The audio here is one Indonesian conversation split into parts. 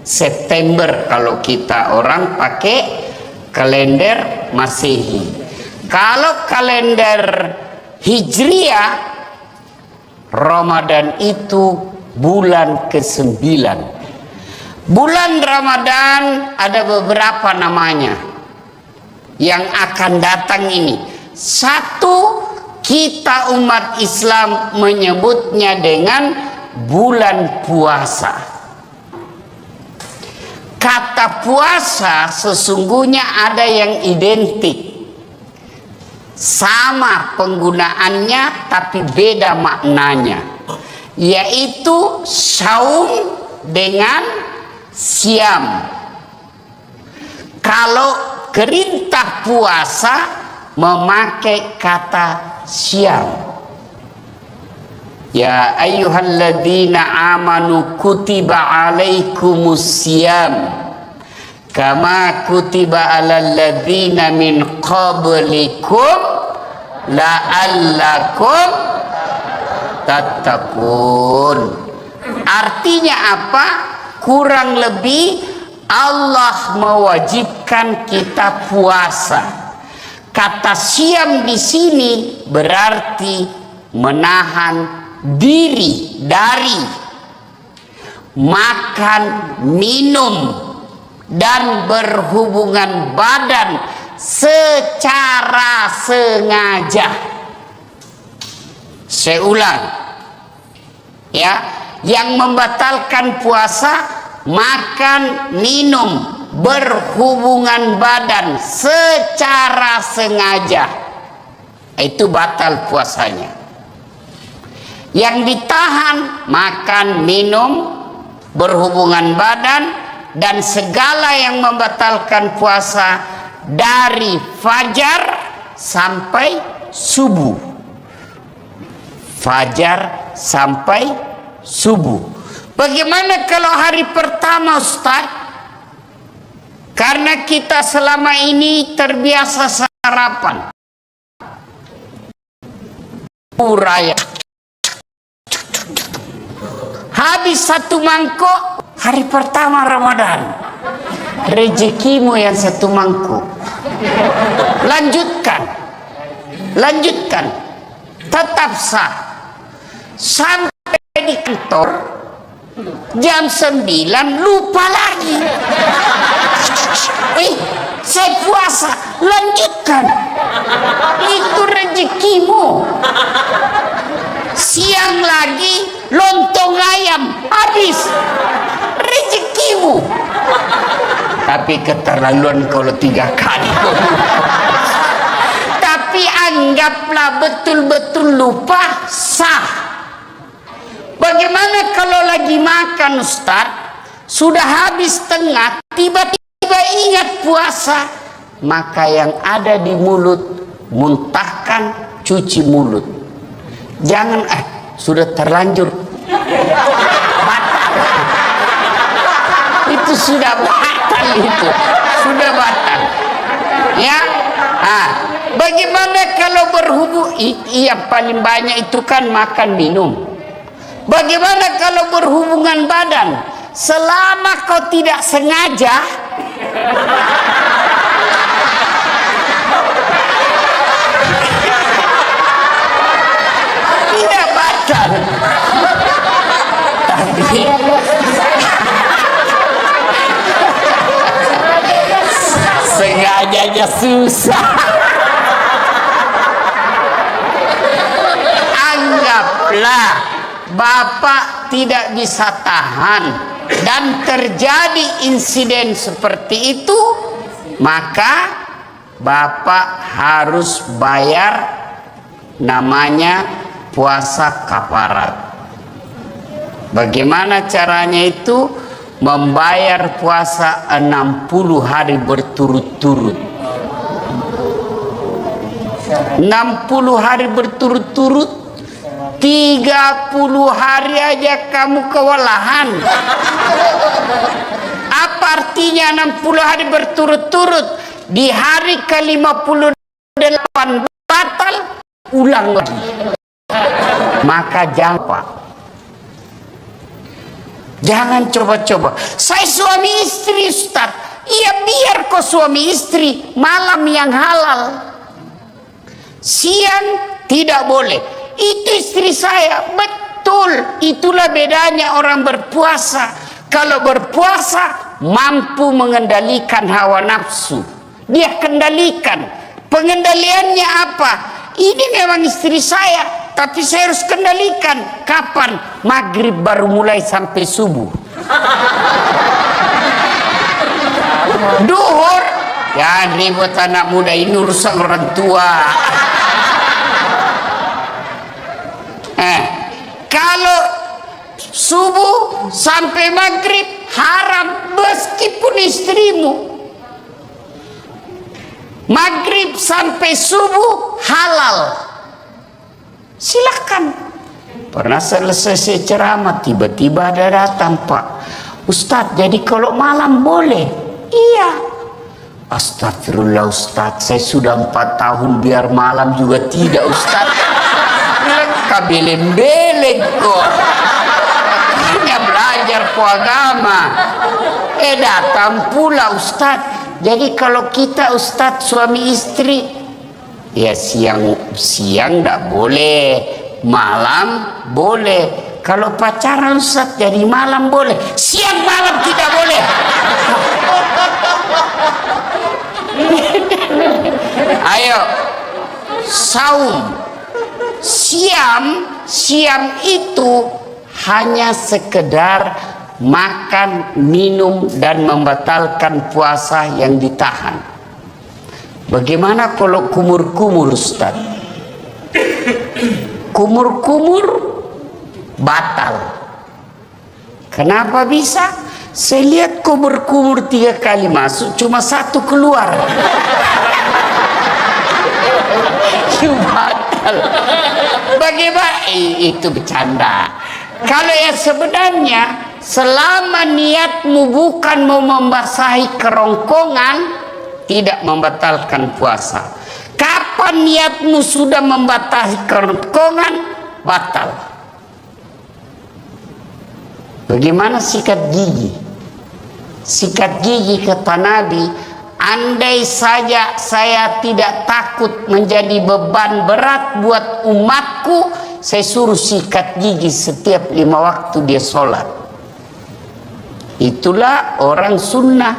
September kalau kita orang pakai kalender Masehi. Kalau kalender Hijriah, Ramadan itu bulan ke-9. Bulan Ramadan ada beberapa namanya yang akan datang ini. Satu, kita umat Islam menyebutnya dengan bulan puasa. Kata puasa sesungguhnya ada yang identik, sama penggunaannya tapi beda maknanya, yaitu saum dengan siam. Kalau perintah puasa memakai kata siam. Ya ayyuhalladzina amanu kutiba alaikumus siyam kama kutiba alal ladzina min qablikum la'allakum tattaqun. Artinya apa? Kurang lebih Allah mewajibkan kita puasa. Kata siam di sini berarti menahan diri dari makan, minum, dan berhubungan badan secara sengaja. Saya ulang, ya, yang membatalkan puasa makan, minum, berhubungan badan secara sengaja, itu batal puasanya. Yang ditahan makan, minum, berhubungan badan, dan segala yang membatalkan puasa dari fajar sampai subuh. Fajar sampai subuh. Bagaimana kalau hari pertama, Ustaz? Karena kita selama ini terbiasa sarapan. Raya. Habis satu mangkok hari pertama Ramadan, rezekimu yang satu mangkuk. Lanjutkan, tetap sah. Sampai di kantor jam 9 lupa lagi. Saya puasa, lanjutkan. Itu rezekimu. Siang lagi lontong ayam, habis, rezekimu. Tapi keterlaluan kalau 3 kali. Tapi anggaplah betul-betul lupa, sah. Bagaimana kalau lagi makan, Ustaz, sudah habis tengah, tiba-tiba ingat puasa, maka yang ada di mulut muntahkan, cuci mulut. Jangan sudah terlanjur batal. Itu sudah batal, sudah batal. Ya, bagaimana kalau berhubung? Yang paling banyak itu kan makan minum. Bagaimana kalau berhubungan badan? Selama kau tidak sengaja, tidak batal. Tapi sengajanya susah. Anggaplah Bapak tidak bisa tahan dan terjadi insiden seperti itu, maka Bapak harus bayar namanya puasa kafarat. Bagaimana caranya itu? Membayar puasa 60 hari berturut-turut. 60 hari berturut-turut, 30 hari aja kamu kewalahan. Apa artinya 60 hari berturut-turut? Di hari ke-58 batal, ulang lagi. Maka jangan, Pak. Jangan coba-coba. Saya suami istri, Ustaz. Iya, biar kau suami istri, malam yang halal. Siang tidak boleh. Itu istri saya. Betul. Itulah bedanya orang berpuasa. Kalau berpuasa mampu mengendalikan hawa nafsu. Dia kendalikan. Pengendaliannya apa? Ini memang istri saya, tapi saya harus kendalikan. Kapan? Maghrib baru mulai sampai subuh. Duhur, ya ribut anak muda, ini urusan orang tua. Kalau subuh sampai maghrib haram meskipun istrimu. Maghrib sampai subuh halal. Silakan. Pernah selesai ceramah tiba-tiba ada datang, Pak Ustadz, jadi kalau malam boleh? Iya. Astagfirullah Ustadz, saya sudah 4 tahun biar malam juga tidak Ustadz. Kabeleng-beleng kok. Hanya belajar ku agama. Datang pula Ustadz. Jadi kalau kita Ustadz suami istri, ya siang enggak boleh, malam boleh. Kalau pacaran Ustadz jadi malam boleh, siang malam tidak boleh. Ayo, saum. Siam itu hanya sekedar makan, minum, dan membatalkan puasa yang ditahan. Bagaimana kalau kumur-kumur Ustaz? Kumur-kumur batal. Kenapa bisa? Saya lihat kumur-kumur 3 kali masuk, cuma 1 keluar. Batal. Bagaimana? Itu bercanda. Kalau yang sebenarnya, selama niatmu bukan mau membasahi kerongkongan, tidak membatalkan puasa. Kapan niatmu sudah membasahi kerongkongan, batal. Bagaimana sikat gigi? Sikat gigi kata Nabi, andai saja saya tidak takut menjadi beban berat buat umatku, saya suruh sikat gigi setiap 5 waktu dia sholat. Itulah orang sunnah,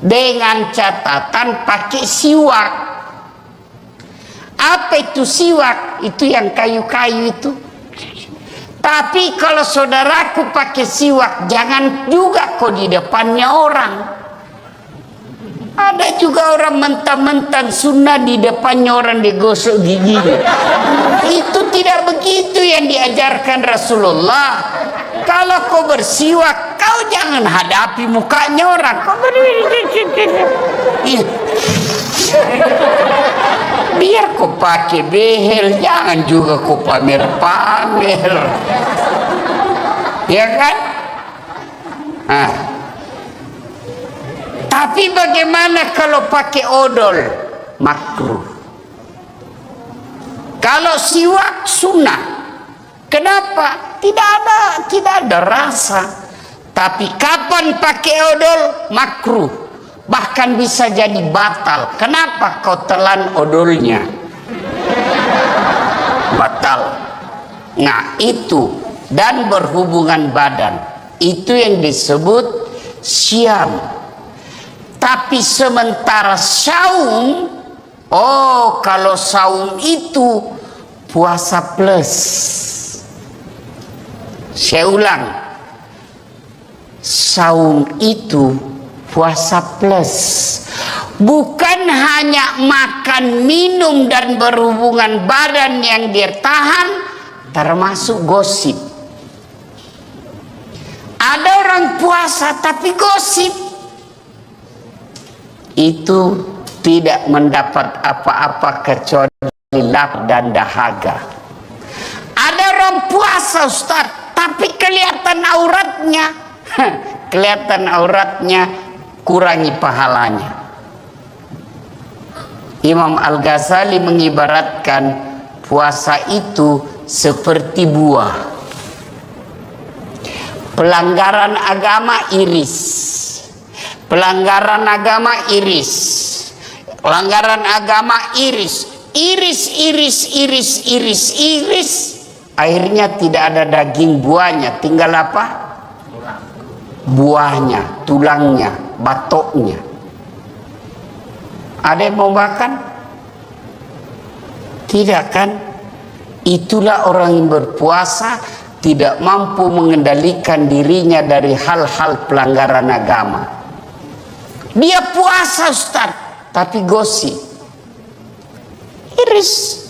dengan catatan pakai siwak. Apa itu siwak? Itu yang kayu-kayu itu. Tapi kalau saudaraku pakai siwak, jangan juga kok di depannya orang. Ada juga orang mentang-mentang sunnah di depannya orang digosok giginya. Itu tidak begitu yang diajarkan Rasulullah. Kalau kau bersiwak, kau jangan hadapi mukanya orang. Kau biar kau pakai behel, jangan juga kau pamer-pamer. Ya kan? Tapi bagaimana kalau pakai odol? Makruh. Kalau siwak sunnah. Kenapa? Tidak ada rasa. Tapi kapan pakai odol? Makruh. Bahkan bisa jadi batal. Kenapa kau telan odolnya? Batal. Nah itu. Dan berhubungan badan. Itu yang disebut syam. Tapi sementara saum, kalau saum itu puasa plus. Saya ulang, saum itu puasa plus. Bukan hanya makan, minum, dan berhubungan badan yang dia tahan, termasuk gosip. Ada orang puasa tapi gosip. Itu tidak mendapat apa-apa kecuali lap dan dahaga. Ada orang puasa Ustaz, tapi kelihatan auratnya. Kelihatan auratnya, kurangi pahalanya. Imam Al-Ghazali mengibaratkan puasa itu seperti buah. Pelanggaran agama iris. Pelanggaran agama iris. Pelanggaran agama iris. Iris, iris, iris, iris, iris. Akhirnya tidak ada daging buahnya. Tinggal apa? Buahnya, tulangnya, batoknya. Ada yang mau makan? Tidak kan? Itulah orang yang berpuasa tidak mampu mengendalikan dirinya dari hal-hal pelanggaran agama. Dia puasa Ustaz, tapi gosip. Iris.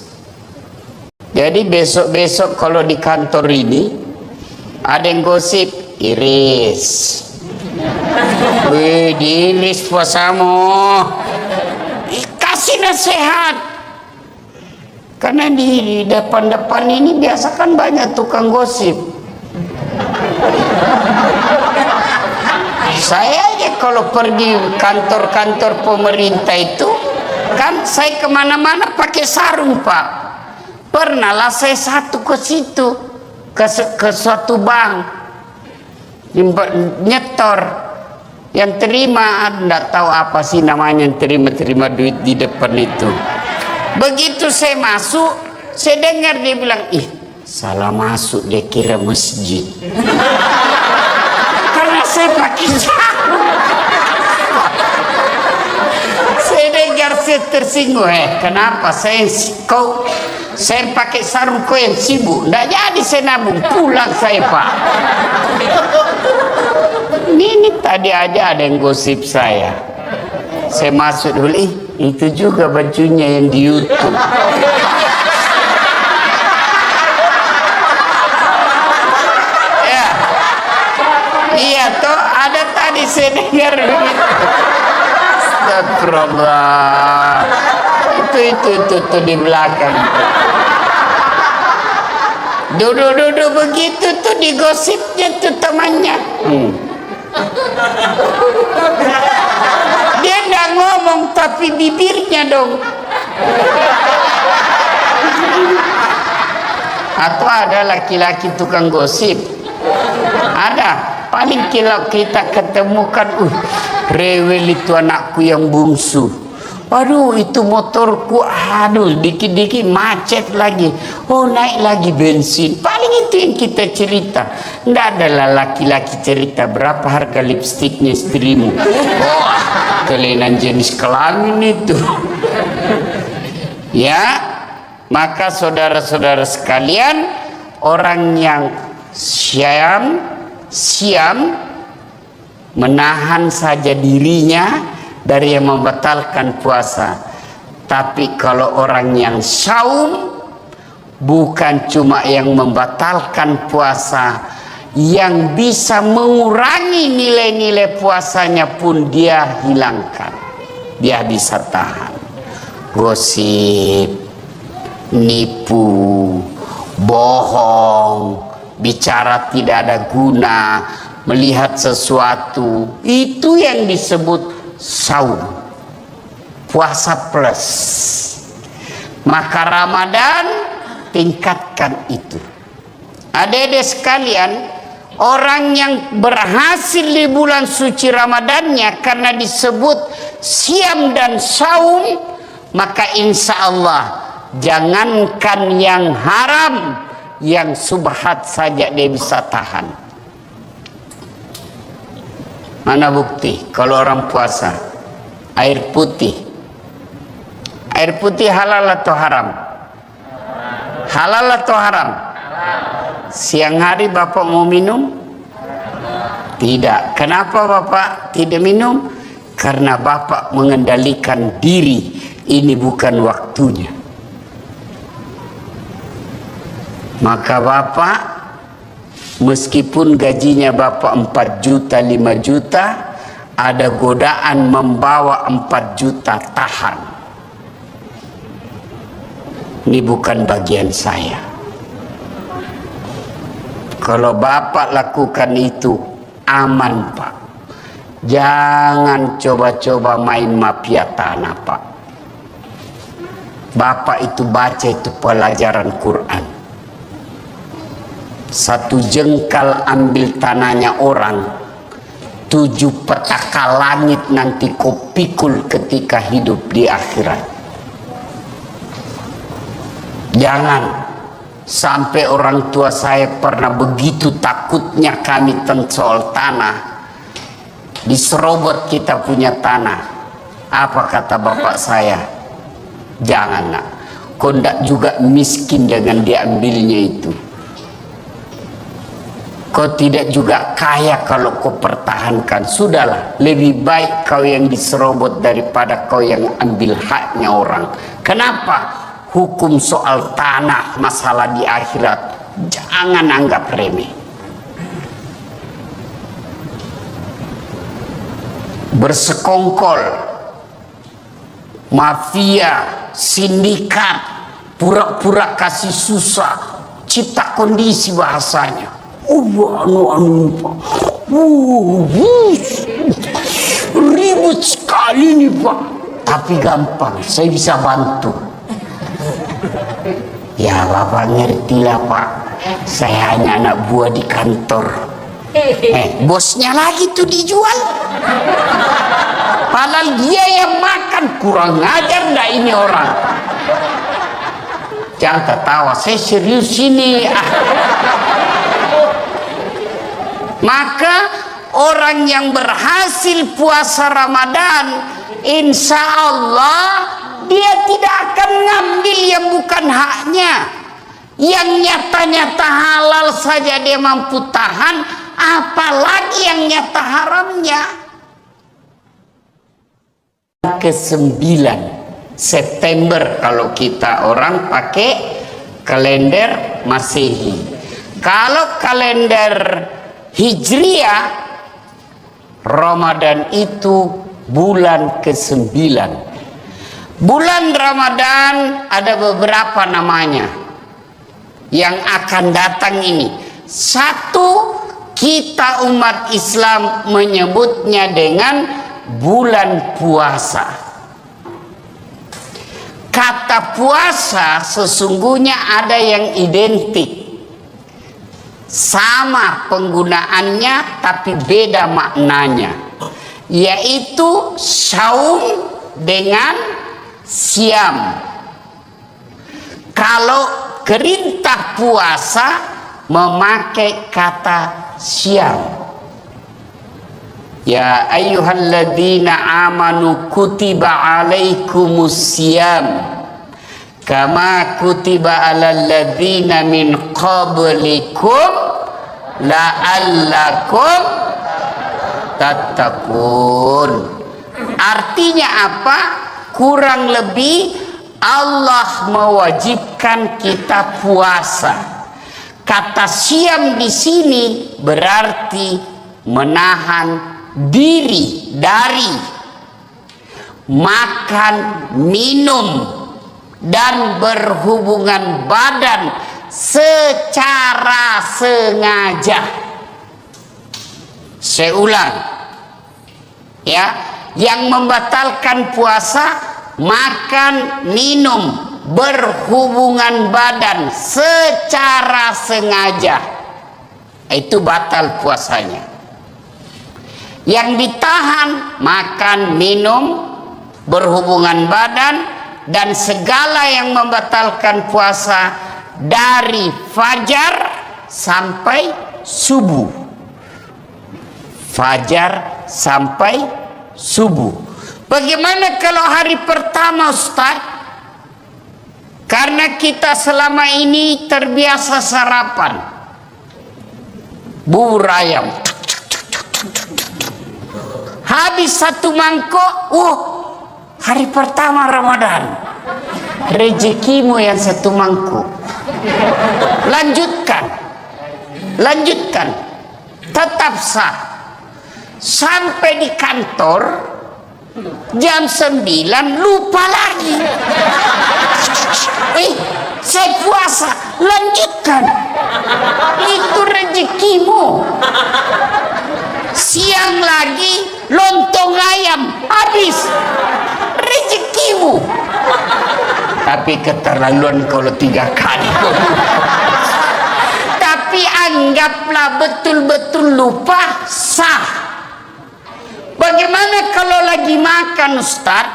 Jadi besok-besok kalau di kantor ini ada yang gosip, iris. Wih, diiris puasamu. Kasih nasihat. Karena di depan-depan ini biasa kan banyak tukang gosip. Saya aja kalau pergi kantor-kantor pemerintah itu, kan saya kemana-mana pakai sarung Pak. Pernahlah saya satu ke situ, ke suatu bank, nyetor, yang terima, enggak tahu apa sih namanya, yang terima duit di depan itu. Begitu saya masuk, saya dengar dia bilang, ih salah masuk, dia kira masjid. Karena saya pakai sarung. Saya dengar, saya tersinggung. Kenapa saya pakai sarung, kau yang sibuk? Nggak jadi saya nabung, pulang saya Pak. Ini tadi aja ada yang gosip saya. Saya masuk dulu, itu juga bajunya yang di YouTube. Ya, iya toh ada tadi saya dengar begitu. Astagfirullah. Itu di belakang. Duduk begitu tuh digosipnya tuh temannya. Dia nggak ngomong tapi bibirnya dong. Atau ada laki-laki tukang gosip. Ada. Paling kalau kita ketemukan, rewel itu anakku yang bungsu. Aduh, itu motorku, aduh, dikit-dikit macet lagi. Oh, naik lagi bensin. Paling itu yang kita cerita. Nggak adalah laki-laki cerita berapa harga lipstiknya istrimu. Oh, kelainan jenis kelamin itu. Ya, maka saudara-saudara sekalian, orang yang siam menahan saja dirinya dari yang membatalkan puasa. Tapi kalau orang yang saum, bukan cuma yang membatalkan puasa, yang bisa mengurangi nilai-nilai puasanya pun dia hilangkan. Dia bisa tahan. Gosip, nipu, bohong, bicara tidak ada guna, melihat sesuatu, itu yang disebut saum, puasa plus. Maka Ramadan tingkatkan itu. Adik-adik sekalian, orang yang berhasil di bulan suci Ramadannya karena disebut siam dan saum, maka insya Allah jangankan yang haram, yang subhat saja dia bisa tahan. Mana bukti kalau orang puasa air putih halal atau haram? Halal atau haram? Siang hari Bapak mau minum? Tidak. Kenapa Bapak tidak minum? Karena Bapak mengendalikan diri, ini bukan waktunya. Maka Bapak, meskipun gajinya Bapak 4 juta, 5 juta, ada godaan membawa 4 juta, tahan. Ini bukan bagian saya. Kalau Bapak lakukan itu, aman Pak. Jangan coba-coba main mafia tanah Pak. Bapak itu baca itu pelajaran Quran. Satu jengkal ambil tanahnya orang, 7 petaka langit nanti kau pikul ketika hidup di akhirat. Jangan sampai orang tua saya pernah begitu takutnya kami tentang soal tanah. Diserobot kita punya tanah. Apa kata bapak saya? Jangan nak, kau ndak juga miskin dengan diambilnya itu. Kau tidak juga kaya kalau kau pertahankan. Sudahlah, lebih baik kau yang diserobot daripada kau yang ambil haknya orang. Kenapa? Hukum soal tanah, masalah di akhirat, jangan anggap remeh. Bersekongkol, mafia, sindikat, pura-pura kasih susah, cipta kondisi bahasanya. Ribut sekali nih Pak, tapi gampang, saya bisa bantu. Ya Bapak ngertilah Pak, saya hanya anak buah di kantor. Bosnya lagi tuh dijual, padahal dia yang makan. Kurang ajar nggak ini orang? Jangan ketawa, saya serius ini. Maka orang yang berhasil puasa Ramadan, insya Allah dia tidak akan ngambil yang bukan haknya. Yang nyata-nyata halal saja dia mampu tahan, apalagi yang nyata haramnya. Ke-9 September kalau kita orang pakai kalender Masehi. Kalau kalender Hijriah, Ramadan itu bulan ke-9. Bulan Ramadan ada beberapa namanya yang akan datang ini. Satu, kita umat Islam menyebutnya dengan bulan puasa. Kata puasa sesungguhnya ada yang identik, sama penggunaannya tapi beda maknanya, yaitu saum dengan siam. Kalau perintah puasa memakai kata siam. Ya ayyuhalladzina amanu kutiba alaikumus siyam kama kutiba alal ladzina min qablikum la'allakum tattaqun. Artinya apa? Kurang lebih Allah mewajibkan kita puasa. Kata siam di sini berarti menahan diri dari makan, minum, dan berhubungan badan secara sengaja. Saya ulang ya, yang membatalkan puasa makan, minum, berhubungan badan secara sengaja, itu batal puasanya. Yang ditahan makan, minum, berhubungan badan, dan segala yang membatalkan puasa dari fajar sampai subuh. Fajar sampai subuh. Bagaimana kalau hari pertama Ustaz? Karena kita selama ini terbiasa sarapan bubur ayam, habis satu mangkok, hari pertama Ramadan, rezekimu yang satu mangkuk. Lanjutkan, tetap sah. Sampai di kantor jam 9 lupa lagi. Saya puasa, lanjutkan. Itu rezekimu. Siang lagi lontong ayam, habis, rezekimu. Tapi keterlaluan kalau 3 kali. Tapi anggaplah betul-betul lupa, sah. Bagaimana kalau lagi makan Ustaz,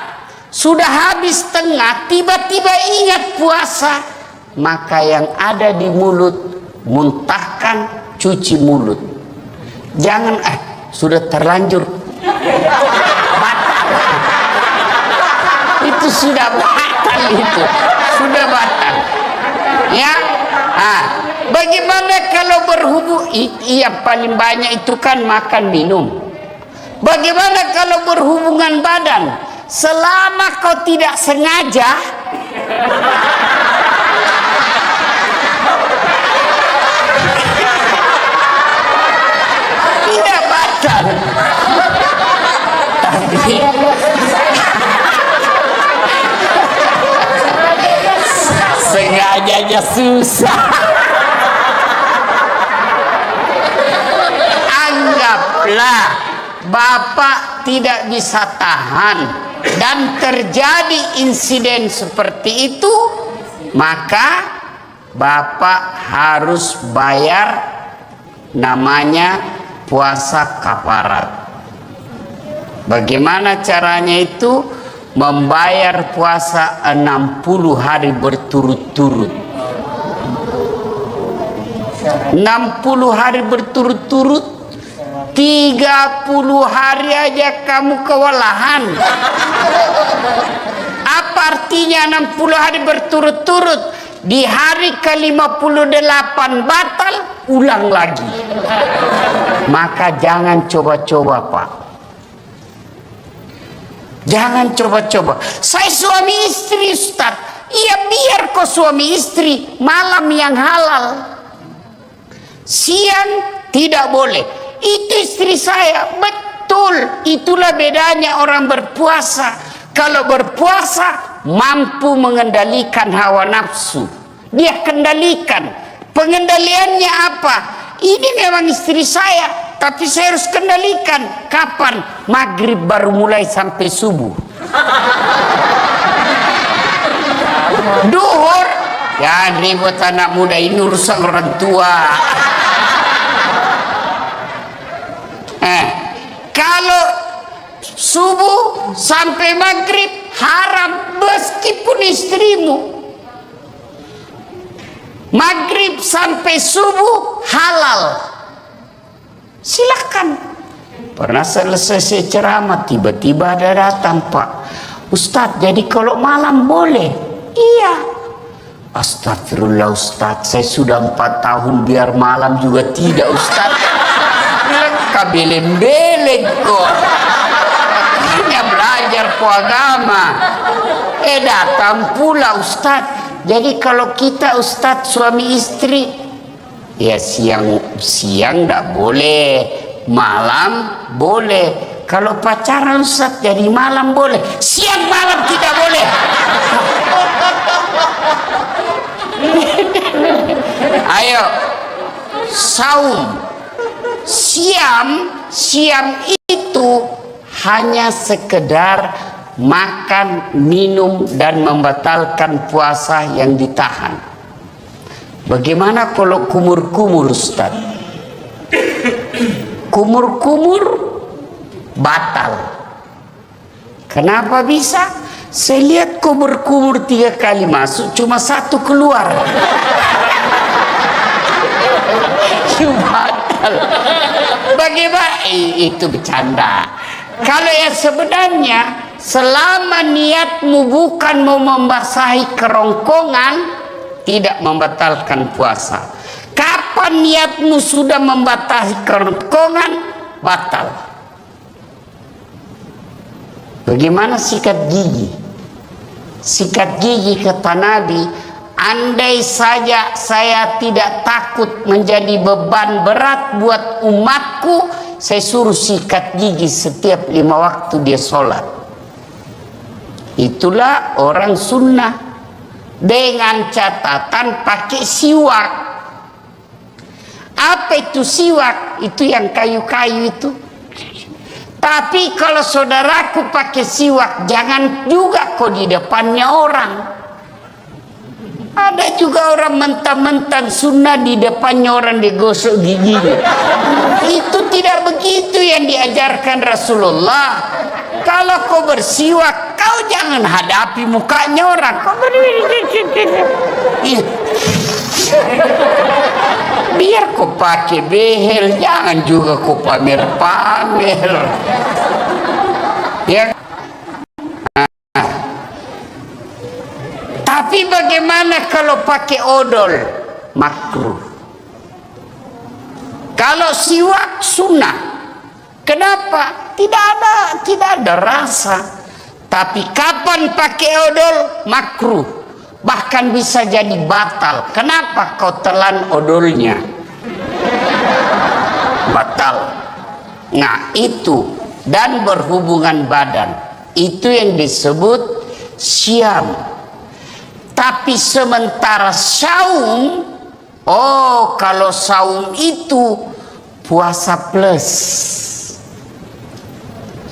sudah habis tengah, tiba-tiba ingat puasa, maka yang ada di mulut muntahkan, cuci mulut. Jangan sudah terlanjur batal. Itu sudah batal, itu sudah batal. Ya, bagaimana kalau berhubung? Yang paling banyak itu kan makan minum. Bagaimana kalau berhubungan badan? Selama kau tidak sengaja, tidak batal. Tapi sengajanya susah. Anggaplah Bapak tidak bisa tahan dan terjadi insiden seperti itu, maka Bapak harus bayar namanya puasa kafarat. Bagaimana caranya itu? Membayar puasa 60 hari berturut-turut. 60 hari berturut-turut, 30 hari aja kamu kewalahan. Apa artinya 60 hari berturut-turut? Di hari ke-58 batal, ulang lagi. Maka jangan coba-coba, Pak. Jangan coba-coba. Saya suami istri, Ustaz. Iya, biar kau suami istri, malam yang halal. Siang tidak boleh. Itu istri saya, betul. Itulah bedanya orang berpuasa. Kalau berpuasa mampu mengendalikan hawa nafsu. Dia kendalikan. Pengendaliannya apa? Ini memang istri saya, tapi saya harus kendalikan. Kapan? Maghrib baru mulai sampai subuh. Duhur, ya ribut anak muda, ini urusan orang tua. Kalau subuh sampai maghrib haram meskipun istrimu. Maghrib sampai subuh halal. Silakan. Pernah selesai ceramah, tiba-tiba ada datang, Pak Ustadz, jadi kalau malam boleh? Iya. Astagfirullah Ustadz, saya sudah 4 tahun biar malam juga tidak Ustadz. Kabeleng-beleng kok. Hanya belajar ku agama. Datang pula Ustadz. Jadi kalau kita Ustadz suami istri, ya siang enggak boleh, malam boleh. Kalau pacaran Ustadz jadi malam boleh, siang malam tidak boleh. Ayo saum. Siam itu hanya sekedar makan, minum dan membatalkan puasa yang ditahan. Bagaimana kalau kumur-kumur Ustaz? Kumur-kumur batal. Kenapa bisa? Saya lihat kumur-kumur 3 kali masuk, cuma 1 keluar. Batal. Bagaimana? Itu bercanda. Kalau yang sebenarnya, selama niatmu bukan mau membasahi kerongkongan, tidak membatalkan puasa. Kapan niatmu sudah membasahi kerongkongan, batal. Bagaimana sikat gigi? Sikat gigi kata Nabi, andai saja saya tidak takut menjadi beban berat buat umatku, saya suruh sikat gigi setiap 5 waktu dia sholat. Itulah orang sunnah, dengan catatan pakai siwak. Apa itu siwak? Itu yang kayu-kayu itu. Tapi kalau saudaraku pakai siwak, jangan juga kok di depannya orang. Ada juga orang mentang-mentang sunnah di depannya orang digosok giginya. Itu tidak begitu yang diajarkan Rasulullah. Kalau kau bersiwak, kau jangan hadapi mukanya orang. Kau biar kau pakai behel, jangan juga kau pamer-pamer. Ya. Tapi bagaimana kalau pakai odol? Makruh. Kalau siwak sunnah. Kenapa? Tidak ada rasa. Tapi kapan pakai odol? Makruh. Bahkan bisa jadi batal. Kenapa kau telan odolnya? Batal. Nah itu. Dan berhubungan badan. Itu yang disebut syam. Tapi sementara saum, oh kalau saum itu puasa plus.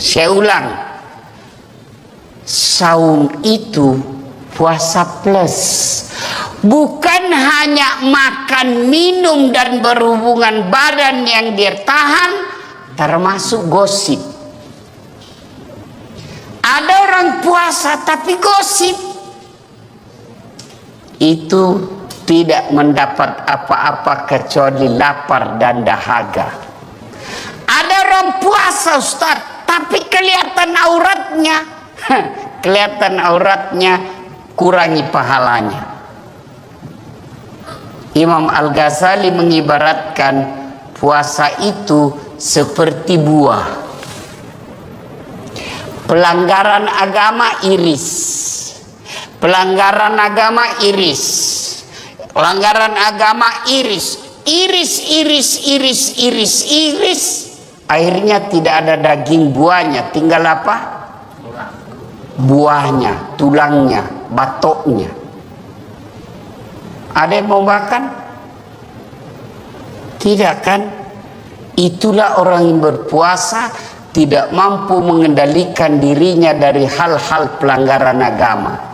Saya ulang, saum itu puasa plus. Bukan hanya makan, minum dan berhubungan badan yang dia tahan, termasuk gosip. Ada orang puasa tapi gosip. Itu tidak mendapat apa-apa kecuali lapar dan dahaga. Ada orang puasa Ustaz, tapi kelihatan auratnya. Kelihatan auratnya, kurangi pahalanya. Imam Al-Ghazali mengibaratkan puasa itu seperti buah. Pelanggaran agama iris. Pelanggaran agama iris. Pelanggaran agama iris. Iris. Akhirnya tidak ada daging buahnya. Tinggal apa? Buahnya, tulangnya, batoknya. Ada yang mau makan? Tidak kan? Itulah orang yang berpuasa tidak mampu mengendalikan dirinya dari hal-hal pelanggaran agama.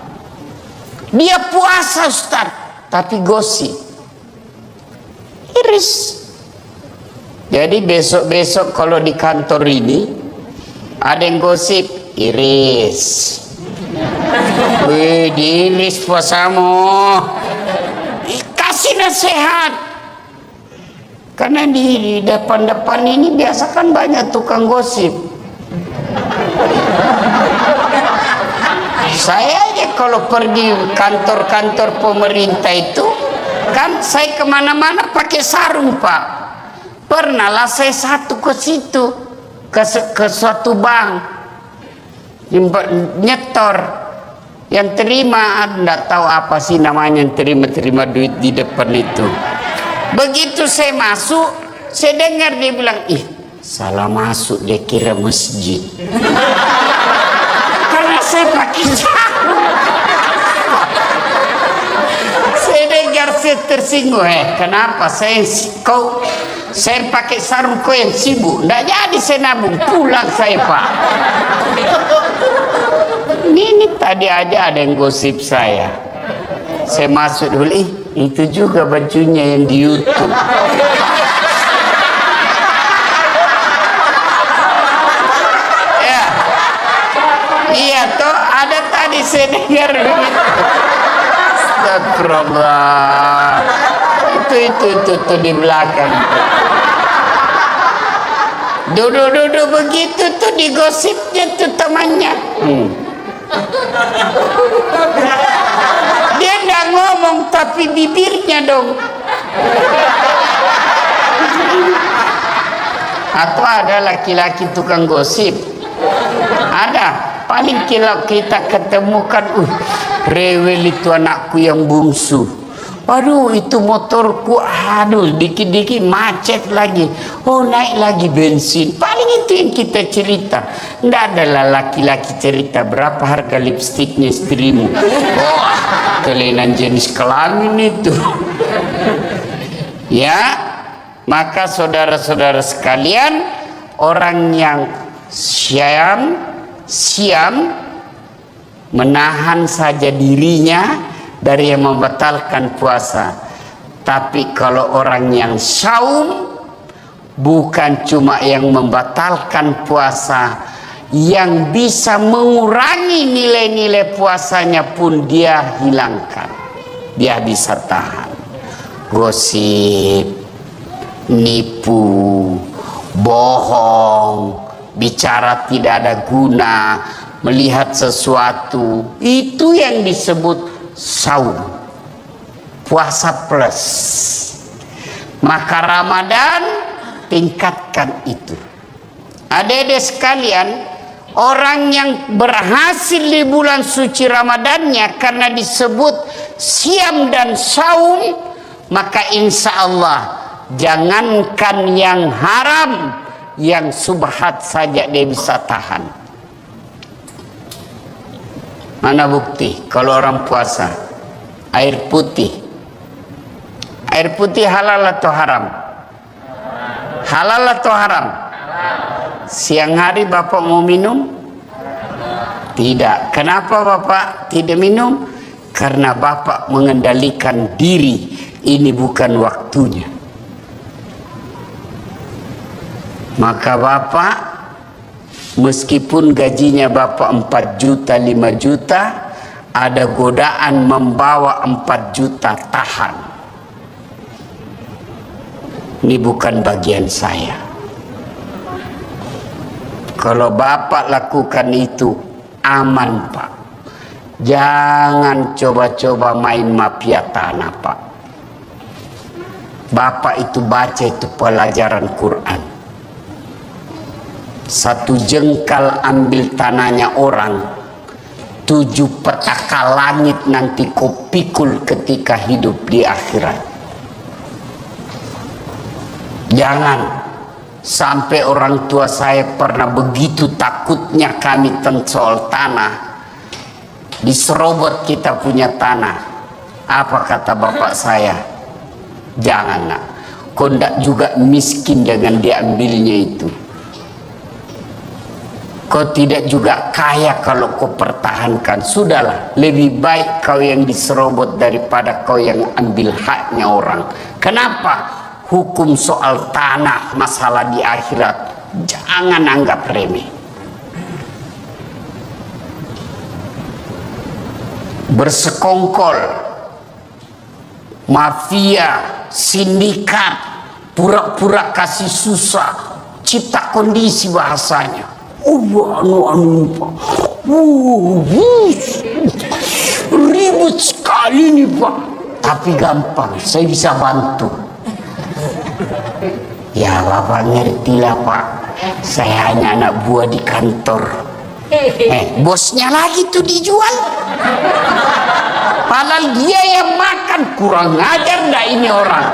Dia puasa Ustaz, tapi gosip. Iris. Jadi besok-besok kalau di kantor ini ada yang gosip, iris. Wih, diiris puasamu. Kasih nasihat. Karena di depan-depan ini biasa kan banyak tukang gosip. Saya aja kalau pergi kantor-kantor pemerintah itu kan saya kemana-mana pakai sarung Pak. Pernahlah saya satu ke situ ke suatu bank nyetor, yang terima enggak tahu apa sih namanya, yang terima duit di depan itu. Begitu saya masuk, saya dengar dia bilang, ih salah masuk, dia kira masjid. Karena saya pakai sarung. Saya dengar, saya tersinggung. Kenapa saya pakai sarung, kau yang sibuk? Nggak jadi saya nabung, pulang saya Pak. Ini tadi aja ada yang gosip saya. Saya masuk dulu, itu juga bajunya yang di YouTube. Iya toh, ada tadi saya dengar begitu. Astagfirullah. Itu di belakang. Duduk begitu tuh digosipnya tuh temannya. Dia nggak ngomong tapi bibirnya dong. Atau ada laki-laki tukang gosip. Ada. Paling kalau kita ketemukan, rewel itu anakku yang bungsu. Waduh, itu motorku, aduh, dikit-dikit macet lagi. Oh, naik lagi bensin. Paling itu yang kita cerita. Nggak adalah laki-laki cerita berapa harga lipstiknya istrimu. Oh, kelainan jenis kelamin itu. Ya, maka saudara-saudara sekalian, orang yang siam menahan saja dirinya dari yang membatalkan puasa. Tapi kalau orang yang saum, bukan cuma yang membatalkan puasa, yang bisa mengurangi nilai-nilai puasanya pun dia hilangkan. Dia bisa tahan. Gosip, nipu, bohong, bicara tidak ada guna, melihat sesuatu, itu yang disebut saum. Puasa plus. Maka Ramadan tingkatkan itu. Adik-adik sekalian, orang yang berhasil di bulan suci Ramadannya karena disebut siam dan saum, maka insya Allah jangankan yang haram, yang subhat saja dia bisa tahan. Mana bukti kalau orang puasa air putih? Air putih halal atau haram? Halal atau haram? Siang hari Bapak mau minum? Tidak. Kenapa Bapak tidak minum? Karena Bapak mengendalikan diri. Ini bukan waktunya. Maka Bapak, meskipun gajinya Bapak 4 juta, 5 juta, ada godaan membawa 4 juta, tahan. Ini bukan bagian saya. Kalau Bapak lakukan itu, aman Pak. Jangan coba-coba main mafia tanah Pak. Bapak itu baca itu pelajaran Quran. 1 jengkal ambil tanahnya orang, 7 petaka langit nanti kau pikul ketika hidup di akhirat. Jangan sampai orang tua saya pernah begitu takutnya kami tentang soal tanah, diserobot kita punya tanah. Apa kata bapak saya? Jangan nak, kau ndak juga miskin dengan diambilnya itu. Kau tidak juga kaya kalau kau pertahankan. Sudahlah, lebih baik kau yang diserobot daripada kau yang ambil haknya orang. Kenapa? Hukum soal tanah, masalah di akhirat, jangan anggap remeh. Bersekongkol, mafia, sindikat, pura-pura kasih susah, cipta kondisi bahasanya. Ribut sekali nih Pak, tapi gampang, saya bisa bantu. Ya Bapak ngertilah Pak, saya hanya anak buah di kantor. Bosnya lagi tuh dijual, padahal dia yang makan. Kurang ajar ndak ini orang?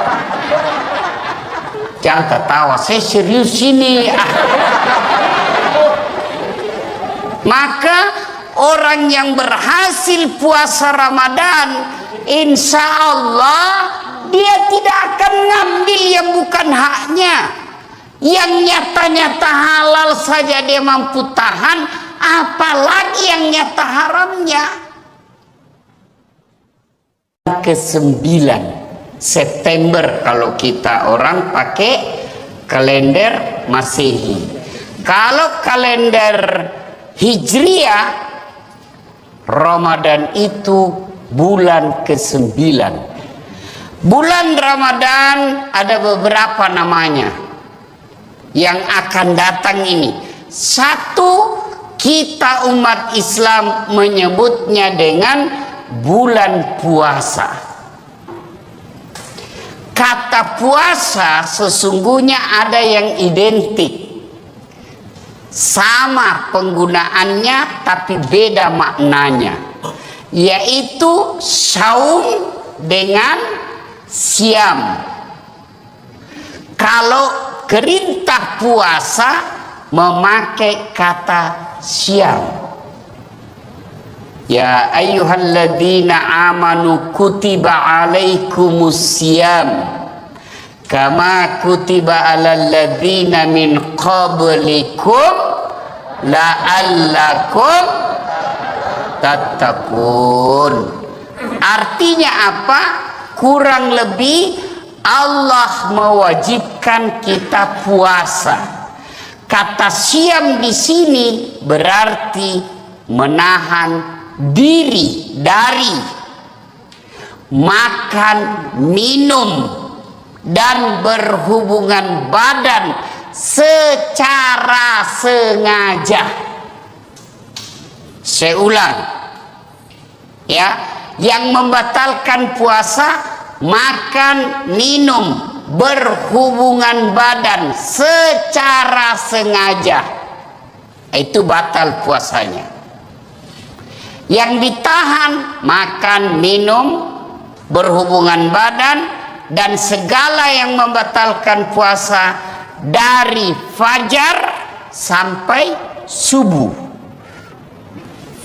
Jangan ketawa, saya serius ini. Maka orang yang berhasil puasa Ramadan, insya Allah dia tidak akan ngambil yang bukan haknya. Yang nyata-nyata halal saja dia mampu tahan, apalagi yang nyata haramnya. Ke-9 September kalau kita orang pakai kalender Masehi. Kalau kalender Hijriah, Ramadan itu bulan ke-9. Bulan Ramadan ada beberapa namanya yang akan datang ini. Satu, kita umat Islam menyebutnya dengan bulan puasa. Kata puasa sesungguhnya ada yang identik, sama penggunaannya tapi beda maknanya, yaitu saum dengan siam. Kalau perintah puasa memakai kata siam. Ya ayyuhalladzina amanu kutiba alaikumus siyam kama kutiba alal ladzina min qablikum la'allakum tattaqun. Artinya apa? Kurang lebih Allah mewajibkan kita puasa. Kata siam di sini berarti menahan diri dari makan, minum, dan berhubungan badan secara sengaja. Saya ulang, ya, yang membatalkan puasa makan, minum, berhubungan badan secara sengaja, itu batal puasanya. Yang ditahan makan, minum, berhubungan badan, dan segala yang membatalkan puasa dari fajar sampai subuh.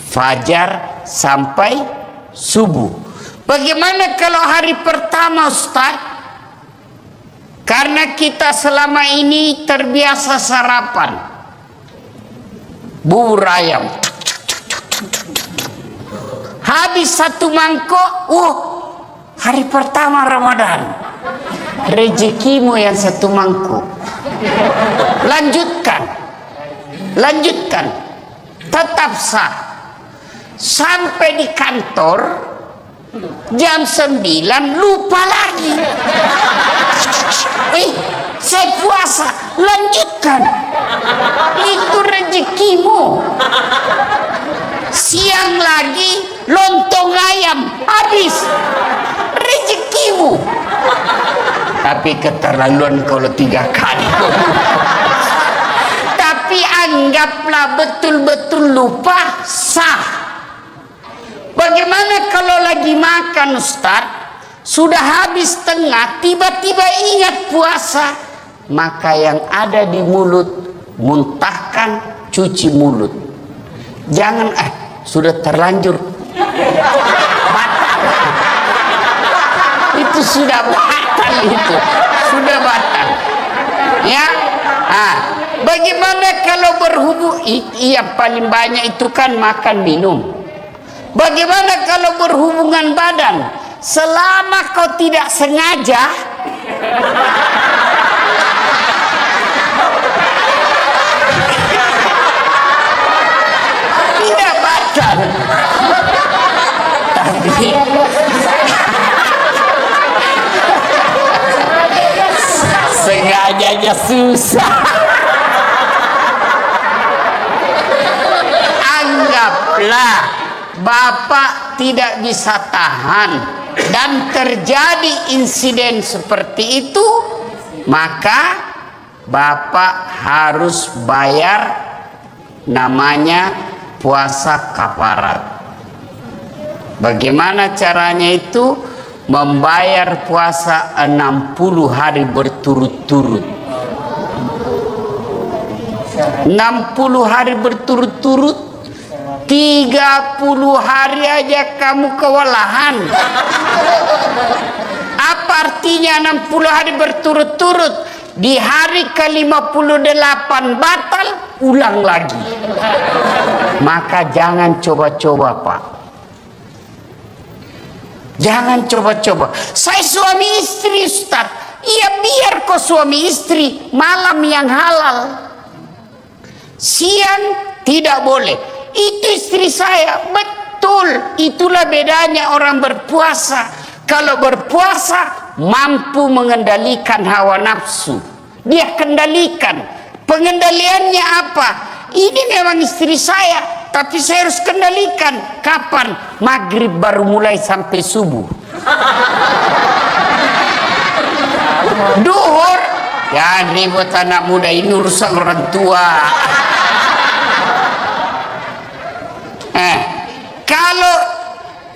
Fajar sampai subuh. Bagaimana kalau hari pertama, Ustaz? Karena kita selama ini terbiasa sarapan bubur ayam, habis satu mangkok, hari pertama Ramadan, rezekimu yang satu mangkuk. Lanjutkan, tetap sah. Sampai di kantor jam 9 lupa lagi. Saya puasa, lanjutkan. Itu rezekimu. Siang lagi lontong ayam, habis, rezekimu. Tapi keterlaluan kalau 3 kali. Tapi anggaplah betul-betul lupa, sah. Bagaimana kalau lagi makan, Ustaz, sudah habis tengah, tiba-tiba ingat puasa, maka yang ada di mulut muntahkan, cuci mulut. Jangan sudah terlanjur batal. Itu sudah batal, itu sudah batal. Ya, bagaimana kalau berhubung? Iya, paling banyak itu kan makan minum. Bagaimana kalau berhubungan badan? Selama kau tidak sengaja, tidak batal. Tapi sengajanya susah. Anggaplah Bapak tidak bisa tahan dan terjadi insiden seperti itu, maka Bapak harus bayar namanya puasa kafarat. Bagaimana caranya itu? Membayar puasa 60 hari berturut-turut. 60 hari berturut-turut, 30 hari aja kamu kewalahan. Apa artinya 60 hari berturut-turut? Di hari ke-58 batal, ulang lagi. Maka jangan coba-coba, Pak. Jangan coba-coba. Saya suami istri, Ustaz. Iya, biar kau suami istri, malam yang halal. Siang tidak boleh. Itu istri saya, betul. Itulah bedanya orang berpuasa. Kalau berpuasa mampu mengendalikan hawa nafsu, dia kendalikan. Pengendaliannya apa? Ini memang istri saya, tapi saya harus kendalikan. Kapan? Maghrib baru mulai sampai subuh. Duhur, jangan ribut anak muda, ini urusan orang tua. Kalau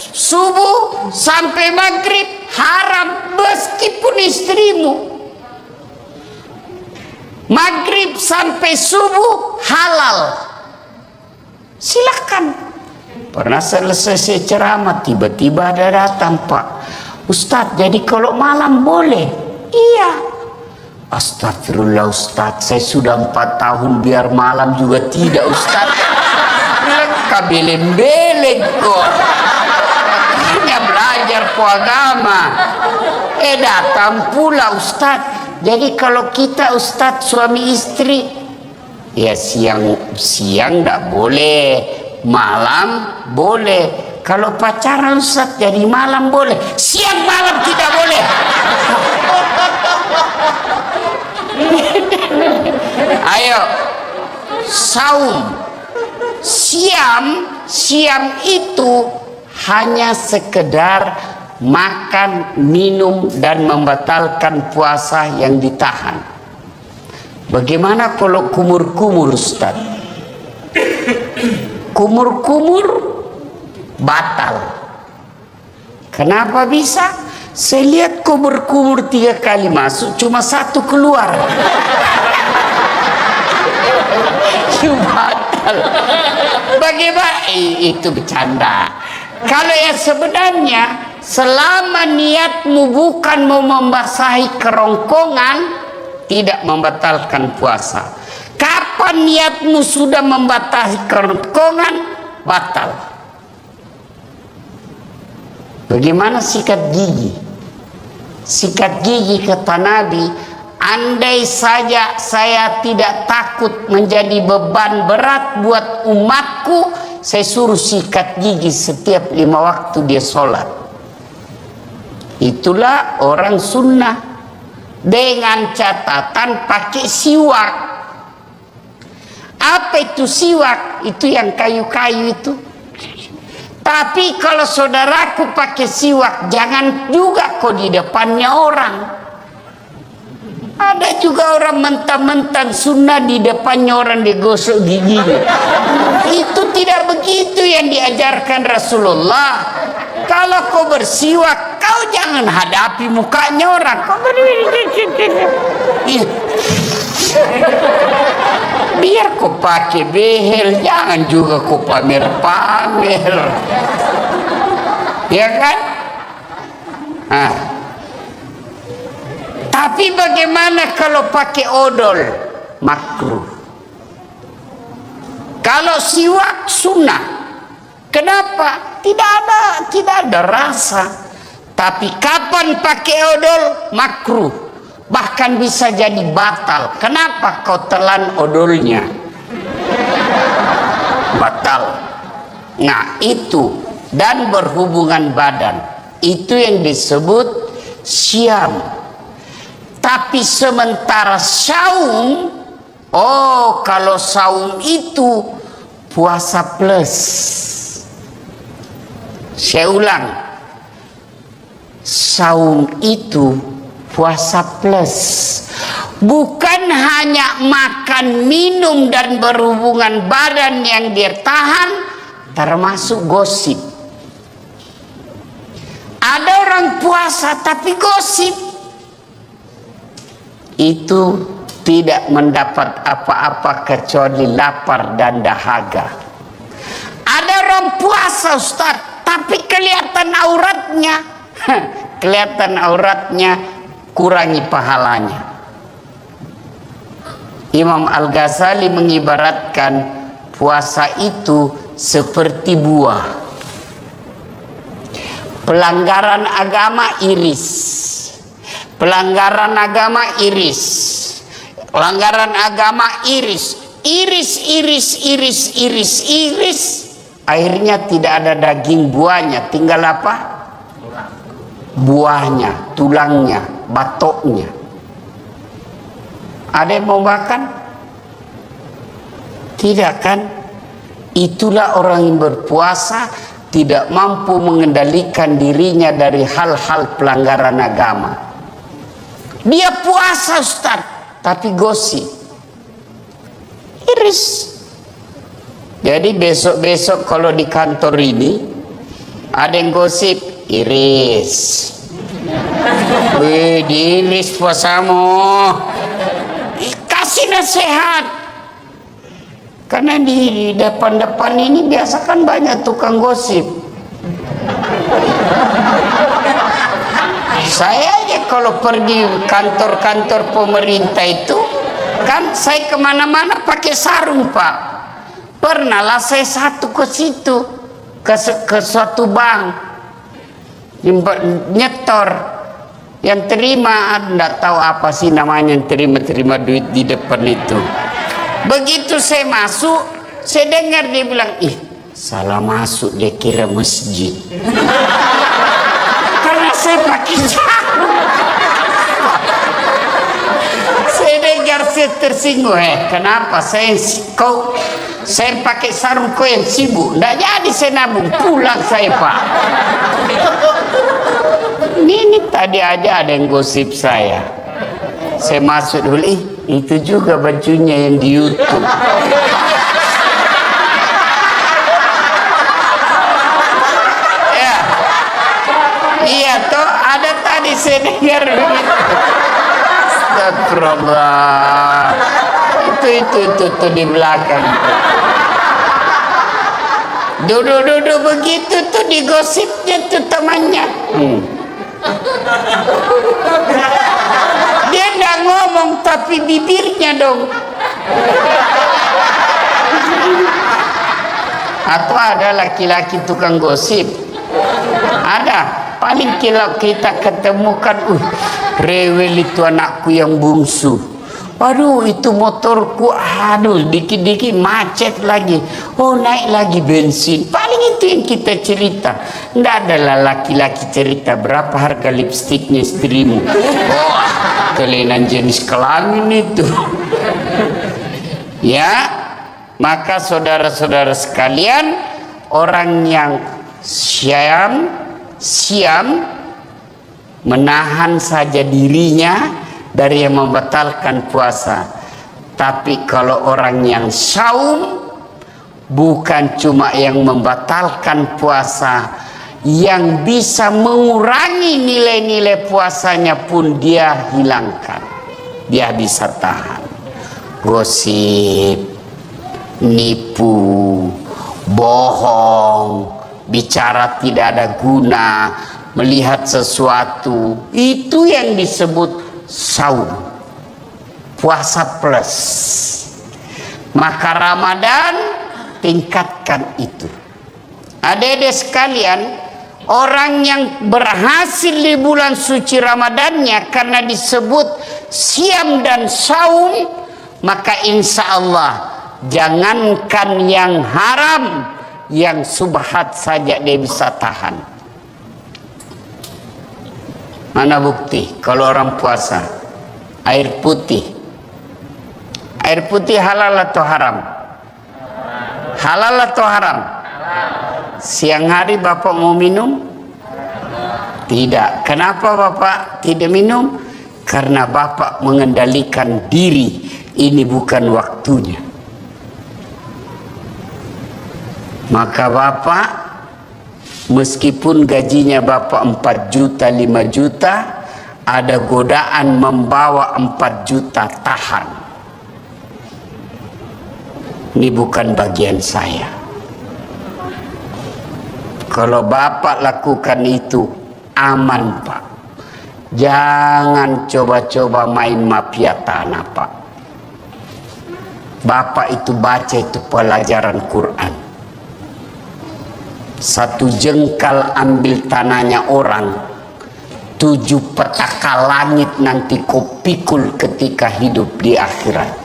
subuh sampai maghrib haram meskipun istrimu. Maghrib sampai subuh halal. Silakan. Pernah selesai saya ceramah, tiba-tiba ada datang, Pak Ustadz, jadi kalau malam boleh? Iya. Astagfirullah Ustadz, saya sudah 4 tahun biar malam juga tidak, Ustadz. Bilang kabeleng-beleng kok. Akhirnya belajar agama. Datang pula Ustaz. Jadi kalau kita Ustaz suami istri, ya siang enggak boleh, malam boleh. Kalau pacaran Ustaz jadi malam boleh, siang malam tidak boleh. Ayo, saum. Siam itu hanya sekedar makan, minum dan membatalkan puasa yang ditahan. Bagaimana kalau kumur-kumur Ustaz? Kumur-kumur batal. Kenapa bisa? Saya lihat kumur-kumur 3 kali masuk, cuma 1 keluar. Batal. Bagaimana? Itu bercanda. Kalau yang sebenarnya, selama niatmu bukan mau membasahi kerongkongan, tidak membatalkan puasa. Kapan niatmu sudah membasahi kerongkongan, batal. Bagaimana sikat gigi? Sikat gigi kata Nabi, andai saja saya tidak takut menjadi beban berat buat umatku, saya suruh sikat gigi setiap 5 waktu dia sholat. Itulah orang sunnah, dengan catatan pakai siwak. Apa itu siwak? Itu yang kayu-kayu itu. Tapi kalau saudaraku pakai siwak, jangan juga kok di depannya orang. Ada juga orang mentang-mentang sunnah di depannya orang digosok giginya. Itu tidak begitu yang diajarkan Rasulullah. Kalau kau bersiwak, kau jangan hadapi mukanya orang. Kau biar kau pakai behel, jangan juga kau pamer-pamer. Ya kan? Nah. Tapi bagaimana kalau pakai odol? Makruh. Kalau siwak sunnah. Kenapa? Tidak ada rasa. Tapi kapan pakai odol? Makruh. Bahkan bisa jadi batal. Kenapa kau telan odolnya? Batal. Nah itu. Dan berhubungan badan. Itu yang disebut syam. Tapi sementara saum, kalau saum itu puasa plus. Saya ulang, saum itu puasa plus. Bukan hanya makan, minum dan berhubungan badan yang dia tahan, termasuk gosip. Ada orang puasa tapi gosip. Itu tidak mendapat apa-apa kecuali lapar dan dahaga. Ada orang puasa Ustaz, tapi kelihatan auratnya. Kelihatan auratnya, kurangi pahalanya. Imam Al-Ghazali mengibaratkan puasa itu seperti buah. Pelanggaran agama iris. Pelanggaran agama iris. Pelanggaran agama iris. Iris. Akhirnya tidak ada daging buahnya. Tinggal apa? Buahnya, tulangnya, batoknya. Ada yang mau makan? Tidak kan? Itulah orang yang berpuasa tidak mampu mengendalikan dirinya dari hal-hal pelanggaran agama. Dia puasa Ustaz, tapi gosip. Iris. Jadi besok-besok kalau di kantor ini ada yang gosip, iris. Wih, diiris puasamu. Kasih nasihat. Karena di depan-depan ini biasa kan banyak tukang gosip. Saya aja kalau pergi kantor-kantor pemerintah itu, kan saya kemana-mana pakai sarung Pak. Pernahlah saya satu ke situ, ke suatu bank. nyetor. Yang terima enggak tahu apa sih namanya, yang terima duit di depan itu. Begitu saya masuk, saya dengar dia bilang, ih salah masuk, dia kira masjid. Karena saya pakai sarung. Saya dengar, saya tersinggung. Kenapa saya pakai sarung, kau yang sibuk? Nggak jadi saya nabung, pulang saya pak. Ini tadi aja ada yang gosip saya. Saya masuk dulu, itu juga bajunya yang di YouTube. Ya, iya toh ada tadi saya dengar begitu. Astagfirullah. Itu di belakang. Duduk begitu tuh digosipnya tuh temannya. Dia nggak ngomong tapi bibirnya dong. Atau ada laki-laki tukang gosip. Ada. Paling kalau kita ketemukan, rewel itu anakku yang bungsu. Waduh, itu motorku, aduh, dikit-dikit macet lagi. Oh, naik lagi bensin. Paling itu yang kita cerita. Nggak adalah laki-laki cerita berapa harga lipstiknya istrimu. Oh, kelainan jenis kelamin itu. Ya, maka saudara-saudara sekalian, orang yang siam menahan saja dirinya dari yang membatalkan puasa. Tapi kalau orang yang saum, bukan cuma yang membatalkan puasa, yang bisa mengurangi nilai-nilai puasanya pun dia hilangkan. Dia bisa tahan. Gosip, nipu, bohong, bicara tidak ada guna, melihat sesuatu, itu yang disebut saum, puasa plus. Maka Ramadan tingkatkan itu. Adik-adik sekalian, orang yang berhasil di bulan suci Ramadannya karena disebut siam dan saum, maka insya Allah jangankan yang haram, yang subhat saja dia bisa tahan. Mana bukti kalau orang puasa air putih halal atau haram? Halal atau haram? Siang hari bapak mau minum? Tidak. Kenapa bapak tidak minum? Karena bapak mengendalikan diri, ini bukan waktunya. Maka bapak, meskipun gajinya bapak 4 juta, 5 juta, ada godaan membawa 4 juta, tahan. Ini bukan bagian saya. Kalau bapak lakukan itu, aman pak. Jangan coba-coba main mafia tanah pak. Bapak itu baca itu pelajaran Quran. 1 jengkal ambil tanahnya orang, 7 petaka langit nanti kau pikul ketika hidup di akhirat.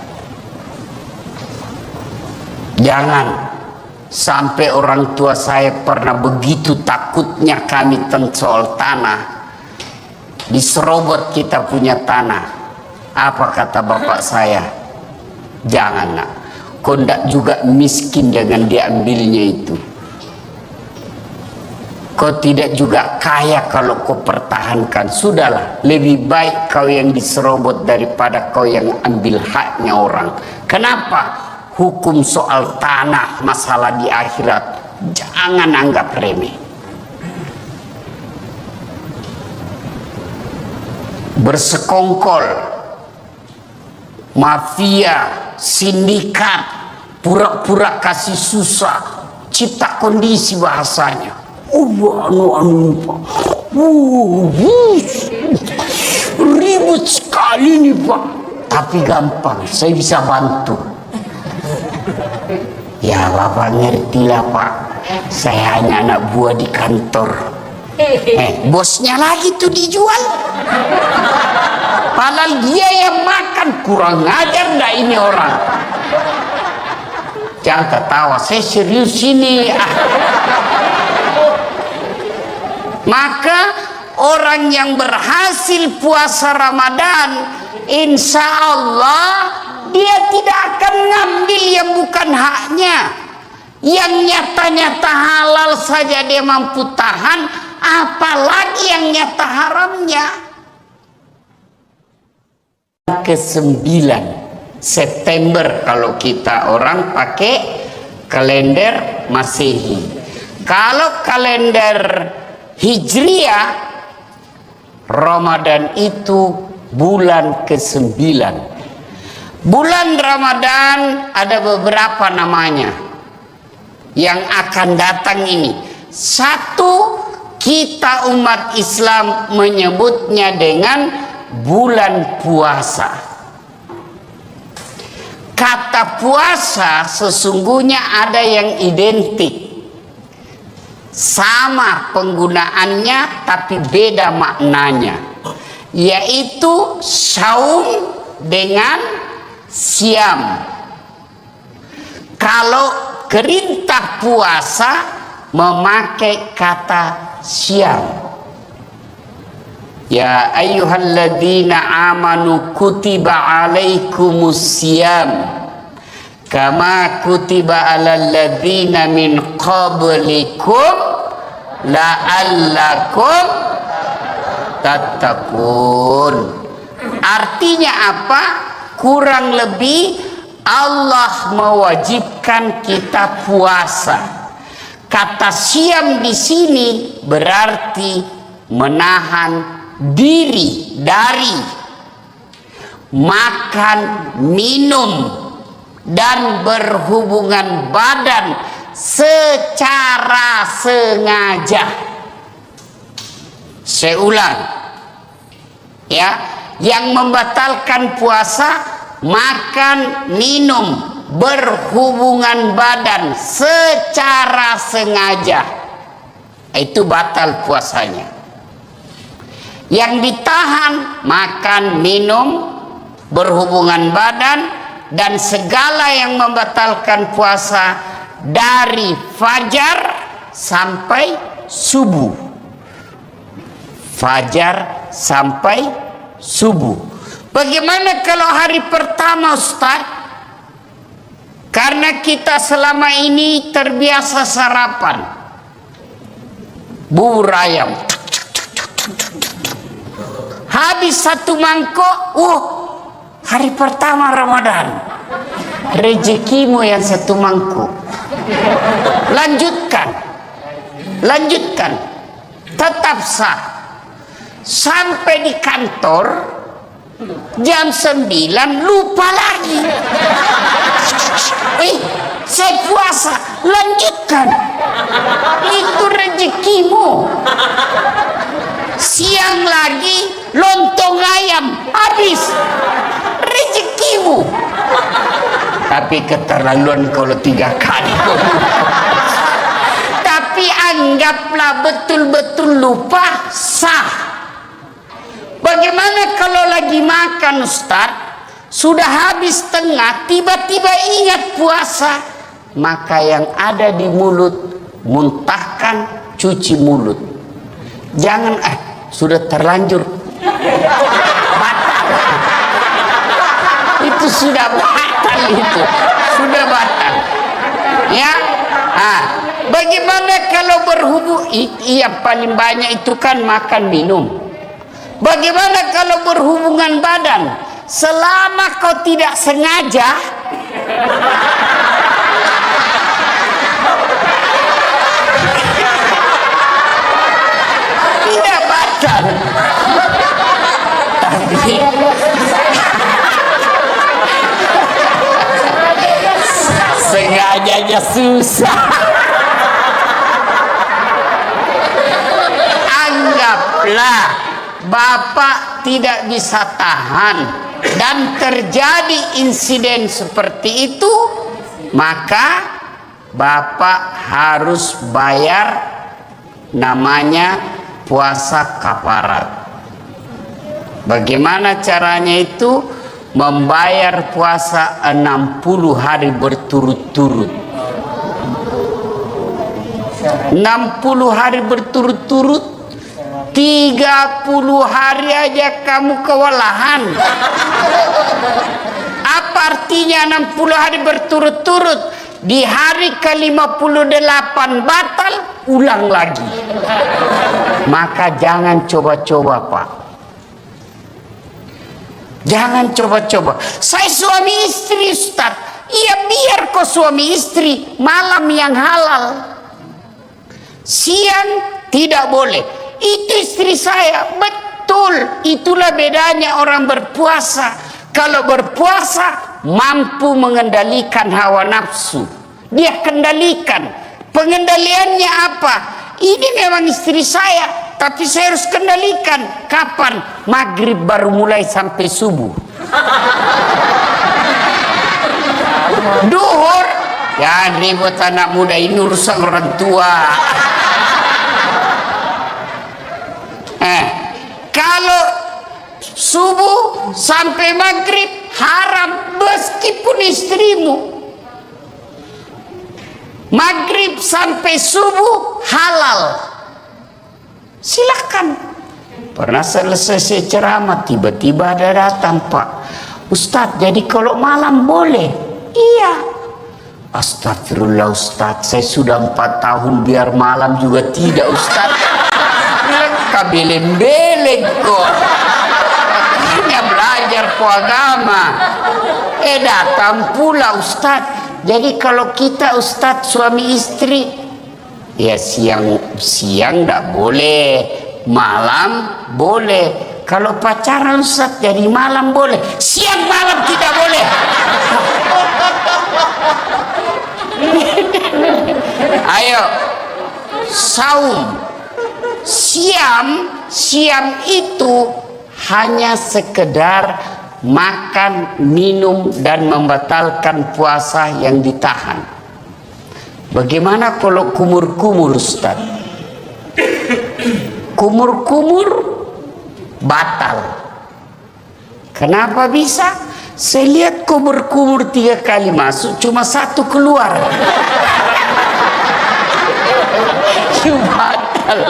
Jangan sampai orang tua saya pernah begitu takutnya kami tentang soal tanah, diserobot kita punya tanah. Apa kata bapak saya? Jangan nak, kau ndak juga miskin dengan diambilnya itu. Kau tidak juga kaya kalau kau pertahankan. Sudahlah, lebih baik kau yang diserobot daripada kau yang ambil haknya orang. Kenapa? Hukum soal tanah, masalah di akhirat, jangan anggap remeh. Bersekongkol, mafia, sindikat, pura-pura kasih susah, cipta kondisi bahasanya. Ribut sekali nih pak, tapi gampang, saya bisa bantu. Ya bapak ngerti lah pak, saya hanya anak buah di kantor. Bosnya lagi tuh dijual. Padahal dia yang makan. Kurang ajar dah ini orang. Jangan ketawa, saya serius ini. Maka orang yang berhasil puasa Ramadan, insya Allah dia tidak akan ngambil yang bukan haknya. Yang nyata-nyata halal saja dia mampu tahan, apalagi yang nyata haramnya. Ke-9 September kalau kita orang pakai kalender Masehi. Kalau kalender Hijriah, Ramadan itu bulan ke-9. Bulan Ramadan ada beberapa namanya yang akan datang ini. Satu, kita umat Islam menyebutnya dengan bulan puasa. Kata puasa sesungguhnya ada yang identik, sama penggunaannya tapi beda maknanya, yaitu saum dengan siam. Kalau perintah puasa memakai kata siam. Ya ayyuhalladzina amanu kutiba alaikumus siyam kama kutiba alal ladzina min qablikum la'allakum tattaqun. Artinya apa? Kurang lebih Allah mewajibkan kita puasa. Kata siam di sini berarti menahan diri dari makan, minum, dan berhubungan badan secara sengaja. Saya ulang, ya, yang membatalkan puasa makan, minum, berhubungan badan secara sengaja, itu batal puasanya. Yang ditahan makan, minum, berhubungan badan, dan segala yang membatalkan puasa dari fajar sampai subuh. Fajar sampai subuh. Bagaimana kalau hari pertama, Ustaz? Karena kita selama ini terbiasa sarapan bubur ayam, habis satu mangkok, hari pertama Ramadan, rezekimu yang satu mangkuk. Lanjutkan, tetap sah. Sampai di kantor jam 9 lupa lagi. Saya puasa, lanjutkan. Itu rezekimu. Siang lagi lontong ayam, habis, rezekimu. Tapi keterlaluan kalau 3 kali. Tapi anggaplah betul-betul lupa, sah. Bagaimana kalau lagi makan, Ustaz, sudah habis tengah, tiba-tiba ingat puasa, maka yang ada di mulut muntahkan, cuci mulut. Jangan sudah terlanjur batal. Itu sudah batal, itu sudah batal. Ya, bagaimana kalau berhubung? Iya, paling banyak itu kan makan minum. Bagaimana kalau berhubungan badan? Selama kau tidak sengaja, tidak batal. Tapi sengajanya susah. Anggaplah Bapak tidak bisa tahan dan terjadi insiden seperti itu, maka Bapak harus bayar namanya puasa kafarat. Bagaimana caranya itu? Membayar puasa 60 hari berturut-turut. 60 hari berturut-turut, 30 hari aja kamu kewalahan. Apa artinya 60 hari berturut-turut? Di hari ke-58 batal, ulang lagi. Maka jangan coba-coba, Pak. Jangan coba-coba. Saya suami istri, Ustaz. Iya, biar kau suami istri, malam yang halal. Siang tidak boleh. Itu istri saya. Betul. Itulah bedanya orang berpuasa. Kalau berpuasa mampu mengendalikan hawa nafsu. Dia kendalikan. Pengendaliannya apa? Ini memang istri saya, tapi saya harus kendalikan. Kapan? Maghrib baru mulai sampai subuh. Duhur, ya ribut anak muda, ini urusan orang tua. Kalau subuh sampai maghrib haram meskipun istrimu. Maghrib sampai subuh halal. Silakan. Pernah selesai saya ceramah, tiba-tiba ada datang, Pak Ustadz, jadi kalau malam boleh? Iya. Astagfirullah Ustadz, saya sudah 4 tahun biar malam juga tidak Ustadz. Kabeleng-beleng kok. Akhirnya belajar agama. Datang pula Ustadz. Jadi kalau kita Ustadz suami istri, ya siang enggak boleh, malam boleh. Kalau pacaran Ustadz jadi malam boleh, siang malam tidak boleh. Ayo, saum. Siam itu hanya sekedar makan, minum, dan membatalkan puasa yang ditahan. Bagaimana kalau kumur-kumur, Ustaz? Kumur-kumur batal. Kenapa bisa? Saya lihat kumur-kumur 3 kali masuk, cuma 1 keluar. Batal.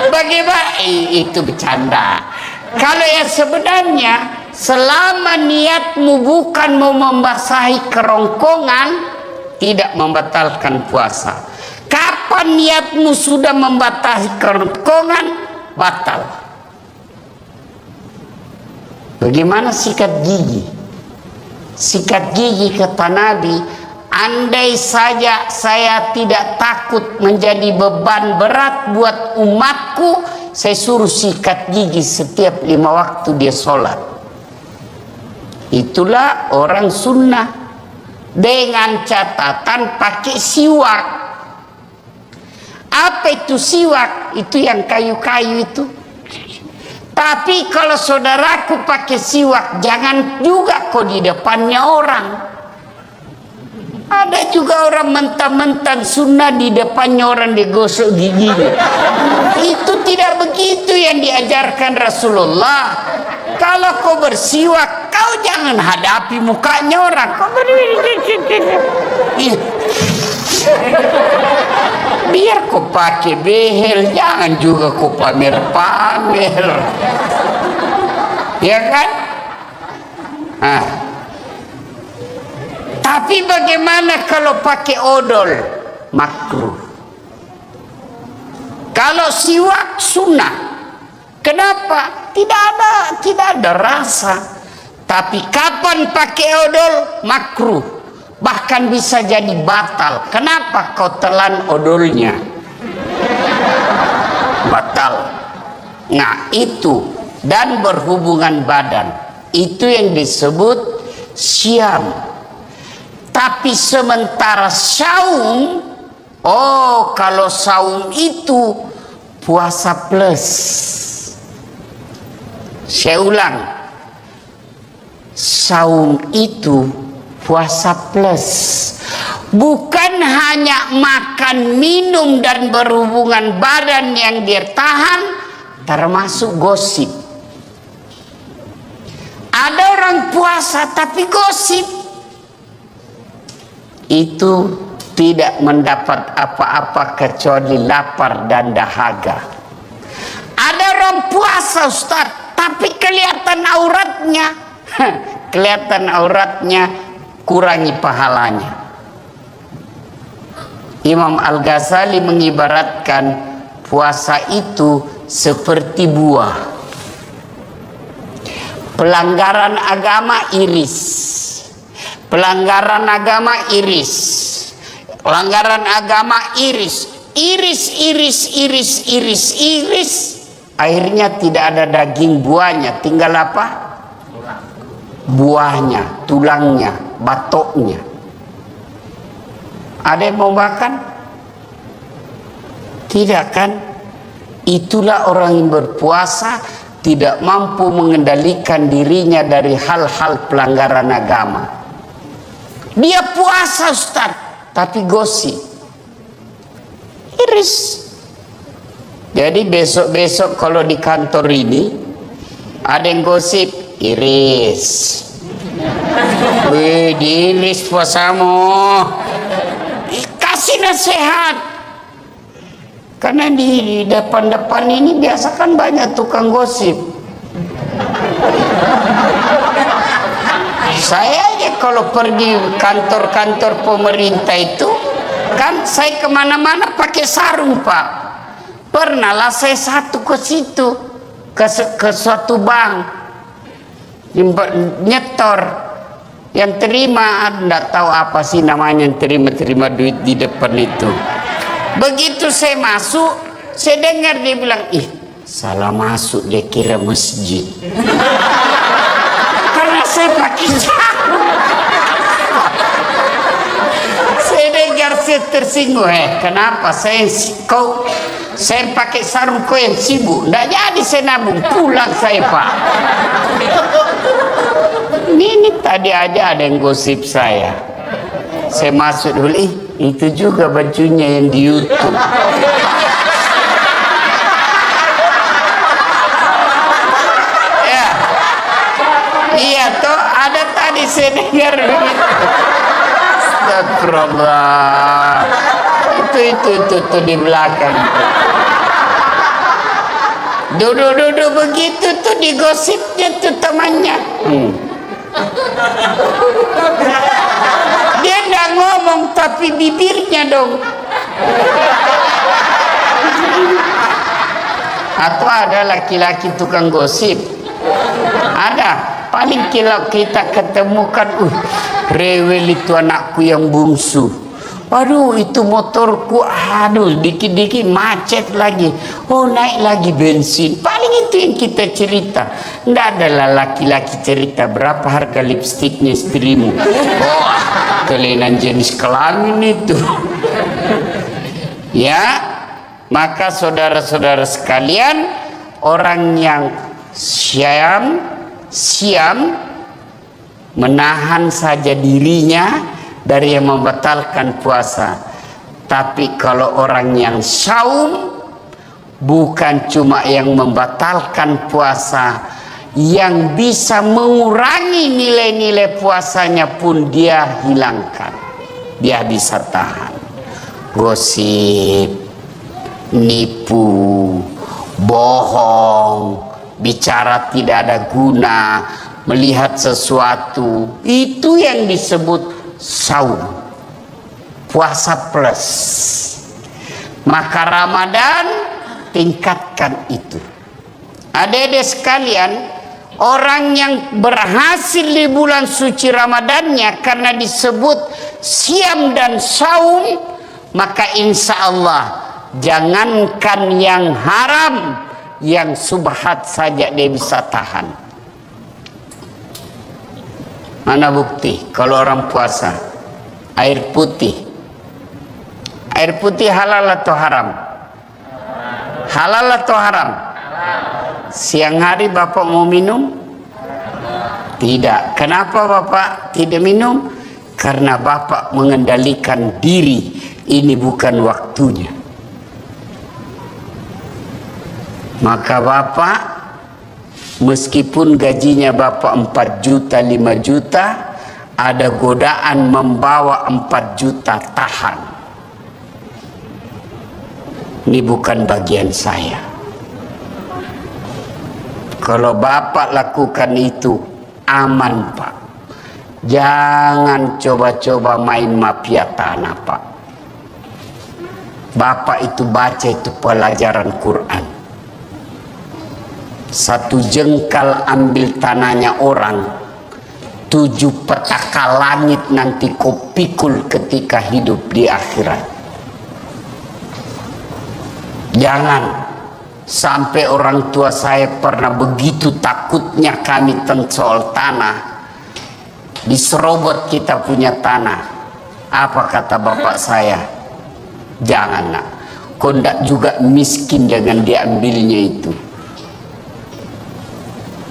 Bagaimana? Itu bercanda. Kalau yang sebenarnya, selama niatmu bukan mau membasahi kerongkongan, tidak membatalkan puasa. Kapan niatmu sudah membasahi kerongkongan, batal. Bagaimana sikat gigi? Sikat gigi kata Nabi, andai saja saya tidak takut menjadi beban berat buat umatku, saya suruh sikat gigi setiap 5 waktu dia sholat. Itulah orang sunnah, dengan catatan pakai siwak. Apa itu siwak? Itu yang kayu-kayu itu. Tapi kalau saudaraku pakai siwak, jangan juga kok di depannya orang. Ada juga orang mentang-mentang sunnah di depannya orang digosok giginya. Itu tidak begitu yang diajarkan Rasulullah. Kalau kau bersiwak, kau jangan hadapi mukanya orang. Kau biar kau pakai behel, jangan juga kau pamer-pamer. Ya kan? Tapi bagaimana kalau pakai odol? Makruh. Kalau siwak sunnah. Kenapa? Tidak ada rasa. Tapi kapan pakai odol? Makruh. Bahkan bisa jadi batal. Kenapa kau telan odolnya? Batal. Nah itu. Dan berhubungan badan. Itu yang disebut syam. Tapi sementara saum, kalau saum itu puasa plus. Saya ulang, saum itu puasa plus. Bukan hanya makan, minum, dan berhubungan badan yang dia tahan, termasuk gosip. Ada orang puasa tapi gosip. Itu tidak mendapat apa-apa kecuali lapar dan dahaga. Ada orang puasa, Ustaz, tapi kelihatan auratnya. Kelihatan auratnya, kurangi pahalanya. Imam Al-Ghazali mengibaratkan puasa itu seperti buah. Pelanggaran agama iris. Pelanggaran agama iris. Pelanggaran agama iris. Iris, iris, iris, iris, iris. Akhirnya tidak ada daging buahnya. Tinggal apa? Buahnya, tulangnya, batoknya. Ada yang mau makan? Tidak kan? Itulah orang yang berpuasa tidak mampu mengendalikan dirinya dari hal-hal pelanggaran agama. Dia puasa, Ustaz, tapi gosip. Iris. Jadi besok-besok kalau di kantor ini ada yang gosip, iris. Wih, diiris puasamu. Kasih nasihat. Karena di depan-depan ini biasa kan banyak tukang gosip. Saya aja kalau pergi kantor-kantor pemerintah itu, kan saya kemana-mana pakai sarung, Pak. Pernah lah saya satu ke situ, ke suatu bank, nyetor. Yang terima, enggak tahu apa sih namanya, yang terima duit di depan itu. Begitu saya masuk, saya dengar dia bilang, ih, salah masuk, dia kira masjid. Karena saya pakai sarung. Saya dengar, saya tersinggung. Kenapa saya pakai sarung, kau yang sibuk? Enggak jadi saya nabung, pulang saya, Pak. Ini tadi aja ada yang gosip saya. Saya masuk dulu, itu juga bajunya yang di YouTube. Ya, iya toh, ada tadi saya dengar begitu. Astagfirullah. Itu di belakang. Duduk begitu tuh digosipnya tuh temannya. Dia nggak ngomong tapi bibirnya dong. Atau ada laki-laki tukang gosip. Ada. Paling kalau kita ketemukan, rewel itu anakku yang bungsu. Aduh, itu motorku, aduh, dikit-dikit macet lagi. Oh, naik lagi bensin. Paling itu yang kita cerita. Nggak adalah laki-laki cerita berapa harga lipstiknya istrimu. Oh, kelainan jenis kelamin itu. Ya, maka saudara-saudara sekalian, orang yang siam menahan saja dirinya dari yang membatalkan puasa. Tapi kalau orang yang saum, bukan cuma yang membatalkan puasa, yang bisa mengurangi nilai-nilai puasanya pun dia hilangkan. Dia bisa tahan. Gosip, nipu, bohong, bicara tidak ada guna, melihat sesuatu, itu yang disebut saum, puasa plus. Maka Ramadan tingkatkan itu. Adik-adik sekalian, orang yang berhasil di bulan suci Ramadannya karena disebut siam dan saum, maka insya Allah jangankan yang haram, yang subhat saja dia bisa tahan. Mana bukti kalau orang puasa air putih halal atau haram? Halal atau haram? Siang hari Bapak mau minum? Tidak. Kenapa Bapak tidak minum? karena Bapak mengendalikan diri, ini bukan waktunya. Maka Bapak, meskipun gajinya Bapak 4 juta, 5 juta, ada godaan membawa 4 juta, tahan. Ini bukan bagian saya. Kalau Bapak lakukan itu, aman Pak. Jangan coba-coba main mafia tanah Pak. Bapak itu baca itu pelajaran Quran. 1 jengkal ambil tanahnya orang, 7 petaka langit nanti kau pikul ketika hidup di akhirat. Jangan sampai orang tua saya pernah begitu takutnya kami tentang soal tanah. Diserobot kita punya tanah. Apa kata bapak saya? Jangan nak, kau ndak juga miskin dengan diambilnya itu.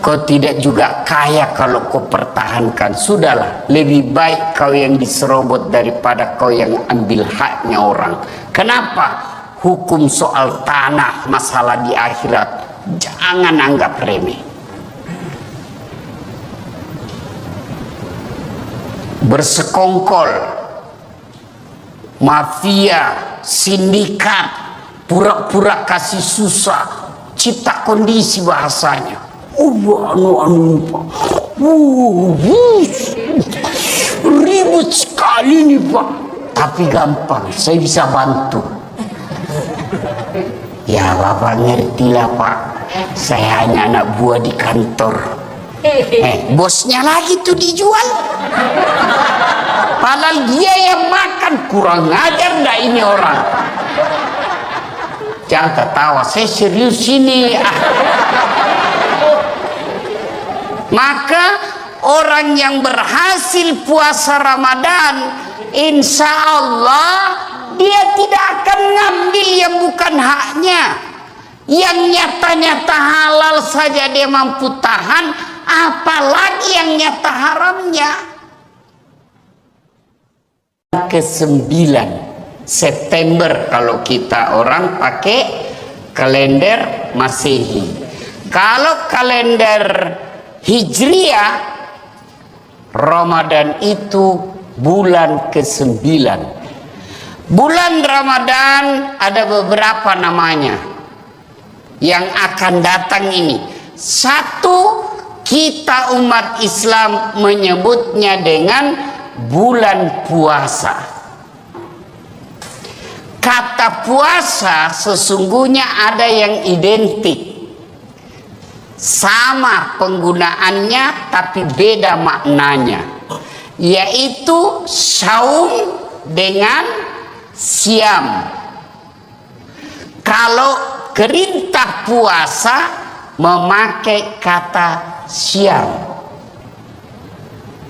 Kau tidak juga kaya kalau kau pertahankan. Sudahlah, lebih baik kau yang diserobot daripada kau yang ambil haknya orang. Kenapa? Hukum soal tanah, masalah di akhirat, jangan anggap remeh. Bersekongkol, mafia, sindikat, pura-pura kasih susah, cipta kondisi bahasanya. Ribut sekali nih Pak, tapi gampang, saya bisa bantu. Ya Bapak ngertilah Pak, saya hanya anak buah di kantor. Bosnya lagi tuh dijual. Padahal dia yang makan, kurang ajar ndak ini orang. Jangan ketawa, saya serius ini. Maka orang yang berhasil puasa Ramadan, insya Allah dia tidak akan ngambil yang bukan haknya. Yang nyata-nyata halal saja dia mampu tahan, apalagi yang nyata haramnya. Ke-9 September kalau kita orang pakai kalender Masehi. Kalau kalender Hijriah, Ramadan itu bulan ke-9. Bulan Ramadan ada beberapa namanya yang akan datang ini. Satu, kita umat Islam menyebutnya dengan bulan puasa. Kata puasa sesungguhnya ada yang identik, sama penggunaannya tapi beda maknanya, yaitu saum dengan siam. Kalau perintah puasa memakai kata siam.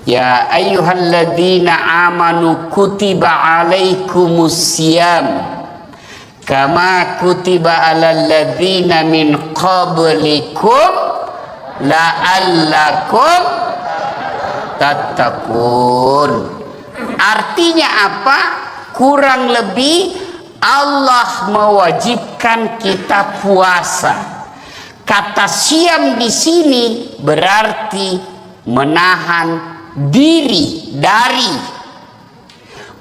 Ya ayyuhalladzina amanu kutiba alaikumus siyam kama kutiba alal ladzina min qablikum la'allakum tattaqun. Artinya apa? Kurang lebih Allah mewajibkan kita puasa. Kata siam di sini berarti menahan diri dari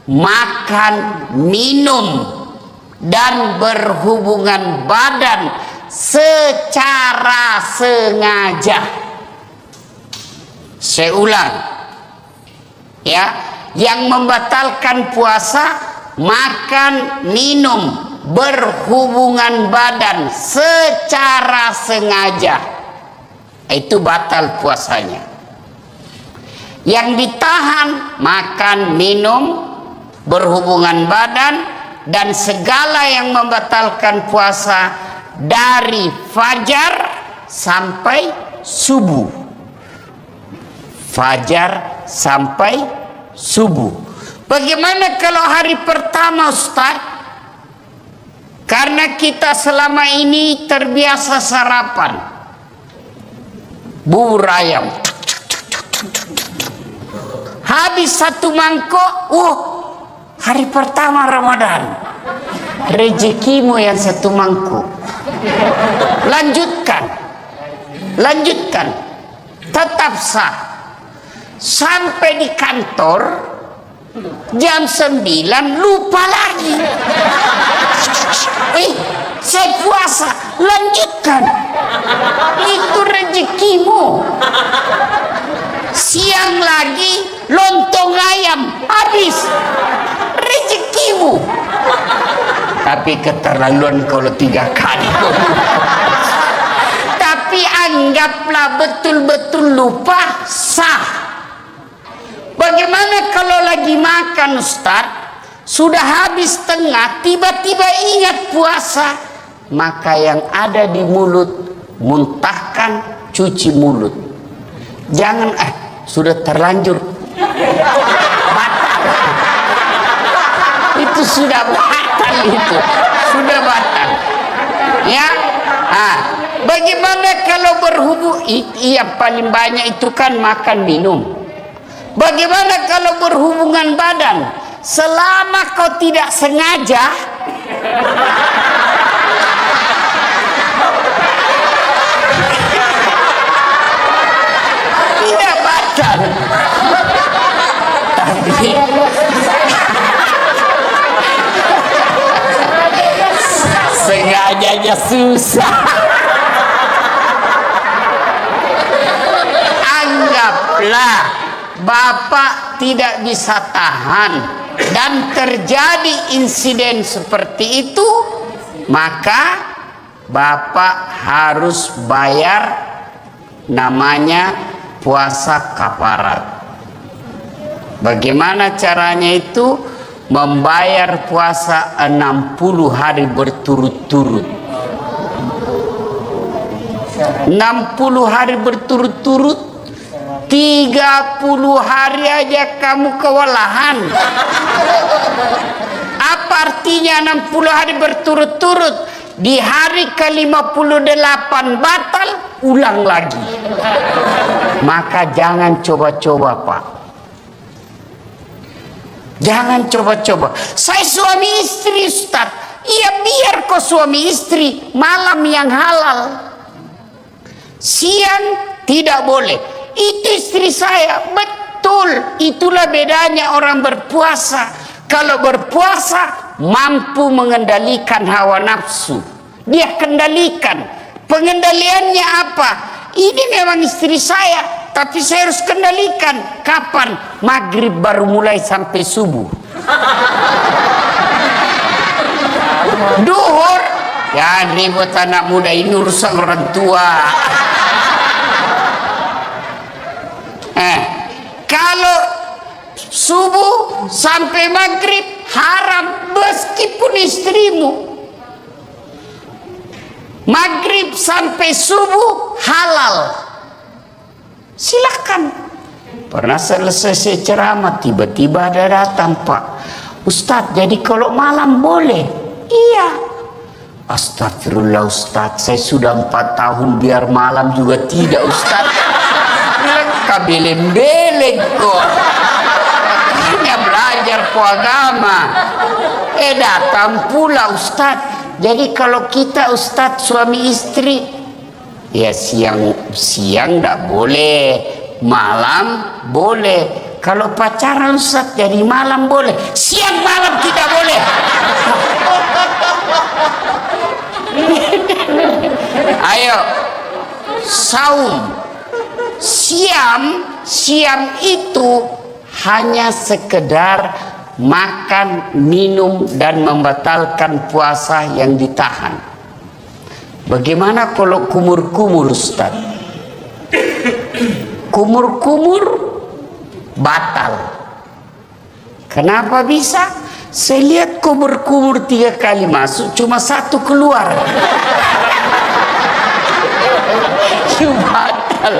makan, minum, dan berhubungan badan secara sengaja. Saya ulang ya, yang membatalkan puasa makan, minum, berhubungan badan secara sengaja, itu batal puasanya. Yang ditahan makan, minum, berhubungan badan, dan segala yang membatalkan puasa dari fajar sampai subuh. Fajar sampai subuh. Bagaimana kalau hari pertama Ustaz? Karena kita selama ini terbiasa sarapan bubur ayam, Habis satu mangkok, hari pertama Ramadan. Rezekimu yang satu mangkuk. Lanjutkan. Tetap sah. Sampai di kantor jam 9 lupa lagi. Saya puasa. Lanjutkan. Itu rezekimu. Siang lagi lontong ayam habis. Rezekimu. Tapi keterlaluan kalau 3 kali. Tapi anggaplah betul-betul lupa, sah. Bagaimana kalau lagi makan Ustaz, sudah habis tengah, tiba-tiba ingat puasa, maka yang ada di mulut muntahkan, cuci mulut. Jangan sudah terlanjur batal. Itu sudah batal, itu sudah batal. Ya, bagaimana kalau berhubung? Yang paling banyak itu kan makan minum. Bagaimana kalau berhubungan badan? Selama kau tidak sengaja, tidak batal. Tapi sengajanya susah. Anggaplah Bapak tidak bisa tahan dan terjadi insiden seperti itu, maka Bapak harus bayar namanya puasa kafarat. Bagaimana caranya itu? Membayar puasa 60 hari berturut-turut. 60 hari berturut-turut, 30 hari aja kamu kewalahan. Apa artinya 60 hari berturut-turut? Di hari ke-58 batal, ulang lagi. Maka jangan coba-coba, Pak. Jangan coba-coba. Saya suami istri, Ustaz. Iya, biar kau suami istri, malam yang halal. Siang tidak boleh. Itu istri saya. Betul. Itulah bedanya orang berpuasa. Kalau berpuasa mampu mengendalikan hawa nafsu. Dia kendalikan. Pengendaliannya apa? Ini memang istri saya, tapi saya harus kendalikan. Kapan? Maghrib baru mulai sampai subuh. Duhur, ya ribut anak muda ini urusan orang tua. Kalau subuh sampai maghrib haram meskipun istrimu. Maghrib sampai subuh halal. Silakan. Pernah selesai saya ceramah, tiba-tiba ada datang, Pak Ustadz, jadi kalau malam boleh? Iya. Astagfirullah Ustadz, saya sudah 4 tahun biar malam juga tidak Ustadz. Bilang kabeleng-beleng kok. Hanya belajar ku agama. Datang pula Ustadz. Jadi kalau kita Ustadz suami istri, ya siang enggak boleh, malam boleh. Kalau pacaran Ustadz jadi malam boleh, siang malam tidak boleh. Ayo, saum. Siam itu hanya sekedar makan, minum, dan membatalkan puasa yang ditahan. Bagaimana kalau kumur-kumur, Ustaz? Kumur-kumur batal. Kenapa bisa? Saya lihat kumur-kumur 3 kali masuk, cuma 1 keluar. Batal.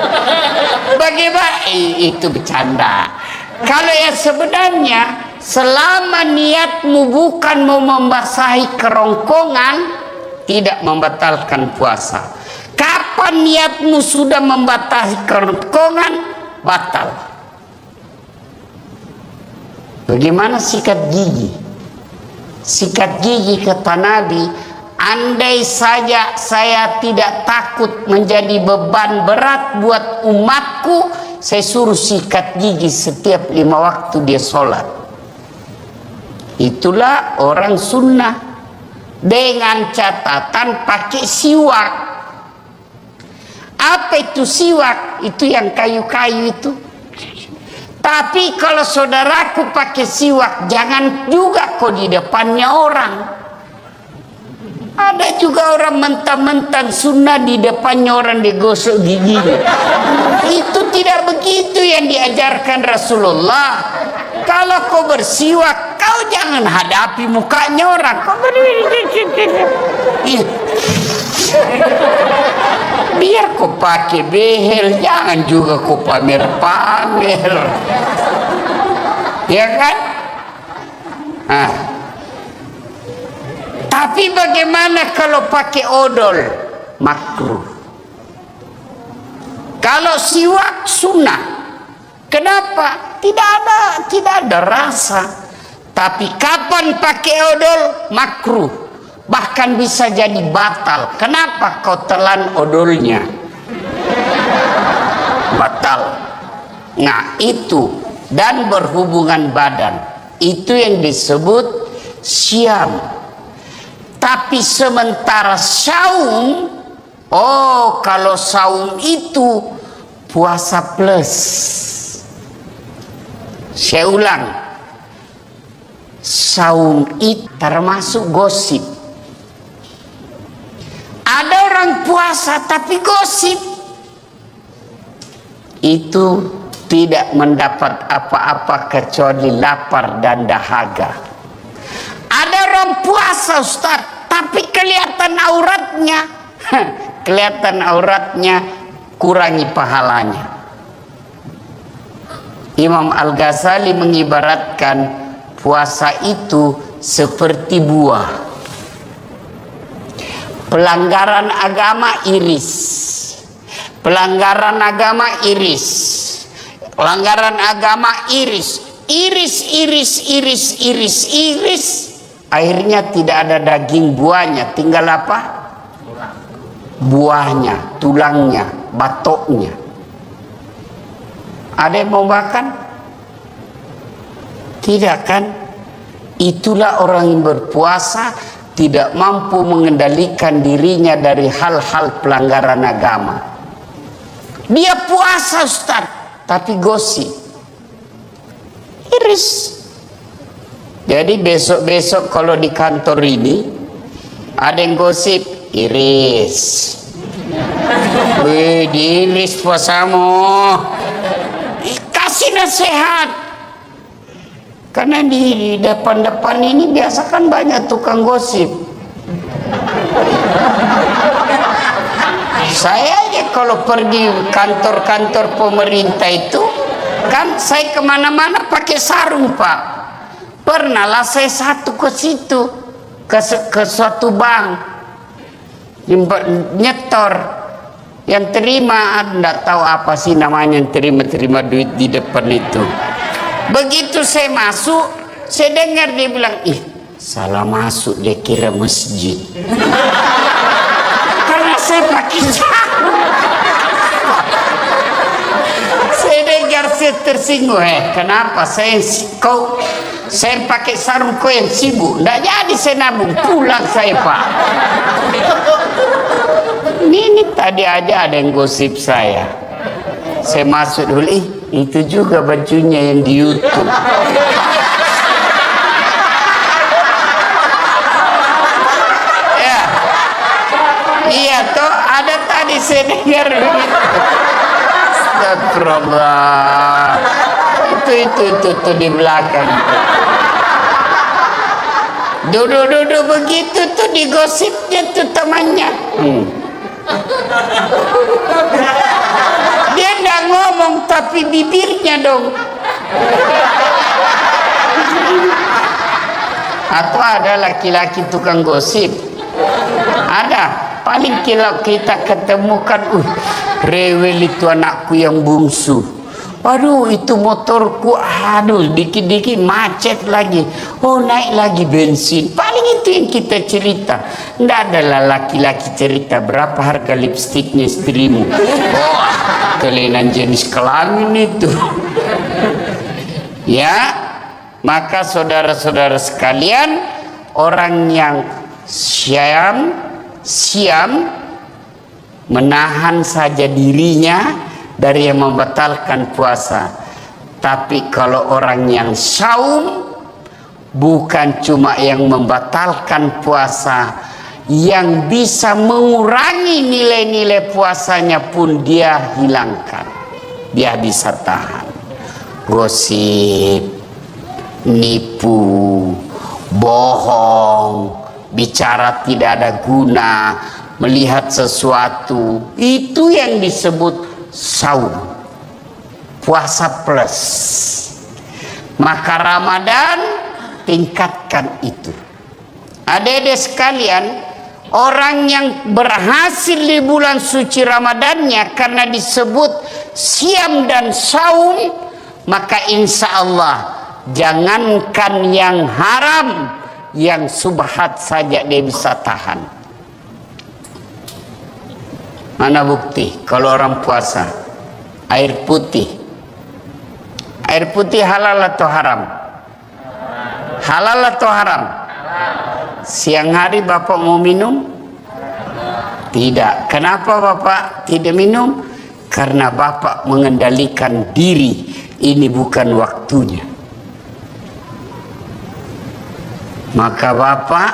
Bagaimana? Itu bercanda. Kalau yang sebenarnya, selama niatmu bukan mau membasahi kerongkongan, tidak membatalkan puasa. Kapan niatmu sudah membasahi kerongkongan, batal. Bagaimana sikat gigi? Sikat gigi kata Nabi, andai saja saya tidak takut menjadi beban berat buat umatku, saya suruh sikat gigi setiap 5 waktu dia sholat. Itulah orang sunnah, dengan catatan pakai siwak. Apa itu siwak? Itu yang kayu-kayu itu. Tapi kalau saudaraku pakai siwak, jangan juga kok di depannya orang. Ada juga orang mentang-mentang sunnah di depannya orang digosok giginya. Itu tidak begitu yang diajarkan Rasulullah. Kalau kau bersiwak, kau jangan hadapi mukanya orang. Kau biar kau pakai behel, jangan juga kau pamer-pamer. Ya kan? Nah. Tapi bagaimana kalau pakai odol? Makruh. Kalau siwak sunnah. Kenapa? Tidak ada rasa. Tapi kapan pakai odol? Makruh. Bahkan bisa jadi batal. Kenapa kau telan odolnya? Batal. Nah itu. Dan berhubungan badan. Itu yang disebut syam. Tapi sementara saum, oh kalau saum itu puasa plus. Saya ulang, saum itu termasuk gosip. Ada orang puasa tapi gosip, itu tidak mendapat apa-apa kecuali lapar dan dahaga. Ada orang puasa Ustaz, tapi kelihatan auratnya. Kelihatan auratnya, kurangi pahalanya. Imam Al-Ghazali mengibaratkan puasa itu seperti buah. Pelanggaran agama iris. Pelanggaran agama iris. Pelanggaran agama iris. Iris. Akhirnya tidak ada daging buahnya, tinggal apa? Buahnya, tulangnya, batoknya. Ada yang mau makan? Tidak kan? Itulah orang yang berpuasa tidak mampu mengendalikan dirinya dari hal-hal pelanggaran agama. Dia puasa Ustaz, tapi gosip. Iris. Jadi besok-besok kalau di kantor ini ada yang gosip, iris. Wih, diiris puasamu. Kasih nasihat. Karena di depan-depan ini biasa kan banyak tukang gosip. Saya aja kalau pergi kantor-kantor pemerintah itu, kan saya kemana-mana pakai sarung Pak. Pernahlah saya satu ke situ, ke suatu bank, nyetor, yang terima, enggak tahu apa sih namanya, yang terima duit di depan itu. Begitu saya masuk, saya dengar dia bilang, ih salah masuk, dia kira masjid. Karena saya pakai sarung. Saya dengar, saya tersinggung, kenapa saya pakai sarung, kau yang sibuk. Nggak jadi saya nabung, pulang saya Pak. Ini tadi aja ada yang gosip saya. Saya masuk dulu, itu juga bajunya yang di YouTube. Ya, iya toh ada tadi saya dengar begitu. Astagfirullah. Itu di belakang. Duduk begitu tuh digosipnya tuh temannya. Dia nggak ngomong tapi bibirnya dong. Atau ada laki-laki tukang gosip. Ada. Paling kalau kita ketemukan, rewel itu anakku yang bungsu. Aduh, itu motorku, aduh, dikit-dikit macet lagi. Oh, naik lagi bensin. Paling itu yang kita cerita. Nggak adalah laki-laki cerita berapa harga lipstiknya istrimu. Oh, kelainan jenis kelamin itu. Ya, maka saudara-saudara sekalian, orang yang siam menahan saja dirinya dari yang membatalkan puasa. Tapi kalau orang yang saum, bukan cuma yang membatalkan puasa, yang bisa mengurangi nilai-nilai puasanya pun dia hilangkan. Dia bisa tahan. Gosip, nipu, bohong, bicara tidak ada guna, melihat sesuatu, itu yang disebut saum, puasa plus. Maka Ramadan tingkatkan itu. Adik-adik sekalian, orang yang berhasil di bulan suci Ramadannya karena disebut siam dan saum, maka insya Allah jangankan yang haram, yang subhat saja dia bisa tahan. Mana bukti kalau orang puasa air putih halal atau haram? Halal atau haram? Siang hari Bapak mau minum? Tidak. Kenapa Bapak tidak minum? Karena Bapak mengendalikan diri, ini bukan waktunya. Maka Bapak,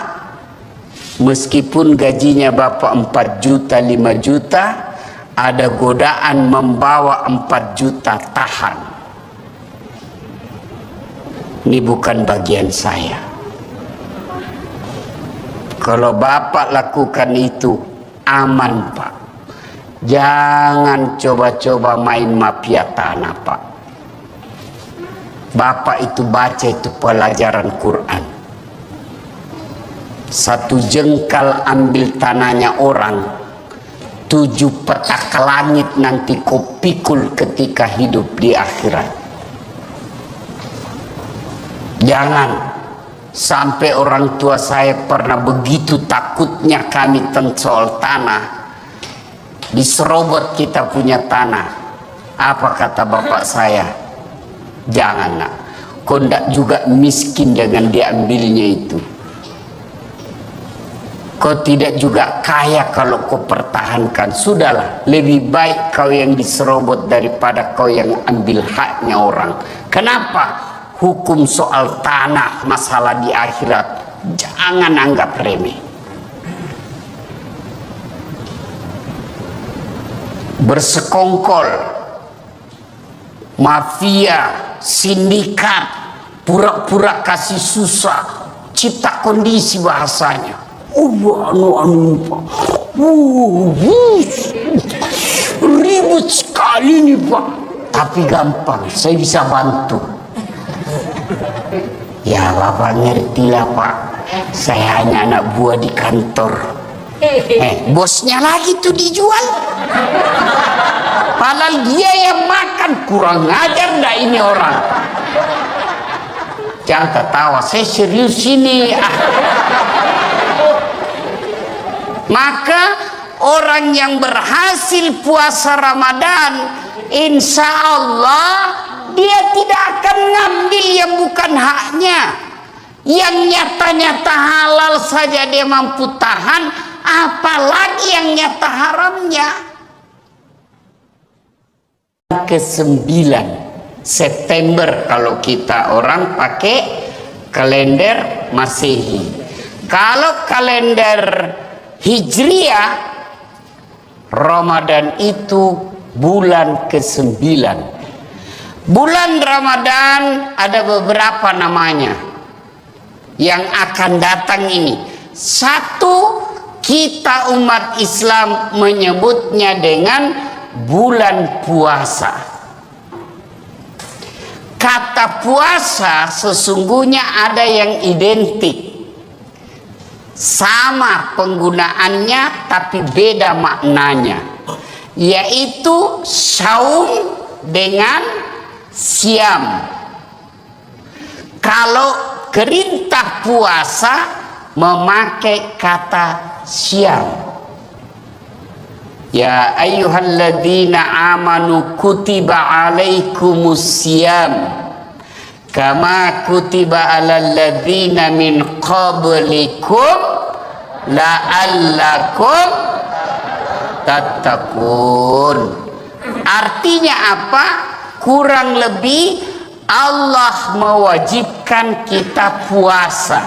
meskipun gajinya Bapak 4 juta, 5 juta, ada godaan membawa 4 juta, tahan. Ini bukan bagian saya. Kalau Bapak lakukan itu, aman Pak. Jangan coba-coba main mafia tanah Pak. Bapak itu baca itu pelajaran Quran. 1 jengkal ambil tanahnya orang, 7 petak langit nanti kau pikul ketika hidup di akhirat. Jangan sampai orang tua saya pernah begitu takutnya kami tentang soal tanah, diserobot kita punya tanah. Apa kata bapak saya? Jangan nak, kau ndak juga miskin dengan diambilnya itu. Kau tidak juga kaya kalau kau pertahankan. Sudahlah, lebih baik kau yang diserobot daripada kau yang ambil haknya orang. Kenapa? Hukum soal tanah, masalah di akhirat, jangan anggap remeh. Bersekongkol, mafia, sindikat, pura-pura kasih susah, cipta kondisi bahasanya. Ribut sekali nih Pak, tapi gampang, saya bisa bantu. Ya Bapak ngertilah Pak, saya hanya anak buah di kantor. Bosnya lagi tuh dijual, padahal dia yang makan. Kurang ajar ndak ini orang. Jangan ketawa, saya serius ini. Maka orang yang berhasil puasa Ramadan, insya Allah dia tidak akan ngambil yang bukan haknya. Yang nyata-nyata halal saja dia mampu tahan, apalagi yang nyata haramnya. Ke-9 September kalau kita orang pakai kalender Masehi. Kalau kalender Hijriah, Ramadan itu bulan ke-9. Bulan Ramadan ada beberapa namanya yang akan datang ini. Satu, kita umat Islam menyebutnya dengan bulan puasa. Kata puasa sesungguhnya ada yang identik, sama penggunaannya tapi beda maknanya, yaitu saum dengan siam. Kalau perintah puasa memakai kata siam. Ya ayyuhalladzina amanu kutiba alaikumus siyam kama kutiba alal ladzina min qablikum la'allakum tattaqun. Artinya apa? Kurang lebih Allah mewajibkan kita puasa.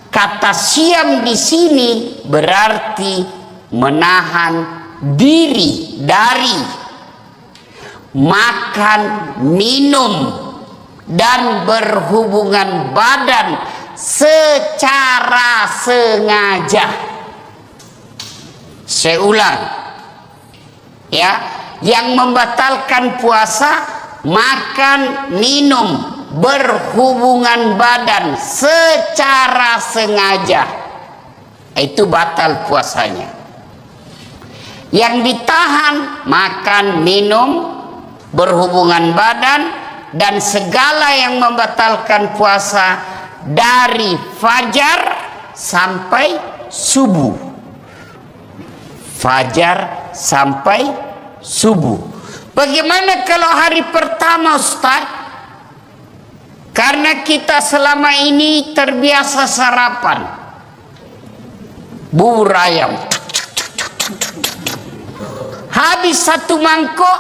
Kata siam di sini berarti menahan diri dari makan, minum, dan berhubungan badan secara sengaja. Saya ulang, ya, yang membatalkan puasa makan, minum, berhubungan badan secara sengaja, itu batal puasanya. Yang ditahan makan, minum, berhubungan badan, dan segala yang membatalkan puasa dari fajar sampai subuh. Fajar sampai subuh. Bagaimana kalau hari pertama, Ustaz? Karena kita selama ini terbiasa sarapan bubur ayam, habis satu mangkok,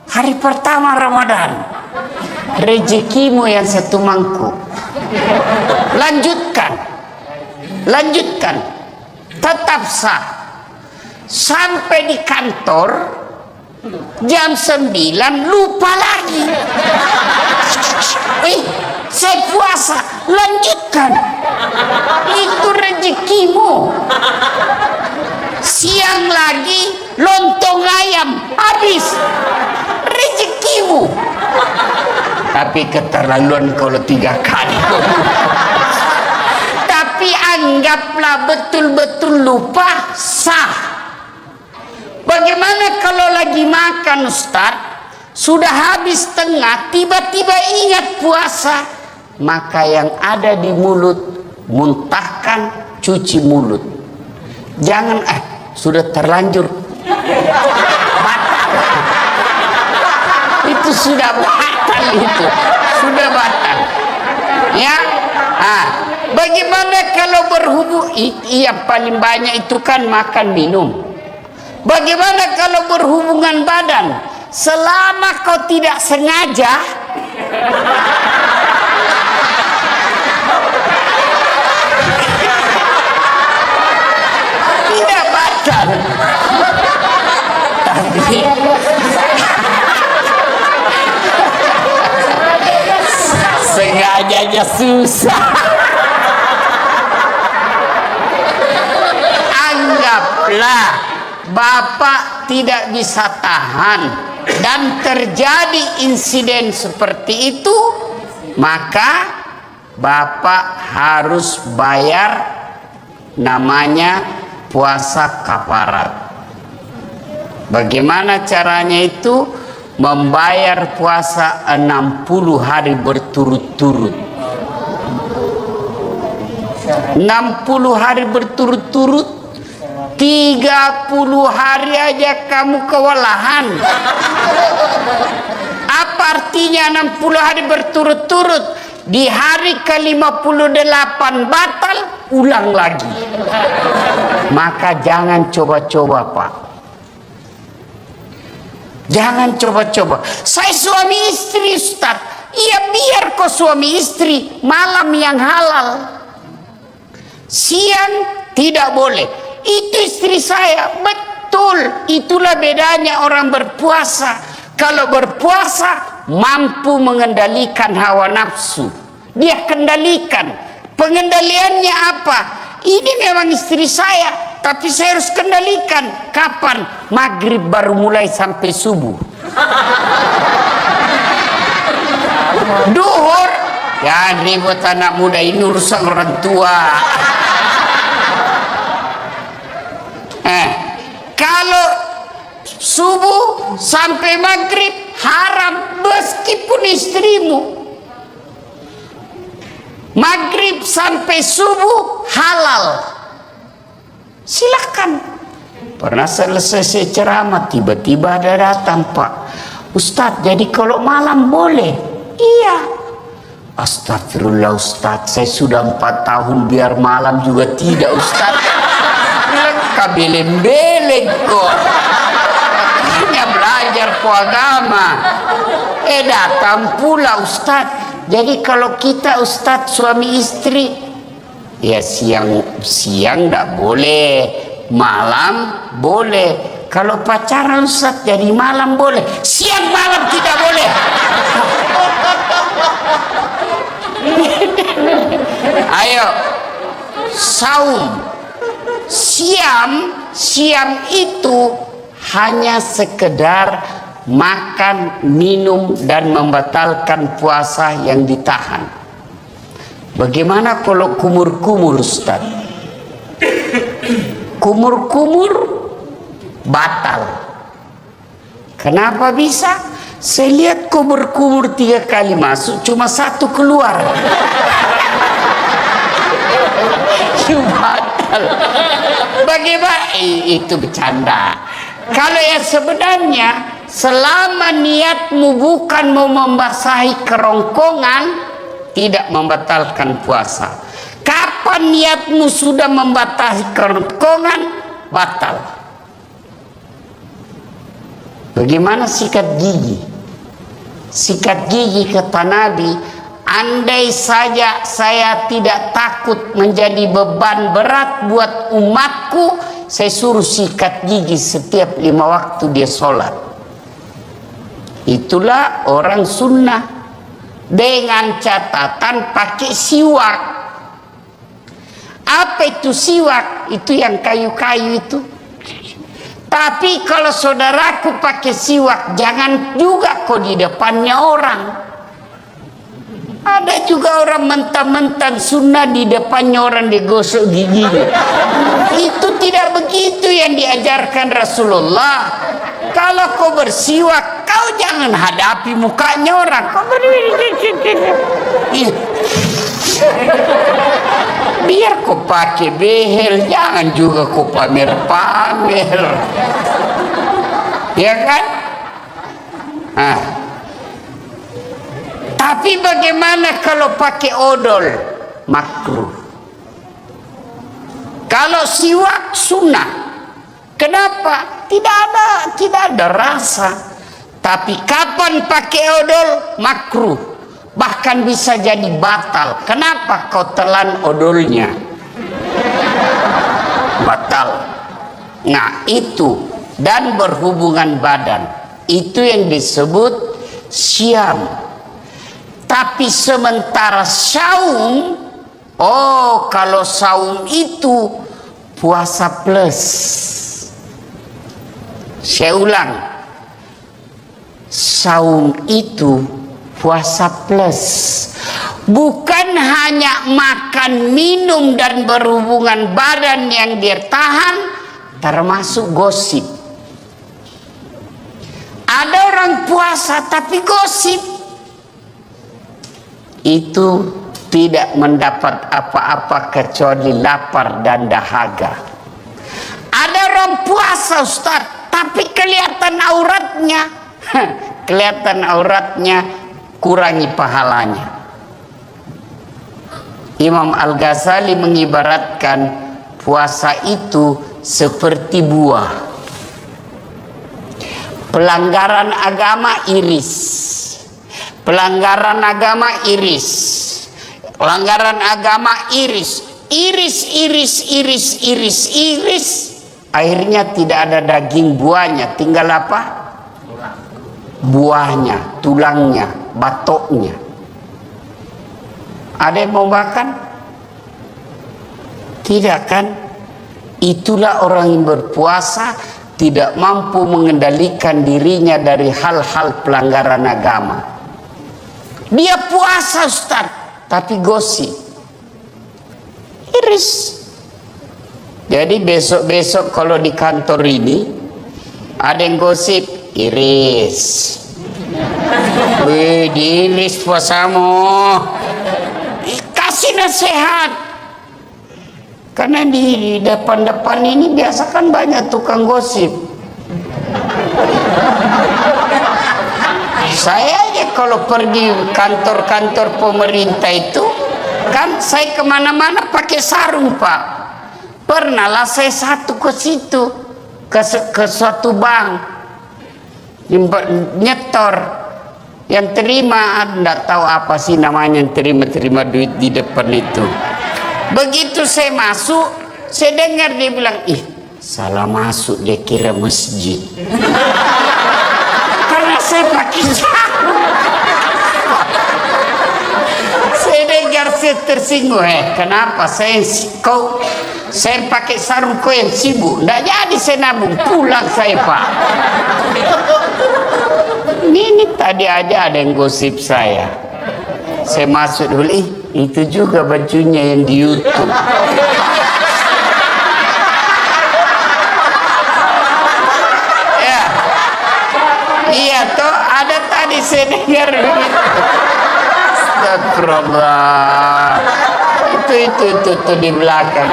hari pertama Ramadan, rezekimu yang satu mangkuk. Lanjutkan, tetap sah. Sampai di kantor jam 9 lupa lagi. Saya puasa, lanjutkan. Itu rezekimu. Siang lagi lontong ayam, habis, rezekimu. Tapi keterlaluan kalau 3 kali. Tapi anggaplah betul-betul lupa, sah. Bagaimana kalau lagi makan, Ustaz, sudah habis tengah, tiba-tiba ingat puasa, maka yang ada di mulut muntahkan, cuci mulut. Jangan sudah terlanjur batal. Itu sudah batal, itu sudah batal, ya. Bagaimana kalau berhubung? Iya, paling banyak itu kan makan minum. Bagaimana kalau berhubungan badan? Selama kau tidak sengaja, tidak batal. Tapi sengajanya susah. Anggaplah Bapak tidak bisa tahan dan terjadi insiden seperti itu, maka Bapak harus bayar namanya puasa kafarat. Bagaimana caranya itu? Membayar puasa 60 hari berturut-turut. 60 hari berturut-turut, 30 hari aja kamu kewalahan. Apa artinya 60 hari berturut-turut? Di hari ke-58 batal, ulang lagi. Maka jangan coba-coba, Pak. Jangan coba-coba. Saya suami istri, Ustaz. Iya, biar kau suami istri, malam yang halal. Siang tidak boleh. Itu istri saya, betul. Itulah bedanya orang berpuasa. Kalau berpuasa mampu mengendalikan hawa nafsu, dia kendalikan. Pengendaliannya apa? Ini memang istri saya, tapi saya harus kendalikan. Kapan? Maghrib baru mulai sampai subuh. Duhur, ya ribut anak muda, ini urusan orang tua. Kalau subuh sampai maghrib haram meskipun istrimu. Maghrib sampai subuh halal, silakan. Pernah selesai ceramah tiba-tiba ada datang, Pak Ustadz, jadi kalau malam boleh? Iya. Astagfirullah Ustadz, saya sudah 4 tahun biar malam juga tidak Ustadz. Bilang kabeleng-beleng kok. Hanya belajar ku agama. Datang pula Ustadz. Jadi kalau kita Ustadz suami istri, ya siang enggak boleh, malam boleh. Kalau pacaran Ustadz jadi malam boleh, siang malam tidak boleh. Ayo, saum, siam itu hanya sekedar makan, minum dan membatalkan puasa yang ditahan. Bagaimana kalau kumur-kumur Ustaz? Kumur-kumur batal. Kenapa bisa? Saya lihat kumur-kumur 3 kali masuk, cuma 1 keluar. Batal. Bagaimana? Itu bercanda. Kalau yang sebenarnya, selama niatmu bukan mau membasahi kerongkongan, tidak membatalkan puasa. Kapan niatmu sudah membasahi kerongkongan, batal. Bagaimana sikat gigi? Sikat gigi kata Nabi, andai saja saya tidak takut menjadi beban berat buat umatku, saya suruh sikat gigi setiap 5 waktu dia sholat. Itulah orang sunnah, dengan catatan pakai siwak. Apa itu siwak? Itu yang kayu-kayu itu. Tapi kalau saudaraku pakai siwak, jangan juga kok di depannya orang. Ada juga orang mentang-mentang sunnah di depannya orang digosok giginya. Itu tidak begitu yang diajarkan Rasulullah. Kalau kau bersiwak, kau jangan hadapi mukanya orang. Kau biar kau pakai behel, jangan juga kau pamer-pamer. Ya kan? Tapi bagaimana kalau pakai odol? Makruh. Kalau siwak sunnah. Kenapa? Tidak ada rasa. Tapi kapan pakai odol? Makruh. Bahkan bisa jadi batal. Kenapa kau telan odolnya? Batal. Nah itu. Dan berhubungan badan. Itu yang disebut syam. Tapi sementara saum, kalau saum itu puasa plus. Saya ulang, saum itu puasa plus. Bukan hanya makan, minum dan berhubungan badan yang dia tahan, termasuk gosip. Ada orang puasa tapi gosip. Itu tidak mendapat apa-apa kecuali lapar dan dahaga. Ada orang puasa Ustaz, tapi kelihatan auratnya. Kelihatan auratnya, kurangi pahalanya. Imam Al-Ghazali mengibaratkan puasa itu seperti buah. Pelanggaran agama iris. Pelanggaran agama iris. Pelanggaran agama iris. Iris. Akhirnya tidak ada daging buahnya. Tinggal apa? Buahnya, tulangnya, batoknya. Ada yang mau makan? Tidak kan? Itulah orang yang berpuasa tidak mampu mengendalikan dirinya dari hal-hal pelanggaran agama. Dia puasa Ustaz, tapi gosip. Iris. Jadi besok-besok kalau di kantor ini ada yang gosip, iris. Wih, diiris puasamu. Kasih nasihat. Karena di depan-depan ini biasa kan banyak tukang gosip. Saya aja kalau pergi kantor-kantor pemerintah itu, kan saya kemana-mana pakai sarung, Pak. Pernahlah saya satu ke situ, ke suatu bank, nyetor, yang terima, enggak tahu apa sih namanya, yang terima duit di depan itu. Begitu saya masuk, saya dengar dia bilang, ih, salah masuk, dia kira masjid. Karena saya pakai sarung. Saya dengar, saya tersinggung. Kenapa saya pakai sarung, kau yang sibuk? Nggak jadi saya nabung, pulang saya, Pak. Ini tadi aja ada yang gosip saya. Saya masuk dulu, itu juga bajunya yang di YouTube. Iya toh, ada tadi saya dengar begitu. Astagfirullah. Itu di belakang.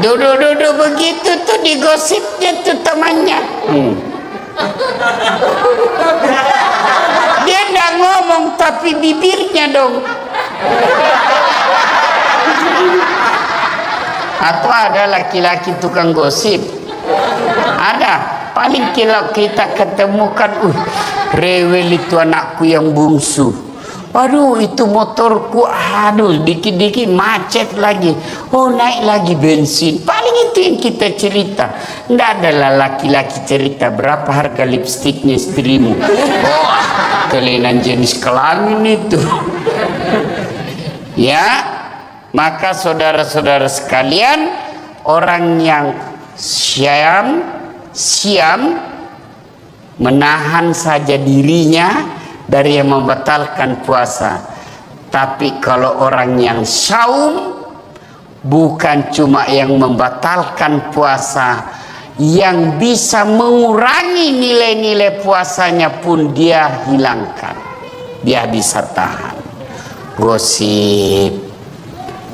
Duduk begitu tuh digosipnya tuh temannya. Dia nggak ngomong tapi bibirnya dong. Atau ada laki-laki tukang gosip. Ada. Paling kalau kita ketemukan, rewel itu anakku yang bungsu. Aduh, itu motorku, aduh, dikit-dikit macet lagi. Oh, naik lagi bensin. Paling itu yang kita cerita. Nggak adalah laki-laki cerita berapa harga lipstiknya istrimu. Oh, kelainan jenis kelamin itu. Ya, maka saudara-saudara sekalian, orang yang siam menahan saja dirinya dari yang membatalkan puasa. Tapi kalau orang yang saum, bukan cuma yang membatalkan puasa, yang bisa mengurangi nilai-nilai puasanya pun dia hilangkan. Dia bisa tahan. Gosip,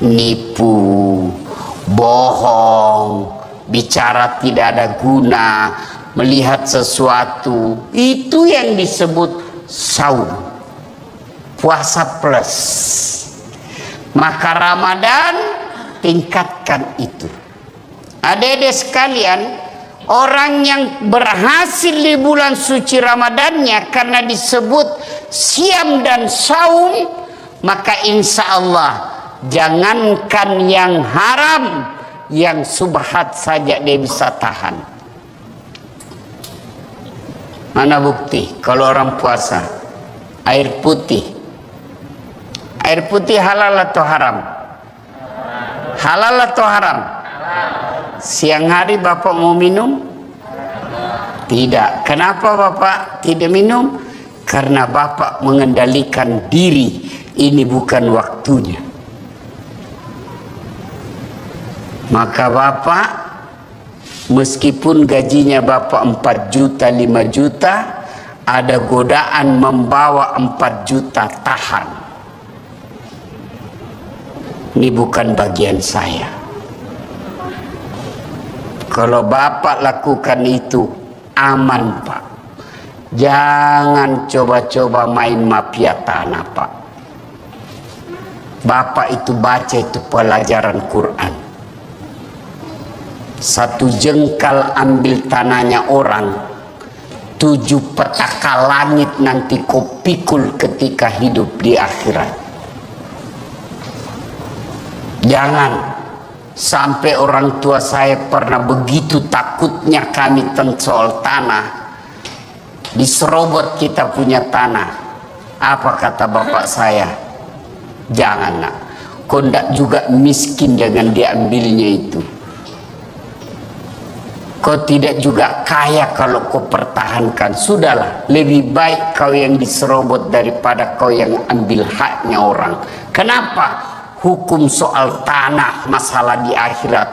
nipu, bohong, bicara tidak ada guna, melihat sesuatu, itu yang disebut saum, puasa plus. Maka Ramadan tingkatkan itu. Adik-adik sekalian, orang yang berhasil di bulan suci Ramadannya karena disebut siam dan saum, maka insya Allah jangankan yang haram, yang subhat saja dia bisa tahan. Mana bukti kalau orang puasa air putih halal atau haram? Halal atau haram? Siang hari Bapak mau minum? Tidak. Kenapa Bapak tidak minum? Karena Bapak mengendalikan diri, ini bukan waktunya. Maka Bapak, meskipun gajinya Bapak 4 juta, 5 juta, ada godaan membawa 4 juta, tahan. Ini bukan bagian saya. Kalau Bapak lakukan itu, aman Pak. Jangan coba-coba main mafia tanah Pak. Bapak itu baca itu pelajaran Quran. 1 jengkal ambil tanahnya orang, 7 petaka langit nanti kau pikul ketika hidup di akhirat. Jangan sampai orang tua saya pernah begitu takutnya kami tentang soal tanah. Diserobot kita punya tanah. Apa kata bapak saya? Jangan nak, kau ndak juga miskin dengan diambilnya itu. Kau tidak juga kaya kalau kau pertahankan. Sudahlah, lebih baik kau yang diserobot daripada kau yang ambil haknya orang. Kenapa? Hukum soal tanah, masalah di akhirat,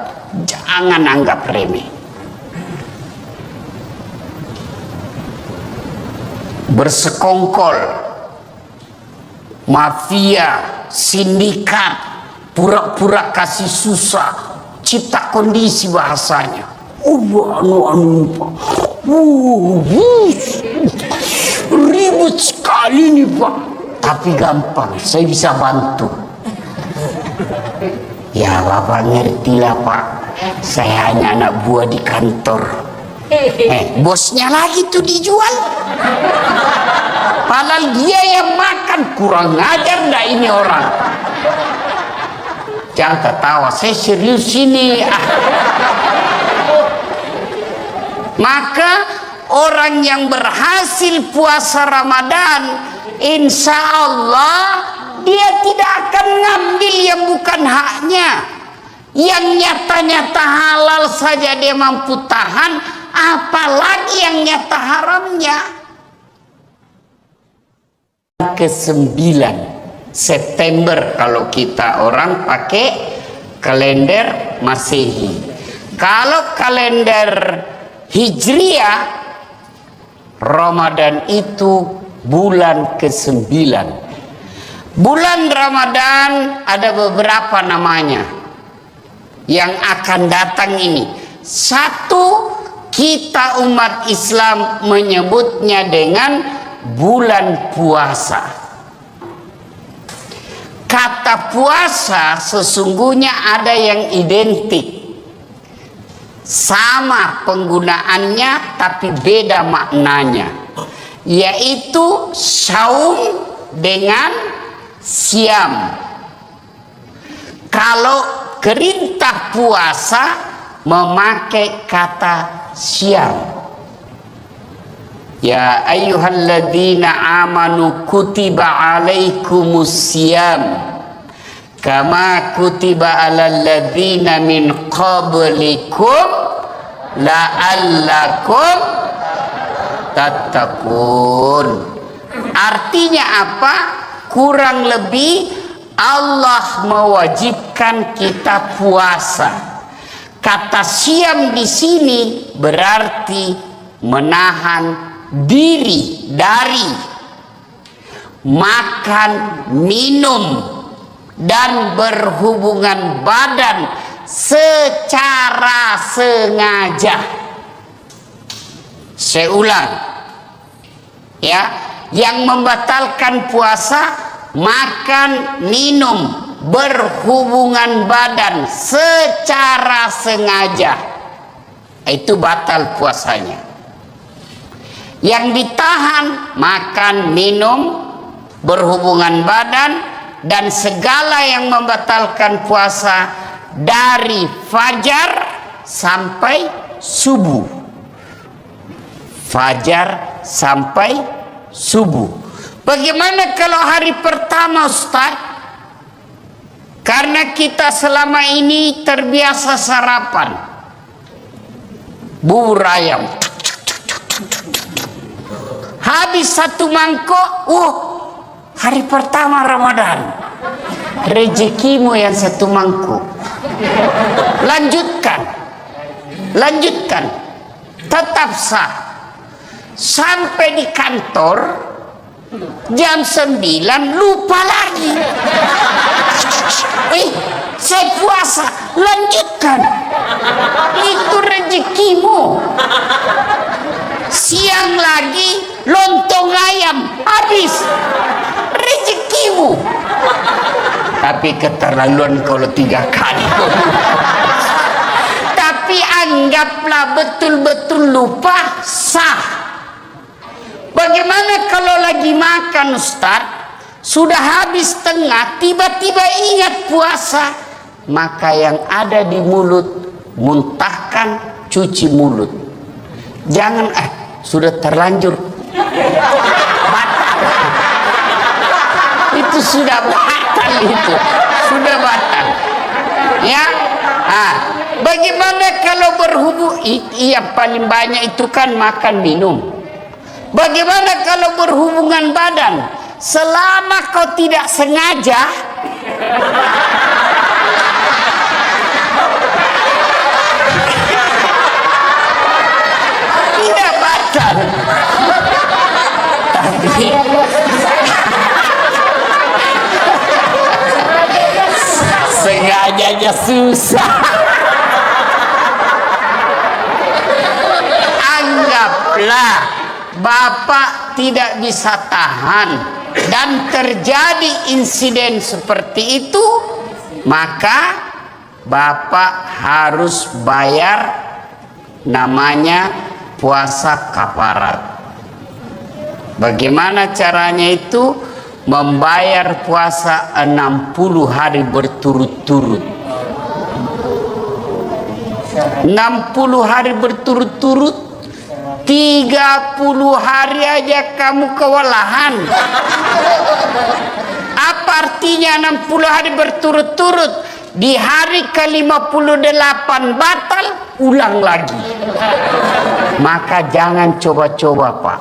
jangan anggap remeh. bersekongkol, mafia, sindikat, pura-pura kasih susah, cipta kondisi bahasanya. Ribut sekali nih Pak, tapi gampang, saya bisa bantu. Ya Bapak ngertilah Pak, saya hanya anak buah di kantor. Bosnya lagi tuh dijual. Padahal dia yang makan, kurang ajar nggak ini orang. Jangan ketawa, saya serius ini. Maka orang yang berhasil puasa Ramadan, insya Allah dia tidak akan ngambil yang bukan haknya. Yang nyata-nyata halal saja dia mampu tahan, apalagi yang nyata haramnya. Ke-9 September kalau kita orang pakai kalender Masehi. Kalau kalender Hijriah, Ramadan itu bulan ke-9. Bulan Ramadan ada beberapa namanya yang akan datang ini. Satu, kita umat Islam menyebutnya dengan bulan puasa. Kata puasa sesungguhnya ada yang identik, sama penggunaannya tapi beda maknanya, yaitu saum dengan siam. Kalau perintah puasa memakai kata siam. Ya ayyuhalladzina amanu kutiba alaikumus siyam kama kutiba alal ladzina min qablikum la'allakum tattaqun. Artinya apa? Kurang lebih Allah mewajibkan kita puasa. Kata siam di sini berarti menahan diri dari makan, minum, dan berhubungan badan secara sengaja. Saya ulang ya, yang membatalkan puasa makan, minum, berhubungan badan secara sengaja, itu batal puasanya. Yang ditahan makan, minum, berhubungan badan, dan segala yang membatalkan puasa dari fajar sampai subuh. Fajar sampai subuh. Bagaimana kalau hari pertama Ustaz? Karena kita selama ini terbiasa sarapan bubur ayam, habis satu mangkok, hari pertama Ramadan, rezekimu yang satu mangkuk. Lanjutkan, tetap sah. Sampai di kantor jam 9 lupa lagi. Saya puasa, lanjutkan. Itu rezekimu. Siang lagi lontong ayam, habis, rezekimu. Tapi keterlaluan kalau 3 kali. Tapi anggaplah betul-betul lupa, sah. Bagaimana kalau lagi makan Ustaz, sudah habis tengah, tiba-tiba ingat puasa, maka yang ada di mulut muntahkan, cuci mulut. Jangan sudah terlanjur batal. Itu sudah batal, itu sudah batal. Ya, bagaimana kalau berhubung? Iya, paling banyak itu kan makan minum. Bagaimana kalau berhubungan badan? Selama kau tidak sengaja, tidak batal. Belajarnya susah. Anggaplah Bapak tidak bisa tahan dan terjadi insiden seperti itu, maka Bapak harus bayar namanya puasa kafarat. Bagaimana caranya itu? Membayar puasa 60 hari berturut-turut. 60 hari berturut-turut, 30 hari aja kamu kewalahan. Apa artinya 60 hari berturut-turut? Di hari ke-58 batal, ulang lagi. Maka jangan coba-coba, Pak.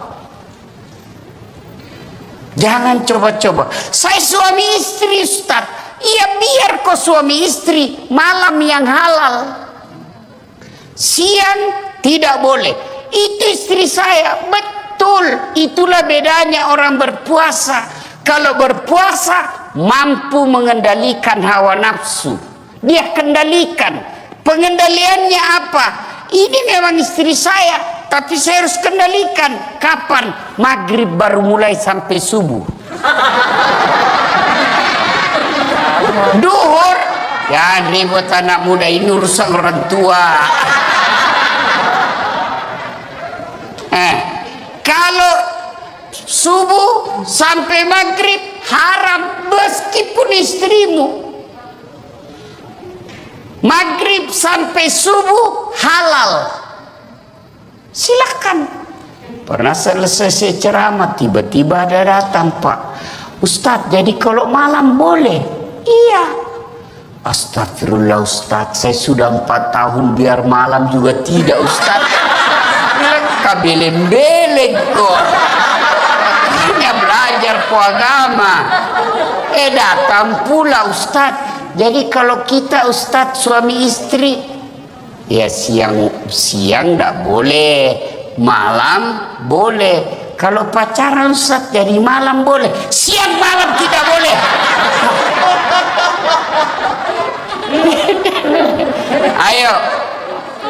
Jangan coba-coba. Saya suami istri, Ustaz. Iya, biar kok suami istri, malam yang halal. Siang tidak boleh. Itu istri saya. Betul. Itulah bedanya orang berpuasa. Kalau berpuasa mampu mengendalikan hawa nafsu. Dia kendalikan. Pengendaliannya apa? Ini memang istri saya, tapi saya harus kendalikan. Kapan? Maghrib baru mulai sampai subuh. Duhur, ya ribut anak muda ini urusan orang tua. Kalau subuh sampai maghrib haram meskipun istrimu. Maghrib sampai subuh halal. Silakan. Pernah selesai ceramah tiba-tiba ada datang, Pak Ustadz, jadi kalau malam boleh? Iya. Astagfirullah Ustadz, saya sudah 4 tahun biar malam juga tidak Ustadz. Kabeleng-beleng kok. Hanya belajar agama. Datang pula Ustadz. Jadi kalau kita Ustadz suami istri, ya siang enggak boleh, malam boleh. Kalau pacaran Ustadz jadi malam boleh, siang malam tidak boleh. Ayo,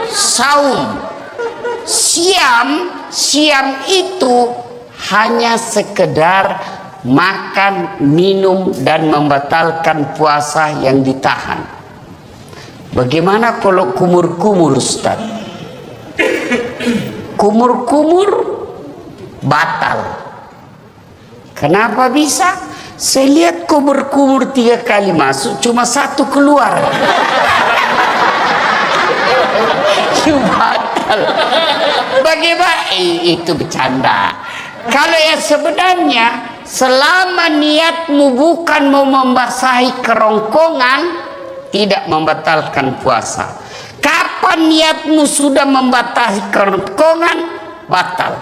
saum. Siam itu hanya sekedar makan, minum, dan membatalkan puasa yang ditahan. Bagaimana kalau kumur-kumur, Ustaz? Kumur-kumur batal. Kenapa bisa? Saya lihat kumur-kumur 3 kali masuk, cuma 1 keluar. Batal. Bagaimana? Itu bercanda. Kalau yang sebenarnya, selama niatmu bukan mau membasahi kerongkongan, tidak membatalkan puasa. Kapan niatmu sudah membasahi kerongkongan, batal.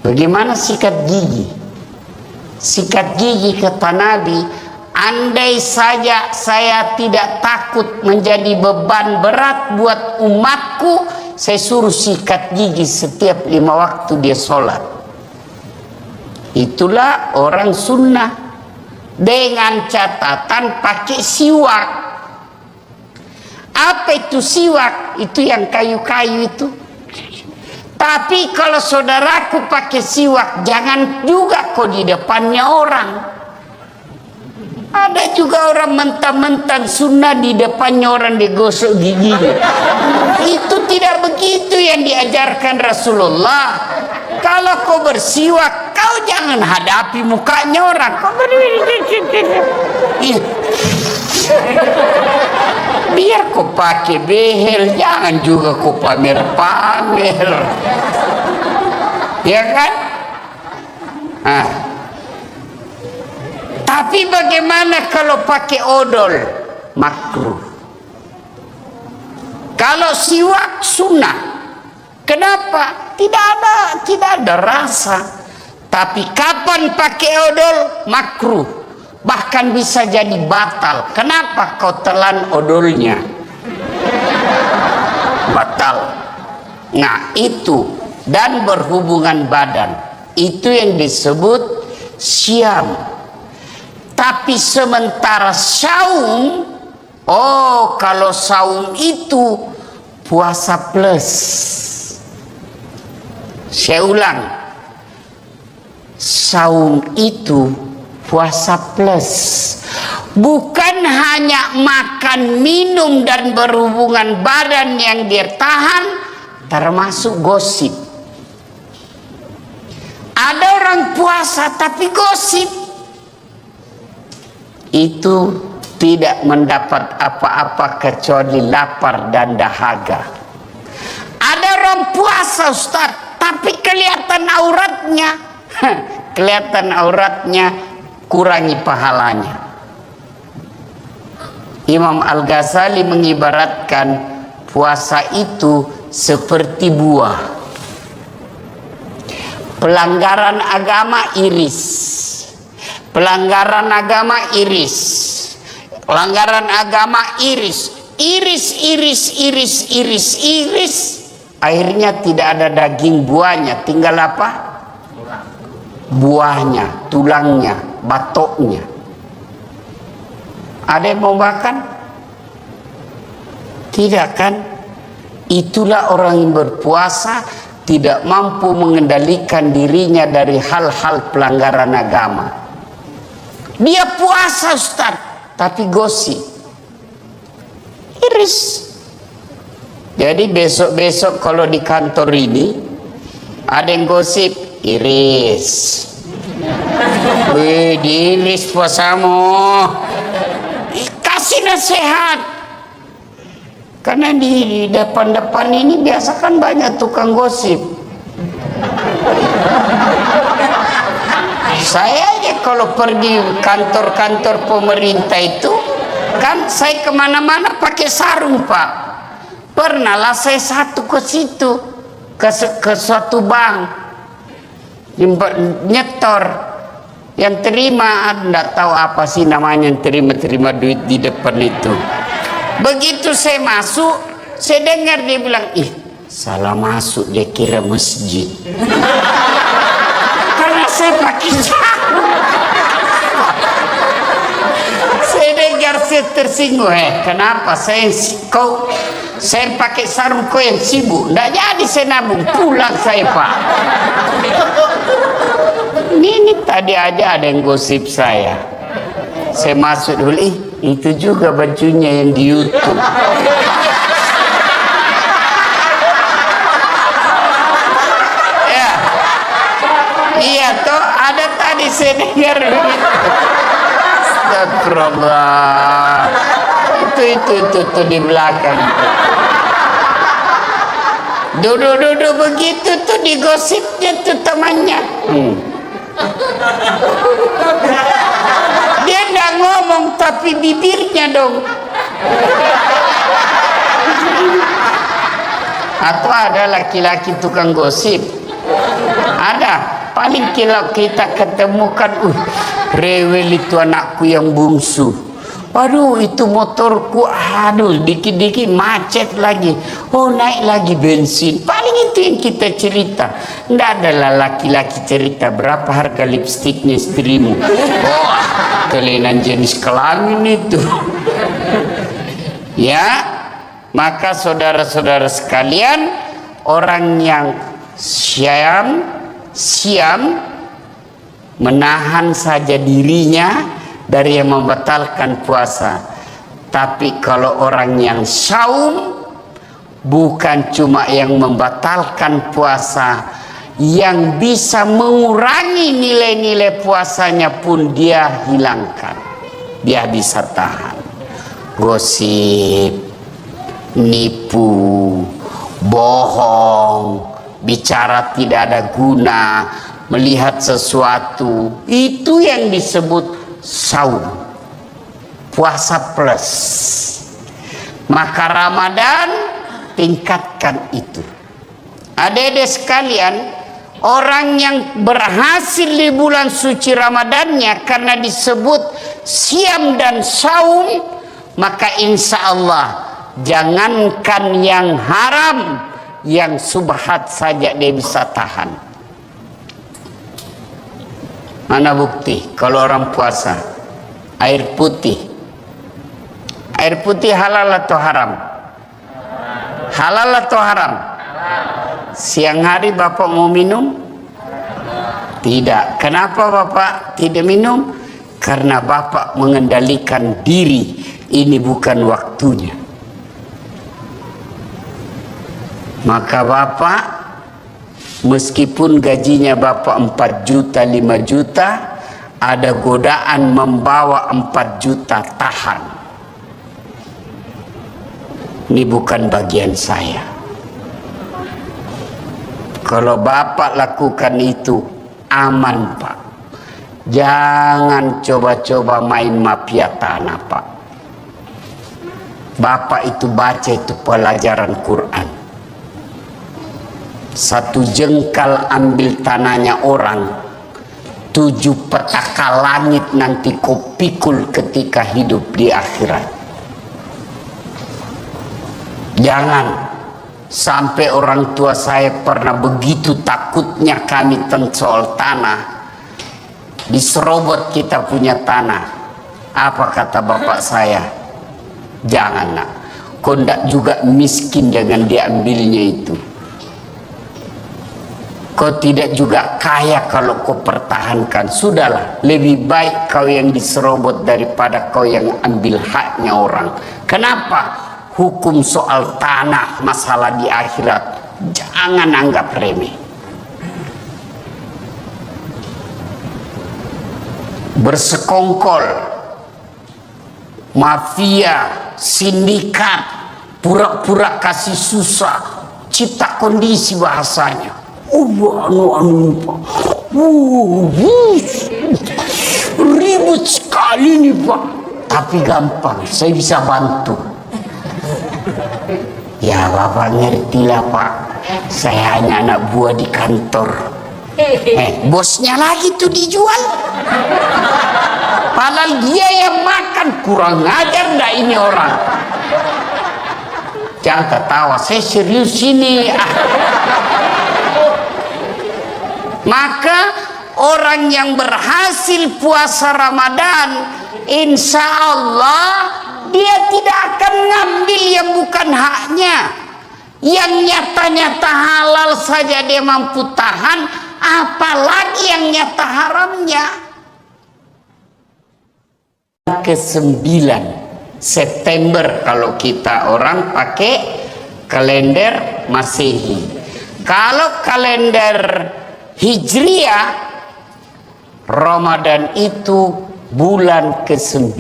Bagaimana sikat gigi? Sikat gigi kata Nabi, andai saja saya tidak takut menjadi beban berat buat umatku, saya suruh sikat gigi setiap 5 waktu dia sholat. Itulah orang sunnah, dengan catatan pakai siwak. Apa itu siwak? Itu yang kayu-kayu itu. Tapi kalau saudaraku pakai siwak, jangan juga kok di depannya orang. Ada juga orang mentang-mentang sunnah di depannya orang digosok giginya. Itu tidak begitu yang diajarkan Rasulullah. Kalau kau bersiwak, kau jangan hadapi mukanya orang. Kau biar kau pakai behel, jangan juga kau pamer-pamer. Ya kan? Tapi bagaimana kalau pakai odol? Makruh. Kalau siwak sunnah. Kenapa? Tidak ada rasa. Tapi kapan pakai odol? Makruh. Bahkan bisa jadi batal. Kenapa kau telan odolnya? Batal. Nah itu. Dan berhubungan badan. Itu yang disebut siam. Tapi Tapi sementara saum, oh kalau saum itu puasa plus. Saya ulang, saum itu puasa plus. Bukan hanya makan, minum, dan berhubungan badan yang dia tahan, termasuk gosip. Ada orang puasa tapi gosip. Itu tidak mendapat apa-apa kecuali lapar dan dahaga. Ada orang puasa, Ustaz, tapi kelihatan auratnya. Kelihatan auratnya, kurangi pahalanya. Imam Al-Ghazali mengibaratkan puasa itu seperti buah. Pelanggaran agama iris. Pelanggaran agama iris. Pelanggaran agama iris. Iris. Akhirnya tidak ada daging buahnya. Tinggal apa? Buahnya, tulangnya, batoknya. Ada yang mau makan? Tidak kan? Itulah orang yang berpuasa tidak mampu mengendalikan dirinya dari hal-hal pelanggaran agama. Dia puasa, Ustaz, tapi gosip. Iris. Jadi besok-besok kalau di kantor ini ada yang gosip, iris. Wih, diiris puasamu. Kasih nasihat. Karena di depan-depan ini biasa kan banyak tukang gosip. Saya aja kalau pergi kantor-kantor pemerintah itu, kan saya kemana-mana pakai sarung, Pak. Pernah lah saya satu ke situ, ke suatu bank, nyetor, yang terima, anda tahu apa sih namanya, yang terima duit di depan itu. Begitu saya masuk, saya dengar dia bilang, ih, salah masuk, dia kira masjid. Karena saya pakai sarung. Saya dengar, saya tersinggung. Kenapa saya pakai sarung, kau yang sibuk? Nggak jadi saya nabung, pulang saya, Pak. Ini tadi aja ada yang gosip saya. Saya masuk dulu, itu juga bajunya yang di YouTube. Ya, iya toh, ada tadi saya dengar begitu. Astagfirullah. Itu di belakang. Duduk begitu tuh digosipnya tuh temannya. Dia nggak ngomong tapi bibirnya dong. Atau ada laki-laki tukang gosip. Ada. Paling kalau kita ketemukan, rewel itu anakku yang bungsu. Waduh, itu motorku, aduh, dikit-dikit macet lagi. Oh, naik lagi bensin. Paling itu yang kita cerita. Nggak adalah laki-laki cerita berapa harga lipstiknya istrimu. Oh, kelainan jenis kelamin itu. Ya, maka saudara-saudara sekalian, orang yang siam menahan saja dirinya dari yang membatalkan puasa. Tapi kalau orang yang saum, bukan cuma yang membatalkan puasa, yang bisa mengurangi nilai-nilai puasanya pun dia hilangkan. Dia bisa tahan. Gosip, nipu, bohong, bicara tidak ada guna, melihat sesuatu, itu yang disebut saum, puasa plus. Maka Ramadan tingkatkan itu. Adik-adik sekalian, orang yang berhasil di bulan suci Ramadannya karena disebut siam dan saum, maka insya Allah jangankan yang haram, yang subhat saja dia bisa tahan. Mana bukti kalau orang puasa? Air putih. Air putih halal atau haram? Halal atau haram? Siang hari Bapak mau minum? Tidak. Kenapa Bapak tidak minum? Karena Bapak mengendalikan diri. Ini bukan waktunya. Maka Bapak, meskipun gajinya Bapak 4 juta, 5 juta, ada godaan membawa 4 juta, tahan. Ini bukan bagian saya. Kalau Bapak lakukan itu, aman Pak. Jangan coba-coba main mafia tanah Pak. Bapak itu baca itu pelajaran Quran. 1 jengkal ambil tanahnya orang, 7 petaka langit nanti kau pikul ketika hidup di akhirat. Jangan sampai orang tua saya pernah begitu takutnya kami tentang soal tanah. Diserobot kita punya tanah. Apa kata bapak saya? Jangan nak, kau ndak juga miskin dengan diambilnya itu. Kau tidak juga kaya kalau kau pertahankan. Sudahlah, lebih baik kau yang diserobot daripada kau yang ambil haknya orang. Kenapa? Hukum soal tanah, masalah di akhirat, jangan anggap remeh. Bersekongkol, mafia, sindikat, pura-pura kasih susah, cipta kondisi bahasanya. Ribut sekali nih Pak, tapi gampang, saya bisa bantu. Ya Bapak ngertilah Pak, saya hanya anak buah di kantor. Bosnya lagi tuh dijual, padahal dia yang makan. Kurang ajar ndak ini orang. Jangan ketawa, saya serius ini. Maka orang yang berhasil puasa Ramadan, insya Allah dia tidak akan ngambil yang bukan haknya. Yang nyata-nyata halal saja dia mampu tahan, apalagi yang nyata haramnya. Ke-9 September kalau kita orang pakai kalender Masehi. Kalau kalender Hijriah, Ramadan itu bulan ke-9.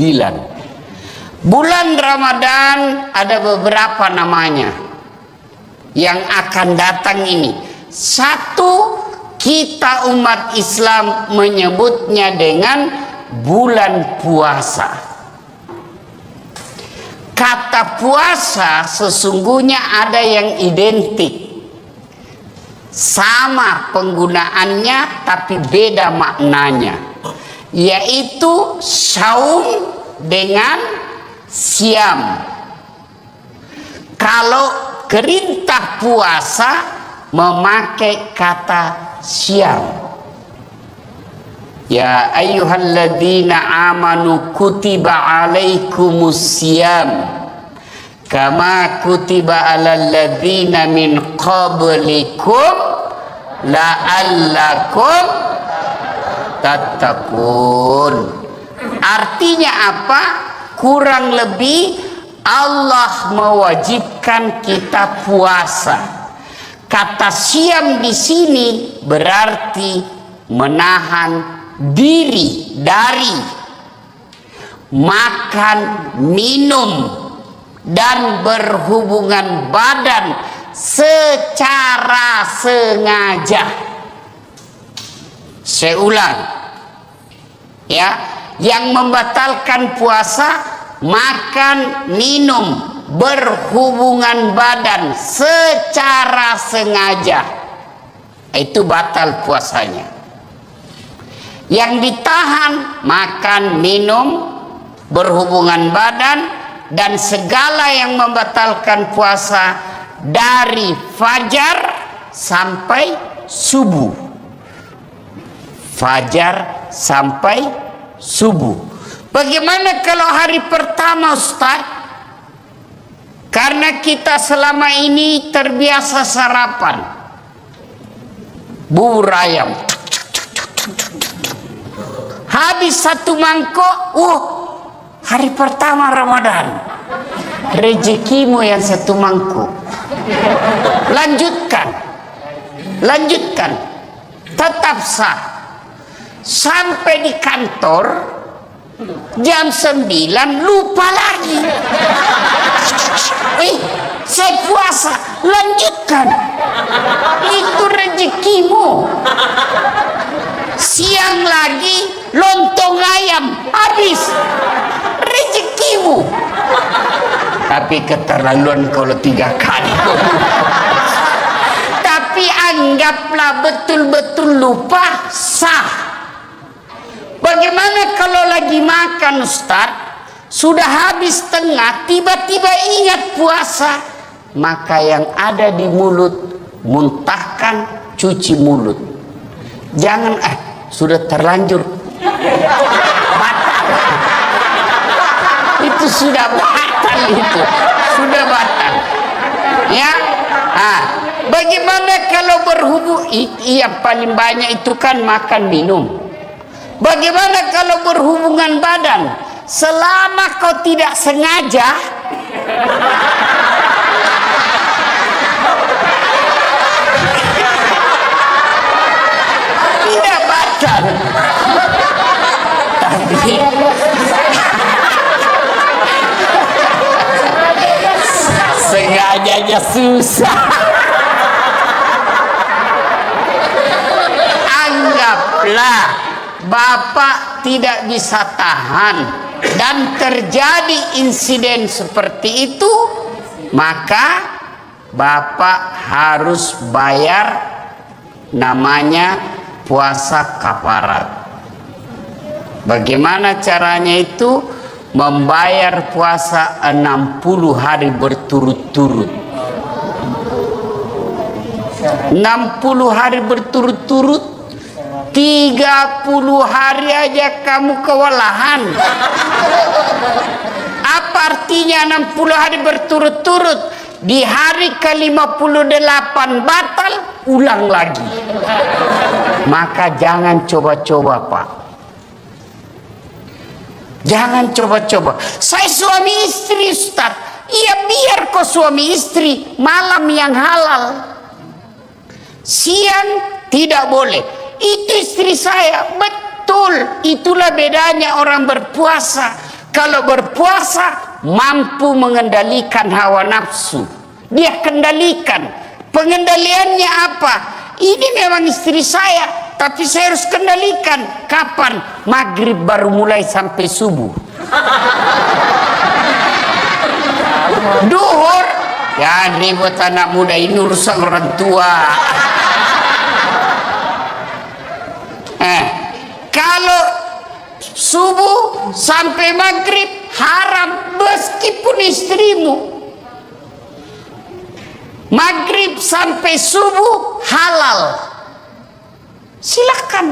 Bulan Ramadan ada beberapa namanya yang akan datang ini. Satu, kita umat Islam menyebutnya dengan bulan puasa. Kata puasa sesungguhnya ada yang identik, sama penggunaannya tapi beda maknanya, yaitu saum dengan siam. Kalau perintah puasa memakai kata siam. Ya ayyuhalladzina amanu kutiba alaikumus siyam kama kutiba alal ladzina min qablikum la'allakum tattaqun. Artinya apa? Kurang lebih Allah mewajibkan kita puasa. Kata siam di sini berarti menahan diri dari makan, minum, dan berhubungan badan secara sengaja. Saya ulang ya, yang membatalkan puasa makan, minum, berhubungan badan secara sengaja, itu batal puasanya. Yang ditahan makan, minum, berhubungan badan, dan segala yang membatalkan puasa dari fajar sampai subuh. Fajar sampai subuh. Bagaimana kalau hari pertama, Ustaz? Karena kita selama ini terbiasa sarapan bubur ayam, habis satu mangkok, hari pertama Ramadan, rezekimu yang satu mangkuk. Lanjutkan, tetap sah. Sampai di kantor jam 9 lupa lagi. Saya puasa, lanjutkan. Itu rezekimu. Siang lagi lontong ayam, habis, rezekimu. Tapi keterlaluan kalau 3 kali. Tapi anggaplah betul-betul lupa, sah. Bagaimana kalau lagi makan, Ustaz, sudah habis tengah, tiba-tiba ingat puasa, maka yang ada di mulut muntahkan, cuci mulut. Jangan sudah terlanjur batal. Itu sudah batal, itu sudah batal. Ya, bagaimana kalau berhubung? Yang paling banyak itu kan makan minum. Bagaimana kalau berhubungan badan? Selama kau tidak sengaja, tidak batal. Tapi sengajanya susah. Anggaplah Bapak tidak bisa tahan dan terjadi insiden seperti itu, maka Bapak harus bayar namanya puasa kafarat. Bagaimana caranya itu? Membayar puasa 60 hari berturut-turut. 60 hari berturut-turut, 30 hari aja kamu kewalahan. Apa artinya 60 hari berturut-turut? Di hari ke-58 batal, ulang lagi. Maka jangan coba-coba, Pak. Jangan coba-coba. Saya suami istri, Ustaz. Iya, biar kau suami istri, malam yang halal. Siang tidak boleh. Itu istri saya, betul. Itulah bedanya orang berpuasa. Kalau berpuasa mampu mengendalikan hawa nafsu, dia kendalikan. Pengendaliannya apa? Ini memang istri saya, tapi saya harus kendalikan. Kapan? Maghrib baru mulai sampai subuh. Duhur, ya ribut anak muda ini urusan orang tua. Kalau subuh sampai maghrib haram meskipun istrimu. Maghrib sampai subuh halal. Silakan.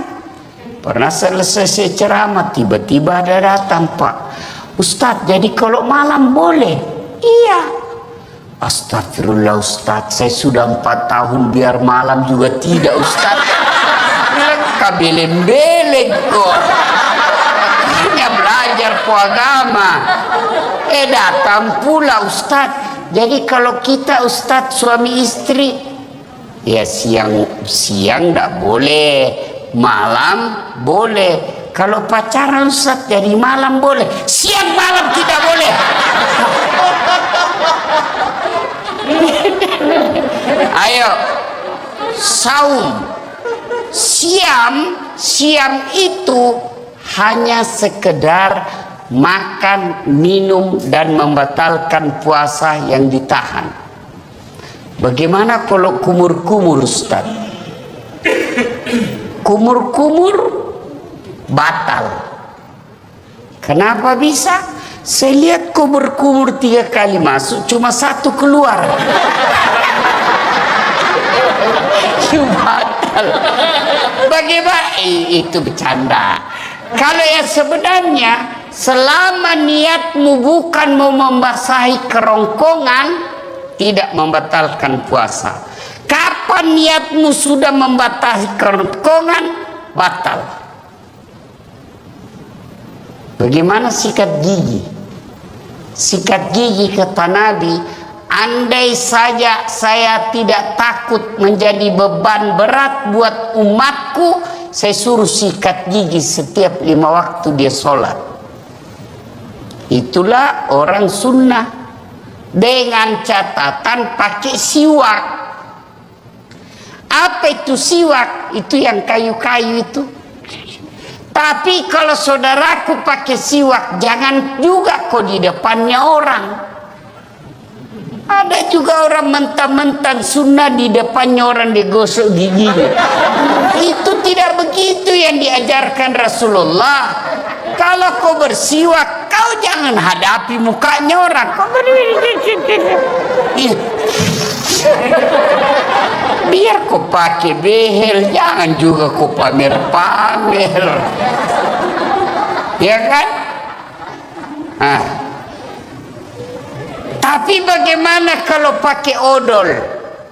Pernah selesai saya ceramah, tiba-tiba ada datang, Pak Ustadz, jadi kalau malam boleh? Iya. Astagfirullah Ustadz, saya sudah 4 tahun biar malam juga tidak, Ustadz. Beleng-beleng kok. Hanya belajar agama. Datang pula Ustadz. Jadi kalau kita Ustadz suami istri, ya siang enggak boleh, malam boleh. Kalau pacaran Ustadz jadi malam boleh, siang malam tidak boleh. Ayo saum. Siam itu hanya sekedar makan, minum, dan membatalkan puasa yang ditahan. Bagaimana kalau kumur-kumur, Ustaz? Kumur-kumur batal. Kenapa bisa? Saya lihat kumur-kumur 3 kali masuk, cuma 1 keluar. Batal. Bagaimana? Itu bercanda. Kalau yang sebenarnya selama niatmu bukan mau membasahi kerongkongan, tidak membatalkan puasa. Kapan niatmu sudah membasahi kerongkongan, batal. Bagaimana sikat gigi? Sikat gigi kata Nabi, andai saja saya tidak takut menjadi beban berat buat umatku, saya suruh sikat gigi setiap 5 waktu dia sholat. Itulah orang sunnah, dengan catatan pakai siwak. Apa itu siwak? Itu yang kayu-kayu itu. Tapi kalau saudaraku pakai siwak, jangan juga kok di depannya orang. Ada juga orang mentang-mentang sunnah di depannya orang digosok giginya. Itu tidak begitu yang diajarkan Rasulullah. Kalau kau bersiwak, kau jangan hadapi mukanya orang. Kau biar kau pakai behel, jangan juga kau pamer-pamer. Ya kan? Nah. Tapi bagaimana kalau pakai odol?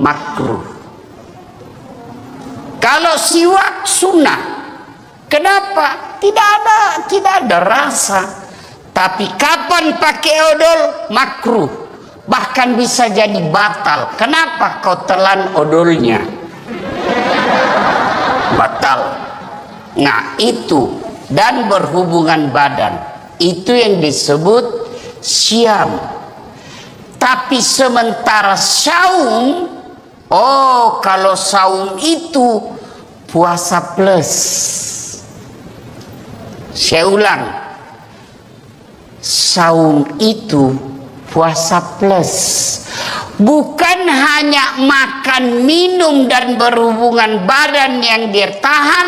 Makruh. Kalau siwak sunnah. Kenapa? Tidak ada rasa. Tapi kapan pakai odol? Makruh. Bahkan bisa jadi batal. Kenapa kau telan odolnya? Batal. Nah itu. Dan berhubungan badan. Itu yang disebut syam. Tapi sementara saum, oh kalau saum itu puasa plus. Saya ulang, saum itu puasa plus. Bukan hanya makan, minum dan berhubungan badan yang dia tahan,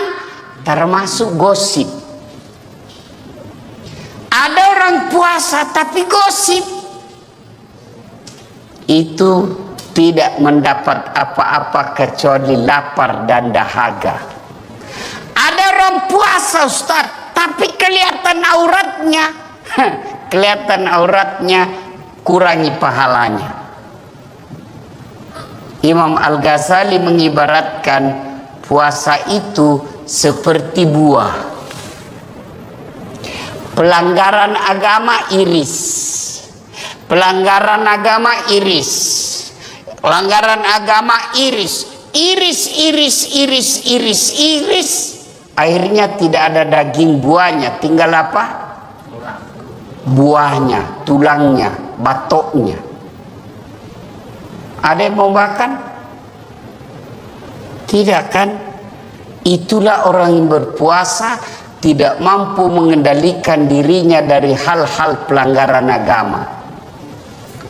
termasuk gosip. Ada orang puasa tapi gosip. Itu tidak mendapat apa-apa kecuali lapar dan dahaga. Ada orang puasa Ustaz, tapi kelihatan auratnya. Kelihatan auratnya, kurangi pahalanya. Imam Al-Ghazali mengibaratkan puasa itu seperti buah. Pelanggaran agama iris. Pelanggaran agama iris. Pelanggaran agama iris. Iris. Akhirnya tidak ada daging buahnya. Tinggal apa? Buahnya, tulangnya, batoknya. Ada yang mau makan? Tidak kan? Itulah orang yang berpuasa tidak mampu mengendalikan dirinya dari hal-hal pelanggaran agama.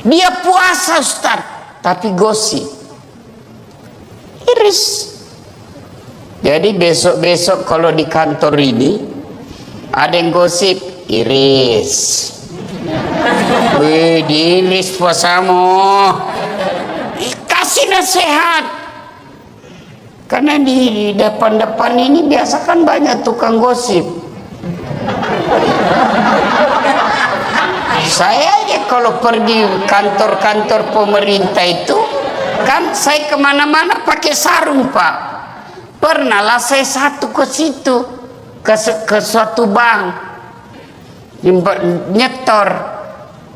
Dia puasa Ustaz, tapi gosip. Iris. Jadi besok-besok kalau di kantor ini ada yang gosip, iris. Wih, diiris puasamu. Kasih nasihat. Karena di depan-depan ini biasa kan banyak tukang gosip. Saya aja kalau pergi kantor-kantor pemerintah itu, kan saya kemana-mana pakai sarung Pak. Pernahlah saya satu ke situ, ke suatu bank, nyetor,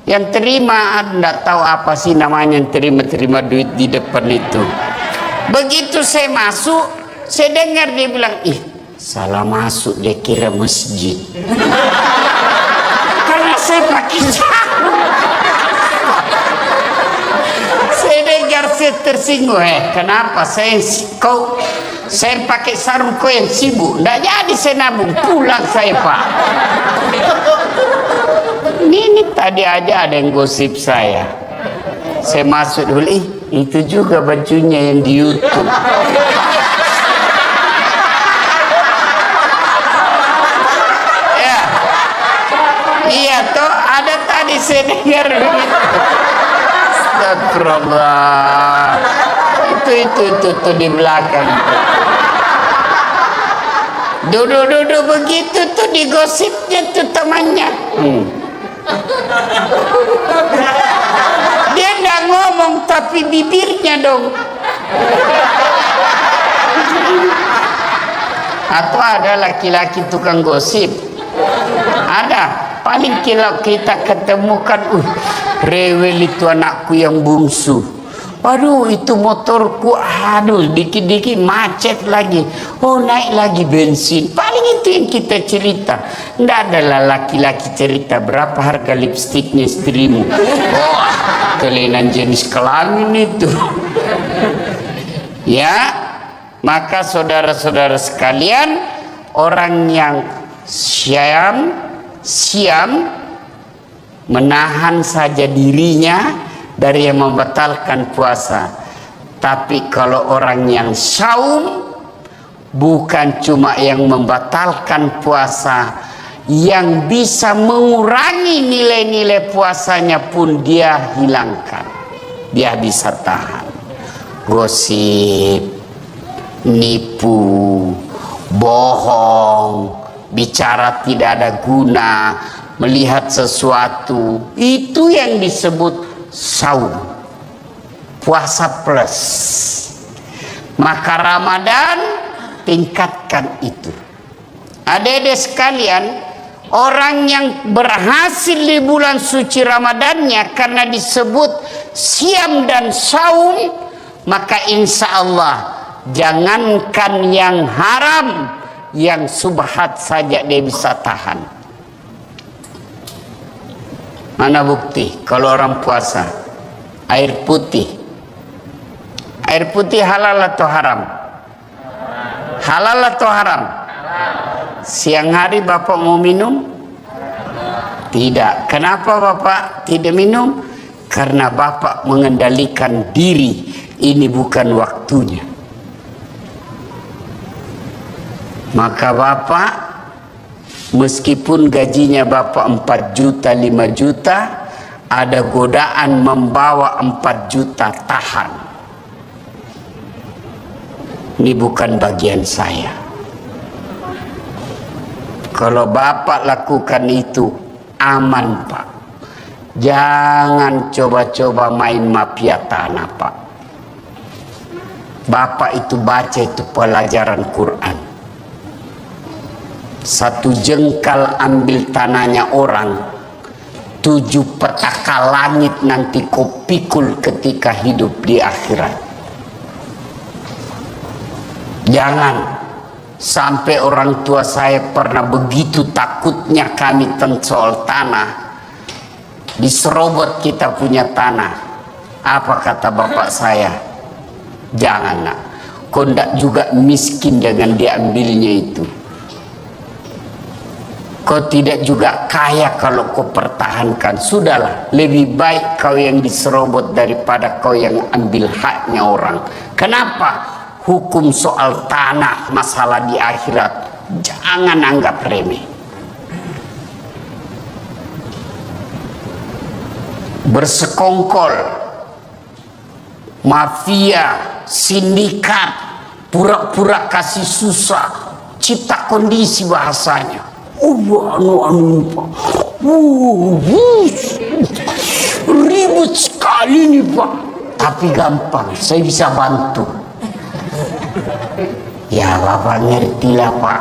yang terima, enggak tahu apa sih namanya, yang terima duit di depan itu. Begitu saya masuk, saya dengar dia bilang, ih salah masuk, dia kira masjid. Karena saya pakai sarung. Saya dengar, saya tersinggung. Kenapa saya pakai sarung, kau yang sibuk? Nggak jadi saya nabung, pulang saya Pak. Ini tadi aja ada yang gosip saya. Saya masuk dulu, itu juga bajunya yang di YouTube. Ya, iya toh ada tadi saya dengar begitu. Astagfirullah. Itu di belakang. Duduk-duduk begitu tuh digosipnya tuh temannya. Dia nggak ngomong tapi bibirnya dong. Atau ada laki-laki tukang gosip? Ada. Paling kalau kita ketemukan, rewel itu anakku yang bungsu. Waduh, itu motorku, aduh, dikit-dikit macet lagi. Oh, naik lagi bensin. Paling itu yang kita cerita. Nggak adalah laki-laki cerita berapa harga lipstiknya istrimu. Oh, kelainan jenis kelamin itu. Ya, maka saudara-saudara sekalian, orang yang siam menahan saja dirinya dari yang membatalkan puasa. Tapi kalau orang yang saum, bukan cuma yang membatalkan puasa, yang bisa mengurangi nilai-nilai puasanya pun dia hilangkan. Dia bisa tahan. Gosip, nipu, bohong, bicara tidak ada guna, melihat sesuatu, itu yang disebut saum, puasa plus. Maka Ramadan tingkatkan itu. Adik-adik sekalian, orang yang berhasil di bulan suci Ramadannya karena disebut siam dan saum, maka insya Allah jangankan yang haram, yang subhat saja dia bisa tahan. Mana bukti kalau orang puasa air putih halal atau haram? Halal atau haram? Siang hari Bapak mau minum? Tidak. Kenapa Bapak tidak minum? Karena Bapak mengendalikan diri, ini bukan waktunya. Maka Bapak, meskipun gajinya Bapak 4 juta, 5 juta, ada godaan membawa 4 juta, tahan. Ini bukan bagian saya. Kalau Bapak lakukan itu, aman Pak. Jangan coba-coba main mafia tanah Pak. Bapak itu baca itu pelajaran Quran. 1 jengkal ambil tanahnya orang, 7 petaka langit nanti kau pikul ketika hidup di akhirat. Jangan sampai orang tua saya pernah begitu takutnya kami tentang soal tanah, diserobot kita punya tanah. Apa kata bapak saya? Jangan nak, kau ndak juga miskin dengan diambilnya itu. Kau tidak juga kaya kalau kau pertahankan. Sudahlah, lebih baik kau yang diserobot daripada kau yang ambil haknya orang. Kenapa? Hukum soal tanah, masalah di akhirat, jangan anggap remeh. Bersekongkol, mafia, sindikat, pura-pura kasih susah, cipta kondisi bahasanya. Ribut sekali nih Pak, tapi gampang, saya bisa bantu. Ya Bapak ngertilah Pak,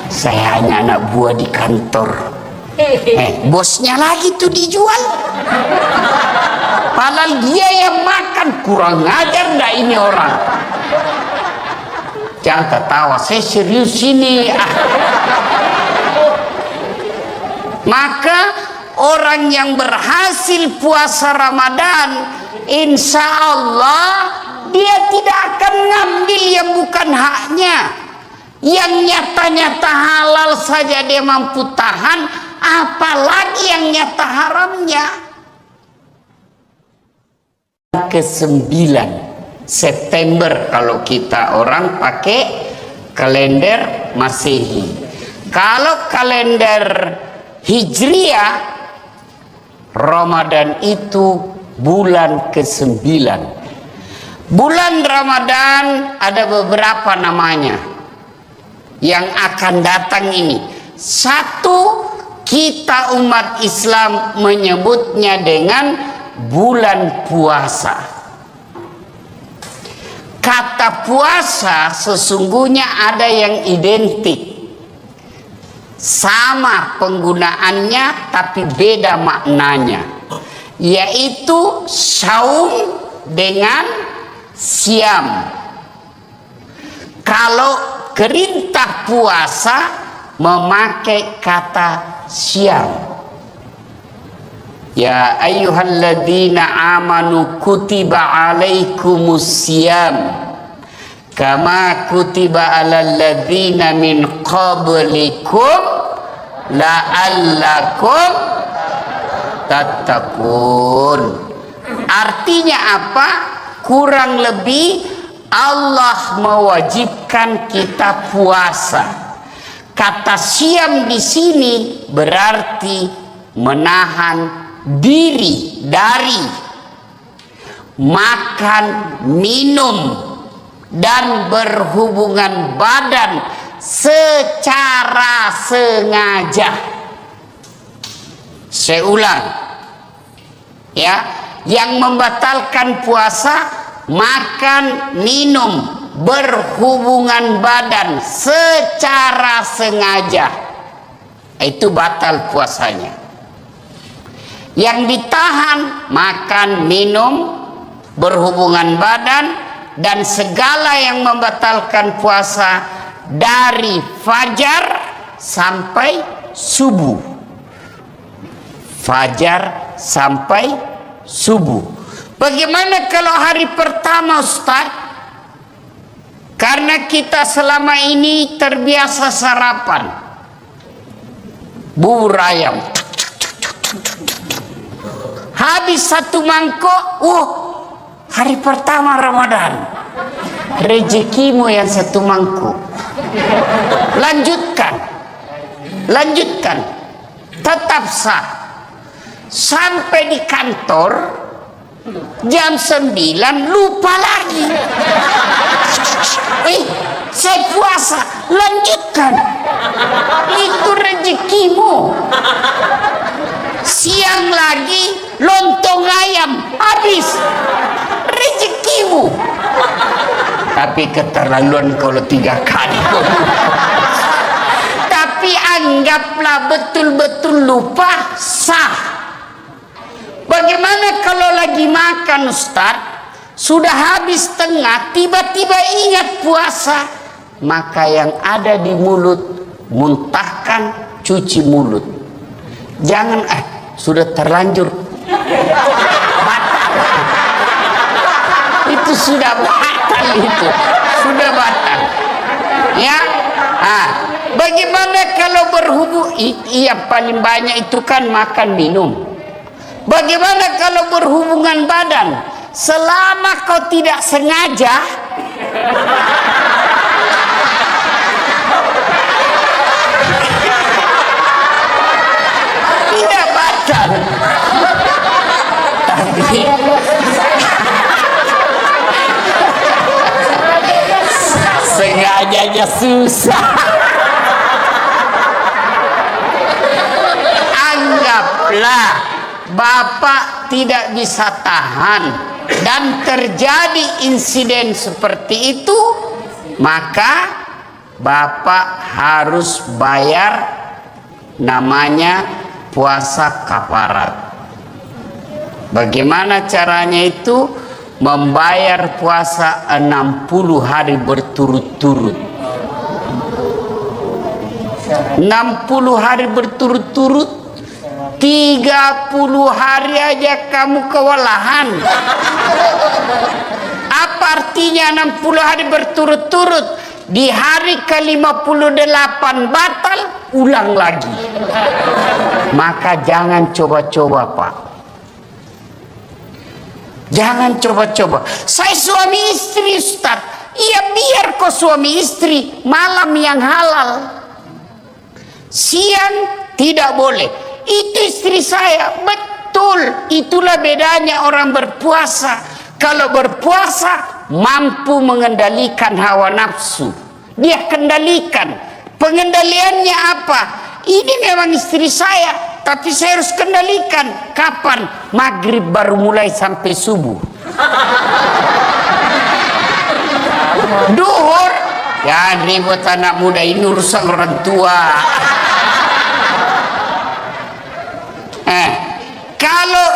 saya hanya anak buah di kantor. Bosnya lagi tuh dijual, padahal dia yang makan. Kurang ajar dah ini orang. Jangan ketawa, saya serius ini. Maka orang yang berhasil puasa Ramadan, insya Allah dia tidak akan ngambil yang bukan haknya. Yang nyata-nyata halal saja dia mampu tahan, apalagi yang nyata haramnya. Ke-9 September kalau kita orang pakai kalender Masehi. Kalau kalender Hijriah, Ramadan itu bulan ke-9. Bulan Ramadan ada beberapa namanya. yang akan datang ini. Satu, kita umat Islam menyebutnya dengan bulan puasa. Kata puasa sesungguhnya ada yang identik, sama penggunaannya tapi beda maknanya, yaitu saum dengan siam. Kalau perintah puasa memakai kata siam. Ya ayyuhalladzina amanu kutiba alaikumus siyam kama kutiba alal ladzina min qablikum la'allakum tattaqun. Artinya apa? Kurang lebih Allah mewajibkan kita puasa. Kata siam di sini berarti menahan diri dari makan, minum, dan berhubungan badan secara sengaja. Saya ulang, ya, yang membatalkan puasa makan, minum, berhubungan badan secara sengaja, itu batal puasanya. Yang ditahan makan, minum, berhubungan badan, dan segala yang membatalkan puasa dari fajar sampai subuh. Fajar sampai subuh. Bagaimana kalau hari pertama, Ustaz? Karena kita selama ini terbiasa sarapan bubur ayam, habis satu mangkok, hari pertama Ramadan, rezekimu yang satu mangkuk. Lanjutkan, tetap sah. Sampai di kantor jam 9 lupa lagi. Saya puasa, lanjutkan. Itu rezekimu. Siang lagi lontong ayam, habis. Rezekimu. Tapi keterlaluan kalau 3 kali. Tapi anggaplah betul-betul lupa, sah. Bagaimana kalau lagi makan, Ustaz, sudah habis tengah, tiba-tiba ingat puasa, maka yang ada di mulut muntahkan, cuci mulut. Jangan sudah terlanjur batal. Itu sudah batal, itu sudah batal. Ya, bagaimana kalau berhubung? Iya, paling banyak itu kan makan minum. Bagaimana kalau berhubungan badan? Selama kau tidak sengaja, tidak batal. Tapi sengajanya susah. Anggaplah Bapak tidak bisa tahan dan terjadi insiden seperti itu, maka Bapak harus bayar namanya puasa kafarat. Bagaimana caranya itu? Membayar puasa 60 hari berturut-turut. 60 hari berturut-turut, 30 hari aja kamu kewalahan. Apa artinya 60 hari berturut-turut? Di hari ke-58 batal, ulang lagi. Maka jangan coba-coba, Pak. Jangan coba-coba. Saya suami istri, Ustaz. Iya, biar kau suami istri, malam yang halal. Siang tidak boleh. Itu istri saya, betul. Itulah bedanya orang berpuasa. Kalau berpuasa mampu mengendalikan hawa nafsu, dia kendalikan. Pengendaliannya apa? Ini memang istri saya, tapi saya harus kendalikan. Kapan? Maghrib baru mulai sampai subuh. Duhur, ya ribut anak muda, ini urusan orang tua. Kalau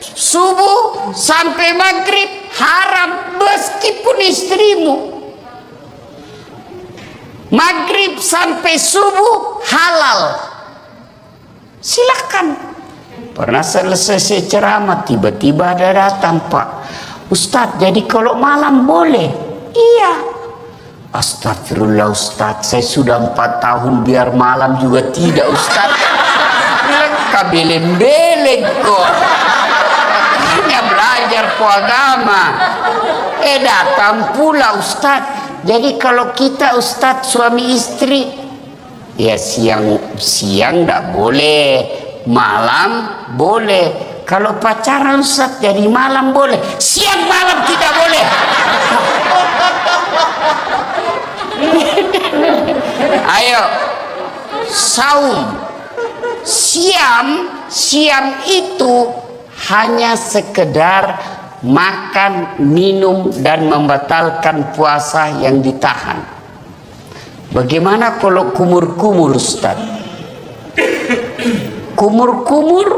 subuh sampai maghrib haram meskipun istrimu. Maghrib sampai subuh halal. Silakan. Pernah selesai ceramah tiba-tiba ada datang, Pak Ustadz, jadi kalau malam boleh? Iya. Astagfirullah Ustadz, saya sudah 4 tahun biar malam juga tidak Ustadz. Bilang kabeleng-beleng kok. Hanya belajar ke agama. Datang pula Ustadz. Jadi kalau kita Ustadz suami istri, ya siang enggak boleh, malam boleh. Kalau pacaran Ustadz jadi malam boleh, siang malam tidak boleh. Ayo, saum, siam itu hanya sekedar makan, minum, dan membatalkan puasa yang ditahan. Bagaimana kalau kumur-kumur Ustaz? Kumur-kumur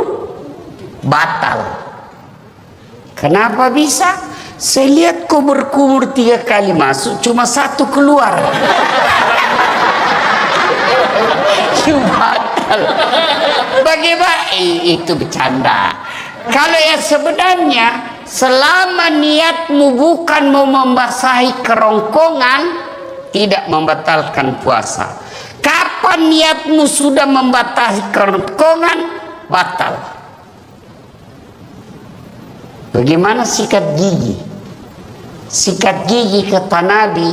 batal. Kenapa bisa? Saya lihat kumur-kumur 3 kali masuk, cuma 1 keluar. Batal. Bagaimana? Itu bercanda. Kalau yang sebenarnya, selama niatmu bukan mau membasahi kerongkongan, tidak membatalkan puasa. Kapan niatmu sudah membasahi kerongkongan, batal. Bagaimana sikat gigi? Sikat gigi kata Nabi,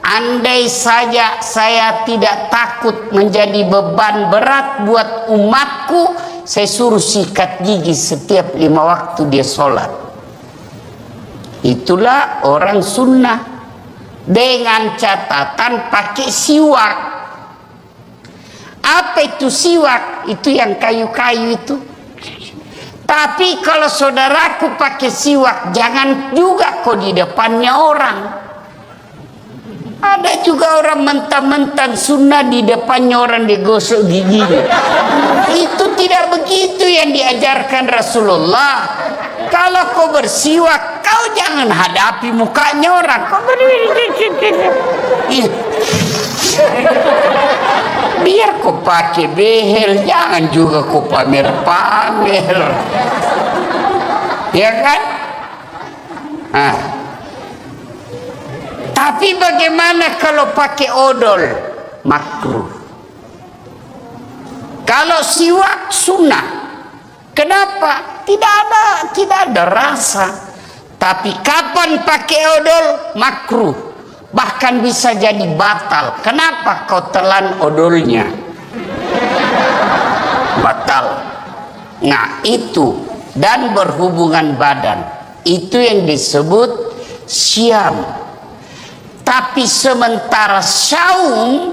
andai saja saya tidak takut menjadi beban berat buat umatku, saya suruh sikat gigi setiap 5 waktu dia sholat. Itulah orang sunnah, dengan catatan pakai siwak. Apa itu siwak? Itu yang kayu-kayu itu. Tapi kalau saudaraku pakai siwak, jangan juga kok di depannya orang. Ada juga orang mentang-mentang sunnah di depannya orang digosok giginya. Itu tidak begitu yang diajarkan Rasulullah. Kalau kau bersiwak, kau jangan hadapi mukanya orang. Kau biar kau pakai behel, jangan juga kau pamer-pamer. Ya kan? Tapi bagaimana kalau pakai odol? Makruh. Kalau siwak sunnah. Kenapa? Tidak ada rasa. Tapi kapan pakai odol? Makruh. Bahkan bisa jadi batal. Kenapa kau telan odolnya? Batal. Nah itu. Dan berhubungan badan. Itu yang disebut syam. Tapi sementara saum,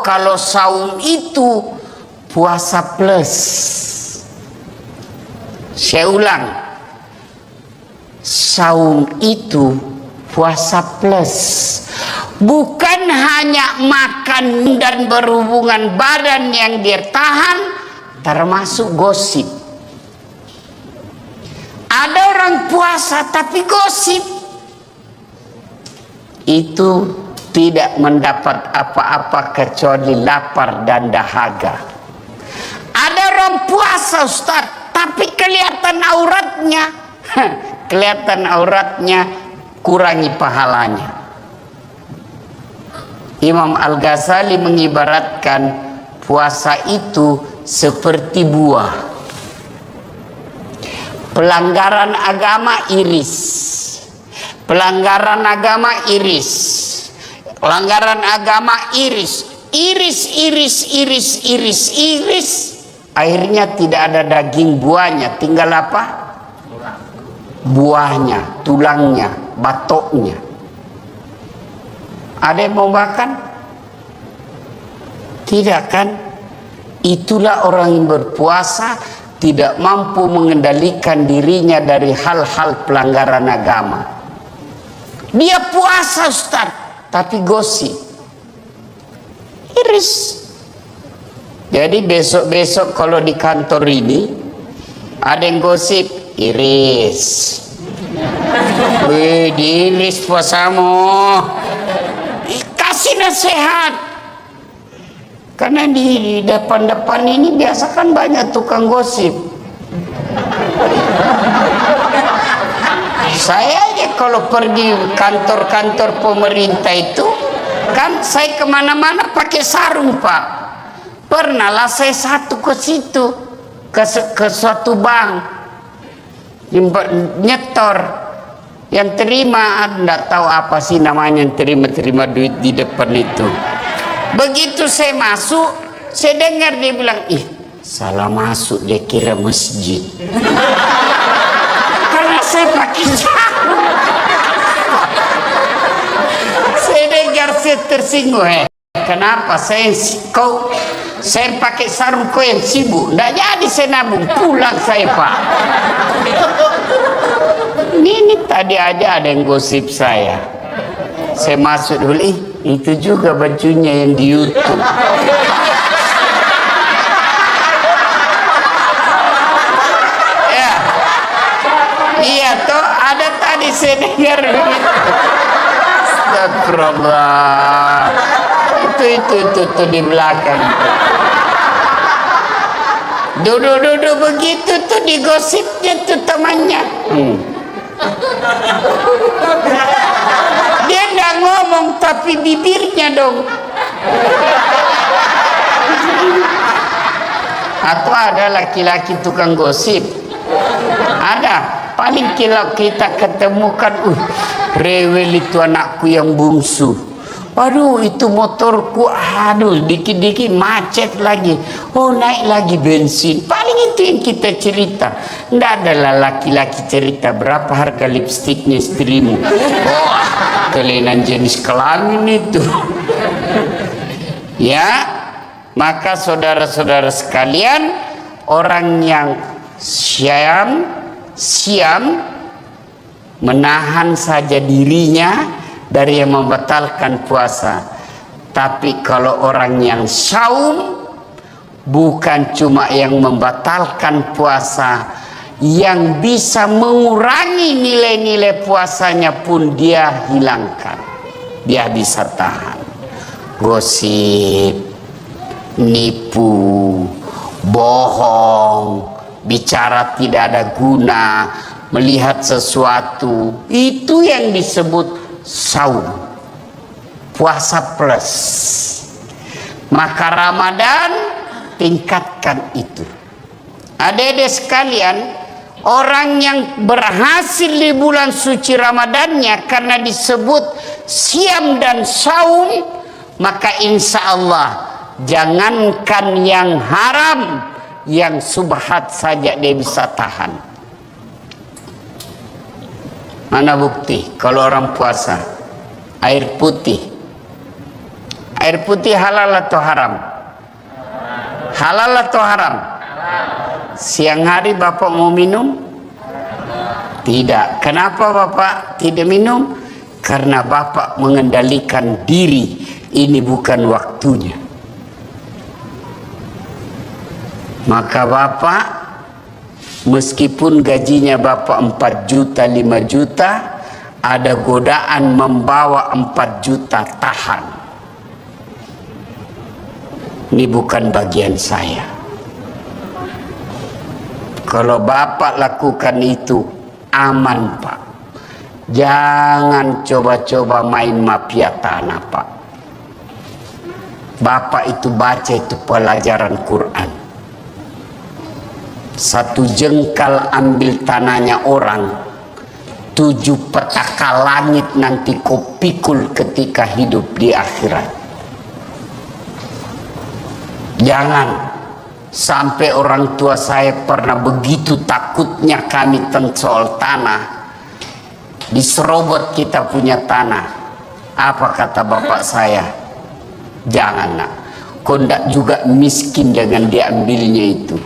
kalau saum itu puasa plus. Saya ulang, saum itu puasa plus. Bukan hanya makan dan berhubungan badan yang dia tahan, termasuk gosip. Ada orang puasa tapi gosip. Itu tidak mendapat apa-apa kecuali lapar dan dahaga. Ada orang puasa Ustaz, tapi kelihatan auratnya. Kelihatan auratnya, kurangi pahalanya. Imam Al-Ghazali mengibaratkan puasa itu seperti buah. Pelanggaran agama iris. Pelanggaran agama iris. Pelanggaran agama iris. Iris. Akhirnya tidak ada daging buahnya. Tinggal apa? Buahnya, tulangnya, batoknya. Ada yang mau makan? Tidak kan? Itulah orang yang berpuasa tidak mampu mengendalikan dirinya dari hal-hal pelanggaran agama. Dia puasa Ustaz, tapi gosip. Iris. Jadi besok-besok kalau di kantor ini ada yang gosip, iris. Wih, diiris puasamu. Kasih nasihat. Karena di depan-depan ini biasa kan banyak tukang gosip. Saya aja kalau pergi kantor-kantor pemerintah itu, kan saya kemana-mana pakai sarung Pak. Pernah lah saya satu ke situ, ke suatu bank, nyetor, yang terima, enggak tahu apa sih namanya, yang terima duit di depan itu. Begitu saya masuk, saya dengar dia bilang, ih salah masuk, dia kira masjid. Karena saya pakai sarung. Saya dengar, saya tersinggung. Kenapa saya pakai sarung, kau yang sibuk? Nggak jadi saya nabung, pulang saya Pak. Ini tadi aja ada yang gosip saya. Saya masuk dulu, itu juga bajunya yang di YouTube. Ya, iya toh ada tadi saya dengar begitu. Astagfirullah. Itu di belakang. Duduk begitu tuh digosipnya tuh temannya. Dia nggak ngomong tapi bibirnya dong. Atau ada laki-laki tukang gosip. Ada. Paling kalau kita ketemukan, rewel itu anakku yang bungsu. Waduh, itu motorku, aduh, dikit-dikit macet lagi. Oh, naik lagi bensin. Paling itu yang kita cerita. Nggak adalah laki-laki cerita berapa harga lipstiknya istrimu. Oh, kelainan jenis kelamin itu. Ya, maka saudara-saudara sekalian, orang yang siam menahan saja dirinya dari yang membatalkan puasa. Tapi kalau orang yang saum, bukan cuma yang membatalkan puasa, yang bisa mengurangi nilai-nilai puasanya pun dia hilangkan. Dia bisa tahan. Gosip, nipu, bohong, bicara tidak ada guna, melihat sesuatu, itu yang disebut saum, puasa plus. Maka Ramadan tingkatkan itu. Adik-adik sekalian, orang yang berhasil di bulan suci Ramadannya karena disebut siam dan saum, maka insya Allah jangankan yang haram, yang subhat saja dia bisa tahan. Mana bukti kalau orang puasa air putih halal atau haram? Halal atau haram? Siang hari Bapak mau minum? Tidak. Kenapa Bapak tidak minum? Karena Bapak mengendalikan diri, ini bukan waktunya. Maka Bapak, meskipun gajinya Bapak 4 juta, 5 juta, ada godaan membawa 4 juta, tahan. Ini bukan bagian saya. Kalau Bapak lakukan itu, aman Pak. Jangan coba-coba main mafia tanah Pak. Bapak itu baca itu pelajaran Quran. 1 jengkal ambil tanahnya orang, 7 petaka langit nanti kau pikul ketika hidup di akhirat. Jangan sampai orang tua saya pernah begitu takutnya kami tentang soal tanah, diserobot kita punya tanah. Apa kata bapak saya? Jangan nak, kau tidak juga miskin dengan diambilnya itu.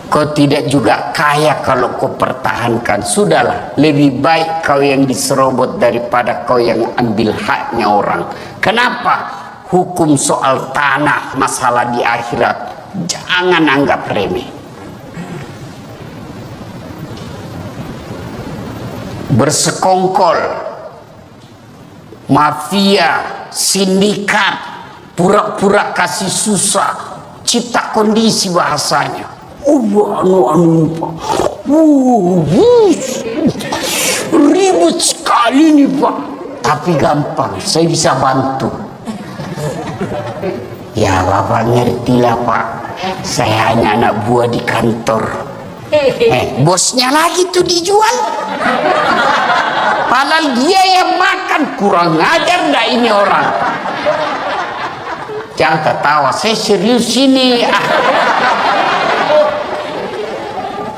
Kau tidak juga kaya kalau kau pertahankan. Sudahlah, lebih baik kau yang diserobot daripada kau yang ambil haknya orang. Kenapa? Hukum soal tanah, masalah di akhirat, jangan anggap remeh. Bersekongkol, mafia, sindikat, pura-pura kasih susah, cipta kondisi bahasanya. Ribut sekali nih Pak, tapi gampang, saya bisa bantu. Ya Bapak ngertilah Pak, saya hanya anak buah di kantor. Bosnya lagi tuh dijual, padahal dia yang makan. Kurang ajar dah ini orang. Jangan ketawa, saya serius ini.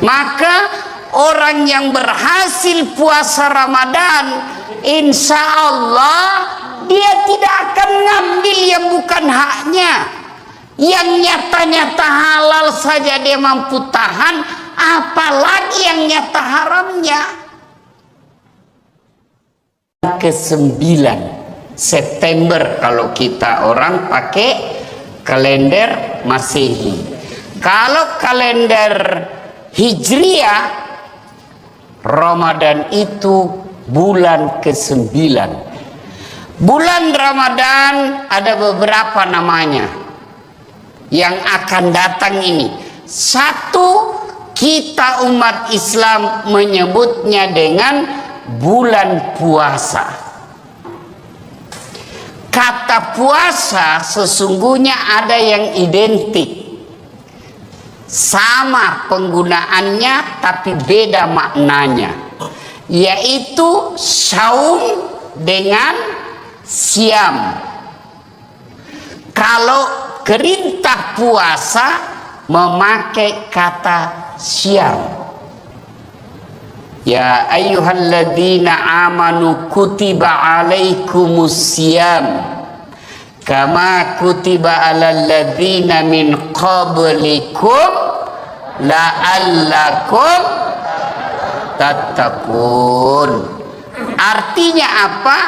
Maka orang yang berhasil puasa Ramadan, insya Allah dia tidak akan ngambil yang bukan haknya. Yang nyata-nyata halal saja dia mampu tahan, apalagi yang nyata haramnya. Ke-9 September kalau kita orang pakai kalender Masehi. Kalau kalender Hijriah, Ramadan itu bulan ke-9. Bulan Ramadan ada beberapa namanya yang akan datang ini. Satu, kita umat Islam menyebutnya dengan bulan puasa. Kata puasa sesungguhnya ada yang identik, sama penggunaannya tapi beda maknanya, yaitu saum dengan siam. Kalau perintah puasa memakai kata siam. Ya ayyuhalladzina amanu kutiba alaikumus siyam kama kutiba alal ladzina min qablikum la'allakum tattaqun. Artinya apa?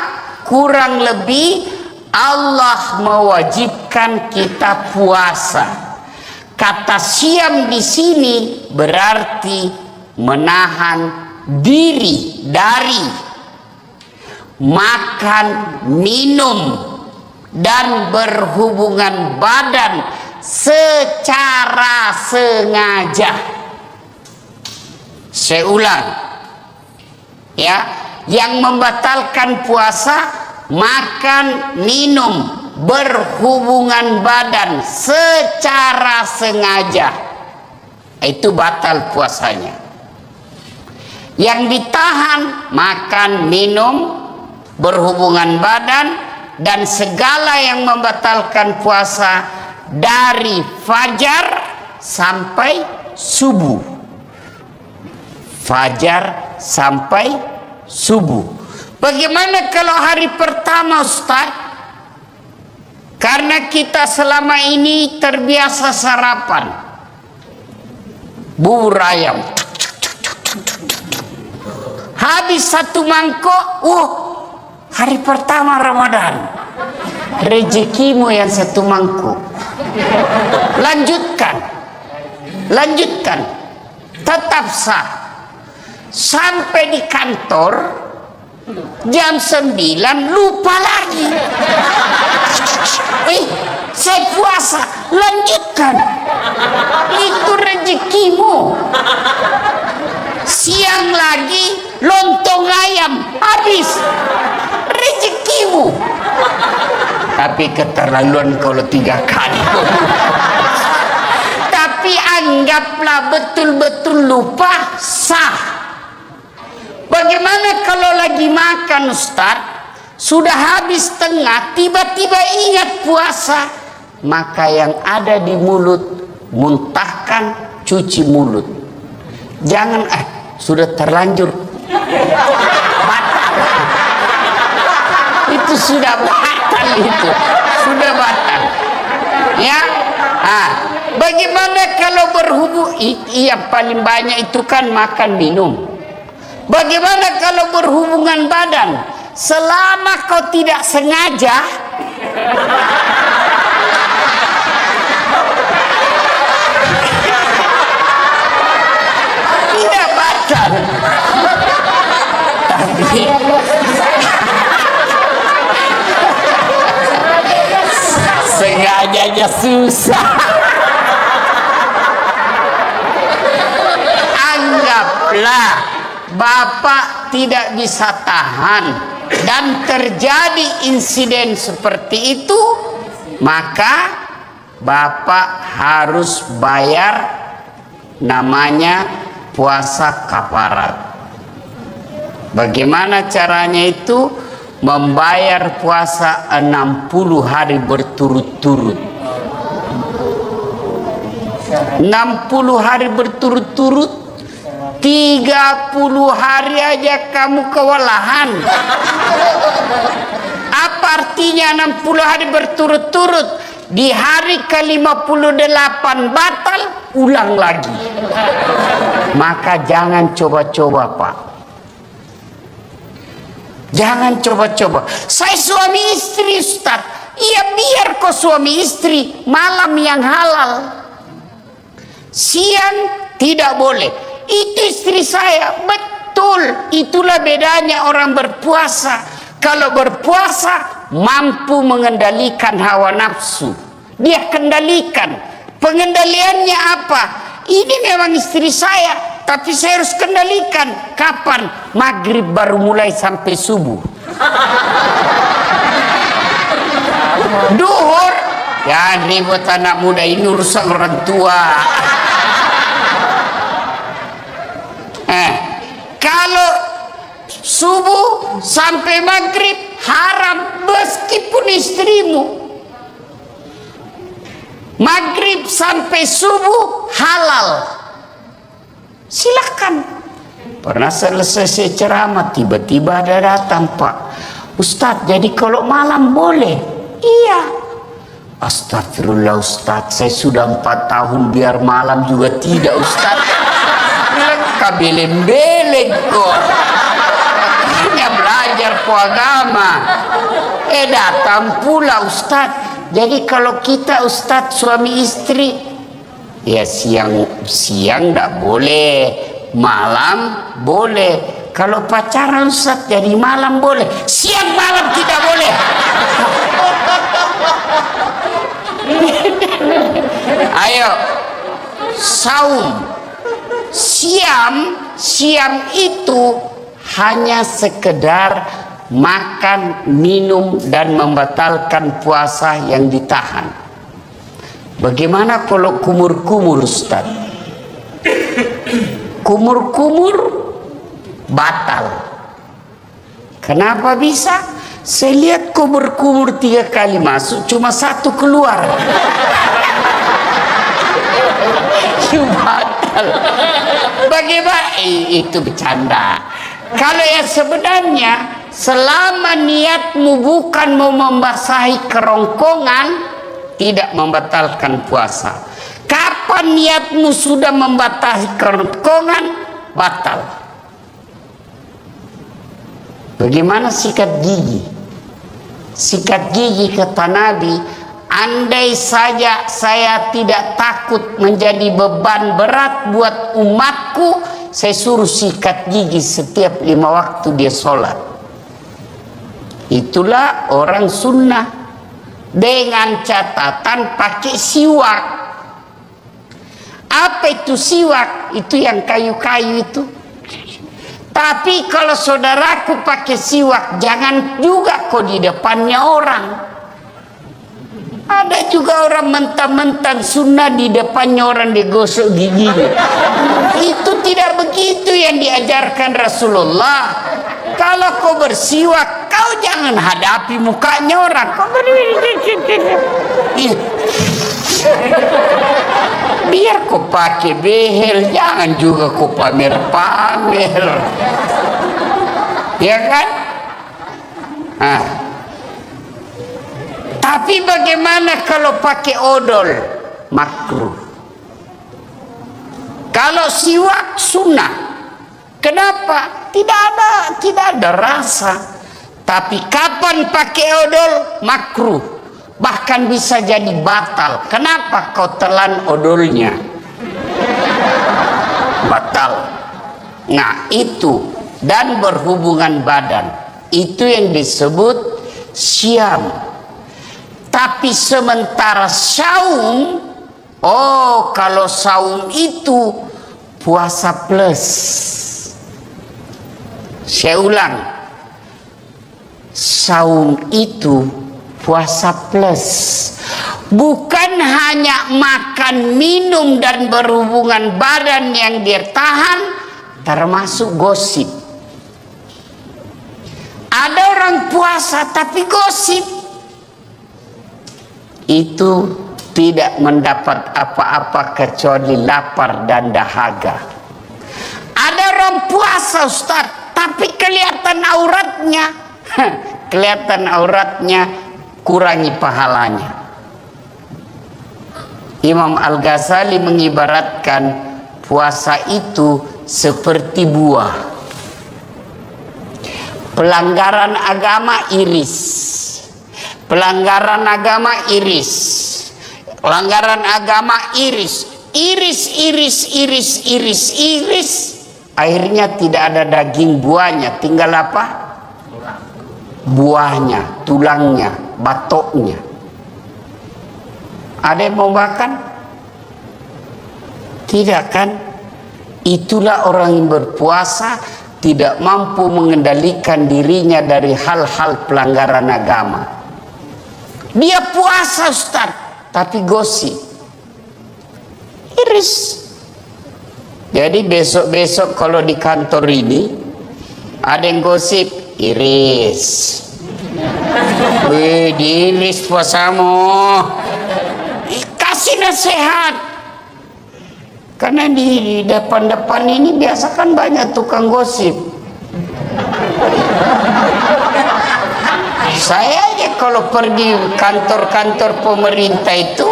Kurang lebih Allah mewajibkan kita puasa. Kata siam di sini berarti menahan diri dari makan, minum, dan berhubungan badan secara sengaja. Saya ulang ya, yang membatalkan puasa makan, minum, berhubungan badan secara sengaja, itu batal puasanya. Yang ditahan makan, minum, berhubungan badan, dan segala yang membatalkan puasa dari fajar sampai subuh. Fajar sampai subuh. Bagaimana kalau hari pertama Ustaz? Karena kita selama ini terbiasa sarapan bubur ayam, habis satu mangkok, hari pertama Ramadan, rezekimu yang satu mangkuk. Lanjutkan, tetap sah. Sampai di kantor jam 9 lupa lagi. Saya puasa, lanjutkan. Itu rezekimu. Siang lagi lontong ayam, habis, rezekimu. Tapi keterlaluan kalau 3 kali. Tapi anggaplah betul-betul lupa, sah. Bagaimana kalau lagi makan Ustaz, sudah habis tengah, tiba-tiba ingat puasa, maka yang ada di mulut muntahkan, cuci mulut. Jangan sudah terlanjur batal. Itu sudah batal itu. sudah batal. Ya, bagaimana kalau berhubung? Yang paling banyak itu kan makan minum. Bagaimana kalau berhubungan badan? Selama kau tidak sengaja, tidak batal. Tapi sengajanya susah. Anggaplah Bapak tidak bisa tahan dan terjadi insiden seperti itu, maka Bapak harus bayar namanya puasa kafarat. Bagaimana caranya itu? Membayar puasa 60 hari berturut-turut. 60 hari berturut-turut, 30 hari aja kamu kewalahan. Apa artinya 60 hari berturut-turut? Di hari ke-58 batal, ulang lagi. Maka jangan coba-coba, Pak. Jangan coba-coba. Saya suami istri, Ustaz. Iya, biar kau suami istri, malam yang halal. Siang tidak boleh. Itu istri saya. Betul. Itulah bedanya orang berpuasa. Kalau berpuasa mampu mengendalikan hawa nafsu. Dia kendalikan. Pengendaliannya apa? Ini memang istri saya, tapi saya harus kendalikan. Kapan? Maghrib baru mulai sampai subuh. Duhur, ya ribut anak muda ini urusan orang tua. Kalau subuh sampai maghrib haram meskipun istrimu. Maghrib sampai subuh halal. Silakan. Pernah selesai saya ceramah, tiba-tiba ada datang, Pak Ustadz, jadi kalau malam boleh? Iya. Astagfirullah Ustadz, saya sudah 4 tahun biar malam juga tidak Ustadz. Bilang kabeleng-beleng kok. Hanya belajar agama. Datang pula Ustadz. Jadi kalau kita Ustadz suami istri, ya siang enggak boleh, malam boleh. Kalau pacaran Ustadz jadi malam boleh, siang malam tidak boleh. Ayo, saum, siam itu hanya sekedar makan, minum, dan membatalkan puasa yang ditahan. Bagaimana kalau kumur-kumur, Ustaz? Kumur-kumur batal. Kenapa bisa? Saya lihat kumur-kumur 3 kali masuk, cuma 1 keluar. Batal. Bagaimana? Itu bercanda. Kalau yang sebenarnya, selama niatmu bukan mau membasahi kerongkongan, tidak membatalkan puasa. Kapan niatmu sudah membasahi kerongkongan, batal. Bagaimana sikat gigi? Sikat gigi kata Nabi, andai saja saya tidak takut menjadi beban berat buat umatku, saya suruh sikat gigi setiap 5 waktu dia sholat. Itulah orang sunnah, dengan catatan pakai siwak. Apa itu siwak? Itu yang kayu-kayu itu. Tapi kalau saudaraku pakai siwak, jangan juga kok di depannya orang. Ada juga orang mentang-mentang sunnah di depannya orang digosok giginya. Itu tidak begitu yang diajarkan Rasulullah. Kalau kau bersiwak, kau jangan hadapi mukanya orang. Kau biar kau pakai behel, jangan juga kau pamer-pamer. Ya kan? Tapi bagaimana kalau pakai odol? Makruh. Kalau siwak sunnah. Kenapa? Tidak ada rasa. Tapi kapan pakai odol? Makruh. Bahkan bisa jadi batal. Kenapa kau telan odolnya? Batal. Nah itu. Dan berhubungan badan. Itu yang disebut syam. Tapi sementara saum, oh kalau saum itu puasa plus. Saya ulang, saum itu puasa plus. Bukan hanya makan, minum dan berhubungan badan yang dia tahan, termasuk gosip. Ada orang puasa tapi gosip. Itu tidak mendapat apa-apa kecuali lapar dan dahaga. Ada orang puasa Ustaz, tapi kelihatan auratnya. Kelihatan auratnya, kurangi pahalanya. Imam Al-Ghazali mengibaratkan puasa itu seperti buah. Pelanggaran agama iris. Pelanggaran agama iris. Pelanggaran agama iris. Iris. Akhirnya tidak ada daging buahnya. Tinggal apa? Buahnya, tulangnya, batoknya. Ada yang mau makan? Tidak kan? Itulah orang yang berpuasa tidak mampu mengendalikan dirinya dari hal-hal pelanggaran agama. Dia puasa Ustaz, tapi gosip. Iris. Jadi besok-besok kalau di kantor ini ada yang gosip, iris. Wih, diiris puasamu. Kasih nasihat. Karena di depan-depan ini biasa kan banyak tukang gosip. Saya aja kalau pergi kantor-kantor pemerintah itu,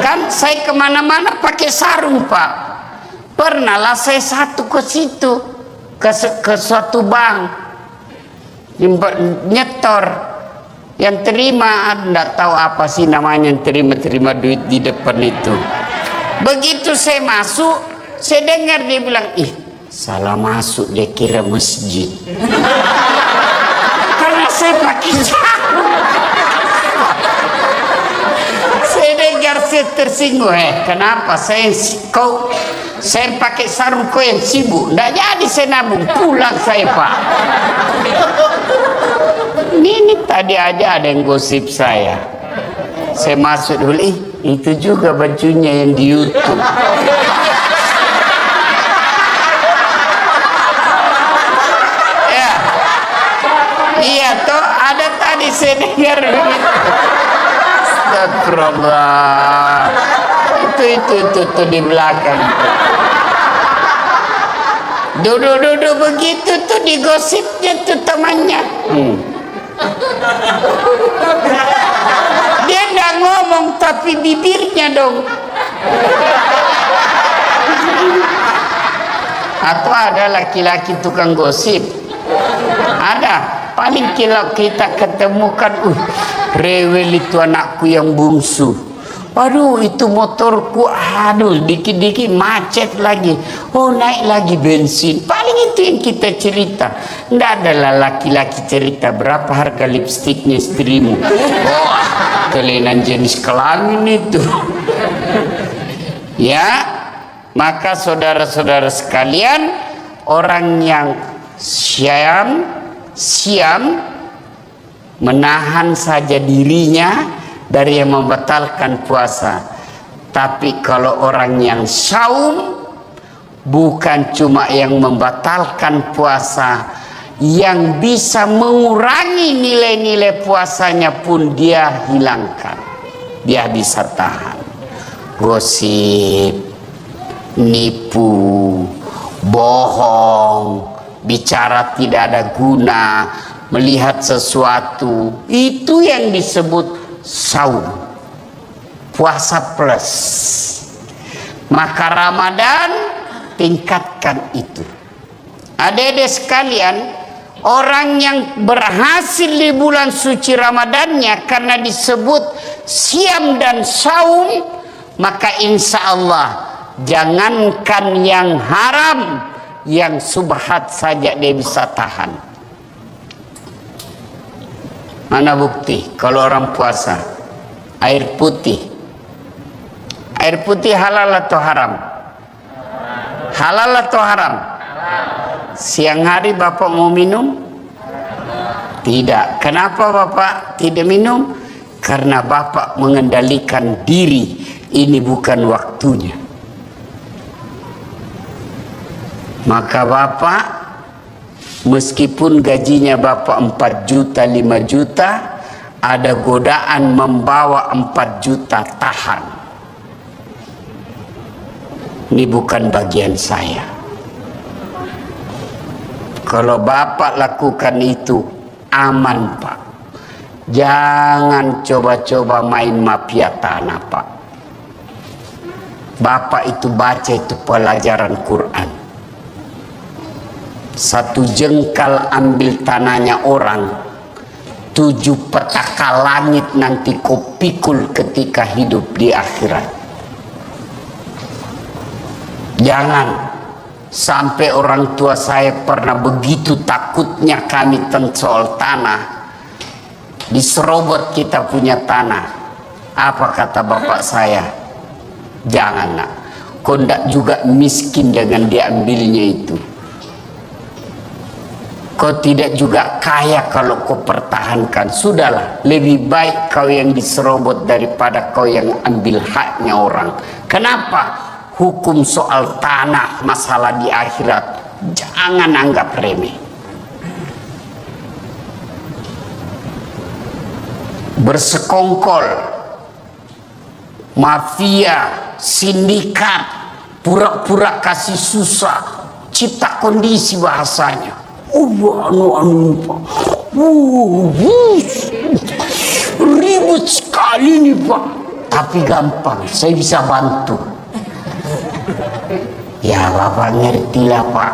kan saya kemana-mana pakai sarung Pak. Pernahlah saya satu ke situ, ke suatu bank, nyetor, yang terima, enggak tahu apa sih namanya, yang terima duit di depan itu. Begitu saya masuk, saya dengar dia bilang, ih salah masuk, dia kira masjid. Karena saya pakai sarung. Saya dengar, saya tersinggung. Kenapa saya pakai sarung, kau yang sibuk? Nggak jadi saya nabung, pulang saya Pak. Ini tadi aja ada yang gosip saya. Saya masuk dulu, itu juga bajunya yang di YouTube. Ya, iya toh ada tadi saya dengar begitu. Astagfirullah. Itu di belakang. Duduk begitu tuh digosipnya tuh temannya. Dia nggak ngomong tapi bibirnya dong. Atau ada laki-laki tukang gosip. Ada. Paling kalau kita ketemukan, rewel itu anakku yang bungsu. Aduh, itu motorku, aduh, dikit-dikit macet lagi. Oh, naik lagi bensin. Paling itu yang kita cerita. Nggak adalah laki-laki cerita berapa harga lipstiknya istrimu. Oh, kelainan jenis kelamin itu. Ya, maka saudara-saudara sekalian, orang yang siam menahan saja dirinya dari yang membatalkan puasa. Tapi kalau orang yang saum, bukan cuma yang membatalkan puasa, yang bisa mengurangi nilai-nilai puasanya pun dia hilangkan. Dia bisa tahan. Gosip, nipu, bohong, bicara tidak ada guna, melihat sesuatu, itu yang disebut saum, puasa plus. Maka Ramadan tingkatkan itu. Adik-adik sekalian, orang yang berhasil di bulan suci Ramadannya karena disebut siam dan saum, maka insya Allah jangankan yang haram, yang subhat saja dia bisa tahan. Mana bukti kalau orang puasa air putih? Air putih halal atau haram? Halal atau haram? Siang hari Bapak mau minum? Tidak. Kenapa Bapak tidak minum? Karena Bapak mengendalikan diri. Ini bukan waktunya. Maka Bapak, meskipun gajinya Bapak 4 juta, 5 juta, ada godaan membawa 4 juta, tahan. Ini bukan bagian saya. Kalau Bapak lakukan itu, aman Pak. Jangan coba-coba main mafia tanah Pak. Bapak itu baca itu pelajaran Quran. 1 jengkal ambil tanahnya orang, 7 petaka langit nanti kau pikul ketika hidup di akhirat. Jangan sampai orang tua saya pernah begitu takutnya kami tentang soal tanah. Diserobot kita punya tanah. Apa kata bapak saya? Jangan nak. Kau tidak juga miskin dengan diambilnya itu. Kau tidak juga kaya kalau kau pertahankan. Sudahlah, lebih baik kau yang diserobot daripada kau yang ambil haknya orang. Kenapa? Hukum soal tanah, masalah di akhirat, jangan anggap remeh. Bersekongkol, mafia, sindikat, pura-pura kasih susah, cipta kondisi bahasanya. Ribut sekali nih Pak, tapi gampang, saya bisa bantu. Ya Bapak ngertilah Pak,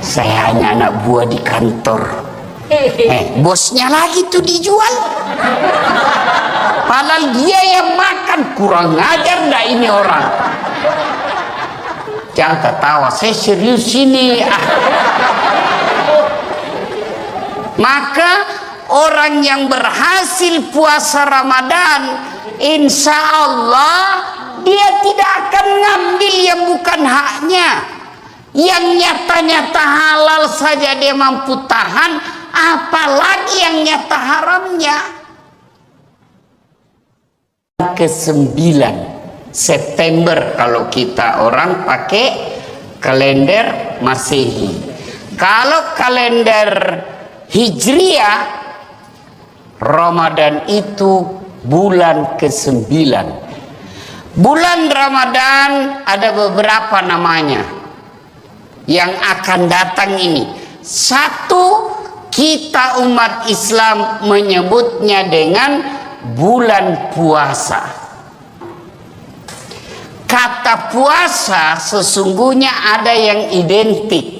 saya hanya anak buah di kantor. Bosnya lagi tuh dijual. Padahal dia yang makan, kurang ajar dah ini orang. Jangan ketawa, saya serius ini. Maka orang yang berhasil puasa Ramadan, insya Allah dia tidak akan ngambil yang bukan haknya. Yang nyata-nyata halal saja dia mampu tahan, apalagi yang nyata haramnya. Ke-9 September kalau kita orang pakai kalender Masehi. Kalau kalender Hijriah, Ramadan itu bulan ke-9. Bulan Ramadan ada beberapa namanya yang akan datang ini. Satu, kita umat Islam menyebutnya dengan bulan puasa. Kata puasa sesungguhnya ada yang identik,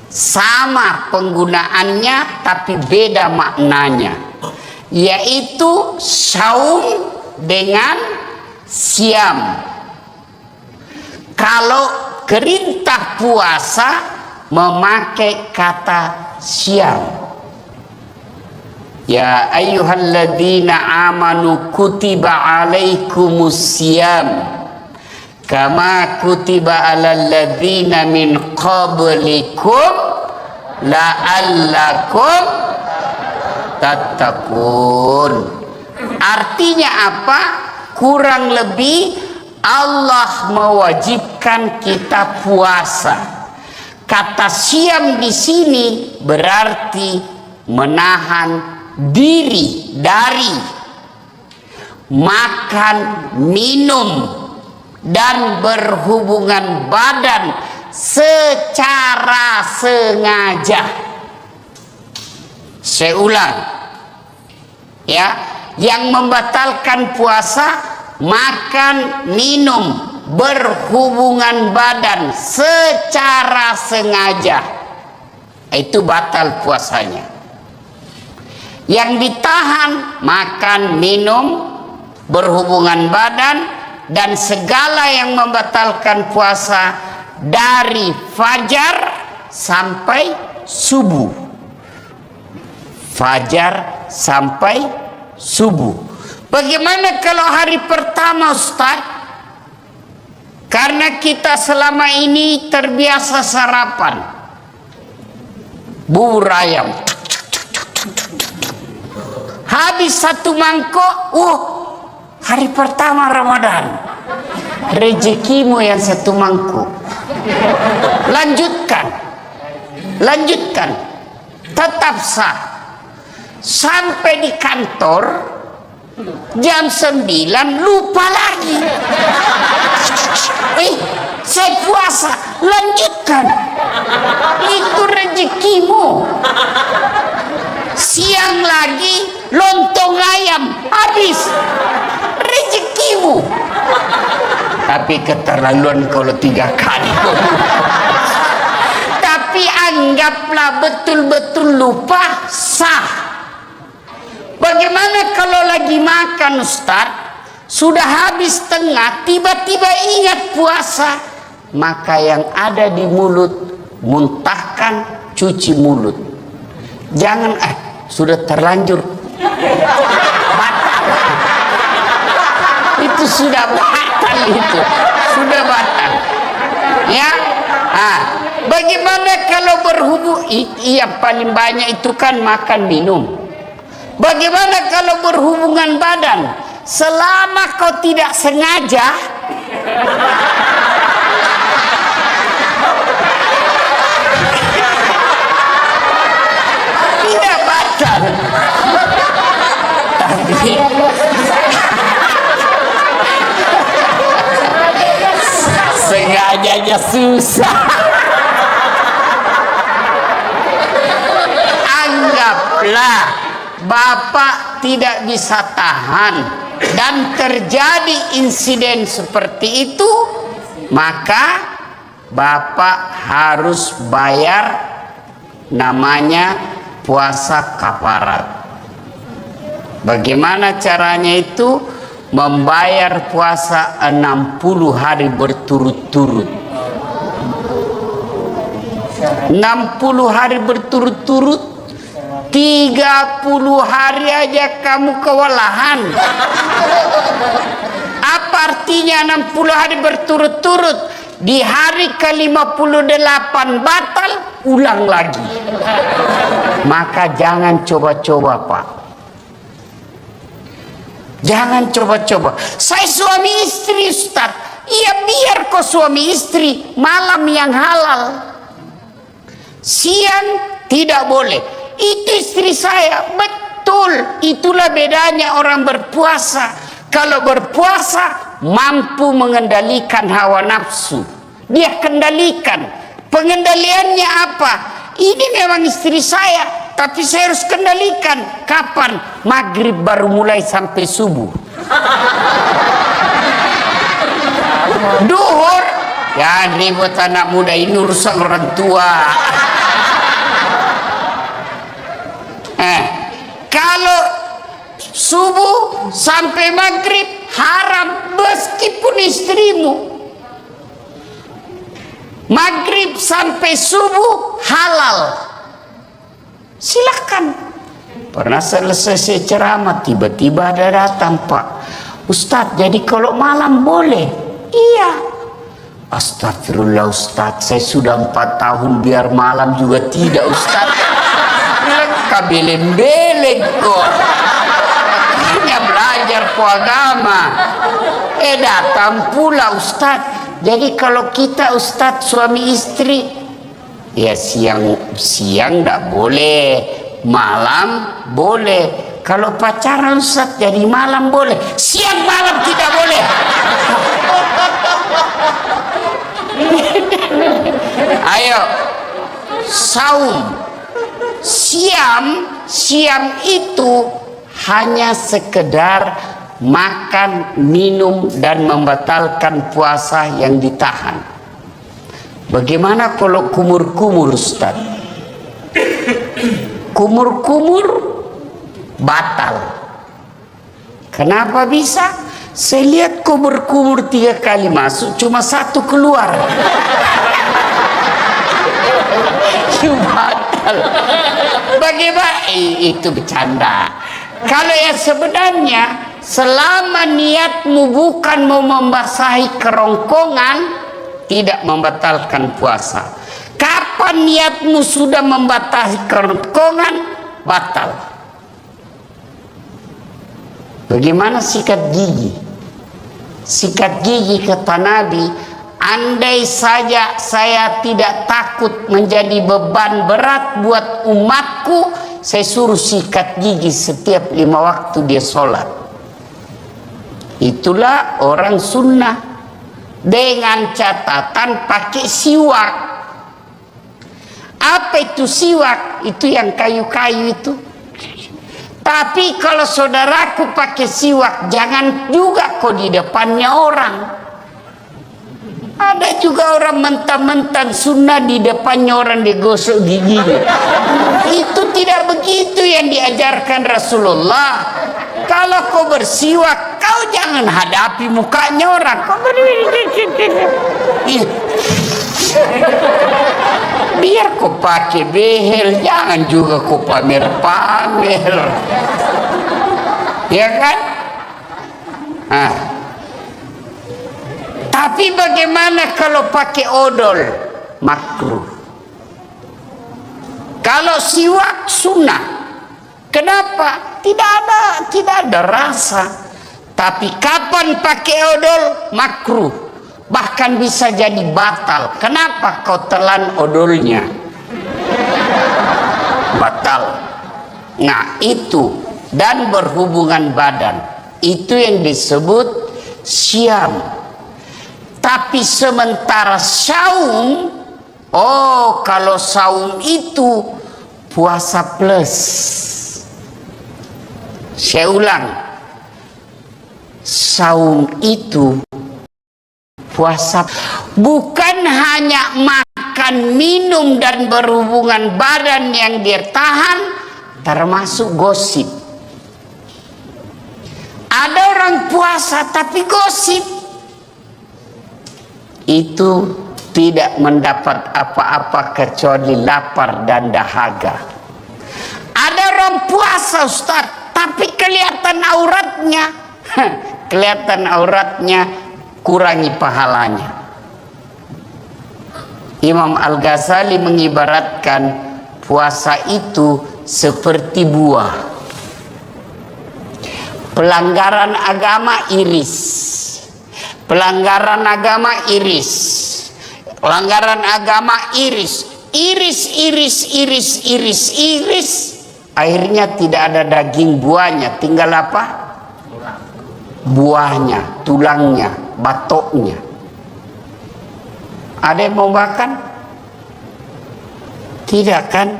sama penggunaannya tapi beda maknanya, yaitu saum dengan siam. Kalau perintah puasa memakai kata siam. Ya ayyuhalladzina amanu kutiba alaikumus siyam kama kutiba alal ladzina min qablikum la'allakum tattaqun. Artinya apa? Kurang lebih Allah mewajibkan kita puasa. Kata siam di sini berarti menahan diri dari makan, minum, dan berhubungan badan secara sengaja. Saya ulang ya, yang membatalkan puasa, makan, minum, berhubungan badan secara sengaja. Itu batal puasanya. Yang ditahan makan, minum, berhubungan badan, dan segala yang membatalkan puasa dari fajar sampai subuh. Fajar sampai subuh. Bagaimana kalau hari pertama, Ustaz? Karena kita selama ini terbiasa sarapan bubur ayam, habis satu mangkok, hari pertama Ramadan, rezekimu yang satu mangkuk. Lanjutkan, tetap sah. Sampai di kantor jam 9 lupa lagi. Saya puasa, lanjutkan. Itu rezekimu. Siang lagi lontong ayam, habis, rezekimu. Tapi keterlaluan kalau 3 kali. Tapi anggaplah betul-betul lupa, sah. Bagaimana kalau lagi makan, Ustaz, sudah habis tengah, tiba-tiba ingat puasa, maka yang ada di mulut muntahkan, cuci mulut. Jangan sudah terlanjur batal. Itu sudah batal, itu sudah batal. Ya, bagaimana kalau berhubung? Iya, paling banyak itu kan makan minum. Bagaimana kalau berhubungan badan? Selama kau tidak sengaja, tidak batal. Tapi sengajanya susah. Anggaplah Bapak tidak bisa tahan dan terjadi insiden seperti itu, maka Bapak harus bayar namanya puasa kafarat. Bagaimana caranya itu? Membayar puasa 60 hari berturut-turut. 60 hari berturut-turut, 30 hari aja kamu kewalahan. Apa artinya 60 hari berturut-turut? Di hari ke-58 batal, ulang lagi. Maka jangan coba-coba, Pak. Jangan coba-coba. Saya suami istri, Ustaz. Iya, biar kau suami istri, malam yang halal. Siang tidak boleh. Itu istri saya, betul. Itulah bedanya orang berpuasa. Kalau berpuasa mampu mengendalikan hawa nafsu, dia kendalikan. Pengendaliannya apa? Ini memang istri saya, tapi saya harus kendalikan. Kapan? Maghrib baru mulai sampai subuh. Duhur, ya ribut anak muda, ini urusan orang tua. Kalau subuh sampai maghrib haram, meskipun istrimu. Maghrib sampai subuh halal, silakan. Pernah selesai ceramah, tiba-tiba ada datang, Pak Ustadz, jadi kalau malam boleh? Iya. Astagfirullah Ustadz, saya sudah 4 tahun biar malam juga tidak, Ustadz. Kabeleng-beleng kok. Hanya belajar agama. Datang pula Ustadz. Jadi kalau kita Ustadz suami istri, ya siang enggak boleh, malam boleh. Kalau pacaran Ustadz jadi malam boleh, siang malam tidak boleh. Ayo, saum. Siam itu hanya sekedar makan, minum, dan membatalkan puasa yang ditahan. Bagaimana kalau kumur-kumur, Ustaz? Kumur-kumur batal. Kenapa bisa? Saya lihat kumur-kumur 3 kali masuk, cuma 1 keluar. Batal. Bagaimana? Itu bercanda. Kalau yang sebenarnya, selama niatmu bukan mau membasahi kerongkongan, tidak membatalkan puasa. Kapan niatmu sudah membasahi kerongkongan, batal. Bagaimana sikat gigi? Sikat gigi kata Nabi, andai saja saya tidak takut menjadi beban berat buat umatku, saya suruh sikat gigi setiap 5 waktu dia sholat. Itulah orang sunnah, dengan catatan pakai siwak. Apa itu siwak? Itu yang kayu-kayu itu. Tapi kalau saudaraku pakai siwak, jangan juga kok di depannya orang. Ada juga orang mentang-mentang sunnah di depannya orang digosok giginya. Itu tidak begitu yang diajarkan Rasulullah. Kalau kau bersiwak, kau jangan hadapi mukanya orang. Kau biar kau pakai behel, jangan juga kau pamer-pamer. Ya kan? Nah. Tapi bagaimana kalau pakai odol? Makruh. Kalau siwak sunnah. Kenapa? Tidak ada rasa. Tapi kapan pakai odol? Makruh. Bahkan bisa jadi batal. Kenapa kau telan odolnya? Batal. Nah itu. Dan berhubungan badan. Itu yang disebut syam. Tapi sementara saum, oh kalau saum itu puasa plus. Saya ulang, saum itu puasa, bukan hanya makan, minum, dan berhubungan badan yang dia tahan, termasuk gosip. Ada orang puasa tapi gosip. Itu tidak mendapat apa-apa kecuali lapar dan dahaga. Ada orang puasa, Ustaz, tapi kelihatan auratnya. Kelihatan auratnya, kurangi pahalanya. Imam Al-Ghazali mengibaratkan puasa itu seperti buah. Pelanggaran agama iris. Pelanggaran agama iris. Pelanggaran agama iris. Iris. Akhirnya tidak ada daging buahnya. Tinggal apa? Buahnya, tulangnya, batoknya. Ada yang mau makan? Tidak kan?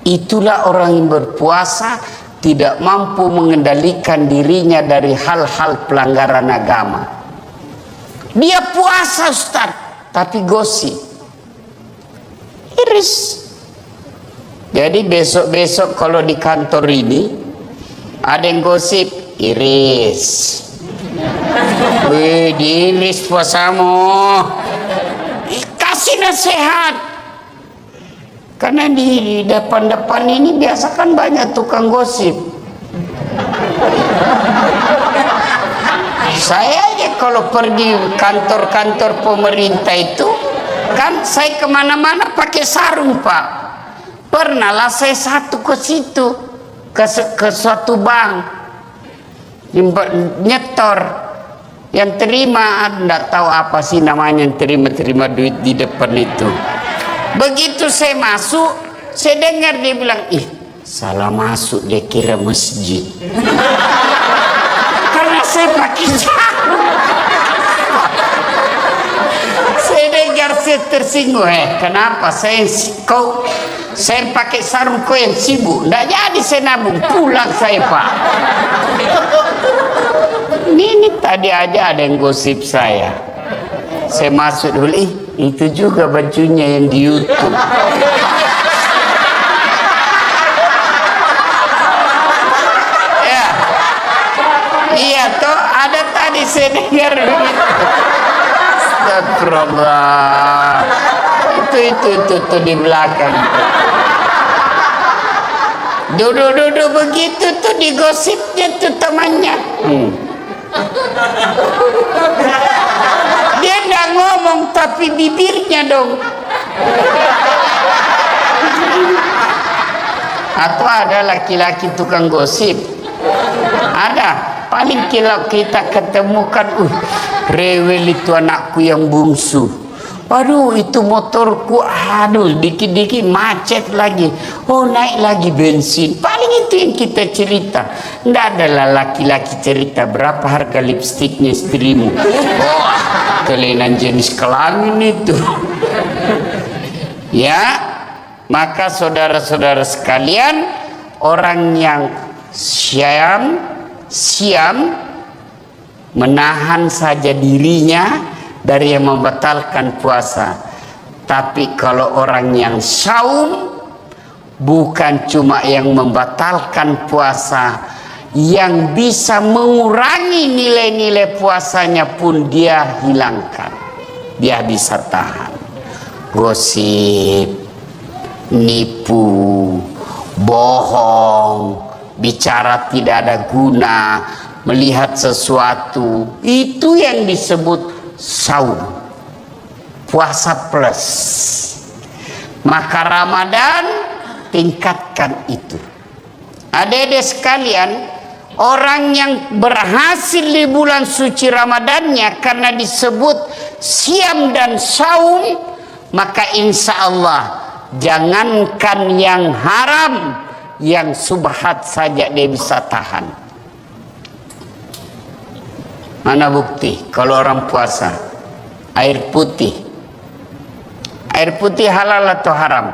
Itulah orang yang berpuasa tidak mampu mengendalikan dirinya dari hal-hal pelanggaran agama. Dia puasa, Ustaz, tapi gosip. Iris. Jadi besok-besok kalau di kantor ini ada yang gosip, iris. Wih, diiris puasamu. Kasih nasihat. Karena di depan-depan ini biasa kan banyak tukang gosip. Saya aja kalau pergi kantor-kantor pemerintah itu, kan saya kemana-mana pakai sarung, Pak. Pernahlah saya satu ke situ, ke suatu bank, nyetor, yang terima, enggak tahu apa sih namanya, yang terima duit di depan itu. Begitu saya masuk, saya dengar dia bilang, ih, salah masuk, dia kira masjid. Karena saya pakai sarung. Saya dengar agar saya tersinggung. Kenapa saya pakai sarung kau yang sibuk? Nggak jadi saya nabung, pulang saya Pak. Ini tadi aja ada yang gosip saya masuk dulu, itu juga bajunya yang di YouTube. Ya, iya toh ada tadi saya dengar begitu. Astagfirullah. Itu di belakang. Duduk begitu tuh digosipnya tuh temannya. Dia nggak ngomong tapi bibirnya dong. Atau ada laki-laki tukang gosip? Ada. Paling kalau kita ketemukan, rewel itu anakku yang bungsu. Aduh, itu motorku, dikit-dikit macet lagi. Oh, naik lagi bensin. Paling itu yang kita cerita. Nggak adalah laki-laki cerita berapa harga lipstiknya istrimu. Kelainan jenis kelamin itu. Ya, maka saudara-saudara sekalian, orang yang siam menahan saja dirinya dari yang membatalkan puasa. Tapi kalau orang yang saum, bukan cuma yang membatalkan puasa, yang bisa mengurangi nilai-nilai puasanya pun dia hilangkan. Dia bisa tahan. Gosip, nipu, bohong, bicara tidak ada guna, melihat sesuatu, itu yang disebut saum, puasa plus. Maka Ramadan tingkatkan itu. Adik-adik sekalian, orang yang berhasil di bulan suci Ramadannya karena disebut siam dan saum, maka insya Allah jangankan yang haram, yang subhat saja dia bisa tahan. Mana bukti kalau orang puasa air putih halal atau haram?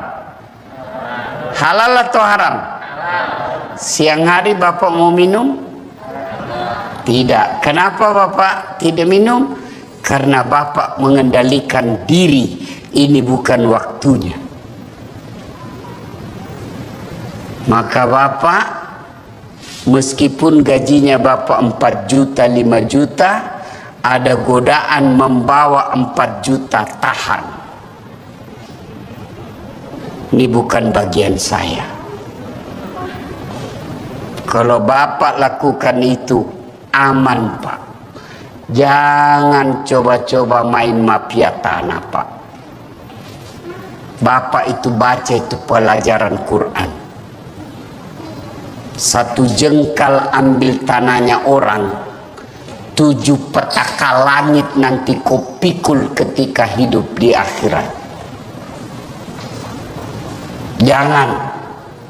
Halal atau haram? Siang hari Bapak mau minum? Tidak. Kenapa Bapak tidak minum? Karena Bapak mengendalikan diri, ini bukan waktunya. Maka Bapak, meskipun gajinya Bapak 4 juta, 5 juta, ada godaan membawa 4 juta, tahan. Ini bukan bagian saya. Kalau Bapak lakukan itu, aman Pak. Jangan coba-coba main mafia tanah Pak. Bapak itu baca itu pelajaran Quran. 1 jengkal ambil tanahnya orang, 7 petaka langit nanti kau pikul ketika hidup di akhirat. Jangan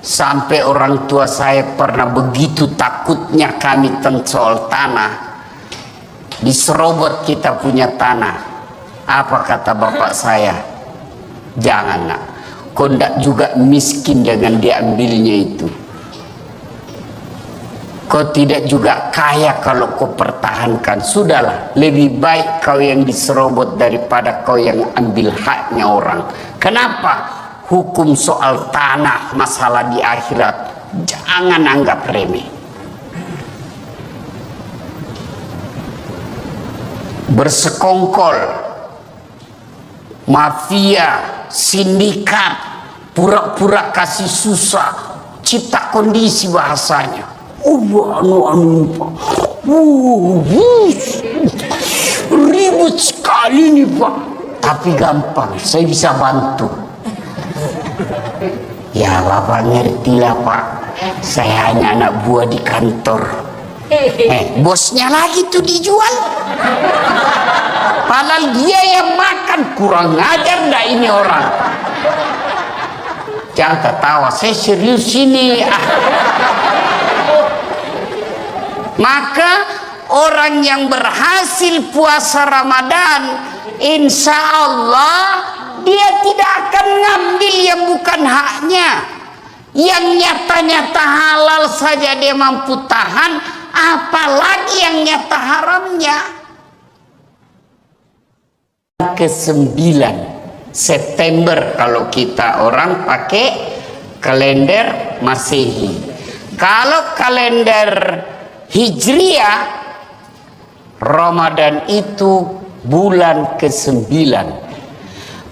sampai orang tua saya pernah begitu takutnya kami soal tanah, diserobot kita punya tanah. Apa kata bapak saya? Jangan nak, kau ndak juga miskin dengan diambilnya itu. Kau tidak juga kaya kalau kau pertahankan. Sudahlah, lebih baik kau yang diserobot daripada kau yang ambil haknya orang. Kenapa? Hukum soal tanah, masalah di akhirat, jangan anggap remeh. Bersekongkol, mafia, sindikat, pura-pura kasih susah, cipta kondisi bahasanya. Ribut sekali nih Pak, tapi gampang, saya bisa bantu. Ya Bapak ngertilah Pak, saya hanya anak buah di kantor. Bosnya lagi tuh dijual, padahal dia yang makan. Kurang ajar ndak ini orang? Jangan ketawa, saya serius ini. Maka orang yang berhasil puasa Ramadan insya Allah dia tidak akan ngambil yang bukan haknya. Yang nyata-nyata halal saja dia mampu tahan, apalagi yang nyata haramnya. Ke-9 September kalau kita orang pakai kalender Masehi. Kalau kalender Hijriah, Ramadan itu bulan ke-9.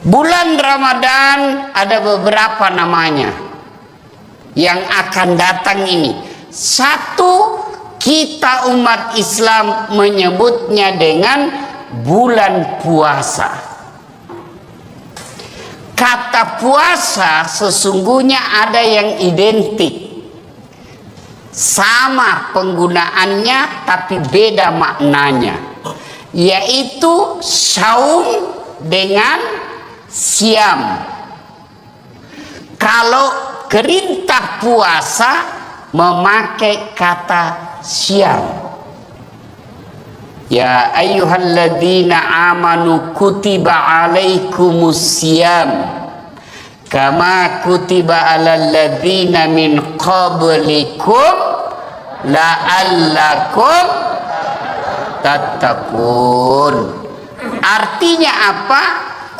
Bulan Ramadan ada beberapa namanya yang akan datang ini. Satu, kita umat Islam menyebutnya dengan bulan puasa. Kata puasa sesungguhnya ada yang identik, sama penggunaannya tapi beda maknanya, yaitu saum dengan siam. Kalau perintah puasa memakai kata siam. Ya ayyuhalladzina amanu kutiba alaikumus siyam kama kutiba alal ladzina min qablikum la'allakum tattaqun. Artinya apa?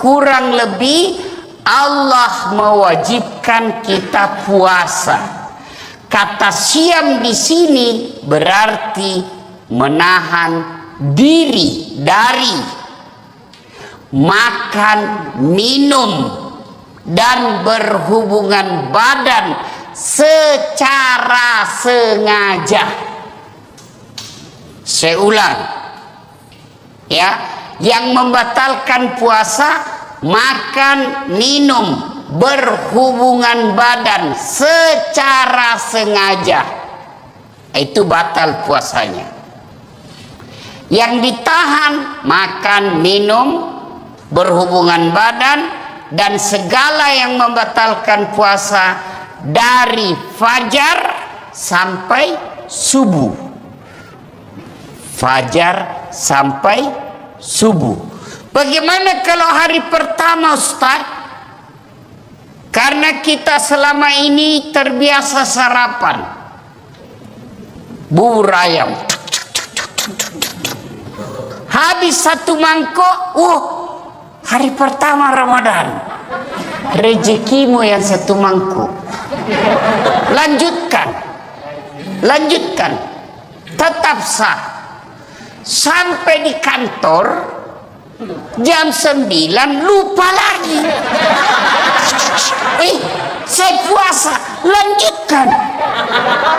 Kurang lebih Allah mewajibkan kita puasa. Kata siam di sini berarti menahan diri dari makan, minum, dan berhubungan badan secara sengaja. Saya ulang, ya, yang membatalkan puasa makan, minum, berhubungan badan secara sengaja, itu batal puasanya. Yang ditahan makan, minum, berhubungan badan, dan segala yang membatalkan puasa dari fajar sampai subuh. Fajar sampai subuh. Bagaimana kalau hari pertama, Ustaz? Karena kita selama ini terbiasa sarapan bubur ayam, habis satu mangkok, hari pertama Ramadan, rezekimu yang satu mangkok. Lanjutkan, tetap sah. Sampai di kantor jam 9 lupa lagi. Saya puasa, lanjutkan.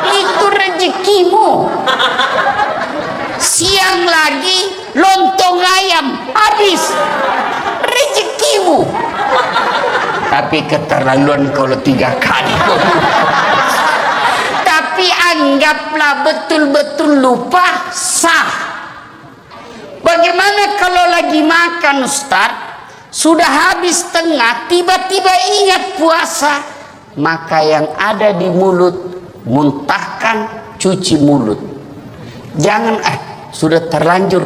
Itu rezekimu. Siang lagi lontong ayam, habis. Rezekimu. Tapi keterlaluan kalau 3 kali. Tapi anggaplah betul-betul lupa, sah. Bagaimana kalau lagi makan, Ustaz, sudah habis tengah, tiba-tiba ingat puasa, maka yang ada di mulut muntahkan, cuci mulut. Jangan sudah terlanjur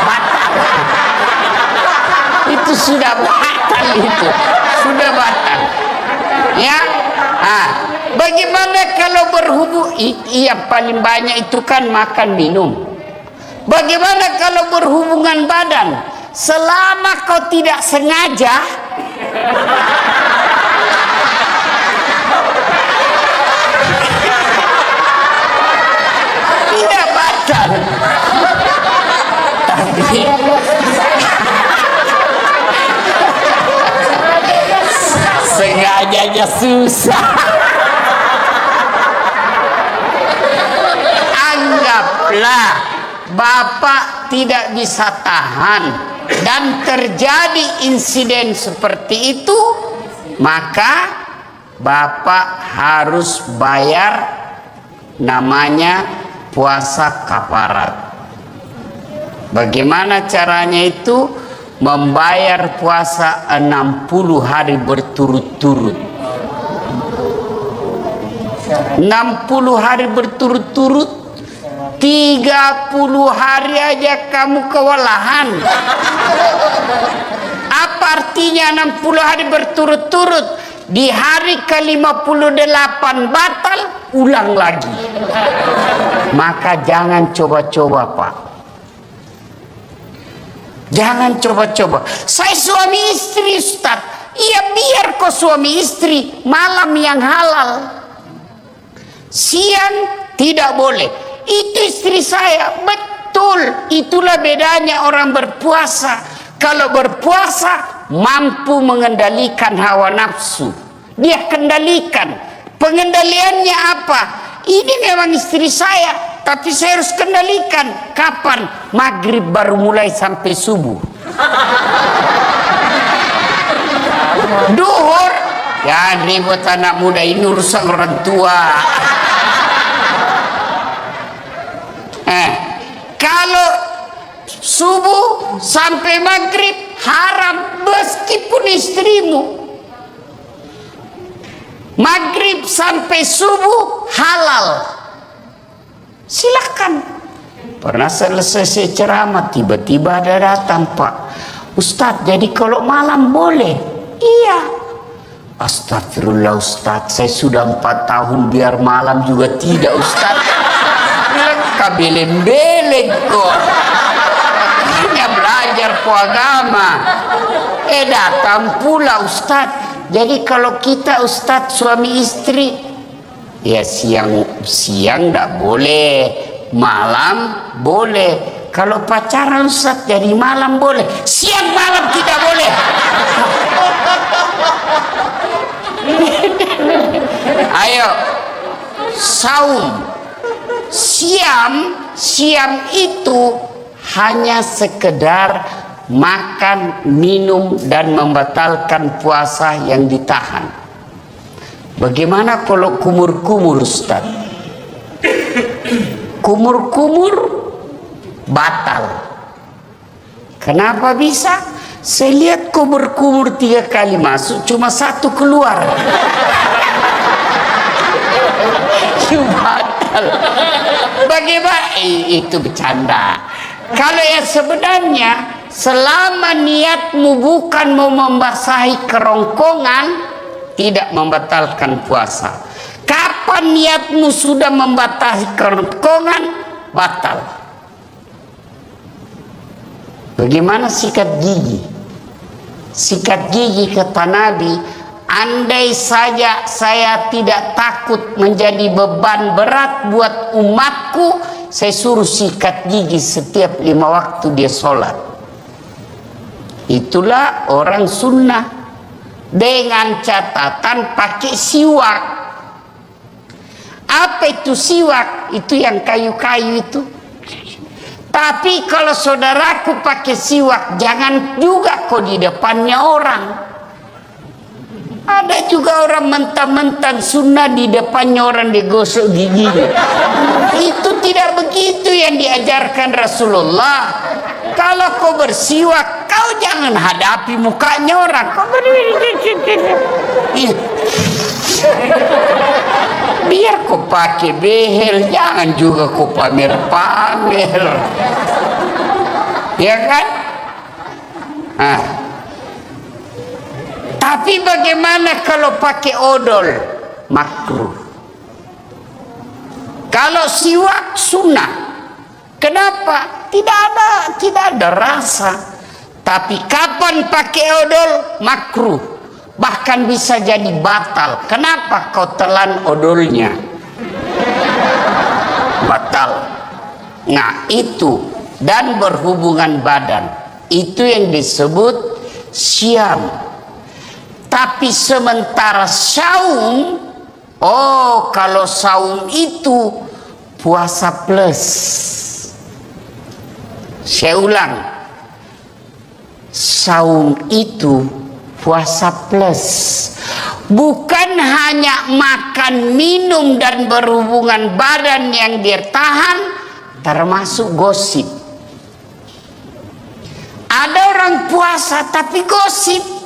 batal. Itu sudah batal, sudah batal. Ya, bagaimana kalau berhubung? Iya, paling banyak itu kan makan minum. Bagaimana kalau berhubungan badan? Selama kau tidak sengaja, tidak batal. Tapi sengajanya susah. Anggaplah Bapak tidak bisa tahan dan terjadi insiden seperti itu, maka Bapak harus bayar namanya puasa kafarat. Bagaimana caranya itu? Membayar puasa 60 hari berturut-turut. 60 hari berturut-turut 30 hari aja kamu kewalahan. Apa artinya 60 hari berturut-turut? Di hari ke-58 batal, ulang lagi. Maka jangan coba-coba, Pak. Jangan coba-coba. Saya suami istri, Ustaz. Iya, biar kok suami istri, malam yang halal. Siang tidak boleh. Itu istri saya, betul. Itulah bedanya orang berpuasa. Kalau berpuasa mampu mengendalikan hawa nafsu. Dia kendalikan. Pengendaliannya apa? Ini memang istri saya, tapi saya harus kendalikan. Kapan? Maghrib baru mulai sampai subuh. Duhur, ya ribut anak muda ini urusan orang tua. Kalau subuh sampai maghrib haram meskipun istrimu. Maghrib sampai subuh halal. Silakan. Pernah selesai ceramah tiba-tiba ada datang, Pak Ustadz, jadi kalau malam boleh? Iya. Astagfirullah Ustadz, saya sudah 4 tahun biar malam juga tidak Ustadz. Kabeleng-beleng kok. Hanya belajar po agama. Datang pula Ustadz. Jadi kalau kita Ustadz suami istri, ya siang enggak boleh, malam boleh. Kalau pacaran Ustadz jadi malam boleh, siang malam tidak boleh. Ayo, saum. Siam itu hanya sekedar makan, minum, dan membatalkan puasa yang ditahan. Bagaimana kalau kumur-kumur, Ustaz? Kumur-kumur batal. Kenapa bisa? Saya lihat kumur-kumur 3 kali masuk, cuma 1 keluar. Batal. Bagaimana? Itu bercanda. Kalau yang sebenarnya, selama niatmu bukan mau membasahi kerongkongan, tidak membatalkan puasa. Kapan niatmu sudah membasahi kerongkongan, batal. Bagaimana sikat gigi? Sikat gigi kata Nabi, andai saja saya tidak takut menjadi beban berat buat umatku, saya suruh sikat gigi setiap 5 waktu dia sholat. Itulah orang sunnah, dengan catatan pakai siwak. Apa itu siwak? Itu yang kayu-kayu itu. Tapi kalau saudaraku pakai siwak, jangan juga kok di depannya orang. Ada juga orang mentang-mentang sunnah di depannya orang digosok giginya. Itu tidak begitu yang diajarkan Rasulullah. Kalau kau bersiwak, kau jangan hadapi mukanya orang. Kau biar kau pakai behel, jangan juga kau pamer-pamer. Ya kan? Tapi bagaimana kalau pakai odol? Makruh. Kalau siwak sunnah. Kenapa? Tidak ada rasa. Tapi kapan pakai odol? Makruh. Bahkan bisa jadi batal. Kenapa kau telan odolnya? Batal. Nah itu. Dan berhubungan badan. Itu yang disebut syam. Tapi sementara saum, kalau saum itu puasa plus. Saya ulang, saum itu puasa plus. Bukan hanya makan, minum, dan berhubungan badan yang dia tahan, termasuk gosip. Ada orang puasa tapi gosip.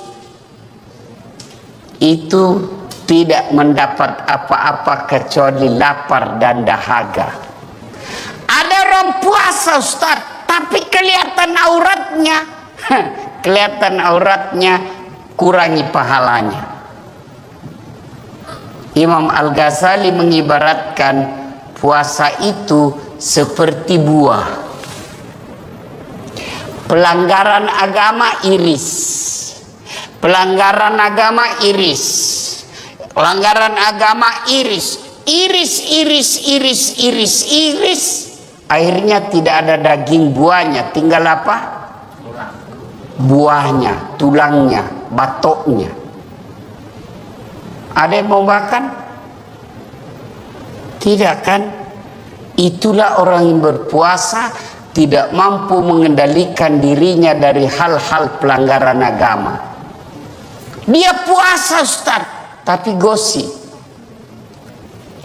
Itu tidak mendapat apa-apa kecuali lapar dan dahaga. Ada puasa Ustaz, tapi kelihatan auratnya. Kelihatan auratnya, kurangi pahalanya. Imam Al-Ghazali mengibaratkan puasa itu seperti buah. Pelanggaran agama iris. Pelanggaran agama iris. Pelanggaran agama iris. Iris, iris, iris, iris, iris. Akhirnya tidak ada daging buahnya. Tinggal apa? Buahnya, tulangnya, batoknya. Ada yang mau makan? Tidak kan? Itulah orang yang berpuasa tidak mampu mengendalikan dirinya dari hal-hal pelanggaran agama. Dia puasa Ustaz, tapi gosip,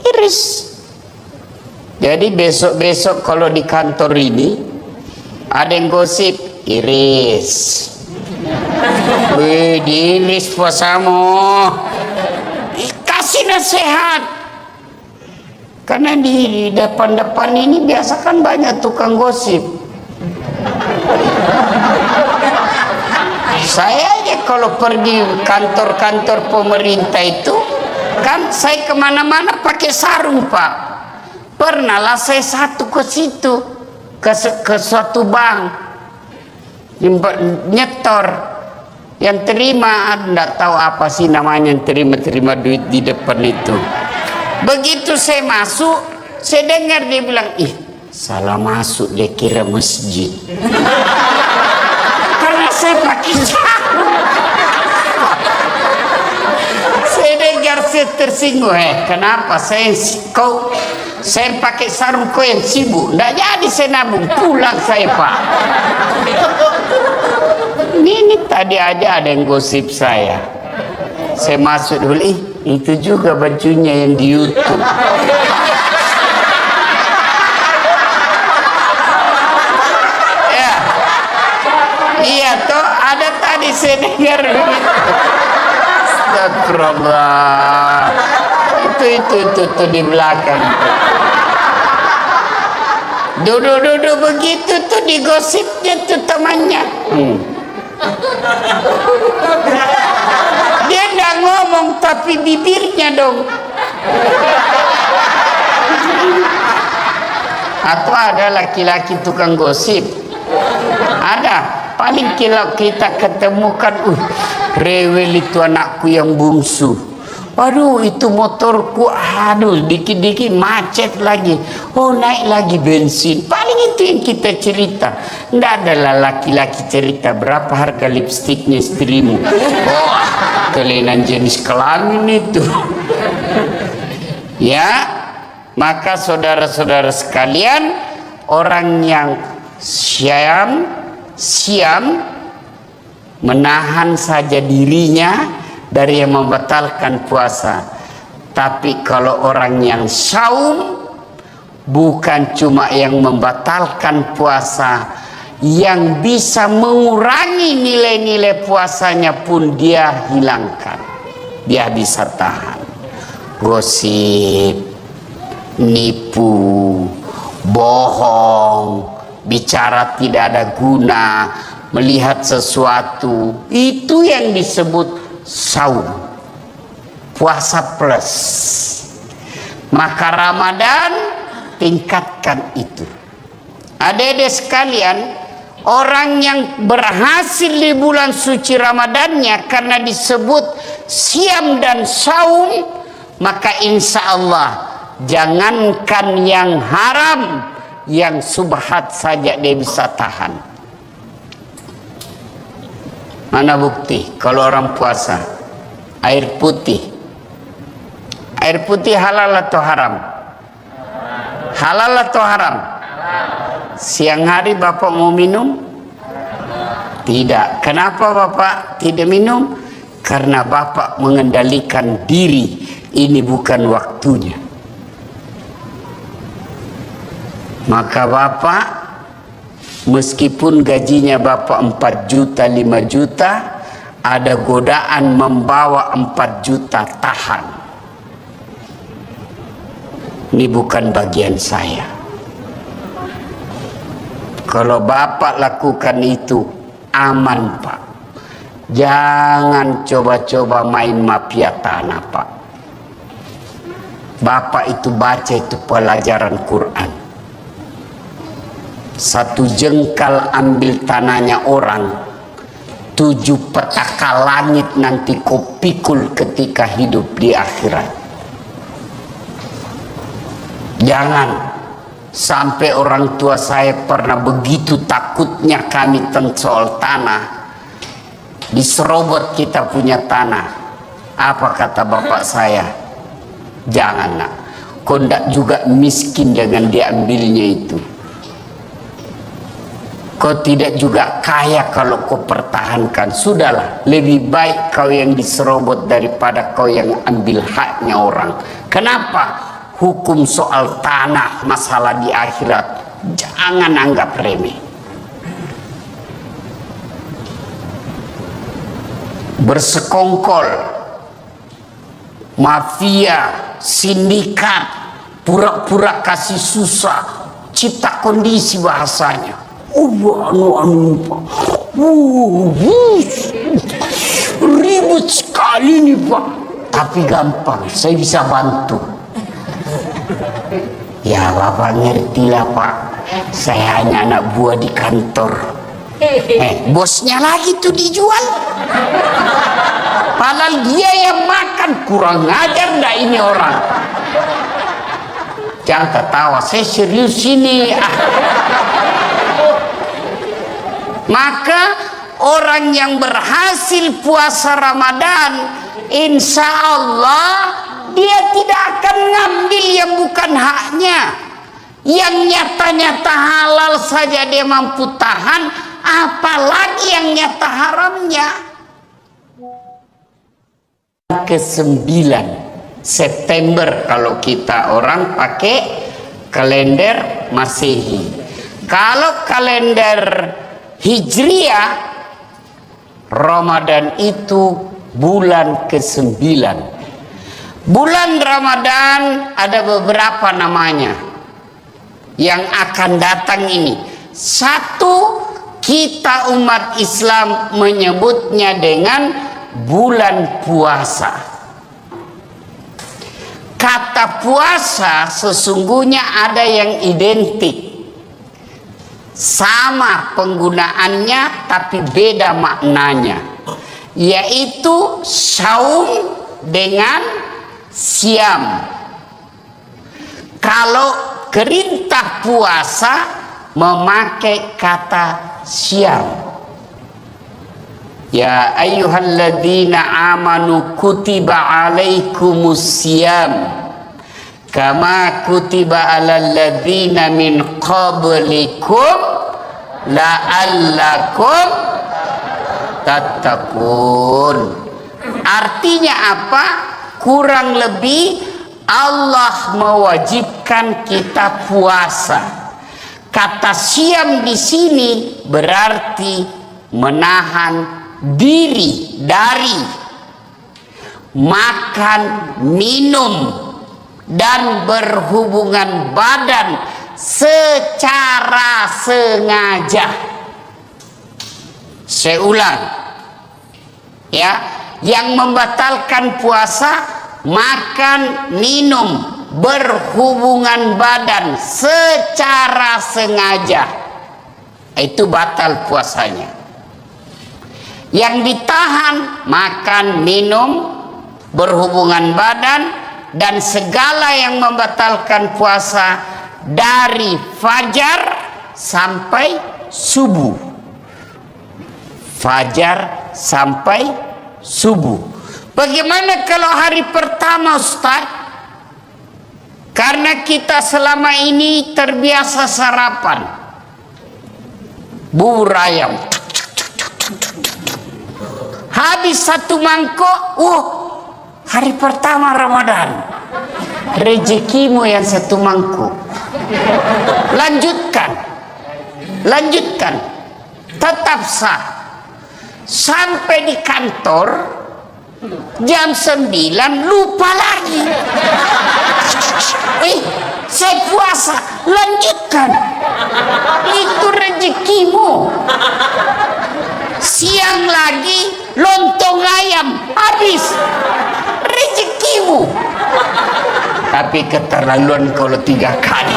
iris. Jadi besok-besok kalau di kantor ini ada yang gosip, iris. Wih, diiris puasamu. Kasih nasihat. Karena di depan-depan ini biasa kan banyak tukang gosip. Saya aja kalau pergi kantor-kantor pemerintah itu, kan saya kemana-mana pakai sarung Pak. Pernah lah saya satu ke situ, ke suatu bank, nyetor. Yang terima, enggak tahu apa sih namanya, yang terima duit di depan itu. Begitu saya masuk, saya dengar dia bilang, ih salah masuk, dia kira masjid. Karena saya pakai sarung. Saya dengar, saya tersinggung. Kenapa saya pakai sarung, kau yang sibuk? Nggak jadi saya nabung, pulang saya Pak. Ini tadi aja ada yang gosip saya. Saya masuk dulu, itu juga bajunya yang di YouTube. Ya, iya toh ada tadi saya dengar begitu. Astagfirullah. Itu di belakang. Duduk begitu tuh digosipnya tuh temannya. Dia nggak ngomong tapi bibirnya dong. Atau ada laki-laki tukang gosip. Ada. Paling kalau kita ketemukan, rewel itu anakku yang bungsu. Waduh, itu motorku, aduh, dikit-dikit macet lagi. Oh, naik lagi bensin. Paling itu yang kita cerita. Nggak adalah laki-laki cerita berapa harga lipstiknya istrimu. Oh, kelainan jenis kelamin itu. Ya, maka saudara-saudara sekalian, orang yang siam menahan saja dirinya dari yang membatalkan puasa. Tapi kalau orang yang saum, bukan cuma yang membatalkan puasa, yang bisa mengurangi nilai-nilai puasanya pun dia hilangkan. Dia bisa tahan. Gosip, nipu, bohong, bicara tidak ada guna, melihat sesuatu, itu yang disebut saum, puasa plus. Maka Ramadan tingkatkan itu. Adik-adik sekalian, orang yang berhasil di bulan suci Ramadannya karena disebut siam dan saum, maka insya Allah jangankan yang haram, yang subhat saja dia bisa tahan. Mana bukti kalau orang puasa air putih? Air putih halal atau haram? Halal atau haram? Siang hari Bapak mau minum? Tidak. Kenapa Bapak tidak minum? Karena Bapak mengendalikan diri. Ini bukan waktunya. Maka Bapak, meskipun gajinya Bapak 4 juta, 5 juta, ada godaan membawa 4 juta, tahan. Ini bukan bagian saya. Kalau Bapak lakukan itu aman, Pak. Jangan coba-coba main mafia tanah, Pak. Bapak itu baca itu pelajaran Quran. 1 jengkal ambil tanahnya orang, 7 petaka langit nanti kau pikul ketika hidup di akhirat. Jangan sampai orang tua saya pernah begitu takutnya kami tentang soal tanah. Diserobot kita punya tanah. Apa kata bapak saya? Jangan nak, kau ndak juga miskin dengan diambilnya itu. Kau tidak juga kaya kalau kau pertahankan. Sudahlah, lebih baik kau yang diserobot daripada kau yang ambil haknya orang. Kenapa? Hukum soal tanah, masalah di akhirat, jangan anggap remeh. Bersekongkol, mafia, sindikat, pura-pura kasih susah, cipta kondisi bahasanya. Ribut sekali nih Pak, tapi gampang, saya bisa bantu. Ya Bapak ngertilah Pak, saya hanya anak buah di kantor. Bosnya lagi tuh dijual. Padahal dia yang makan, kurang ajar dah ini orang. Jangan ketawa, saya serius ini. Maka orang yang berhasil puasa Ramadan, insya Allah dia tidak akan ngambil yang bukan haknya. Yang nyata-nyata halal saja dia mampu tahan, apalagi yang nyata haramnya. Ke-9 September kalau kita orang pakai kalender Masehi. Kalau kalender Hijriah, Ramadan itu bulan ke-9. Bulan Ramadan ada beberapa namanya yang akan datang ini. Satu, kita umat Islam menyebutnya dengan bulan puasa. Kata puasa sesungguhnya ada yang identik, sama penggunaannya tapi beda maknanya, yaitu saum dengan siam. Kalau perintah puasa memakai kata siam. Ya ayyuhalladzina amanu kutiba alaikumus siyam kama kutiba alal ladzina min qablikum la'allakum tattaqun. Artinya apa? Kurang lebih Allah mewajibkan kita puasa. Kata siam di sini berarti menahan diri dari makan, minum, dan berhubungan badan secara sengaja. Saya ulang ya, yang membatalkan puasa makan, minum, berhubungan badan secara sengaja, itu batal puasanya. Yang ditahan makan, minum, berhubungan badan, dan segala yang membatalkan puasa dari fajar sampai subuh. Fajar sampai subuh. Bagaimana kalau hari pertama Ustaz? Karena kita selama ini terbiasa sarapan bubur ayam, habis 1 mangkok, hari pertama Ramadan, rezekimu yang 1 mangkuk. Lanjutkan, tetap sah. Sampai di kantor jam 9 lupa lagi. Saya puasa, lanjut. Bukan. Itu rezekimu. Siang lagi lontong ayam habis. Rezekimu. Tapi keterlaluan kalau 3 kali.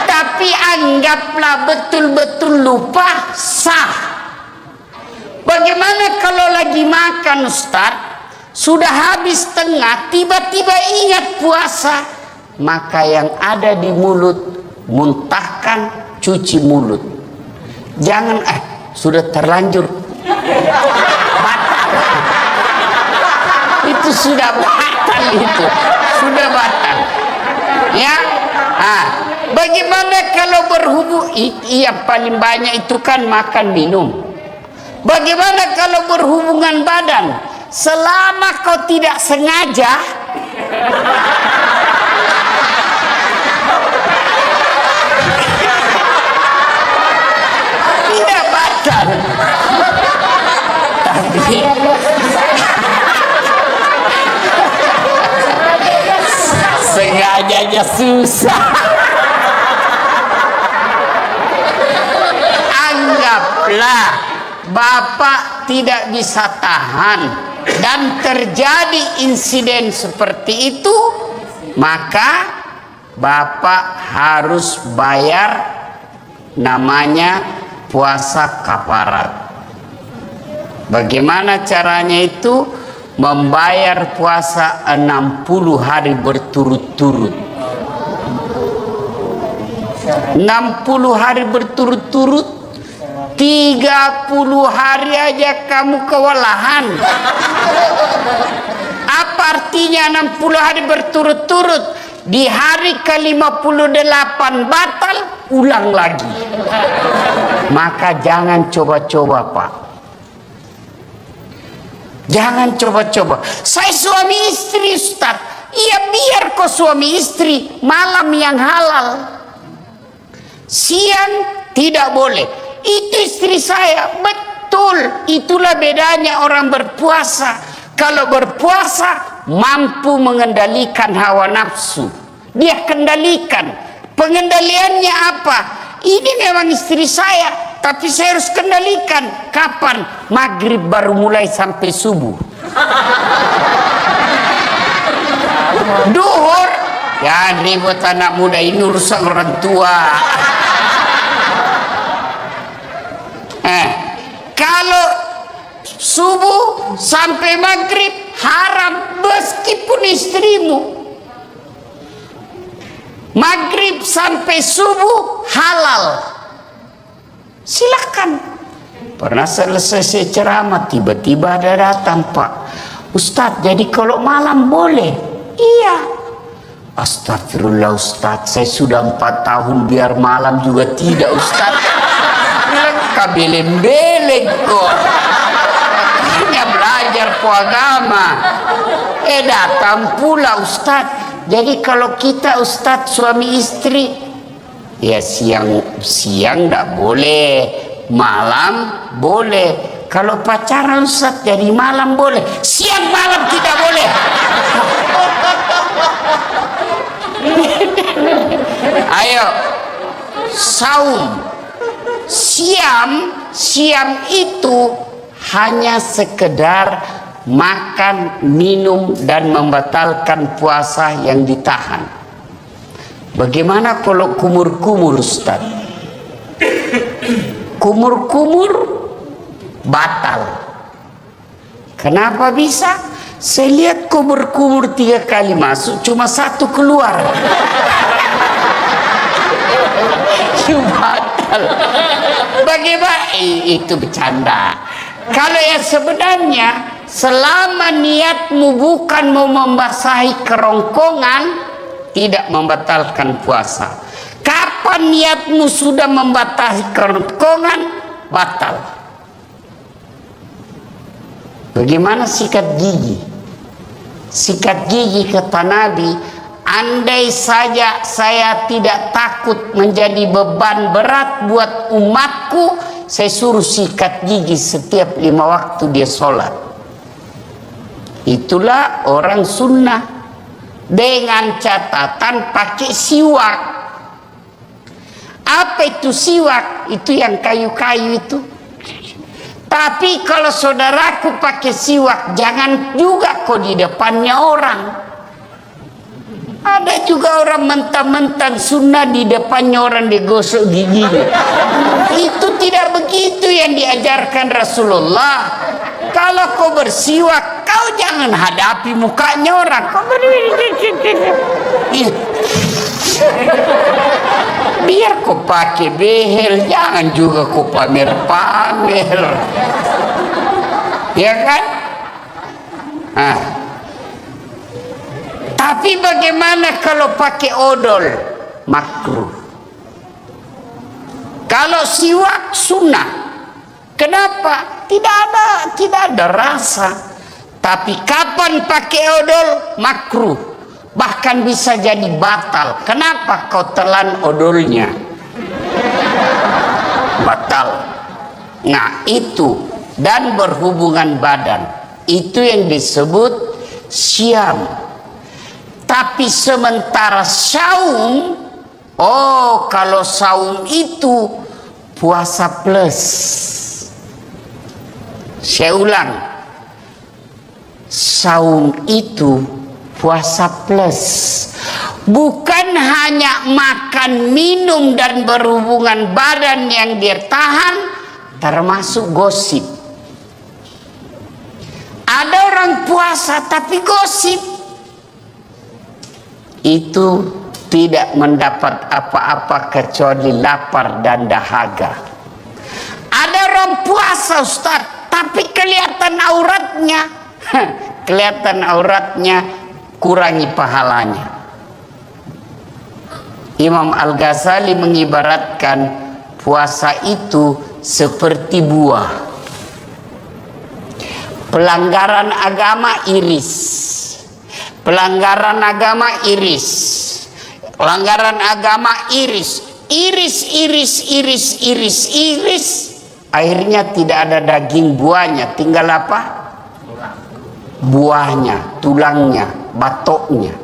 Tapi anggaplah betul-betul lupa, sah. Bagaimana kalau lagi makan Ustaz, sudah habis tengah, tiba-tiba ingat puasa, maka yang ada di mulut muntahkan, cuci mulut. Jangan sudah terlanjur batal. Itu sudah batal, itu sudah batal. Ya, bagaimana kalau berhubung? Yang paling banyak itu kan makan minum. Bagaimana kalau berhubungan badan? Selama kau tidak sengaja, tidak batal. Tapi sengajanya susah. Anggaplah Bapak tidak bisa tahan dan terjadi insiden seperti itu, maka Bapak harus bayar namanya puasa kafarat. Bagaimana caranya itu? Membayar puasa 60 hari berturut-turut. 60 hari berturut-turut, 30 hari aja kamu kewalahan. Apa artinya 60 hari berturut-turut? Di hari ke-58 batal, ulang lagi. Maka jangan coba-coba, Pak. Jangan coba-coba. Saya suami istri, Ustaz. Iya, biar kau suami istri, malam yang halal. Siang tidak boleh. Itu istri saya. Betul. Itulah bedanya orang berpuasa. Kalau berpuasa mampu mengendalikan hawa nafsu. Dia kendalikan. Pengendaliannya apa? Ini memang istri saya, tapi saya harus kendalikan. Kapan? Maghrib baru mulai sampai subuh. Duhur, ya ribut anak muda, ini urusan orang tua. Kalau subuh sampai maghrib haram meskipun istrimu. Maghrib sampai subuh halal. Silakan. Pernah selesai saya ceramah, tiba-tiba ada datang, Pak Ustadz, jadi kalau malam boleh? Iya. Astagfirullah Ustadz, saya sudah 4 tahun biar malam juga tidak Ustadz. Bilang kabeleng-beleng kok. Hanya belajar agama. Datang pula Ustadz. Jadi kalau kita Ustadz suami istri, ya siang enggak boleh, malam boleh. Kalau pacaran Ustadz jadi malam boleh, siang malam tidak boleh. Ayo, saum, siam itu hanya sekedar makan, minum, dan membatalkan puasa yang ditahan. Bagaimana kalau kumur-kumur, Ustaz? Kumur-kumur batal. Kenapa bisa? Saya lihat kumur-kumur 3 kali masuk, cuma 1 keluar. Batal. Bagaimana? Itu bercanda. Kalau yang sebenarnya, selama niatmu bukan mau membasahi kerongkongan, tidak membatalkan puasa. Kapan niatmu sudah membasahi kerongkongan, batal. Bagaimana sikat gigi? Sikat gigi kata Nabi, andai saja saya tidak takut menjadi beban berat buat umatku, saya suruh sikat gigi setiap 5 waktu dia sholat. Itulah orang sunnah. Dengan catatan pakai siwak. Apa itu siwak? Itu yang kayu-kayu itu. Tapi kalau saudaraku pakai siwak, jangan juga kok di depannya orang. Ada juga orang mentang-mentang sunnah di depannya orang digosok giginya. Itu tidak begitu yang diajarkan Rasulullah. Kalau kau bersiwak, kau jangan hadapi mukanya orang. Kau biar kau pakai behel, jangan juga kau pamer-pamer. Ya kan? Nah. Tapi bagaimana kalau pakai odol? Makruh. Kalau siwak sunnah. Kenapa? Tidak ada rasa. Tapi kapan pakai odol? Makruh. Bahkan bisa jadi batal. Kenapa kau telan odolnya? Batal. Nah itu. Dan berhubungan badan. Itu yang disebut syam. Tapi sementara saum, oh kalau saum itu puasa plus. Saya ulang, saum itu puasa plus. Bukan hanya makan, minum dan berhubungan badan yang dia tahan, termasuk gosip. Ada orang puasa tapi gosip. Itu tidak mendapat apa-apa kecuali lapar dan dahaga. Ada orang puasa Ustaz, tapi kelihatan auratnya. Kelihatan auratnya, kurangi pahalanya. Imam Al-Ghazali mengibaratkan puasa itu seperti buah. Pelanggaran agama iris. Pelanggaran agama iris. Pelanggaran agama iris. Iris. Akhirnya tidak ada daging buahnya. Tinggal apa? Buahnya, tulangnya, batoknya.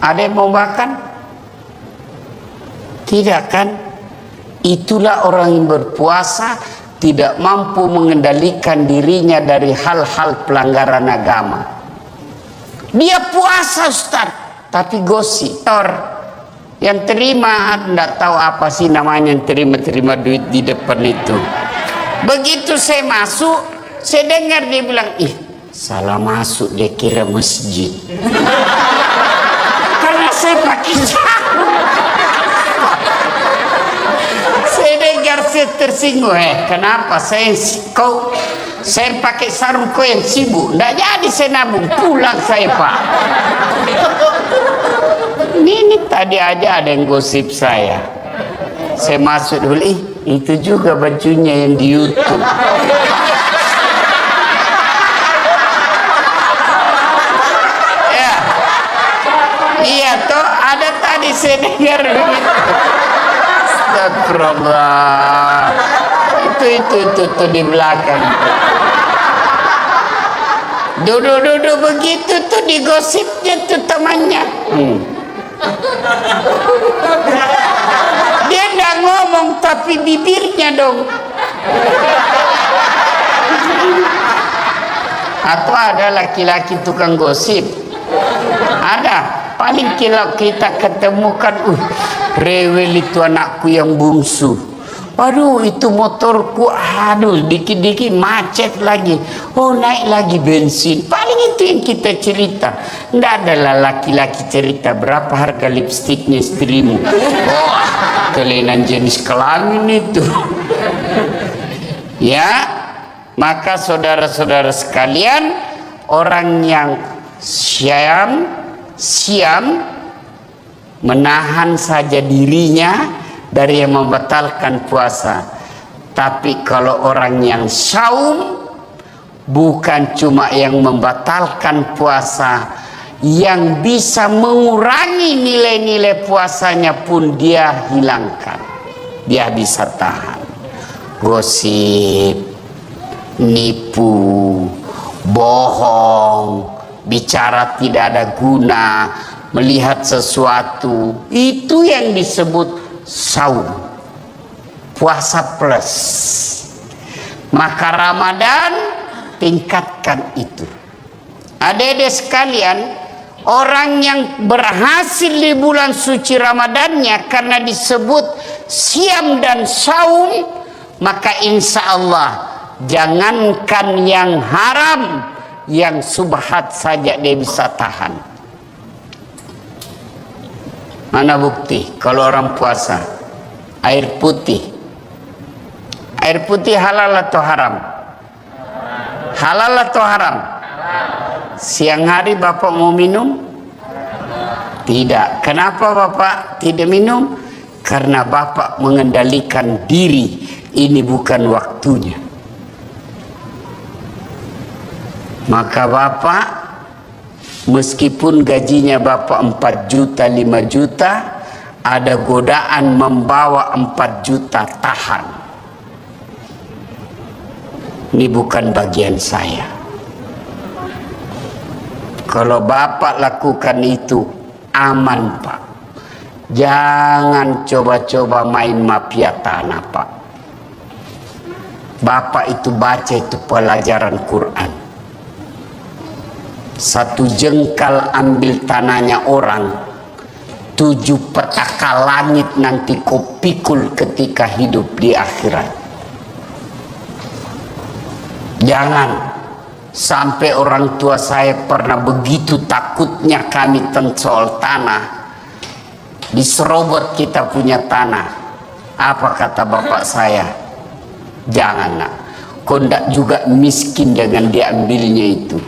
Ada yang mau makan? Tidak kan? Itulah orang yang berpuasa tidak mampu mengendalikan dirinya dari hal-hal pelanggaran agama. Dia puasa Ustaz, tapi gosip. Yang terima, tidak tahu apa sih namanya yang terima duit di depan itu. Begitu saya masuk, saya dengar dia bilang, ih salah masuk, dia kira masjid. Karena saya pakai sarung. Saya dengar, saya tersinggung. Kenapa saya pakai sarung, kau yang sibuk? Tidak jadi saya nabung, pulang saya Pak. Ini tadi aja ada yang gosip saya. Saya masuk dulu, itu juga bajunya yang di YouTube. Ya, iya toh, ada tadi saya dengar begitu. Astagfirullah. Itu di belakang. Duduk begitu tuh digosipnya tuh temannya. Dia nggak ngomong tapi bibirnya dong. Atau ada laki-laki tukang gosip? Ada. Paling kalau kita ketemukan, rewel itu anakku yang bungsu. Aduh itu motorku, aduh dikit-dikit macet lagi. Oh naik lagi bensin. Paling itu yang kita cerita. Nggak adalah laki-laki cerita berapa harga lipstiknya istrimu. Oh kelainan jenis kelamin itu. Ya, maka saudara-saudara sekalian, orang yang siam menahan saja dirinya dari yang membatalkan puasa. Tapi kalau orang yang saum, bukan cuma yang membatalkan puasa, yang bisa mengurangi nilai-nilai puasanya pun dia hilangkan. Dia bisa tahan. Gosip, nipu, bohong, bicara tidak ada guna, melihat sesuatu, itu yang disebut saum, puasa plus. Maka Ramadan tingkatkan itu. Adik-adik sekalian, orang yang berhasil di bulan suci Ramadannya karena disebut siam dan saum, maka insya Allah jangankan yang haram, yang subhat saja dia bisa tahan. Mana bukti kalau orang puasa air putih? Air putih halal atau haram? Halal atau haram? Siang hari Bapak mau minum? Tidak. Kenapa Bapak tidak minum? Karena Bapak mengendalikan diri. Ini bukan waktunya. Maka Bapak, meskipun gajinya Bapak 4 juta, 5 juta, ada godaan membawa 4 juta, tahan. Ini bukan bagian saya. Kalau Bapak lakukan itu, aman Pak. Jangan coba-coba main mafia tanah Pak. Bapak itu baca itu pelajaran Quran. 1 jengkal ambil tanahnya orang, 7 petaka langit nanti kau pikul ketika hidup di akhirat. Jangan sampai orang tua saya pernah begitu takutnya kami tentang soal tanah. Diserobot kita punya tanah. Apa kata bapak saya? Jangan nak. Kau tidak juga miskin dengan diambilnya itu.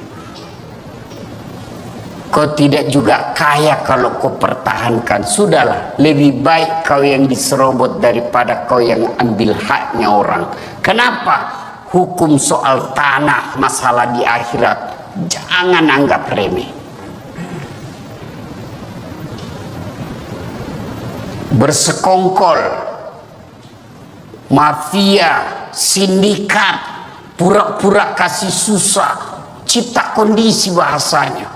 Kau tidak juga kaya kalau kau pertahankan. Sudahlah, lebih baik kau yang diserobot daripada kau yang ambil haknya orang. Kenapa? Hukum soal tanah, masalah di akhirat, jangan anggap remeh. Bersekongkol, mafia, sindikat, pura-pura kasih susah, cipta kondisi bahasanya.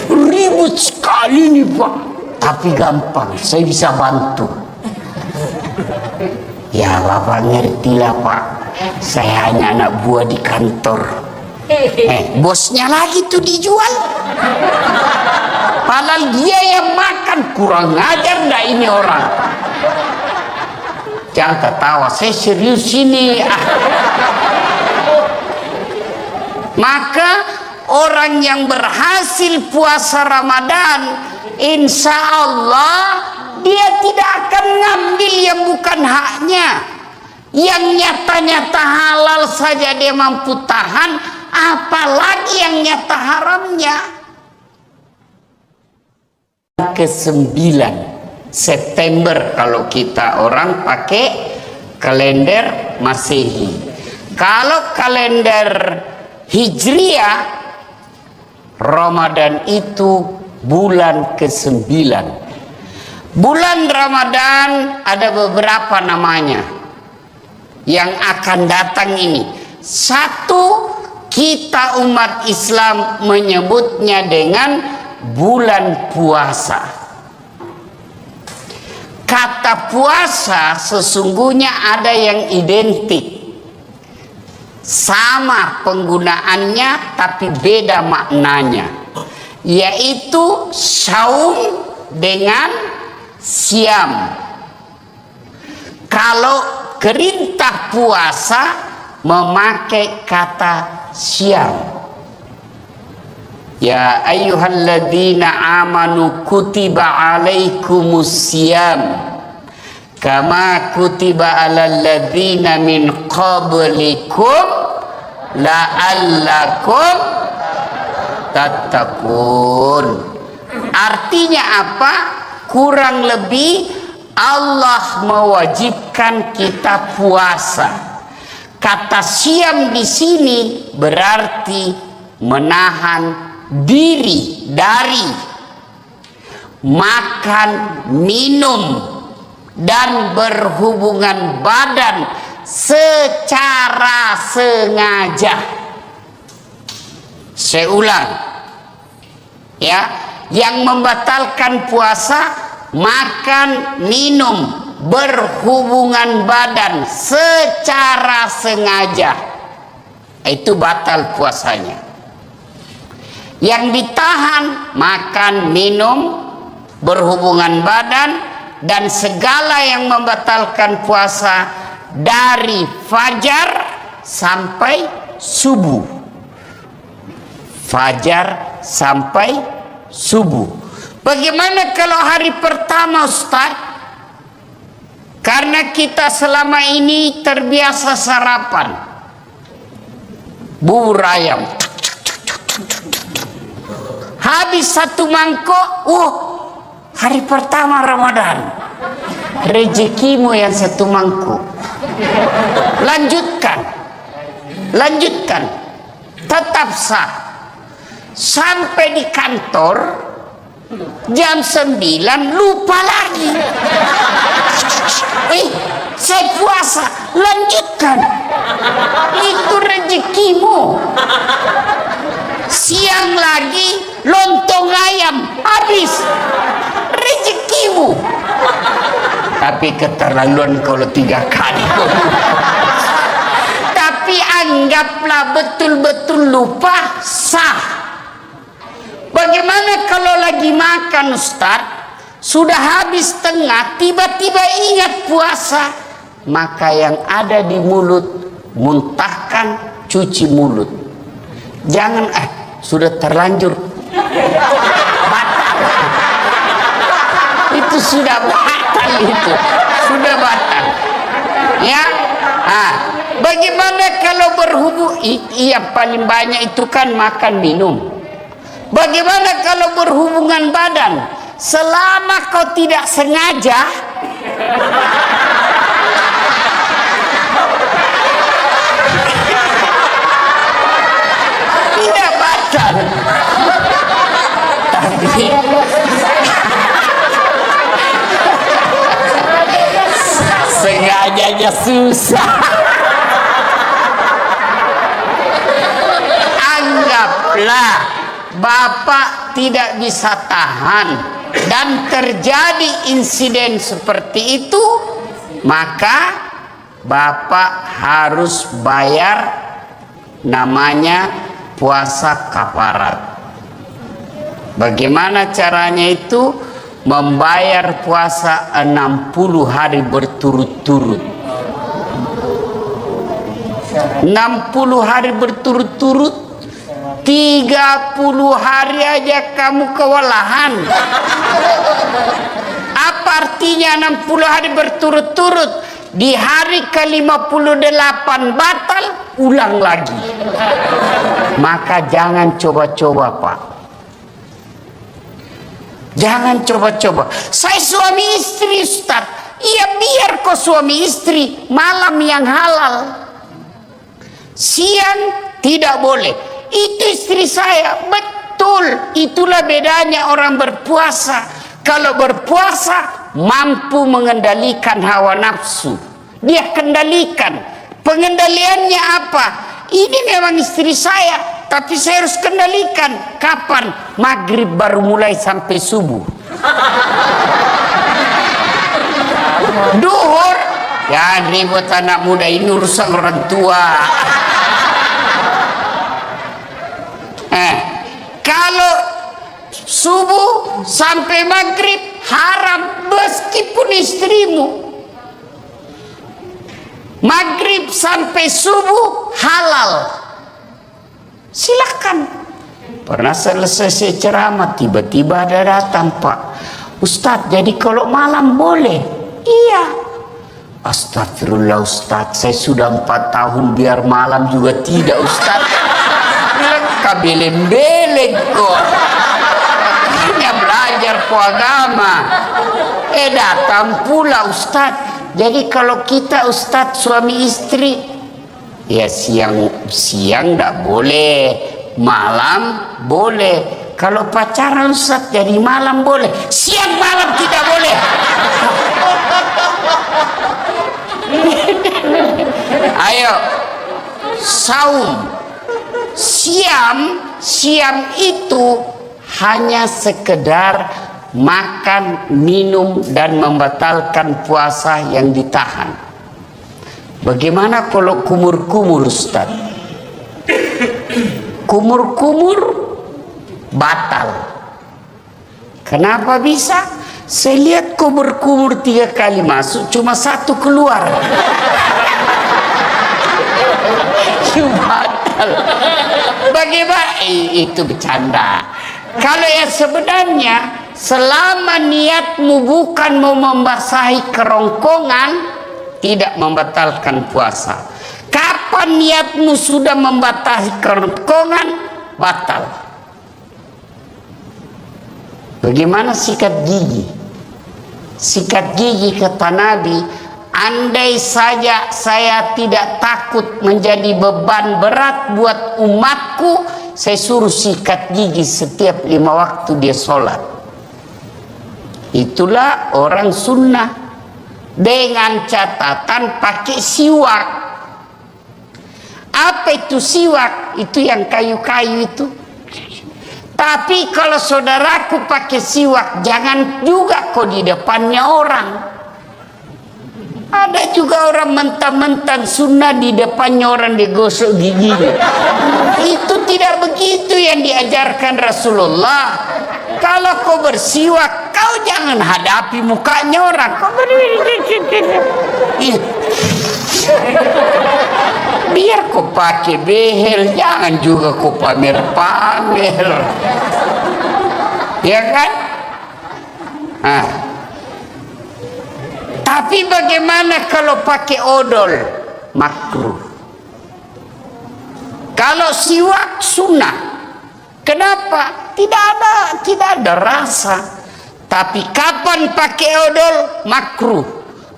Ribut sekali nih Pak, tapi gampang, saya bisa bantu. Ya Bapak ngertilah Pak, saya hanya anak buah di kantor. Bosnya lagi tuh dijual. Padahal dia yang makan, kurang ajar dah ini orang. Jangan ketawa, saya serius ini. Maka orang yang berhasil puasa Ramadan, insya Allah dia tidak akan ngambil yang bukan haknya. Yang nyata-nyata halal saja dia mampu tahan, apalagi yang nyata haramnya. Ke-9 September kalau kita orang pakai kalender Masehi. Kalau kalender Hijriah, Ramadan itu bulan ke-9. Bulan Ramadan ada beberapa namanya yang akan datang ini. Satu, kita umat Islam menyebutnya dengan bulan puasa. Kata puasa sesungguhnya ada yang identik, sama penggunaannya tapi beda maknanya, yaitu saum dengan siam. Kalau perintah puasa memakai kata siam. Ya ayyuhalladzina amanu kutiba alaikumus siyam kama kutiba alal ladzina min qablikum la'allakum tattaqun. Artinya apa? Kurang lebih Allah mewajibkan kita puasa. Kata siam di sini berarti menahan diri dari makan, minum, dan berhubungan badan secara sengaja. Saya ulang ya, yang membatalkan puasa, makan, minum, berhubungan badan secara sengaja, itu batal puasanya. Yang ditahan makan, minum, berhubungan badan, dan segala yang membatalkan puasa dari fajar sampai subuh. Fajar sampai subuh. Bagaimana kalau hari pertama, Ustaz? Karena kita selama ini terbiasa sarapan bubur ayam, habis satu mangkok, hari pertama Ramadan, rezekimu yang satu mangkuk. Lanjutkan, tetap sah. Sampai di kantor jam 9 lupa lagi. Saya puasa, lanjutkan. Itu rezekimu. Siang lagi lontong ayam, habis, rezekimu. Tapi keterlaluan kalau 3 kali. Tapi anggaplah betul-betul lupa, sah. Bagaimana kalau lagi makan, Ustaz, sudah habis tengah, tiba-tiba ingat puasa, maka yang ada di mulut muntahkan, cuci mulut. Jangan sudah terlanjur batal. Itu sudah batal, itu sudah batal. Ya, bagaimana kalau berhubung? Iya, paling banyak itu kan makan minum. Bagaimana kalau berhubungan badan? Selama kau tidak sengaja, tidak batal. Tapi sengajanya susah. Anggaplah Bapak tidak bisa tahan dan terjadi insiden seperti itu, maka Bapak harus bayar namanya puasa kafarat. Bagaimana caranya itu? Membayar puasa 60 hari berturut-turut. 60 hari berturut-turut, 30 hari aja kamu kewalahan. Apa artinya 60 hari berturut-turut? Di hari ke-58 batal, ulang lagi. Maka jangan coba-coba, Pak. Jangan coba-coba. Saya suami istri, Ustaz. Iya, biar kau suami istri, malam yang halal. Siang tidak boleh. Itu istri saya, betul. Itulah bedanya orang berpuasa. Kalau berpuasa mampu mengendalikan hawa nafsu, dia kendalikan. Pengendaliannya apa? Ini memang istri saya, tapi saya harus kendalikan. Kapan? Maghrib baru mulai sampai subuh. Duhur, ya ribut anak muda, ini urusan orang tua. Kalau subuh sampai maghrib haram, meskipun istrimu. Maghrib sampai subuh halal, silakan. Pernah selesai ceramah, tiba-tiba ada datang, Pak Ustadz, jadi kalau malam boleh? Iya. Astagfirullah Ustadz, saya sudah 4 tahun biar malam juga tidak, Ustadz. Kabeleng-beleng kok. Makanya belajar agama. Datang pula Ustadz. Jadi kalau kita Ustadz suami istri, ya siang tidak boleh, malam boleh. Kalau pacaran Ustadz jadi malam boleh, siang malam tidak boleh. Ayo, saum. Siam itu hanya sekedar makan, minum, dan membatalkan puasa yang ditahan. Bagaimana kalau kumur-kumur, Ustaz? Kumur-kumur batal. Kenapa bisa? Saya lihat kumur-kumur 3 kali masuk, cuma 1 keluar. Batal. Bagaimana? Itu bercanda. Kalau yang sebenarnya, selama niatmu bukan mau membasahi kerongkongan, tidak membatalkan puasa. Kapan niatmu sudah membasahi kerongkongan, batal. Bagaimana sikat gigi? Sikat gigi kata Nabi, andai saja saya tidak takut menjadi beban berat buat umatku, saya suruh sikat gigi setiap 5 waktu dia sholat. Itulah orang sunnah, dengan catatan pakai siwak. Apa itu siwak? Itu yang kayu-kayu itu. Tapi kalau saudaraku pakai siwak, jangan juga kok di depannya orang. Ada juga orang mentang-mentang sunnah di depannya orang digosok giginya. Itu tidak begitu yang diajarkan Rasulullah. Kalau kau bersiwak, kau jangan hadapi mukanya orang. Kau biar kau pakai behel, jangan juga kau pamer-pamer. Ya kan? Nah. Tapi bagaimana kalau pakai odol? Makruh. Kalau siwak sunnah. Kenapa? Tidak ada rasa. Tapi kapan pakai odol? Makruh.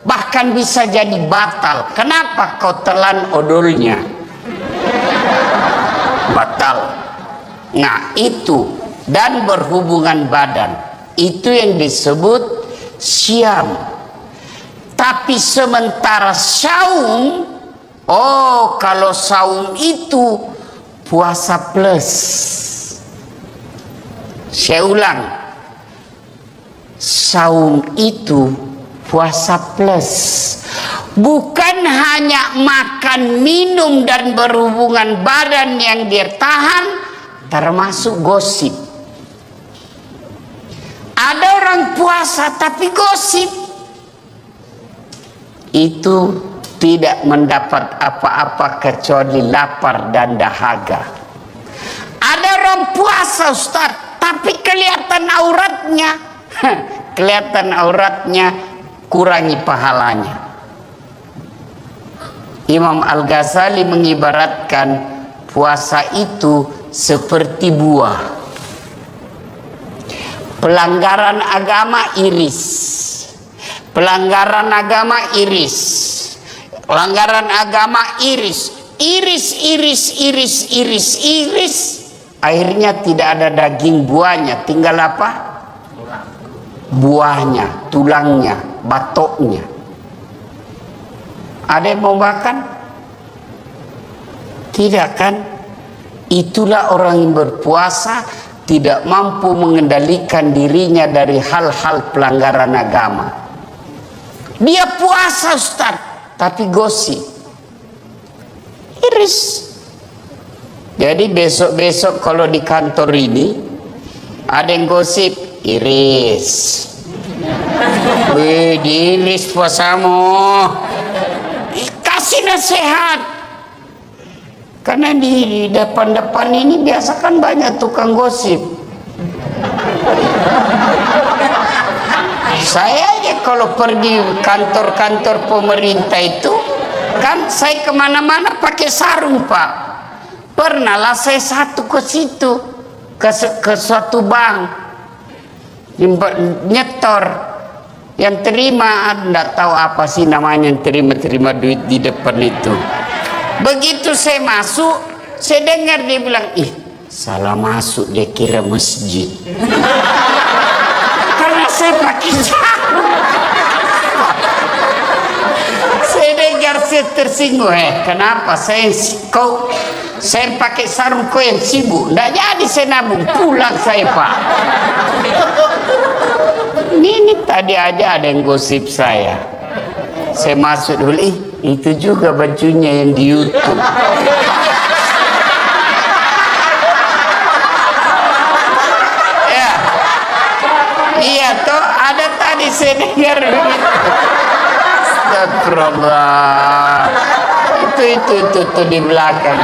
Bahkan bisa jadi batal. Kenapa kau telan odolnya? Batal. Nah itu. Dan berhubungan badan. Itu yang disebut syam. Tapi sementara saum, oh kalau saum itu puasa plus. Saya ulang, saum itu puasa plus. Bukan hanya makan, minum, dan berhubungan badan yang dia tahan, termasuk gosip. Ada orang puasa tapi gosip. Itu tidak mendapat apa-apa kecuali lapar dan dahaga. Ada orang puasa, Ustaz, tapi kelihatan auratnya. Kelihatan auratnya, kurangi pahalanya. Imam Al-Ghazali mengibaratkan puasa itu seperti buah. Pelanggaran agama iris. Pelanggaran agama iris. Pelanggaran agama iris. Iris. Akhirnya tidak ada daging buahnya. Tinggal apa? Buahnya, tulangnya, batoknya. Ada yang mau makan? Tidak kan? Itulah orang yang berpuasa tidak mampu mengendalikan dirinya dari hal-hal pelanggaran agama. Dia puasa, Ustaz, tapi gosip. Iris. Jadi besok-besok kalau di kantor ini ada yang gosip, iris. Wih, diiris puasamu. Kasih nasihat. Karena di depan-depan ini biasa kan banyak tukang gosip. Saya aja kalau pergi kantor-kantor pemerintah itu, kan saya kemana-mana pakai sarung, Pak. Pernahlah saya satu ke situ, ke suatu bank, nyetor, yang terima, enggak tahu apa sih namanya, yang terima duit di depan itu. Begitu saya masuk, saya dengar dia bilang, ih, salah masuk, dia kira masjid. Karena saya pakai sarung. Saya dengar saudara saya tersinggung. Kenapa saya pakai sarung, kau yang sibuk? Nggak jadi saya nabung, pulang saya Pak. Ini tadi aja ada yang gosip saya masuk dulu, itu juga bajunya yang di YouTube. Ya, iya toh, ada tadi saya dengar begitu. Astagfirullah. Itu di belakang.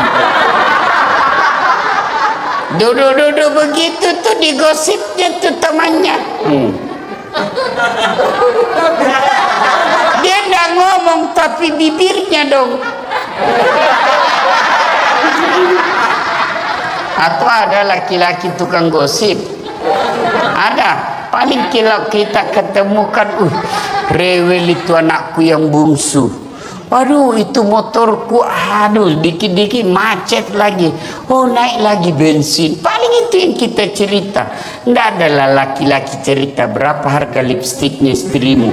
Duduk begitu tuh digosipnya tuh temannya. Dia nggak ngomong tapi bibirnya dong. Atau ada laki-laki tukang gosip? Ada. Paling kalau kita ketemukan, rewel itu anakku yang bungsu. Aduh, itu motorku, dikit-dikit macet lagi. Naik lagi bensin. Paling itu yang kita cerita. Nggak adalah laki-laki cerita berapa harga lipstiknya istrimu.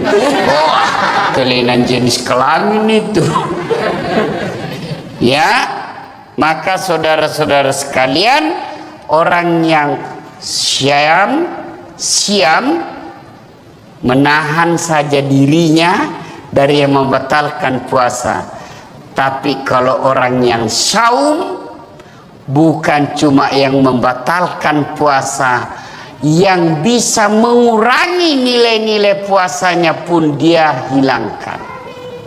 Kelainan jenis kelamin itu. Ya, maka saudara-saudara sekalian, orang yang siam menahan saja dirinya dari yang membatalkan puasa. Tapi kalau orang yang saum, bukan cuma yang membatalkan puasa, yang bisa mengurangi nilai-nilai puasanya pun dia hilangkan.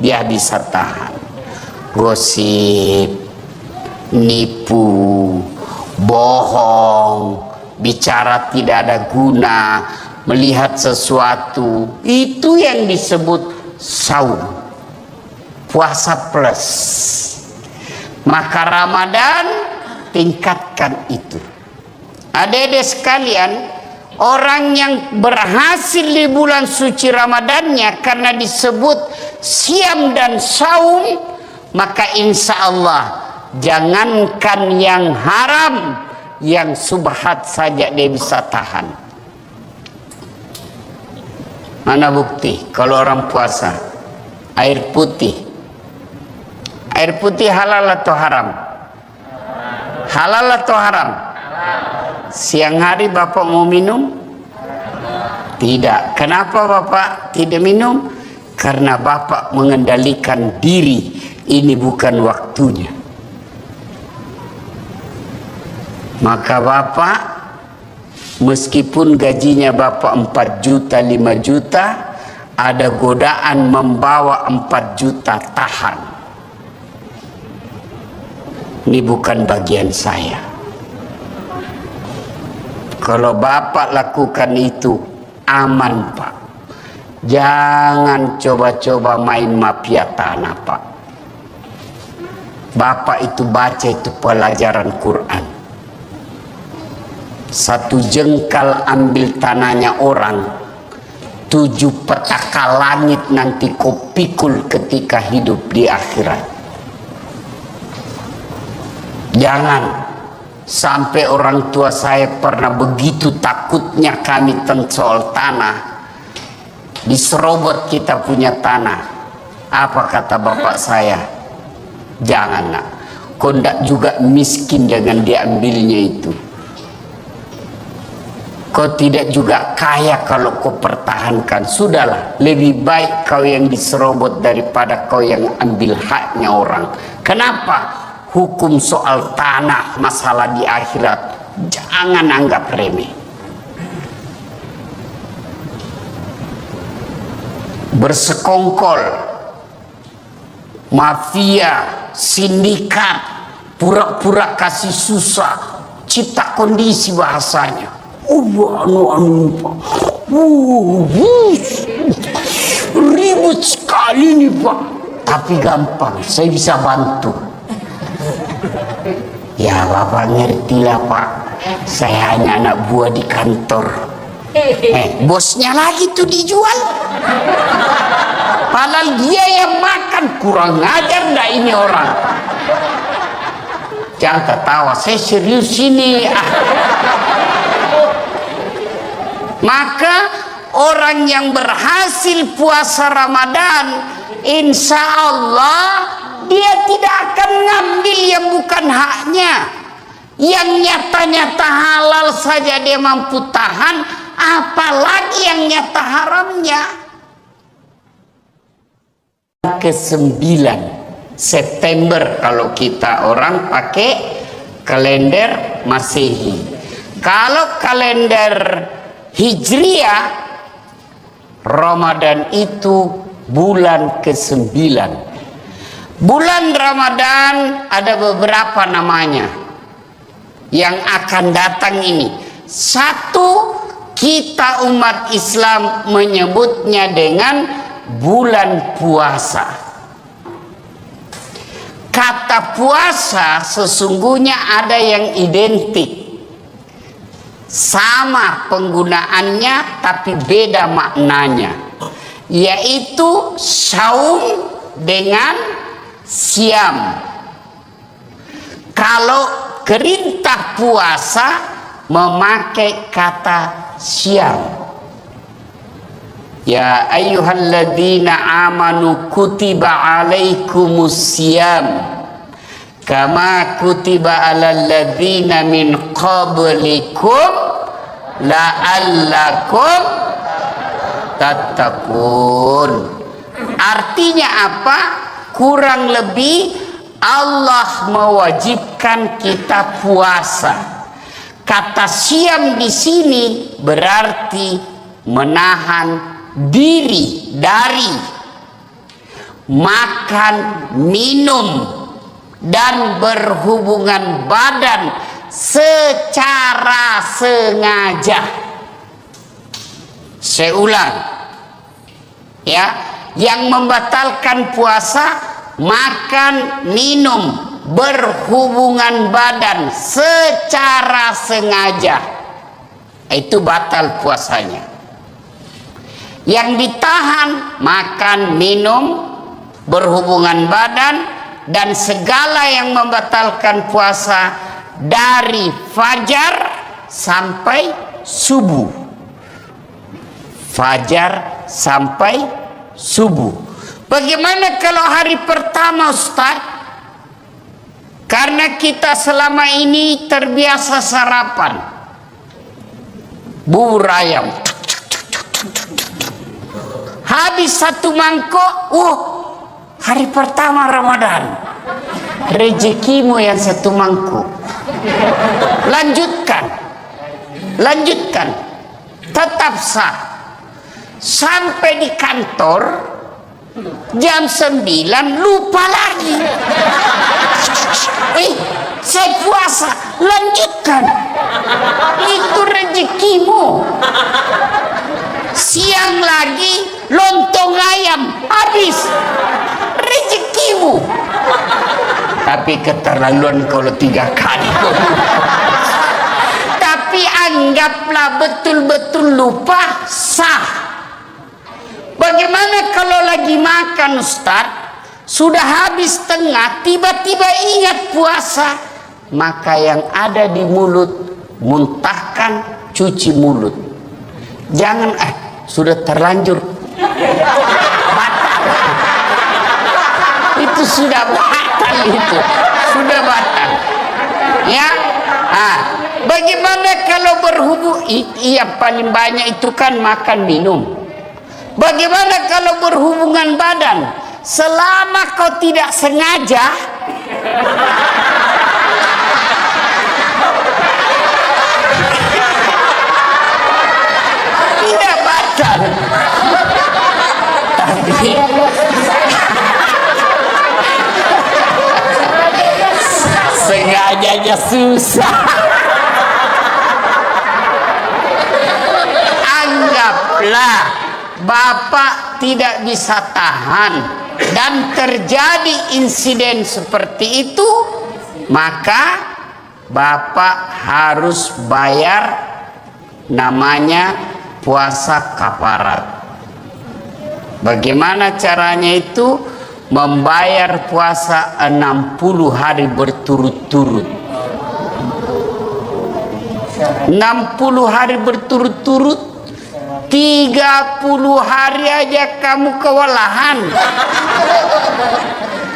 Dia bisa tahan. Gosip, nipu, bohong, bicara tidak ada guna, melihat sesuatu, itu yang disebut saum, puasa plus. Maka Ramadan tingkatkan itu. Adik-adik sekalian, orang yang berhasil di bulan suci Ramadannya karena disebut siam dan saum, maka insya Allah jangankan yang haram, yang subhat saja dia bisa tahan. Mana bukti kalau orang puasa air putih halal atau haram? Halal atau haram? Siang hari Bapak mau minum? Tidak. Kenapa Bapak tidak minum? Karena Bapak mengendalikan diri, ini bukan waktunya. Maka Bapak, meskipun gajinya Bapak 4 juta, 5 juta, ada godaan membawa 4 juta, tahan. Ini bukan bagian saya. Kalau Bapak lakukan itu, aman Pak. Jangan coba-coba main mafia tanah Pak. Bapak itu baca itu pelajaran Quran. 1 jengkal ambil tanahnya orang, 7 petaka langit nanti kau pikul ketika hidup di akhirat. Jangan sampai orang tua saya pernah begitu takutnya kami tentang soal tanah. Diserobot kita punya tanah. Apa kata bapak saya? Jangan nak, kau ndak juga miskin dengan diambilnya itu. Kau tidak juga kaya kalau kau pertahankan. Sudahlah, lebih baik kau yang diserobot daripada kau yang ambil haknya orang. Kenapa? Hukum soal tanah, masalah di akhirat, jangan anggap remeh. Bersekongkol, mafia, sindikat, pura-pura kasih susah, cipta kondisi bahasanya. Ribut sekali nih Pak, tapi gampang, saya bisa bantu. Ya Bapak ngertilah Pak, saya hanya anak buah di kantor. Bosnya lagi tuh dijual, padahal dia yang makan. Kurang ajar ndak ini orang? Jangan ketawa, saya serius ini. Maka orang yang berhasil puasa Ramadan insya Allah dia tidak akan ngambil yang bukan haknya. Yang nyata-nyata halal saja dia mampu tahan, apalagi yang nyata haramnya. Ke-9 September kalau kita orang pakai kalender Masehi. Kalau kalender Hijriah, Ramadan itu bulan ke-9. Bulan Ramadan ada beberapa namanya yang akan datang ini. Satu, kita umat Islam menyebutnya dengan bulan puasa. Kata puasa sesungguhnya ada yang identik, sama penggunaannya tapi beda maknanya, yaitu saum dengan siam. Kalau perintah puasa memakai kata siam. Ya ayyuhalladzina amanu kutiba alaikumus siyam kama kutiba alal ladzina min qablikum la'allakum tattaqun. Artinya apa? Kurang lebih Allah mewajibkan kita puasa. Kata siam di sini berarti menahan diri dari makan, minum, dan berhubungan badan secara sengaja. Saya ulang, ya, yang membatalkan puasa makan, minum, berhubungan badan secara sengaja, itu batal puasanya. Yang ditahan makan, minum, berhubungan badan, dan segala yang membatalkan puasa dari fajar sampai subuh. Fajar sampai subuh. Bagaimana kalau hari pertama, Ustaz? Karena kita selama ini terbiasa sarapan bubur ayam, habis satu mangkok, hari pertama Ramadan, rezekimu yang satu mangkok. Lanjutkan, tetap sah. Sampai di kantor jam 9 lupa lagi. Saya puasa, lanjutkan. Itu rezekimu. Siang lagi lontong ayam, habis. Rezekimu. Tapi keterlaluan kalau 3 kali. Tapi anggaplah betul-betul lupa, sah. Bagaimana kalau lagi makan, Ustaz, sudah habis tengah, tiba-tiba ingat puasa, maka yang ada di mulut muntahkan, cuci mulut. Jangan sudah terlanjur batal. Itu sudah batal, itu sudah batal. Ya, bagaimana kalau berhubung? Iya, paling banyak itu kan makan minum. Bagaimana kalau berhubungan badan? Selama kau tidak sengaja, tidak batal. Tapi sengajanya susah. Anggaplah Bapak tidak bisa tahan dan terjadi insiden seperti itu, maka Bapak harus bayar namanya puasa kafarat. Bagaimana caranya itu? Membayar puasa 60 hari berturut-turut. 60 hari berturut-turut 30 hari aja kamu kewalahan.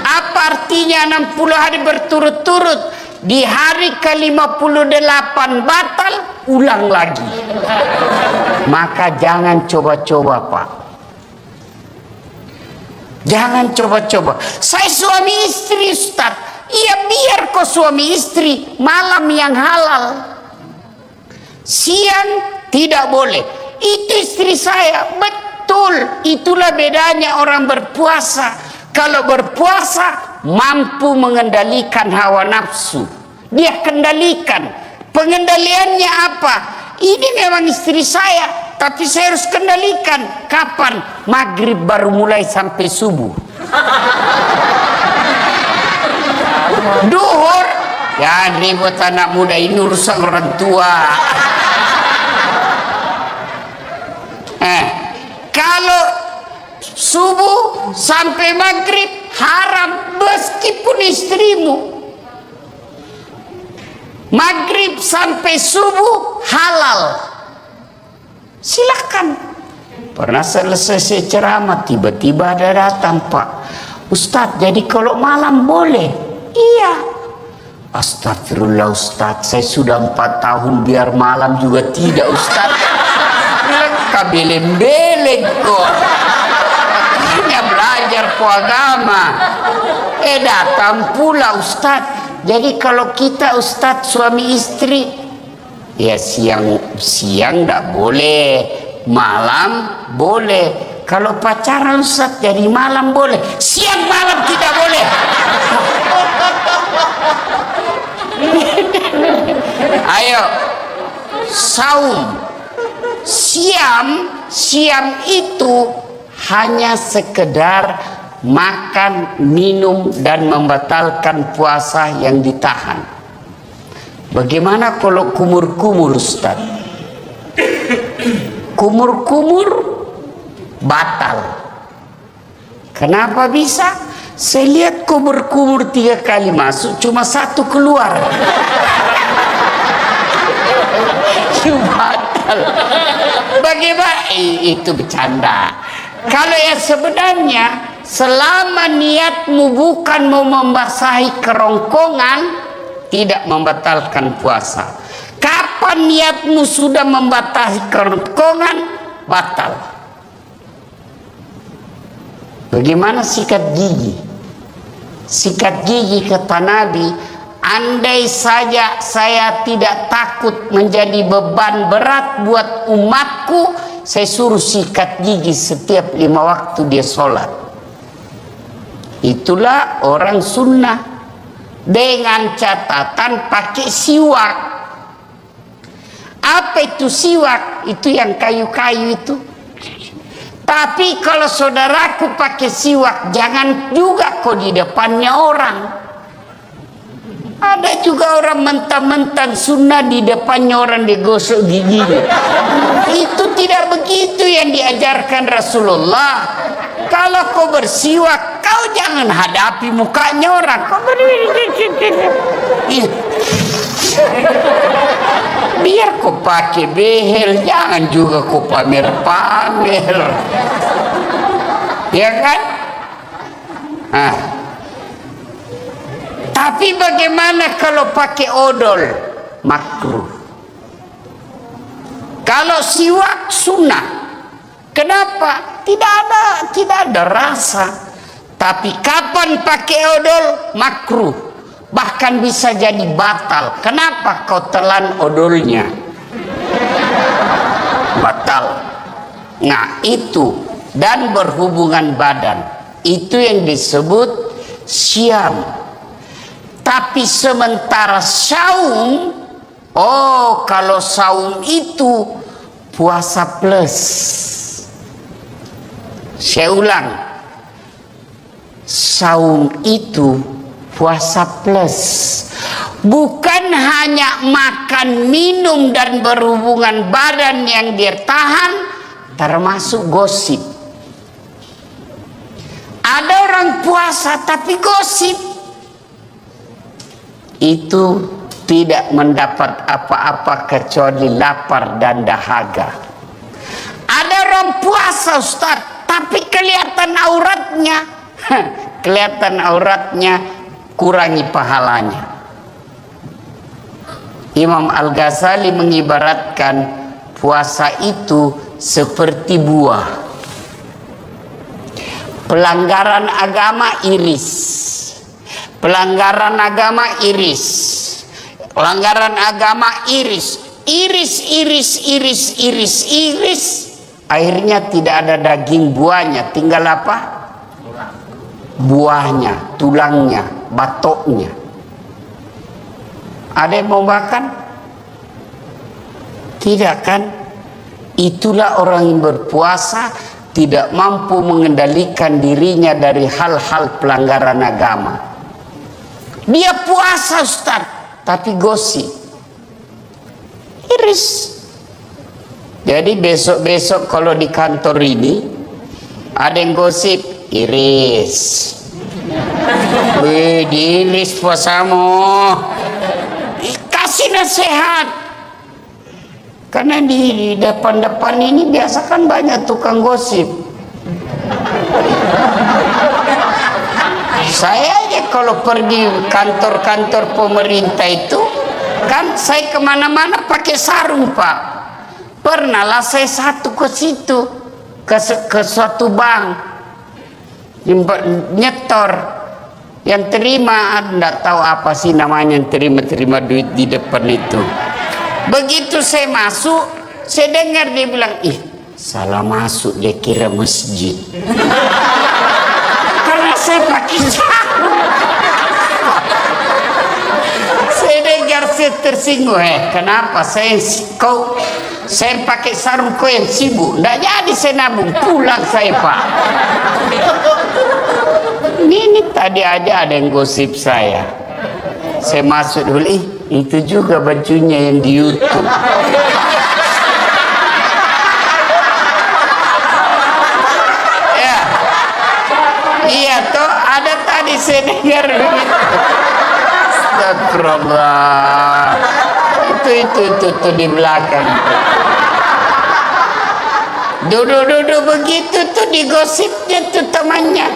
Apa artinya 60 hari berturut-turut? Di hari ke-58 batal, ulang lagi. Maka jangan coba-coba, Pak. Jangan coba-coba. Saya suami istri, Ustaz. Iya, biar kau suami istri, malam yang halal. Siang tidak boleh. Itu istri saya. Betul. Itulah bedanya orang berpuasa. Kalau berpuasa mampu mengendalikan hawa nafsu. Dia kendalikan. Pengendaliannya apa? Ini memang istri saya, tapi saya harus kendalikan. Kapan? Maghrib baru mulai sampai subuh. Duhur, ya ribut anak muda, ini urusan orang tua. Kalau subuh sampai maghrib haram meskipun istrimu. Maghrib sampai subuh halal. Silakan. Pernah selesai ceramah tiba-tiba ada datang, Pak Ustadz, jadi kalau malam boleh? Iya. Astagfirullah Ustadz, saya sudah 4 tahun biar malam juga tidak Ustadz. Bilang kabeleng-beleng kok. Hanya belajar ku agama. Datang pula Ustadz. Jadi kalau kita Ustadz suami istri, ya siang enggak boleh, malam boleh. Kalau pacaran Ustadz jadi malam boleh, siang malam tidak boleh. Ayo, saum. Siam itu hanya sekedar makan, minum, dan membatalkan puasa yang ditahan. Bagaimana kalau kumur-kumur, Ustaz? Kumur-kumur batal. Kenapa bisa? Saya lihat kumur-kumur 3 kali masuk, cuma 1 keluar. Batal. Bagaimana? Itu bercanda. Kalau yang sebenarnya, selama niatmu bukan mau membasahi kerongkongan, tidak membatalkan puasa. Kapan niatmu sudah membasahi kerongkongan, batal. Bagaimana sikat gigi? Sikat gigi kata Nabi, andai saja saya tidak takut menjadi beban berat buat umatku, saya suruh sikat gigi setiap 5 waktu dia sholat. Itulah orang sunnah, dengan catatan pakai siwak. Apa itu siwak? Itu yang kayu-kayu itu. Tapi kalau saudaraku pakai siwak, jangan juga kok di depannya orang. Ada juga orang mentang-mentang sunnah di depannya orang digosok giginya. Itu tidak begitu yang diajarkan Rasulullah. Kalau kau bersiwak, kau jangan hadapi mukanya orang. Kau biar kau pakai behel, jangan juga kau pamer-pamer. Ya kan? Tapi bagaimana kalau pakai odol? Makruh. Kalau siwak sunnah. Kenapa? Tidak ada rasa. Tapi kapan pakai odol? Makruh. Bahkan bisa jadi batal. Kenapa kau telan odolnya? Batal. Nah itu. Dan berhubungan badan. Itu yang disebut syam. Tapi sementara saum, kalau saum itu puasa plus. Saya ulang, saum itu puasa plus. Bukan hanya makan, minum, dan berhubungan badan yang dia tahan, termasuk gosip. Ada orang puasa tapi gosip. Itu tidak mendapat apa-apa kecuali lapar dan dahaga. Ada puasa Ustaz, tapi kelihatan auratnya. Kelihatan auratnya, kurangi pahalanya. Imam Al-Ghazali mengibaratkan puasa itu seperti buah. Pelanggaran agama iris. Pelanggaran agama iris. Pelanggaran agama iris. Iris, iris, iris, iris, iris. Akhirnya tidak ada daging buahnya. Tinggal apa? Buahnya, tulangnya, batoknya. Ada yang mau makan? Tidak kan? Itulah orang yang berpuasa tidak mampu mengendalikan dirinya dari hal-hal pelanggaran agama. Dia puasa Ustaz, tapi gosip. Iris. Jadi besok-besok kalau di kantor ini ada yang gosip, iris. Wih, diiris puasamu. Kasih nasihat. Karena di depan-depan ini biasa kan banyak tukang gosip. Saya aja kalau pergi kantor-kantor pemerintah itu, kan saya kemana-mana pakai sarung Pak. Pernah lah saya satu ke situ, ke suatu bank, nyetor. Yang terima, anda tahu apa sih namanya, yang terima duit di depan itu. Begitu saya masuk, saya dengar dia bilang, ih salah masuk, dia kira masjid. Karena saya pakai sarung. Saya dengar, saya tersinggung. Kenapa saya pakai sarung, kau yang sibuk? Nggak jadi saya nabung, pulang saya Pak. Ini tadi aja ada yang gosip saya. Saya masuk dulu, itu juga bajunya yang di YouTube. Ya, iya toh ada tadi saya dengar begitu. Astagfirullah. Itu di belakang. Duduk begitu tuh digosipnya tuh temannya.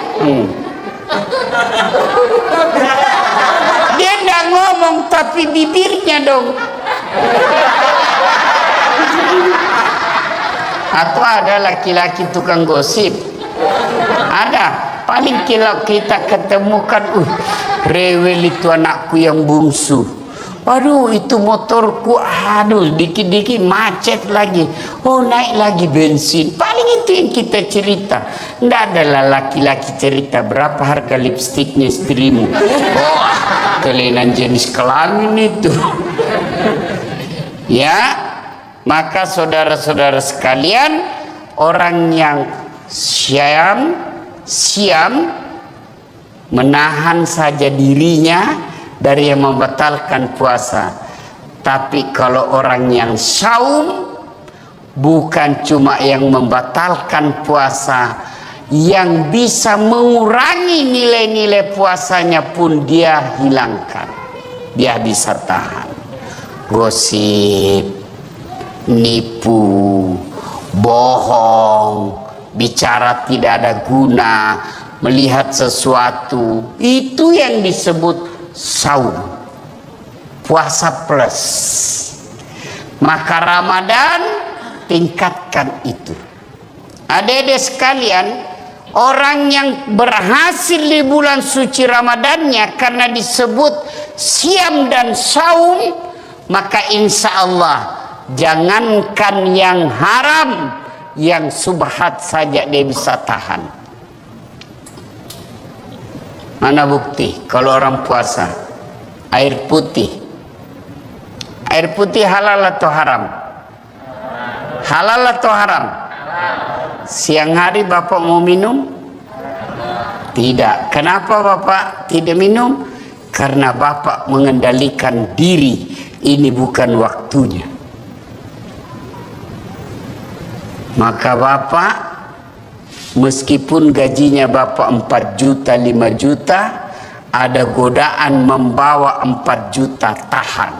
Dia nggak ngomong tapi bibirnya dong. Atau ada laki-laki tukang gosip. Ada. Paling kalau kita ketemukan, rewel itu anakku yang bungsu. Waduh, itu motorku, aduh, dikit-dikit macet lagi. Oh, naik lagi bensin. Paling itu yang kita cerita. Nggak adalah laki-laki cerita berapa harga lipstiknya istrimu. Oh, kelainan jenis kelamin itu. Ya, maka saudara-saudara sekalian, orang yang siam menahan saja dirinya dari yang membatalkan puasa. Tapi kalau orang yang saum, bukan cuma yang membatalkan puasa, yang bisa mengurangi nilai-nilai puasanya pun dia hilangkan. Dia bisa tahan. Gosip, nipu, bohong, bicara tidak ada guna, melihat sesuatu, itu yang disebut saum, puasa plus. Maka Ramadan tingkatkan itu. Adik-adik sekalian, orang yang berhasil di bulan suci Ramadannya karena disebut siam dan saum, maka insya Allah jangankan yang haram, yang subhat saja dia bisa tahan. Mana bukti kalau orang puasa air putih halal atau haram? Halal atau haram? Siang hari Bapak mau minum? Tidak. Kenapa Bapak tidak minum? Karena Bapak mengendalikan diri, ini bukan waktunya. Maka Bapak, meskipun gajinya Bapak 4 juta, 5 juta, ada godaan membawa 4 juta, tahan.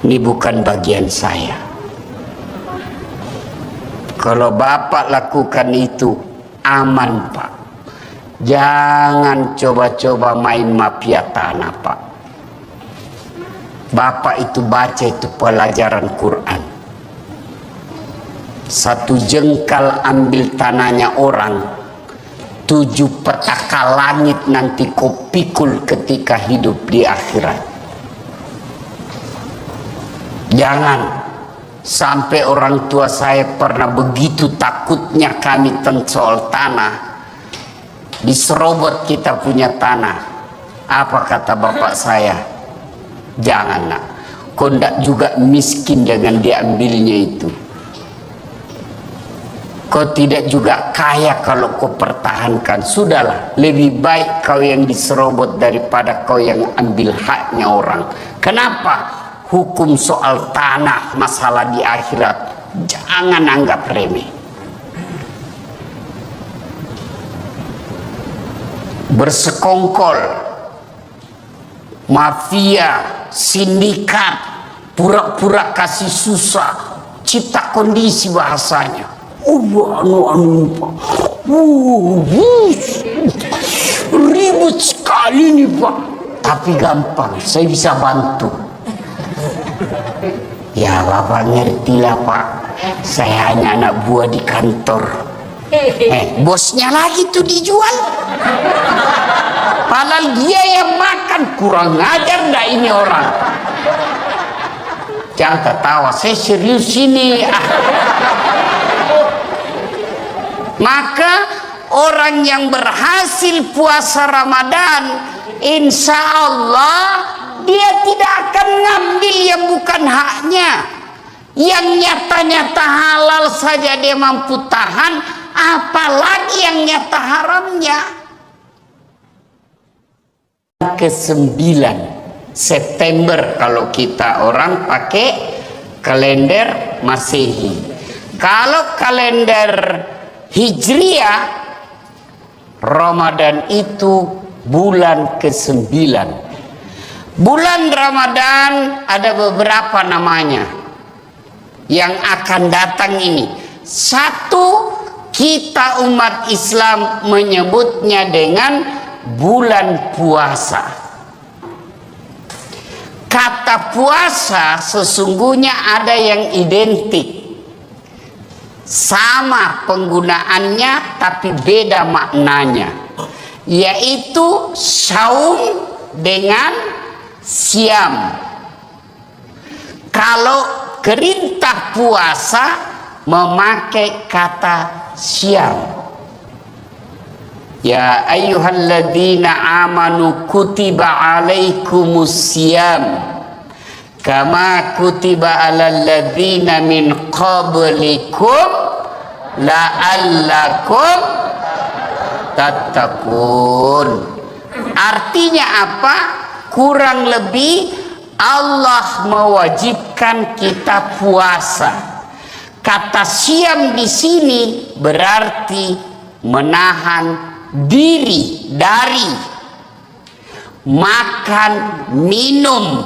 Ini bukan bagian saya. Kalau Bapak lakukan itu aman, Pak. Jangan coba-coba main mafia tanah, Pak. Bapak itu baca itu pelajaran Quran. 1 jengkal ambil tanahnya orang, 7 petaka langit nanti kau pikul ketika hidup di akhirat. Jangan sampai orang tua saya pernah begitu takutnya kami tentang soal tanah. Diserobot kita punya tanah. Apa kata bapak saya? Jangan nak, kau ndak juga miskin dengan diambilnya itu. Kau tidak juga kaya kalau kau pertahankan. Sudahlah, lebih baik kau yang diserobot daripada kau yang ambil haknya orang. Kenapa? Hukum soal tanah, masalah di akhirat, jangan anggap remeh. Bersekongkol, mafia, sindikat, pura-pura kasih susah, cipta kondisi bahasanya. Ribut sekali nih Pak, tapi gampang, saya bisa bantu. Ya Bapak ngertilah Pak, saya hanya anak buah di kantor. Bosnya lagi tuh dijual. Padahal dia yang makan, kurang ajar dah ini orang. Jangan ketawa, saya serius ini. Maka orang yang berhasil puasa Ramadan, insya Allah dia tidak akan ngambil yang bukan haknya. Yang nyata-nyata halal saja dia mampu tahan, apalagi yang nyata haramnya. Ke-9 September kalau kita orang pakai kalender Masehi. Kalau kalender Hijriah, Ramadan itu bulan ke-9. Bulan Ramadan ada beberapa namanya yang akan datang ini. Satu, kita umat Islam menyebutnya dengan bulan puasa. Kata puasa sesungguhnya ada yang identik, sama penggunaannya tapi beda maknanya, yaitu saum dengan siam. Kalau perintah puasa memakai kata siam. Ya ayyuhalladzina amanu kutiba alaikumus siyam kama kutiba alal ladzina min qablikum la'allakum tattaqun. Artinya apa? Kurang lebih Allah mewajibkan kita puasa. Kata siam di sini berarti menahan diri dari makan, minum,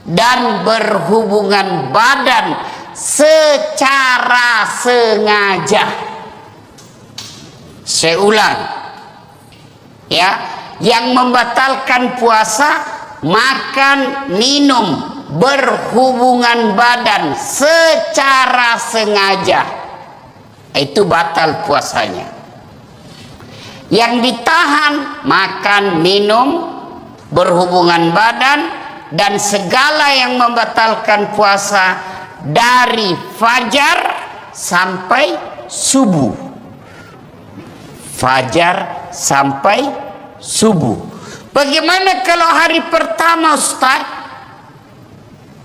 dan berhubungan badan secara sengaja. Saya ulang ya, yang membatalkan puasa makan, minum, berhubungan badan secara sengaja, itu batal puasanya. Yang ditahan makan, minum, berhubungan badan, dan segala yang membatalkan puasa dari fajar sampai subuh. Fajar sampai subuh. Bagaimana kalau hari pertama Ustaz?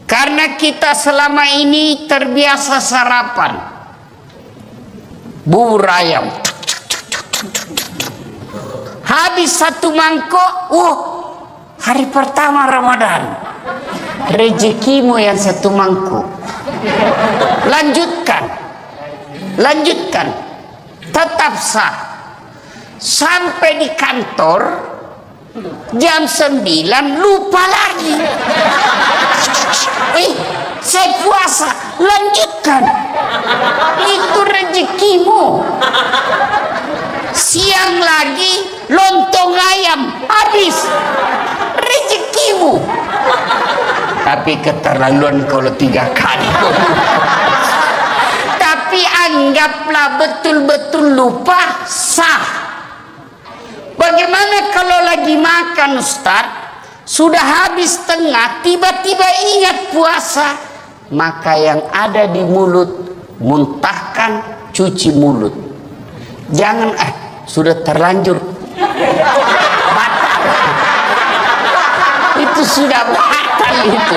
Karena kita selama ini terbiasa sarapan bubur ayam, habis 1 mangkok, hari pertama Ramadan, rezekimu yang 1 mangkuk. Lanjutkan, tetap sah. Sampai di kantor jam 9 lupa lagi. Saya puasa, lanjutkan. Itu rezekimu. Siang lagi lontong ayam habis, rezekimu. Tapi keterlaluan kalau 3 kali. Tapi anggaplah betul-betul lupa, sah. Bagaimana kalau lagi makan Ustaz, sudah habis tengah, tiba-tiba ingat puasa, maka yang ada di mulut muntahkan, cuci mulut. Jangan sudah terlanjur batal. Itu sudah batal, itu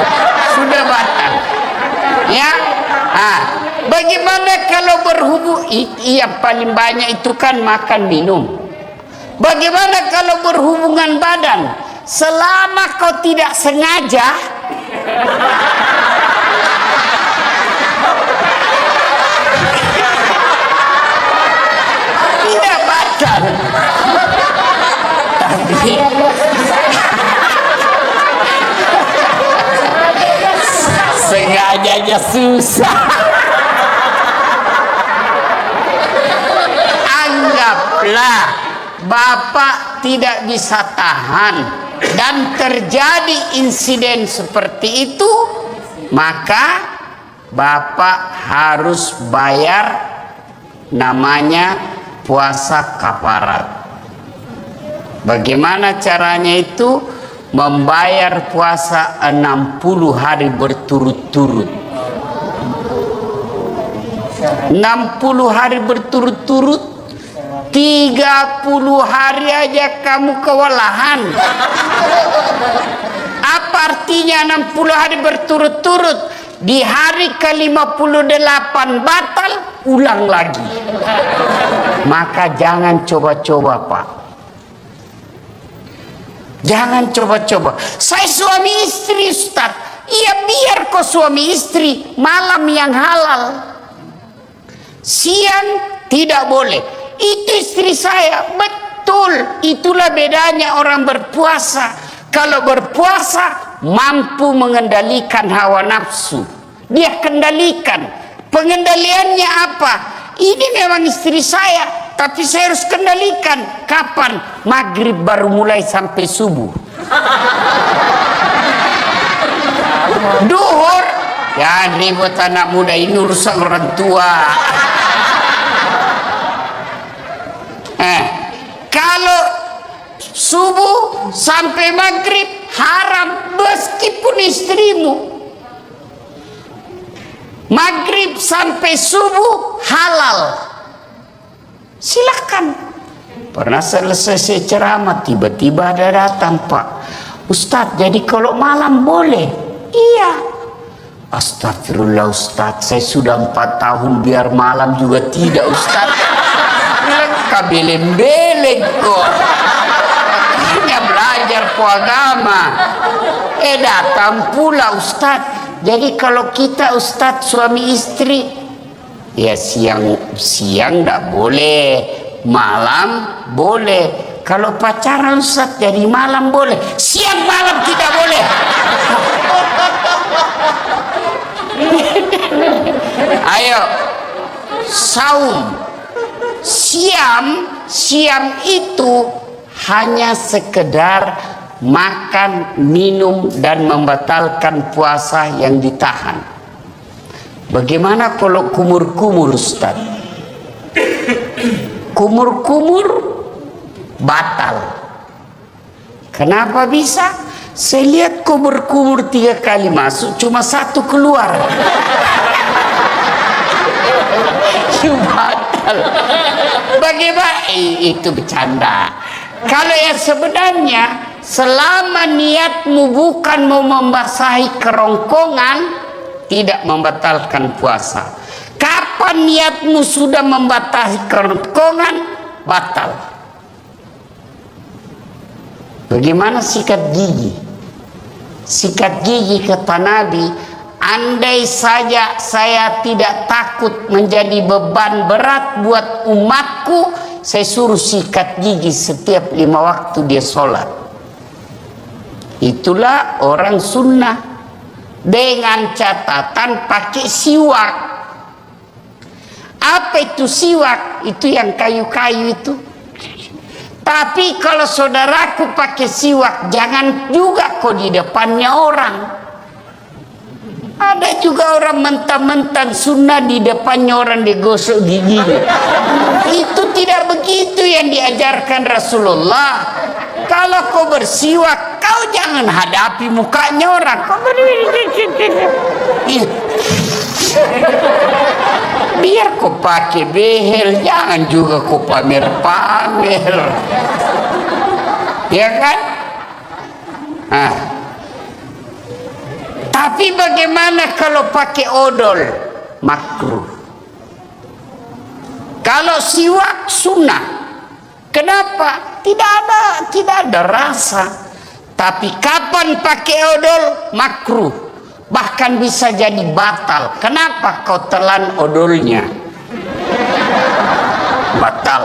sudah batal. Ya, bagaimana kalau berhubung? Yang paling banyak itu kan makan minum. Bagaimana kalau berhubungan badan? Selama kau tidak sengaja, tidak batal. Tapi sengajanya susah. Anggaplah Bapak tidak bisa tahan dan terjadi insiden seperti itu, maka Bapak harus bayar namanya puasa kafarat. Bagaimana caranya itu? Membayar puasa 60 hari berturut-turut. 60 hari berturut-turut, 30 hari aja kamu kewalahan. Apa artinya 60 hari berturut-turut? Di hari ke-58 batal, ulang lagi. Maka jangan coba-coba, Pak. Jangan coba-coba. Saya suami istri, Ustaz. Iya, biar kau suami istri, malam yang halal. Siang tidak boleh. Itu istri saya. Betul. Itulah bedanya orang berpuasa. Kalau berpuasa mampu mengendalikan hawa nafsu. Dia kendalikan. Pengendaliannya apa? Ini memang istri saya, tapi saya harus kendalikan. Kapan? Maghrib baru mulai sampai subuh. Duhur, ya ribut anak muda, ini urusan orang tua. Kalau subuh sampai maghrib haram meskipun istrimu. Maghrib sampai subuh halal. Silakan. Pernah selesai saya ceramah, tiba-tiba ada datang, Pak Ustadz, jadi kalau malam boleh? Iya. Astagfirullah Ustadz, saya sudah 4 tahun biar malam juga tidak Ustadz. Lengkap beleng-beleng kok. Hanya belajar agama. Datang pula Ustadz. Jadi kalau kita Ustadz suami istri, ya siang enggak boleh, malam boleh. Kalau pacaran Ustadz jadi malam boleh, siang malam tidak boleh. Ayo, saum, siam itu hanya sekedar makan, minum, dan membatalkan puasa yang ditahan. Bagaimana kalau kumur-kumur Ustaz? Kumur-kumur batal. Kenapa bisa? Saya lihat kumur-kumur 3 kali masuk, cuma 1 keluar. Batal. Bagaimana? Itu bercanda. Kalau yang sebenarnya, selama niatmu bukan mau membasahi kerongkongan, tidak membatalkan puasa. Kapan niatmu sudah membasahi kerongkongan, batal. Bagaimana sikat gigi? Sikat gigi kata Nabi, andai saja saya tidak takut menjadi beban berat buat umatku, saya suruh sikat gigi setiap 5 waktu dia sholat. Itulah orang sunnah. Dengan catatan pakai siwak. Apa itu siwak? Itu yang kayu-kayu itu. Tapi kalau saudaraku pakai siwak, jangan juga kok di depannya orang. Ada juga orang mentang-mentang sunnah di depannya orang digosok giginya. Itu tidak begitu yang diajarkan Rasulullah. Kalau kau bersiwak, kau jangan hadapi mukanya orang. Kau biar kau pakai behel, jangan juga kau pamer-pamer. Ya kan? Nah. Tapi bagaimana kalau pakai odol? Makruh. Kalau siwak sunnah. Kenapa? Tidak ada rasa. Tapi kapan pakai odol? Makruh. Bahkan bisa jadi batal. Kenapa kau telan odolnya? Batal.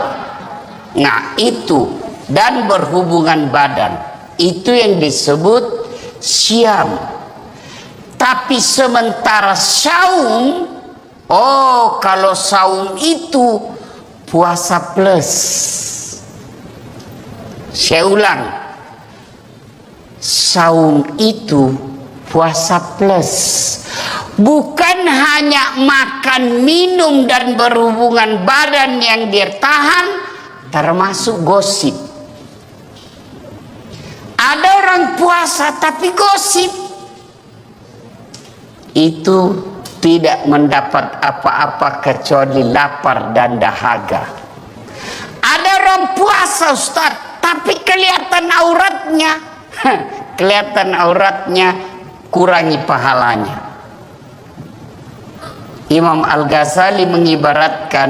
Nah itu. Dan berhubungan badan. Itu yang disebut syam. Tapi sementara saum, oh kalau saum itu puasa plus. Saya ulang, saum itu puasa plus. Bukan hanya makan, minum dan berhubungan badan yang dia tahan, termasuk gosip. Ada orang puasa tapi gosip. Itu tidak mendapat apa-apa kecuali lapar dan dahaga. Ada orang puasa Ustaz, tapi kelihatan auratnya. Kelihatan auratnya, kurangi pahalanya. Imam Al-Ghazali mengibaratkan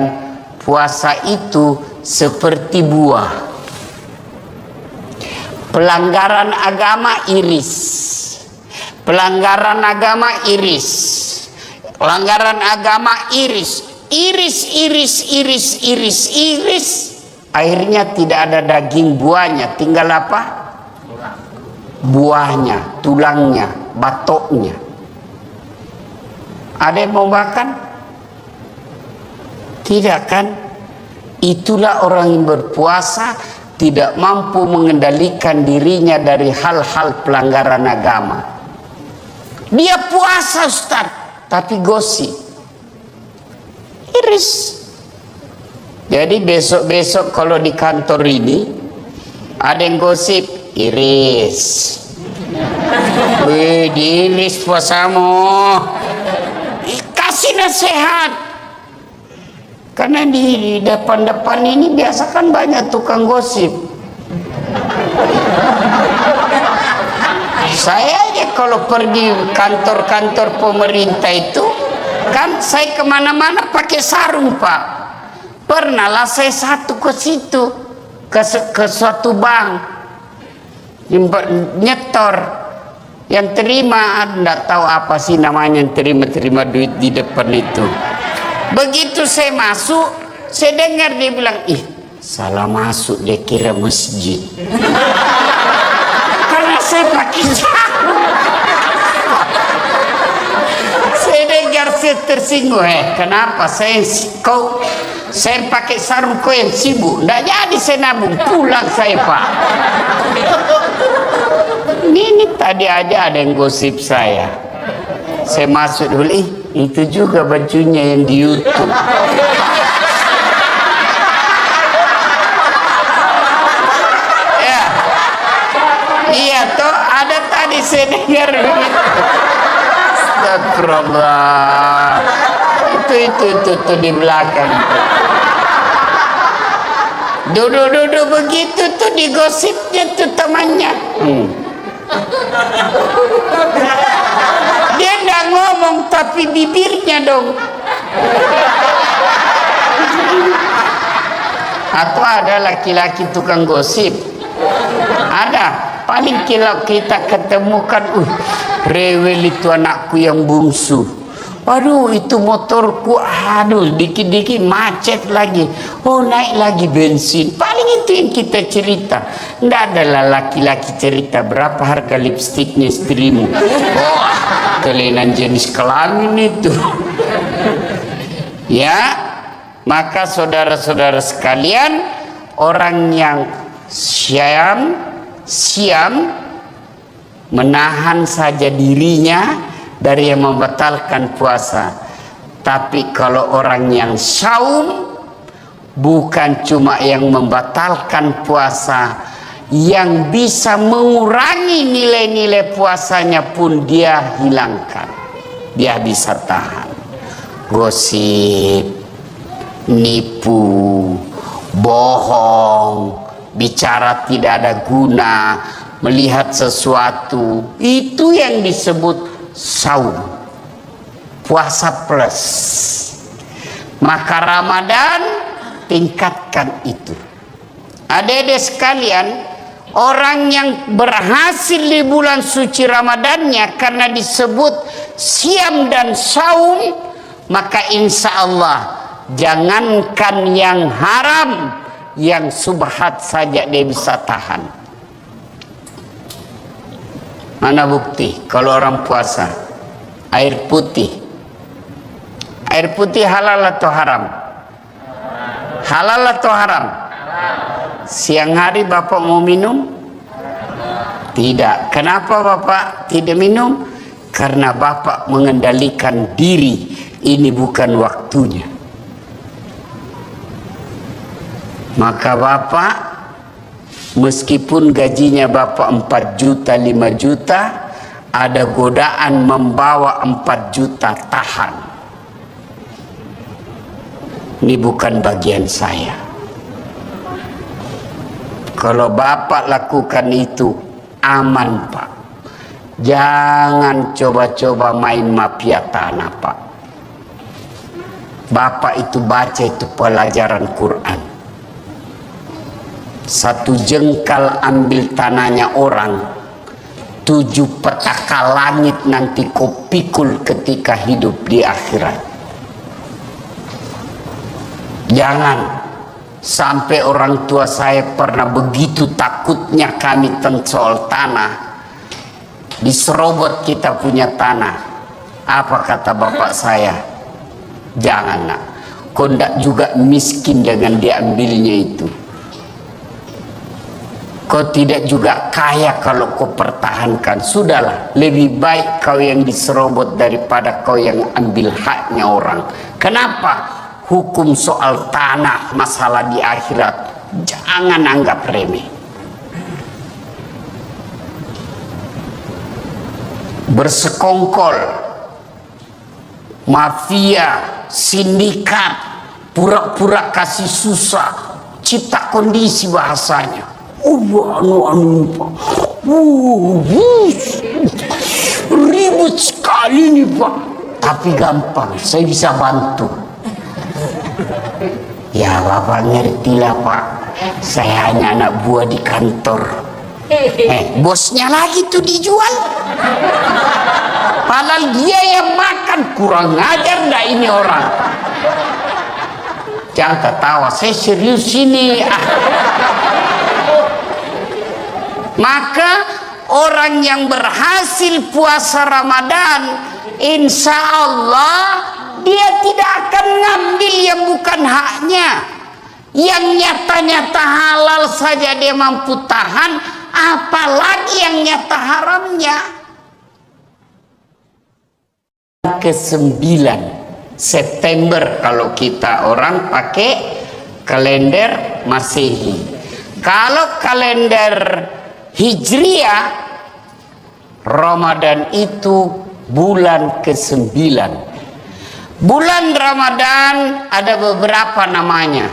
puasa itu seperti buah. Pelanggaran agama iris. Pelanggaran agama iris. Pelanggaran agama iris. Iris. Akhirnya tidak ada daging buahnya. Tinggal apa? Buahnya, tulangnya, batoknya. Ada yang mau makan? Tidak kan? Itulah orang yang berpuasa tidak mampu mengendalikan dirinya dari hal-hal pelanggaran agama. Dia puasa Ustaz, tapi gosip. Iris. Jadi besok-besok kalau di kantor ini ada yang gosip, iris. Wih, diiris puasamu. Kasih nasihat. Karena di depan-depan ini biasa kan banyak tukang gosip. Saya aja kalau pergi kantor-kantor pemerintah itu, kan saya kemana-mana pakai sarung Pak. Pernah lah saya satu ke situ, ke suatu bank, nyetor, yang terima, enggak tahu apa sih namanya, yang terima duit di depan itu. Begitu saya masuk, saya dengar dia bilang, ih salah masuk, dia kira masjid. Karena saya pakai sarung. Saya dengar, saya tersinggung. Kenapa saya pakai sarung, kau yang sibuk? Nggak jadi saya nabung, pulang saya Pak. Ini tadi aja ada yang gosip saya. Saya masuk dulu, itu juga bajunya yang di YouTube. Ya, iya toh ada tadi saya dengar begitu. Astagfirullah. Itu di belakang. Duduk begitu tuh digosipnya tuh temannya. Dia nggak ngomong tapi bibirnya dong. Atau ada laki-laki tukang gosip. Ada. Paling kalau kita ketemukan, rewel itu anakku yang bungsu. Waduh, itu motorku, aduh, dikit-dikit macet lagi. Oh, naik lagi bensin. Paling itu yang kita cerita. Nggak adalah laki-laki cerita berapa harga lipstiknya istrimu. Oh, kelainan jenis kelamin itu. Ya, Maka saudara-saudara sekalian, orang yang siam menahan saja dirinya dari yang membatalkan puasa. Tapi kalau orang yang saum, bukan cuma yang membatalkan puasa, yang bisa mengurangi nilai-nilai puasanya pun dia hilangkan. Dia bisa tahan. Gosip, nipu, bohong, bicara tidak ada guna, melihat sesuatu, itu yang disebut saum, puasa plus. Maka Ramadan tingkatkan itu. Adik-adik sekalian, orang yang berhasil di bulan suci Ramadannya karena disebut siam dan saum, maka insya Allah jangankan yang haram, yang subhat saja dia bisa tahan. Mana bukti kalau orang puasa air putih halal atau haram? Halal atau haram? Siang hari Bapak mau minum? Tidak. Kenapa Bapak tidak minum? Karena Bapak mengendalikan diri, ini bukan waktunya. Maka Bapak, meskipun gajinya Bapak 4 juta, 5 juta, ada godaan membawa 4 juta, tahan. Ini bukan bagian saya. Kalau Bapak lakukan itu, aman Pak. Jangan coba-coba main mafia tanah Pak. Bapak itu baca itu pelajaran Quran. 1 jengkal ambil tanahnya orang, 7 petaka langit nanti kau pikul ketika hidup di akhirat. Jangan sampai orang tua saya pernah begitu takutnya kami tentang soal tanah, diserobot kita punya tanah. Apa kata bapak saya? Jangan nak, kau ndak juga miskin dengan diambilnya itu. Kau tidak juga kaya kalau kau pertahankan. Sudahlah, lebih baik kau yang diserobot daripada kau yang ambil haknya orang. Kenapa? Hukum soal tanah, masalah di akhirat, jangan anggap remeh. Bersekongkol, mafia, sindikat, pura-pura kasih susah, cipta kondisi bahasanya. Ribut sekali nih Pak, tapi gampang, saya bisa bantu. Ya Bapak ngertilah Pak, saya hanya anak buah di kantor. Bosnya lagi tuh dijual. Padahal dia yang makan, kurang ajar dah ini orang. Jangan ketawa, saya serius ini. Maka orang yang berhasil puasa Ramadan, insya Allah dia tidak akan ngambil yang bukan haknya. Yang nyata-nyata halal saja dia mampu tahan, apalagi yang nyata haramnya. Ke-9 September kalau kita orang pakai kalender Masehi. Kalau kalender Hijriah, Ramadan itu bulan ke-9. Bulan Ramadan ada beberapa namanya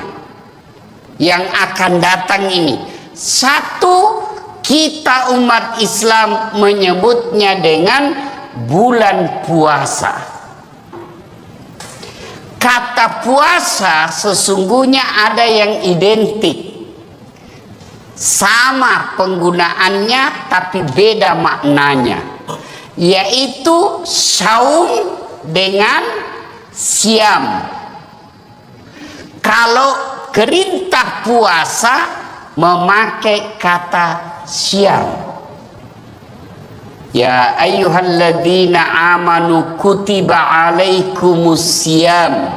yang akan datang ini. Satu, kita umat Islam menyebutnya dengan bulan puasa. Kata puasa sesungguhnya ada yang identik, sama penggunaannya tapi beda maknanya, yaitu saum dengan siam. Kalau perintah puasa memakai kata siam. Ya ayyuhalladzina amanu kutiba alaikumus siyam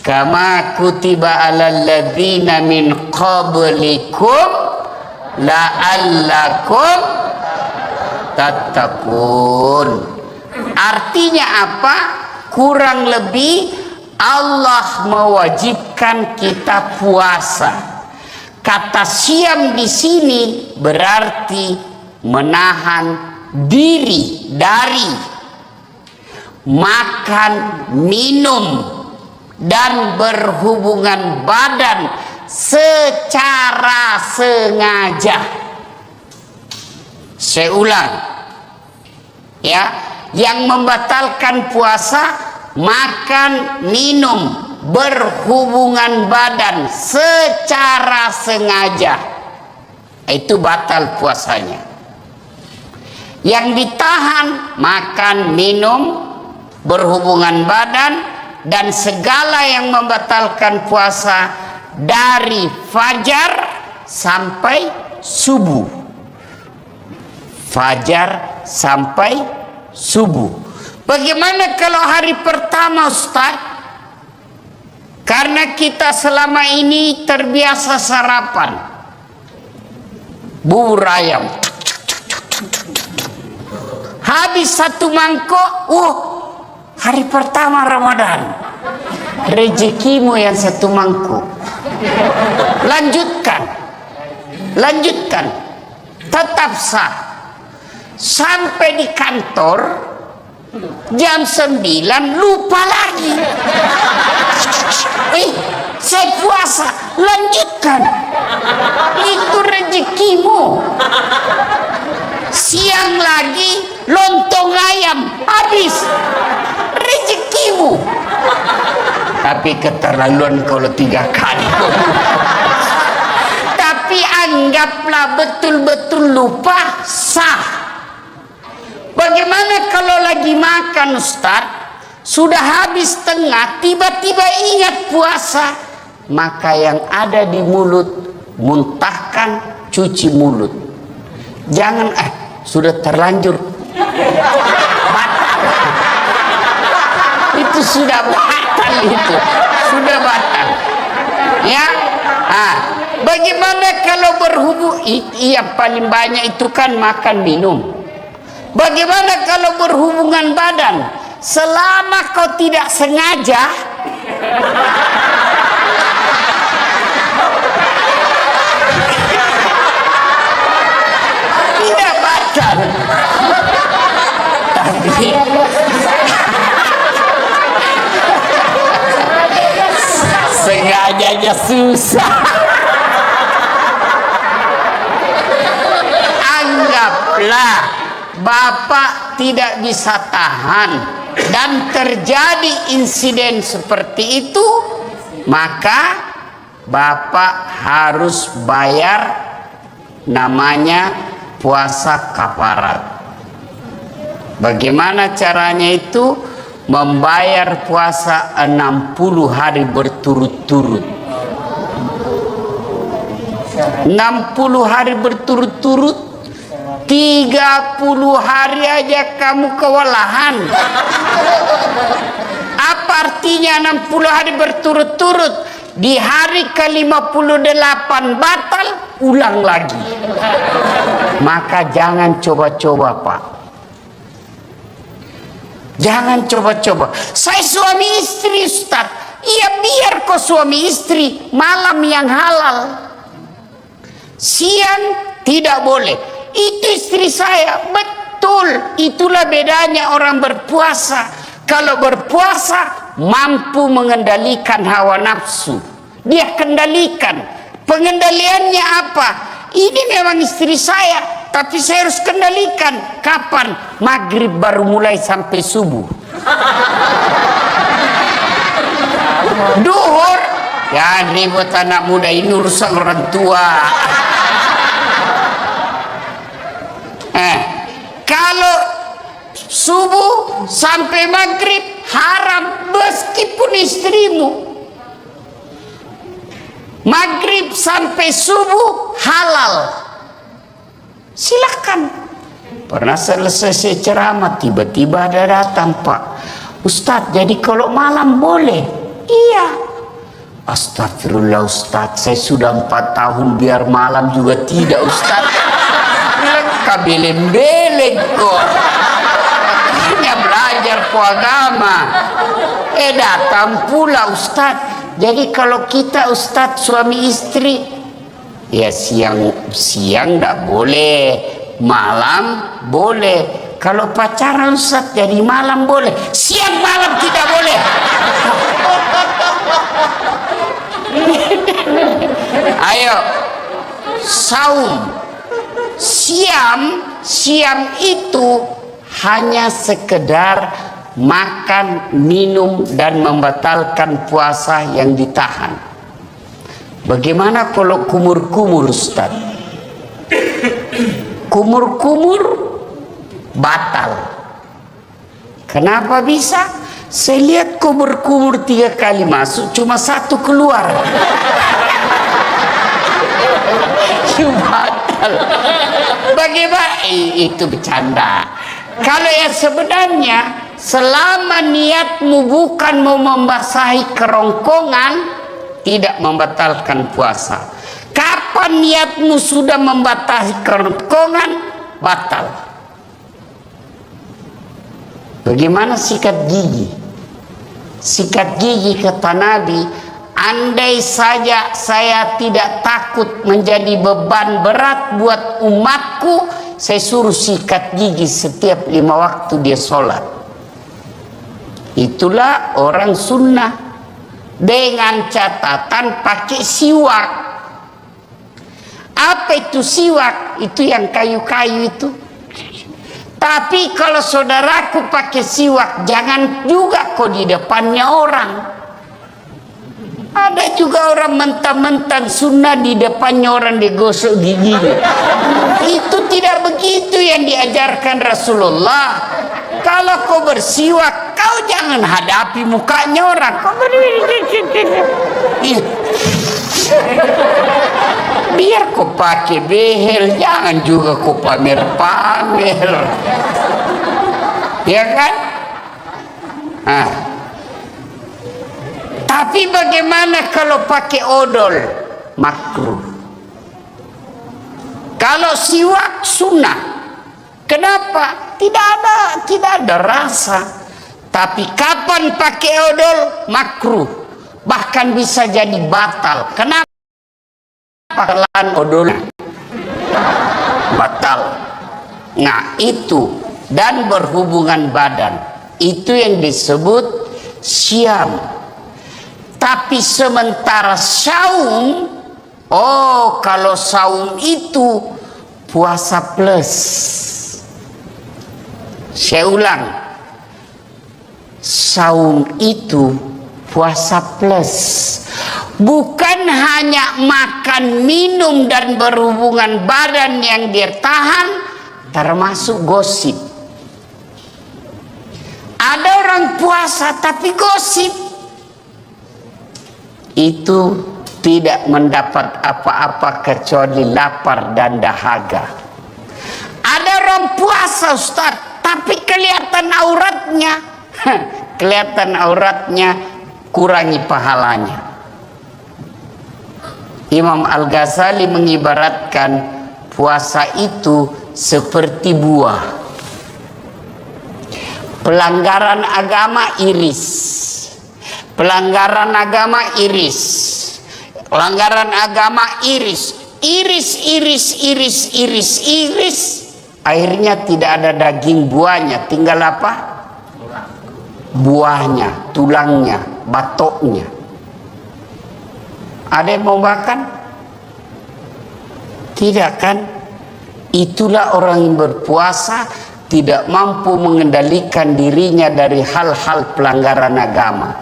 kama kutiba alal ladzina min qablikum la'allakum tattaqun. Artinya apa? Kurang lebih Allah mewajibkan kita puasa. Kata siam di sini berarti menahan diri dari makan, minum, dan berhubungan badan secara sengaja. Saya ulang, ya, yang membatalkan puasa makan, minum, berhubungan badan secara sengaja, itu batal puasanya. Yang ditahan makan, minum, berhubungan badan, dan segala yang membatalkan puasa dari fajar sampai subuh. Fajar sampai subuh. Bagaimana kalau hari pertama, Ustaz? Karena kita selama ini terbiasa sarapan bubur ayam, habis satu mangkok, hari pertama Ramadan, rezekimu yang satu mangkuk. Lanjutkan, tetap sah. Sampai di kantor jam 9 lupa lagi. Saya puasa, lanjutkan. Itu rezekimu. Siang lagi lontong ayam, habis, rezekimu. Tapi keterlaluan kalau 3 kali. Tapi anggaplah betul-betul lupa, sah. Bagaimana kalau lagi makan, Ustaz, sudah habis tengah, tiba-tiba ingat puasa, maka yang ada di mulut muntahkan, cuci mulut. Jangan sudah terlanjur batal. Itu sudah batal, sudah batal. Ya, bagaimana kalau berhubung? Yang paling banyak itu kan makan minum. Bagaimana kalau berhubungan badan? Selama kau tidak sengaja, tidak batal. Tapi sengajanya susah. Anggaplah Bapak tidak bisa tahan dan terjadi insiden seperti itu, maka Bapak harus bayar namanya puasa kafarat. Bagaimana caranya itu? Membayar puasa 60 hari berturut-turut. 60 hari berturut-turut, 30 hari aja kamu kewalahan. Apa artinya 60 hari berturut-turut? Di hari ke-58 batal, ulang lagi. Maka jangan coba-coba, Pak. Jangan coba-coba. Saya suami istri, Ustaz. Iya, biar kau suami istri, malam yang halal. Siang tidak boleh. Itu istri saya, betul. Itulah bedanya orang berpuasa. Kalau berpuasa mampu mengendalikan hawa nafsu, dia kendalikan. Pengendaliannya apa? Ini memang istri saya, tapi saya harus kendalikan. Kapan? Maghrib baru mulai sampai subuh. Duhur, ya ribut anak muda, ini urusan orang tua. Kalau subuh sampai maghrib haram meskipun istrimu. Maghrib sampai subuh halal. Silakan. Pernah selesai saya ceramah, tiba-tiba ada datang, Pak Ustadz, jadi kalau malam boleh? Iya, Astagfirullah Ustaz, saya sudah 4 tahun biar malam juga tidak Ustaz. Bilang kabeleng-beleng kok. Hanya belajar ku agama. Datang pula Ustaz. Jadi kalau kita Ustaz suami istri, ya siang enggak boleh, malam boleh. Kalau pacaran Ustaz jadi malam boleh, siang malam tidak boleh. Ayo, saum, siam itu hanya sekedar makan, minum dan membatalkan puasa yang ditahan. Bagaimana kalau kumur-kumur Ustaz? Kumur-kumur batal. Kenapa bisa? Saya lihat kumur-kumur 3 kali masuk, cuma 1 keluar. Batal. Bagaimana? Itu bercanda. Kalau yang sebenarnya, selama niatmu bukan mau membasahi kerongkongan, tidak membatalkan puasa. Kapan niatmu sudah membasahi kerongkongan, batal. Bagaimana sikat gigi? Sikat gigi kata Nabi, andai saja saya tidak takut menjadi beban berat buat umatku, saya suruh sikat gigi setiap 5 waktu dia sholat. Itulah orang sunnah, dengan catatan pakai siwak. Apa itu siwak? Itu yang kayu-kayu itu. Tapi kalau saudaraku pakai siwak, jangan juga kok di depannya orang. Ada juga orang mentang-mentang sunnah di depannya orang digosok giginya. Itu tidak begitu yang diajarkan Rasulullah. Kalau kau bersiwak, kau jangan hadapi mukanya orang. Kau biar kau pakai behel, jangan juga kau pamer-pamer. Ya kan? Tapi bagaimana kalau pakai odol? Makruh. Kalau siwak sunnah. Kenapa? Tidak ada rasa. Tapi kapan pakai odol? Makruh. Bahkan bisa jadi batal. Kenapa? Batalan odol batal. Nah itu, dan berhubungan badan, itu yang disebut syam. Tapi sementara saum, kalau saum itu puasa plus. Saya ulang, saum itu puasa plus. Bukan hanya makan, minum dan berhubungan badan yang dia tahan, termasuk gosip. Ada orang puasa tapi gosip. Itu tidak mendapat apa-apa kecuali lapar dan dahaga. Ada orang puasa Ustaz, tapi kelihatan auratnya. Kelihatan auratnya, kurangi pahalanya. Imam Al-Ghazali mengibaratkan puasa itu seperti buah. Pelanggaran agama iris. Pelanggaran agama iris. Pelanggaran agama iris. Iris. Akhirnya tidak ada daging buahnya, tinggal apa? Buahnya, tulangnya, batoknya. Ada yang mau makan? Tidak kan? Itulah orang yang berpuasa tidak mampu mengendalikan dirinya dari hal-hal pelanggaran agama.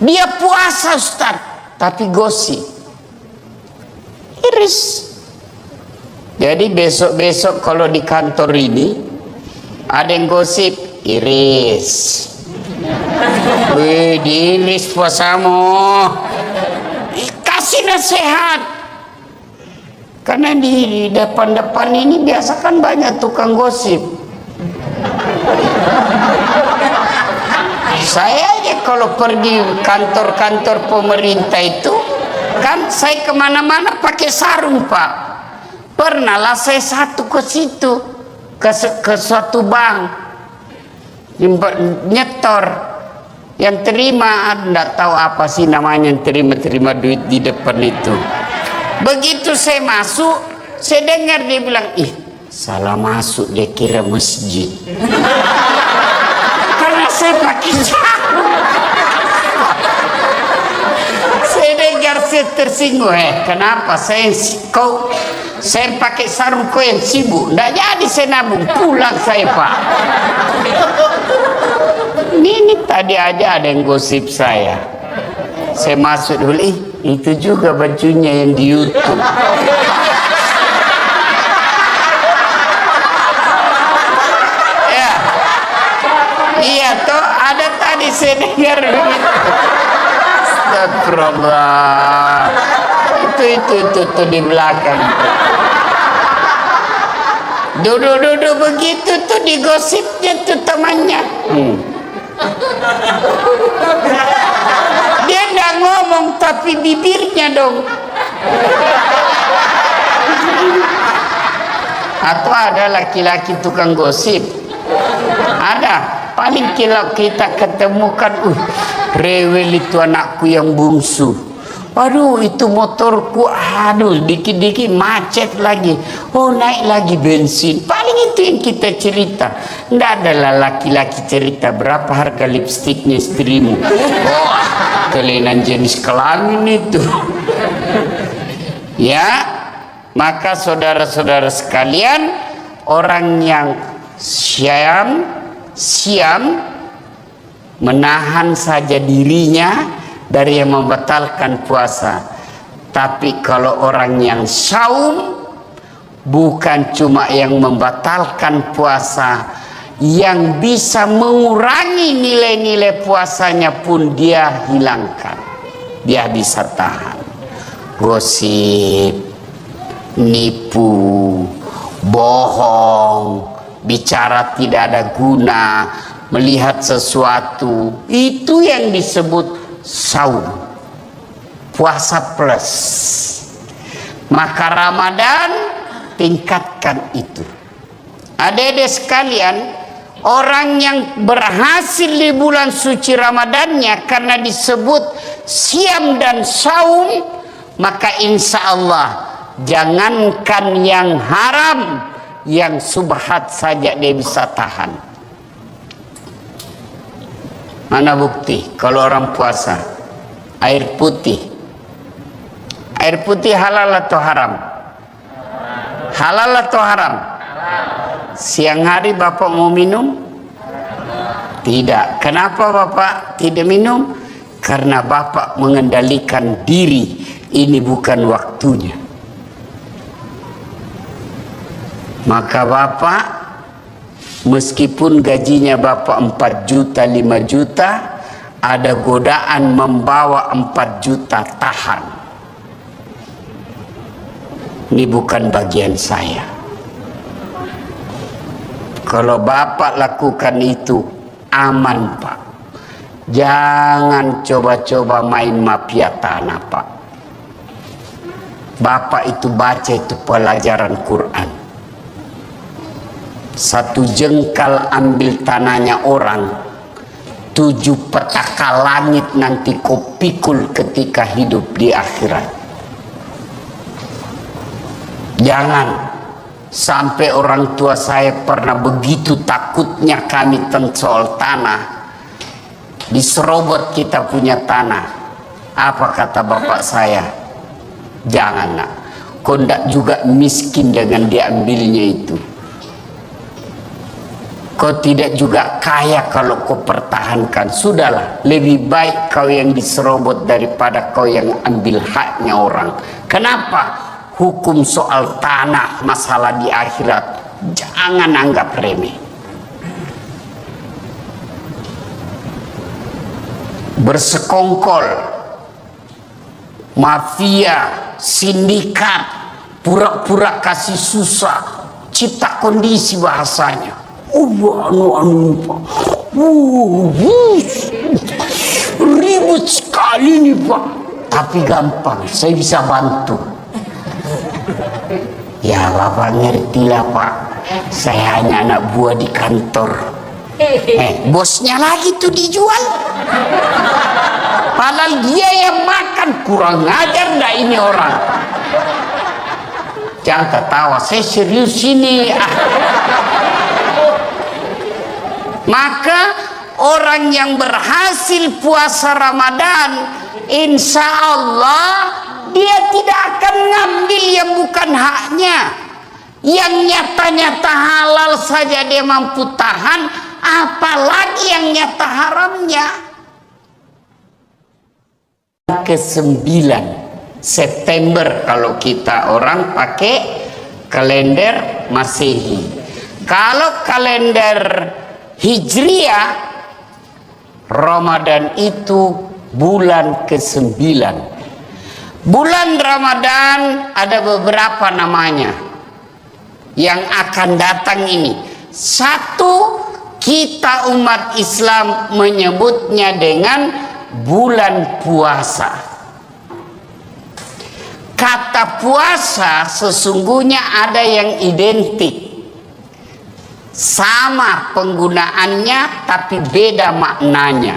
Dia puasa Ustaz, tapi gosip. Iris. Jadi besok-besok kalau di kantor ini ada yang gosip, iris. Wih, diiris puasamu. Kasih nasihat. Karena di depan-depan ini biasa kan banyak tukang gosip. Saya aja kalau pergi kantor-kantor pemerintah itu kan saya kemana-mana pakai sarung Pak. Pernah lah saya satu ke situ ke suatu bank nyetor, yang terima enggak tahu apa sih namanya, yang terima duit di depan itu. Begitu saya masuk, saya dengar dia bilang, ih salah masuk, dia kira masjid. Karena saya pakai sarung. Saya dengar, saya tersinggung. Kenapa saya pakai sarung, kau yang sibuk? Nggak jadi saya nabung, pulang saya Pak. Ini tadi aja ada yang gosip saya. Saya masuk dulu, itu juga bajunya yang di YouTube. Ya, iya toh ada tadi saya dengar begitu. Astagfirullah. Itu di belakang. Duduk begitu tuh digosipnya tuh temannya. Dia nggak ngomong tapi bibirnya dong. Atau ada laki-laki tukang gosip? Ada. Paling kalau kita ketemukan, rewel itu anakku yang bungsu. Aduh itu motorku, aduh dikit-dikit macet lagi. Oh naik lagi bensin. Paling itu yang kita cerita. Nggak adalah laki-laki cerita berapa harga lipstiknya istrimu. Oh, kelainan jenis kelamin itu. Ya, maka saudara-saudara sekalian, orang yang siam menahan saja dirinya dari yang membatalkan puasa. Tapi kalau orang yang saum, bukan cuma yang membatalkan puasa, yang bisa mengurangi nilai-nilai puasanya pun dia hilangkan. Dia bisa tahan. Gosip, nipu, bohong, bicara tidak ada guna, melihat sesuatu, itu yang disebut saum, puasa plus. Maka Ramadan tingkatkan itu. Adik-adik sekalian, orang yang berhasil di bulan suci Ramadannya karena disebut siam dan saum, maka insya Allah jangankan yang haram, yang subhat saja dia bisa tahan. Mana bukti kalau orang puasa air putih halal atau haram? Halal atau haram? Siang hari Bapak mau minum? Tidak. Kenapa Bapak tidak minum? Karena Bapak mengendalikan diri, ini bukan waktunya. Maka Bapak, meskipun gajinya Bapak 4 juta, 5 juta, ada godaan membawa 4 juta, tahan. Ini bukan bagian saya. Kalau Bapak lakukan itu, aman Pak. Jangan coba-coba main mafia tanah Pak. Bapak itu baca itu pelajaran Quran. 1 jengkal ambil tanahnya orang, 7 petaka langit nanti kau pikul ketika hidup di akhirat. Jangan sampai orang tua saya pernah begitu takutnya kami tentang soal tanah, diserobot kita punya tanah. Apa kata bapak saya? Jangan nak, kau ndak juga miskin dengan diambilnya itu. Kau tidak juga kaya kalau kau pertahankan. Sudahlah, lebih baik kau yang diserobot daripada kau yang ambil haknya orang. Kenapa? Hukum soal tanah, masalah di akhirat, jangan anggap remeh. Bersekongkol, mafia, sindikat, pura-pura kasih susah, cipta kondisi bahasanya. ribut sekali nih Pak, tapi gampang, saya bisa bantu. Ya Bapak ngertilah Pak, saya hanya anak buah di kantor. Bosnya lagi tuh dijual, padahal dia yang makan. Kurang ajar dah ini orang. Jangan ketawa, saya serius ini. Maka orang yang berhasil puasa Ramadan, insya Allah dia tidak akan ngambil yang bukan haknya. Yang nyata-nyata halal saja dia mampu tahan, apalagi yang nyata haramnya. Ke-9 September kalau kita orang pakai kalender Masehi. Kalau kalender Hijriah, Ramadan itu bulan ke-9. Bulan Ramadan ada beberapa namanya yang akan datang ini. Satu, kita umat Islam menyebutnya dengan bulan puasa. Kata puasa sesungguhnya ada yang identik, sama penggunaannya tapi beda maknanya,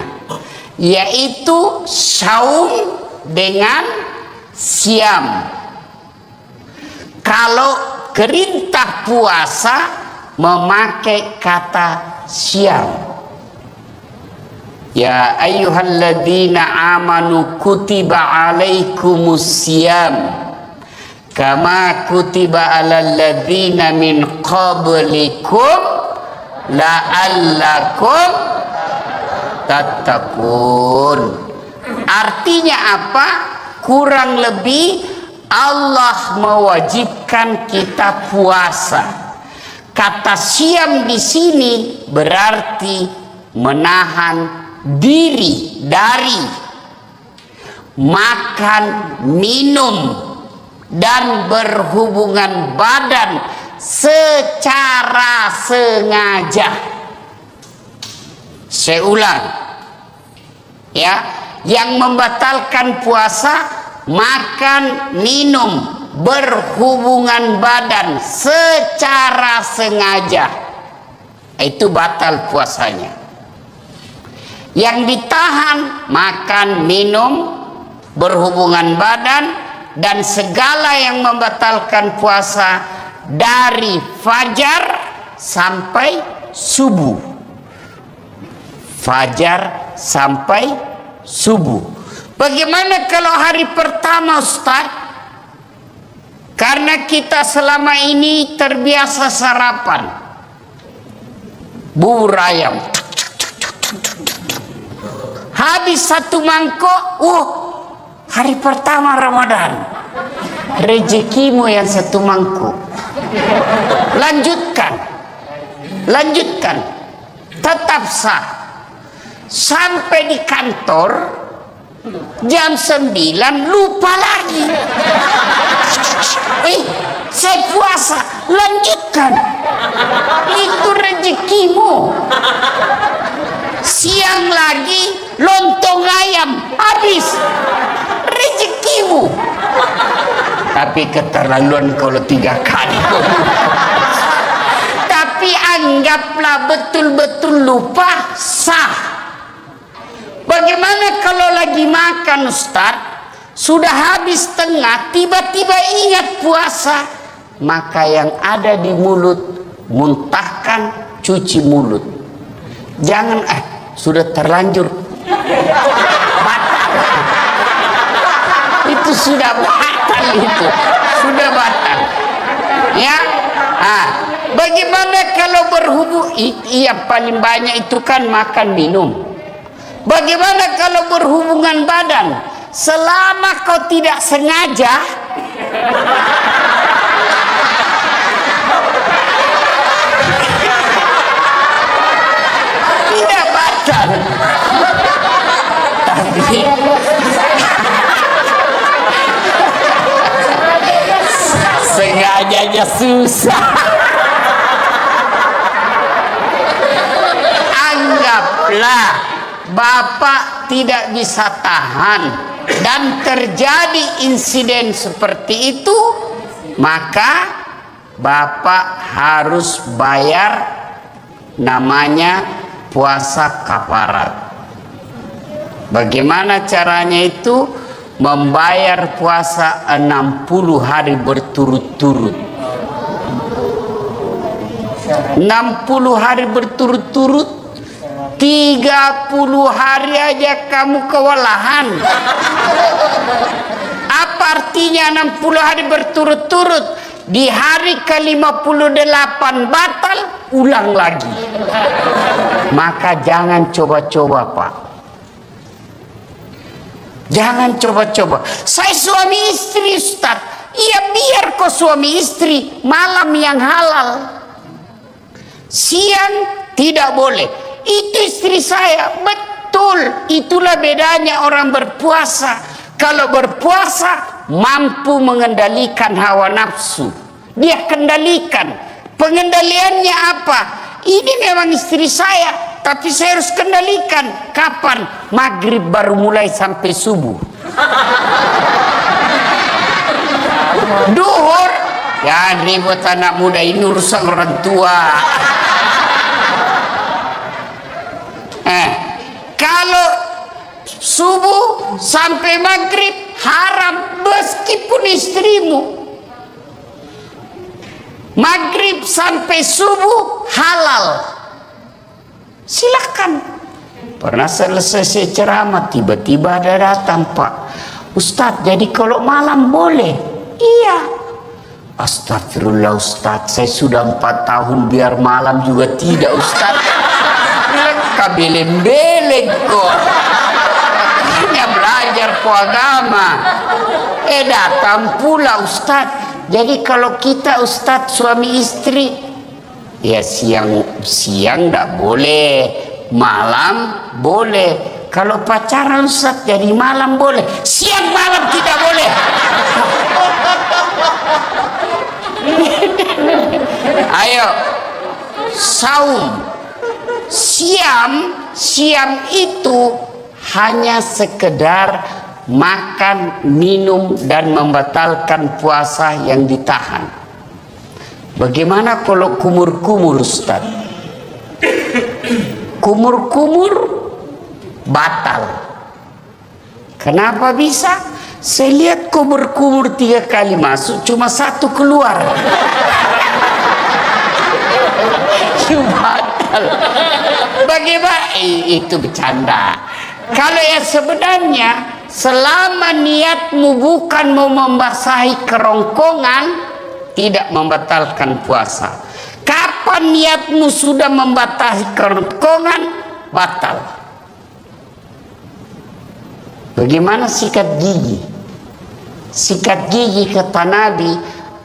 yaitu saum dengan siam. Kalau perintah puasa memakai kata siam. Ya ayyuhalladzina amanu kutiba alaikumus siyam kama kutiba alal ladzina min qablikum la'allakum tattaqun. Artinya apa? Kurang lebih Allah mewajibkan kita puasa. Kata siam di sini berarti menahan diri dari makan, minum, dan berhubungan badan secara sengaja. Saya ulang ya, yang membatalkan puasa makan, minum, berhubungan badan secara sengaja, itu batal puasanya. Yang ditahan makan, minum, berhubungan badan, dan segala yang membatalkan puasa dari fajar sampai subuh. Fajar sampai subuh. Bagaimana kalau hari pertama Ustaz? Karena kita selama ini terbiasa sarapan bubur ayam, habis satu mangkok, hari pertama Ramadan, rezekimu yang satu mangkuk. Lanjutkan, tetap sah. Sampai di kantor jam 9 lupa lagi. Saya puasa, lanjutkan. Itu rezekimu. Siang lagi lontong ayam, habis, rezekimu. Tapi keterlaluan kalau 3 kali. Tapi anggaplah betul-betul lupa, sah. Bagaimana kalau lagi makan Ustaz, sudah habis tengah, tiba-tiba ingat puasa, maka yang ada di mulut muntahkan, cuci mulut. Jangan sudah terlanjur batal. Itu sudah batal, sudah batal. Ya, bagaimana kalau berhubung? Iya, paling banyak itu kan makan minum. Bagaimana kalau berhubungan badan? Selama kau tidak sengaja, tidak batal. Tapi sengajanya susah. Anggaplah Bapak tidak bisa tahan dan terjadi insiden seperti itu, maka Bapak harus bayar namanya puasa kafarat. Bagaimana caranya itu? Membayar puasa 60 hari berturut-turut. 60 hari berturut-turut, 30 hari aja kamu kewalahan. Apa artinya 60 hari berturut-turut? Di hari ke-58 batal, ulang lagi. Maka jangan coba-coba, Pak. Jangan coba-coba. Saya suami istri, Ustaz. Iya, biar kok suami istri, malam yang halal. Siang tidak boleh. Itu istri saya. Betul. Itulah bedanya orang berpuasa. Kalau berpuasa mampu mengendalikan hawa nafsu. Dia kendalikan. Pengendaliannya apa? Ini memang istri saya, tapi saya harus kendalikan. Kapan? Maghrib baru mulai sampai subuh. Duhur, ya ribut anak muda ini urusan orang tua. Kalau subuh sampai maghrib haram meskipun istrimu. Maghrib sampai subuh halal. Silakan. Pernah selesai saya ceramah, tiba-tiba ada datang, Pak Ustadz, jadi kalau malam boleh? Iya. Astagfirullah Ustadz, saya sudah 4 tahun biar malam juga tidak Ustadz. Kabeleng-beleng kok. Hanya belajar agama. Datang pula Ustadz. Jadi kalau kita Ustadz suami istri, ya siang enggak boleh, malam boleh. Kalau pacaran Ustadz jadi malam boleh, siang malam tidak boleh. Ayo, saum. Siam itu hanya sekedar makan, minum, dan membatalkan puasa yang ditahan. Bagaimana kalau kumur-kumur, Ustaz? Kumur-kumur batal. Kenapa bisa? Saya lihat kumur-kumur 3 kali masuk, cuma 1 keluar. Batal. Bagaimana? Itu bercanda. Kalau yang sebenarnya, selama niatmu bukan mau membasahi kerongkongan, tidak membatalkan puasa. Kapan niatmu sudah membasahi kerongkongan, batal. Bagaimana sikat gigi? Sikat gigi kata Nabi,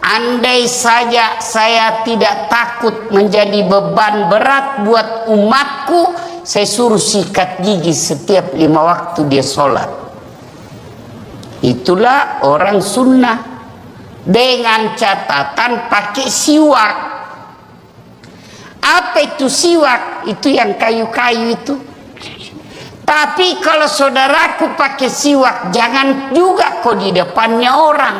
andai saja saya tidak takut menjadi beban berat buat umatku, saya suruh sikat gigi setiap 5 waktu dia sholat. Itulah orang sunnah, dengan catatan pakai siwak. Apa itu siwak? Itu yang kayu-kayu itu. Tapi kalau saudaraku pakai siwak, jangan juga kok di depannya orang.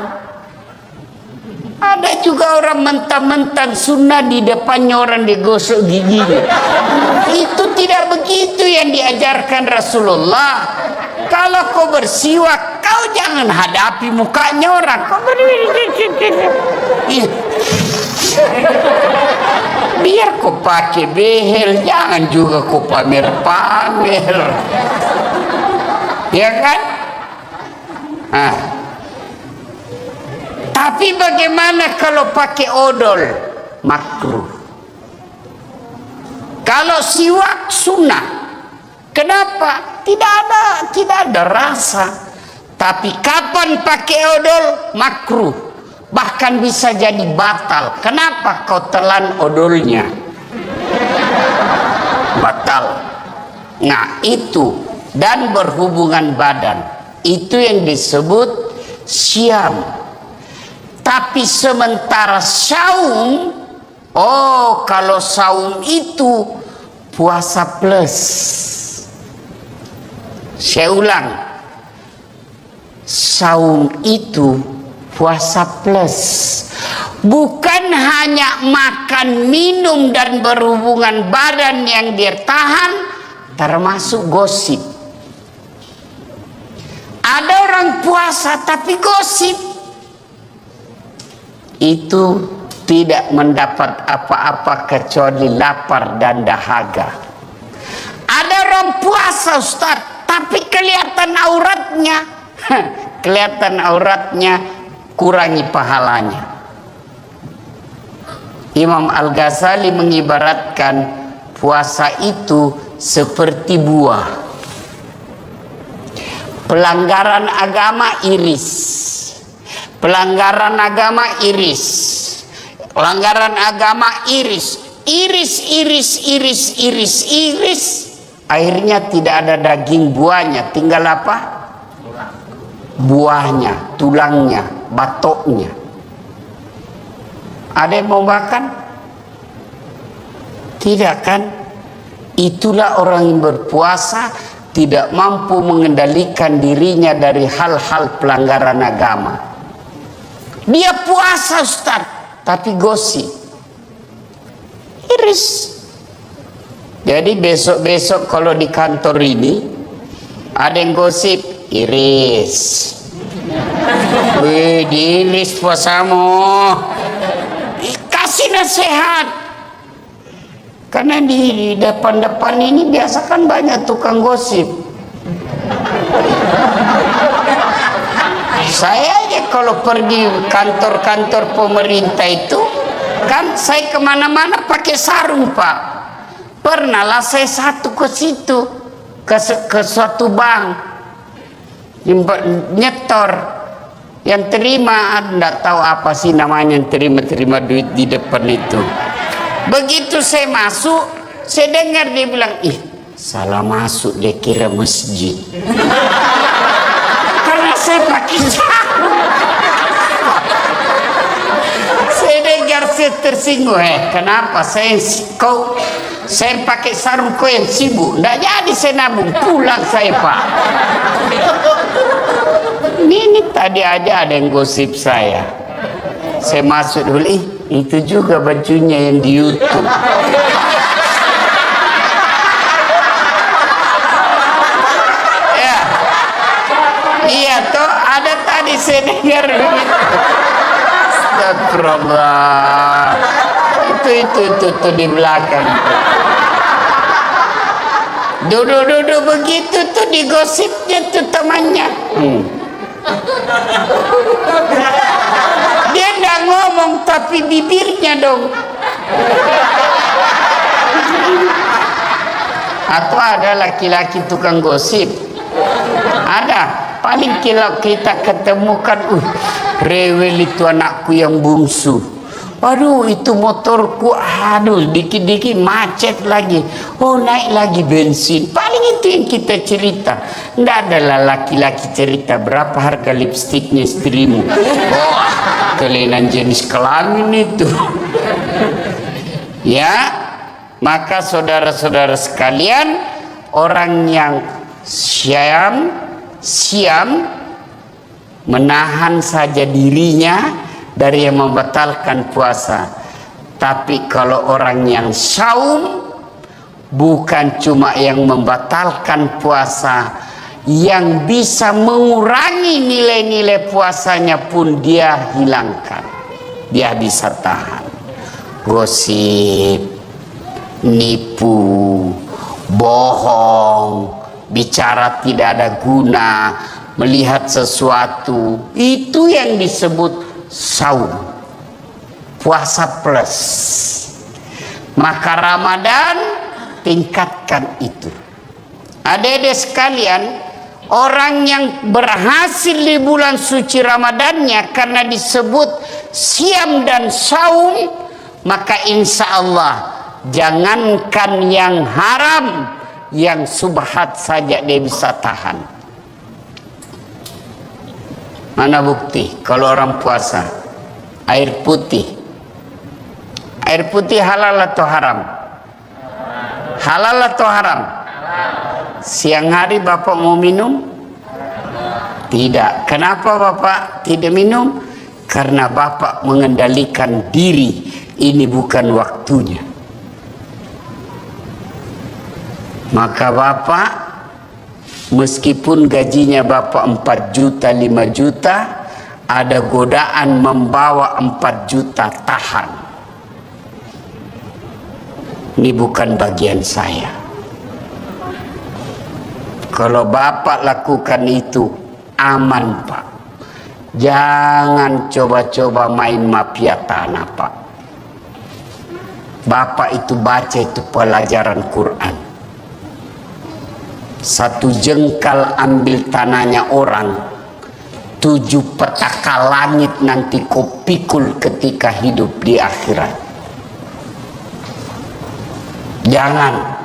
Ada juga orang mentang-mentang sunnah di depannya orang digosok giginya. Itu tidak begitu yang diajarkan Rasulullah. Kalau kau bersiwak, kau jangan hadapi mukanya orang. Kau biar kau pakai behel, jangan juga kau pamer-pamer. Ya kan? Tapi bagaimana kalau pakai odol? Makruh. Kalau siwak sunnah. Kenapa? Tidak ada rasa. Tapi kapan pakai odol? Makruh. Bahkan bisa jadi batal. Kenapa kau telan odolnya? Batal. Nah itu. Dan berhubungan badan. Itu yang disebut syam. Tapi sementara saum, kalau saum itu puasa plus. Saya ulang, saum itu puasa plus, bukan hanya makan, minum dan berhubungan badan yang dia tahan, termasuk gosip. Ada orang puasa tapi gosip, itu tidak mendapat apa-apa kecuali lapar dan dahaga. Ada orang puasa Ustaz, tapi kelihatan auratnya, kelihatan auratnya, kurangi pahalanya. Imam Al-Ghazali mengibaratkan puasa itu seperti buah. Pelanggaran agama iris, pelanggaran agama iris, pelanggaran agama iris, iris, akhirnya tidak ada daging buahnya, tinggal apa? Buahnya, tulangnya, batoknya. Ada yang mau makan? Tidak kan? Itulah orang yang berpuasa tidak mampu mengendalikan dirinya dari hal-hal pelanggaran agama. Dia puasa Ustaz, tapi gosip, iris. Jadi besok-besok kalau di kantor ini ada yang gosip, iris. Wih, diiris puasamu. Kasih nasihat. Karena di depan-depan ini biasa kan banyak tukang gosip. Saya aja kalau pergi kantor-kantor pemerintah itu, kan saya kemana-mana pakai sarung Pak. Pernahlah saya satu ke situ, ke suatu bank, nyetor, yang terima, enggak tahu apa sih namanya, yang terima duit di depan itu. Begitu saya masuk, saya dengar dia bilang, ih salah masuk, dia kira masjid. Karena saya pakai sarung. Saya dengar, saya tersinggung, kenapa saya pakai sarung, kau yang sibuk? Nggak jadi saya nabung, pulang saya Pak. Ini tadi aja ada yang gosip saya. Saya masuk dulu, itu juga bajunya yang di YouTube. Ya, iya toh, ada tadi saya dengar begitu. Astagfirullah. Itu di belakang. Duduk begitu tuh digosipnya tuh temannya. Dia nggak ngomong tapi bibirnya dong. Atau ada laki-laki tukang gosip. Ada. Paling kalau kita ketemukan, rewel itu anakku yang bungsu. Waduh, itu motorku, aduh, dikit-dikit macet lagi. Oh, naik lagi bensin. Paling itu yang kita cerita. Nggak adalah laki-laki cerita berapa harga lipstiknya istrimu. Oh, kelainan jenis kelamin itu. Ya, maka saudara-saudara sekalian, orang yang siam menahan saja dirinya dari yang membatalkan puasa. Tapi kalau orang yang saum, bukan cuma yang membatalkan puasa, yang bisa mengurangi nilai-nilai puasanya pun dia hilangkan. Dia bisa tahan. Gosip, nipu, bohong, bicara tidak ada guna, melihat sesuatu, itu yang disebut saum, puasa plus. Maka Ramadan tingkatkan itu. Adik-adik sekalian, orang yang berhasil di bulan suci Ramadannya karena disebut siam dan saum, maka insya Allah jangankan yang haram, yang subhat saja dia bisa tahan. Mana bukti kalau orang puasa air putih halal atau haram? Halal atau haram? siang hari Bapak mau minum? Tidak. Kenapa Bapak tidak minum? Karena Bapak mengendalikan diri. Ini bukan waktunya. Maka Bapak, meskipun gajinya Bapak 4 juta, 5 juta, ada godaan membawa 4 juta, tahan. Ini bukan bagian saya. Kalau Bapak lakukan itu, aman Pak. Jangan coba-coba main mafia tanah Pak. Bapak itu baca itu pelajaran Quran. 1 jengkal ambil tanahnya orang, 7 petaka langit nanti kau pikul ketika hidup di akhirat. Jangan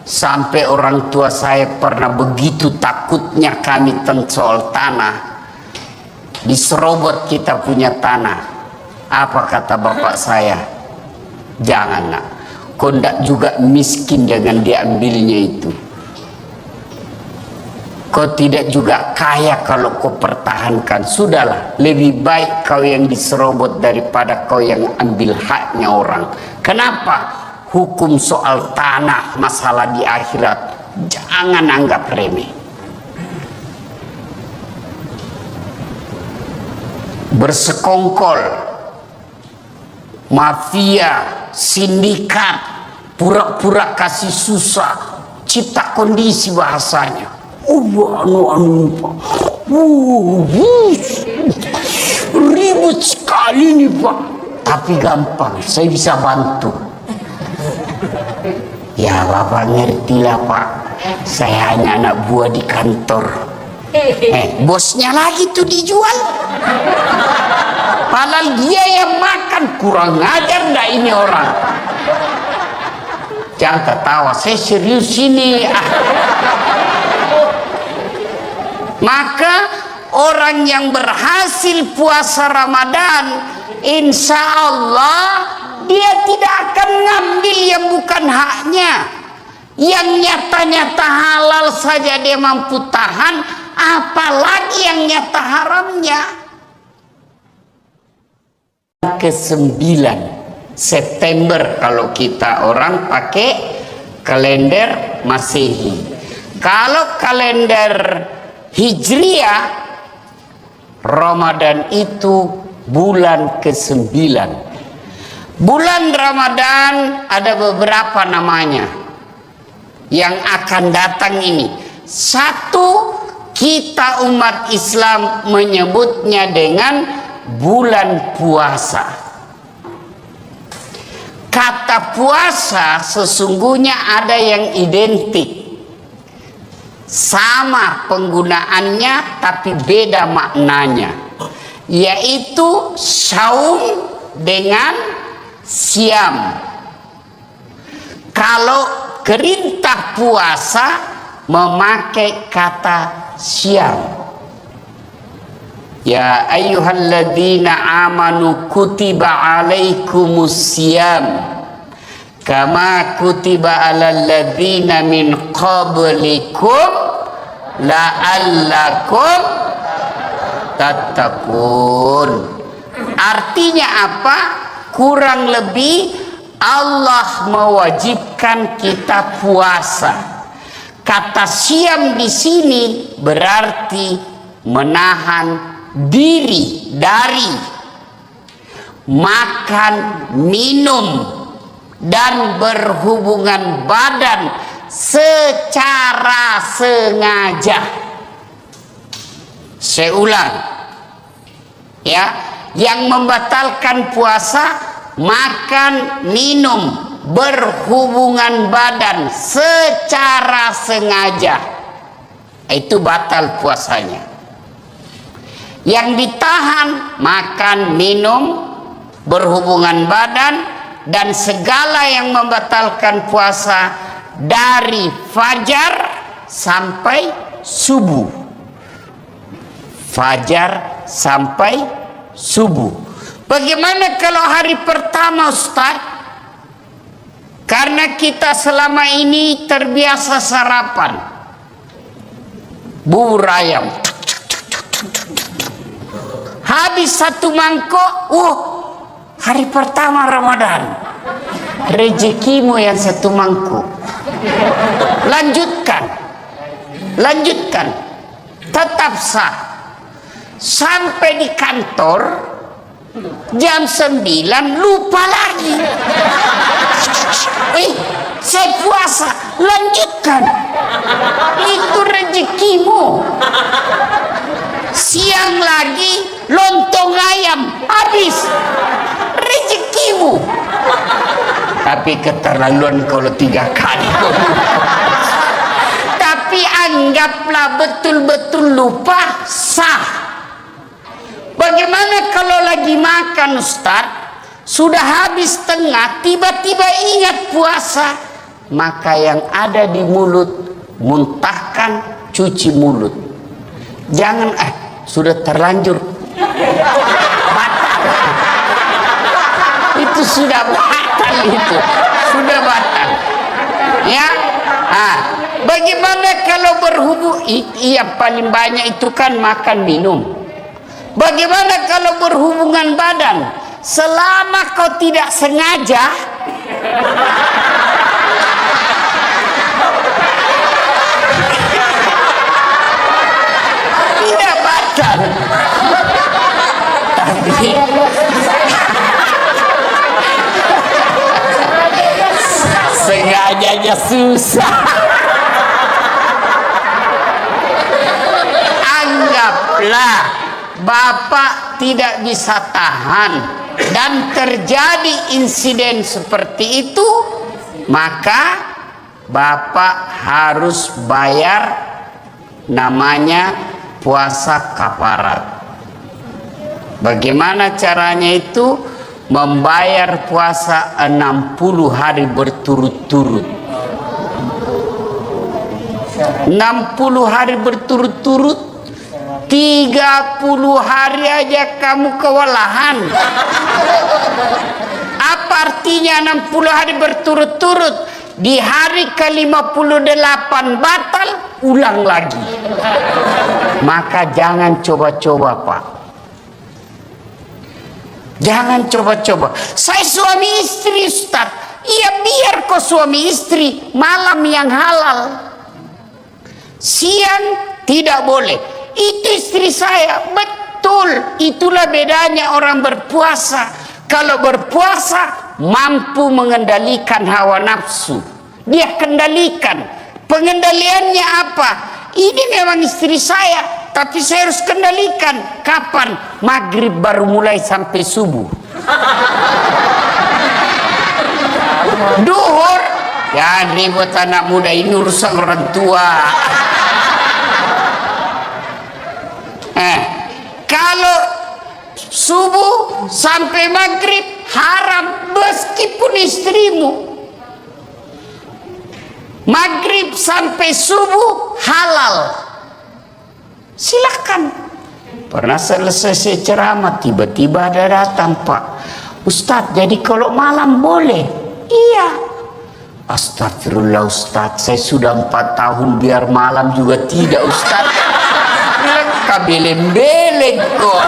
sampai orang tua saya pernah begitu takutnya kami tentang soal tanah, diserobot kita punya tanah. Apa kata bapak saya? Janganlah, kau ndak juga miskin dengan diambilnya itu. Kau tidak juga kaya kalau kau pertahankan. Sudahlah, lebih baik kau yang diserobot daripada kau yang ambil haknya orang. Kenapa? Hukum soal tanah, masalah di akhirat, jangan anggap remeh. Bersekongkol, mafia, sindikat, pura-pura kasih susah, cipta kondisi bahasanya. Ribut sekali nih Pak, tapi gampang, saya bisa bantu. Ya Bapak ngertilah Pak, saya hanya anak buah di kantor. Bosnya lagi tuh dijual, padahal dia yang makan. Kurang ajar dah ini orang. Jangan ketawa, saya serius ini. Maka orang yang berhasil puasa Ramadan, insya Allah dia tidak akan ngambil yang bukan haknya. Yang nyata-nyata halal saja dia mampu tahan, apalagi yang nyata haramnya. Ke-9 September kalau kita orang pakai kalender Masehi. Kalau kalender Hijriah, Ramadan itu bulan ke-9. Bulan Ramadan ada beberapa namanya yang akan datang ini. Satu, kita umat Islam menyebutnya dengan bulan puasa. Kata puasa sesungguhnya ada yang identik, sama penggunaannya tapi beda maknanya, yaitu saum dengan siam. Kalau perintah puasa memakai kata siam. Ya ayyuhalladzina amanu kutiba alaikumus siyam kama kutiba alal ladzina min qablikum la'allakum tattaqun. Artinya apa? Kurang lebih Allah mewajibkan kita puasa. Kata siam di sini berarti menahan diri dari makan, minum, dan berhubungan badan secara sengaja. Saya ulang ya, yang membatalkan puasa makan, minum, berhubungan badan secara sengaja, itu batal puasanya. Yang ditahan makan, minum, berhubungan badan, dan segala yang membatalkan puasa dari fajar sampai subuh. Fajar sampai subuh. Bagaimana kalau hari pertama Ustaz? Karena kita selama ini terbiasa sarapan. bubur ayam. Habis satu mangkok, hari pertama Ramadan. Rezekimu yang satu mangkuk. Lanjutkan. Tetap sah. Sampai di kantor jam 9 lupa lagi. Saya puasa, lanjutkan. Itu rezekimu. Siang lagi lontong ayam, habis. Rezekimu. Tapi keterlaluan kalau 3 kali. Tapi anggaplah betul-betul lupa, sah. Bagaimana kalau lagi makan Ustaz, sudah habis tengah, tiba-tiba ingat puasa, maka yang ada di mulut muntahkan, cuci mulut. Jangan sudah terlanjur batal. Itu sudah batal, itu sudah batal. Ya, bagaimana kalau berhubung? Iya, paling banyak itu kan makan minum. Bagaimana kalau berhubungan badan? Selama kau tidak sengaja, tidak batal. Tapi sengajanya susah. Anggaplah Bapak tidak bisa tahan dan terjadi insiden seperti itu, maka Bapak harus bayar namanya puasa kafarat. Bagaimana caranya itu? Membayar puasa 60 hari berturut-turut. 60 hari berturut-turut, 30 hari aja kamu kewalahan. Apa artinya 60 hari berturut-turut? Di hari ke-58 batal, ulang lagi. Maka jangan coba-coba, Pak. Jangan coba-coba. Saya suami istri, Ustaz. Iya, biar kau suami istri, malam yang halal. Siang tidak boleh. Itu istri saya. Betul. Itulah bedanya orang berpuasa. Kalau berpuasa mampu mengendalikan hawa nafsu. Dia kendalikan. Pengendaliannya apa? Ini memang istri saya, tapi saya harus kendalikan. Kapan? Maghrib baru mulai sampai subuh. Duhur, ya ribut anak muda, ini urusan orang tua. Kalau subuh sampai maghrib haram meskipun istrimu. Maghrib sampai subuh halal. Silakan. Pernah selesai saya ceramah, tiba-tiba ada datang, Pak Ustadz, jadi kalau malam boleh? Iya. Astagfirullah Ustadz, saya sudah 4 tahun biar malam juga tidak Ustadz. Bilang kabeleng-beleng kok.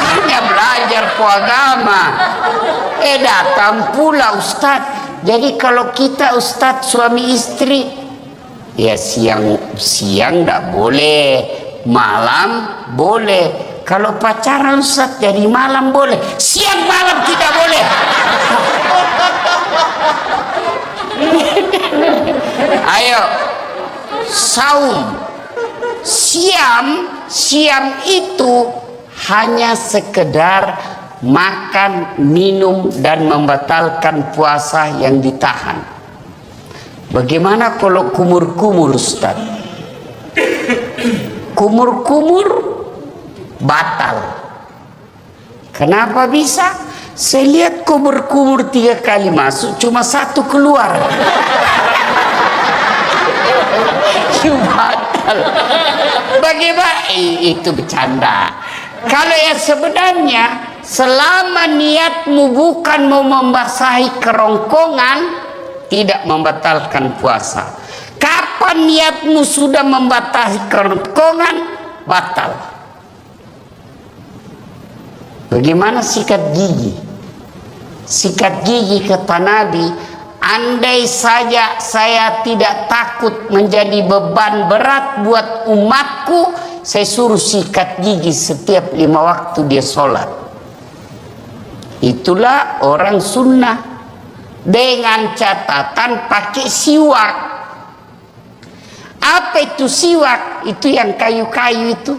Hanya belajar agama. Datang pula Ustadz. Jadi kalau kita Ustadz suami istri, ya siang enggak boleh, malam boleh. Kalau pacaran Ustadz jadi malam boleh, siang malam tidak boleh. Ayo, saum, siam itu hanya sekedar makan, minum, dan membatalkan puasa yang ditahan. Bagaimana kalau kumur-kumur, Ustaz? Kumur-kumur batal. Kenapa bisa? Saya lihat kumur-kumur 3 kali masuk, cuma 1 keluar. Batal. Bagaimana? Itu bercanda. Kalau yang sebenarnya, selama niatmu bukan mau membasahi kerongkongan, tidak membatalkan puasa. Kapan kapan niatmu sudah membatasi kerongkongan, batal. Bagaimana sikat gigi? Sikat gigi kata Nabi, andai saja saya tidak takut menjadi beban berat buat umatku, saya suruh sikat gigi setiap 5 waktu dia sholat. Itulah orang sunnah, dengan catatan pakai siwak. Apa itu siwak? Itu yang kayu-kayu itu.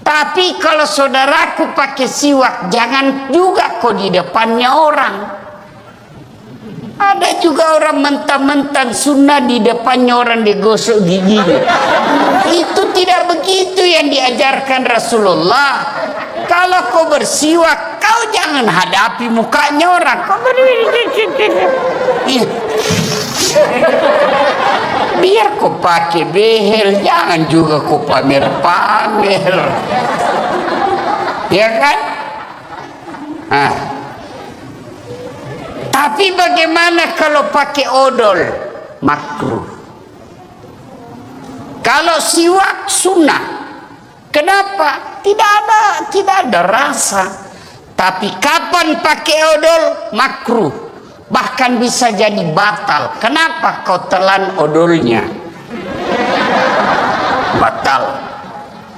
Tapi kalau saudaraku pakai siwak, jangan juga kok di depannya orang. Ada juga orang mentang-mentang sunnah di depannya orang digosok giginya. Itu tidak begitu yang diajarkan Rasulullah. Kalau kau bersiwak, kau jangan hadapi mukanya orang. Kau biar kau pakai behel, jangan juga kau pamer-pamer. Ya kan? Nah. Tapi bagaimana kalau pakai odol? Makruh. Kalau siwak sunnah. Kenapa? Tidak ada rasa. Tapi kapan pakai odol? Makruh. Bahkan bisa jadi batal. Kenapa kau telan odolnya? Batal.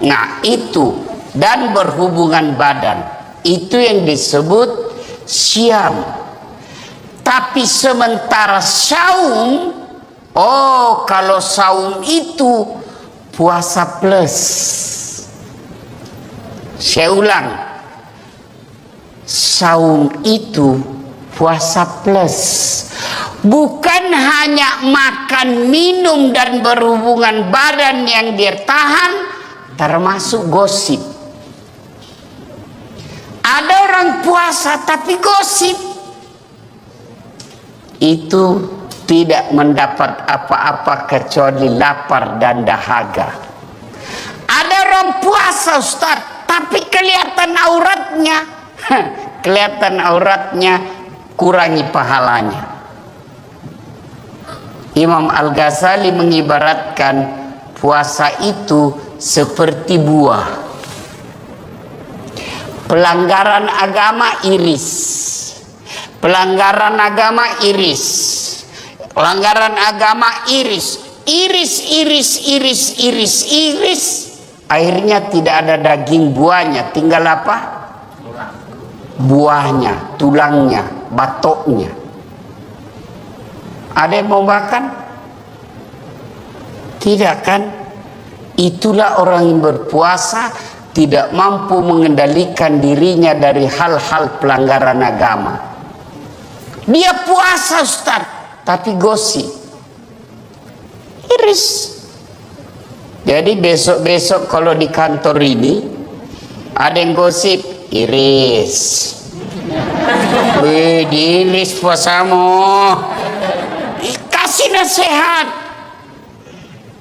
Nah itu. Dan berhubungan badan. Itu yang disebut syam. Tapi sementara saum, oh kalau saum itu puasa plus. Saya ulang, saum itu puasa plus. Bukan hanya makan, minum dan berhubungan badan yang dia tahan, termasuk gosip. Ada orang puasa tapi gosip. Itu tidak mendapat apa-apa kecuali lapar dan dahaga. Ada orang puasa Ustaz, tapi kelihatan auratnya. Kelihatan auratnya, kurangi pahalanya. Imam Al-Ghazali mengibaratkan puasa itu seperti buah. Pelanggaran agama iris. Pelanggaran agama iris. Pelanggaran agama iris. Iris. Akhirnya tidak ada daging buahnya. Tinggal apa? Buahnya, tulangnya, batoknya. Ada yang mau makan? Tidak kan? Itulah orang yang berpuasa tidak mampu mengendalikan dirinya dari hal-hal pelanggaran agama. Dia puasa Ustaz, tapi gosip. Iris. Jadi besok-besok kalau di kantor ini ada yang gosip, iris. Wih, diiris puasamu. Kasih nasihat.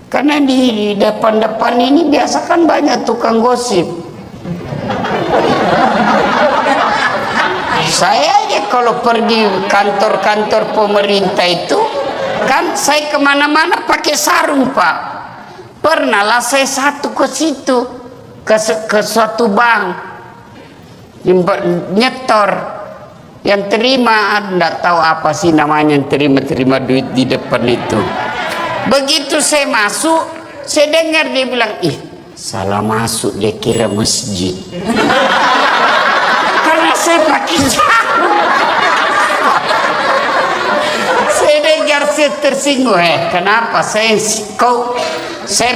Karena di depan-depan ini biasa kan banyak tukang gosip. Saya aja kalau pergi kantor-kantor pemerintah itu, kan saya kemana-mana pakai sarung Pak. Pernah lah saya satu ke situ, ke suatu bank, nyetor, yang terima, enggak tahu apa sih namanya, yang terima duit di depan itu. Begitu saya masuk, saya dengar dia bilang, ih salah masuk, dia kira masjid. Karena saya pakai sarung. Saya dengar, saya tersinggung. Kenapa saya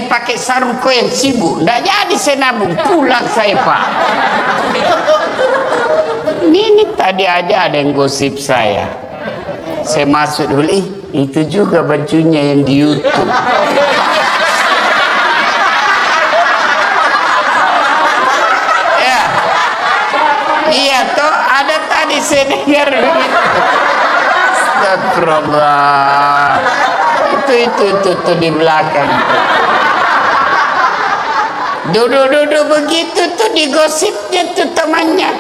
pakai sarung, kau yang sibuk? Nggak jadi saya nabung, pulang saya Pak. Ini tadi aja ada yang gosip saya. Saya masuk dulu, itu juga bajunya yang di YouTube. Ya, iya toh, ada tadi saya dengar begitu. Astagfirullah. Itu di belakang. Duduk begitu tuh digosipnya tuh temannya.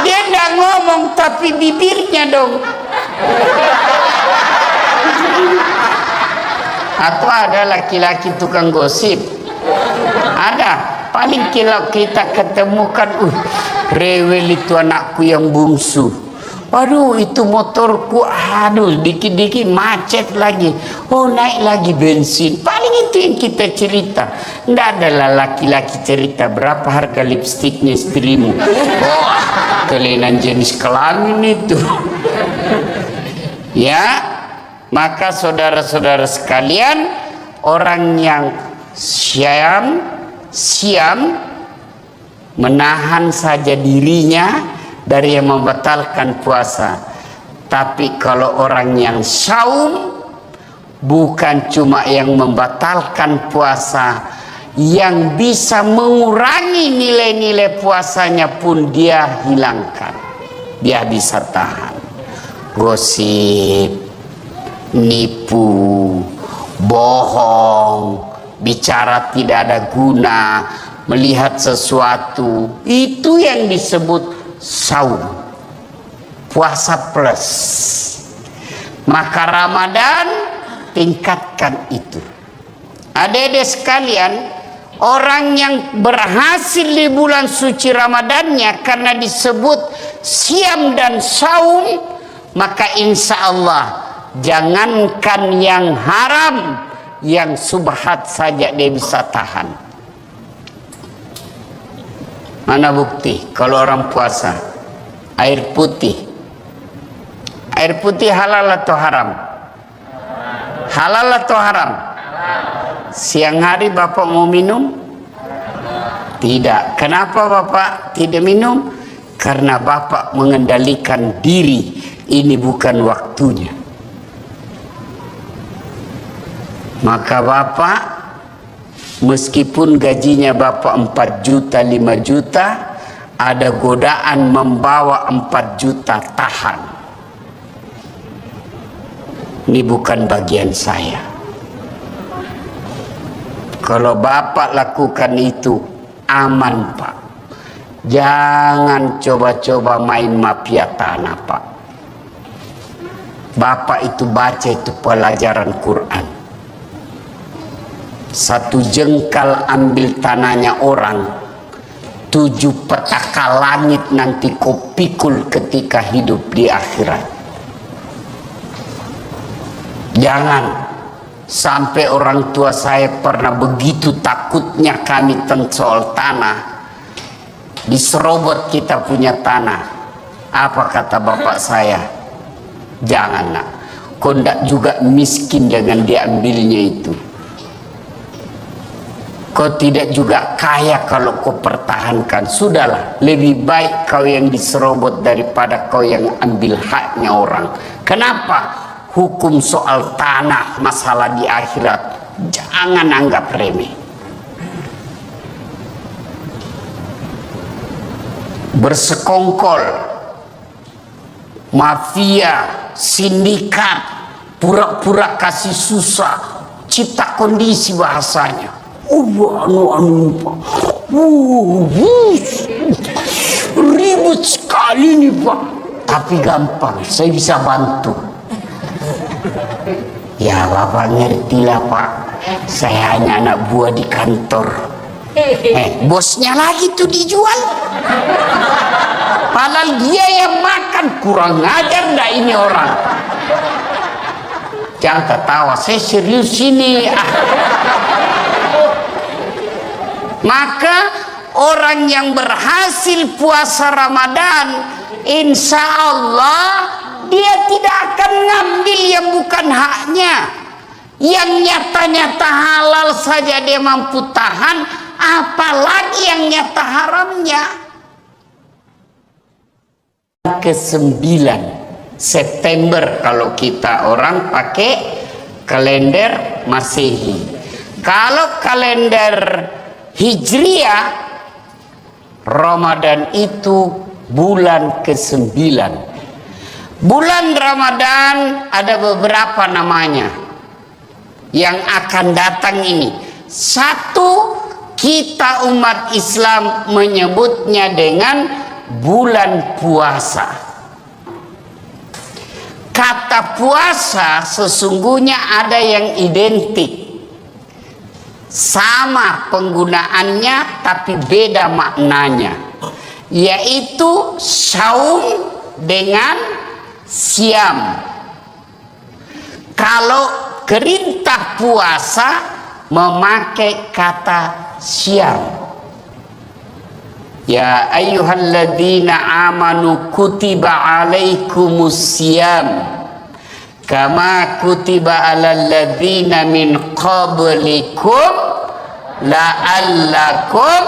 Dia nggak ngomong tapi bibirnya dong. Atau ada laki-laki tukang gosip? Ada. Paling kalau kita ketemukan, rewel itu anakku yang bungsu. Waduh, itu motorku, aduh, dikit-dikit macet lagi. Oh, naik lagi bensin. Paling itu yang kita cerita. Nggak adalah laki-laki cerita berapa harga lipstiknya istrimu. Oh, kelainan jenis kelamin itu. Ya, maka saudara-saudara sekalian, orang yang siam menahan saja dirinya dari yang membatalkan puasa. Tapi kalau orang yang saum, bukan cuma yang membatalkan puasa, yang bisa mengurangi nilai-nilai puasanya pun dia hilangkan. Dia bisa tahan. Gosip, nipu, bohong, bicara tidak ada guna, melihat sesuatu, itu yang disebut saum, puasa plus. Maka Ramadan tingkatkan itu. Adik-adik sekalian, orang yang berhasil di bulan suci Ramadannya karena disebut siam dan saum, maka insya Allah jangankan yang haram, yang subhat saja dia bisa tahan. Mana bukti kalau orang puasa air putih halal atau haram? Halal atau haram? Siang hari Bapak mau minum? Tidak. Kenapa Bapak tidak minum? Karena Bapak mengendalikan diri, ini bukan waktunya. Maka Bapak, meskipun gajinya Bapak 4 juta, 5 juta, ada godaan membawa 4 juta, tahan. Ini bukan bagian saya. Kalau Bapak lakukan itu, aman Pak. Jangan coba-coba main mafia tanah Pak. Bapak itu baca itu pelajaran Quran. 1 jengkal ambil tanahnya orang, 7 petaka langit nanti kau pikul ketika hidup di akhirat. Jangan sampai orang tua saya pernah begitu takutnya kami tentang soal tanah. Diserobot kita punya tanah. Apa kata bapak saya? Jangan nak, kau ndak juga miskin dengan diambilnya itu. Kau tidak juga kaya kalau kau pertahankan. Sudahlah, lebih baik kau yang diserobot daripada kau yang ambil haknya orang. Kenapa? Hukum soal tanah, masalah di akhirat, jangan anggap remeh. Bersekongkol, mafia, sindikat, pura-pura kasih susah, cipta kondisi bahasanya. Ribut sekali nih Pak, tapi gampang, saya bisa bantu. Ya Bapak ngertilah Pak, saya hanya anak buah di kantor. Bosnya lagi tuh dijual. Padahal dia yang makan, kurang ajar ndak ini orang. Jangan ketawa, saya serius ini. Maka orang yang berhasil puasa Ramadan, insya Allah dia tidak akan ngambil yang bukan haknya. Yang nyata-nyata halal saja dia mampu tahan, apalagi yang nyata haramnya. Ke-9 September kalau kita orang pakai kalender Masehi. Kalau kalender Hijriah, Ramadan itu bulan ke-9. Bulan Ramadan ada beberapa namanya yang akan datang ini. Satu, kita umat Islam menyebutnya dengan bulan puasa. Kata puasa sesungguhnya ada yang identik, sama penggunaannya tapi beda maknanya, yaitu saum dengan siam. Kalau perintah puasa memakai kata siam. Ya ayyuhalladzina amanu kutiba alaikumus siyam kama kutiba alal ladzina min qablikum la'allakum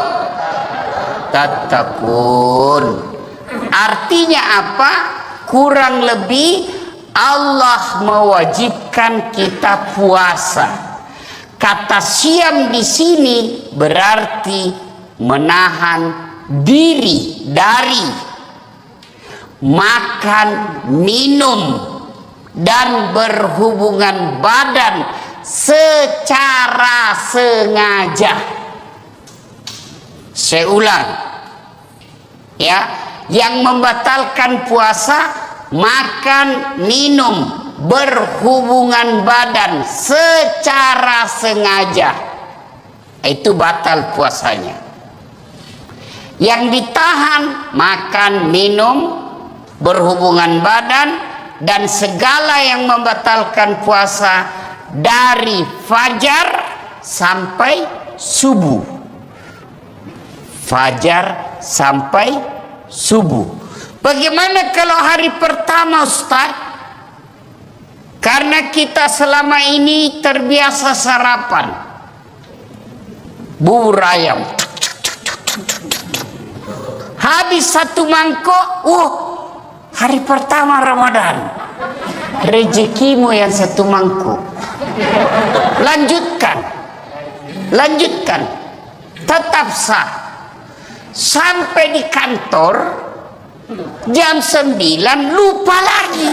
tattaqun. Artinya apa? Kurang lebih Allah mewajibkan kita puasa. Kata siam di sini berarti menahan diri dari makan, minum, dan berhubungan badan secara sengaja. Saya ulang, ya, yang membatalkan puasa makan, minum, berhubungan badan secara sengaja, itu batal puasanya. Yang ditahan makan, minum, berhubungan badan, dan segala yang membatalkan puasa dari fajar sampai subuh. Fajar sampai subuh. Bagaimana kalau hari pertama, Ustaz? Karena kita selama ini terbiasa sarapan bubur ayam, habis satu mangkok, hari pertama Ramadan, rezekimu yang satu mangkuk. Lanjutkan, tetap sah. Sampai di kantor jam 9 lupa lagi.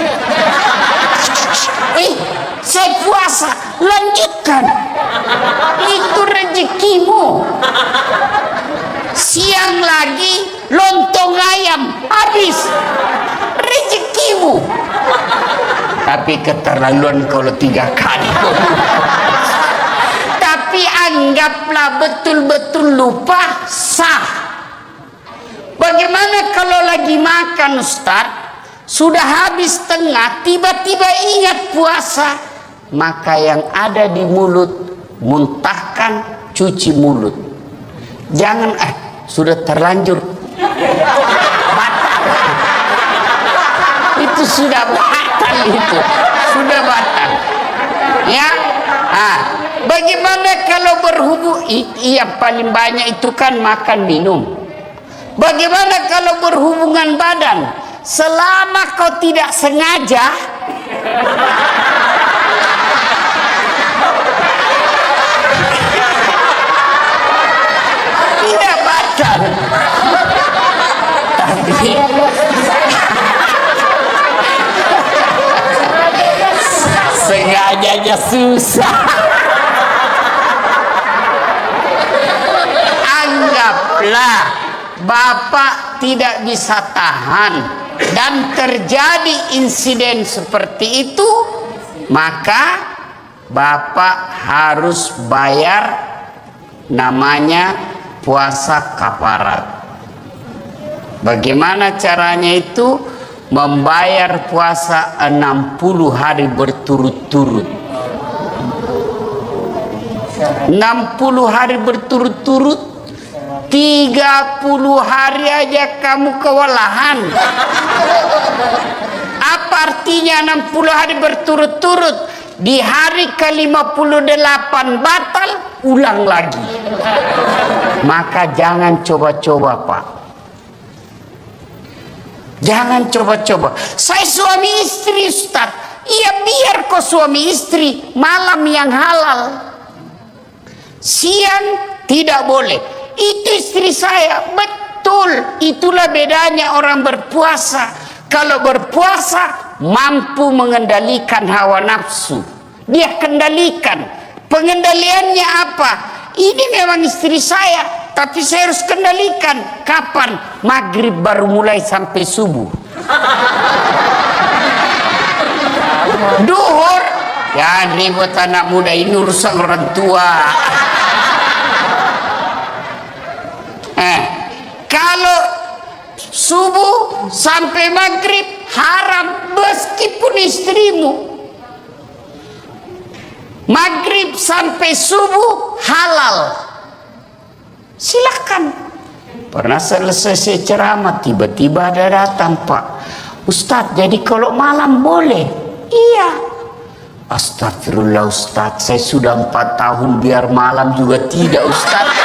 Saya puasa, lanjutkan. Itu rezekimu. Siang lagi lontong ayam, habis, rezekimu. Tapi keterlaluan kalau 3 kali. Tapi anggaplah betul-betul lupa, sah. Bagaimana kalau lagi makan, Ustaz, sudah habis tengah, tiba-tiba ingat puasa, maka yang ada di mulut muntahkan, cuci mulut. Jangan sudah terlanjur batal. Itu sudah batal, itu sudah batal, ya. Bagaimana kalau berhubung? Iya, paling banyak itu kan makan minum. Bagaimana kalau berhubungan badan? Selama kau tidak sengaja, tidak batal. Tapi sengajanya susah. Anggaplah Bapak tidak bisa tahan dan terjadi insiden seperti itu, maka Bapak harus bayar namanya puasa kafarat. Bagaimana caranya itu? Membayar puasa 60 hari berturut-turut. 60 hari berturut-turut, 30 hari aja kamu kewalahan. Apa artinya 60 hari berturut-turut? Di hari ke-58 batal, ulang lagi. Maka jangan coba-coba, Pak. Jangan coba-coba. Saya suami istri, Ustaz. Iya, biar kau suami istri, malam yang halal. Siang tidak boleh. Itu istri saya. Betul. Itulah bedanya orang berpuasa. Kalau berpuasa mampu mengendalikan hawa nafsu. Dia kendalikan. Pengendaliannya apa? Ini memang istri saya, tapi saya harus kendalikan. Kapan? Maghrib baru mulai sampai subuh. Duhur, ya ribut anak muda ini urusan orang tua. Kalau subuh sampai maghrib haram meskipun istrimu. Maghrib sampai subuh halal. Silakan. Pernah selesai saya ceramah, tiba-tiba ada datang, Pak Ustadz, jadi kalau malam boleh? Iya. Astagfirullah Ustadz, saya sudah 4 tahun biar malam juga tidak Ustadz.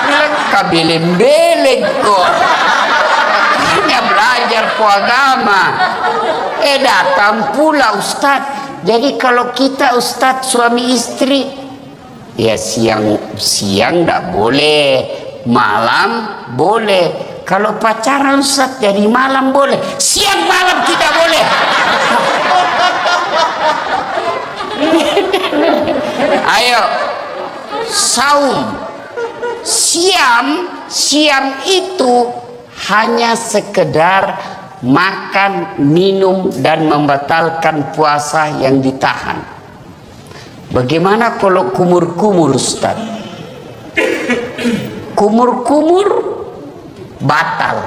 Bilang kabeleng-beleng kok. Hanya belajar ku agama. Datang pula Ustadz. Jadi kalau kita Ustadz suami istri, ya siang tidak boleh, malam boleh. Kalau pacaran Ustadz jadi malam boleh, siang malam tidak boleh. Ayo, saum, siam itu hanya sekedar makan, minum, dan membatalkan puasa yang ditahan. Bagaimana kalau kumur-kumur Ustaz? Kumur-kumur batal.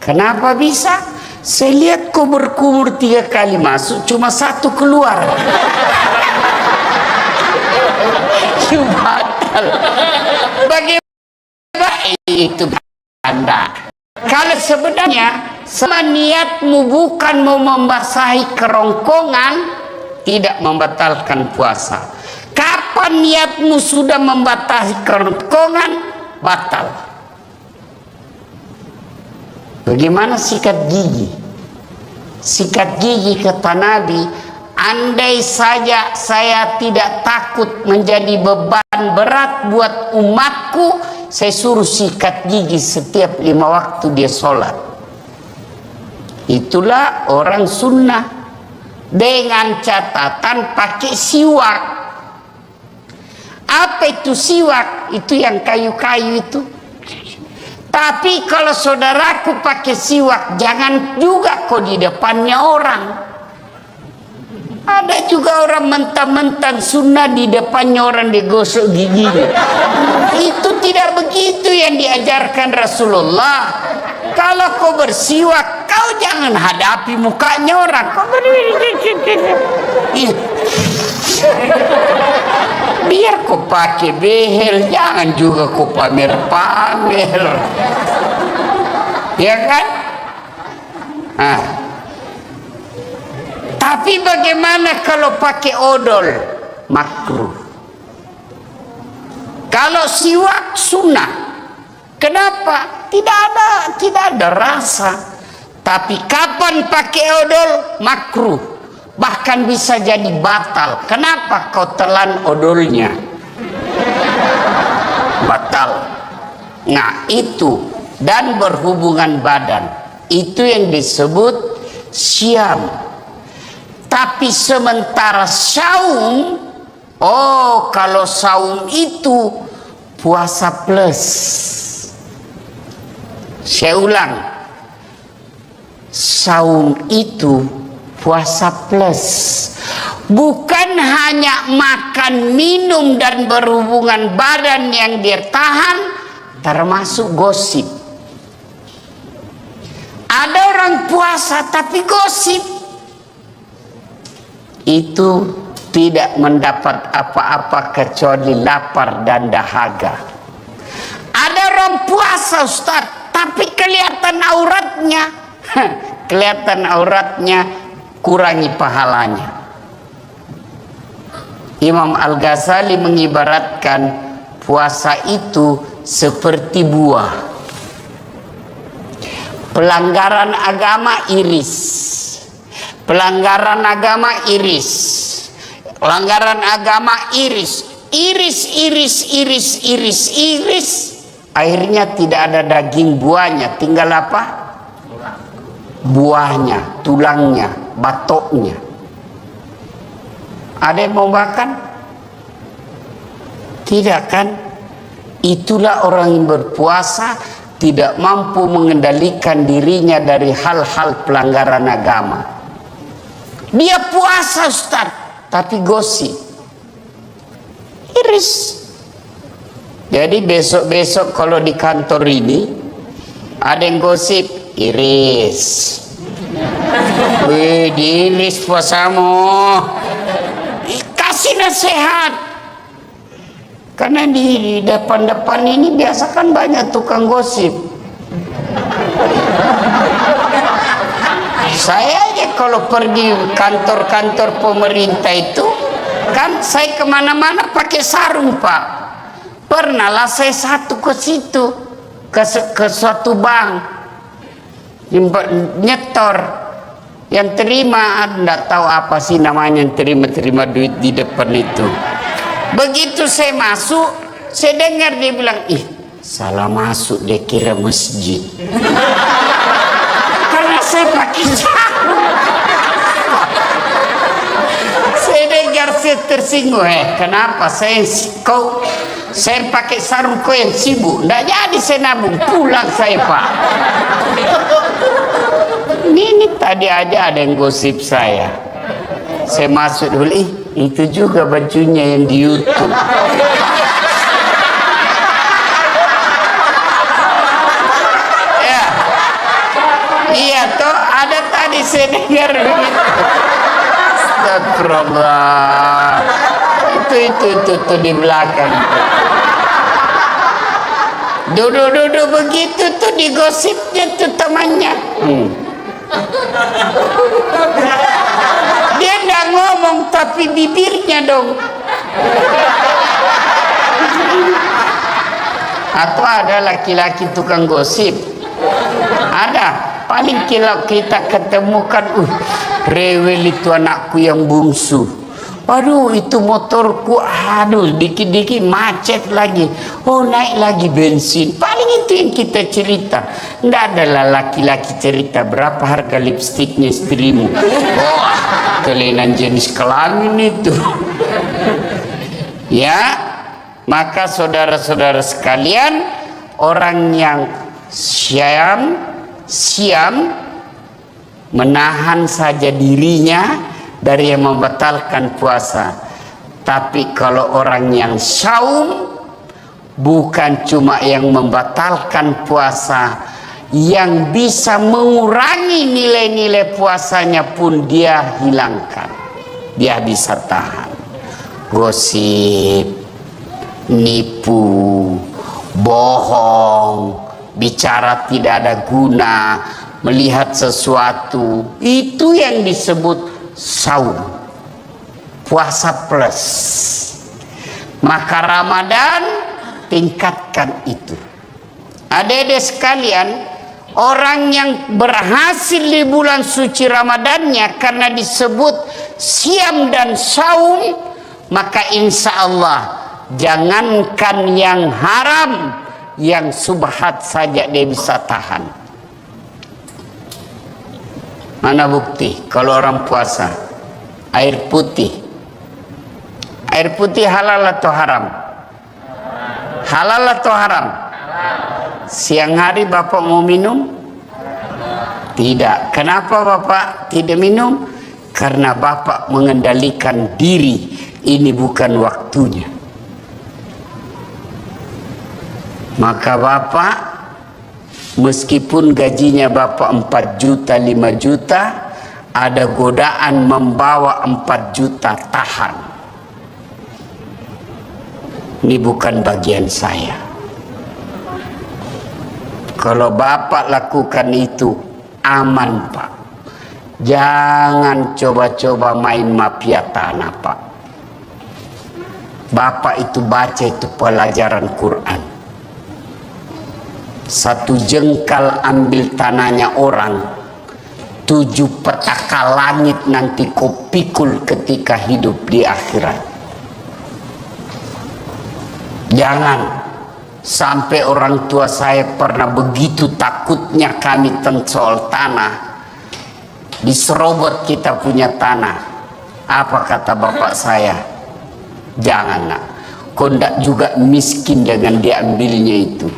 Kenapa bisa? Saya lihat kumur-kumur 3 kali masuk, cuma 1 keluar. Itu batal. Bagaimana itu Anda? Kalau sebenarnya niatmu bukan mau membasahi kerongkongan, tidak membatalkan puasa. Kapan niatmu sudah membasahi kerongkongan, batal. Bagaimana sikat gigi? Sikat gigi kata Nabi, andai saja saya tidak takut menjadi beban berat buat umatku, saya suruh sikat gigi setiap 5 waktu dia sholat. Itulah orang sunnah, dengan catatan pakai siwak. Apa itu siwak? Itu yang kayu-kayu itu. Tapi kalau saudaraku pakai siwak, jangan juga kok di depannya orang. Ada juga orang mentang-mentang sunnah di depannya orang digosok giginya. Itu tidak begitu yang diajarkan Rasulullah. Kalau kau bersiwak, kau jangan hadapi mukanya orang. Kau biar kau pakai behel, jangan juga kau pamer-pamer. Ya kan? Tapi bagaimana kalau pakai odol? Makruh. Kalau siwak sunnah. Kenapa? Tidak ada rasa. Tapi kapan pakai odol? Makruh. Bahkan bisa jadi batal. Kenapa kau telan odolnya? Batal. Nah itu. Dan berhubungan badan. Itu yang disebut syam. Tapi sementara saum, kalau saum itu puasa plus. Saya ulang, saum itu puasa plus. Bukan hanya makan, minum, dan berhubungan badan yang dia tahan, termasuk gosip. Ada orang puasa tapi gosip. Itu tidak mendapat apa-apa kecuali lapar dan dahaga. Ada orang puasa Ustaz, tapi kelihatan auratnya. Kelihatan auratnya, kurangi pahalanya. Imam Al-Ghazali mengibaratkan puasa itu seperti buah. Pelanggaran agama iris. Pelanggaran agama iris. Pelanggaran agama iris. Iris. Akhirnya tidak ada daging buahnya. Tinggal apa? Buahnya, tulangnya, batoknya. Ada yang mau makan? Tidak kan? Itulah orang yang berpuasa tidak mampu mengendalikan dirinya dari hal-hal pelanggaran agama. Dia puasa Ustaz, tapi gosip. Iris. Jadi besok-besok kalau di kantor ini ada yang gosip, iris. Wih, diiris puasamu. Kasih nasihat. Karena di depan-depan ini biasa kan banyak tukang gosip. Saya aja kalau pergi kantor-kantor pemerintah itu, kan saya kemana-mana pakai sarung Pak. Pernah lah saya satu ke situ, ke suatu bank, nyetor, yang terima, enggak tahu apa sih namanya, yang terima duit di depan itu. Begitu saya masuk, saya dengar dia bilang, ih salah masuk, dia kira masjid. Karena saya pakai sarung. Saya dengar, saya tersinggung. Kenapa saya pakai sarung, kau yang sibuk? Nggak jadi saya nabung, pulang saya Pak. Ini tadi aja ada yang gosip saya. Saya masuk dulu, itu juga bajunya yang di YouTube. Iya toh, ada tadi saya dengar begitu. Astagfirullah. Itu di belakang. Duduk begitu tuh digosipnya tuh temannya. Dia nggak ngomong tapi bibirnya dong. Atau ada laki-laki tukang gosip. Ada. Paling kalau kita ketemukan, rewel itu anakku yang bungsu. Aduh, itu motorku, aduh, dikit-dikit macet lagi. Oh, naik lagi bensin. Paling itu yang kita cerita. Nggak adalah laki-laki cerita berapa harga lipstiknya istrimu. Oh, kelainan jenis kelamin itu. Ya, maka saudara-saudara sekalian, orang yang siam menahan saja dirinya dari yang membatalkan puasa. Tapi kalau orang yang saum, bukan cuma yang membatalkan puasa, yang bisa mengurangi nilai-nilai puasanya pun dia hilangkan. Dia bisa tahan. Gosip, nipu, bohong, bicara tidak ada guna, melihat sesuatu, itu yang disebut saum, puasa plus. Maka Ramadan tingkatkan itu. Adik-adik sekalian, orang yang berhasil di bulan suci Ramadannya karena disebut siam dan saum, maka insya Allah jangankan yang haram, yang subhat saja dia bisa tahan. Mana bukti kalau orang puasa air putih halal atau haram? Halal atau haram? Siang hari Bapak mau minum? Tidak. Kenapa Bapak tidak minum? Karena Bapak mengendalikan diri, ini bukan waktunya. Maka Bapak, meskipun gajinya Bapak 4 juta, 5 juta, ada godaan membawa 4 juta, tahan. Ini bukan bagian saya. Kalau Bapak lakukan itu, aman Pak. Jangan coba-coba main mafia tanah Pak. Bapak itu baca itu pelajaran Quran. 1 jengkal ambil tanahnya orang, 7 petaka langit nanti kau pikul ketika hidup di akhirat. Jangan sampai orang tua saya pernah begitu takutnya kami tentang soal tanah. Diserobot kita punya tanah. Apa kata bapak saya? Jangan nak, kau ndak juga miskin dengan diambilnya itu.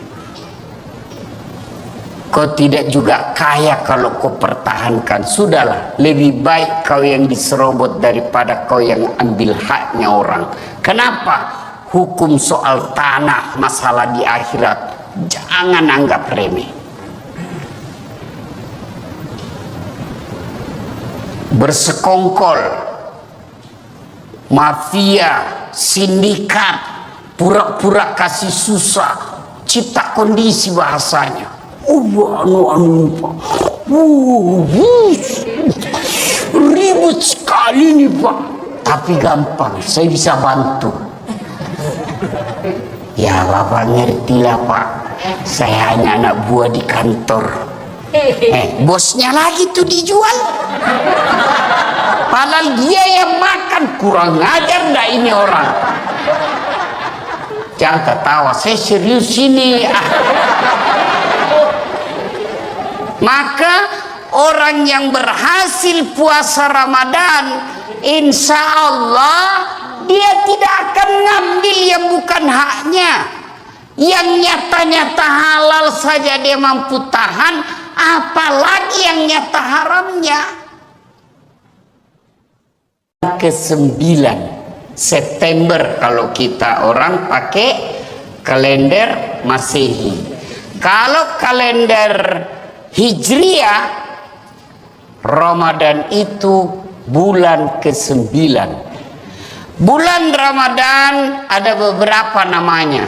Kau tidak juga kaya kalau kau pertahankan. Sudahlah, lebih baik kau yang diserobot daripada kau yang ambil haknya orang. Kenapa? Hukum soal tanah, masalah di akhirat, jangan anggap remeh. Bersekongkol, mafia, sindikat, pura-pura kasih susah, cipta kondisi bahasanya. Pak. Ribut sekali nih Pak. Tapi gampang, saya bisa bantu. Ya Bapak ngertilah Pak, saya hanya anak buah di kantor. Bosnya lagi tuh dijual. Padahal dia yang makan. Kurang ajar nggak ini orang? Jangan ketawa, saya serius ini. Maka orang yang berhasil puasa Ramadan, insya Allah dia tidak akan ngambil yang bukan haknya. Yang nyata-nyata halal saja dia mampu tahan, apalagi yang nyata haramnya. Ke-9 September kalau kita orang pakai kalender Masehi. Kalau kalender Hijriah, Ramadan itu bulan ke-9. Bulan Ramadan ada beberapa namanya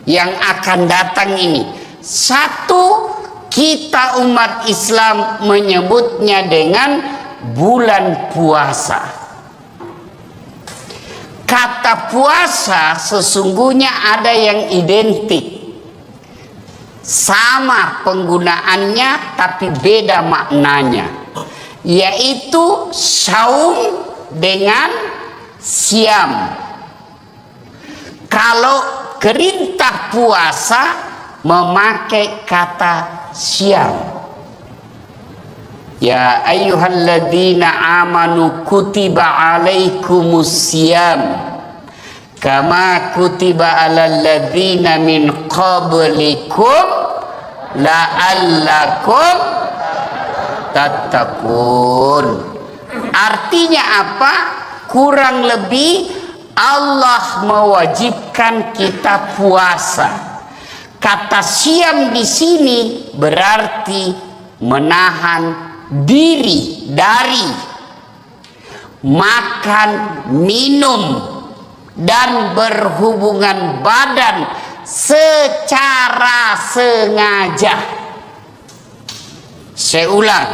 yang akan datang ini. Satu, kita umat Islam menyebutnya dengan bulan puasa. Kata puasa sesungguhnya ada yang identik, sama penggunaannya tapi beda maknanya, yaitu saum dengan siam. Kalau perintah puasa memakai kata siam. Ya ayyuhalladzina amanu kutiba alaikumus siyam kama kutiba alal ladzina min qablikum la'allakum tattaqun. Artinya apa? Kurang lebih Allah mewajibkan kita puasa. Kata siam di sini berarti menahan diri dari makan, minum, dan berhubungan badan secara sengaja. Saya ulang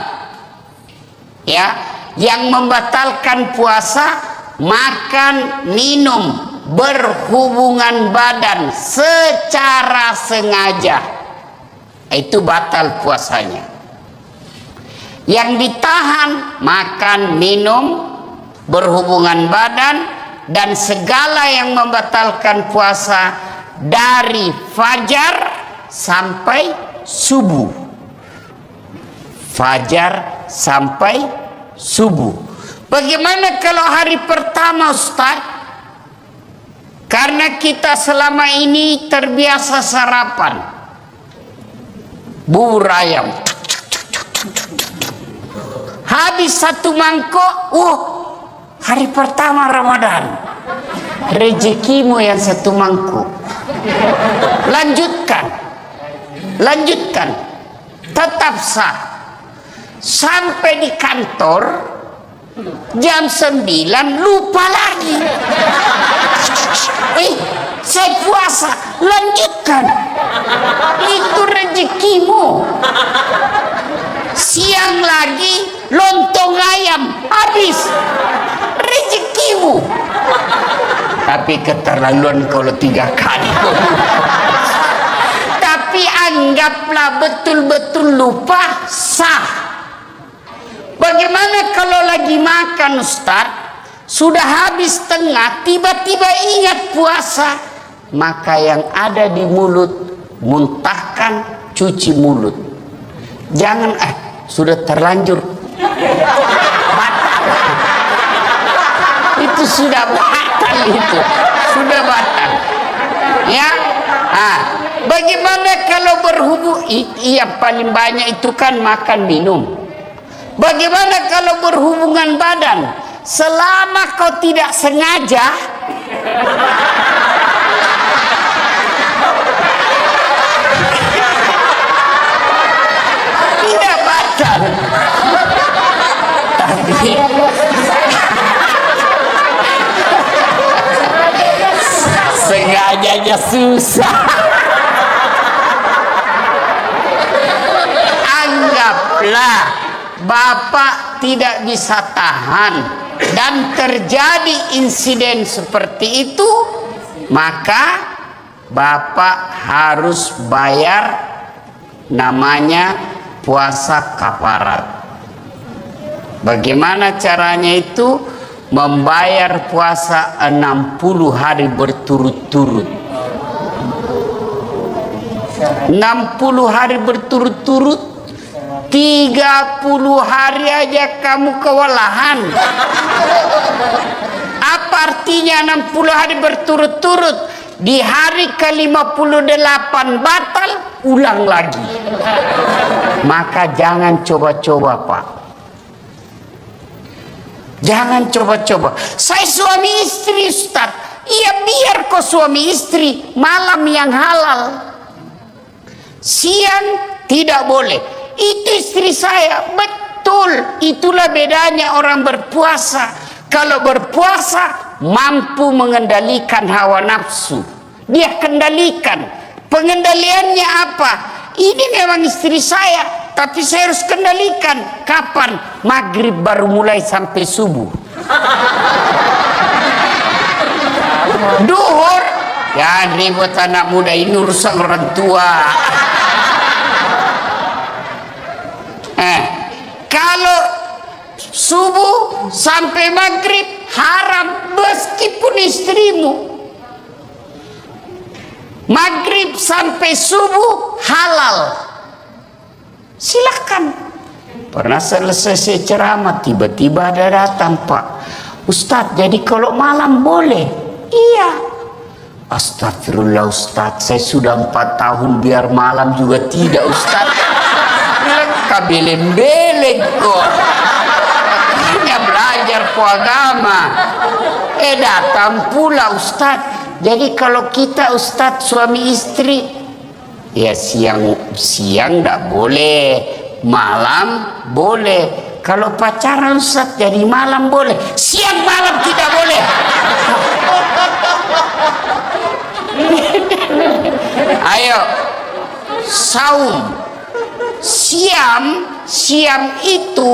ya, yang membatalkan puasa makan, minum, berhubungan badan secara sengaja, itu batal puasanya. Yang ditahan makan, minum, berhubungan badan, dan segala yang membatalkan puasa dari fajar sampai subuh. Fajar sampai subuh. Bagaimana kalau hari pertama Ustaz? Karena kita selama ini terbiasa sarapan bubur ayam, habis satu mangkok, hari pertama Ramadan, rezekimu yang satu mangkuk. Lanjutkan, tetap sah. Sampai di kantor jam 9 lupa lagi. Saya puasa, lanjutkan. Itu rezekimu. Siang lagi lontong ayam, habis, rezekimu. Tapi keterlaluan kalau 3 kali. Tapi anggaplah betul-betul lupa, sah. Bagaimana kalau lagi makan Ustaz, sudah habis tengah, tiba-tiba ingat puasa, maka yang ada di mulut muntahkan, cuci mulut. Jangan sudah terlanjur batal. Itu sudah batal, itu sudah batal. Ya, Bagaimana kalau berhubung? Yang paling banyak itu kan makan minum. Bagaimana kalau berhubungan badan? Selama kau tidak sengaja, tidak batal. Tapi sengajanya susah. Anggaplah Bapak tidak bisa tahan dan terjadi insiden seperti itu, maka Bapak harus bayar namanya puasa kafarat. Bagaimana caranya itu? Membayar puasa 60 hari berturut-turut. 60 hari berturut-turut, 30 hari aja kamu kewalahan. Apa artinya 60 hari berturut-turut? Di hari ke-58 batal, ulang lagi. Maka jangan coba-coba, Pak. Jangan coba-coba. Saya suami istri, Ustaz. Iya, biar kau suami istri, malam yang halal. Siang tidak boleh. Itu istri saya. Betul. Itulah bedanya orang berpuasa. Kalau berpuasa mampu mengendalikan hawa nafsu. Dia kendalikan. Pengendaliannya apa? Ini memang istri saya, tapi saya harus kendalikan. Kapan? Maghrib baru mulai sampai subuh. Duhur, ya ribut anak muda ini urusan orang tua. Kalau subuh sampai maghrib haram meskipun istrimu. Maghrib sampai subuh halal. Silakan. Pernah selesai saya ceramah, tiba-tiba ada datang, Pak Ustadz, jadi kalau malam boleh? Iya. Astagfirullah Ustadz, saya sudah 4 tahun biar malam juga tidak Ustadz. Kabeleng-beleng kok. Hanya belajar ku agama. Datang pula Ustadz. Jadi kalau kita Ustadz suami istri, ya siang enggak boleh, malam boleh. Kalau pacaran Ustadz jadi malam boleh, siang malam tidak boleh. Ayo, saum, siam itu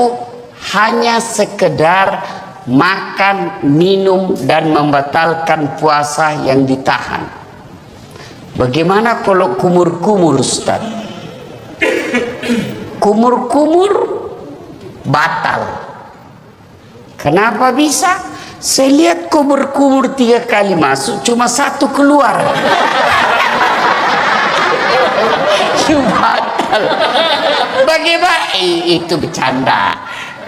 hanya sekedar makan, minum, dan membatalkan puasa yang ditahan. Bagaimana kalau kumur-kumur, Ustaz? Kumur-kumur batal. Kenapa bisa? Saya lihat kumur-kumur 3 kali masuk, cuma 1 keluar. Batal. Bagaimana? Itu bercanda.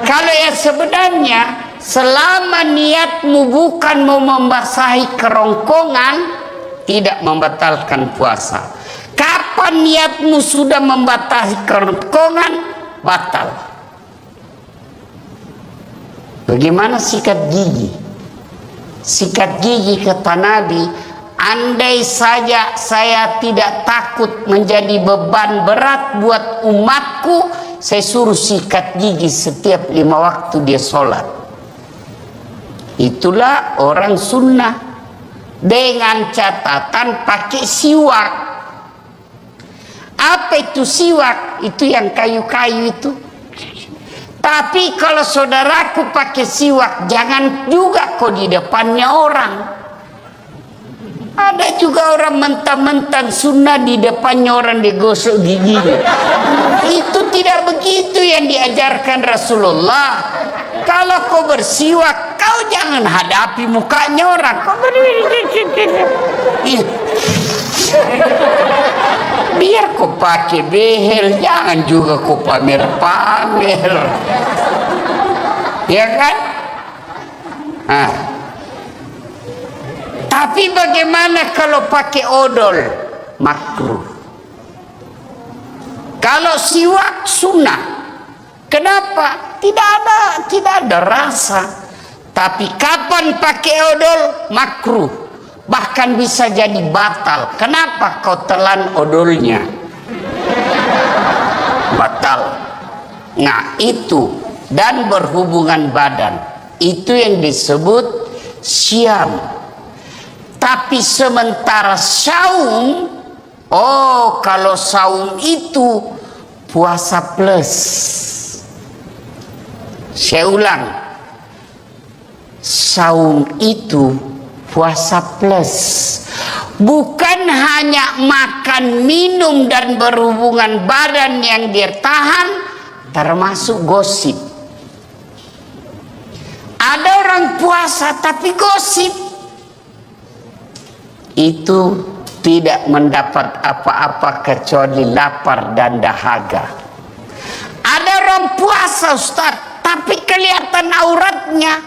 Kalau yang sebenarnya, selama niatmu bukan mau membasahi kerongkongan, tidak membatalkan puasa. Kapan niatmu sudah membasahi kerongkongan, batal. Bagaimana sikat gigi? Sikat gigi kata Nabi, andai saja saya tidak takut menjadi beban berat buat umatku, saya suruh sikat gigi setiap 5 waktu dia sholat. Itulah orang sunnah, dengan catatan pakai siwak. Apa itu siwak? Itu yang kayu-kayu itu. Tapi kalau saudaraku pakai siwak, jangan juga kok di depannya orang. Ada juga orang mentang-mentang sunnah di depannya orang digosok giginya. Itu tidak begitu yang diajarkan Rasulullah. Kalau kau bersiwak, kau jangan hadapi mukanya orang. Kau biar kau pakai behel, jangan juga kau pamer-pamer. Ya kan? Tapi bagaimana kalau pakai odol? makruh. Kalau siwak sunnah. Kenapa? Tidak ada rasa. Tapi kapan pakai odol? Makruh. Bahkan bisa jadi batal. Kenapa kau telan odolnya? Batal. Nah itu. Dan berhubungan badan. Itu yang disebut syam. Tapi sementara saum, oh kalau saum itu puasa plus. Saya ulang, saum itu puasa plus. Bukan hanya makan, minum dan berhubungan badan yang dia tahan, termasuk gosip. Ada orang puasa tapi gosip. Itu tidak mendapat apa-apa kecuali lapar dan dahaga. Ada orang puasa Ustaz, tapi kelihatan auratnya.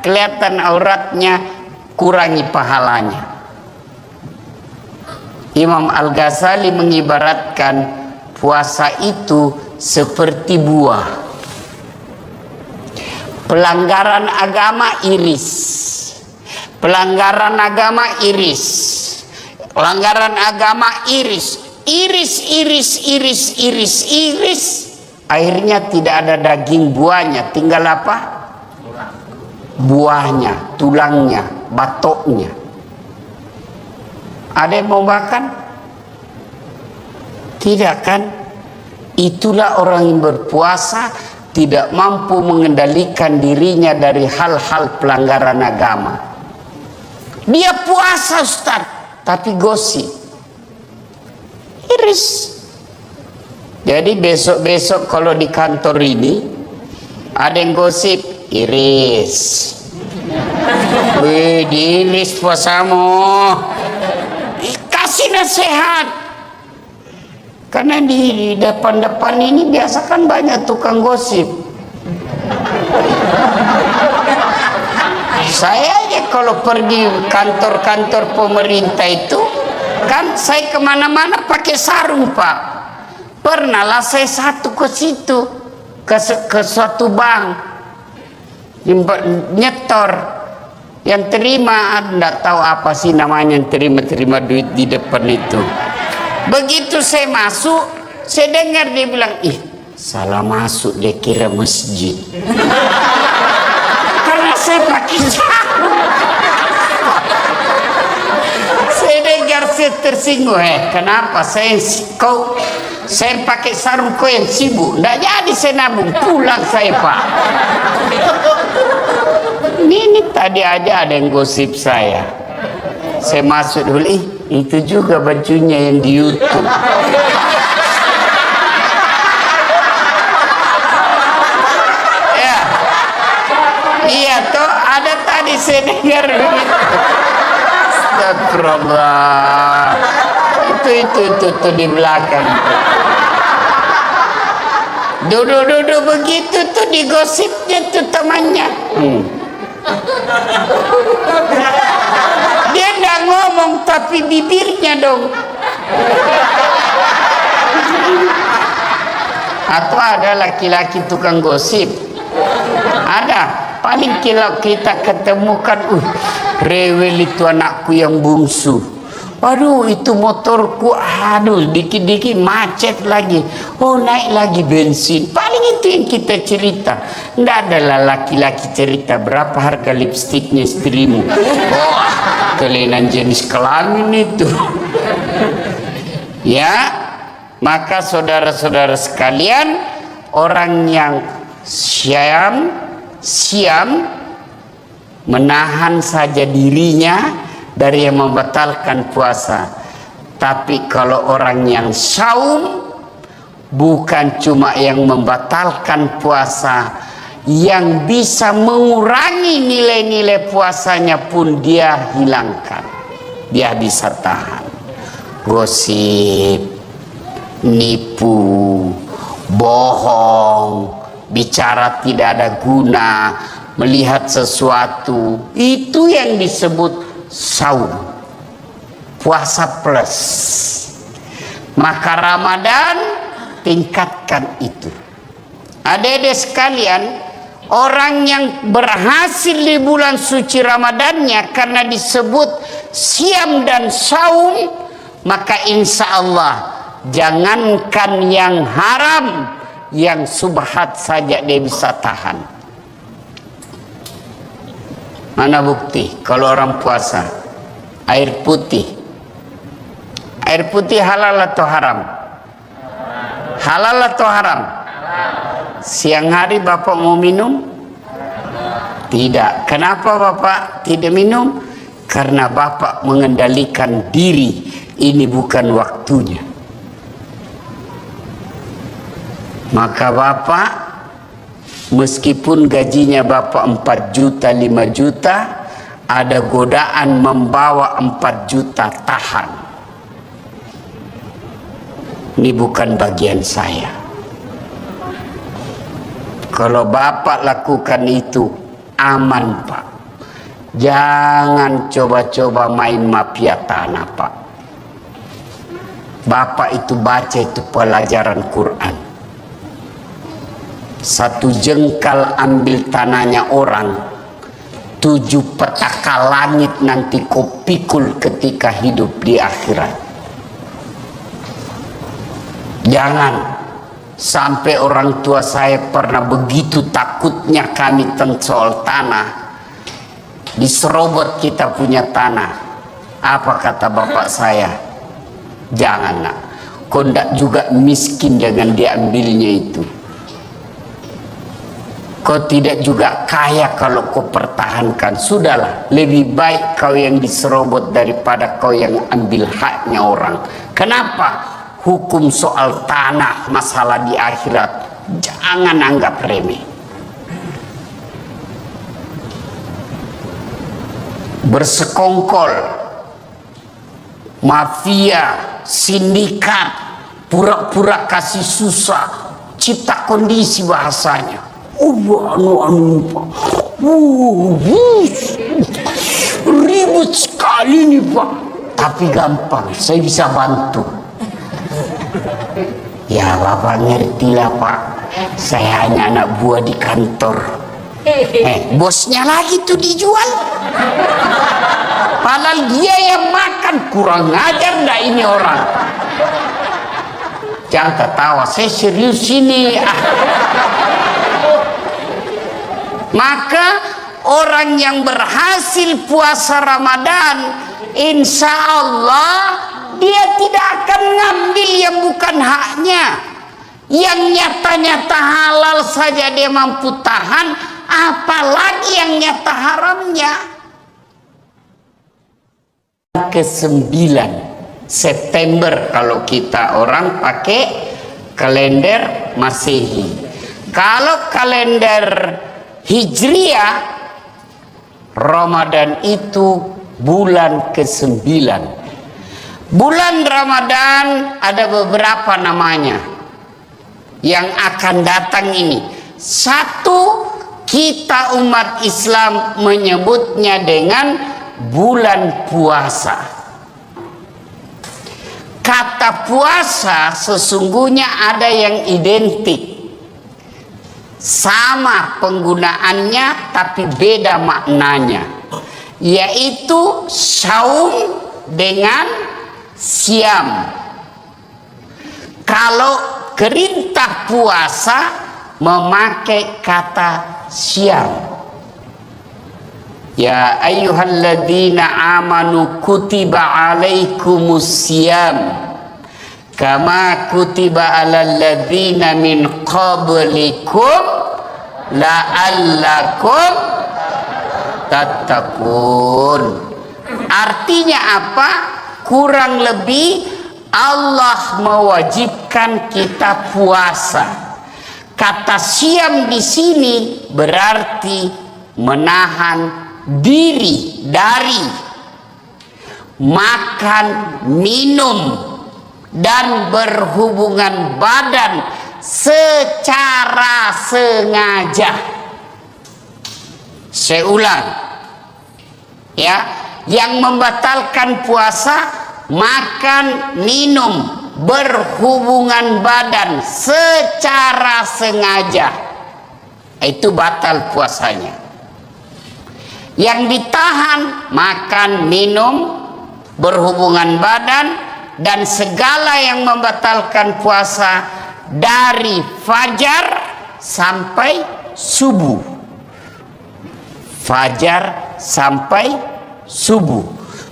Kelihatan auratnya, kurangi pahalanya. Imam Al-Ghazali mengibaratkan puasa itu seperti buah. Pelanggaran agama iris. Pelanggaran agama iris. Pelanggaran agama iris. Iris. Akhirnya tidak ada daging buahnya. Tinggal apa? Buahnya, tulangnya, batoknya. Ada yang mau makan? Tidak kan? Itulah orang yang berpuasa tidak mampu mengendalikan dirinya dari hal-hal pelanggaran agama. Dia puasa Ustaz, tapi gosip. Iris. Jadi besok-besok kalau di kantor ini ada yang gosip, iris. Wih, iris puasamu. Kasih nasihat. Karena di depan-depan ini biasa kan banyak tukang gosip. Saya aja kalau pergi kantor-kantor pemerintah itu, kan saya kemana-mana pakai sarung Pak. Pernah lah saya satu ke situ, ke suatu bank, nyetor, yang terima, enggak tahu apa sih namanya, yang terima duit di depan itu. Begitu saya masuk, saya dengar dia bilang, ih salah masuk, dia kira masjid. Karena saya pakai sarung. Saya dengar, saya tersinggung. Kenapa saya pakai sarung, kau yang sibuk? Nggak jadi saya nabung, pulang saya Pak. Ini tadi aja ada yang gosip saya. Saya masuk dulu, itu juga bajunya yang di YouTube. Ya, iya toh ada tadi saya dengar begitu. Astagfirullah. Itu di belakang. Duduk begitu tuh digosipnya tuh temannya. Dia nggak ngomong tapi bibirnya dong. Atau ada laki-laki tukang gosip. Ada. Paling kalau kita ketemukan, rewel itu anakku yang bungsu. Waduh, itu motorku, aduh, dikit-dikit macet lagi. Oh, naik lagi bensin. Paling itu yang kita cerita. Nggak adalah laki-laki cerita berapa harga lipstiknya istrimu. Oh, kelainan jenis kelamin itu. Ya, maka saudara-saudara sekalian, orang yang siam menahan saja dirinya dari yang membatalkan puasa. Tapi kalau orang yang saum, bukan cuma yang membatalkan puasa, yang bisa mengurangi nilai-nilai puasanya pun dia hilangkan. Dia bisa tahan. Gosip, nipu, bohong, bicara tidak ada guna, melihat sesuatu, itu yang disebut saum. puasa plus. Maka Ramadan tingkatkan itu. Adik-adik sekalian, orang yang berhasil di bulan suci Ramadannya karena disebut siam dan saum, maka insya Allah jangankan yang haram, yang subhat saja dia bisa tahan. Mana bukti kalau orang puasa air putih? Air putih halal atau haram? Halal atau haram? Siang hari Bapak mau minum? Tidak. Kenapa Bapak tidak minum? Karena Bapak mengendalikan diri. Ini bukan waktunya. Maka Bapak, meskipun gajinya Bapak 4 juta, 5 juta, ada godaan membawa 4 juta, tahan. Ini bukan bagian saya. Kalau Bapak lakukan itu, aman Pak. Jangan coba-coba main mafia tanah Pak. Bapak itu baca itu pelajaran Quran. 1 jengkal ambil tanahnya orang, 7 petaka langit nanti kau pikul ketika hidup di akhirat. Jangan sampai orang tua saya pernah begitu takutnya kami tentang soal tanah. Diserobot kita punya tanah. Apa kata bapak saya? Jangan nak, kau ndak juga miskin dengan diambilnya itu. Kau tidak juga kaya kalau kau pertahankan. Sudahlah, lebih baik kau yang diserobot daripada kau yang ambil haknya orang. Kenapa? Hukum soal tanah, masalah di akhirat, jangan anggap remeh. Bersekongkol, mafia, sindikat, pura-pura kasih susah, cipta kondisi bahasanya. Ribut sekali nih Pak, tapi gampang, saya bisa bantu. Ya Bapak ngertilah Pak, saya hanya anak buah di kantor. Bosnya lagi tuh dijual. Padahal dia yang makan, kurang ajar dah ini orang. Jangan ketawa, saya serius ini. Maka orang yang berhasil puasa Ramadan, insya Allah dia tidak akan ngambil yang bukan haknya. Yang nyata-nyata halal saja dia mampu tahan, apalagi yang nyata haramnya. Ke-9 September kalau kita orang pakai kalender Masehi. Kalau kalender Hijriah, Ramadan itu bulan ke-9. Bulan Ramadan ada beberapa namanya yang akan datang ini. Satu, kita umat Islam menyebutnya dengan bulan puasa. Kata puasa sesungguhnya ada yang identik, sama penggunaannya tapi beda maknanya, yaitu saum dengan siam. Kalau perintah puasa memakai kata siam. Ya ayyuhalladzina amanu kutiba alaikumus siyam kama kutiba alal ladzina min qablikum la'allakum tattaqun. Artinya apa? Kurang lebih Allah mewajibkan kita puasa. Kata siam di sini berarti menahan diri dari makan, minum, dan berhubungan badan secara sengaja. Saya ulang ya, yang membatalkan puasa makan, minum, berhubungan badan secara sengaja, itu batal puasanya. Yang ditahan makan, minum, berhubungan badan, dan segala yang membatalkan puasa dari fajar sampai subuh. Fajar sampai subuh.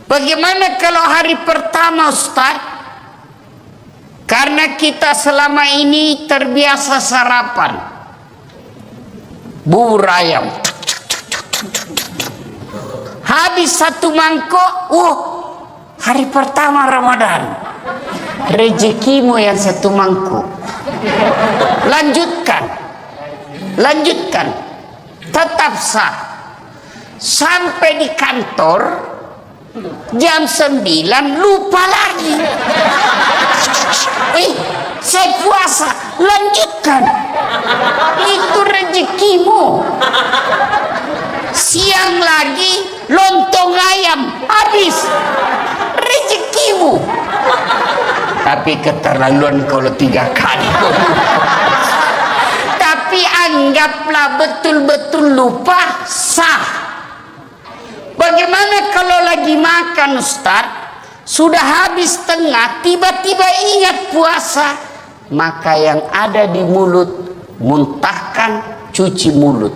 Bagaimana kalau hari pertama, Ustaz? Karena kita selama ini terbiasa sarapan bubur ayam, habis satu mangkok, hari pertama Ramadan, rezekimu yang satu mangkuk. Lanjutkan, tetap sah. Sampai di kantor jam 9 lupa lagi. Saya puasa, lanjutkan. Itu rezekimu. Siang lagi lontong ayam, habis, rezekimu. Tapi keterlaluan kalau 3 kali. Tapi anggaplah betul-betul lupa, sah. Bagaimana kalau lagi makan, Ustaz, sudah habis tengah, tiba-tiba ingat puasa, maka yang ada di mulut muntahkan, cuci mulut.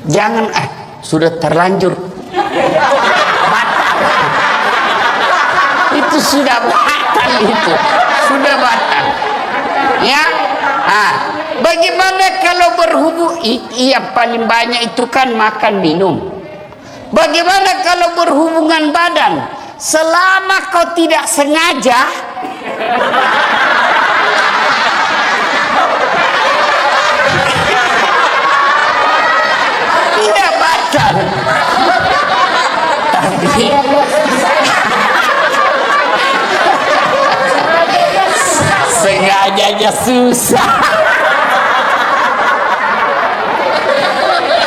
Jangan sudah terlanjur batal. Itu sudah batal, itu sudah batal. Ya, bagaimana kalau berhubung? Iya, paling banyak itu kan makan minum. Bagaimana kalau berhubungan badan? Selama kau tidak sengaja, tidak batal. Tapi sengajanya susah.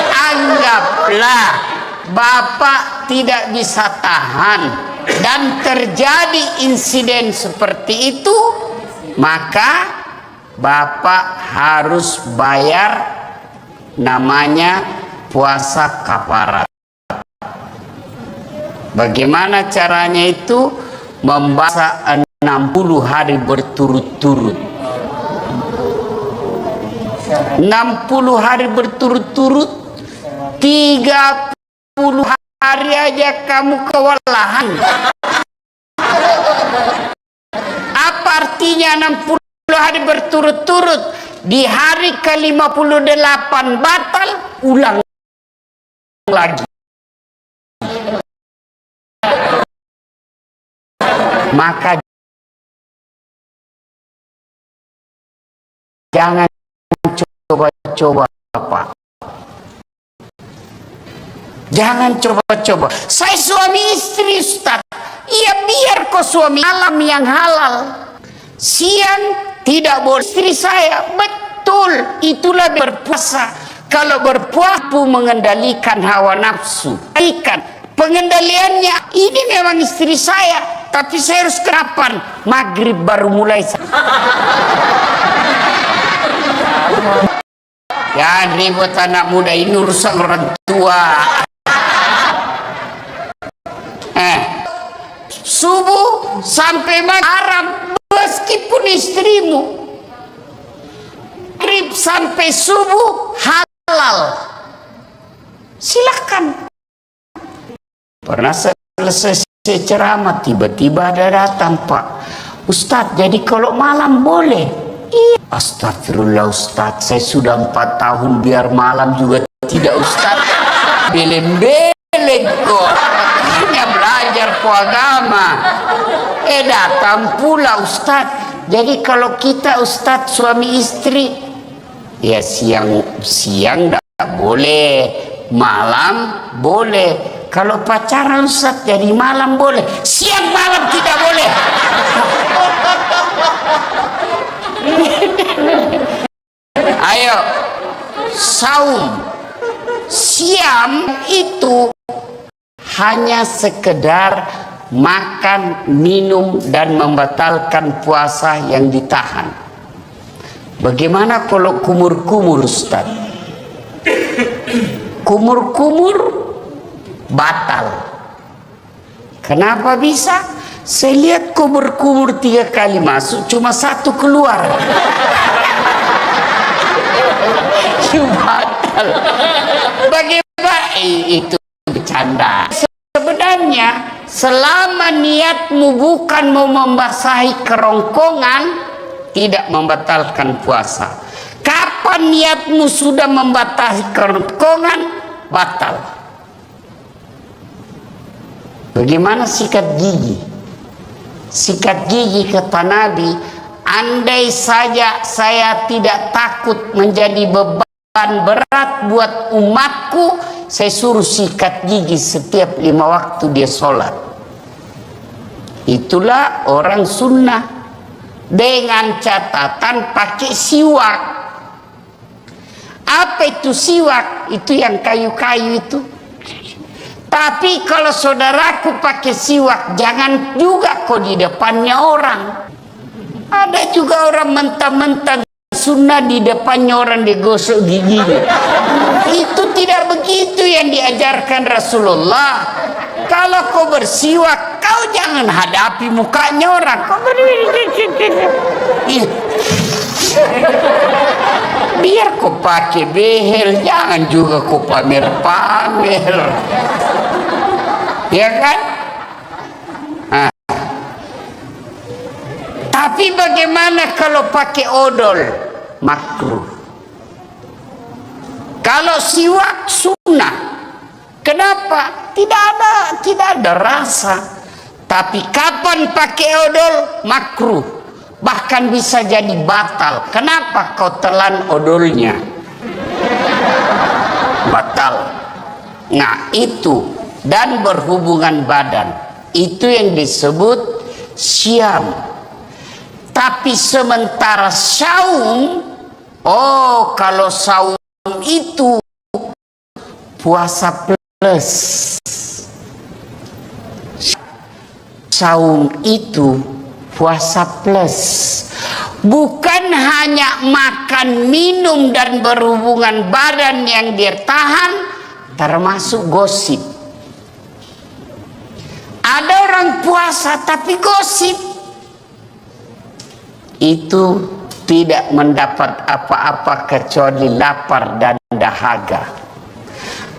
Anggaplah Bapak tidak bisa tahan dan terjadi insiden seperti itu, maka Bapak harus bayar namanya puasa kafarat. Bagaimana caranya itu? Membaca 60 hari berturut-turut. 60 hari berturut-turut, 30 hari aja kamu kewalahan. Apa artinya 60 hari berturut-turut? Di hari ke-58 batal, ulang lagi. Maka jangan coba-coba, Pak. Jangan coba-coba. Saya suami istri, Ustaz. Iya, biar kau suami malam yang halal. Siang tidak boleh. Istri saya, betul. Itulah berpuasa. Kalau berpuasa mengendalikan hawa nafsu. Pengendaliannya, ini memang istri saya. Tapi saya harus kapan? Maghrib baru mulai. Jangan ribut anak muda, ini urusan orang tua. Subuh sampai haram meskipun istrimu. Maghrib sampai subuh halal. Silakan. Pernah selesai ceramah, tiba-tiba ada datang, Pak Ustadz, jadi kalau malam boleh? Iya. Astagfirullah Ustadz, saya sudah 4 tahun biar malam juga tidak, Ustadz. Beleng-beleng kok. Hanya belajar agama. Datang pula Ustadz. Jadi kalau kita Ustadz suami istri, ya siang tidak boleh, malam boleh. Kalau pacaran Ustaz jadi malam boleh, siang malam tidak boleh. Ayo, saum siam itu hanya sekedar makan, minum, dan membatalkan puasa yang ditahan. Bagaimana kalau kumur-kumur, Ustaz? Kumur-kumur batal. Kenapa bisa? Saya lihat kumur-kumur 3 kali masuk, cuma 1 keluar. Batal. Bagaimana? Itu bercanda. Sebenarnya selama niatmu bukan mau membasahi kerongkongan, tidak membatalkan puasa. Kapan niatmu sudah membasahi kerongkongan, batal. Bagaimana sikat gigi? Sikat gigi kata Nabi, andai saja saya tidak takut menjadi beban berat buat umatku, saya suruh sikat gigi setiap 5 waktu dia sholat. Itulah orang sunnah, dengan catatan pakai siwak. Apa itu siwak? Itu yang kayu-kayu itu. Tapi kalau saudaraku pakai siwak, jangan juga kok di depannya orang. Ada juga orang mentah-mentah sunnah di depannya orang digosok giginya. Itu tidak begitu yang diajarkan Rasulullah. Kalau kau bersiwak, kau jangan hadapi mukanya orang. Kau biar kau pakai behel, jangan juga kau pamer-pamer. Ya kan? Nah. Tapi bagaimana kalau pakai odol? Makruh. Kalau siwak sunnah. Kenapa? Tidak ada rasa. Tapi kapan pakai odol? Makruh. Bahkan bisa jadi batal. Kenapa kau telan odolnya? Batal. Nah itu. Dan berhubungan badan. Itu yang disebut syam. Tapi sementara saum, oh kalau saum itu puasa plus. Saum itu puasa plus. Bukan hanya makan, minum, dan berhubungan badan yang dia tahan, termasuk gosip. Ada orang puasa tapi gosip. Itu tidak mendapat apa-apa kecuali lapar dan dahaga.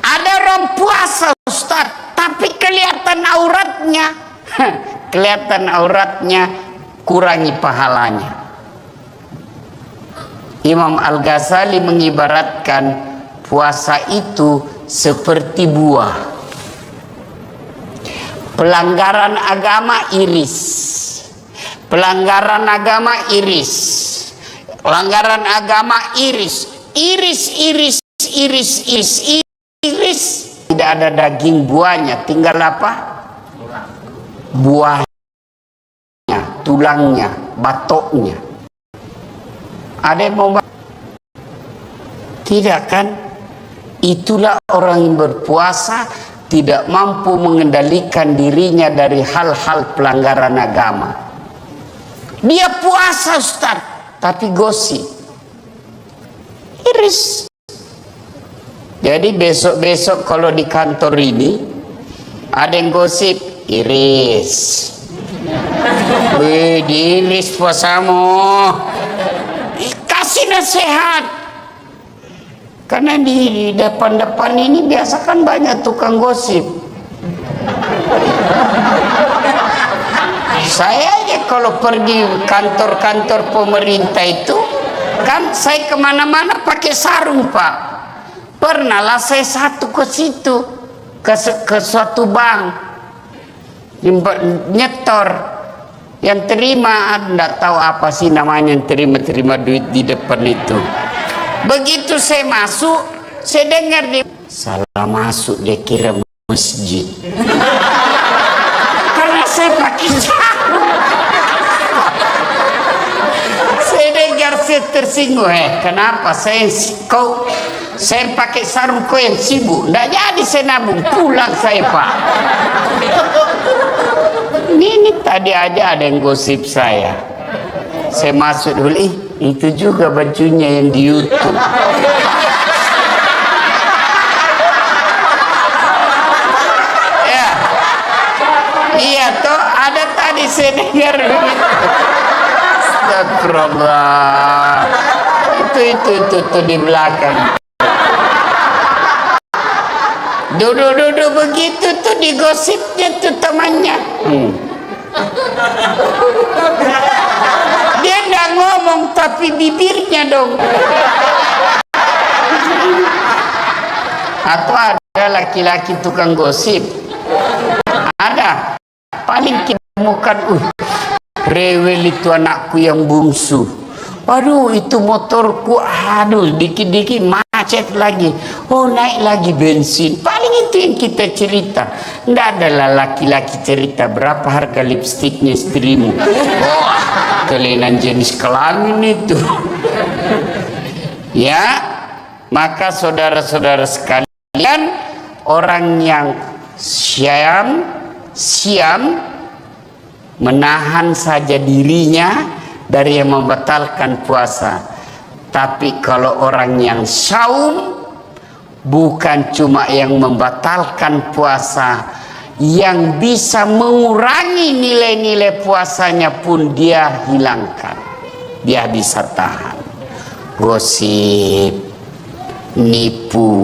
Ada orang puasa, Ustaz, tapi kelihatan auratnya. Kelihatan auratnya, kurangi pahalanya. Imam Al-Ghazali mengibaratkan puasa itu seperti buah. Pelanggaran agama iris. Pelanggaran agama iris. Pelanggaran agama iris. Iris. Tidak ada daging buahnya, tinggal apa? Buahnya, tulangnya, batoknya. Ada yang mau? Tidak kan? Itulah orang yang berpuasa tidak mampu mengendalikan dirinya dari hal-hal pelanggaran agama. Dia puasa, Ustaz, tapi gosip. Iris. Jadi besok-besok kalau di kantor ini ada yang gosip, iris. Wih, diiris puasamu. Kasih nasihat. Karena di depan-depan ini biasa kan banyak tukang gosip. Saya aja kalau pergi kantor-kantor pemerintah itu, kan saya kemana-mana pakai sarung, Pak. Pernah lah saya satu ke situ, ke suatu bank, nyetor, yang terima, enggak tahu apa sih namanya, yang terima duit di depan itu. Begitu saya masuk, saya dengar dia salah masuk, dia kira masjid. Karena saya pakai sarung. Saya dengar, saya tersinggung. Kenapa saya pakai sarung, kau yang sibuk? Nggak jadi saya nabung, pulang saya, Pak. Ini tadi aja ada yang gosip saya. Saya masuk dulu, itu juga bajunya yang di YouTube. Ya, iya toh ada tadi saya dengar begitu. Astagfirullah. Itu di belakang. Duduk begitu tuh digosipnya tuh temannya. Dia nggak ngomong tapi bibirnya dong. Atau ada laki-laki tukang gosip? Ada. Paling kita temukan, rewel itu anakku yang bungsu. Waduh, itu motorku, aduh, dikit-dikit macet lagi. Oh, naik lagi bensin. Paling itu yang kita cerita. Nggak adalah laki-laki cerita berapa harga lipstiknya istrimu. Oh, kelainan jenis kelamin itu. Ya, maka saudara-saudara sekalian, orang yang siam menahan saja dirinya dari yang membatalkan puasa. Tapi kalau orang yang saum, bukan cuma yang membatalkan puasa, yang bisa mengurangi nilai-nilai puasanya pun dia hilangkan. Dia bisa tahan. Gosip, nipu,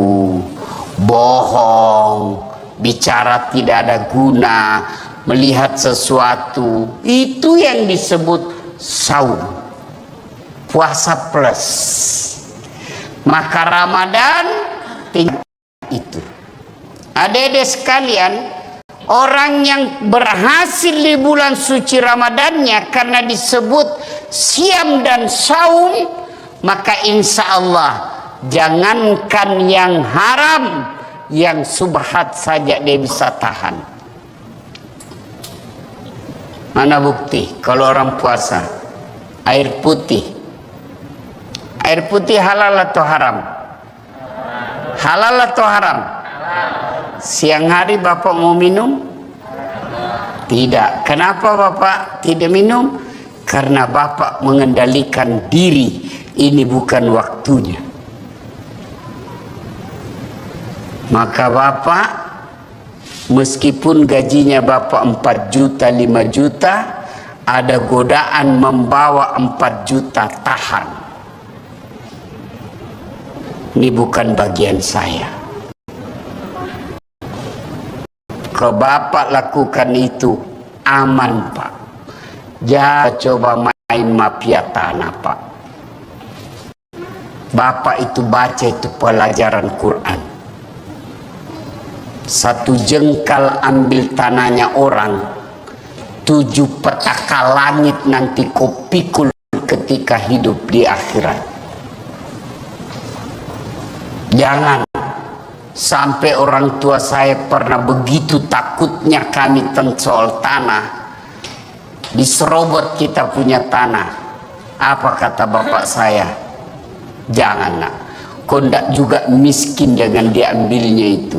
bohong, bicara tidak ada guna, melihat sesuatu, itu yang disebut saum, puasa plus. Maka Ramadan tinggal itu. Adik-adik sekalian, orang yang berhasil di bulan suci Ramadannya karena disebut siam dan saum, maka insya Allah jangankan yang haram, yang subhat saja dia bisa tahan. Mana bukti kalau orang puasa air putih halal atau haram? Halal atau haram? Siang hari Bapak mau minum? Tidak. Kenapa Bapak tidak minum? Karena Bapak mengendalikan diri, ini bukan waktunya. Maka Bapak, meskipun gajinya Bapak 4 juta, 5 juta, ada godaan membawa 4 juta, tahan. Ini bukan bagian saya. Kalau Bapak lakukan itu, aman Pak. Jangan coba main mafia tanah Pak. Bapak itu baca itu pelajaran Quran. 1 jengkal ambil tanahnya orang, 7 petaka langit nanti kau pikul ketika hidup di akhirat. Jangan sampai orang tua saya pernah begitu takutnya kami tentang soal tanah, diserobot kita punya tanah. Apa kata bapak saya? Jangan nak, kau ndak juga miskin dengan diambilnya itu.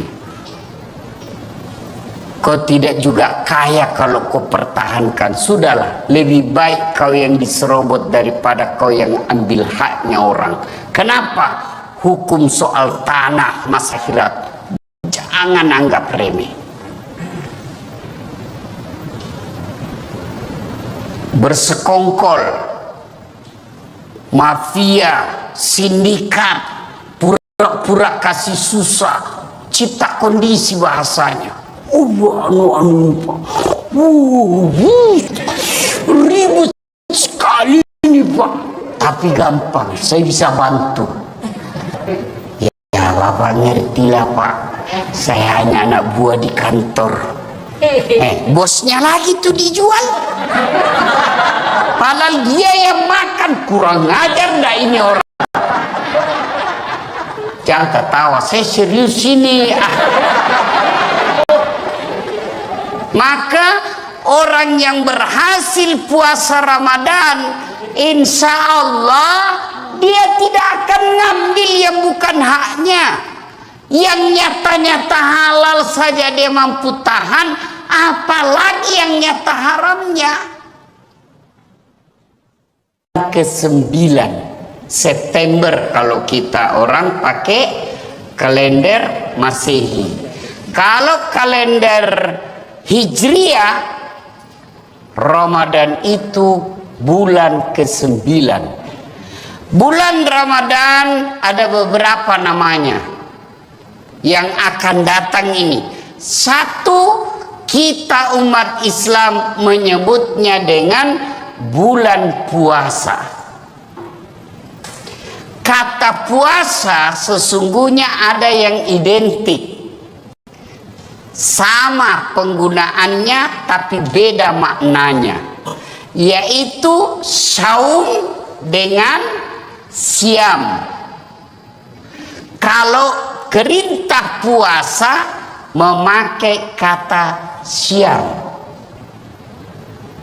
Kau tidak juga kaya kalau kau pertahankan. Sudahlah, lebih baik kau yang diserobot daripada kau yang ambil haknya orang. Kenapa? Hukum soal tanah masa akhirat jangan anggap remeh. Bersekongkol, mafia, sindikat, pura-pura kasih susah, cipta kondisi bahasanya. Ribut sekali ini Pak, tapi gampang, saya bisa bantu. Ya Bapak ngertilah Pak, saya hanya anak buah di kantor. Bosnya lagi tuh dijual, padahal dia yang makan. Kurang ajar ndak ini orang. Jangan ketawa, saya serius ini. Maka orang yang berhasil puasa Ramadan, insya Allah dia tidak akan ngambil yang bukan haknya. Yang nyata-nyata halal saja dia mampu tahan, apalagi yang nyata haramnya. Ke-9 September kalau kita orang pakai kalender Masehi. Kalau kalender Hijriah, Ramadan itu bulan ke-9. Bulan Ramadan ada beberapa namanya yang akan datang ini. Satu, kita umat Islam menyebutnya dengan bulan puasa. Kata puasa sesungguhnya ada yang identik, sama penggunaannya tapi beda maknanya, yaitu saum dengan siam. Kalau perintah puasa memakai kata siam.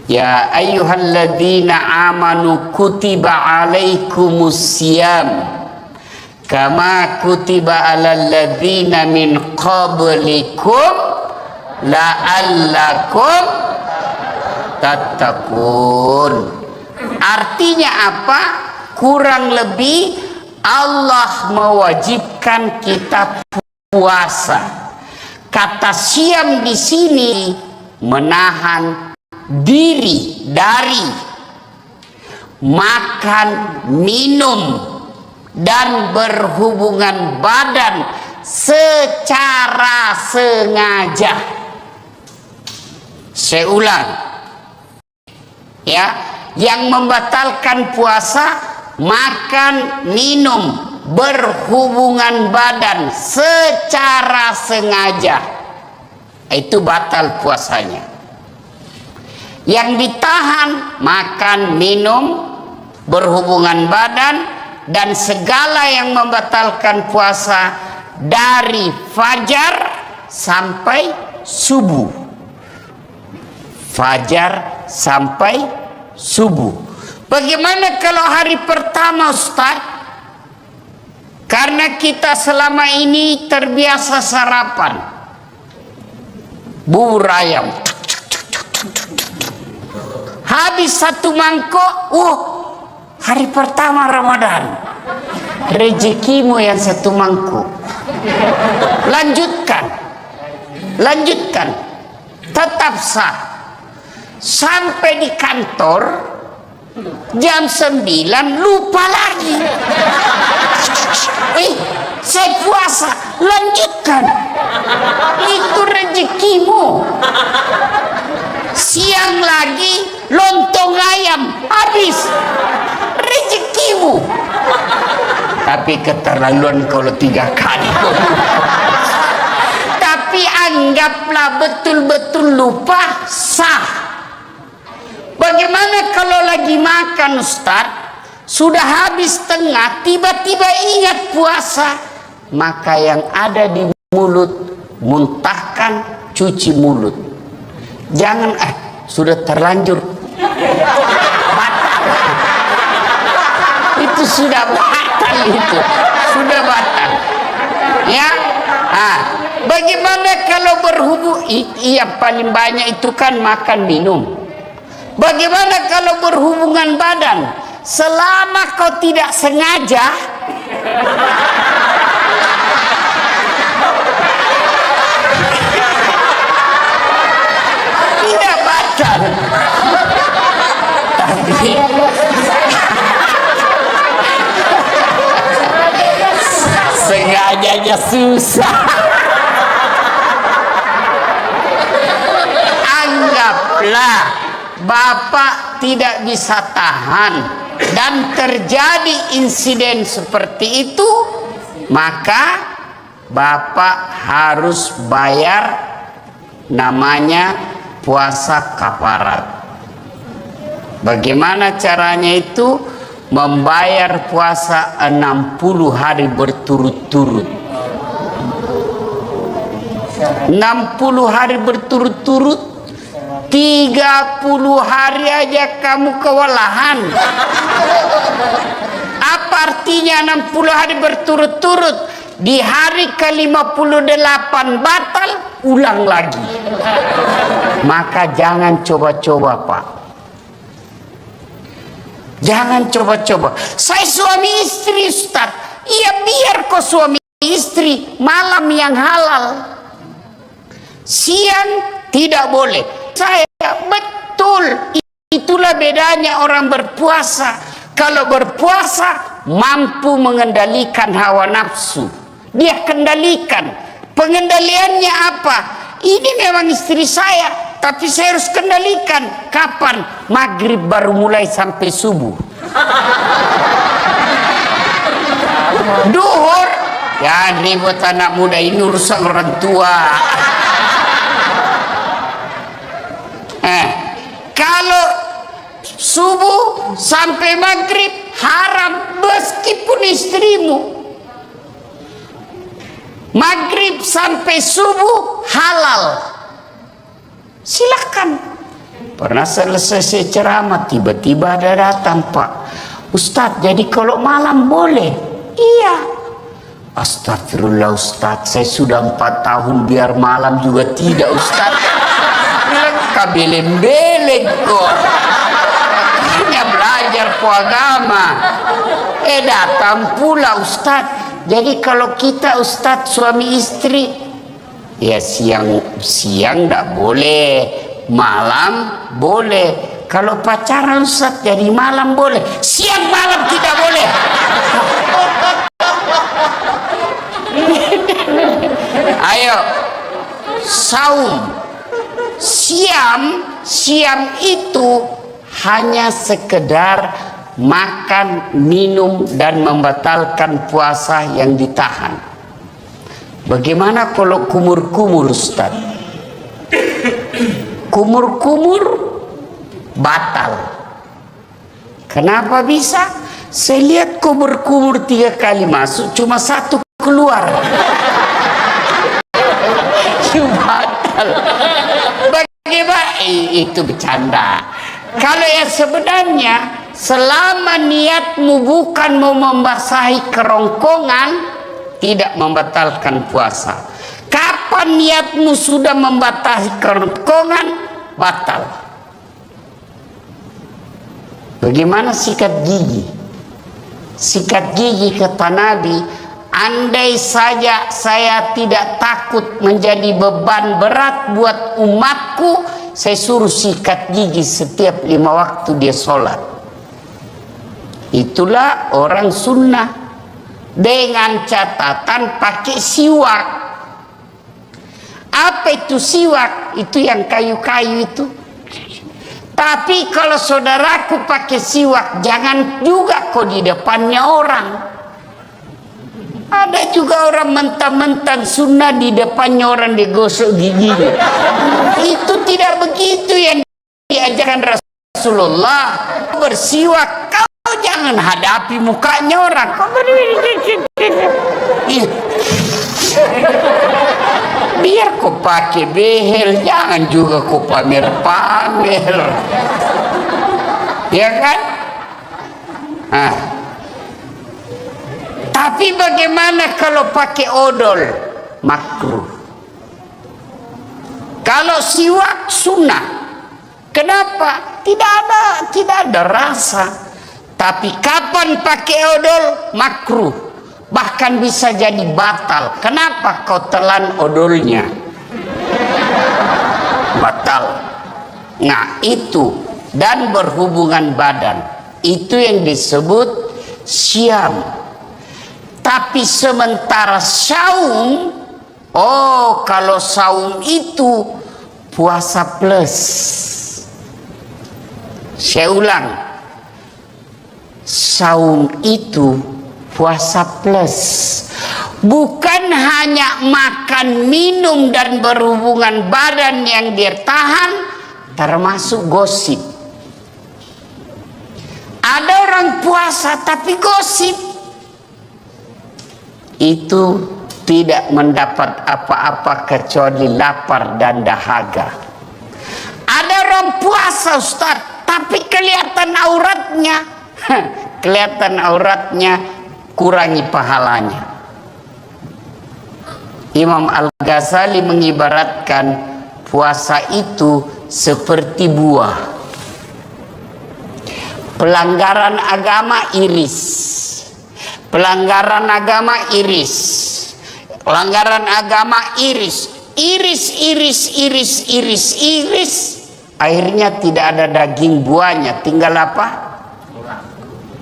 Ya ayyuhalladzina amanu kutiba alaikumus siyam kama kutiba alal ladzina min qablikum la'allakum tattaqun. Artinya apa? Kurang lebih Allah mewajibkan kita puasa. Kata siam di sini menahan diri dari makan, minum, dan berhubungan badan secara sengaja. Saya ulang, ya, yang membatalkan puasa makan, minum, berhubungan badan secara sengaja, itu batal puasanya. Yang ditahan makan, minum, berhubungan badan, dan segala yang membatalkan puasa dari fajar sampai subuh. Fajar sampai subuh. Bagaimana kalau hari pertama, Ustaz? Karena kita selama ini terbiasa sarapan bubur ayam, habis satu mangkok, hari pertama Ramadan, rezekimu yang satu mangkuk. Lanjutkan, tetap sah. Sampai di kantor jam 9 lupa lagi. Saya puasa, lanjutkan. Itu rezekimu. Siang lagi lontong ayam, habis, rezekimu. Tapi keterlaluan kalau 3 kali. Tapi anggaplah betul-betul lupa, sah. Bagaimana kalau lagi makan, Ustaz, sudah habis tengah, tiba-tiba ingat puasa, maka yang ada di mulut muntahkan, cuci mulut. Jangan sudah terlanjur batal. Itu sudah batal, itu sudah batal. Ya, bagaimana kalau berhubung? Iya, paling banyak itu kan makan minum. Bagaimana kalau berhubungan badan? Selama kau tidak sengaja, tidak batal. Tapi sengajanya susah. Anggaplah Bapak tidak bisa tahan dan terjadi insiden seperti itu, maka Bapak harus bayar namanya puasa kafarat. Bagaimana caranya itu? Membayar puasa 60 hari berturut-turut. 60 hari berturut-turut, 30 hari aja kamu kewalahan. Apa artinya 60 hari berturut-turut? di hari ke-58 batal, ulang lagi. Maka jangan coba-coba, Pak. Jangan coba-coba. Saya suami istri, Ustaz. Iya, biar kok suami istri, malam yang halal. Siang tidak boleh. Saya betul, itulah bedanya orang berpuasa. Kalau berpuasa mampu mengendalikan hawa nafsu. Dia kendalikan. Pengendaliannya apa? Ini memang istri saya, tapi saya harus kendalikan. Kapan? Maghrib baru mulai sampai subuh. Duhur, ya ribut anak muda, ini urusan orang tua. Kalau subuh sampai maghrib haram meskipun istrimu. Maghrib sampai subuh halal. Silakan. Pernah selesai ceramah tiba-tiba ada datang, Pak Ustadz, jadi kalau malam boleh? Iya. Astagfirullah Ustadz, saya sudah 4 tahun biar malam juga tidak Ustadz. Bilang kabeleng-beleng kok. Hanya belajar ku agama. Datang pula Ustadz. Jadi kalau kita Ustadz suami istri, ya siang enggak boleh, malam boleh. Kalau pacaran Ustadz jadi malam boleh, siang malam tidak boleh. Ayo, saum, siam itu hanya sekedar makan, minum, dan membatalkan puasa yang ditahan. Bagaimana kalau kumur-kumur, Ustaz? Kumur-kumur batal. Kenapa bisa? Saya lihat kumur-kumur 3 kali masuk, cuma 1 keluar. Batal. Bagaimana? Itu bercanda. Kalau yang sebenarnya, selama niatmu bukan mau membasahi kerongkongan, tidak membatalkan puasa. Kapan niatmu sudah membasahi kerongkongan, batal. Bagaimana sikat gigi? Sikat gigi kata Nabi, andai saja saya tidak takut menjadi beban berat buat umatku, saya suruh sikat gigi setiap 5 waktu dia sholat. Itulah orang sunnah, dengan catatan pakai siwak. Apa itu siwak? Itu yang kayu-kayu itu. Tapi kalau saudaraku pakai siwak, jangan juga kok di depannya orang. Ada juga orang mentang-mentang sunnah di depannya orang digosok giginya. Itu tidak begitu yang diajarkan Rasulullah. Bersiwak, kau jangan hadapi mukanya orang. Kau biar kau pakai behel, jangan juga kau pamer-pamer. Ya kan? Tapi bagaimana kalau pakai odol? Makruh. Kalau siwak sunnah. Kenapa? Tidak ada rasa. Tapi kapan pakai odol? Makruh. Bahkan bisa jadi batal. Kenapa kau telan odolnya? Batal. Nah itu. Dan berhubungan badan. Itu yang disebut siam. Tapi sementara saum, kalau saum itu puasa plus. Saya ulang, saum itu puasa plus. Bukan hanya makan, minum, dan berhubungan badan yang dia tahan, termasuk gosip. Ada orang puasa tapi gosip. Itu tidak mendapat apa-apa kecuali lapar dan dahaga. Ada orang puasa Ustaz, tapi kelihatan auratnya. Kelihatan auratnya, kurangi pahalanya. Imam Al-Ghazali mengibaratkan puasa itu seperti buah. Pelanggaran agama iris. Pelanggaran agama iris. Pelanggaran agama iris. Iris, iris, iris, iris, iris. Akhirnya tidak ada daging buahnya. Tinggal apa?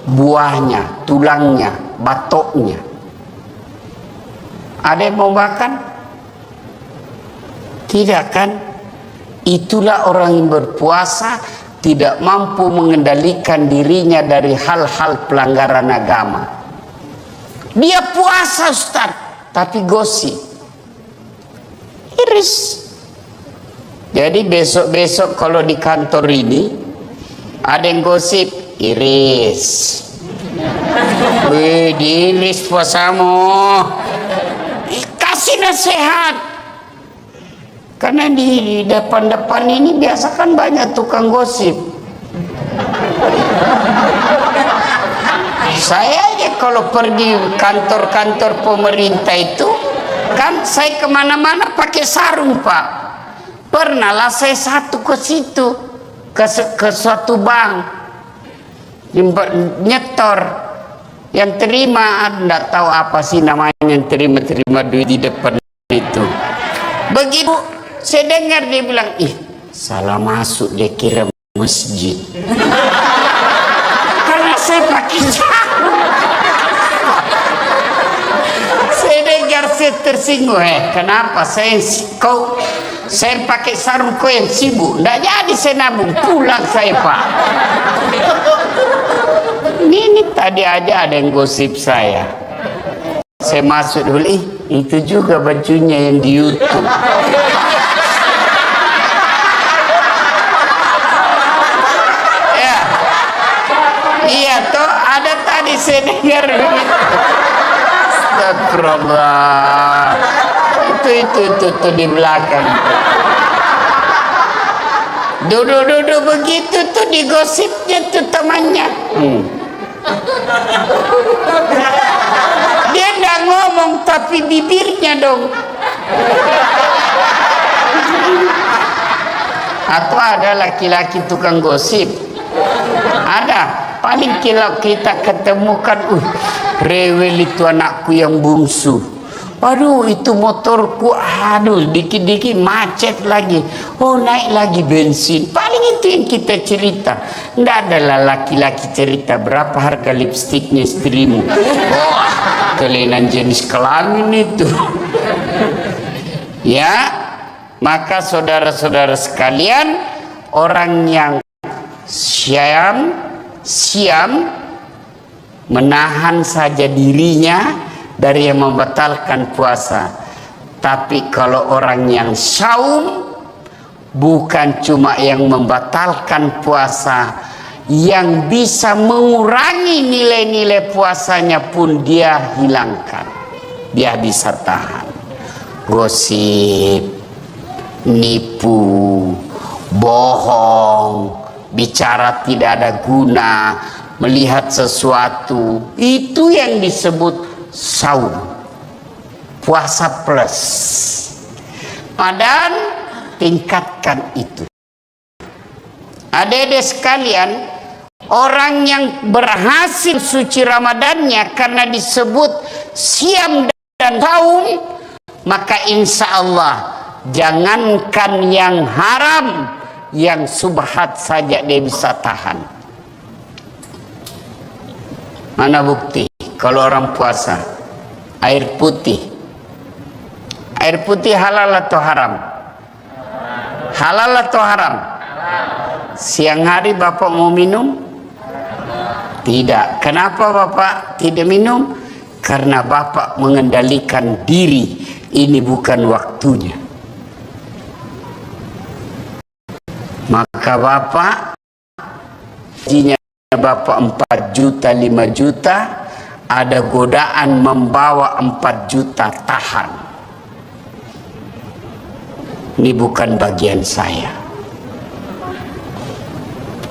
Buahnya, tulangnya, batoknya. Ada yang mau makan? Tidak kan? Itulah orang yang berpuasa tidak mampu mengendalikan dirinya dari hal-hal pelanggaran agama. Dia puasa Ustaz, tapi gosip. Iris. Jadi besok-besok kalau di kantor ini ada yang gosip, iris. Wih, diiris puasamu. Kasih nasihat. Karena di depan-depan ini biasa kan banyak tukang gosip. Saya aja kalau pergi kantor-kantor pemerintah itu, kan saya kemana-mana pakai sarung Pak. Pernah lah saya satu ke situ, ke suatu bank, nyetor, yang terima, enggak tahu apa sih namanya, yang terima duit di depan itu. Begitu saya dengar dia bilang, ih salah masuk, dia kira masjid. Karena saya pakai sarung. Saya dengar, saya tersinggung. Kenapa saya pakai sarung, kau yang sibuk? Nggak jadi saya nabung, pulang saya Pak. Ini tadi aja ada yang gosip saya. Saya masuk dulu, itu juga bajunya yang di YouTube. Ya, iya toh ada tadi saya dengar begitu. Astagfirullah. Itu di belakang. Duduk begitu tuh digosipnya tuh temannya. Dia nggak ngomong tapi bibirnya dong. Atau ada laki-laki tukang gosip. Ada. Paling kalau kita ketemukan, rewel itu anakku yang bungsu. Aduh, itu motorku, aduh, dikit-dikit macet lagi. Oh, naik lagi bensin. Paling itu yang kita cerita. Nggak adalah laki-laki cerita berapa harga lipstiknya istrimu. Oh, kelainan jenis kelamin itu. Ya, maka saudara-saudara sekalian, orang yang siam menahan saja dirinya dari yang membatalkan puasa. Tapi kalau orang yang saum, bukan cuma yang membatalkan puasa, yang bisa mengurangi nilai-nilai puasanya pun dia hilangkan. Dia bisa tahan. Gosip, nipu, bohong, bicara tidak ada guna, melihat sesuatu, itu yang disebut saum, puasa plus. Dan tingkatkan itu. Adik-adik sekalian, orang yang berhasil suci Ramadannya karena disebut siam dan saum, maka insya Allah jangankan yang haram, yang subhat saja dia bisa tahan. Mana bukti? Kalau orang puasa, air putih halal atau haram? Halal atau haram? Siang hari Bapak mau minum? Tidak. Kenapa Bapak tidak minum? Karena Bapak mengendalikan diri. Ini bukan waktunya. Maka Bapak, gajinya Bapak 4 juta, 5 juta, ada godaan membawa 4 juta, tahan. Ini bukan bagian saya.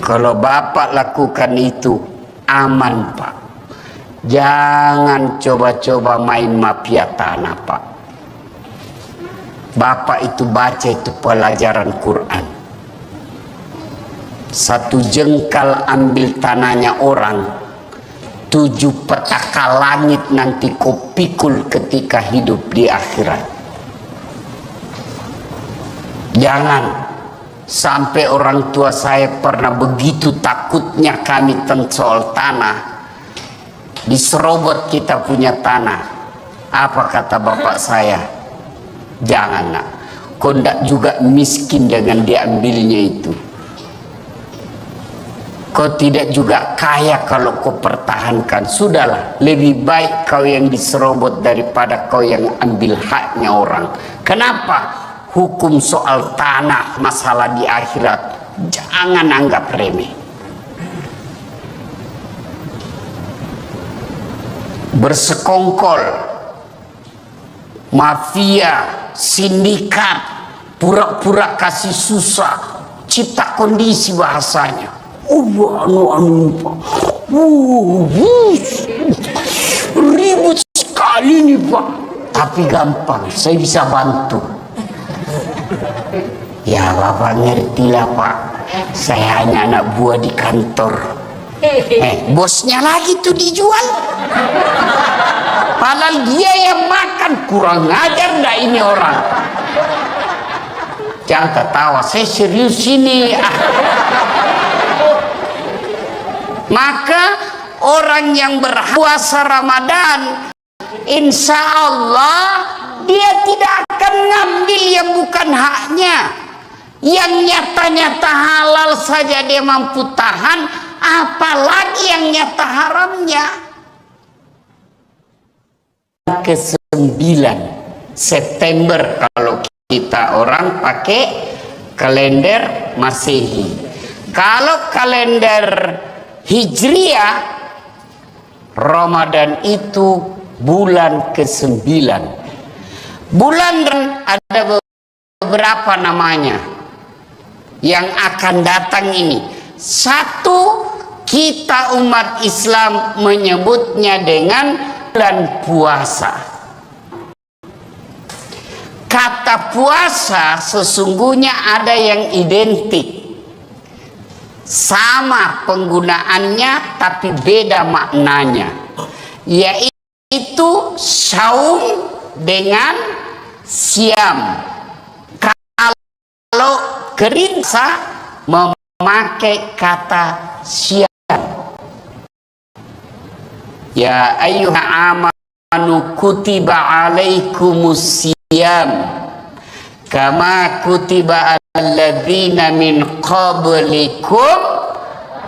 Kalau Bapak lakukan itu, aman Pak. Jangan coba-coba main mafia tanah Pak. Bapak itu baca itu pelajaran Quran. 1 jengkal ambil tanahnya orang, 7 petaka langit nanti kau pikul ketika hidup di akhirat. Jangan sampai orang tua saya pernah begitu takutnya kami tentang soal tanah, diserobot kita punya tanah. Apa kata bapak saya? Jangan nak, kau ndak juga miskin dengan diambilnya itu. Kau tidak juga kaya kalau kau pertahankan. Sudahlah, lebih baik kau yang diserobot daripada kau yang ambil haknya orang. Kenapa? Hukum soal tanah, masalah di akhirat, jangan anggap remeh. Bersekongkol, mafia, sindikat, pura-pura kasih susah, cipta kondisi bahasanya. Pak. Ribut sekali nih Pak. Tapi gampang, saya bisa bantu. Ya Bapak ngertilah Pak, saya hanya anak buah di kantor. Bosnya lagi tuh dijual. Padahal dia yang makan. Kurang ajar dah ini orang. Jangan ketawa, saya serius ini. Maka orang yang berpuasa Ramadan, insya Allah dia tidak akan ngambil yang bukan haknya. Yang nyata-nyata halal saja dia mampu tahan, apalagi yang nyata haramnya. Ke-9 September kalau kita orang pakai kalender Masehi. Kalau kalender Hijriah, Ramadan itu bulan ke-9. Bulan ada beberapa namanya yang akan datang ini. Satu, kita umat Islam menyebutnya dengan bulan puasa. Kata puasa sesungguhnya ada yang identik, sama penggunaannya tapi beda maknanya, yaitu saum dengan siam. Kalau gerinsa memakai kata siam. Ya ayyuha amanu kutiba alaikumus siyam kama kutiba alladzina min qablikum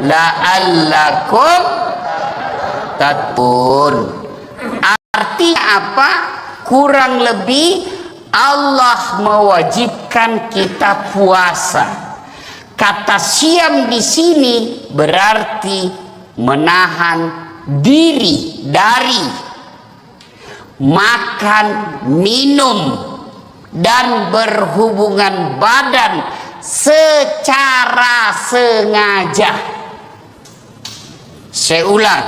la'allakum tattaqun. Artinya apa? Kurang lebih Allah mewajibkan kita puasa. Kata siam di sini berarti menahan diri dari makan, minum, dan berhubungan badan secara sengaja. Saya ulang,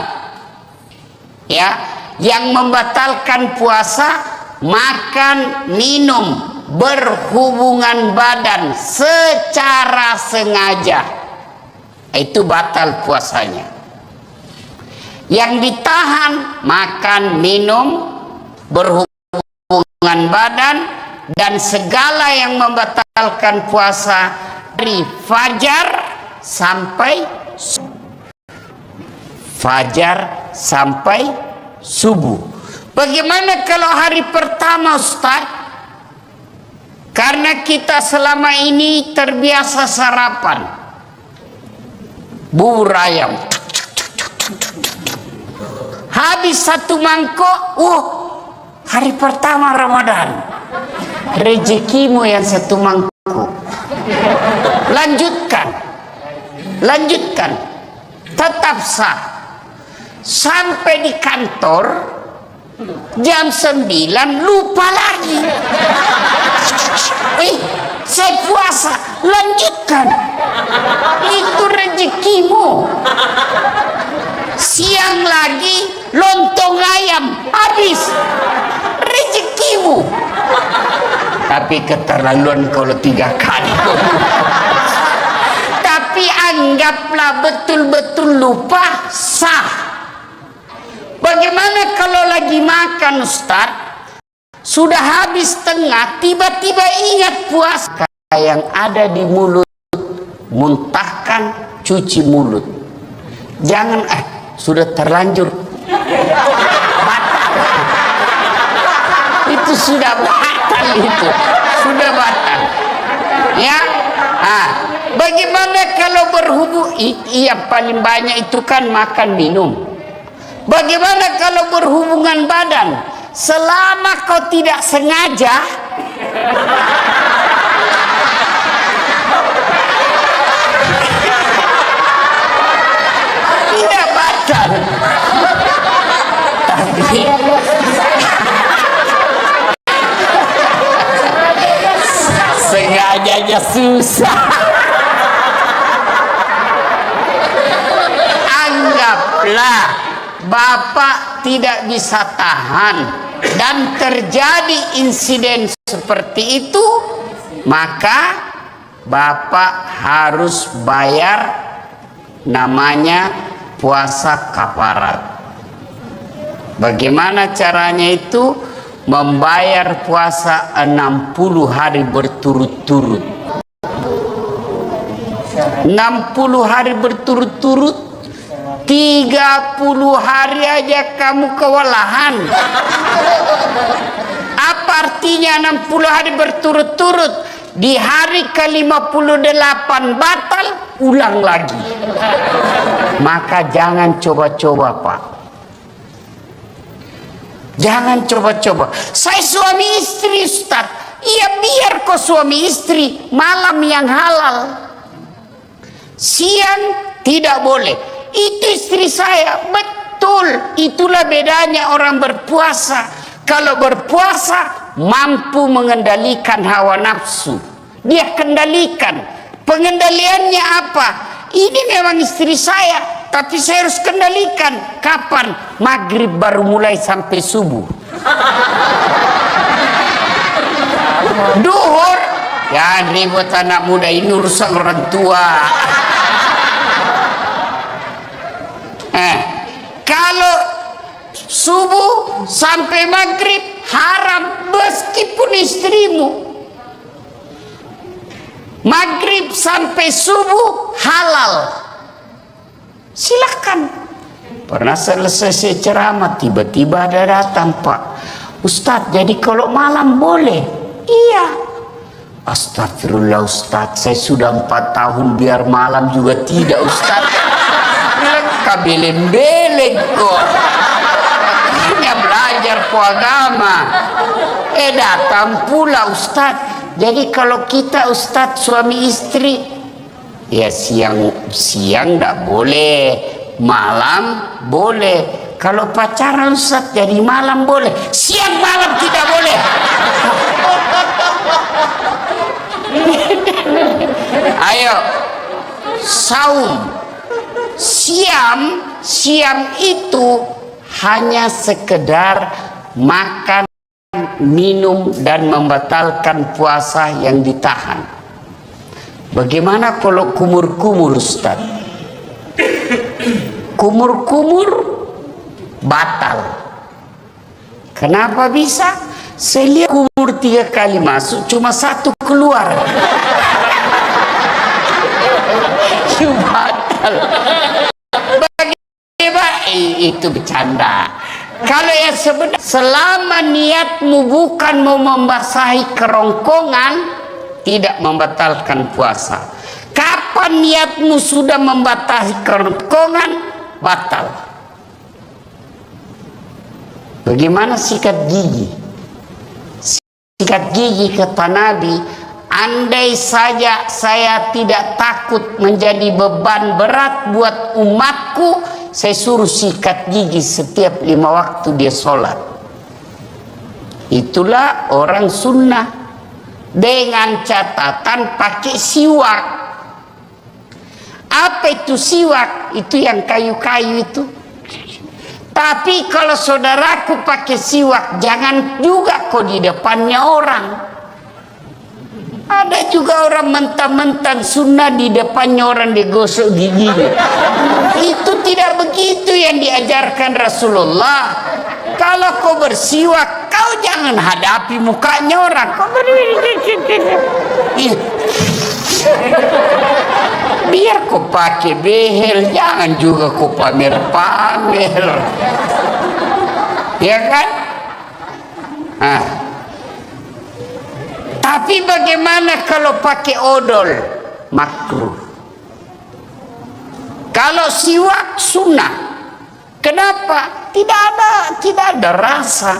ya, yang membatalkan puasa makan, minum, berhubungan badan secara sengaja, itu batal puasanya. Yang ditahan makan, minum, berhubungan badan, dan segala yang membatalkan puasa dari fajar sampai subuh. Bagaimana kalau hari pertama, Ustaz? Karena kita selama ini terbiasa sarapan bubur ayam, habis 1 mangkok, hari pertama Ramadan, rezekimu yang 1 mangkok. Lanjutkan, tetap sah. Sampai di kantor jam 9 lupa lagi. Saya puasa, lanjutkan. Itu rezekimu. Siang lagi lontong ayam, habis, rezekimu. Tapi keterlaluan kalau 3 kali. Tapi anggaplah betul-betul lupa, sah. Bagaimana kalau lagi makan Ustaz, sudah habis tengah, tiba-tiba ingat puasa yang ada di mulut, muntahkan, cuci mulut. Jangan sudah terlanjur batal. Itu sudah batal, itu sudah batal. Ya, bagaimana kalau berhubung? Iya, paling banyak itu kan makan minum. Bagaimana kalau berhubungan badan? Selama kau tidak sengaja, tidak batal. Tapi sengajanya susah. Anggaplah Bapak tidak bisa tahan dan terjadi insiden seperti itu, maka Bapak harus bayar namanya puasa kafarat. Bagaimana caranya itu? Membayar puasa 60 hari berturut-turut. 60 hari berturut-turut, 30 hari aja kamu kewalahan. Apa artinya 60 hari berturut-turut? Di hari ke-58 batal, ulang lagi. Maka jangan coba-coba, Pak. Jangan coba-coba. Saya suami istri, Ustaz. Iya, biar kau suami istri, malam yang halal. Siang tidak boleh. Itu istri saya, betul. Itulah bedanya orang berpuasa. Kalau berpuasa mampu mengendalikan hawa nafsu. Dia kendalikan. Pengendaliannya apa? Ini memang istri saya, tapi saya harus kendalikan. Kapan? Maghrib baru mulai sampai subuh. Duhur, ya ribut anak muda, ini urusan orang tua. Kalau subuh sampai maghrib haram meskipun istrimu. Maghrib sampai subuh halal. Silakan. Pernah selesai ceramah, tiba-tiba ada datang, Pak Ustadz, jadi kalau malam boleh? Iya. Astagfirullah Ustadz, saya sudah 4 tahun biar malam juga tidak Ustadz. Kabeleng-beleng kok. Hanya belajar ku agama. Datang pula Ustadz. Jadi kalau kita Ustadz suami istri, ya siang enggak boleh, malam boleh. Kalau pacaran Ustadz jadi malam boleh, siang malam tidak boleh. Ayo, saum. Siam itu hanya sekedar makan, minum dan membatalkan puasa yang ditahan. Bagaimana kalau kumur-kumur Ustaz? Kumur-kumur batal. Kenapa bisa? Saya lihat kumur 3 kali masuk, cuma 1 keluar. Batal. Bagaimana? Itu bercanda. Kalau yang sebenarnya, selama niatmu bukan mau membasahi kerongkongan, tidak membatalkan puasa. Kapan niatmu sudah membasahi kerongkongan, batal. Bagaimana sikat gigi? Sikat gigi kata Nabi, andai saja saya tidak takut menjadi beban berat buat umatku, saya suruh sikat gigi setiap 5 waktu dia sholat. Itulah orang sunnah, dengan catatan pakai siwak. Apa itu siwak? Itu yang kayu-kayu itu. Tapi kalau saudaraku pakai siwak, jangan juga kok di depannya orang. juga orang mentang-mentang sunnah di depannya orang digosok giginya. Itu tidak begitu yang diajarkan Rasulullah. Kalau kau bersiwak, kau jangan hadapi mukanya orang. Kau biar kau pakai behel, jangan juga kau pamer-pamer. Ya kan? Nah. Tapi bagaimana kalau pakai odol? Makruh. Kalau siwak sunnah. Kenapa? Tidak ada rasa.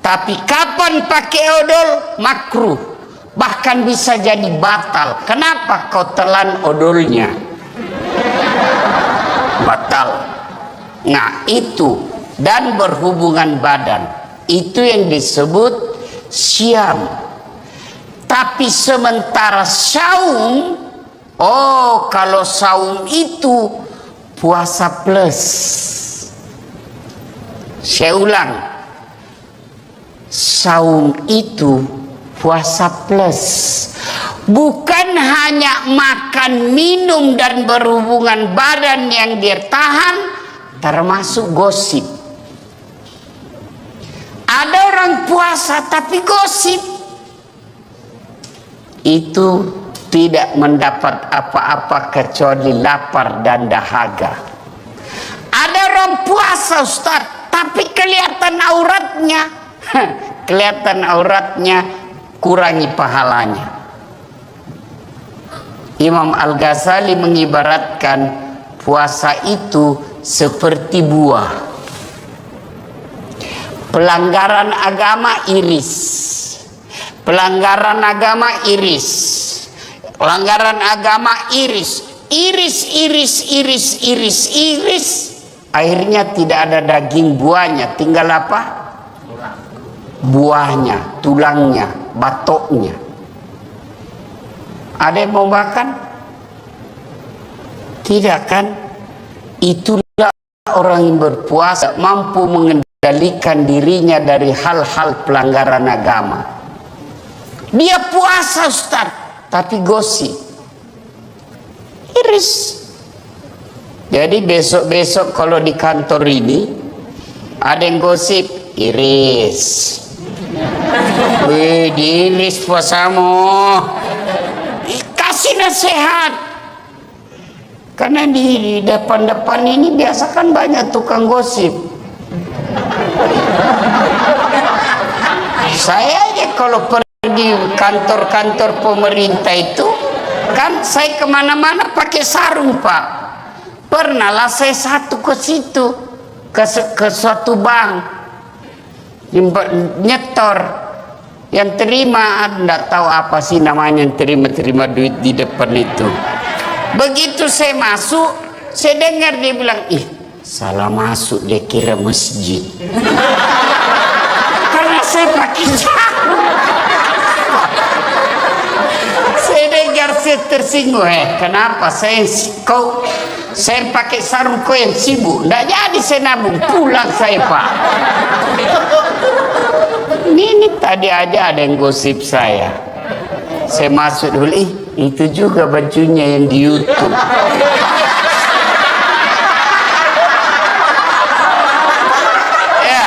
Tapi kapan pakai odol? Makruh. Bahkan bisa jadi batal. Kenapa kau telan odolnya? Batal. Nah itu. Dan berhubungan badan. Itu yang disebut syam. Tapi sementara saum, oh kalau saum itu puasa plus. Saya ulang, saum itu puasa plus. Bukan hanya makan, minum dan berhubungan badan yang dia tahan, termasuk gosip. Ada orang puasa tapi gosip. Itu tidak mendapat apa-apa kecuali lapar dan dahaga. Ada orang puasa Ustaz, tapi kelihatan auratnya. Kelihatan auratnya, kurangi pahalanya. Imam Al-Ghazali mengibaratkan puasa itu seperti buah. Pelanggaran agama iris. Pelanggaran agama iris. Pelanggaran agama iris. Iris. Akhirnya tidak ada daging buahnya. Tinggal apa? Buahnya, tulangnya, batoknya. Ada yang mau makan? Tidak kan? Itulah orang yang berpuasa mampu mengendalikan dirinya dari hal-hal pelanggaran agama. Dia puasa Ustaz, tapi gosip. Iris. Jadi besok-besok kalau di kantor ini ada yang gosip, iris. Wih, diiris puasamu. Kasih nasihat. Karena di depan-depan ini biasa kan banyak tukang gosip. Saya aja kalau pergi kantor-kantor pemerintah itu kan saya kemana-mana pakai sarung Pak. Pernah lah saya satu ke situ ke suatu bank nyetor, yang terima enggak tahu apa sih namanya, yang terima duit di depan itu. Begitu saya masuk, saya dengar dia bilang, ih salah masuk, dia kira masjid. Karena saya pakai sarung. Saya dengar, saya tersinggung. Kenapa saya pakai sarung, kau yang sibuk? Nggak jadi saya nabung, pulang saya Pak. Ini tadi aja ada yang gosip saya. Saya masuk dulu, itu juga bajunya yang di YouTube. Ya,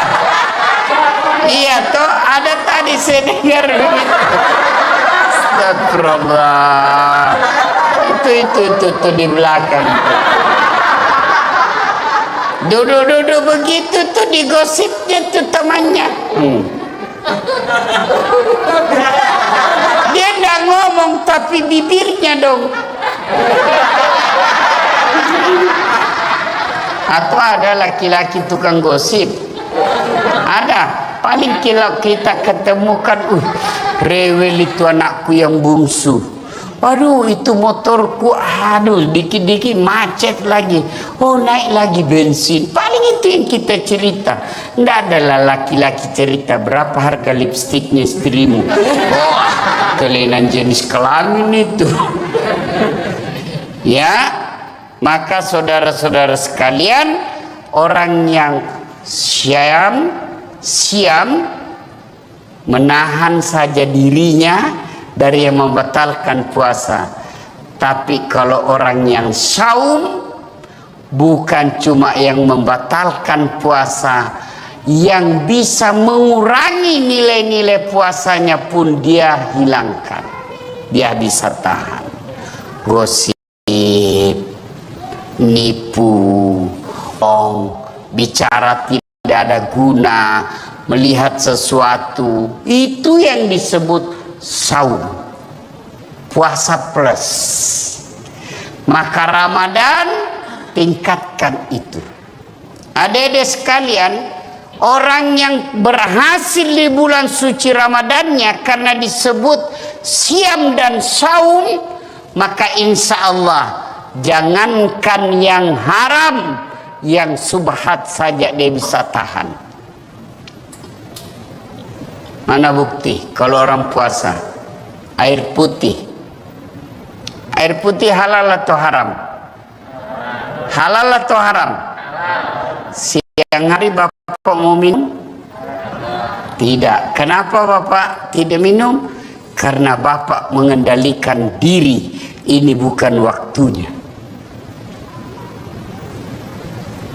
iya toh ada tadi saya dengar begitu. Astagfirullah. Itu di belakang. Duduk begitu tuh digosipnya tuh temannya. Dia nggak ngomong tapi bibirnya dong. Atau ada laki-laki tukang gosip. Ada. Paling kalau kita ketemukan, rewel itu anakku yang bungsu. Waduh, itu motorku, aduh, dikit-dikit macet lagi. Oh, naik lagi bensin. Paling itu yang kita cerita. Nggak adalah laki-laki cerita berapa harga lipstiknya istrimu. Oh, kelainan jenis kelamin itu. Ya, maka saudara-saudara sekalian, orang yang siam menahan saja dirinya dari yang membatalkan puasa. Tapi kalau orang yang saum, bukan cuma yang membatalkan puasa, yang bisa mengurangi nilai-nilai puasanya pun dia hilangkan. Dia bisa tahan. Gosip, nipu, bicara tidak ada guna, melihat sesuatu, itu yang disebut saum, puasa plus. Maka Ramadan tingkatkan itu. Adik-adik sekalian, orang yang berhasil di bulan suci Ramadannya karena disebut siam dan saum, maka insya Allah jangankan yang haram, yang subhat saja dia bisa tahan. Mana bukti kalau orang puasa air putih? Air putih halal atau haram? Halal atau haram? Siang hari Bapak mau minum? Tidak. Kenapa Bapak tidak minum? Karena Bapak mengendalikan diri. Ini bukan waktunya.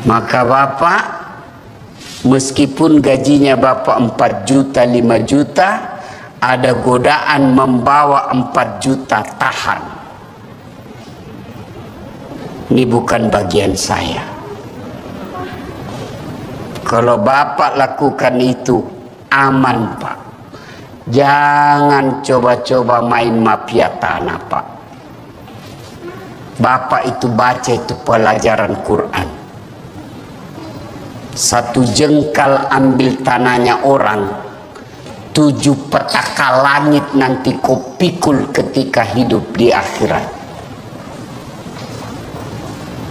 Maka Bapak, meskipun gajinya Bapak 4 juta, 5 juta, ada godaan membawa 4 juta, tahan. Ini bukan bagian saya. Kalau Bapak lakukan itu, aman Pak. Jangan coba-coba main mafia tanah Pak. Bapak itu baca itu pelajaran Quran. Satu jengkal ambil tanahnya orang, 7 petaka langit nanti kau pikul ketika hidup di akhirat.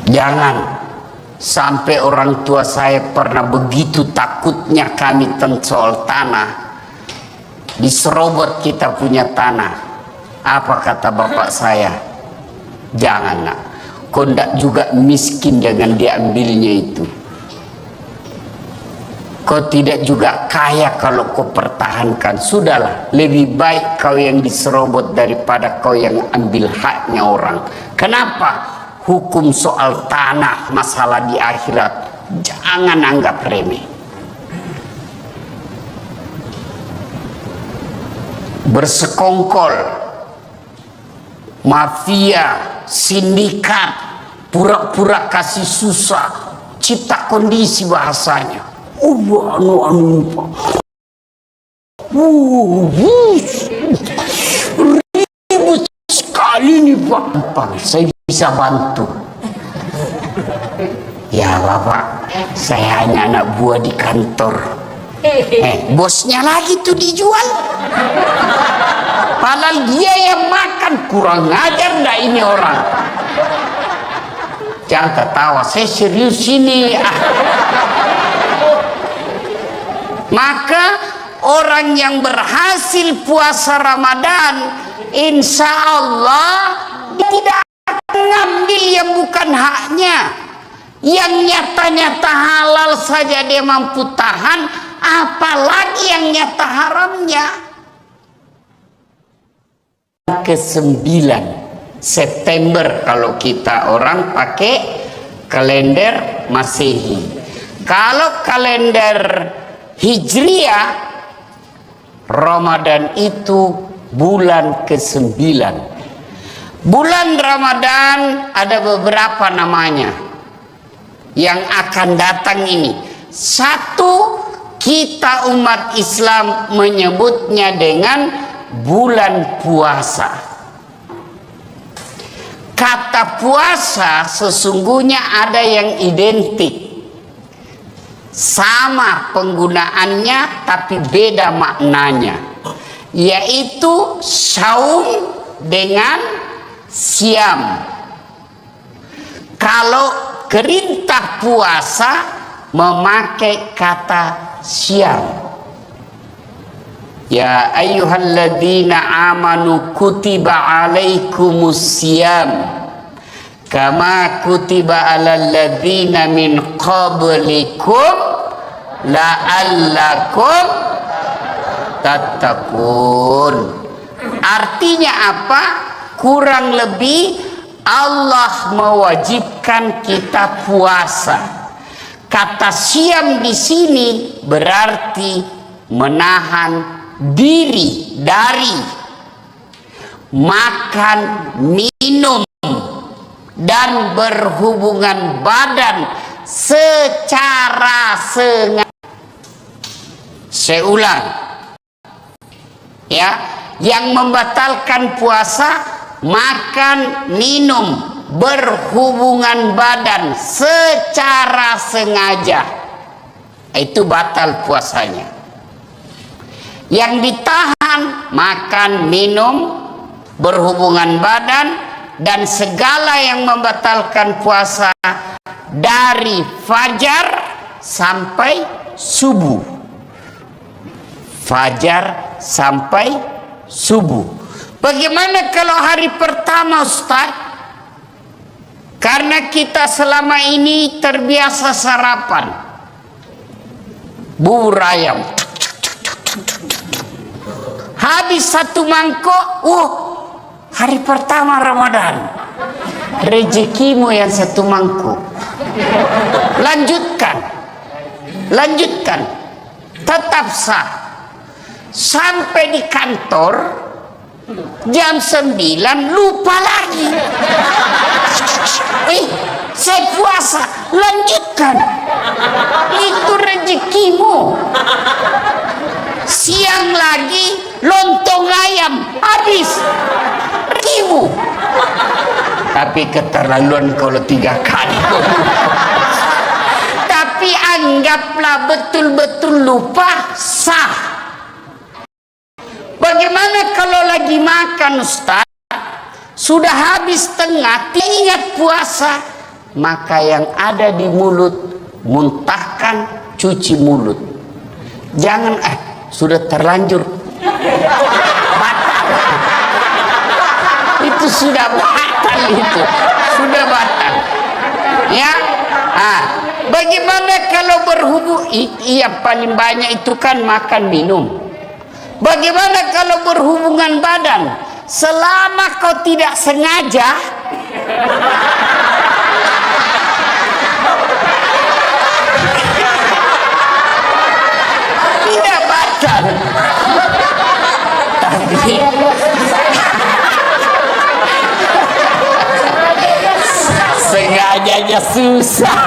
Jangan sampai orang tua saya pernah begitu takutnya kami tentang soal tanah. Diserobot kita punya tanah. Apa kata bapak saya? Jangan nak, kau ndak juga miskin dengan diambilnya itu. Kau tidak juga kaya kalau kau pertahankan. Sudahlah, lebih baik kau yang diserobot daripada kau yang ambil haknya orang. Kenapa? Hukum soal tanah, masalah di akhirat, jangan anggap remeh. Bersekongkol, mafia, sindikat, pura-pura kasih susah, cipta kondisi bahasanya. Ribut sekali nih Pak. Saya bisa bantu. Ya Bapak, saya hanya anak buah di kantor. Bosnya lagi tuh dijual. Padahal dia yang makan. Kurang ajar ndak ini orang. Jangan ketawa, saya serius ini. Maka orang yang berhasil puasa Ramadan, insya Allah tidak akan ngambil yang bukan haknya. Yang nyata-nyata halal saja dia mampu tahan, apalagi yang nyata haramnya. Ke-9 September kalau kita orang pakai kalender Masehi. Kalau kalender Hijriah, Ramadan itu bulan ke-9. Bulan Ramadan ada beberapa namanya yang akan datang ini. Satu, kita umat Islam menyebutnya dengan bulan puasa. Kata puasa sesungguhnya ada yang identik, sama penggunaannya tapi beda maknanya, yaitu saum dengan siam. Kalau perintah puasa memakai kata siam. Ya ayyuhalladzina amanu kutiba alaikumus siyam kama kutiba alal ladzina min qablikum la'allakum tattaqun. Artinya apa? Kurang lebih Allah mewajibkan kita puasa. Kata siam di sini berarti menahan diri dari makan, minum, dan berhubungan badan secara sengaja. Saya ulang, ya, yang membatalkan puasa makan, minum, berhubungan badan secara sengaja, itu batal puasanya. Yang ditahan makan, minum, berhubungan badan, dan segala yang membatalkan puasa dari fajar sampai subuh. Fajar sampai subuh. Bagaimana kalau hari pertama, Ustaz? Karena kita selama ini terbiasa sarapan bubur ayam, habis satu mangkok, hari pertama Ramadan, rezekimu yang satu mangkuk. Lanjutkan, tetap sah. Sampai di kantor jam 9 lupa lagi. Saya puasa, lanjutkan. Itu rezekimu. Siang lagi lontong ayam, habis. Rezekimu. Tapi keterlaluan kalau 3 kali. Tapi anggaplah betul-betul lupa, sah. Bagaimana kalau lagi makan, Ustaz? Sudah habis tengah, ingat puasa, maka yang ada di mulut muntahkan, cuci mulut. Jangan sudah terlanjur batal. Itu sudah batal, itu sudah batal. Ya, bagaimana kalau berhubung? Iya, paling banyak itu kan makan minum. Bagaimana kalau berhubungan badan? Selama kau tidak sengaja, tidak batal. Tapi sengajanya susah.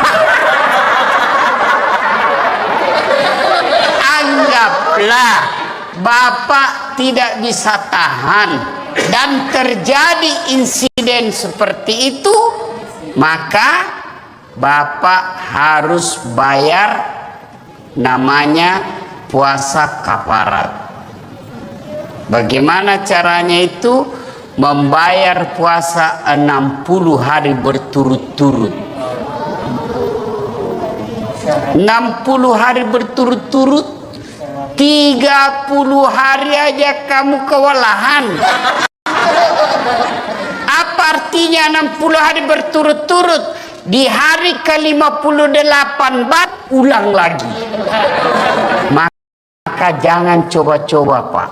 Anggaplah Bapak tidak bisa tahan dan terjadi insiden seperti itu, maka Bapak harus bayar namanya puasa kafarat. Bagaimana caranya itu? Membayar puasa 60 hari berturut-turut. 60 hari berturut-turut, 30 hari aja kamu kewalahan. Apa artinya 60 hari berturut-turut? Di hari ke-58 ulang lagi. Maka jangan coba-coba, Pak.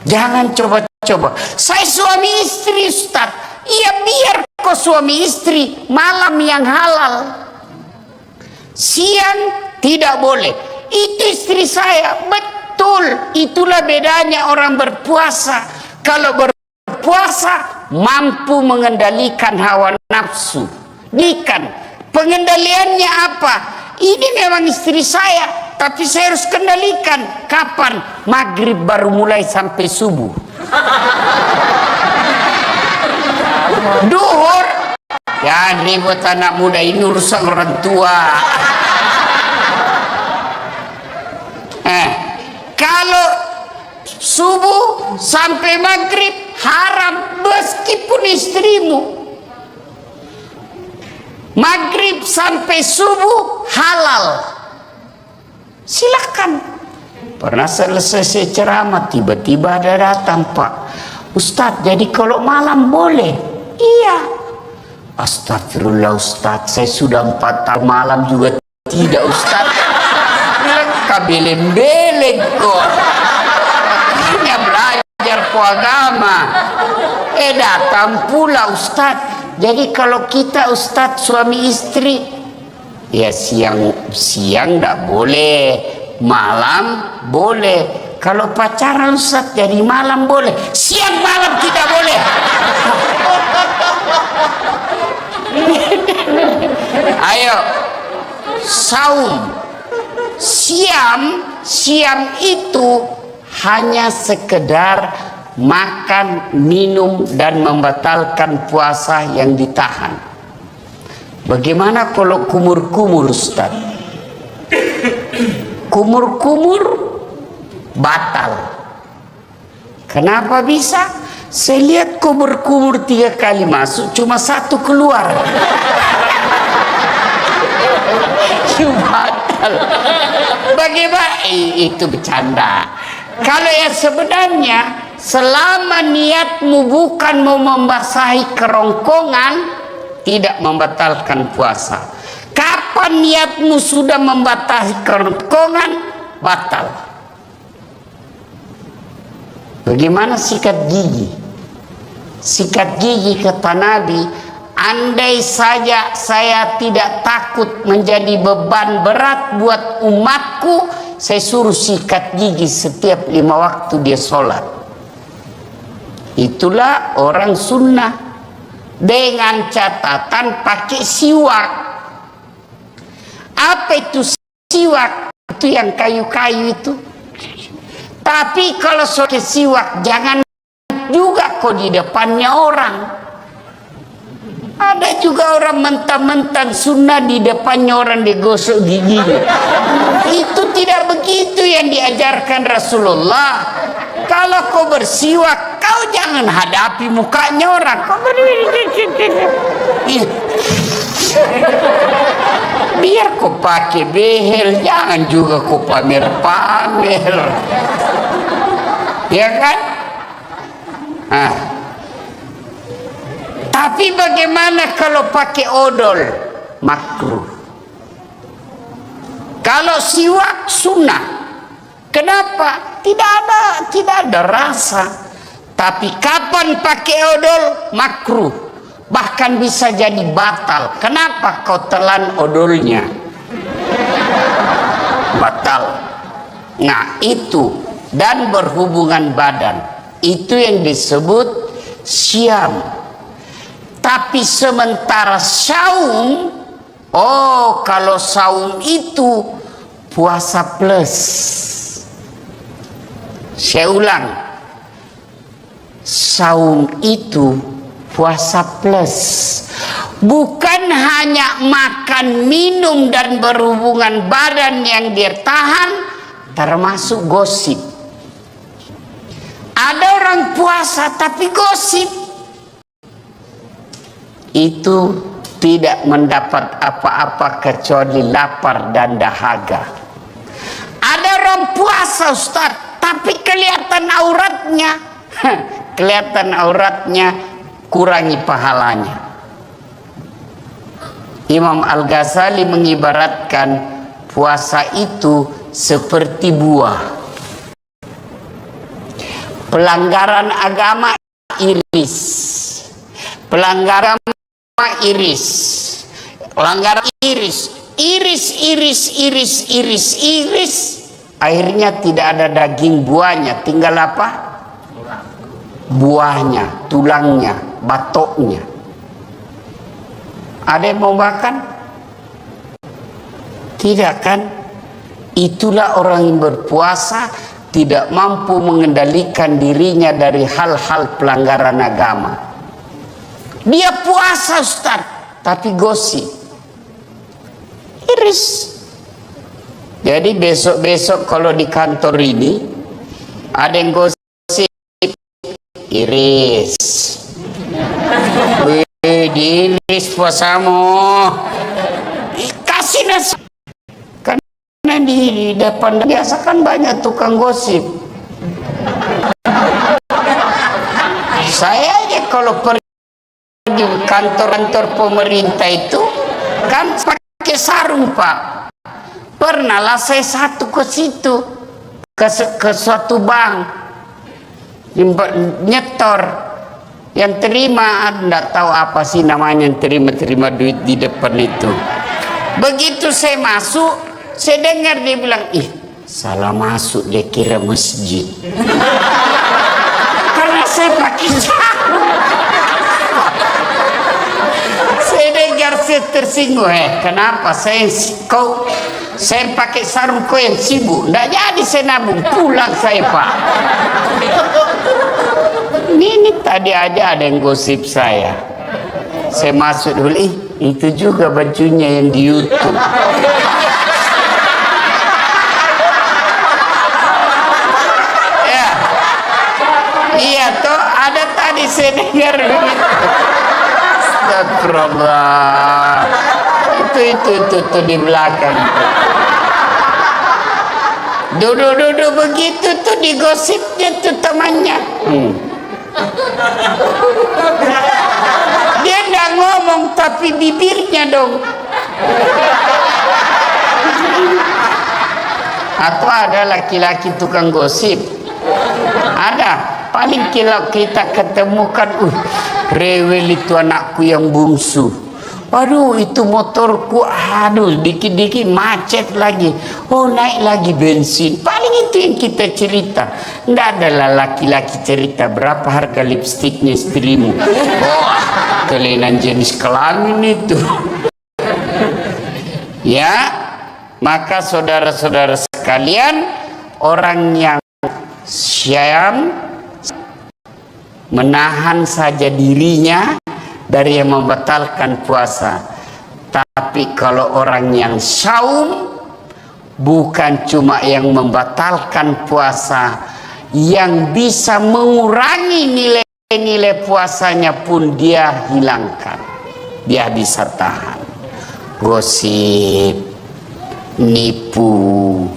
Jangan coba-coba. Saya suami istri, Ustaz. Iya, biar kau suami istri malam yang halal. Siang tidak boleh. Itu istri saya, betul. Itulah bedanya orang berpuasa. Kalau berpuasa mampu mengendalikan hawa nafsu. Pengendaliannya apa? Ini memang istri saya, tapi saya harus kendalikan. Kapan? Maghrib baru mulai sampai subuh. Duhur, ya ribut anak muda ini urusan orang tua. Kalau subuh sampai maghrib haram meskipun istrimu. Maghrib sampai subuh halal. Silakan. Pernah selesai saya ceramah, tiba-tiba ada datang, Pak Ustadz, jadi kalau malam boleh? Iya. Astagfirullah Ustadz, saya sudah 4 tahun malam juga tidak, Ustadz. Kabeleng-beleng kok. Hanya belajar agama. Datang pula Ustadz. Jadi kalau kita Ustadz suami istri, ya siang tidak boleh, malam boleh. Kalau pacaran Ustadz dari malam boleh, siang malam tidak boleh. Ayo, saum, siam itu hanya sekedar makan, minum dan membatalkan puasa yang ditahan. Bagaimana kalau kumur-kumur Ustaz? Kumur-kumur batal. Kenapa bisa? Saya lihat kumur-kumur 3 kali masuk, cuma 1 keluar. Batal. Bagaimana? Itu bercanda. Kalau yang sebenarnya, selama niatmu bukan mau membasahi kerongkongan, tidak membatalkan puasa. Kapan niatmu sudah membasahi kerongkongan, batal. Bagaimana sikat gigi? Sikat gigi kata Nabi, andai saja saya tidak takut menjadi beban berat buat umatku, saya suruh sikat gigi setiap 5 waktu dia sholat. Itulah orang sunnah, dengan catatan pakai siwak. Apa itu siwak? Itu yang kayu-kayu itu. Tapi kalau pakai siwak jangan juga kok di depannya orang. Ada juga orang mentang-mentang sunnah di depannya orang digosok giginya. Itu tidak begitu yang diajarkan Rasulullah. Kalau kau bersiwak, kau jangan hadapi mukanya orang. Kau biar kau pakai behel, jangan juga kau pamer-pamer. Ya kan? Tapi bagaimana kalau pakai odol? Makruh. Kalau siwak sunnah. Kenapa? Tidak ada rasa. Tapi kapan pakai odol? Makruh. Bahkan bisa jadi batal. Kenapa kau telan odolnya? Batal. Nah itu. Dan berhubungan badan. Itu yang disebut siam. Tapi sementara saum, kalau saum itu puasa plus. Saya ulang, saum itu puasa plus. Bukan hanya makan, minum dan berhubungan badan yang dia tahan, termasuk gosip. Ada orang puasa tapi gosip. Itu tidak mendapat apa-apa kecuali lapar dan dahaga. Ada orang puasa Ustaz, tapi kelihatan auratnya. Kelihatan auratnya, kurangi pahalanya. Imam Al-Ghazali mengibaratkan puasa itu seperti buah. Pelanggaran agama iris. Pelanggaran iris, pelanggaran iris, akhirnya tidak ada daging buahnya, tinggal apa? Buahnya, tulangnya, batoknya. Ada yang mau makan? Tidak kan? Itulah orang yang berpuasa tidak mampu mengendalikan dirinya dari hal-hal pelanggaran agama. Dia puasa Ustaz, tapi gosip, iris. Jadi besok-besok kalau di kantor ini ada yang gosip, iris. Diiris puasamu. Kasih nasi. Karena di depan biasa kan banyak tukang gosip. Saya aja kalau pergi di kantor-kantor pemerintah itu kan pakai sarung Pak. Pernahlah saya satu ke situ ke suatu bank. nyetor. Yang terima, Anda tahu apa sih namanya yang terima duit di depan itu. Begitu saya masuk, saya dengar dia bilang, ih salah masuk, dia kira masjid. Karena saya pakai sarung. Saya dengar, saya tersinggung. Kenapa saya pakai sarung, kau yang sibuk? Nggak jadi saya nabung, pulang saya Pak. Ini tadi aja ada yang gosip saya. Saya masuk dulu, itu juga bajunya yang di YouTube. Ya, iya toh, ada tadi saya dengar begitu. Astagfirullah. Itu di belakang. Duduk begitu tuh digosipnya tuh temannya. Dia nggak ngomong tapi bibirnya dong. Atau ada laki-laki tukang gosip? Ada. Paling kalau kita ketemukan, rewel itu anakku yang bungsu. Aduh, itu motorku, aduh, dikit-dikit macet lagi. Oh, naik lagi bensin. Paling itu yang kita cerita. Nggak adalah laki-laki cerita berapa harga lipstiknya istrimu. Oh, kelainan jenis kelamin itu. Ya, maka saudara-saudara sekalian, orang yang syam menahan saja dirinya dari yang membatalkan puasa. Tapi kalau orang yang saum, bukan cuma yang membatalkan puasa, yang bisa mengurangi nilai-nilai puasanya pun dia hilangkan. Dia bisa tahan. Gosip, nipu,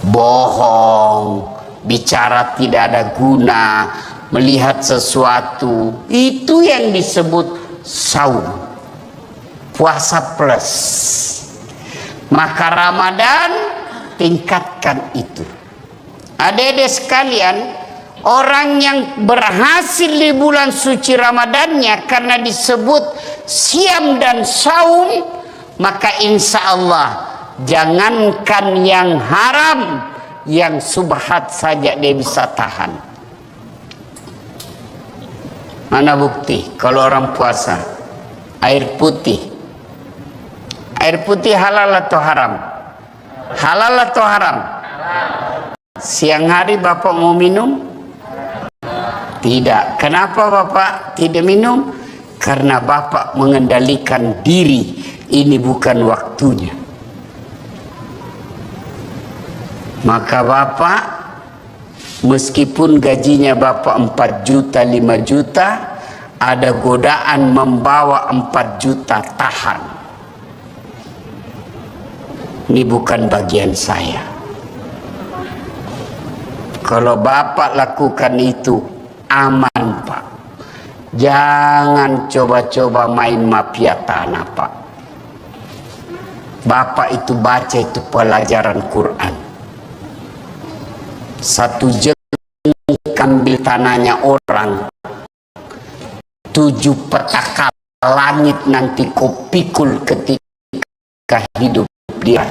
bohong, bicara tidak ada guna, melihat sesuatu, itu yang disebut saum, puasa plus. Maka Ramadan tingkatkan itu. Adik-adik sekalian, orang yang berhasil di bulan suci Ramadannya karena disebut siam dan saum, maka insya Allah jangankan yang haram, yang subhat saja dia bisa tahan. Mana bukti kalau orang puasa air putih halal atau haram? Halal atau haram? Siang hari Bapak mau minum? Tidak. Kenapa Bapak tidak minum? Karena Bapak mengendalikan diri, ini bukan waktunya. Maka Bapak, meskipun gajinya Bapak 4 juta, 5 juta, ada godaan membawa 4 juta, tahan. Ini bukan bagian saya. Kalau Bapak lakukan itu, aman Pak. Jangan coba-coba main mafia tanah Pak. Bapak itu baca itu pelajaran Quran. 1 jengkal ambil tanahnya orang, 7 petaka langit nanti kau pikul ketika hidup dia.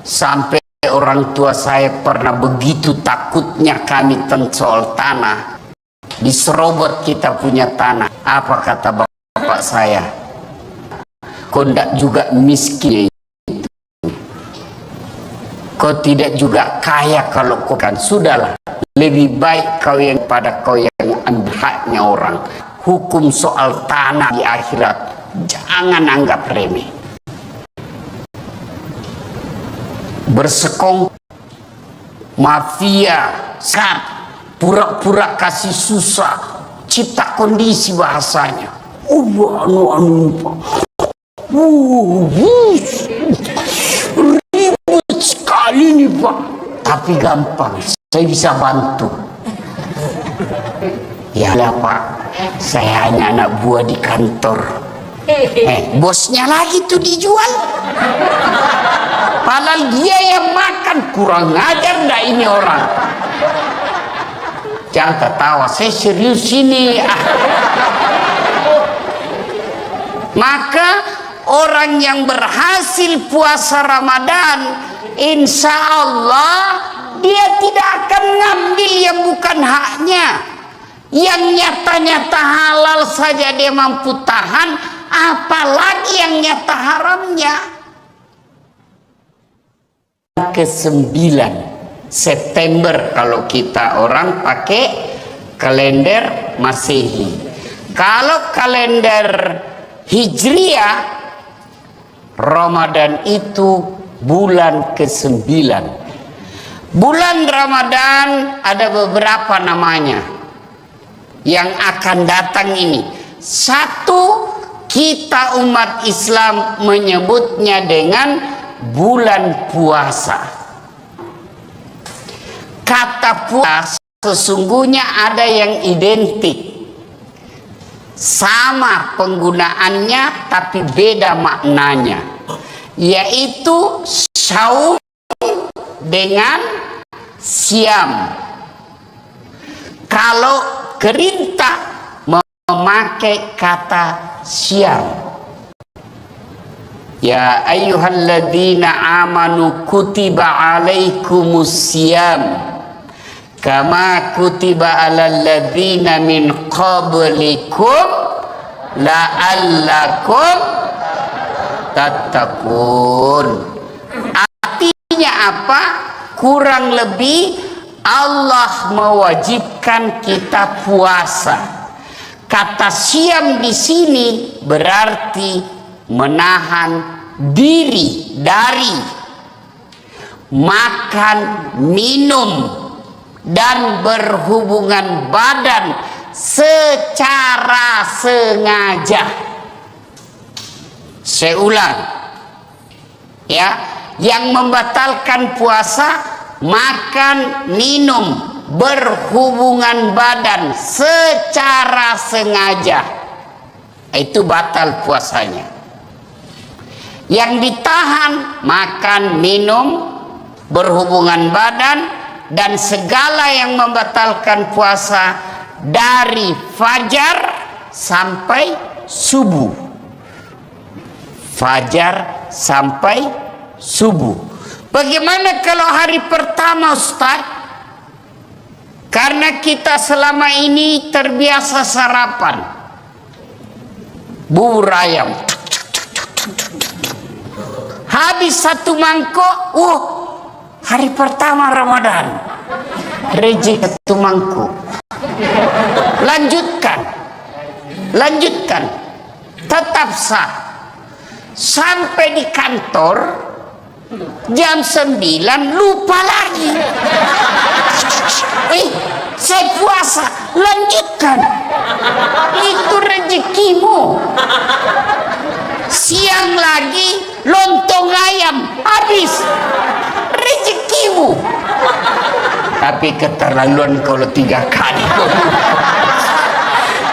Sampai orang tua saya pernah begitu takutnya kami soal tanah. Diserobot kita punya tanah. Apa kata bapak saya? Kau tidak juga miskin itu. Kau tidak juga kaya kalau kau kan. Sudahlah, lebih baik kau yang pada kau yang ambil haknya orang. Hukum soal tanah di akhirat jangan anggap remeh. Bersekong mafia, pura-pura kasih susah, cipta kondisi bahasanya. Ribut sekali nih Pak, tapi gampang, saya bisa bantu. Ya lah Pak, saya hanya anak buah di kantor. Bosnya lagi tuh dijual. Padahal dia yang makan. Kurang ajar dah ini orang. Jangan ketawa, saya serius ini. Maka orang yang berhasil puasa Ramadan, insya Allah dia tidak akan ngambil yang bukan haknya. Yang nyata-nyata halal saja dia mampu tahan, apalagi yang nyata haramnya. Ke-9 September kalau kita orang pakai kalender Masehi. Kalau kalender Hijriah, Ramadan itu bulan ke-9. Bulan Ramadan ada beberapa namanya yang akan datang ini. Satu, kita umat Islam menyebutnya dengan bulan puasa. Kata puasa sesungguhnya ada yang identik, sama penggunaannya tapi beda maknanya, yaitu saum dengan siam. Kalau kerintah memakai kata siam. Ya ayyuhalladzina amanu kutiba alaikumus siyam kama kutiba alal ladzina min qablikum la'allakum tattaqun. Artinya apa? Kurang lebih Allah mewajibkan kita puasa. Kata siam di sini berarti menahan diri dari makan, minum, dan berhubungan badan secara sengaja. Saya ulang, ya, yang membatalkan puasa makan, minum, berhubungan badan secara sengaja, itu batal puasanya. Yang ditahan makan, minum, berhubungan badan, dan segala yang membatalkan puasa dari fajar sampai subuh. Fajar sampai subuh. Bagaimana kalau hari pertama, Ustaz? Karena kita selama ini terbiasa sarapan bubur ayam, habis satu mangkok, hari pertama Ramadan, rezeki satu mangkok. Lanjutkan, tetap sah. Sampai di kantor jam 9 lupa lagi. Saya puasa, lanjutkan. Itu rezekimu. Siang lagi lontong ayam, habis, rezekimu. Tapi keterlaluan kalau 3 kali.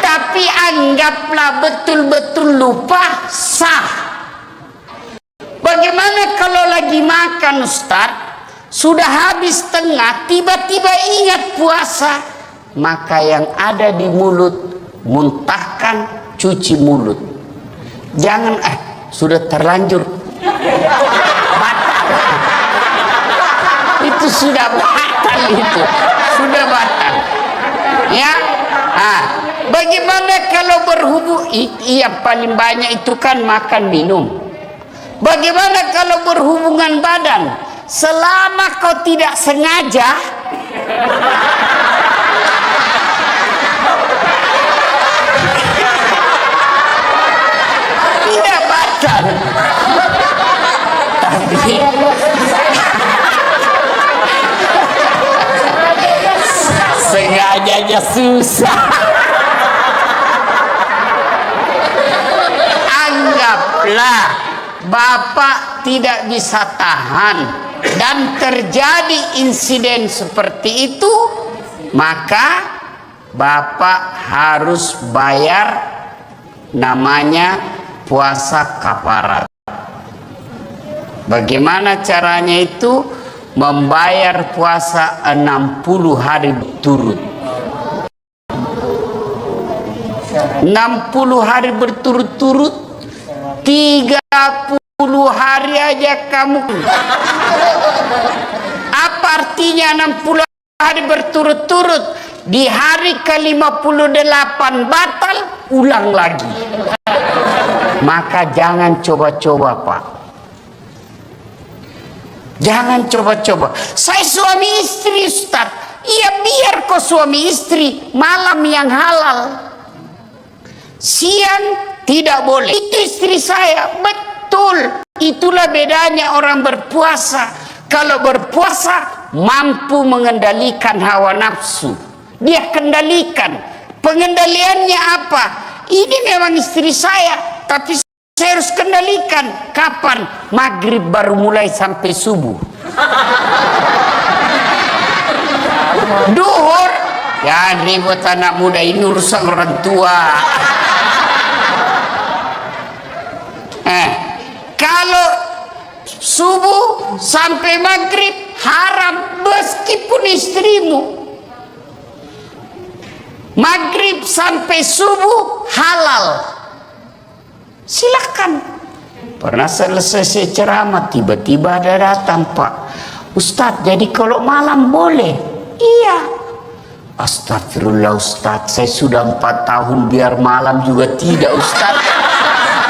Tapi anggaplah betul-betul lupa, sah. Bagaimana kalau lagi makan, Ustaz, sudah habis tengah, tiba-tiba ingat puasa, maka yang ada di mulut muntahkan, cuci mulut. Jangan sudah terlanjur batal. Itu sudah batal, itu sudah batal. Ya, bagaimana kalau berhubung? Yang paling banyak itu kan makan minum. Bagaimana kalau berhubungan badan? Selama kau tidak sengaja, tidak batal. Tapi sengajanya susah. Anggaplah Bapak tidak bisa tahan dan terjadi insiden seperti itu, maka Bapak harus bayar namanya puasa kafarat. Bagaimana caranya itu? Membayar puasa 60 hari berturut. 60 hari berturut-turut, 30 hari aja kamu. Apa artinya 60 hari berturut-turut? Di hari ke-58 batal, ulang lagi. Maka jangan coba-coba, Pak. Jangan coba-coba. Saya suami istri, Ustaz. Iya, biar kau suami istri, malam yang halal. Siang tidak boleh. Itu istri saya. Betul. Itulah bedanya orang berpuasa. Kalau berpuasa mampu mengendalikan hawa nafsu. Dia kendalikan. Pengendaliannya apa? Ini memang istri saya, tapi saya harus kendalikan. Kapan? Maghrib baru mulai sampai subuh. Duhur, ya ribut anak muda, ini urusan orang tua. Kalau subuh sampai maghrib haram, meskipun istrimu. Maghrib sampai subuh halal, silakan. Pernah selesai ceramah, tiba-tiba ada datang, Pak Ustadz, jadi kalau malam boleh? Iya. Astagfirullah Ustadz, saya sudah 4 tahun biar malam juga tidak Ustadz.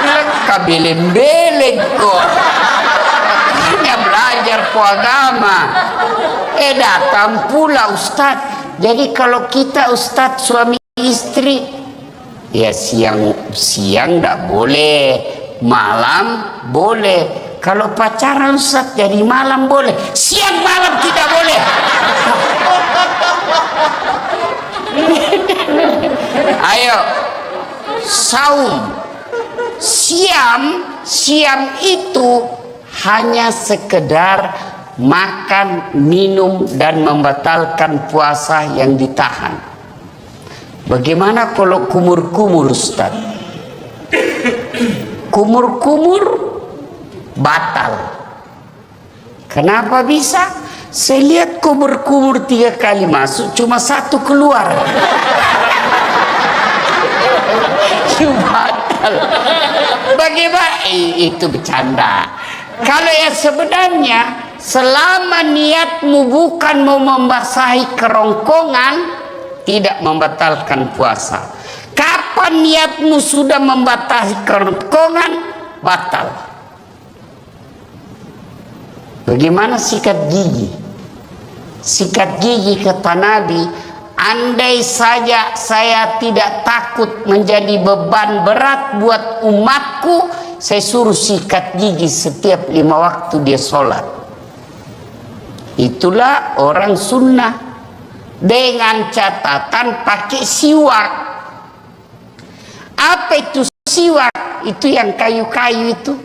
Bilang kabeleng-beleng kok. Hanya belajar ku agama. Datang pula Ustadz. Jadi kalau kita Ustadz suami istri, ya siang tidak boleh, malam boleh. Kalau pacaran Ustadz jadi malam boleh, siang malam tidak boleh. Ayo, saum, siam itu hanya sekedar makan, minum, dan membatalkan puasa yang ditahan. Bagaimana kalau kumur-kumur, Ustaz? Kumur-kumur batal. Kenapa bisa? Saya lihat kumur-kumur 3 kali masuk, cuma 1 keluar. Batal. Bagaimana? Itu bercanda. Kalau yang sebenarnya, selama niatmu bukan mau membasahi kerongkongan, tidak membatalkan puasa. Kapan niatmu sudah membasahi kerongkongan, batal. Bagaimana sikat gigi? Sikat gigi kata Nabi, andai saja saya tidak takut menjadi beban berat buat umatku, saya suruh sikat gigi setiap 5 waktu dia sholat. Itulah orang sunnah, dengan catatan pakai siwak. Apa itu siwak? Itu yang kayu-kayu itu.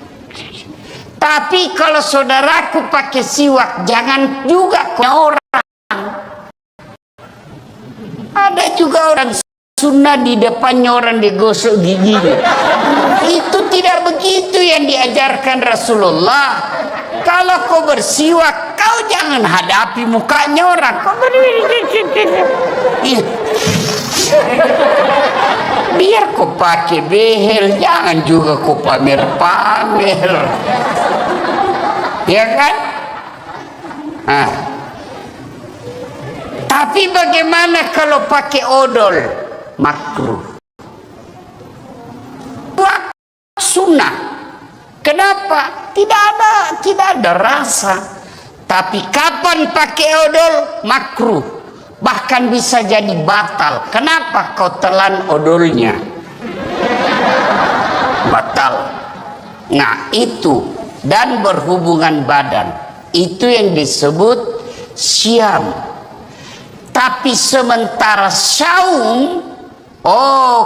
Tapi kalau saudaraku pakai siwak, jangan juga orang. Ada juga orang sunnah di depannya orang digosok giginya. Itu tidak begitu yang diajarkan Rasulullah. Kalau kau bersiwak, kau jangan hadapi mukanya orang. Kau biar kau pakai behel, jangan juga kau pamer-pamer. Ya kan? Tapi bagaimana kalau pakai odol? Makruh. Sunnah. Kenapa? Tidak ada rasa. Tapi kapan pakai odol? Makruh. Bahkan bisa jadi batal. Kenapa kau telan odolnya? Batal. Nah itu. Dan berhubungan badan. Itu yang disebut syam. Tapi sementara saum,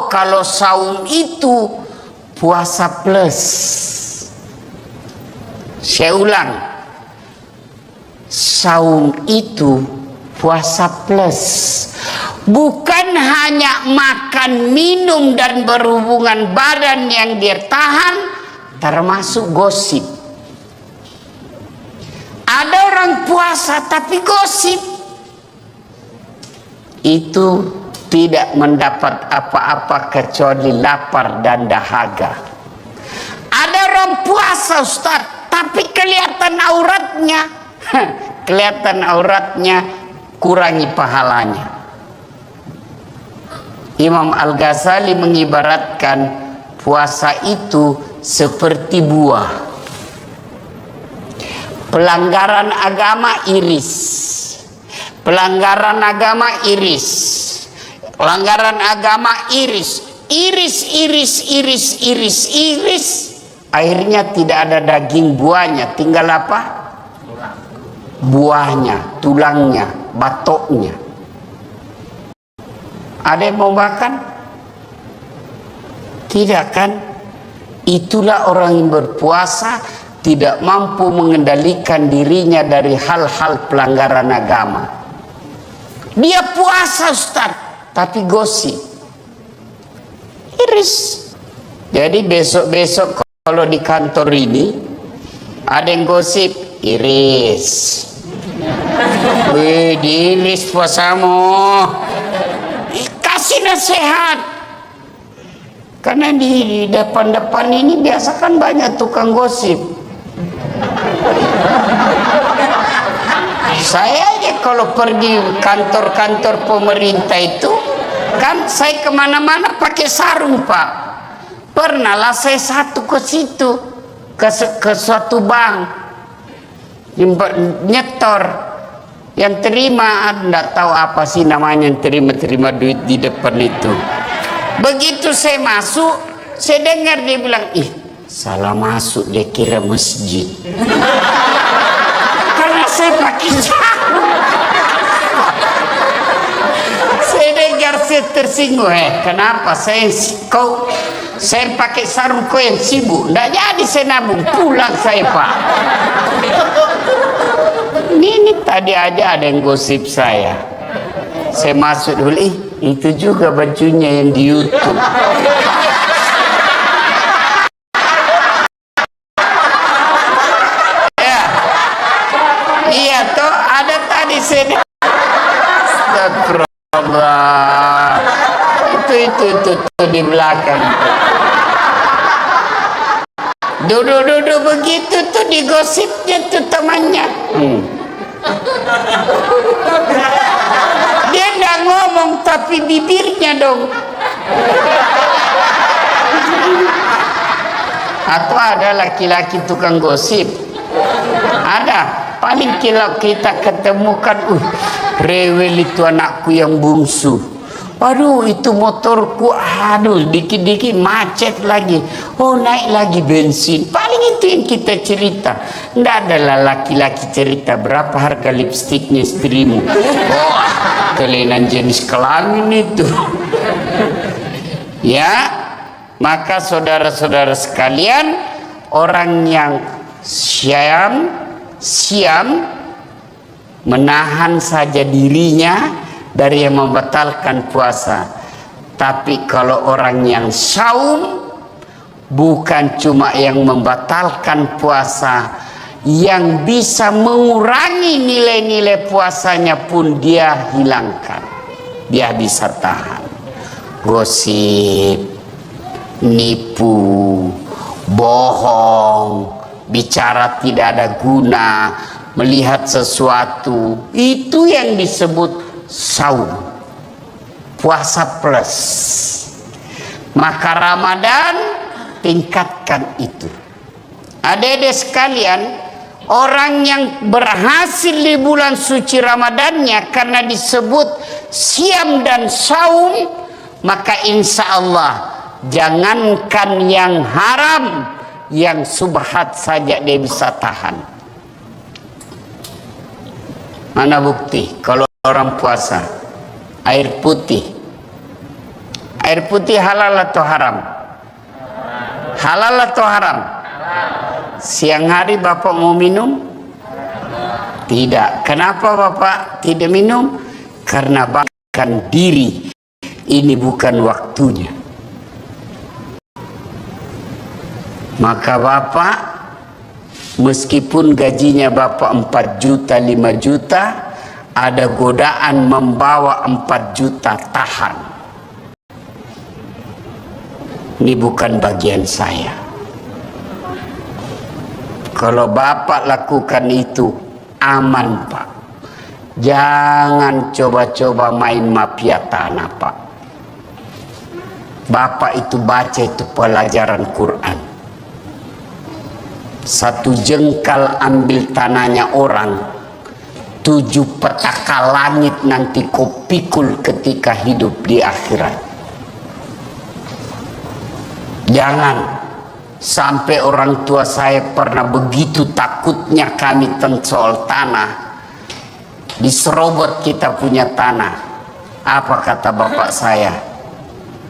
kalau saum itu puasa plus. Saya ulang, saum itu puasa plus. bukan hanya makan, minum, dan berhubungan badan yang dia tahan, termasuk gosip. Ada orang puasa tapi gosip, itu tidak mendapat apa-apa kecuali lapar dan dahaga. Ada orang puasa Ustaz, tapi kelihatan auratnya. Kelihatan auratnya, kurangi pahalanya. Imam Al-Ghazali mengibaratkan puasa itu seperti buah. Pelanggaran agama iris. Pelanggaran agama iris. Pelanggaran agama iris. Iris, iris, iris, iris, iris. Akhirnya tidak ada daging buahnya. Tinggal apa? Buahnya, tulangnya, batoknya. Ada yang mau makan? Tidak kan? Itulah orang yang berpuasa tidak mampu mengendalikan dirinya dari hal-hal pelanggaran agama. Dia puasa Ustaz, tapi gosip, iris. Jadi besok-besok kalau di kantor ini ada yang gosip, iris. Wih, diiris puasamu. Kasih nasihat. Karena di depan-depan ini biasa kan banyak tukang gosip. Saya aja kalau pergi kantor-kantor pemerintah itu, kan saya kemana-mana pakai sarung Pak. Pernahlah saya satu ke situ, ke suatu bank, nyetor. Yang terima, anda tahu apa sih namanya, yang terima duit di depan itu. Begitu saya masuk, saya dengar dia bilang, ih salah masuk, dia kira masjid. Karena saya pakai sarung. Saya dengar, saya tersinggung. Kenapa saya pakai sarung, kau yang sibuk? Nggak jadi saya nabung, pulang saya Pak. Ini tadi aja ada yang gosip saya. Saya masuk dulu, itu juga bajunya yang di YouTube. Ya, iya toh ada tadi saya. Astagfirullah. Itu di belakang. Duduk begitu tuh digosipnya tuh temannya. Dia nggak ngomong tapi bibirnya dong. Atau ada laki-laki tukang gosip. Ada. Paling kalau kita ketemukan, rewel itu anakku yang bungsu. Waduh, itu motorku, aduh, dikit-dikit macet lagi. Oh, naik lagi bensin. Paling itu yang kita cerita. Nggak adalah laki-laki cerita berapa harga lipstiknya istrimu. Oh, kelainan jenis kelamin itu. Ya, maka saudara-saudara sekalian, orang yang siam menahan saja dirinya dari yang membatalkan puasa. Tapi kalau orang yang saum, bukan cuma yang membatalkan puasa, yang bisa mengurangi nilai-nilai puasanya pun dia hilangkan. Dia bisa tahan. Gosip, nipu, bohong, bicara tidak ada guna, melihat sesuatu, itu yang disebut saum, puasa plus. Maka Ramadan tingkatkan itu. Adik-adik sekalian, orang yang berhasil di bulan suci Ramadannya karena disebut siam dan saum, maka insya Allah jangankan yang haram, yang subhat saja dia bisa tahan. Mana bukti kalau orang puasa air putih halal atau haram? Halal atau haram? Siang hari Bapak mau minum? Tidak. Kenapa Bapak tidak minum? Karena Bapak diri, ini bukan waktunya. Maka Bapak, meskipun gajinya Bapak 4 juta, 5 juta, ada godaan membawa 4 juta, tahan. Ini bukan bagian saya. Kalau Bapak lakukan itu, aman Pak. Jangan coba-coba main mafia tanah Pak. Bapak itu baca itu pelajaran Quran. 1 jengkal ambil tanahnya orang, 7 petaka langit nanti kau pikul ketika hidup di akhirat. Jangan sampai orang tua saya pernah begitu takutnya kami tentang soal tanah, diserobot kita punya tanah. Apa kata bapak saya?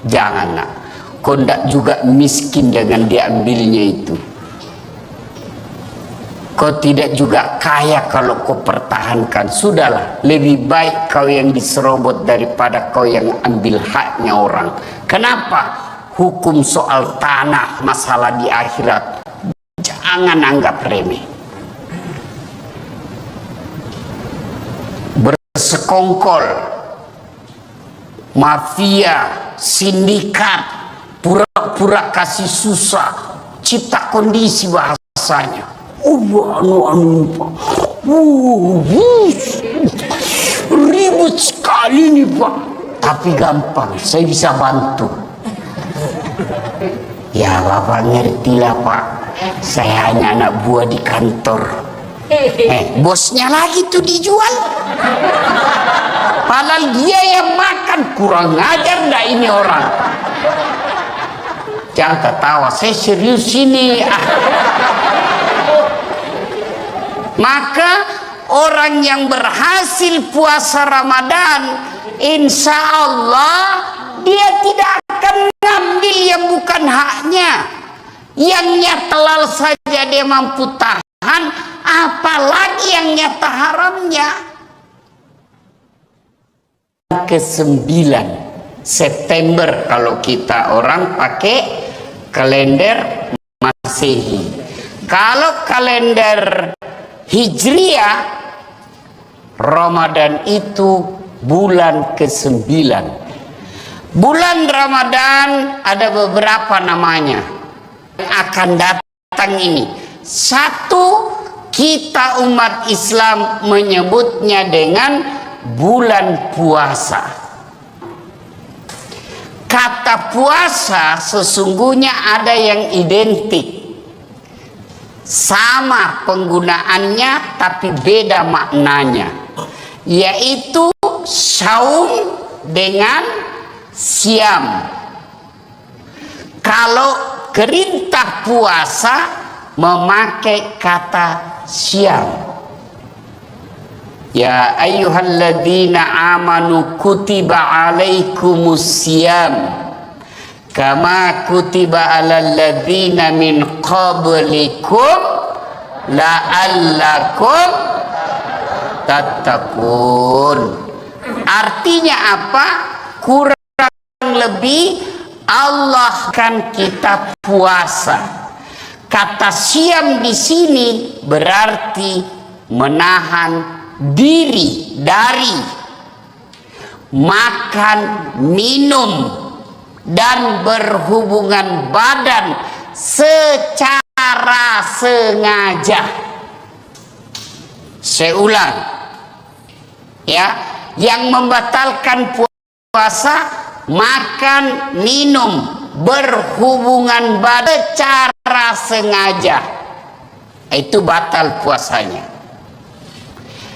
Jangan nak, kau ndak juga miskin dengan diambilnya itu. Kau tidak juga kaya kalau kau pertahankan. Sudahlah, lebih baik kau yang diserobot daripada kau yang ambil haknya orang. Kenapa? Hukum soal tanah, masalah di akhirat, jangan anggap remeh. Bersekongkol, mafia, sindikat, pura-pura kasih susah, cipta kondisi bahasanya. Ribut sekali nih Pak, tapi gampang, saya bisa bantu. Ya Bapak ngertilah Pak, saya hanya anak buah di kantor. Bosnya lagi tuh dijual, padahal dia yang makan. Kurang ajar ndak ini orang? Jangan ketawa, saya serius ini. Maka orang yang berhasil puasa Ramadan, insya Allah dia tidak akan ngambil yang bukan haknya. Yang nyata halal saja dia mampu tahan, apalagi yang nyata haramnya. Ke-9 September kalau kita orang pakai kalender Masehi. Kalau kalender Hijriah, Ramadan itu bulan ke-9. Bulan Ramadan ada beberapa namanya akan datang ini. Satu, kita umat Islam menyebutnya dengan bulan puasa. Kata puasa sesungguhnya ada yang identik, sama penggunaannya tapi beda maknanya, yaitu saum dengan siam. Kalau perintah puasa memakai kata siam. Ya ayyuhalladzina amanu kutiba alaikumus siyam kama kutiba alal ladzina min qablikum la'allakum tattaqun. Artinya apa? Kurang lebih Allah kan kita puasa. Kata siam di sini berarti menahan diri dari makan, minum, dan berhubungan badan secara sengaja. Saya ulang ya, yang membatalkan puasa makan, minum, berhubungan badan secara sengaja, itu batal puasanya.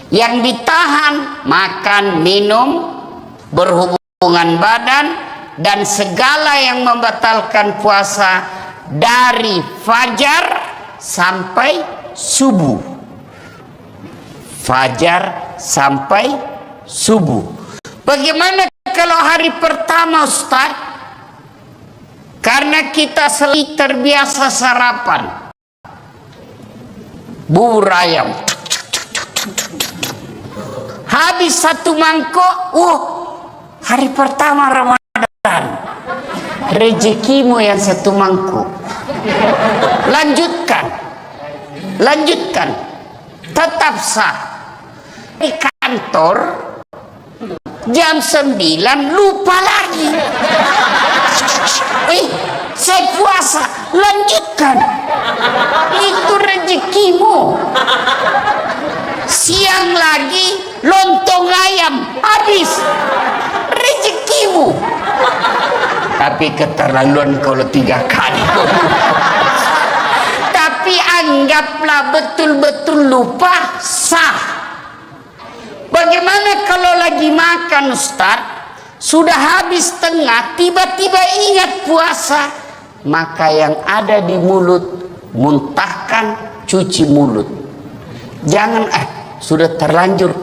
Yang ditahan makan, minum, berhubungan badan, dan segala yang membatalkan puasa dari fajar sampai subuh. Fajar sampai subuh. Bagaimana kalau hari pertama Ustaz? Karena kita selalu terbiasa sarapan bubur ayam, habis 1 mangkok, Hari pertama Ramadan, rezekimu yang satu mangkuk. Lanjutkan, tetap sah. Di kantor jam 9 lupa lagi. Saya puasa, lanjutkan. Itu rezekimu. Siang lagi lontong ayam, habis. Rezekimu. Tapi keterlaluan kalau 3 kali. Tapi anggaplah betul-betul lupa, sah. Bagaimana kalau lagi makan, Ustaz, sudah habis tengah, tiba-tiba ingat puasa, maka yang ada di mulut muntahkan, cuci mulut. Jangan sudah terlanjur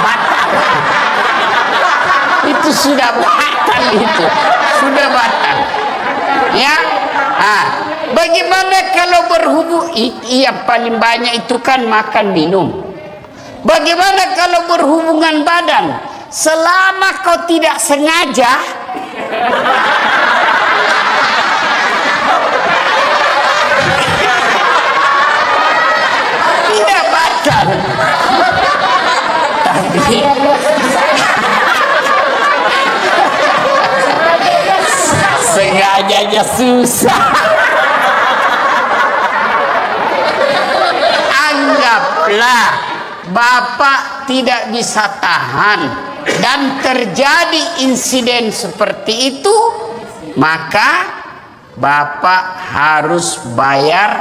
batal. Itu sudah batal, itu sudah batal. Ya, bagaimana kalau berhubung? Iya, paling banyak itu kan makan minum. Bagaimana kalau berhubungan badan? Selama kau tidak sengaja, tidak batal. Tapi sengajanya susah. Anggaplah Bapak tidak bisa tahan dan terjadi insiden seperti itu, maka Bapak harus bayar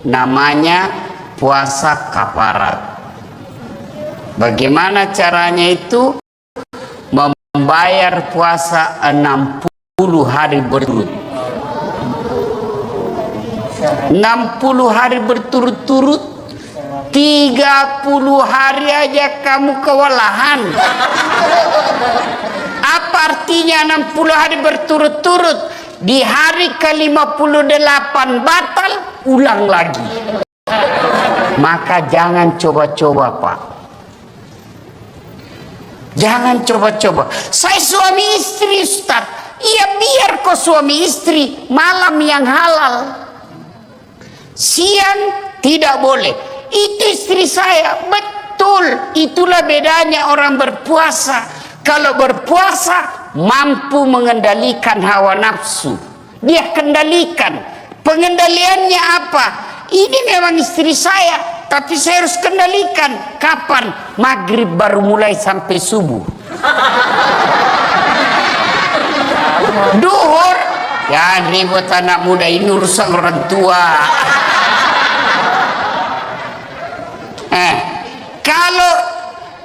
namanya puasa kafarat. Bagaimana caranya itu? Membayar puasa 60 hari berturut. 60 hari berturut-turut, 30 hari aja kamu kewalahan. Apa artinya 60 hari berturut-turut? Di hari ke-58 batal, ulang lagi. Maka jangan coba-coba, Pak. Jangan coba-coba. Saya suami istri, Ustaz. Iya, biar kau suami istri, malam yang halal. Siang tidak boleh. Itu istri saya, betul. Itulah bedanya orang berpuasa. Kalau berpuasa mampu mengendalikan hawa nafsu. Dia kendalikan. Pengendaliannya apa? Ini memang istri saya, tapi saya harus kendalikan. Kapan? Maghrib baru mulai sampai subuh. Duhur, ya ribut anak muda, ini urusan orang tua. Kalau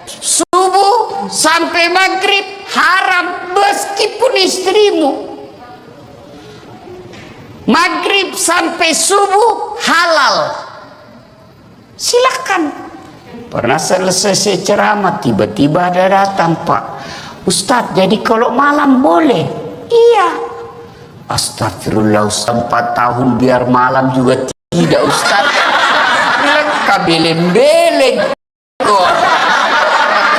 subuh sampai maghrib haram meskipun istrimu. Maghrib sampai subuh halal. Silakan. Pernah selesai saya ceramah, tiba-tiba ada datang, Pak Ustadz, jadi kalau malam boleh? Iya. Astagfirullah, Ustadz, 4 tahun biar malam juga tidak, Ustadz. Bilang kabeleng-beleng kok.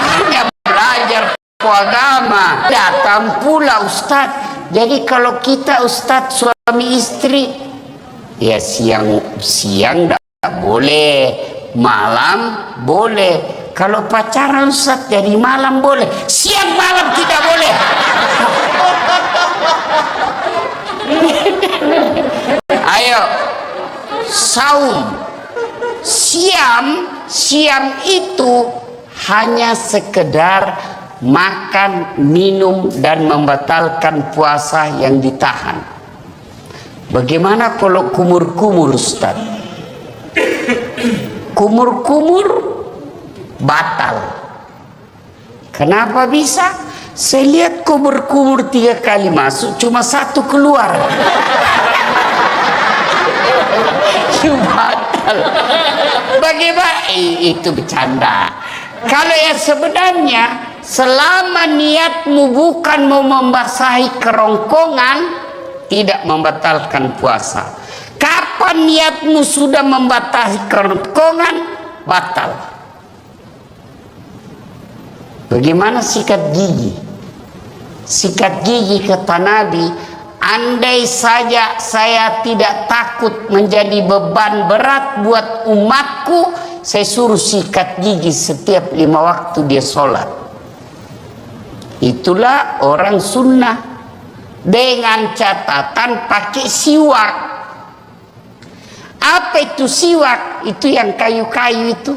Hanya belajar agama. Datang pula, Ustadz. Jadi kalau kita, Ustadz, suami istri, ya siang tidak boleh, malam boleh. Kalau pacaran, Ustadz, jadi malam boleh, siang malam tidak boleh. Ayo, saum. Siam itu hanya sekedar makan, minum, dan membatalkan puasa yang ditahan. Bagaimana kalau kumur-kumur, Ustaz? Kumur-kumur batal. Kenapa bisa? Saya lihat kumur-kumur 3 kali masuk, cuma 1 keluar. Batal. Bagaimana? Itu bercanda. Kalau yang sebenarnya, selama niatmu bukan mau membasahi kerongkongan, tidak membatalkan puasa. Kapan niatmu sudah membasahi kerongkongan, batal. Bagaimana sikat gigi? Sikat gigi kata Nabi, andai saja saya tidak takut menjadi beban berat buat umatku, saya suruh sikat gigi setiap 5 waktu dia sholat. Itulah orang sunnah, dengan catatan pakai siwak. Apa itu siwak? Itu yang kayu-kayu itu.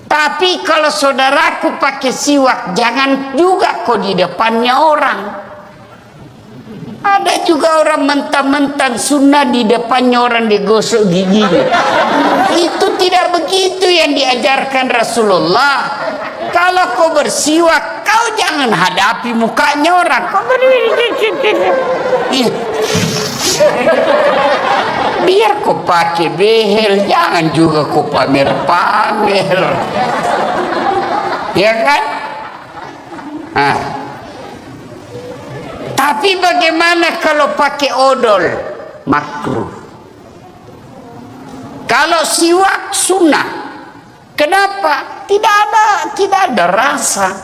Tapi kalau saudaraku pakai siwak, jangan juga kok di depannya orang. Ada juga orang mentang-mentang sunnah di depannya orang digosok giginya. Itu tidak begitu yang diajarkan Rasulullah. Kalau kau bersiwak, kau jangan hadapi mukanya orang. Kau biar kau pakai behel, jangan juga kau pamer-pamer. Ya kan? Nah. Tapi bagaimana kalau pakai odol? Makruh. Kalau siwak sunnah. Kenapa? Tidak ada rasa.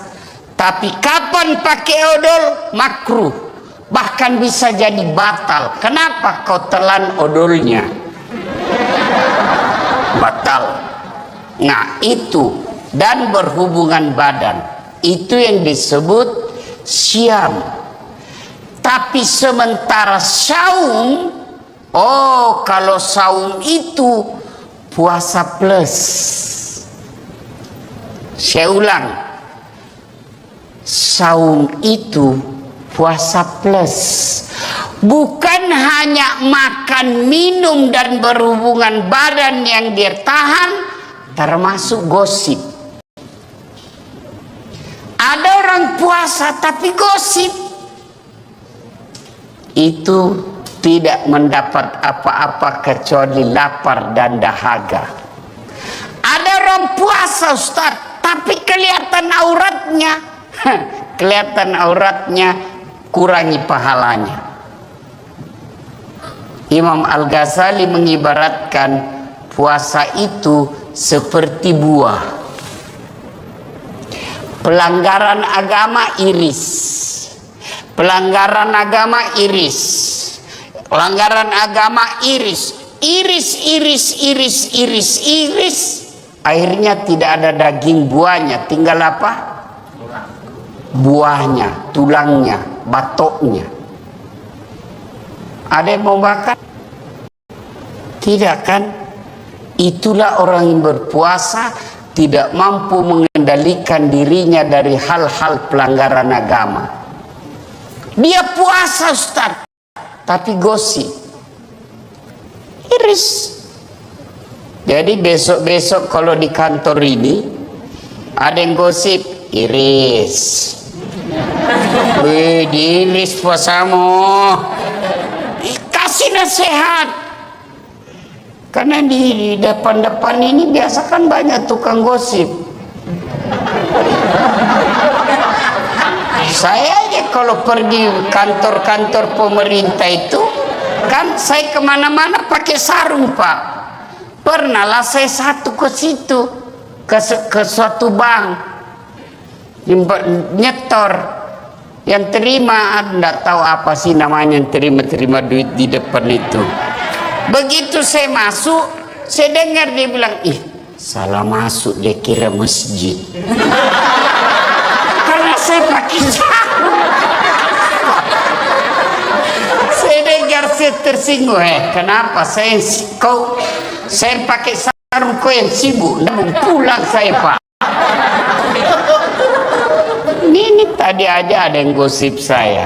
Tapi kapan pakai odol? Makruh. Bahkan bisa jadi batal. Kenapa kau telan odolnya? Batal. Nah itu. Dan berhubungan badan. Itu yang disebut syam. Tapi sementara saum, oh kalau saum itu puasa plus. Saya ulang, saum itu puasa plus. Bukan hanya makan, minum dan berhubungan badan yang dia tahan, termasuk gosip. Ada orang puasa tapi gosip. Itu tidak mendapat apa-apa kecuali lapar dan dahaga. Ada orang puasa Ustaz, tapi kelihatan auratnya. Kelihatan auratnya, kurangi pahalanya. Imam Al-Ghazali mengibaratkan puasa itu seperti buah. Pelanggaran agama iris. Pelanggaran agama iris. Pelanggaran agama iris. Iris. Akhirnya tidak ada daging buahnya. Tinggal apa? Buahnya, tulangnya, batoknya. Ada yang mau makan? Tidak kan? Itulah orang yang berpuasa tidak mampu mengendalikan dirinya dari hal-hal pelanggaran agama. Dia puasa Ustaz, tapi gosip, iris. Jadi besok-besok kalau di kantor ini ada yang gosip, iris. Wih, diiris puasamu. Kasih nasihat. Karena di depan-depan ini biasa kan banyak tukang gosip. Saya aja kalau pergi kantor-kantor pemerintah itu, kan saya kemana-mana pakai sarung Pak. Pernahlah saya satu ke situ, ke suatu bank, nyetor, yang terima, enggak tahu apa sih namanya, yang terima duit di depan itu. Begitu saya masuk, saya dengar dia bilang, ih salah masuk, dia kira masjid. Saya pakai sarung. Saya dengar saya tersinggung. Kenapa saya pakai sarung, kau yang sibuk? Pulang saya Pak. Ini tadi aja ada yang gosip saya.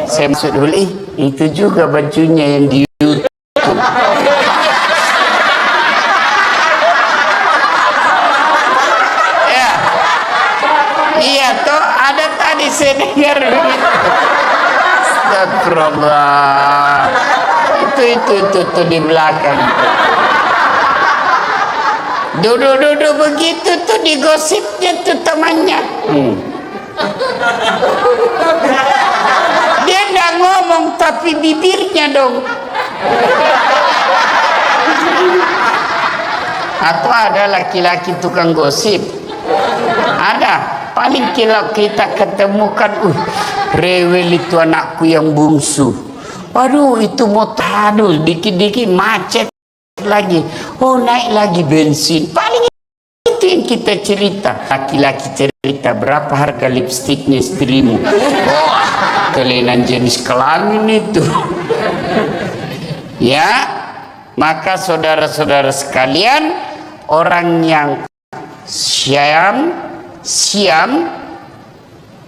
Saya maksud dulu, itu juga bajunya yang di YouTube. Iya toh, ada tadi saya dengar begitu. Astagfirullah. Itu di belakang. Duduk begitu tuh digosipnya tuh temannya. Dia nggak ngomong tapi bibirnya dong. Atau ada laki-laki tukang gosip. Ada. Paling kalau kita ketemukan, rewel itu anakku yang bungsu. Aduh, itu motor, aduh, dikit-dikit macet lagi. Oh, naik lagi bensin. Paling itu yang kita cerita. Laki-laki cerita, berapa harga lipstiknya istrimu? Oh, kelainan jenis kelamin itu. Ya, maka saudara-saudara sekalian, orang yang siam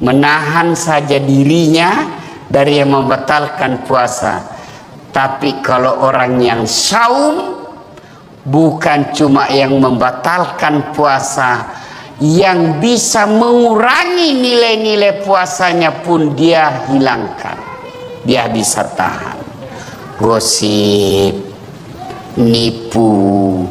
menahan saja dirinya dari yang membatalkan puasa. Tapi kalau orang yang saum, bukan cuma yang membatalkan puasa, yang bisa mengurangi nilai-nilai puasanya pun dia hilangkan. Dia bisa tahan. Gosip, nipu,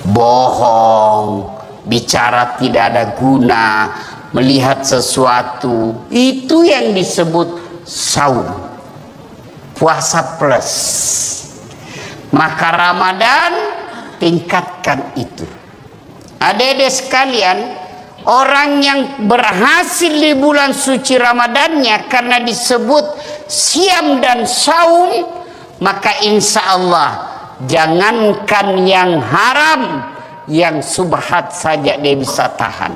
bohong, bicara tidak ada guna, melihat sesuatu, itu yang disebut saum, puasa plus. Maka Ramadan tingkatkan itu. Adik-adik sekalian, orang yang berhasil di bulan suci Ramadannya karena disebut siam dan saum, maka insya Allah jangankan yang haram, yang subhat saja dia bisa tahan.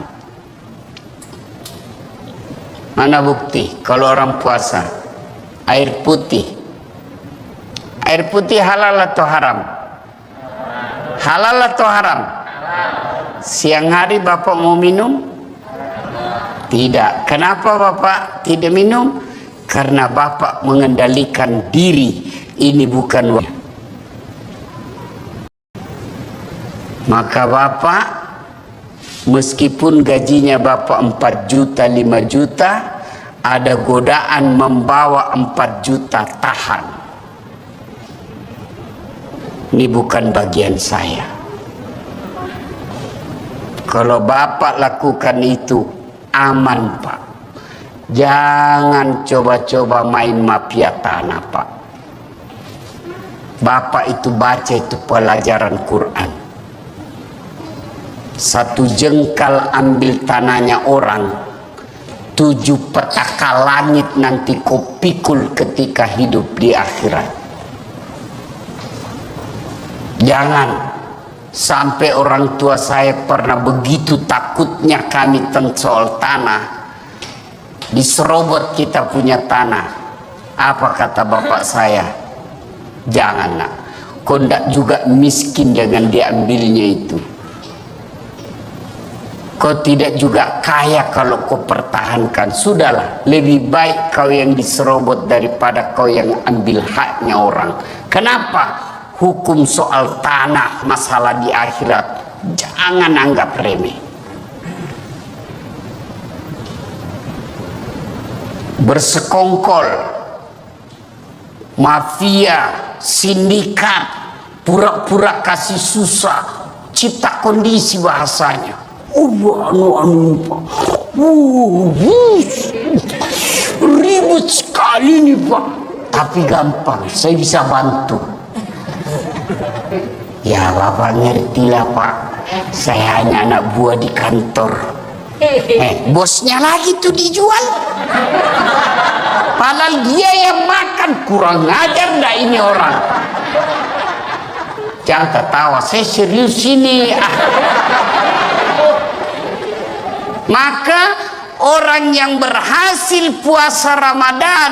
Mana bukti kalau orang puasa air putih halal atau haram? Halal atau haram? Siang hari Bapak mau minum? Tidak. Kenapa Bapak tidak minum? Karena Bapak mengendalikan diri. Ini bukan waktu. Maka Bapak, meskipun gajinya Bapak 4 juta, 5 juta, ada godaan membawa 4 juta, tahan. Ini bukan bagian saya. Kalau Bapak lakukan itu, aman Pak. Jangan coba-coba main mafia tanah Pak. Bapak itu baca itu pelajaran Quran. 1 jengkal ambil tanahnya orang, 7 petaka langit nanti kau pikul ketika hidup di akhirat. Jangan sampai orang tua saya pernah begitu takutnya kami tentang soal tanah. Diserobot kita punya tanah. Apa kata bapak saya? Jangan nak, kau ndak juga miskin dengan diambilnya itu. Kau tidak juga kaya kalau kau pertahankan. Sudahlah, lebih baik kau yang diserobot daripada kau yang ambil haknya orang. Kenapa? Hukum soal tanah, masalah di akhirat, jangan anggap remeh. Bersekongkol, mafia, sindikat, pura-pura kasih susah, cipta kondisi bahasanya. Ribut sekali nih Pak, tapi gampang, saya bisa bantu. Ya Bapak ngertilah Pak, saya hanya anak buah di kantor. Bosnya lagi tuh dijual. Padahal dia yang makan, kurang ajar ndak ini orang. Jangan ketawa, saya serius ini. Maka orang yang berhasil puasa Ramadan,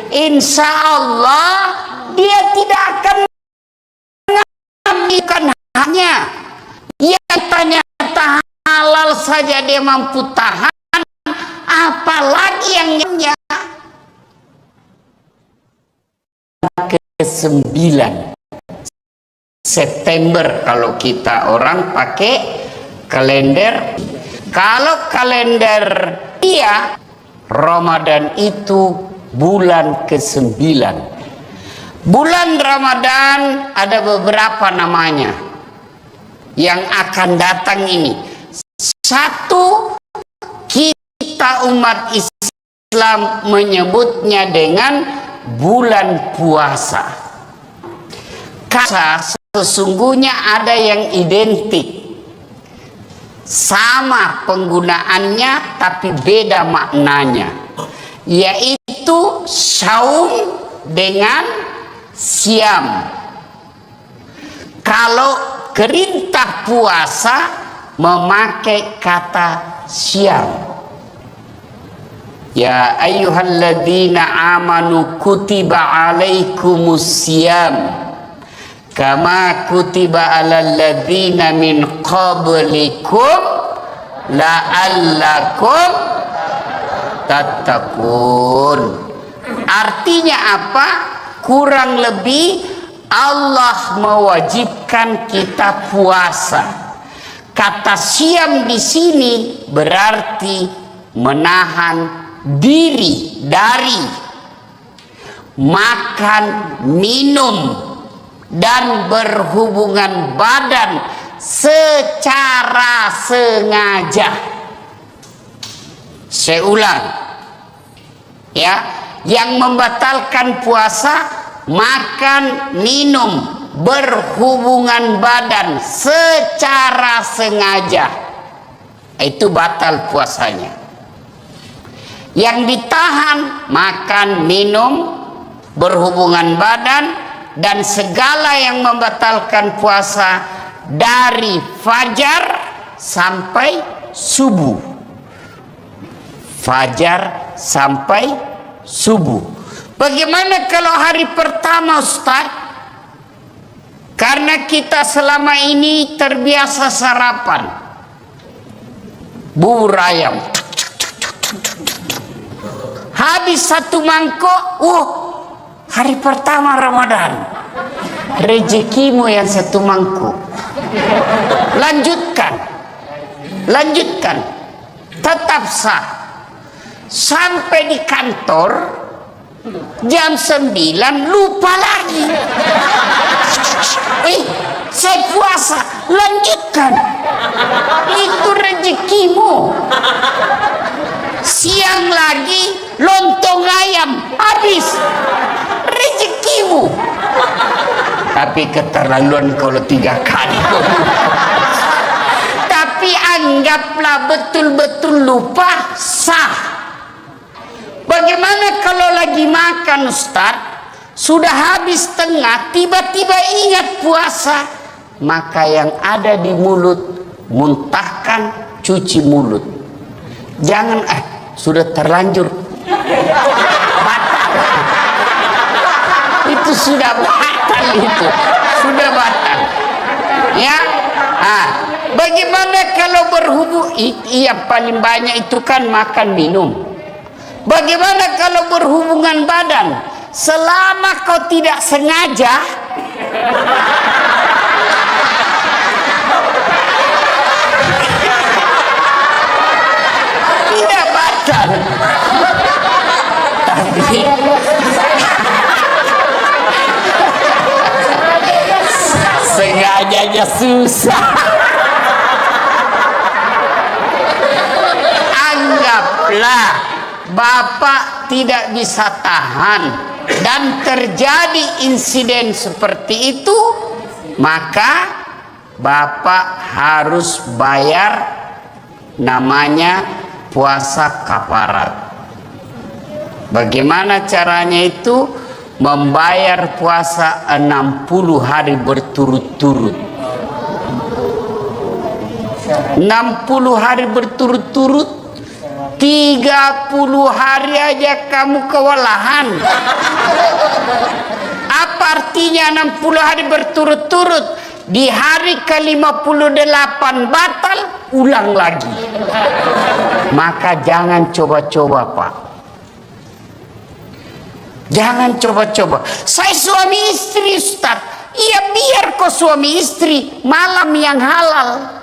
insya Allah dia tidak akan mengambilkan hanya yang ternyata halal saja dia mampu tahan, apalagi yang ke-9 September kalau kita orang pakai kalender. Kalau kalender dia, Ramadan itu bulan ke-9. Bulan Ramadan ada beberapa namanya yang akan datang ini. Satu, kita umat Islam menyebutnya dengan bulan puasa. Karena sesungguhnya ada yang identik. sama penggunaannya tapi beda maknanya, yaitu saum dengan siam. Kalau perintah puasa memakai kata siam. Ya ayyuhalladzina amanu kutiba alaikumus siyam kama kutiba alal ladzina min qablikum la'allakum tattaqun. Artinya apa? Kurang lebih Allah mewajibkan kita puasa. Kata siam di sini berarti menahan diri dari makan, minum, dan berhubungan badan secara sengaja. Saya ulang, ya, yang membatalkan puasa makan, minum, berhubungan badan secara sengaja, itu batal puasanya. Yang ditahan makan, minum, berhubungan badan, dan segala yang membatalkan puasa dari fajar sampai subuh. Fajar sampai subuh. Bagaimana kalau hari pertama, Ustaz? Karena kita selama ini terbiasa sarapan bubur ayam, habis satu mangkok, hari pertama Ramadan, rezekimu yang satu mangkuk. Lanjutkan, tetap sah. Sampai di kantor jam 9 lupa lagi. Saya puasa, lanjutkan. Itu rezekimu. Siang lagi lontong ayam, habis, rezekimu. Tapi keterlaluan kalau 3 kali. Tapi anggaplah betul-betul lupa, sah. Bagaimana kalau lagi makan, Ustaz, sudah habis tengah, tiba-tiba ingat puasa, maka yang ada di mulut muntahkan, cuci mulut. Jangan sudah terlanjur batal. Itu sudah batal, sudah batal. Ya, bagaimana kalau berhubung? Iya, paling banyak itu kan makan minum. Bagaimana kalau berhubungan badan? Selama kau tidak sengaja, tidak batal. Tapi sengajanya susah. Anggaplah Bapak tidak bisa tahan dan terjadi insiden seperti itu, maka Bapak harus bayar namanya puasa kafarat. Bagaimana caranya itu? Membayar puasa 60 hari berturut-turut. 60 hari berturut-turut, 30 hari aja kamu kewalahan. Apa artinya 60 hari berturut-turut? Di hari ke-58 batal, ulang lagi. Maka jangan coba-coba, Pak. Jangan coba-coba. Saya suami istri, Ustaz. Iya, biar kau suami istri, malam yang halal.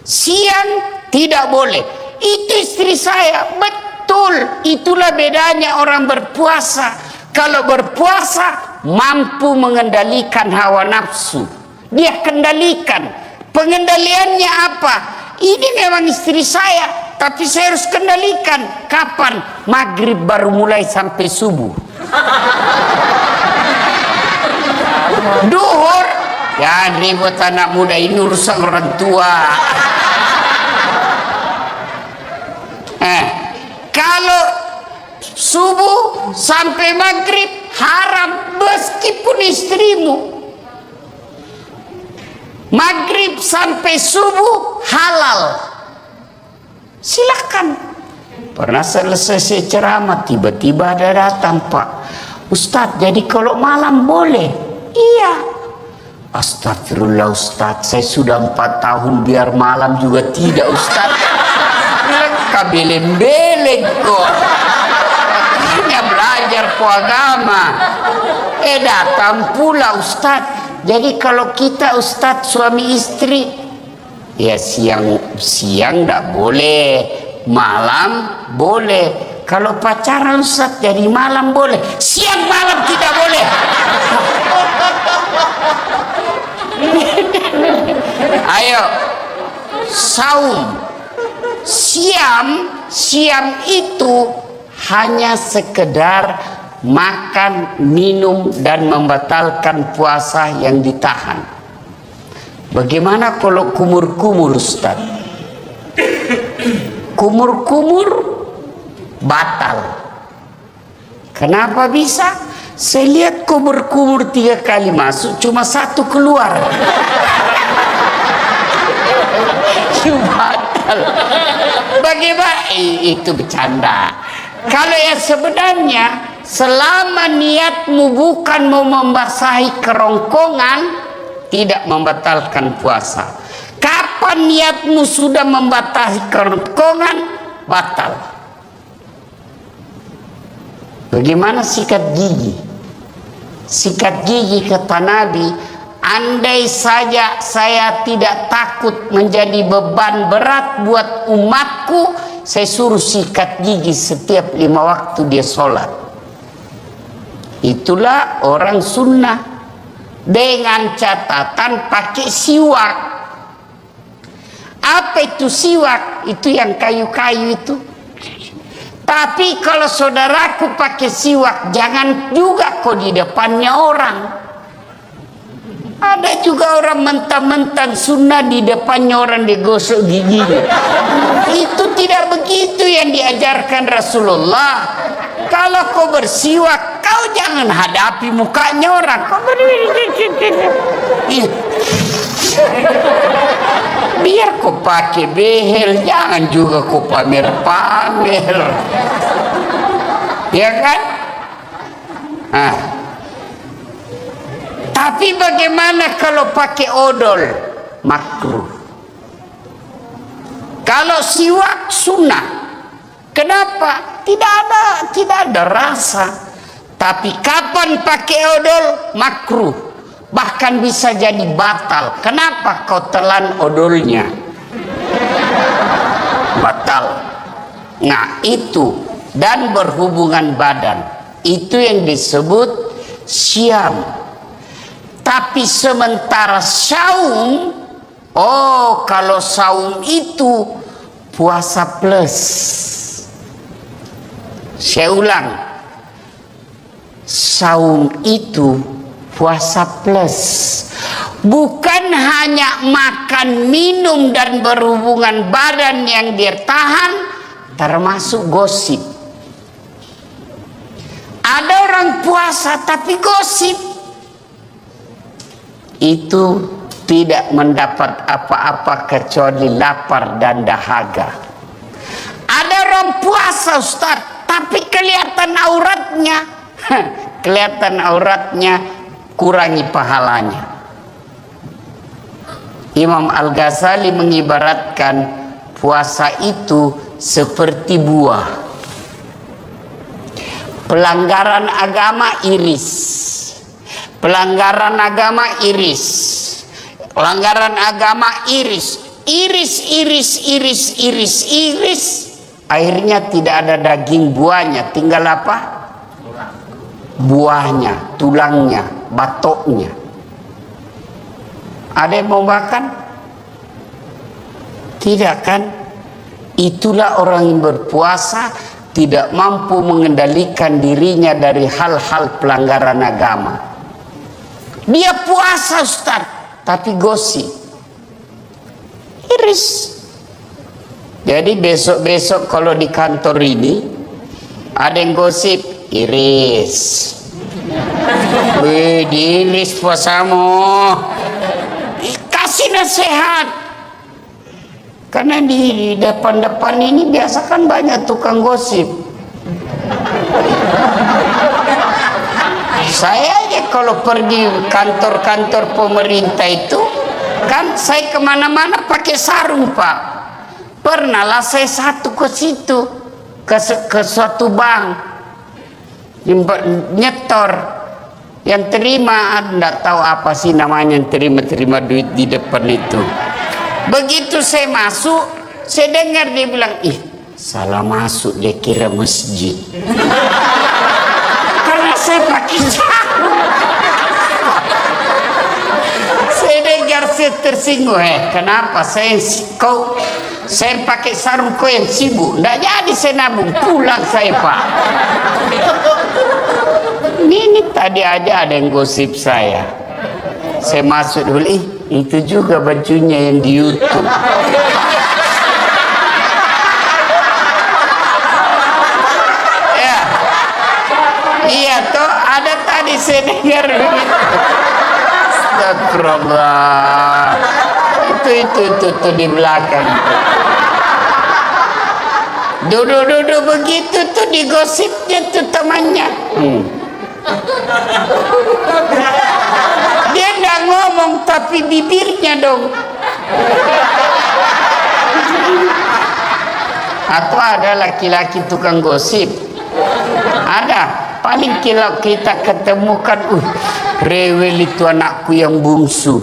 Siang tidak boleh. Itu istri saya, betul. Itulah bedanya orang berpuasa. Kalau berpuasa mampu mengendalikan hawa nafsu, dia kendalikan. Pengendaliannya apa? Ini memang istri saya, tapi saya harus kendalikan. Kapan? Maghrib baru mulai sampai subuh. Duhur, ya ribut anak muda, ini urusan orang tua. Kalau subuh sampai maghrib haram meskipun istrimu. Maghrib sampai subuh halal. Silakan. Pernah selesai ceramah tiba-tiba ada datang, Pak Ustadz, jadi kalau malam boleh? Iya. Astagfirullah Ustadz, saya sudah 4 tahun biar malam juga tidak Ustadz. Kabeleng-beleng kok. Hanya belajar ku agama. Datang pula Ustadz. Jadi kalau kita Ustadz suami istri, ya siang enggak boleh, malam boleh. Kalau pacaran Ustadz jadi malam boleh, siang malam tidak boleh. Ayo, saum. Siam itu hanya sekedar makan, minum, dan membatalkan puasa yang ditahan. Bagaimana kalau kumur-kumur Ustaz? Kumur-kumur batal. Kenapa bisa? Saya lihat kumur-kumur 3 kali masuk, cuma 1 keluar. Batal. Bagaimana? Itu bercanda. Kalau yang sebenarnya, selama niatmu bukan mau membasahi kerongkongan, tidak membatalkan puasa. Kapan niatmu sudah membasahi kerongkongan, batal. Bagaimana sikat gigi? Sikat gigi kata Nabi, andai saja saya tidak takut menjadi beban berat buat umatku, saya suruh sikat gigi setiap 5 waktu dia sholat. Itulah orang sunnah, dengan catatan pakai siwak. Apa itu siwak? Itu yang kayu-kayu itu. Tapi kalau saudaraku pakai siwak, jangan juga kok di depannya orang. Ada juga orang mentang-mentang sunnah di depannya orang digosok giginya. Itu tidak begitu yang diajarkan Rasulullah. Kalau kau bersiwak, kau jangan hadapi mukanya orang. Kau biar kau pakai behel, jangan juga kau pamer-pamer. Ya kan? Tapi bagaimana kalau pakai odol? Makruh. Kalau siwak sunnah. Kenapa? Tidak ada rasa. Tapi kapan pakai odol? Makruh. Bahkan bisa jadi batal. Kenapa kau telan odolnya? Batal. Nah itu. Dan berhubungan badan. Itu yang disebut syam. Tapi sementara saum, kalau saum itu puasa plus. Saya ulang, saum itu puasa plus. Bukan hanya makan, minum, dan berhubungan badan yang dia tahan, termasuk gosip. Ada orang puasa tapi gosip. Itu tidak mendapat apa-apa kecuali lapar dan dahaga. Ada orang puasa Ustaz, tapi kelihatan auratnya. Kelihatan auratnya, kurangi pahalanya. Imam Al-Ghazali mengibaratkan puasa itu seperti buah. Pelanggaran agama iris. Pelanggaran agama iris. Pelanggaran agama iris. Iris. Akhirnya tidak ada daging buahnya. Tinggal apa? Buahnya, tulangnya, batoknya. Ada yang mau makan? Tidak kan? Itulah orang yang berpuasa tidak mampu mengendalikan dirinya dari hal-hal pelanggaran agama. Dia puasa Ustaz, tapi gosip. Iris. Jadi besok-besok kalau di kantor ini ada yang gosip Iris. Wih, diiris puasamu. Kasih nasihat. Karena di depan-depan ini biasa kan banyak tukang gosip. Saya aja kalau pergi kantor-kantor pemerintah itu kan saya kemana-mana pakai sarung, Pak. Pernah lah saya satu ke situ ke suatu bank nyetor, yang terima enggak tahu apa sih namanya, yang terima duit di depan itu. Begitu saya masuk, saya dengar dia bilang, ih salah masuk, dia kira masjid. Karena saya pakai sarung. Saya dengar, saya tersinggung. Kenapa saya pakai sarung, kau yang sibuk? Nggak jadi saya nabung, pulang saya, Pak. Ini tadi aja ada yang gosip saya. Saya masuk dulu, itu juga bajunya yang di YouTube. Ya, iya toh, ada tadi saya dengar begitu. Astagfirullah. Itu di belakang. Duduk begitu tuh digosipnya tuh temannya. Dia nggak ngomong tapi bibirnya dong. Atau ada laki-laki tukang gosip. Ada. Paling kalau kita ketemukan, rewel itu anakku yang bungsu.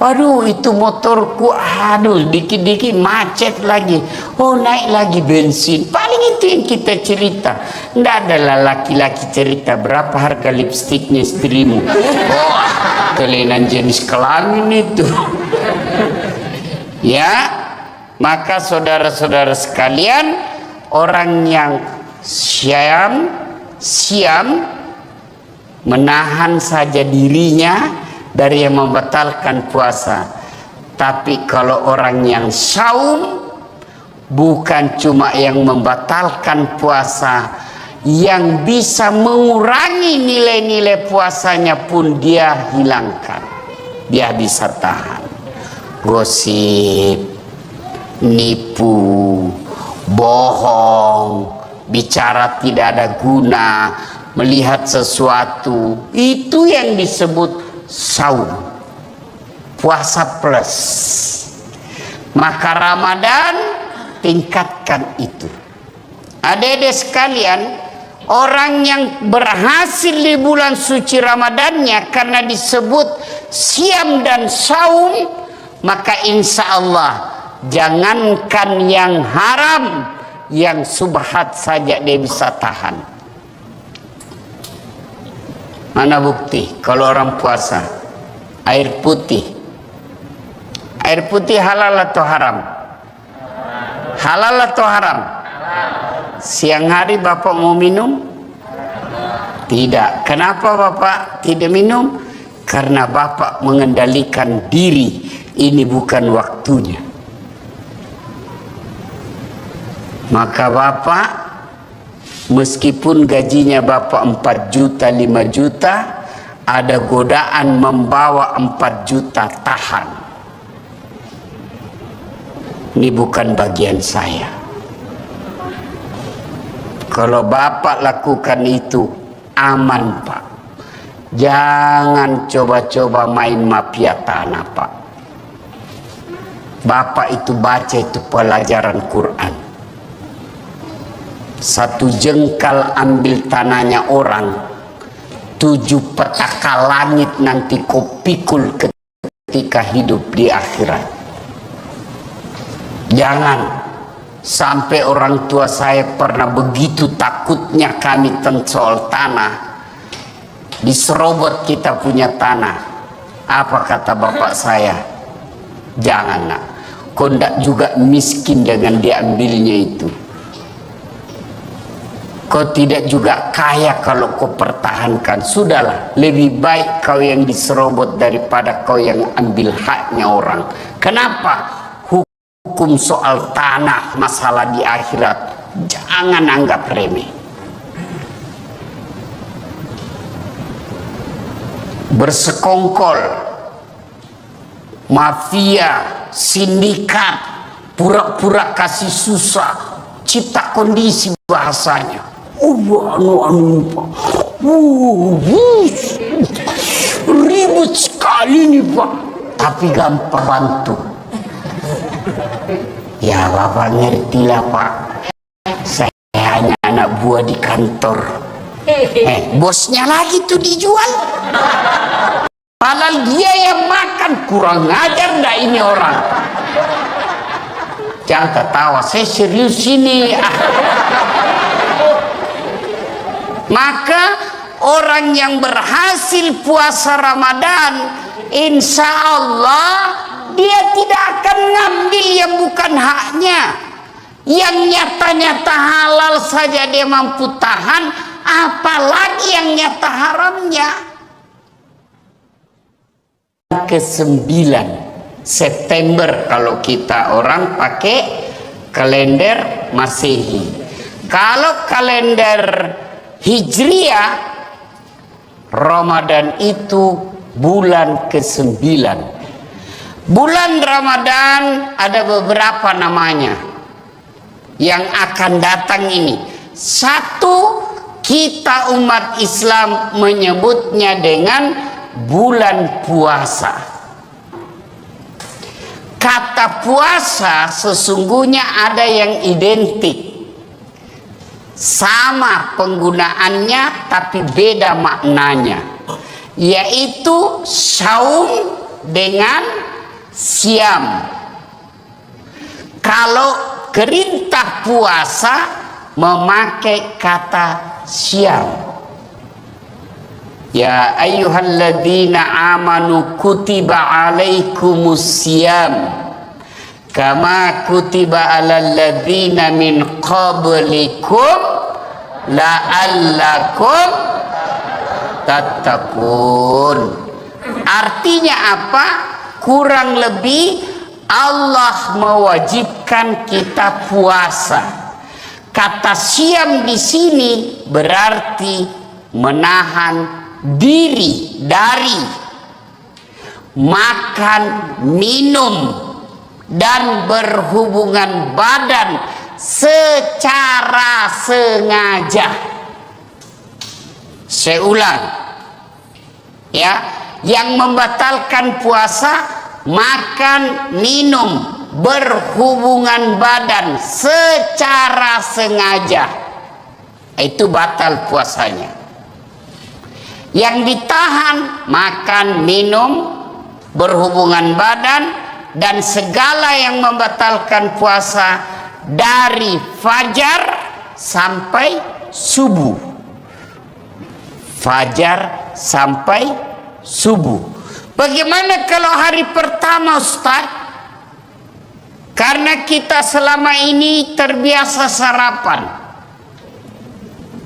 Waduh, itu motorku, aduh, dikit-dikit macet lagi. Oh, naik lagi bensin. Paling itu yang kita cerita. Nggak adalah laki-laki cerita berapa harga lipstiknya istrimu. Oh, kelainan jenis kelamin itu. Ya, maka saudara-saudara sekalian, orang yang siam menahan saja dirinya dari yang membatalkan puasa. Tapi kalau orang yang saum, bukan cuma yang membatalkan puasa, yang bisa mengurangi nilai-nilai puasanya pun dia hilangkan. Dia bisa tahan. Gosip, nipu, bohong, bicara tidak ada guna, melihat sesuatu, itu yang disebut saum, puasa plus. Maka Ramadan tingkatkan itu. Adik-adik sekalian, orang yang berhasil di bulan suci Ramadannya karena disebut siam dan saum, maka insya Allah jangankan yang haram, yang subhat saja dia bisa tahan. Mana bukti kalau orang puasa air putih halal atau haram? Halal atau haram? Siang hari Bapak mau minum? Tidak. Kenapa Bapak tidak minum? Karena Bapak mengendalikan diri, ini bukan waktunya. Maka Bapak, meskipun gajinya Bapak 4 juta, 5 juta, ada godaan membawa 4 juta, tahan. Ini bukan bagian saya. Kalau Bapak lakukan itu, aman Pak. Jangan coba-coba main mafia tanah Pak. Bapak itu baca itu pelajaran Quran. 1 jengkal ambil tanahnya orang, 7 petaka langit nanti kau pikul ketika hidup di akhirat. Jangan sampai orang tua saya pernah begitu takutnya kami tentang soal tanah, diserobot kita punya tanah. Apa kata bapak saya? Jangan nak, kau ndak juga miskin dengan diambilnya itu. Kau tidak juga kaya kalau kau pertahankan. Sudahlah, lebih baik kau yang diserobot daripada kau yang ambil haknya orang. Kenapa? hukum soal tanah, masalah di akhirat, jangan anggap remeh. Bersekongkol, mafia, sindikat, pura-pura kasih susah, cipta kondisi bahasanya. Ribut sekali nih Pak, tapi gampang bantu. Ya Bapak ngertilah Pak, saya hanya anak buah di kantor. Bosnya lagi tuh dijual. Padahal dia yang makan, kurang ajar dah ini orang. Jangan ketawa, saya serius ini. Maka orang yang berhasil puasa Ramadan, insya Allah dia tidak akan ngambil yang bukan haknya. Yang nyata-nyata halal saja dia mampu tahan, apalagi yang nyata haramnya. Ke-9 September kalau kita orang pakai kalender Masehi. Kalau kalender Hijriah, Ramadan itu bulan ke-9. Bulan Ramadan ada beberapa namanya yang akan datang ini. Satu, kita umat Islam menyebutnya dengan bulan puasa. Kata puasa sesungguhnya ada yang identik, sama penggunaannya tapi beda maknanya, yaitu saum dengan siam. Kalau perintah puasa memakai kata siam. Ya ayyuhalladzina amanu kutiba alaikumus siyam kama kutiba alal ladzina min qablikum la'allakum tattaqun. Artinya apa? Kurang lebih Allah mewajibkan kita puasa. Kata siam di sini berarti menahan diri dari makan, minum, dan berhubungan badan secara sengaja. Saya ulang ya, yang membatalkan puasa makan, minum, berhubungan badan secara sengaja, itu batal puasanya. Yang ditahan makan, minum, berhubungan badan, dan segala yang membatalkan puasa dari fajar sampai subuh. Fajar sampai subuh. Bagaimana kalau hari pertama Ustaz? Karena kita selama ini terbiasa sarapan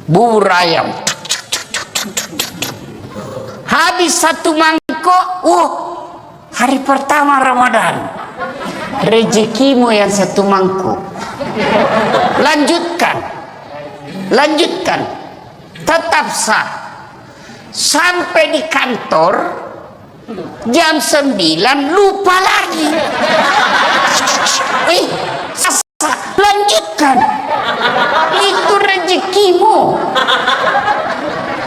bubur ayam, habis satu mangkok, hari pertama Ramadan, rezekimu yang satu mangkuk. Lanjutkan, tetap sah. Sampai di kantor jam 9 lupa lagi. Lanjutkan, itu rezekimu.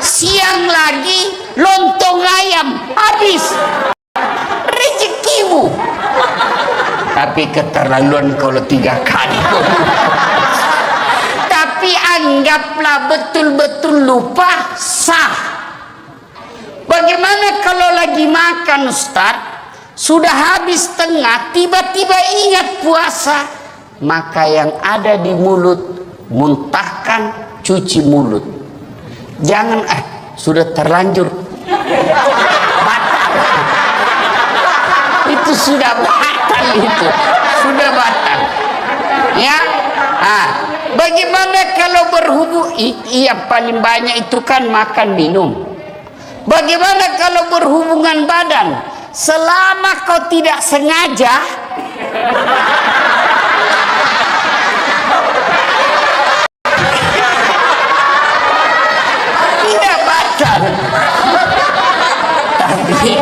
Siang lagi lontong ayam, habis, rezekimu. Tapi keterlaluan kalau 3 kali. Tapi anggaplah betul-betul lupa, sah. Bagaimana kalau lagi makan Ustaz, sudah habis tengah, tiba-tiba ingat puasa, maka yang ada di mulut muntahkan, cuci mulut. Jangan sudah terlanjur batal. Itu sudah batal, itu sudah batal. Ya, bagaimana kalau berhubung? Iya, paling banyak itu kan makan minum. Bagaimana kalau berhubungan badan? Selama kau tidak sengaja, Tidak batal. Tapi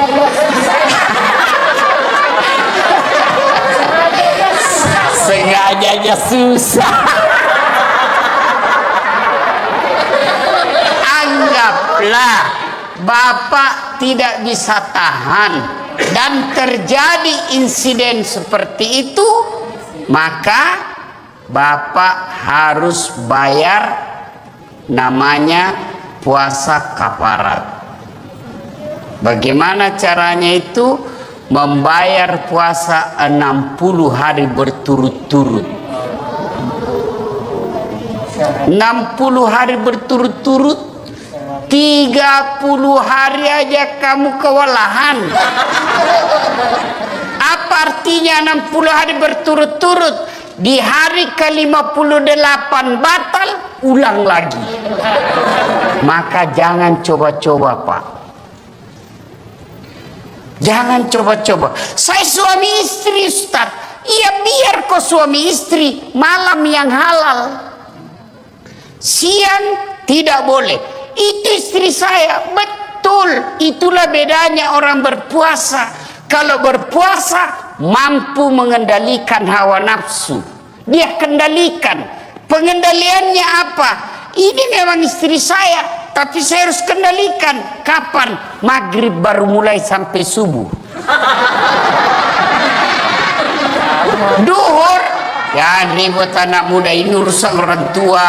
sengajanya susah. Anggaplah Bapak tidak bisa tahan dan terjadi insiden seperti itu, maka Bapak harus bayar namanya puasa kafarat. Bagaimana caranya itu? Membayar puasa 60 hari berturut-turut. 60 hari berturut-turut, 30 hari aja kamu kewalahan. Apa artinya 60 hari berturut-turut? Di hari ke-58 batal, ulang lagi. Maka jangan coba-coba, Pak. Jangan coba-coba. Saya suami istri, Ustaz. Iya, biar kok suami istri, malam yang halal. Siang tidak boleh. Itu istri saya. Betul. Itulah bedanya orang berpuasa. Kalau berpuasa mampu mengendalikan hawa nafsu. Dia kendalikan. Pengendaliannya apa? Ini memang istri saya, tapi saya harus kendalikan. Kapan? Maghrib baru mulai sampai subuh. Duhur, ya ribut anak muda, ini urusan orang tua.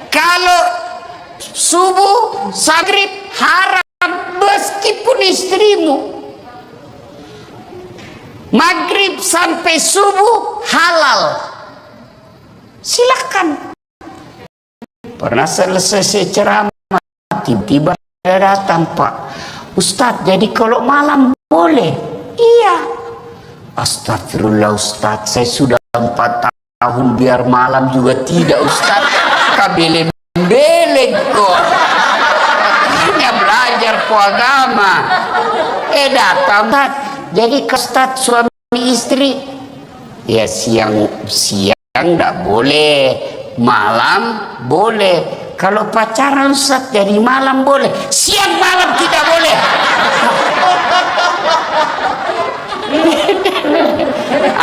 Kalau subuh, maghrib haram meskipun istrimu. Maghrib sampai subuh halal. Silakan. Pernah selesai saya ceramah, tiba-tiba datang, Pak Ustadz, jadi kalau malam boleh? Iya. Astagfirullah Ustadz, saya sudah 4 tahun biar malam juga tidak Ustadz. Kabeleng-beleng kok. Hanya belajar ku agama. Datang Ustadz, jadi ke Ustadz suami istri. Ya siang enggak boleh, malam boleh. Kalau pacaran Ustaz dari malam boleh, siang malam tidak boleh.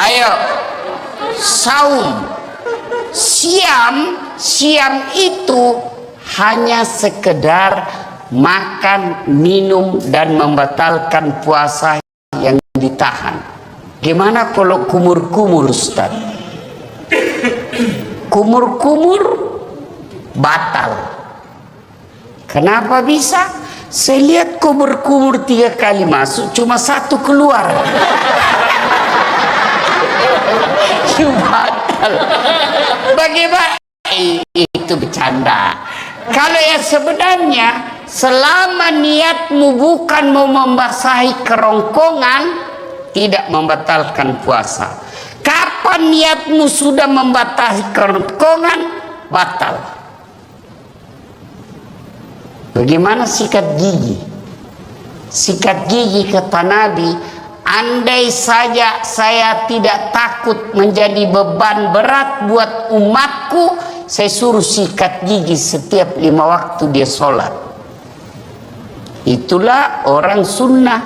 Ayo, saum. Siam itu hanya sekedar makan, minum dan membatalkan puasa yang ditahan. Gimana kalau kumur-kumur Ustaz? Kumur-kumur batal. Kenapa bisa? Saya lihat kumur-kumur 3 kali masuk, cuma 1 keluar. Batal. Bagaimana? Itu bercanda. Kalau yang sebenarnya, selama niatmu bukan mau membasahi kerongkongan, tidak membatalkan puasa. Kapan niatmu sudah membatasi kerongkongan, batal. Bagaimana sikat gigi? Sikat gigi kata Nabi, andai saja saya tidak takut menjadi beban berat buat umatku, saya suruh sikat gigi setiap 5 waktu dia sholat. Itulah orang sunnah,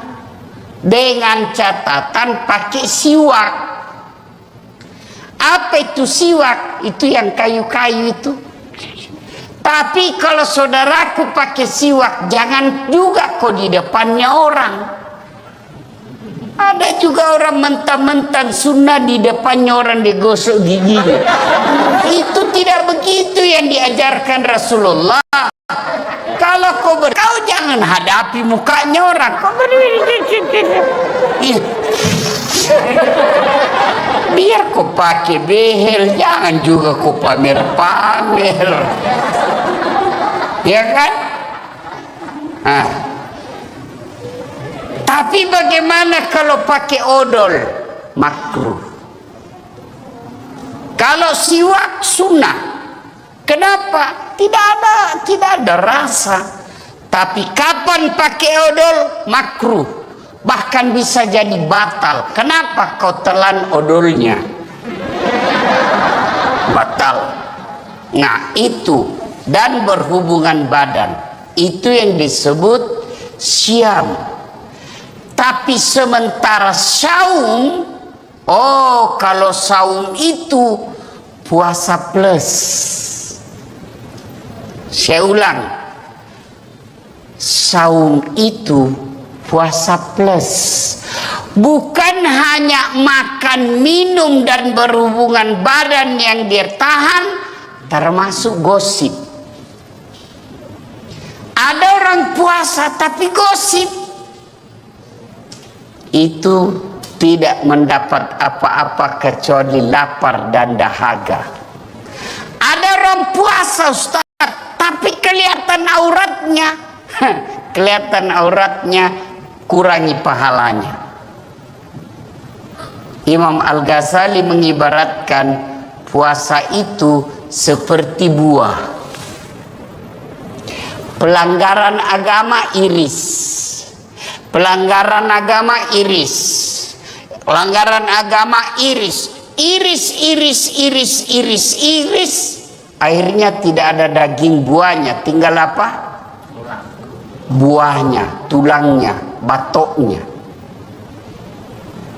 dengan catatan pakai siwak. Apa itu siwak? Itu yang kayu-kayu itu. Tapi kalau saudaraku pakai siwak, jangan juga kok di depannya orang. Ada juga orang mentang-mentang sunnah di depannya orang digosok giginya. Itu tidak begitu yang diajarkan Rasulullah. Kalau kau jangan hadapi mukanya orang. Biar kau pakai behel, jangan juga kau pamer-pamer. Ya kan? Tapi bagaimana kalau pakai odol? Makruh. Kalau siwak sunnah. Kenapa? Tidak ada rasa. Tapi kapan pakai odol? Makruh. bahkan bisa jadi batal. Kenapa? Kau telan odolnya, batal. Nah itu, dan berhubungan badan, itu yang disebut syam. Tapi sementara saum, oh kalau saum itu puasa plus. Saya ulang, saum itu puasa plus. Bukan hanya makan, minum, dan berhubungan badan yang dia tahan, termasuk gosip. Ada orang puasa tapi gosip, itu tidak mendapat apa-apa kecuali lapar dan dahaga. Ada orang puasa Ustaz, tapi kelihatan auratnya, kelihatan auratnya, kurangi pahalanya. Imam Al-Ghazali mengibaratkan puasa itu seperti buah. Pelanggaran agama iris, pelanggaran agama iris, pelanggaran agama iris, iris, akhirnya tidak ada daging buahnya, tinggal apa? Buahnya, tulangnya, batoknya.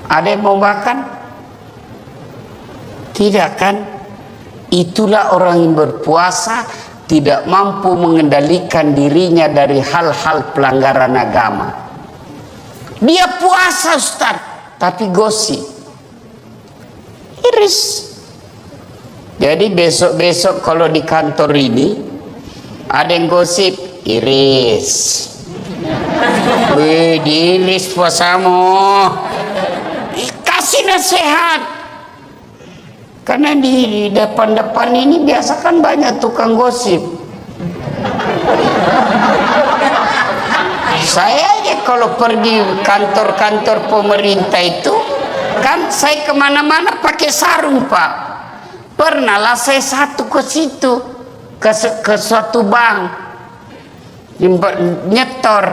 Ada yang mau makan? Tidak kan? Itulah orang yang berpuasa tidak mampu mengendalikan dirinya dari hal-hal pelanggaran agama. Dia puasa Ustaz, tapi gosip, iris. Jadi besok-besok kalau di kantor ini ada yang gosip, iris. Wih, diiris puasamu. Kasih nasihat. Karena di depan-depan ini biasa kan banyak tukang gosip. Saya aja kalau pergi kantor-kantor pemerintah itu, kan saya kemana-mana pakai sarung Pak. Pernah lah saya satu ke situ, ke suatu bank, nyetor.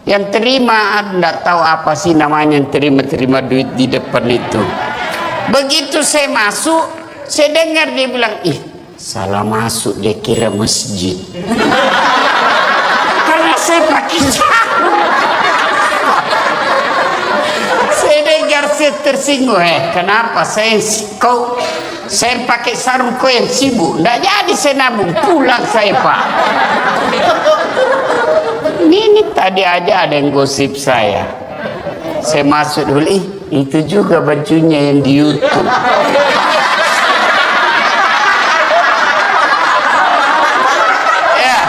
Yang terima, enggak tahu apa sih namanya, yang terima duit di depan itu. Begitu saya masuk, saya dengar dia bilang, ih salah masuk, dia kira masjid. Karena saya pakai sarung. Saya dengar, saya tersinggung. Kenapa saya pakai sarung, kau yang sibuk? Enggak jadi saya nabung, pulang saya Pak. Ini tadi aja ada yang gosip saya. Saya masuk dulu, itu juga bajunya yang di YouTube. Ya,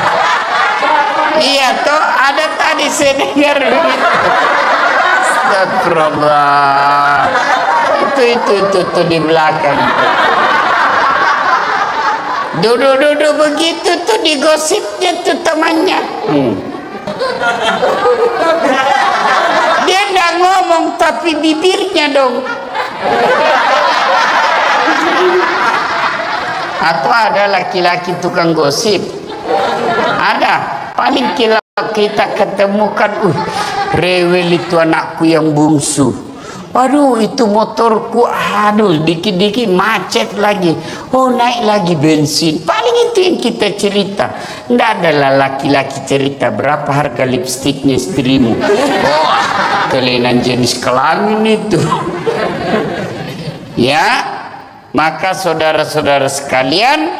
iya toh ada tadi saya dengar begitu. Astagfirullah. Itu di belakang. Duduk begitu tuh digosipnya tuh temannya. Dia nggak ngomong tapi bibirnya dong. Atau ada laki-laki tukang gosip, ada paling kita ketemukan, rewel itu anakku yang bungsu. Aduh itu motorku, aduh dikit-dikit macet lagi, oh naik lagi bensin. Paling itu yang kita cerita. Nggak adalah laki-laki cerita berapa harga lipstiknya istrimu. Oh kelainan jenis kelamin itu. Ya, maka saudara-saudara sekalian,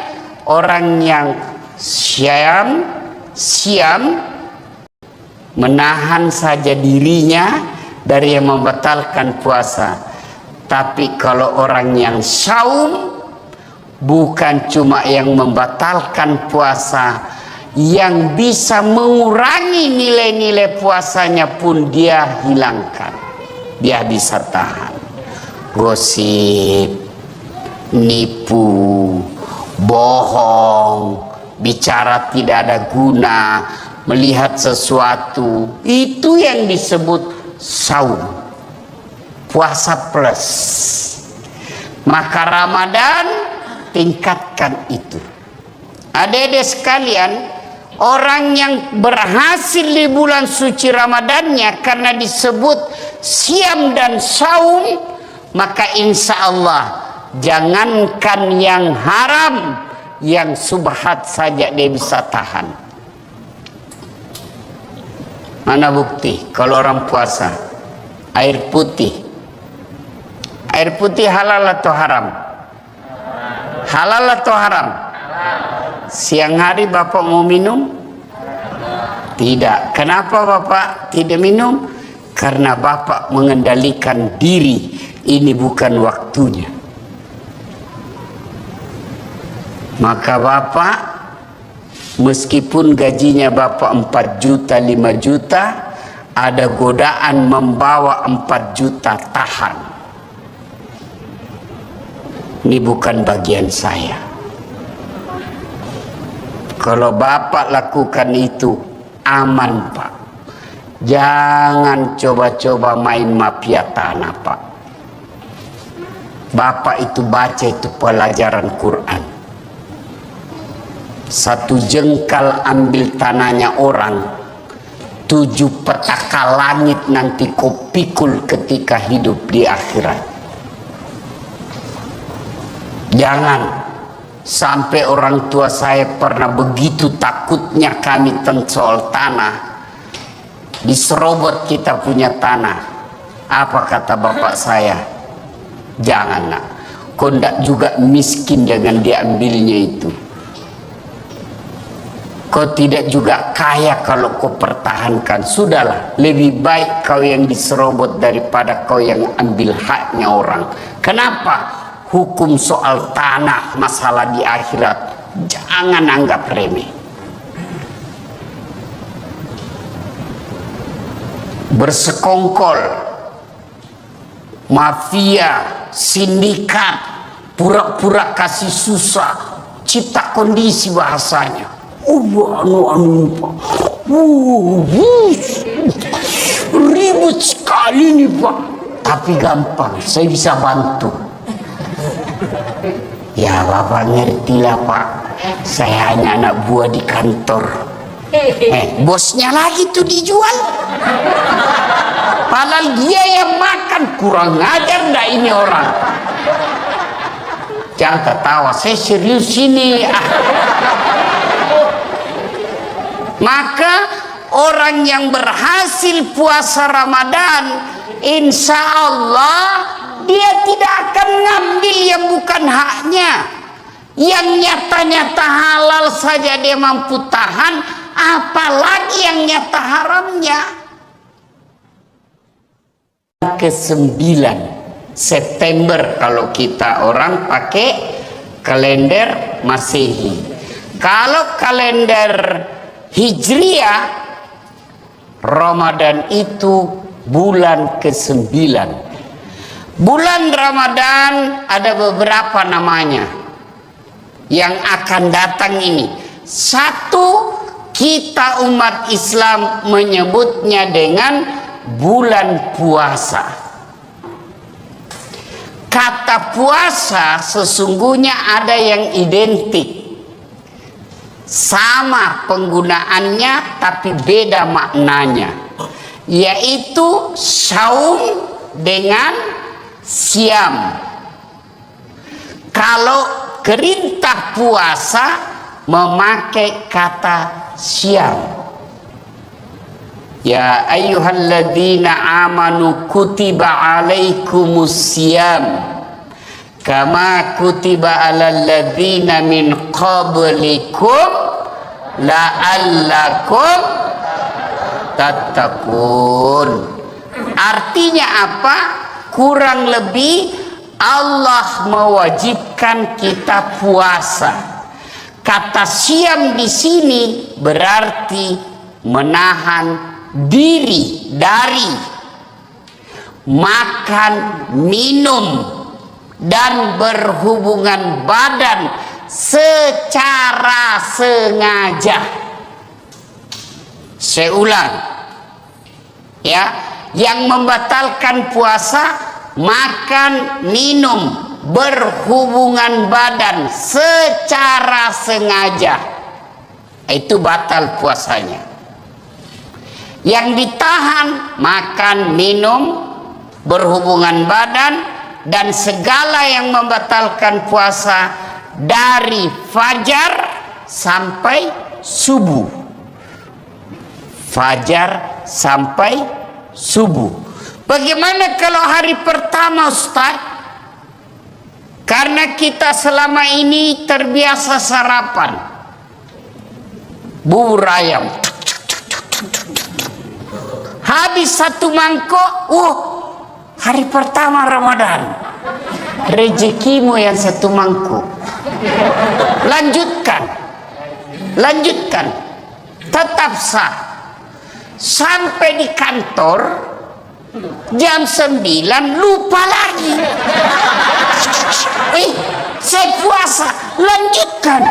orang yang siam menahan saja dirinya dari yang membatalkan puasa. Tapi kalau orang yang saum, bukan cuma yang membatalkan puasa, yang bisa mengurangi nilai-nilai puasanya pun dia hilangkan. Dia bisa tahan. Gosip, nipu, bohong, bicara tidak ada guna, melihat sesuatu, itu yang disebut saum, puasa plus. Maka Ramadan tingkatkan itu. Adik-adik sekalian, orang yang berhasil di bulan suci Ramadannya karena disebut siam dan saum, maka insya Allah jangankan yang haram, yang subhat saja dia bisa tahan. Mana bukti kalau orang puasa air putih halal atau haram? Halal atau haram? Siang hari Bapak mau minum? Tidak. Kenapa Bapak tidak minum? Karena Bapak mengendalikan diri. Ini bukan waktunya. Maka Bapak, meskipun gajinya Bapak 4 juta, 5 juta, ada godaan membawa 4 juta, tahan. Ini bukan bagian saya. Kalau Bapak lakukan itu, aman Pak. Jangan coba-coba main mafia tanah Pak. Bapak itu baca itu pelajaran Quran. 1 jengkal ambil tanahnya orang, 7 petaka langit nanti kau pikul ketika hidup di akhirat. Jangan sampai orang tua saya pernah begitu takutnya kami tentang soal tanah, diserobot kita punya tanah. Apa kata bapak saya? Jangan nak, kau ndak juga miskin dengan diambilnya itu. Kau tidak juga kaya kalau kau pertahankan. Sudahlah, lebih baik kau yang diserobot daripada kau yang ambil haknya orang. Kenapa? Hukum soal tanah, masalah di akhirat, jangan anggap remeh. Bersekongkol, mafia, sindikat, pura-pura kasih susah, cipta kondisi bahasanya. Ribut sekali nih Pak, tapi gampang, saya bisa bantu. Ya Bapak ngertilah Pak, saya hanya anak buah di kantor. Bosnya lagi tuh dijual, padahal dia yang makan. Kurang ajar dah ini orang. Jangan ketawa, saya serius ini. Maka orang yang berhasil puasa Ramadan, insya Allah dia tidak akan ngambil yang bukan haknya. Yang nyata-nyata halal saja dia mampu tahan, apalagi yang nyata haramnya. Ke-9 September kalau kita orang pakai kalender Masehi. Kalau kalender Hijriah, Ramadan itu bulan ke-9. Bulan Ramadan ada beberapa namanya yang akan datang ini. Satu, kita umat Islam menyebutnya dengan bulan puasa. Kata puasa sesungguhnya ada yang identik, sama penggunaannya tapi beda maknanya, yaitu saum dengan siam. Kalau perintah puasa memakai kata siam. Ya ayyuhalladzina amanu kutiba alaikumus siyam kama kutiba alal ladzina min qablikum la'allakum tattaqun. Artinya apa? Kurang lebih Allah mewajibkan kita puasa. Kata siam di sini berarti menahan diri dari makan, minum, dan berhubungan badan secara sengaja. Saya ulang ya, yang membatalkan puasa makan, minum, berhubungan badan secara sengaja. itu batal puasanya. Yang ditahan makan, minum, berhubungan badan, dan segala yang membatalkan puasa dari fajar sampai subuh. Fajar sampai subuh. Bagaimana kalau hari pertama, Ustaz? Karena kita selama ini terbiasa sarapan bubur ayam, habis satu mangkok, hari pertama Ramadan, rezekimu yang satu mangkuk. Lanjutkan, tetap sah. Sampai di kantor jam 9 lupa lagi. Saya puasa, lanjutkan.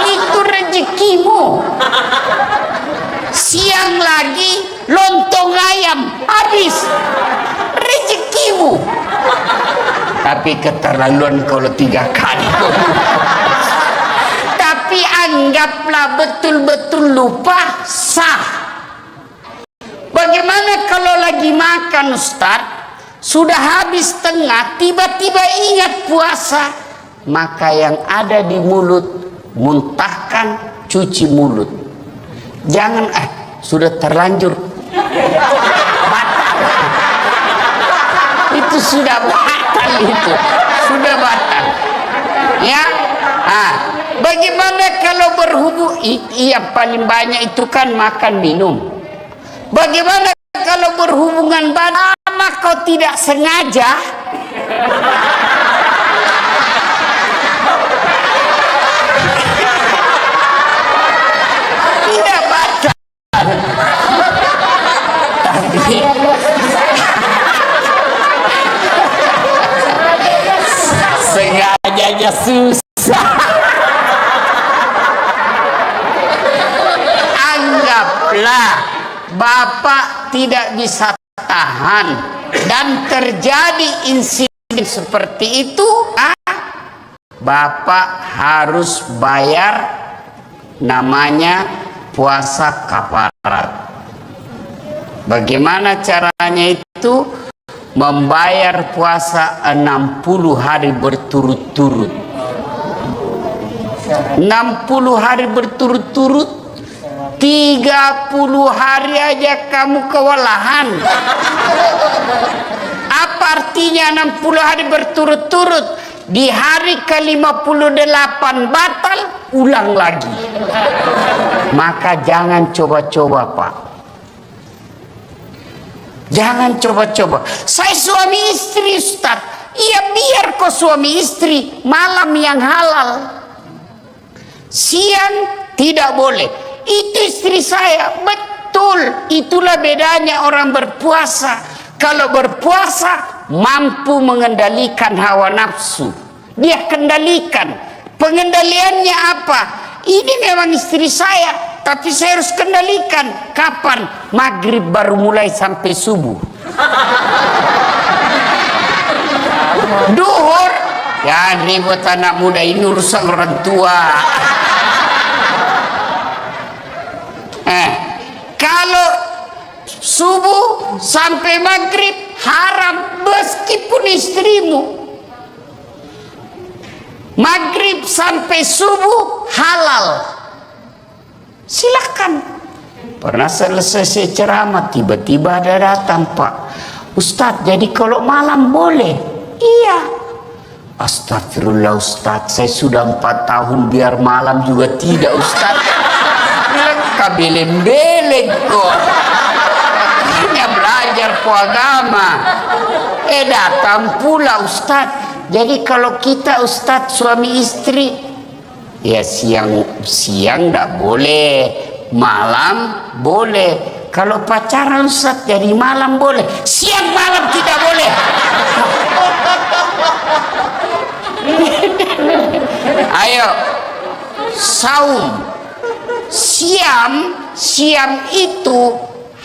Itu rezekimu. Siang lagi lontong ayam, habis, rezekimu. Tapi keterlaluan kalau 3 kali. Tapi anggaplah betul-betul lupa, sah. Bagaimana kalau lagi makan, Ustaz, sudah habis tengah, tiba-tiba ingat puasa, maka yang ada di mulut muntahkan, cuci mulut. Jangan sudah terlanjur batal. Itu sudah batal, itu sudah batal. Ya, bagaimana kalau berhubung? Iya, paling banyak itu kan makan minum. Bagaimana kalau berhubungan badan kau tidak sengaja? Tidak batal. Tapi sengajanya susah. Anggaplah Bapak tidak bisa tahan dan terjadi insiden seperti itu, Bapak harus bayar namanya puasa kafarat. Bagaimana caranya itu? Membayar puasa 60 hari berturut-turut. 60 hari berturut-turut, 30 hari aja kamu kewalahan. Apa artinya 60 hari berturut-turut? Di hari ke-58 batal, ulang lagi. Maka jangan coba-coba, Pak. Jangan coba-coba. Saya suami istri, Ustaz. Iya, biar kau suami istri, malam yang halal. Siang tidak boleh. Itu istri saya, betul. Itulah bedanya orang berpuasa. Kalau berpuasa mampu mengendalikan hawa nafsu. Dia kendalikan. Pengendaliannya apa? Ini memang istri saya, tapi saya harus kendalikan. Kapan? Maghrib baru mulai sampai subuh. Duhur, ya ribut anak muda, ini urusan orang tua. Kalau subuh sampai maghrib haram meskipun istrimu. Maghrib sampai subuh halal. Silakan. Pernah selesai saya ceramah, tiba-tiba ada datang, Pak Ustadz, jadi kalau malam boleh? Iya. Astagfirullah Ustadz, saya sudah 4 tahun biar malam juga tidak, Ustadz. Kabeleng-beleng kok. Hanya belajar agama. Datang pula Ustadz. Jadi kalau kita Ustadz suami istri, ya siang enggak boleh, malam boleh. Kalau pacaran Ustadz jadi malam boleh, siang malam tidak boleh. Ayo, saum. Siam itu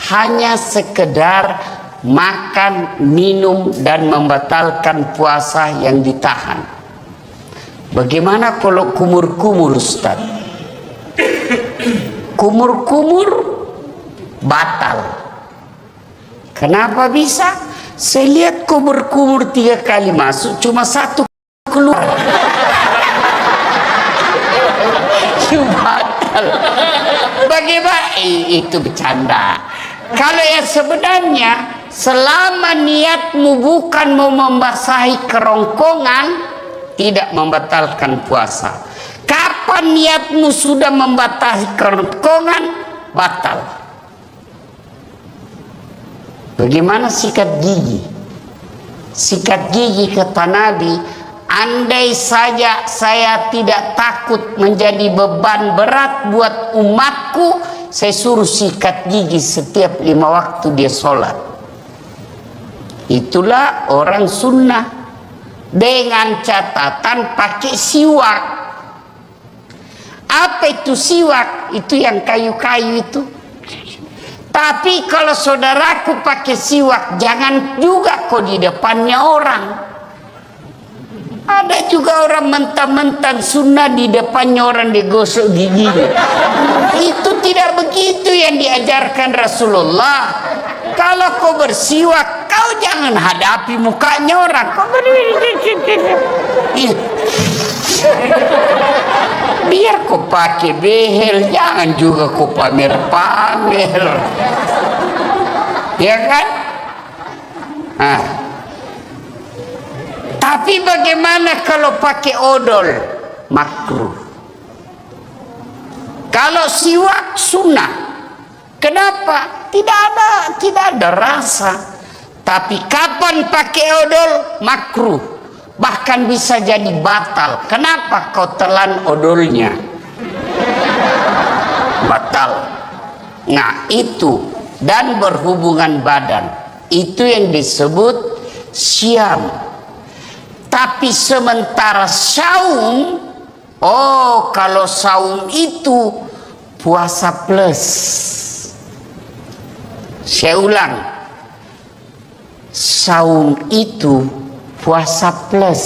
hanya sekedar makan, minum, dan membatalkan puasa yang ditahan. Bagaimana kalau kumur-kumur, Ustaz? kumur-kumur batal. Kenapa bisa? Saya lihat kumur-kumur 3 kali masuk, cuma 1 keluar. Batal. Bagaimana? Itu bercanda. Kalau yang sebenarnya, selama niatmu bukan mau membasahi kerongkongan, tidak membatalkan puasa. Kapan niatmu sudah membasahi kerongkongan, batal. Bagaimana sikat gigi? Sikat gigi kata Nabi, andai saja saya tidak takut menjadi beban berat buat umatku, saya suruh sikat gigi setiap 5 waktu dia sholat. Itulah orang sunnah, dengan catatan pakai siwak. Apa itu siwak? Itu yang kayu-kayu itu. Tapi kalau saudaraku pakai siwak, jangan juga kok di depannya orang. Ada juga orang mentang-mentang sunnah di depannya orang digosok giginya. Itu tidak begitu yang diajarkan Rasulullah. Kalau kau bersiwak, kau jangan hadapi mukanya orang. Kau biar kau pakai behel, jangan juga kau pamer-pamer. Ya kan? Nah. Tapi bagaimana kalau pakai odol? Makruh. Kalau siwak sunnah. Kenapa? Tidak ada rasa. Tapi kapan pakai odol? Makruh. Bahkan bisa jadi batal. Kenapa kau telan odolnya? Batal. Nah itu. Dan berhubungan badan. Itu yang disebut syam. Tapi sementara saum, oh kalau saum itu puasa plus. Saya ulang, saum itu puasa plus.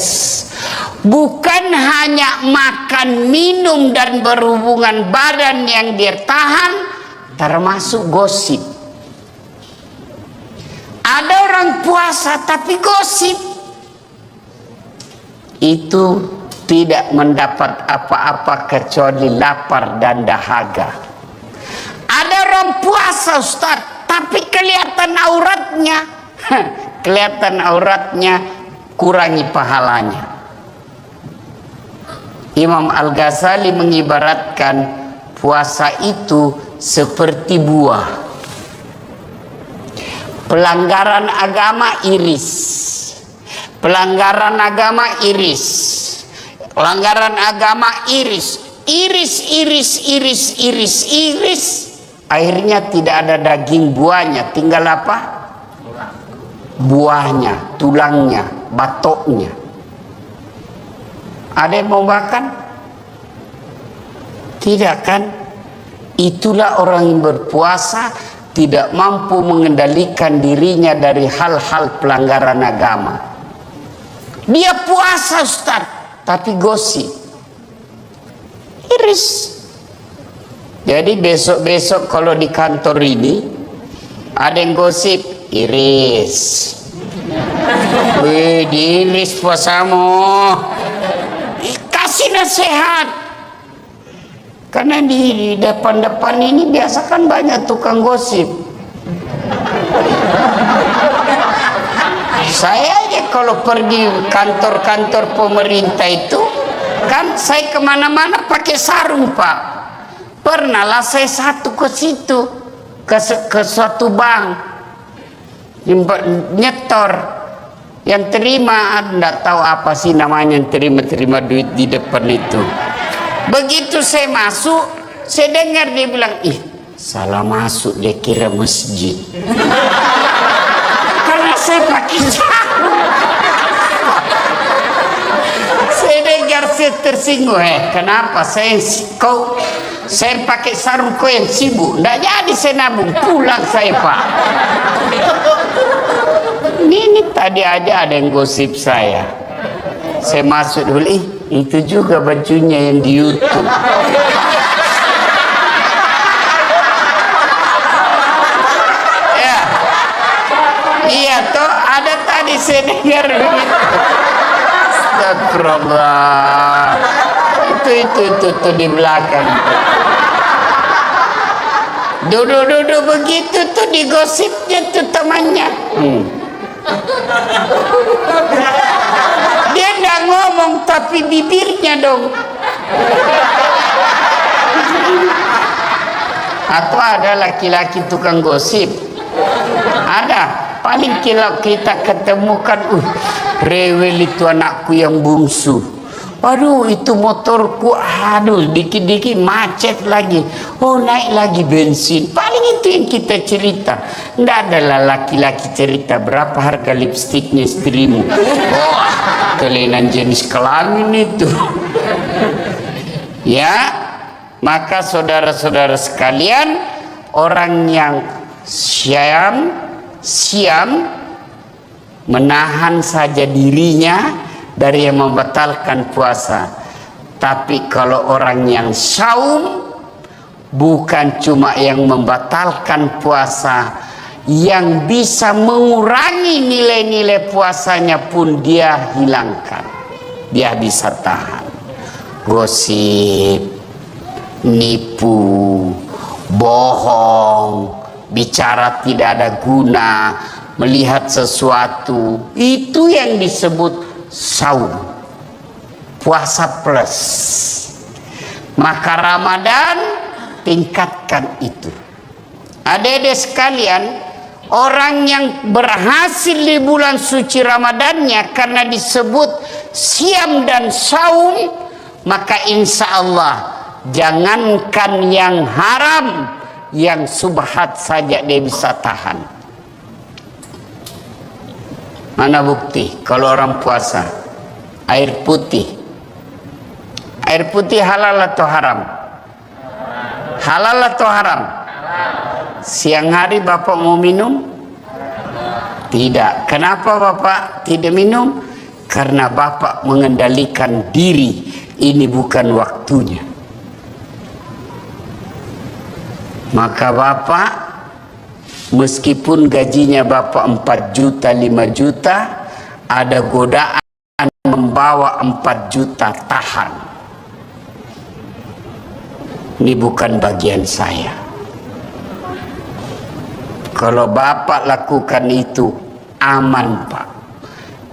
Bukan hanya makan, minum dan berhubungan badan yang dia tahan, termasuk gosip. Ada orang puasa tapi gosip. Itu tidak mendapat apa-apa kecuali lapar dan dahaga. Ada orang puasa Ustaz, tapi kelihatan auratnya. Kelihatan auratnya, kurangi pahalanya. Imam Al-Ghazali mengibaratkan puasa itu seperti buah. Pelanggaran agama iris. Pelanggaran agama iris. Pelanggaran agama iris. Iris. Akhirnya tidak ada daging buahnya. Tinggal apa? Buahnya, tulangnya, batoknya. Ada yang mau makan? Tidak kan? Itulah orang yang berpuasa tidak mampu mengendalikan dirinya dari hal-hal pelanggaran agama. Dia puasa Ustaz, tapi gosip. Iris. Jadi besok-besok kalau di kantor ini ada yang gosip, iris. Wih, diiris puasamu. Kasih nasihat. Karena di depan-depan ini biasa kan banyak tukang gosip. Saya aja kalau pergi kantor-kantor pemerintah itu, kan saya kemana-mana pakai sarung Pak. Pernahlah saya satu ke situ, ke suatu bank, nyetor, yang terima, enggak tahu apa sih namanya, yang terima duit di depan itu. Begitu saya masuk, saya dengar dia bilang, ih salah masuk, dia kira masjid. Karena saya pakai sarung. Saya dengar, saya tersinggung. Kenapa saya pakai sarung, kau yang sibuk? Nggak jadi saya nabung, pulang saya Pak. Ini tadi aja ada yang gosip saya. Saya masuk dulu, itu juga bajunya yang di YouTube. Iya toh, ada tadi saya dengar begitu. Astagfirullah. Itu di belakang. Duduk begitu tuh digosipnya tuh temannya. Dia nggak ngomong tapi bibirnya dong. Atau ada laki-laki tukang gosip? Ada. Paling kalau kita ketemukan, rewel itu anakku yang bungsu. Aduh, itu motorku, aduh, dikit-dikit macet lagi. Oh, naik lagi bensin. Paling itu yang kita cerita. Nggak adalah laki-laki cerita berapa harga lipstiknya istrimu. Oh, kelainan jenis kelamin itu. Ya, maka saudara-saudara sekalian, orang yang siam menahan saja dirinya dari yang membatalkan puasa. Tapi kalau orang yang saum, bukan cuma yang membatalkan puasa, yang bisa mengurangi nilai-nilai puasanya pun dia hilangkan. Dia bisa tahan. Gosip, nipu, bohong, bicara tidak ada guna, melihat sesuatu, itu yang disebut saum, puasa plus. Maka Ramadan tingkatkan itu. Adik-adik sekalian, orang yang berhasil di bulan suci Ramadannya karena disebut siam dan saum, maka insya Allah jangankan yang haram, yang subhat saja dia bisa tahan. Mana bukti kalau orang puasa air putih halal atau haram? Halal atau haram? Siang hari Bapak mau minum? Tidak. Kenapa Bapak tidak minum? Karena Bapak mengendalikan diri. Ini bukan waktunya. Maka Bapak, meskipun gajinya Bapak 4 juta, 5 juta, ada godaan membawa 4 juta, tahan. Ini bukan bagian saya. Kalau Bapak lakukan itu, aman Pak.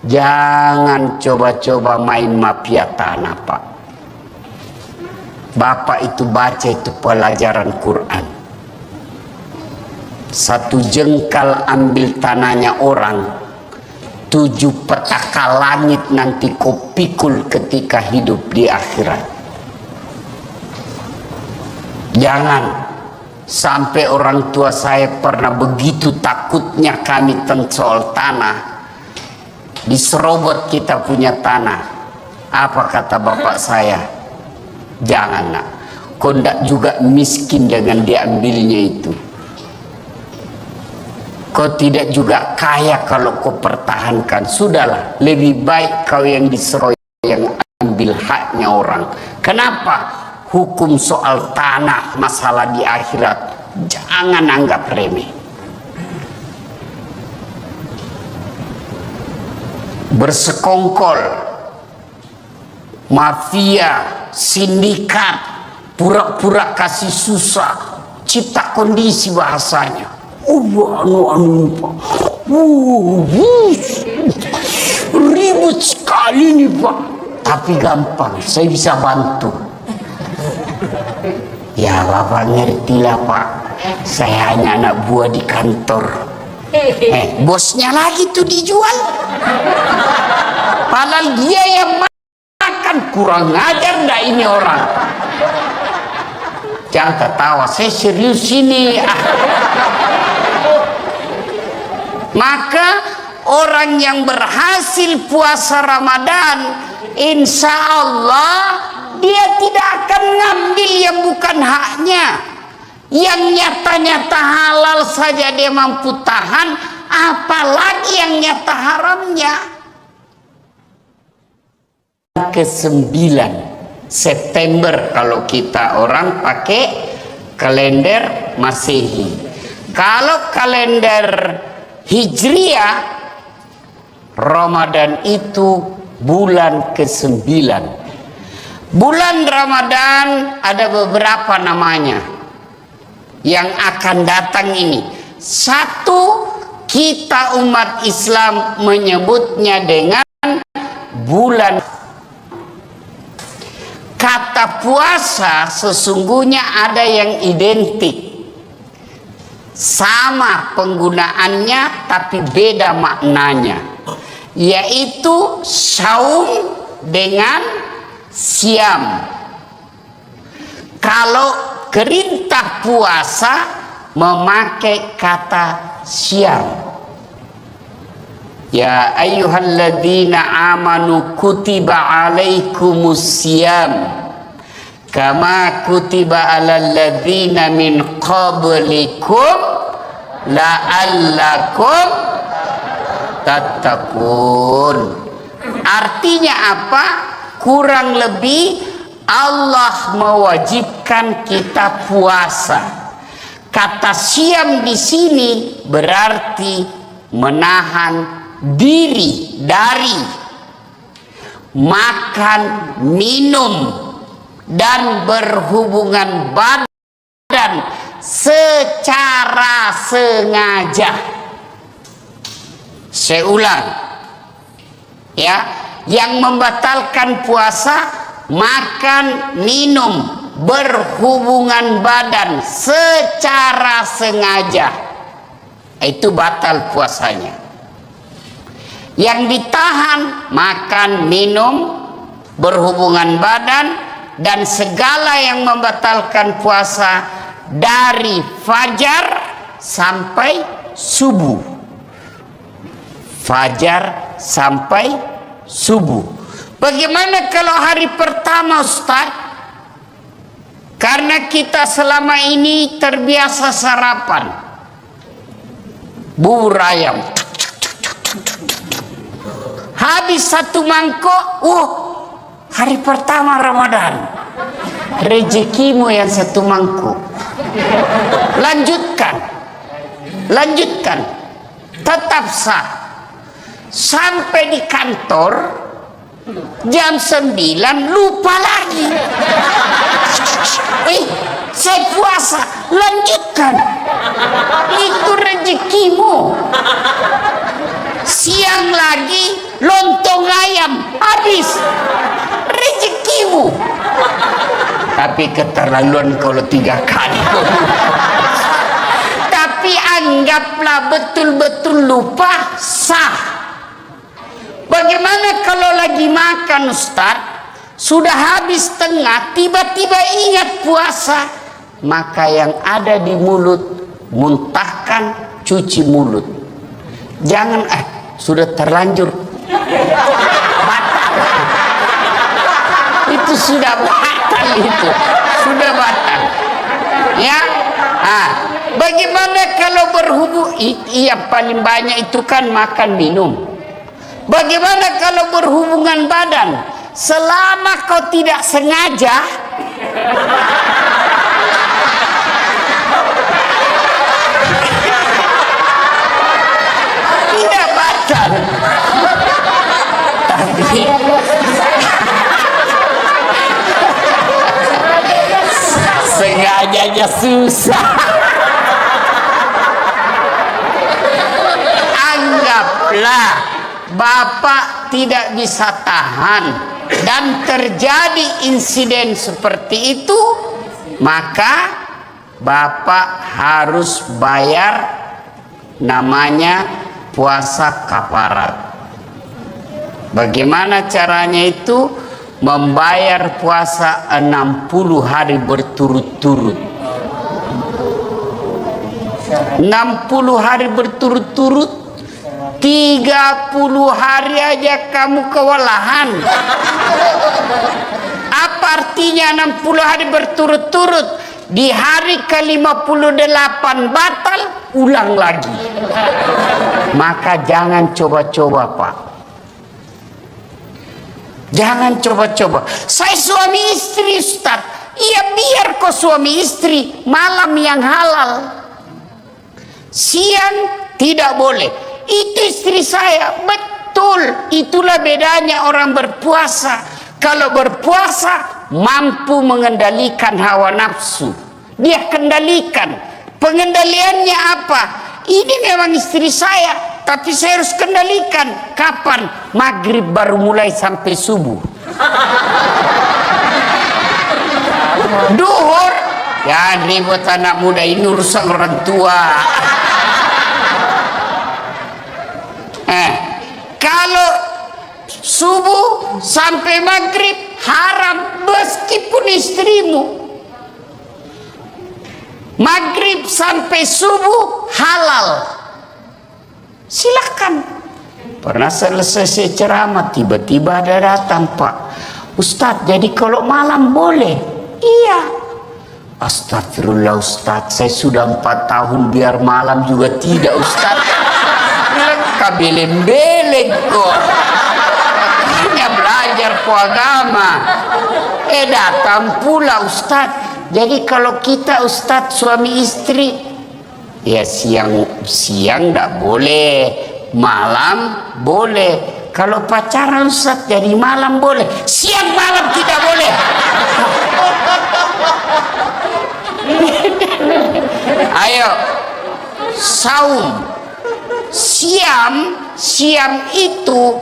Jangan coba-coba main mafia tanah Pak. Bapak itu baca itu pelajaran Quran. 1 jengkal ambil tanahnya orang, 7 petaka langit nanti kau pikul ketika hidup di akhirat. Jangan sampai orang tua saya pernah begitu takutnya kami tentang soal tanah. Diserobot kita punya tanah. Apa kata bapak saya? Jangan nak, kau ndak juga miskin dengan diambilnya itu. Kau tidak juga kaya kalau kau pertahankan. Sudahlah, lebih baik kau yang diseroy, yang ambil haknya orang. Kenapa? Hukum soal tanah, masalah di akhirat, jangan anggap remeh. Bersekongkol, mafia, sindikat, pura-pura kasih susah, cipta kondisi bahasanya. Pak. Ribut sekali nih Pak. Tapi gampang, saya bisa bantu. Ya Bapak ngertilah Pak, saya hanya anak buah di kantor. Bosnya lagi tuh dijual. Padahal dia yang makan, kurang ajar ndak ini orang. Jangan ketawa, saya serius ini. Maka orang yang berhasil puasa Ramadan, insya Allah dia tidak akan ngambil yang bukan haknya. Yang nyata-nyata halal saja dia mampu tahan, apalagi yang nyata haramnya. Ke-9 September kalau kita orang pakai kalender Masehi. Kalau kalender Hijriah, Ramadan itu bulan ke-9. Bulan Ramadan ada beberapa namanya yang akan datang ini. Satu, kita umat Islam menyebutnya dengan bulan. Kata puasa sesungguhnya ada yang identik, sama penggunaannya tapi beda maknanya, yaitu saum dengan siam. Kalau perintah puasa memakai kata siam. Ya ayyuhalladzina amanu kutiba alaikumus siyam kama kutiba alal ladzina min qablikum la'allakum tattaqun. Artinya apa? Kurang lebih Allah mewajibkan kita puasa. Kata siam di sini berarti menahan diri dari makan, minum, dan berhubungan badan secara sengaja. Saya ulang, ya, yang membatalkan puasa makan, minum, berhubungan badan secara sengaja, itu batal puasanya. Yang ditahan makan, minum, berhubungan badan, dan segala yang membatalkan puasa dari fajar sampai subuh. Fajar sampai subuh. Bagaimana kalau hari pertama, Ustaz? Karena kita selama ini terbiasa sarapan bubur ayam, habis satu mangkok, hari pertama Ramadan, rezekimu yang satu mangkuk. Lanjutkan, tetap sah. Sampai di kantor jam 9 lupa lagi. Saya puasa, lanjutkan. Itu rezekimu. Siang lagi lontong ayam, habis, rezekimu. Tapi keterlaluan kalau 3 kali. Tapi anggaplah betul-betul lupa, sah. Bagaimana kalau lagi makan, Ustaz, sudah habis tengah, tiba-tiba ingat puasa, maka yang ada di mulut muntahkan, cuci mulut. Jangan sudah terlanjur batal. Itu sudah batal, itu sudah batal, ya. Bagaimana kalau berhubung? Iya, paling banyak itu kan makan minum. Bagaimana kalau berhubungan badan? Selama kau tidak sengaja, tidak batal. Tapi sengajanya susah. Anggaplah Bapak tidak bisa tahan dan terjadi insiden seperti itu, maka Bapak harus bayar namanya puasa kafarat. Bagaimana caranya itu? Membayar puasa 60 hari berturut-turut. 60 hari berturut-turut, 30 hari aja kamu kewalahan. Apa artinya 60 hari berturut-turut? Di hari ke-58 batal, ulang lagi. Maka jangan coba-coba, Pak. Jangan coba-coba. Saya suami istri, Ustaz. Iya, biar kau suami istri, malam yang halal. Siang Tidak boleh. Itu istri saya. Betul. Itulah bedanya orang berpuasa. Kalau berpuasa mampu mengendalikan hawa nafsu. Dia kendalikan. Pengendaliannya apa? Ini memang istri saya, tapi saya harus kendalikan. Kapan? Maghrib baru mulai sampai subuh. Duhur, ya ribut anak muda, ini urusan orang tua. Kalau subuh sampai maghrib haram meskipun istrimu. Maghrib sampai subuh halal. Silakan. Pernah selesai ceramah tiba-tiba ada datang, Pak Ustadz, jadi kalau malam boleh? Iya. Astagfirullah Ustadz, saya sudah 4 tahun biar malam juga tidak Ustadz. Kabeleng-beleng kok. Hanya belajar ke agama. Datang pula Ustadz. Jadi kalau kita Ustadz suami istri, ya siang enggak boleh, malam boleh. Kalau pacaran Ustadz jadi malam boleh, siang malam tidak boleh. Ayo, saum. Siam itu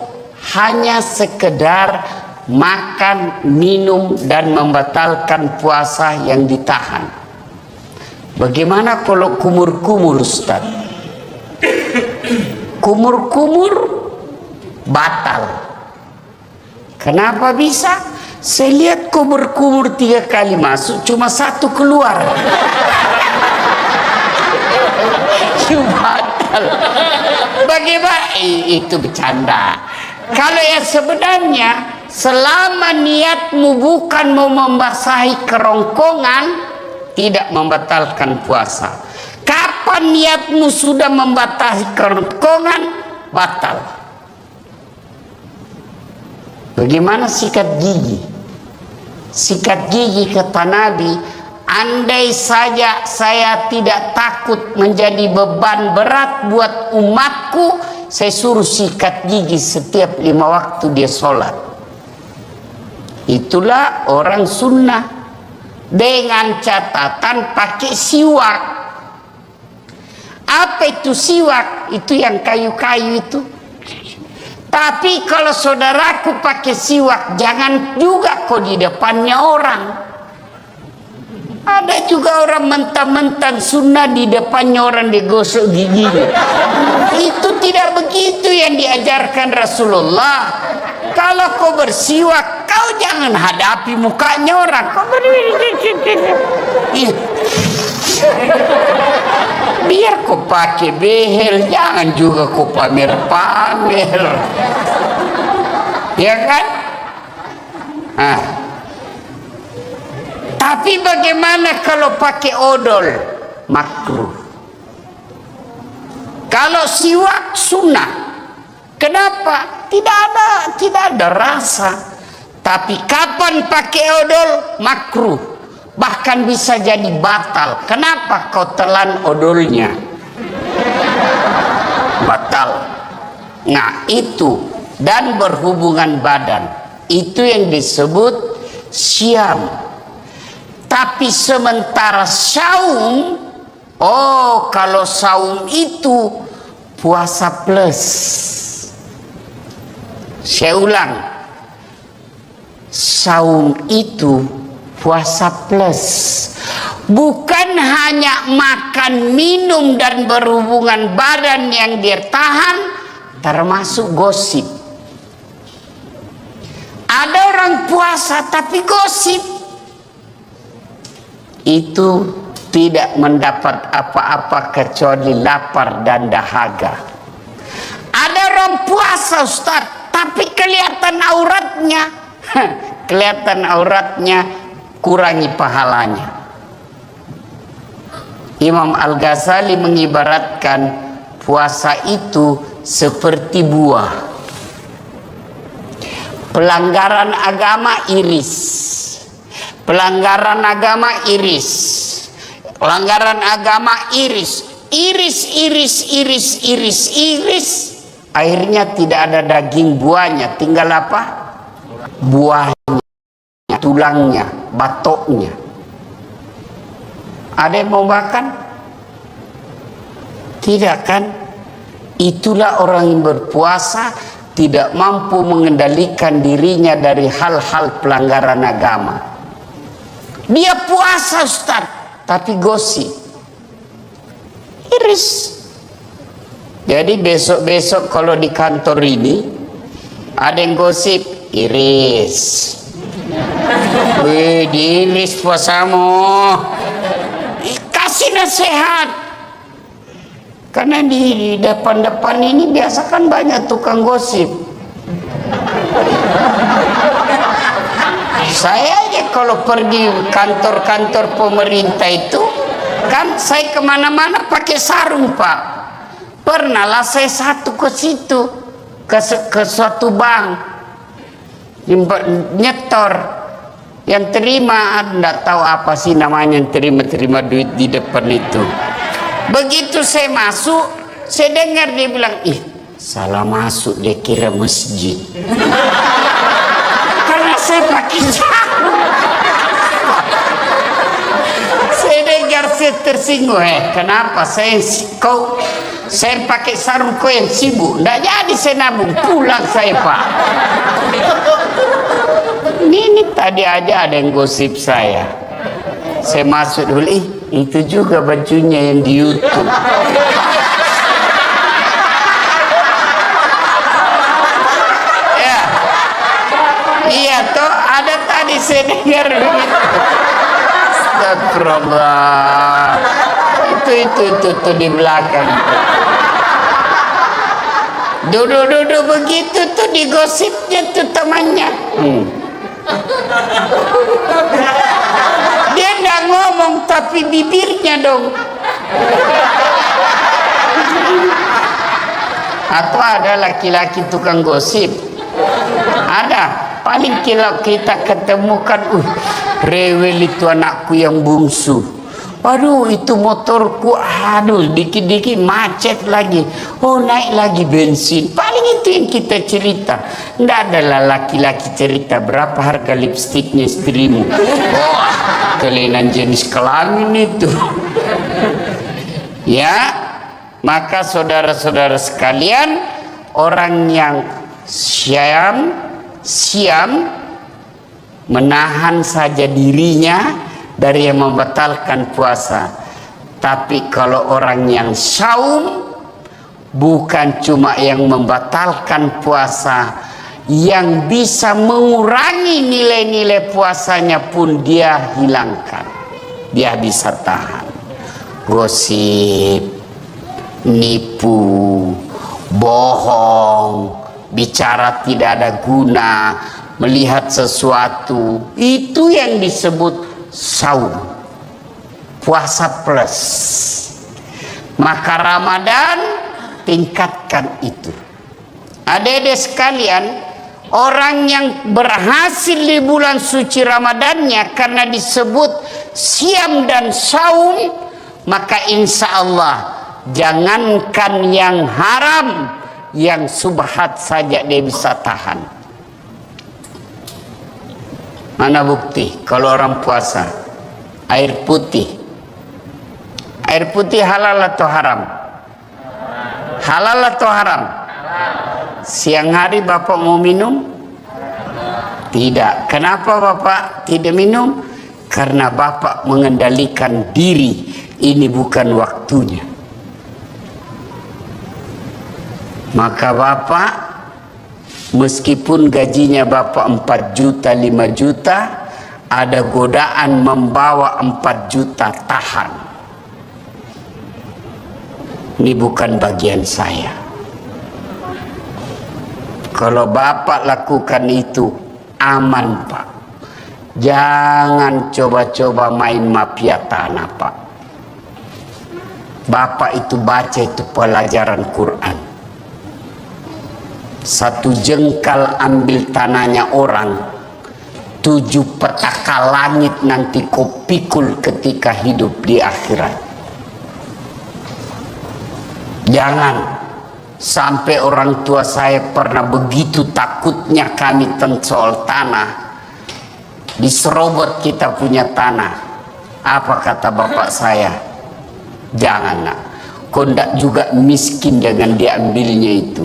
hanya sekedar makan, minum, dan membatalkan puasa yang ditahan. Bagaimana kalau kumur-kumur Ustaz? Kumur-kumur batal. Kenapa bisa? Saya lihat kumur-kumur 3 kali masuk, cuma 1 keluar. Batal. Bagaimana? Itu bercanda. Kalau yang sebenarnya, selama niatmu bukan mau membasahi kerongkongan, tidak membatalkan puasa. Kapan niatmu sudah membasahi kerongkongan, batal. Bagaimana sikat gigi? Sikat gigi kata Nabi, andai saja saya tidak takut menjadi beban berat buat umatku, saya suruh sikat gigi setiap 5 waktu dia sholat. Itulah orang sunnah, dengan catatan pakai siwak. Apa itu siwak? Itu yang kayu-kayu itu. Tapi kalau saudaraku pakai siwak, jangan juga kok di depannya orang. Ada juga orang mentang-mentang sunnah di depannya orang digosok giginya. Itu tidak begitu yang diajarkan Rasulullah. Kalau kau bersiwak, kau jangan hadapi mukanya orang. Kau biar kau pakai behel, jangan juga kau pamer-pamer. Ya kan? Tapi bagaimana kalau pakai odol? Makruh. Kalau siwak sunnah. Kenapa? Tidak ada rasa. Tapi kapan pakai odol? Makruh. Bahkan bisa jadi batal. Kenapa kau telan odolnya? Batal. Nah itu. Dan berhubungan badan. Itu yang disebut syam. Tapi sementara saum, kalau saum itu puasa plus. Saya ulang, saum itu puasa plus. Bukan hanya makan, minum, dan berhubungan badan yang dia tahan, termasuk gosip. Ada orang puasa tapi gosip. Itu tidak mendapat apa-apa kecuali lapar dan dahaga. Ada orang puasa Ustaz, tapi kelihatan auratnya. Kelihatan auratnya, kurangi pahalanya. Imam Al-Ghazali mengibaratkan puasa itu seperti buah. Pelanggaran agama iris. Pelanggaran agama iris. Pelanggaran agama iris. iris, akhirnya tidak ada daging buahnya, tinggal apa? Buahnya, tulangnya, batoknya. Ada yang mau makan? Tidak kan? Itulah orang yang berpuasa tidak mampu mengendalikan dirinya dari hal-hal pelanggaran agama. Dia puasa Ustaz, tapi gosip, iris. Jadi besok-besok kalau di kantor ini ada yang gosip, iris. Wih, diiris puasamu. Kasih nasihat. Karena di depan-depan ini biasa kan banyak tukang gosip. Saya aja kalau pergi kantor-kantor pemerintah itu, kan saya kemana-mana pakai sarung Pak. Pernah lah saya satu ke situ, ke suatu bank, nyetor, yang terima, enggak tahu apa sih namanya, yang terima duit di depan itu. Begitu saya masuk, saya dengar dia bilang, ih salah masuk, dia kira masjid. Karena saya pakai sarung. Saya dengar, saya tersinggung, kenapa saya pakai sarung, kau yang sibuk? Nggak jadi saya nabung, pulang saya Pak. Ini tadi aja ada yang gosip saya masuk dulu, itu juga bajunya yang di YouTube. Ya, iya toh, ada tadi saya dengar begitu. Astagfirullah. Itu di belakang. Duduk begitu tuh digosipnya tuh temannya. Dia nggak ngomong tapi bibirnya dong. Atau ada laki-laki tukang gosip. Ada. Paling kalau kita ketemukan, rewel itu anakku yang bungsu. Waduh, itu motorku, aduh, dikit-dikit macet lagi. Oh, naik lagi bensin. Paling itu yang kita cerita. Nggak adalah laki-laki cerita berapa harga lipstiknya istrimu. Wah, kelainan jenis kelamin itu. Ya, maka saudara-saudara sekalian, orang yang siam menahan saja dirinya dari yang membatalkan puasa. Tapi kalau orang yang saum, bukan cuma yang membatalkan puasa, yang bisa mengurangi nilai-nilai puasanya pun dia hilangkan. Dia bisa tahan. Gosip, nipu, bohong, bicara tidak ada guna, melihat sesuatu, itu yang disebut saum, puasa plus. Maka Ramadan tingkatkan itu. Adik-adik sekalian, orang yang berhasil di bulan suci Ramadannya karena disebut siam dan saum, maka insya Allah jangankan yang haram, yang subhat saja dia bisa tahan. Mana bukti kalau orang puasa air putih halal atau haram? Halal atau haram? Siang hari Bapak mau minum? Tidak. Kenapa Bapak tidak minum? Karena Bapak mengendalikan diri, ini bukan waktunya. Maka Bapak, meskipun gajinya Bapak 4 juta, 5 juta, ada godaan membawa 4 juta, tahan. Ini bukan bagian saya. Kalau Bapak lakukan itu, aman Pak. Jangan coba-coba main mafia tanah Pak. Bapak itu baca itu pelajaran Quran. 1 jengkal ambil tanahnya orang, 7 petaka langit nanti kau pikul ketika hidup di akhirat. Jangan sampai orang tua saya pernah begitu takutnya kami tentang soal tanah, diserobot kita punya tanah. Apa kata bapak saya? Jangan nak, kau ndak juga miskin dengan diambilnya itu.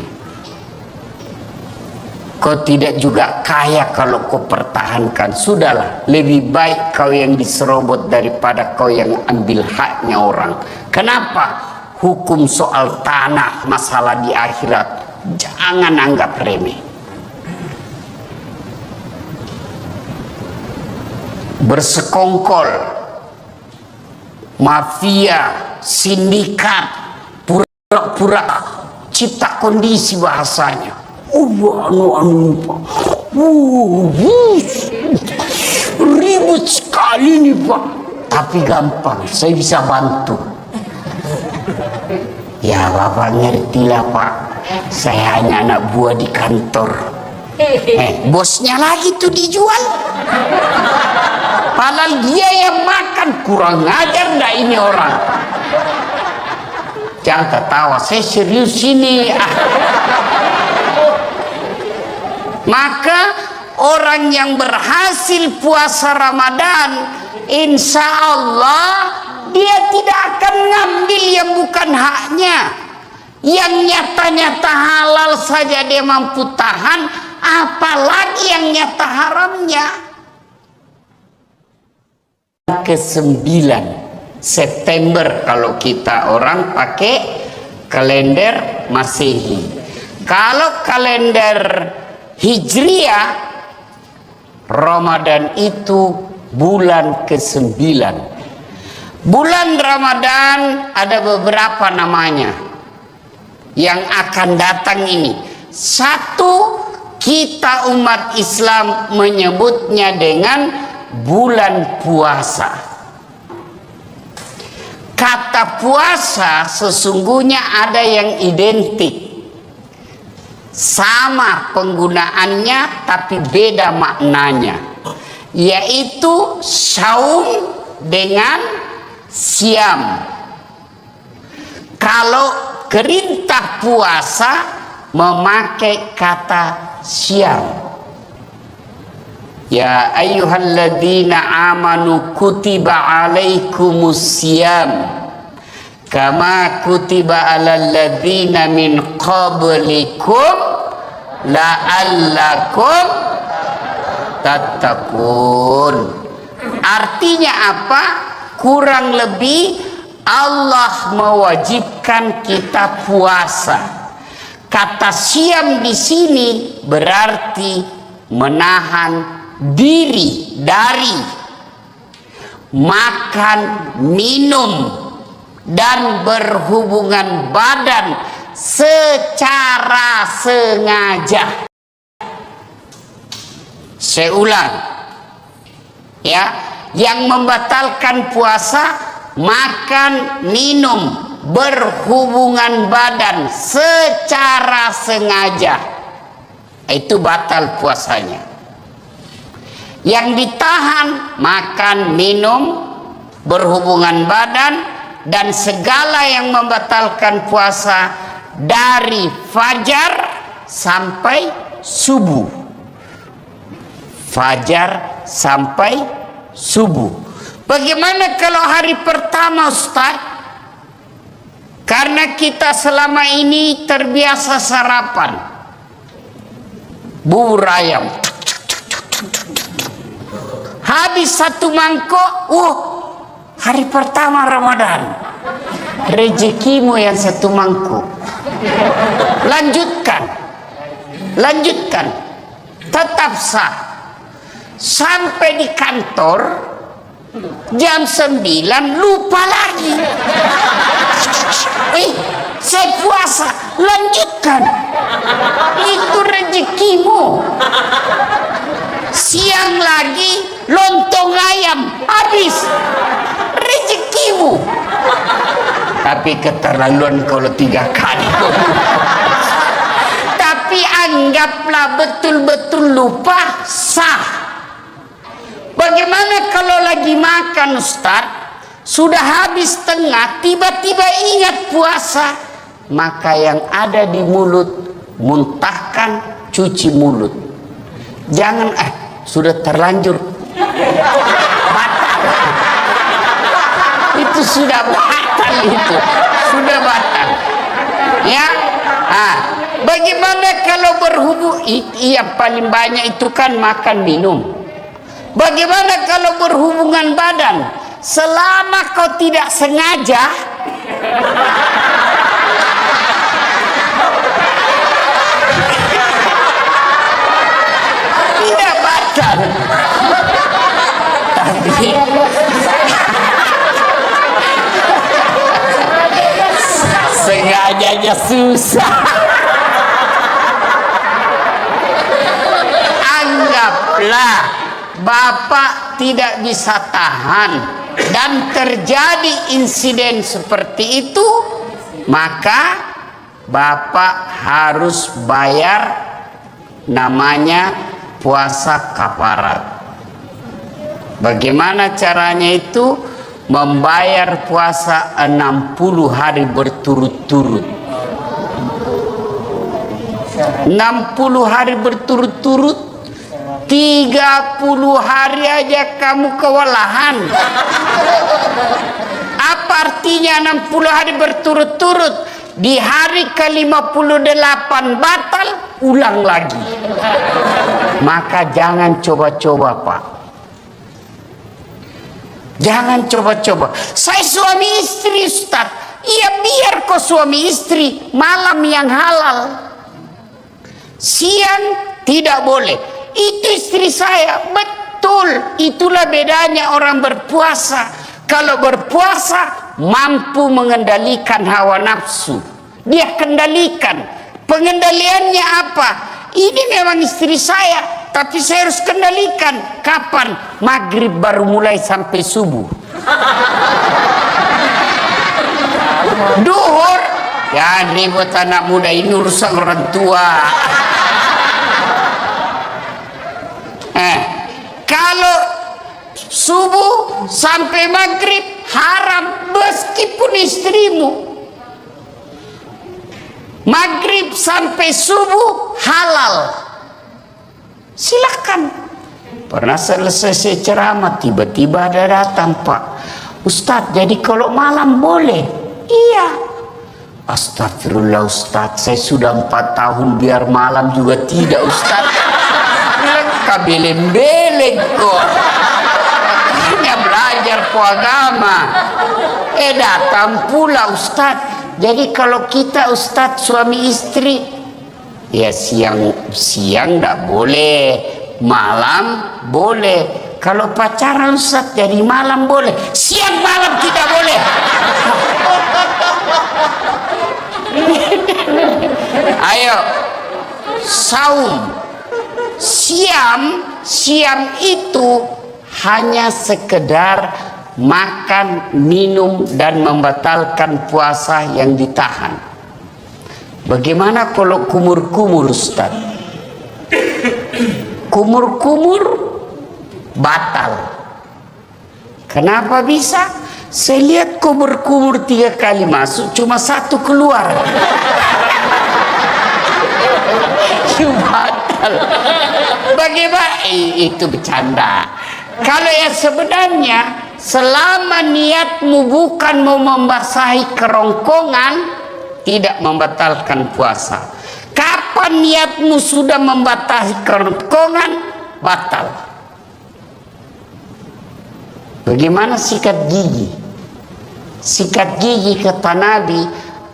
Kau tidak juga kaya kalau kau pertahankan. Sudahlah, lebih baik kau yang diserobot daripada kau yang ambil haknya orang. Kenapa? Hukum soal tanah, masalah di akhirat, jangan anggap remeh. Bersekongkol, mafia, sindikat, pura-pura cipta kondisi bahasanya. Ribut sekali nih Pak, tapi gampang, saya bisa bantu. Ya Bapak ngertilah Pak, saya hanya anak buah di kantor. Bosnya lagi tuh dijual, padahal dia yang makan. Kurang ajar ndak ini orang. Jangan ketawa, saya serius ini. Maka orang yang berhasil puasa Ramadan, insya Allah dia tidak akan ngambil yang bukan haknya. Yang nyata-nyata halal saja dia mampu tahan, apalagi yang nyata haramnya. Ke-9 September kalau kita orang pakai kalender Masehi. Kalau kalender Hijriah, Ramadan itu bulan ke-9. Bulan Ramadan ada beberapa namanya yang akan datang ini. Satu, kita umat Islam menyebutnya dengan bulan puasa. Kata puasa sesungguhnya ada yang identik, sama penggunaannya tapi beda maknanya, yaitu saum dengan siam. Kalau perintah puasa memakai kata siam. Ya ayyuhalladzina amanu kutiba alaikumus siyam kama kutiba alal ladzina min qablikum la'allakum tattaqun. Artinya apa? Kurang lebih Allah mewajibkan kita puasa. Kata siam di sini berarti menahan diri dari makan, minum, dan berhubungan badan secara sengaja. Saya ulang ya, yang membatalkan puasa makan, minum, berhubungan badan secara sengaja, itu batal puasanya. Yang ditahan makan, minum, berhubungan badan, dan segala yang membatalkan puasa dari fajar sampai subuh. Fajar sampai subuh. Bagaimana kalau hari pertama Ustaz? Karena kita selama ini terbiasa sarapan bubur ayam, habis satu mangkok, hari pertama Ramadan, rezekimu yang satu mangkuk. Lanjutkan, tetap sah. Sampai di kantor jam 9 lupa lagi. Saya puasa, lanjutkan. Itu rezekimu. Siang lagi lontong ayam, habis, rezekimu. Tapi keterlaluan kalau 3 kali. Tapi anggaplah betul-betul lupa, sah. Bagaimana kalau lagi makan Ustaz, sudah habis tengah, tiba-tiba ingat puasa, maka yang ada di mulut muntahkan, cuci mulut. Jangan sudah terlanjur batal. Itu sudah batal, itu sudah batal. Ya, bagaimana kalau berhubung? Iya, paling banyak itu kan makan minum. Bagaimana kalau berhubungan badan? Selama kau tidak sengaja, tidak batal. Tapi sengajanya susah. Anggaplah Bapak tidak bisa tahan dan terjadi insiden seperti itu, maka Bapak harus bayar namanya puasa kafarat. Bagaimana caranya itu? Membayar puasa 60 hari berturut-turut. 60 hari berturut-turut, 30 hari aja kamu kewalahan. Apa artinya 60 hari berturut-turut? Di hari ke-58 batal, ulang lagi. Maka jangan coba-coba, Pak. Jangan coba-coba. Saya suami istri, Ustaz. Iya, biar kau suami istri, malam yang halal. Siang tidak boleh. Itu istri saya. Betul. Itulah bedanya orang berpuasa. Kalau berpuasa mampu mengendalikan hawa nafsu. Dia kendalikan. Pengendaliannya apa? Ini memang istri saya, tapi saya harus kendalikan. Kapan? Maghrib baru mulai sampai subuh. Duhur, ya ribut anak muda, ini urusan orang tua. Kalau subuh sampai maghrib haram meskipun istrimu. Maghrib sampai subuh halal. Silakan. Pernah selesai saya ceramah, tiba-tiba ada datang, Pak Ustadz, jadi kalau malam boleh? Iya. Astagfirullah Ustadz, saya sudah 4 tahun biar malam juga tidak Ustadz. Kabeleng-beleng kok. Hanya belajar agama. Datang pula Ustadz. Jadi kalau kita Ustadz suami istri, ya siang enggak boleh, malam boleh. Kalau pacaran Ustadz jadi malam boleh, siang malam tidak boleh. Ayo, saum. Siam itu hanya sekedar makan, minum, dan membatalkan puasa yang ditahan. Bagaimana kalau kumur-kumur, Ustaz? Kumur-kumur batal. Kenapa bisa? Saya lihat kumur-kumur 3 kali masuk, cuma 1 keluar. Batal. Bagaimana? Itu bercanda. Kalau yang sebenarnya, selama niatmu bukan mau membasahi kerongkongan, tidak membatalkan puasa. Kapan niatmu sudah membasahi kerongkongan, batal. Bagaimana sikat gigi? Sikat gigi kata Nabi,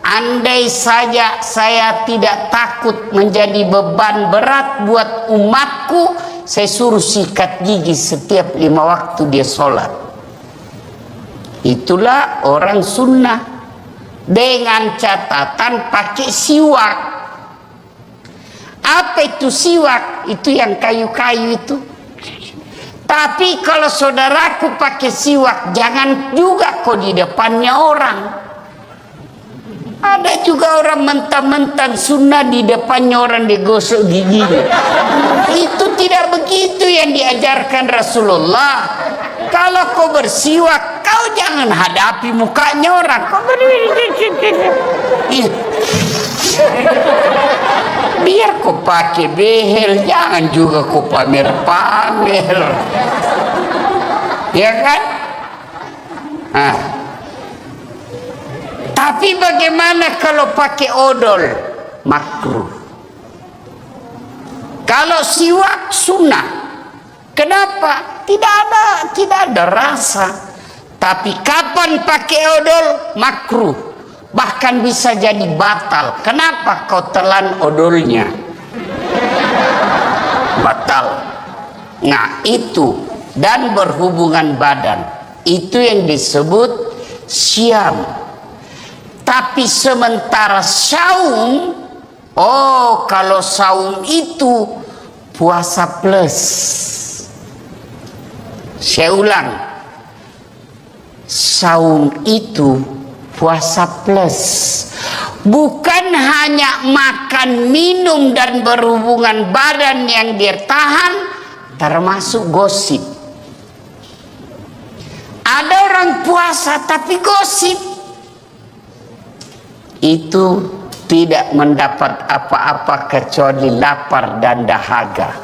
andai saja saya tidak takut menjadi beban berat buat umatku, saya suruh sikat gigi setiap 5 waktu dia sholat. Itulah orang sunnah. Dengan catatan pakai siwak. Apa itu siwak? Itu yang kayu-kayu itu. Tapi kalau saudaraku pakai siwak, jangan juga kok di depannya orang. Ada juga orang mentang-mentang sunnah di depannya orang digosok giginya. Itu tidak begitu yang diajarkan Rasulullah. Kalau kau bersiwak, kau jangan hadapi mukanya orang. Kau Biar kau pakai behel, jangan juga kau pamer-pamer. Ya kan? Nah. Tapi bagaimana kalau pakai odol? Makruh. Kalau siwak sunnah. Kenapa? Tidak ada rasa. Tapi kapan pakai odol? Makruh. Bahkan bisa jadi batal. Kenapa kau telan odolnya? Batal. Nah itu. Dan berhubungan badan. Itu yang disebut syam. Tapi sementara saum, oh kalau saum itu puasa plus. Saya ulang. Saum itu puasa plus. Bukan hanya makan, minum dan berhubungan badan yang dia tahan, termasuk gosip. Ada orang puasa tapi gosip. Itu tidak mendapat apa-apa kecuali lapar dan dahaga.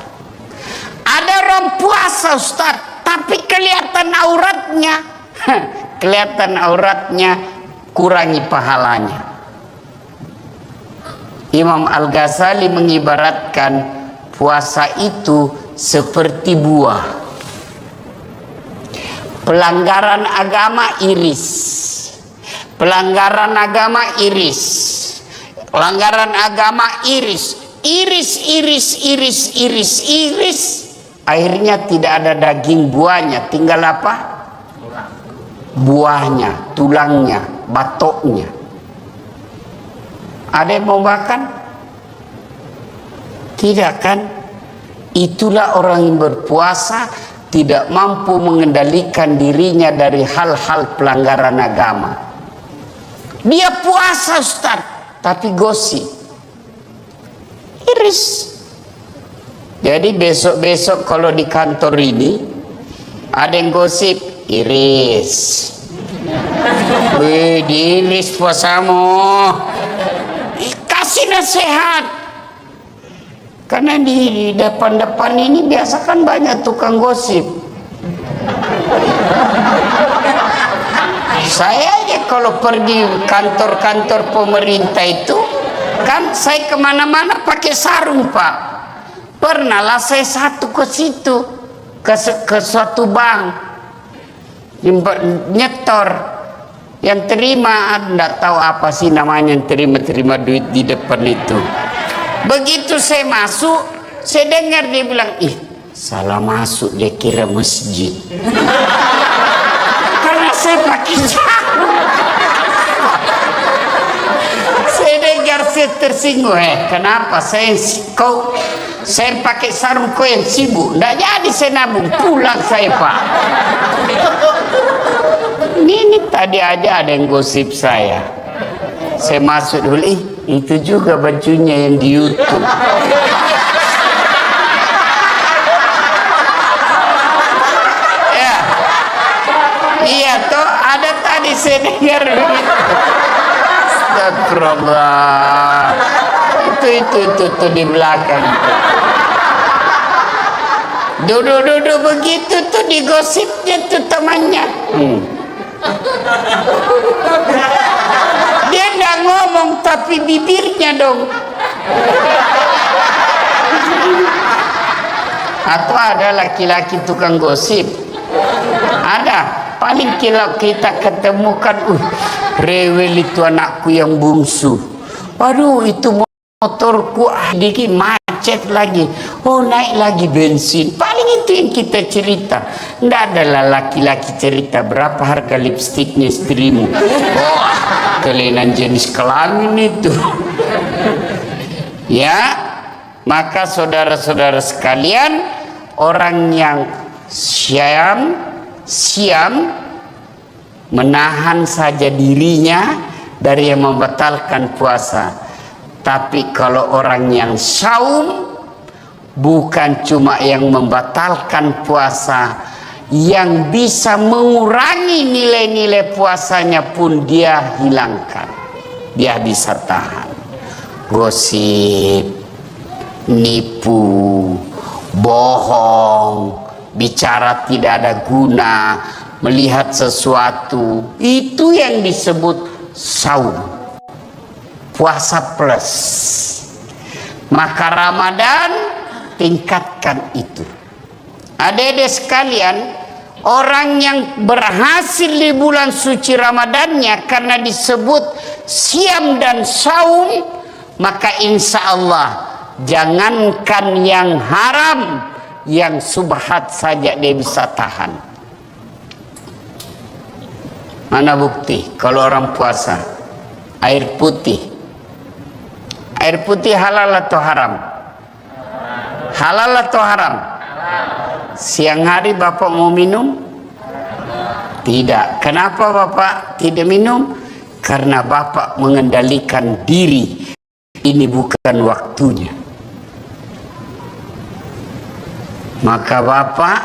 Ada orang puasa Ustaz, tapi kelihatan auratnya. Kelihatan auratnya, kurangi pahalanya. Imam Al-Ghazali mengibaratkan puasa itu seperti buah. Pelanggaran agama iris. Pelanggaran agama iris. Pelanggaran agama iris. Iris. Akhirnya tidak ada daging buahnya. Tinggal apa? Buahnya, tulangnya, batoknya. Ada yang mau makan? Tidak kan? Itulah orang yang berpuasa tidak mampu mengendalikan dirinya dari hal-hal pelanggaran agama. Dia puasa Ustaz, tapi gosip. Iris. Jadi besok-besok kalau di kantor ini ada yang gosip, iris. Wih, diiris puasamu. Kasih nasihat. Karena di depan-depan ini biasa kan banyak tukang gosip. Saya aja kalau pergi kantor-kantor pemerintah itu, kan saya kemana-mana pakai sarung Pak. Pernahlah saya satu ke situ, ke suatu bank, nyetor, yang terima, enggak tahu apa sih namanya, yang terima duit di depan itu. Begitu saya masuk, saya dengar dia bilang, ih salah masuk, dia kira masjid. Karena saya pakai sarung. Saya dengar, saya tersinggung. Kenapa saya pakai sarung, kau yang sibuk? Nggak jadi saya nabung, pulang saya Pak. Ini tadi aja ada yang gosip saya. Saya masuk dulu, itu juga bajunya yang di YouTube. Ya, iya toh, ada tadi saya dengar begitu. Astagfirullah. Itu di belakang. Duduk begitu tuh digosipnya tuh temannya. Dia nggak ngomong tapi bibirnya dong. Atau ada laki-laki tukang gosip. Ada. Paling kalau kita ketemukan, rewel itu anakku yang bungsu. Aduh, itu motorku dikit macet lagi. Oh, naik lagi bensin. Paling itu yang kita cerita. Nggak adalah laki-laki cerita berapa harga lipstiknya istrimu. Oh, kelainan jenis kelamin itu. Ya, maka saudara-saudara sekalian, orang yang siam menahan saja dirinya dari yang membatalkan puasa. Tapi kalau orang yang saum, bukan cuma yang membatalkan puasa, yang bisa mengurangi nilai-nilai puasanya pun dia hilangkan. Dia bisa tahan. gosip, nipu, bohong, bicara tidak ada guna, melihat sesuatu, itu yang disebut saum, puasa plus. Maka Ramadan tingkatkan itu. Adik-adik sekalian, orang yang berhasil di bulan suci Ramadannya karena disebut siam dan saum, maka insya Allah jangankan yang haram, yang subhat saja dia bisa tahan. Mana bukti kalau orang puasa air putih? Air putih halal atau haram? Halal atau haram? Siang hari Bapak mau minum? Tidak. Kenapa Bapak tidak minum? Karena Bapak mengendalikan diri. Ini bukan waktunya. Maka Bapak,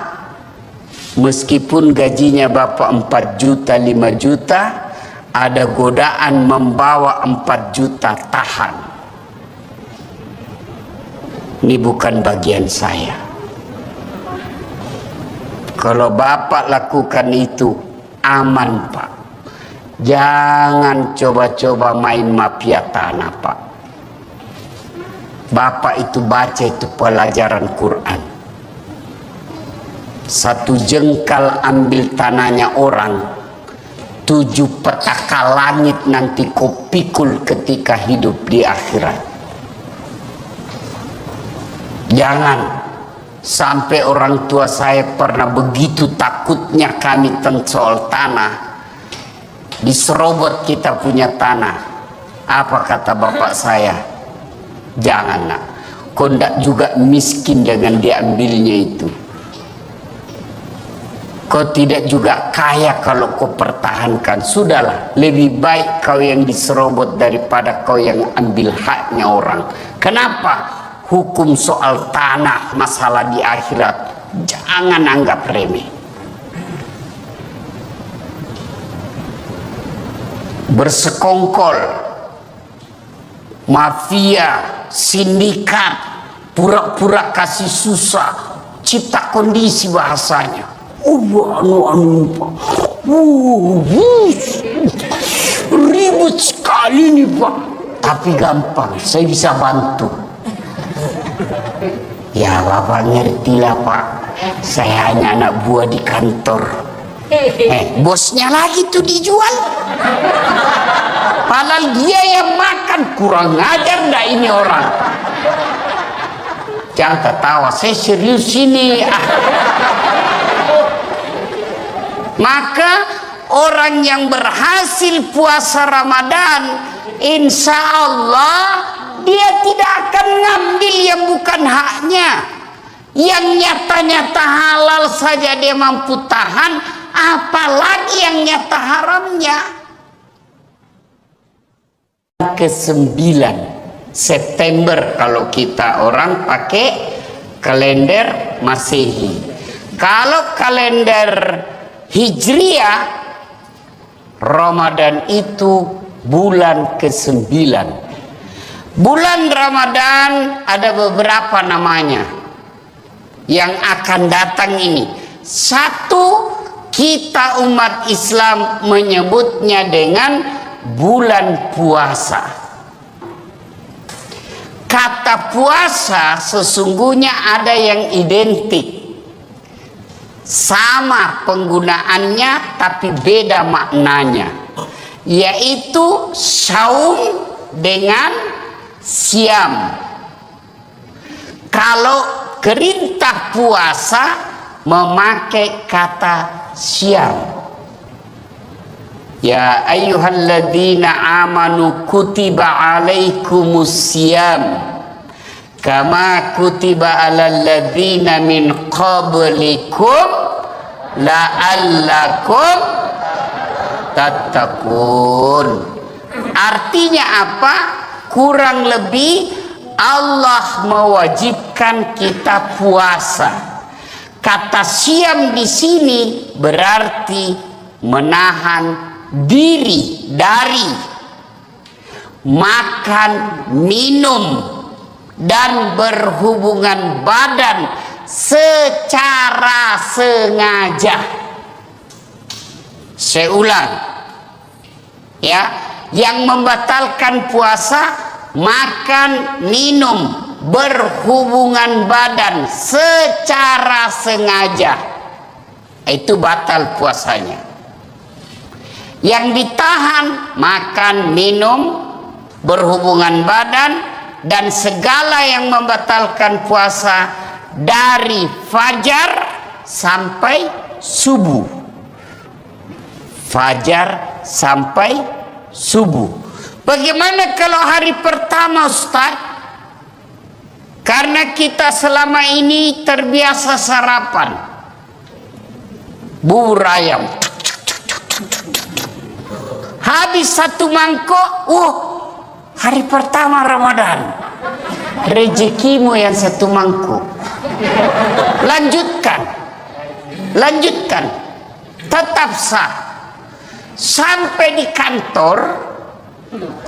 meskipun gajinya Bapak 4 juta, 5 juta, ada godaan membawa 4 juta, tahan. Ini bukan bagian saya. Kalau Bapak lakukan itu, aman Pak. Jangan coba-coba main mafia tanah Pak. Bapak itu baca itu pelajaran Quran. 1 jengkal ambil tanahnya orang, 7 petaka langit nanti kau pikul ketika hidup di akhirat. Jangan sampai orang tua saya pernah begitu takutnya kami tentang soal tanah, diserobot kita punya tanah. Apa kata bapak saya? Jangan nak, kau ndak juga miskin dengan diambilnya itu. Kau tidak juga kaya kalau kau pertahankan. Sudahlah, lebih baik kau yang diserobot daripada kau yang ambil haknya orang. Kenapa? Hukum soal tanah, masalah di akhirat, jangan anggap remeh. Bersekongkol, mafia, sindikat, pura-pura kasih susah, cipta kondisi bahasanya. Ribut sekali nih Pak, tapi gampang, saya bisa bantu. Ya Bapak ngertilah Pak, saya hanya anak buah di kantor. Bosnya lagi tuh dijual, padahal dia yang makan. Kurang ajar dah ini orang. Jangan ketawa, saya serius ini. Maka orang yang berhasil puasa Ramadan, insya Allah dia tidak akan ngambil yang bukan haknya. Yang nyata-nyata halal saja dia mampu tahan, apalagi yang nyata haramnya. Ke-9 September kalau kita orang pakai kalender Masehi. Kalau kalender Hijriah, Ramadan itu bulan ke-9. Bulan Ramadan ada beberapa namanya yang akan datang ini. Satu, kita umat Islam menyebutnya dengan bulan puasa. Kata puasa sesungguhnya ada yang identik, sama penggunaannya tapi beda maknanya, yaitu saum dengan siam. Kalau perintah puasa memakai kata siam. Ya ayyuhalladzina amanu kutiba alaikumus siyam kama kutiba alal ladzina min qablikum la'allakum tattaqun. Artinya apa? Kurang lebih Allah mewajibkan kita puasa. Kata siam di sini berarti menahan diri dari makan, minum, dan berhubungan badan secara sengaja. Saya ulang, ya, yang membatalkan puasa makan, minum, berhubungan badan secara sengaja, itu batal puasanya. Yang ditahan makan, minum, berhubungan badan, dan segala yang membatalkan puasa dari fajar sampai subuh. Fajar sampai subuh. Bagaimana kalau hari pertama, Ustaz? Karena kita selama ini terbiasa sarapan bubur ayam, habis satu mangkok, hari pertama Ramadan, rezekimu yang satu mangkuk. Lanjutkan, tetap sah. Sampai di kantor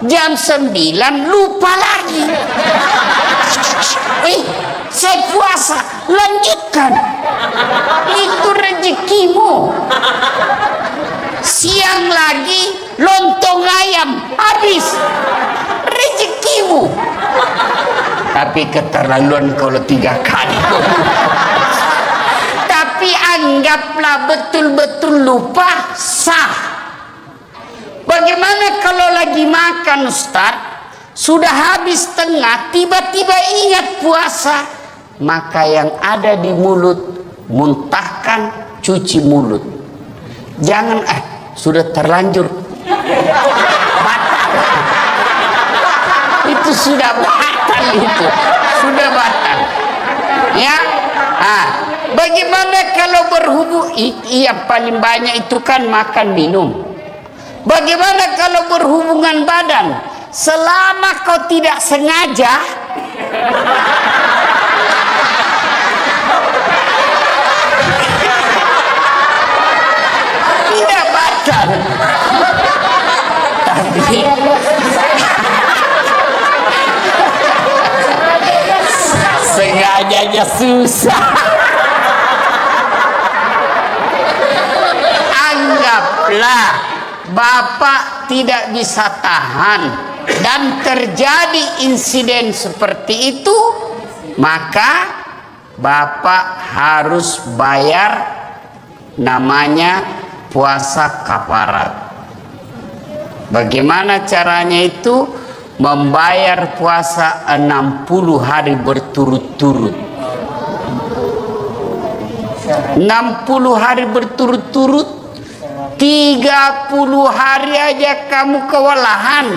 jam 9 lupa lagi. Saya puasa, lanjutkan. Itu rezekimu. Siang lagi lontong ayam, habis, rezekimu. Tapi keterlaluan kalau 3 kali. Tapi anggaplah betul-betul lupa, sah. Bagaimana kalau lagi makan, Ustaz, sudah habis tengah, tiba-tiba ingat puasa, maka yang ada di mulut muntahkan, cuci mulut. Jangan sudah terlanjur batal. Itu sudah batal, itu sudah batal. Ya, bagaimana kalau berhubung? Iya, paling banyak itu kan makan minum. Bagaimana kalau berhubungan badan? Selama kau tidak sengaja, tidak batal. Tapi sengajanya susah. Anggaplah Bapak tidak bisa tahan dan terjadi insiden seperti itu, maka Bapak harus bayar namanya puasa kafarat. Bagaimana caranya itu? Membayar puasa 60 hari berturut-turut. 60 hari berturut-turut, 30 hari aja kamu kewalahan.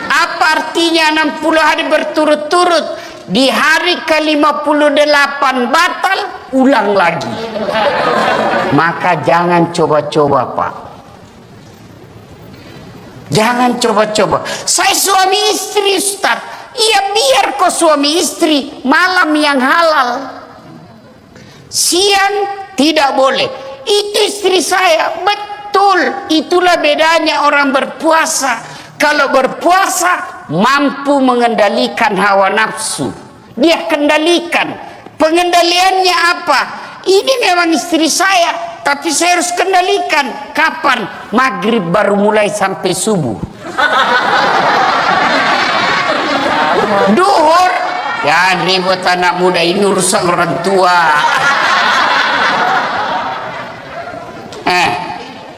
Apa artinya 60 hari berturut-turut? Di hari ke-58 batal, ulang lagi. Maka jangan coba-coba, Pak. Jangan coba-coba. Saya suami istri, Ustaz. Iya, biar kau suami istri, malam yang halal. Siang tidak boleh. Itu istri saya, betul. Itulah bedanya orang berpuasa. Kalau berpuasa mampu mengendalikan hawa nafsu. Dia kendalikan. Pengendaliannya apa? Ini memang istri saya, tapi saya harus kendalikan. Kapan? Maghrib baru mulai sampai subuh. Duhur, ya ribut anak muda ini urusan orang tua.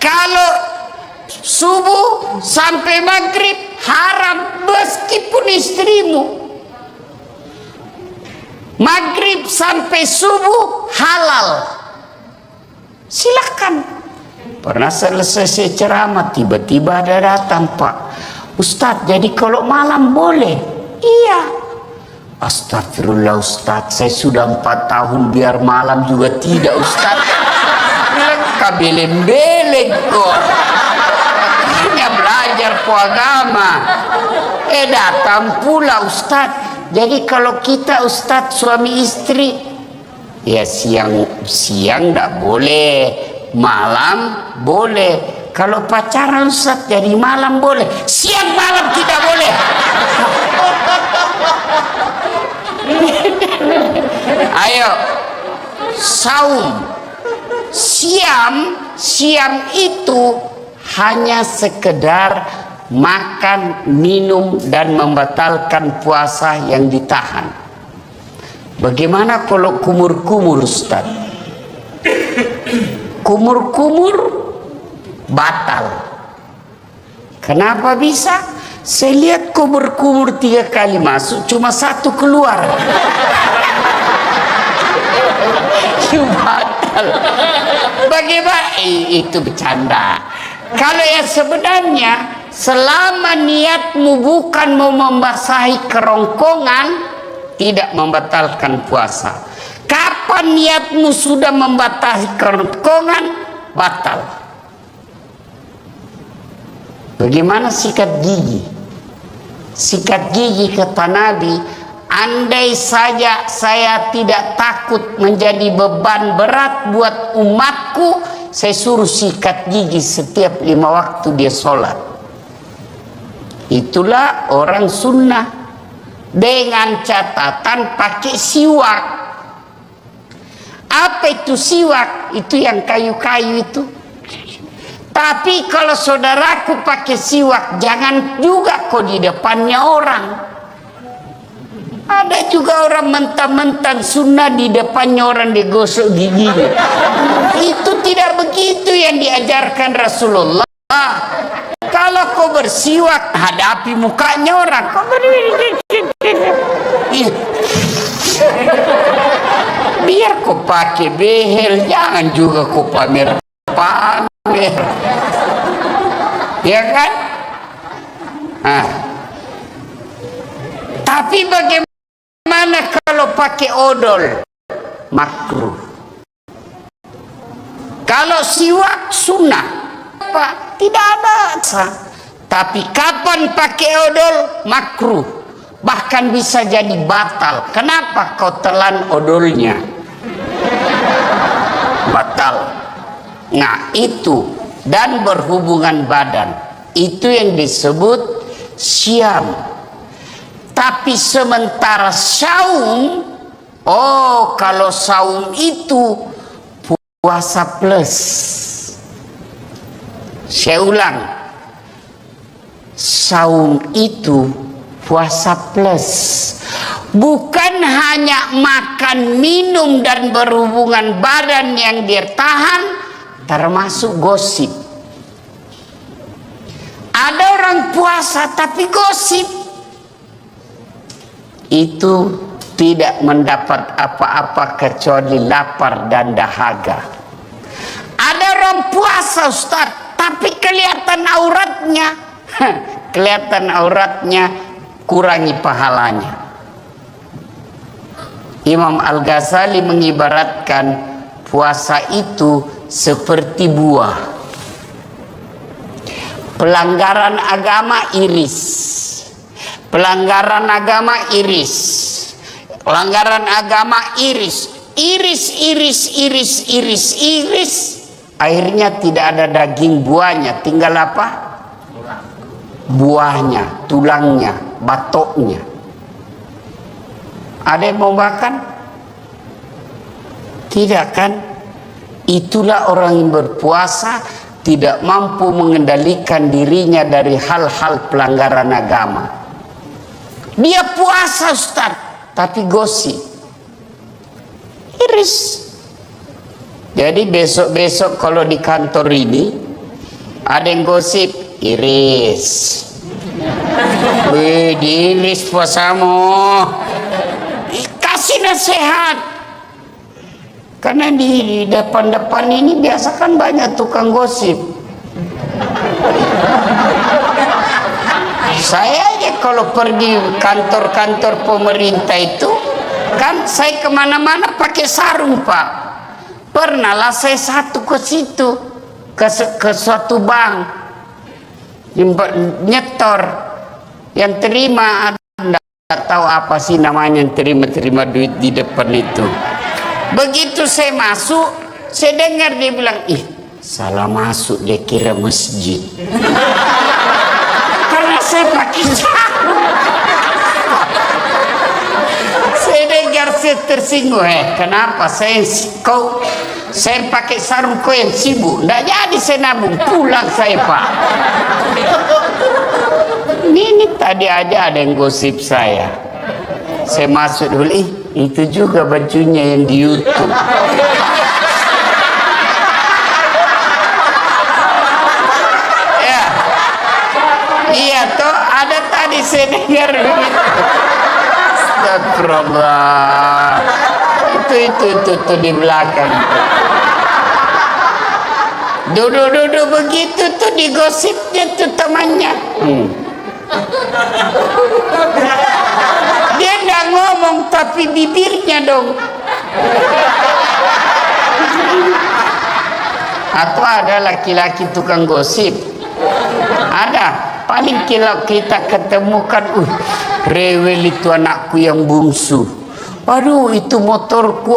Kalau subuh sampai maghrib haram meskipun istrimu. Maghrib sampai subuh halal. Silakan. Pernah selesai saya ceramah, tiba-tiba ada datang, Pak Ustadz, jadi kalau malam boleh? Iya. Astagfirullah Ustadz, saya sudah 4 tahun biar malam juga tidak Ustadz. Kabeleng-beleng kok. Hanya belajar agama. Datang pula Ustadz. Jadi kalau kita Ustadz suami istri, ya siang tidak boleh, malam boleh. Kalau pacaran Ustaz dari malam boleh, siang malam tidak boleh. Ayo, saum, siam itu hanya sekedar makan, minum dan membatalkan puasa yang ditahan. Bagaimana kalau kumur-kumur Ustaz? Kumur-kumur batal. Kenapa bisa? Saya lihat kumur-kumur 3 kali masuk, cuma 1 keluar. Batal. Bagaimana? Itu bercanda. Kalau yang sebenarnya, selama niatmu bukan mau membasahi kerongkongan, tidak membatalkan puasa. Kapan niatmu sudah membasahi kerongkongan, batal. Bagaimana sikat gigi? Sikat gigi kata Nabi, andai saja saya tidak takut menjadi beban berat buat umatku, saya suruh sikat gigi setiap 5 waktu dia sholat. Itulah orang sunnah, dengan catatan pakai siwak. Apa itu siwak? Itu yang kayu-kayu itu. Tapi kalau saudaraku pakai siwak, jangan juga kok di depannya orang. Ada juga orang mentang-mentang sunnah di depannya orang digosok giginya. Itu tidak begitu yang diajarkan Rasulullah. Kalau kau bersiwak, hadapi mukanya orang. Kau biar kau pakai behel, jangan juga kau pamer. Ya kan? Nah. Tapi bagaimana kalau pakai odol? Makruh. Kalau siwak sunnah, apa? Tidak ada. Tapi kapan pakai odol? Makruh. Bahkan bisa jadi batal. Kenapa kau telan odolnya? Batal. Nah itu, dan berhubungan badan, itu yang disebut syam. Tapi sementara saum, oh kalau saum itu puasa plus. Saya ulang, saum itu puasa plus. Bukan hanya makan, minum dan berhubungan badan yang dia tahan, termasuk gosip. Ada orang puasa tapi gosip, itu tidak mendapat apa-apa kecuali lapar dan dahaga. Ada orang puasa Ustaz, tapi kelihatan auratnya. Kelihatan auratnya, kurangi pahalanya. Imam Al-Ghazali mengibaratkan puasa itu seperti buah. Pelanggaran agama iris. Pelanggaran agama iris. Pelanggaran agama iris. Iris, iris, iris, iris, iris. Akhirnya tidak ada daging buahnya. Tinggal apa? Buahnya, tulangnya, batoknya. Ada yang mau makan? Tidak kan? Itulah orang yang berpuasa tidak mampu mengendalikan dirinya dari hal-hal pelanggaran agama. Dia puasa Ustaz, tapi gosip, iris. Jadi besok-besok kalau di kantor ini ada yang gosip, iris. Wih, diiris puasamu. Kasih nasihat. Karena di depan-depan ini biasa kan banyak tukang gosip. Saya aja kalau pergi kantor-kantor pemerintah itu, kan saya kemana-mana pakai sarung Pak. Pernah lah saya satu ke situ, ke suatu bank, nyetor, yang terima tidak tahu apa sih namanya, yang terima duit di depan itu. Begitu saya masuk, saya dengar dia bilang, ih Salah masuk, dia kira masjid. Karena saya pakai sarung. Saya dengar, saya tersinggung. Kenapa saya pakai sarung, kau yang sibuk? Nggak jadi saya nabung, pulang saya Pak. Ini tadi aja ada yang gosip saya. Saya masuk dulu, itu juga bajunya yang di YouTube. Iya toh, ada tadi saya dengar begitu. Astagfirullah. Itu di belakang. Duduk begitu tuh digosipnya tuh temannya. Dia nggak ngomong tapi bibirnya dong. Atau ada laki-laki tukang gosip. Ada. Paling kalau kita ketemukan, rewel itu anakku yang bungsu. Aduh, itu motorku,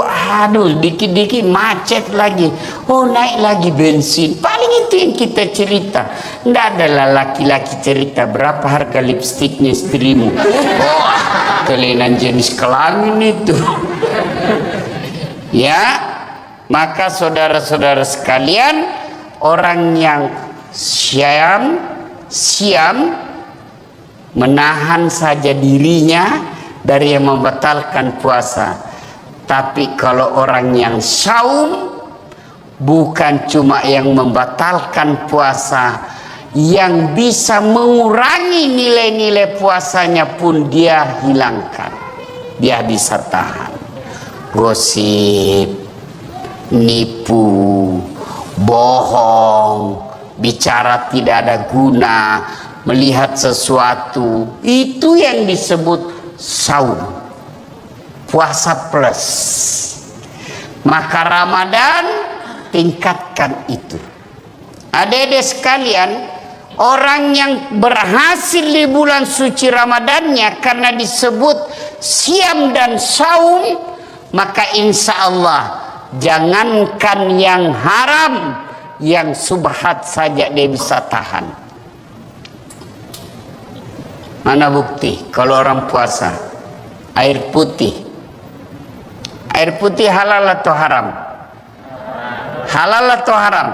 dikit-dikit macet lagi. Naik lagi bensin. Paling itu yang kita cerita. Nggak adalah laki-laki cerita berapa harga lipstiknya istrimu. Kelainan jenis kelamin itu. Ya, maka saudara-saudara sekalian, orang yang siam menahan saja dirinya dari yang membatalkan puasa. Tapi kalau orang yang saum, bukan cuma yang membatalkan puasa, yang bisa mengurangi nilai-nilai puasanya pun dia hilangkan. Dia bisa tahan. Gosip, nipu, bohong, bicara tidak ada guna, melihat sesuatu, itu yang disebut saum, puasa plus. Maka Ramadan tingkatkan itu. Adik-adik sekalian, orang yang berhasil di bulan suci Ramadannya karena disebut siam dan saum, maka insya Allah jangankan yang haram, yang subhat saja dia bisa tahan. Mana bukti kalau orang puasa air putih halal atau haram? Halal atau haram?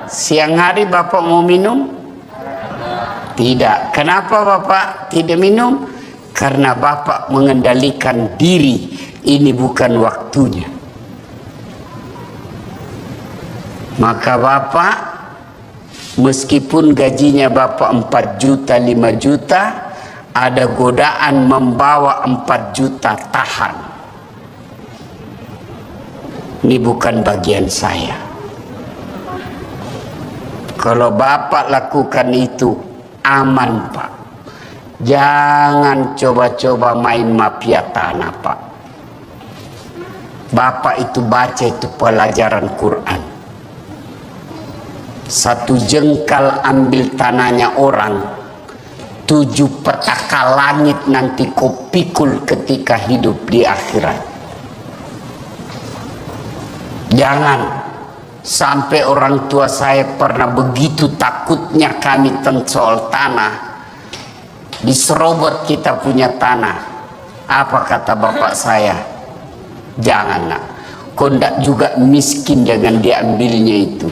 Siang hari Bapak mau minum? Tidak. Kenapa Bapak tidak minum? Karena Bapak mengendalikan diri, ini bukan waktunya. Maka Bapak, meskipun gajinya Bapak 4 juta, 5 juta, ada godaan membawa 4 juta, tahan. Ini bukan bagian saya. Kalau Bapak lakukan itu, aman Pak. Jangan coba-coba main mafia tanah Pak. Bapak itu baca itu pelajaran Quran. 1 jengkal ambil tanahnya orang, 7 petaka langit nanti kau pikul ketika hidup di akhirat. Jangan sampai orang tua saya pernah begitu takutnya kami tentang soal tanah. Diserobot kita punya tanah. Apa kata bapak saya? Jangan nak, kau ndak juga miskin dengan diambilnya itu.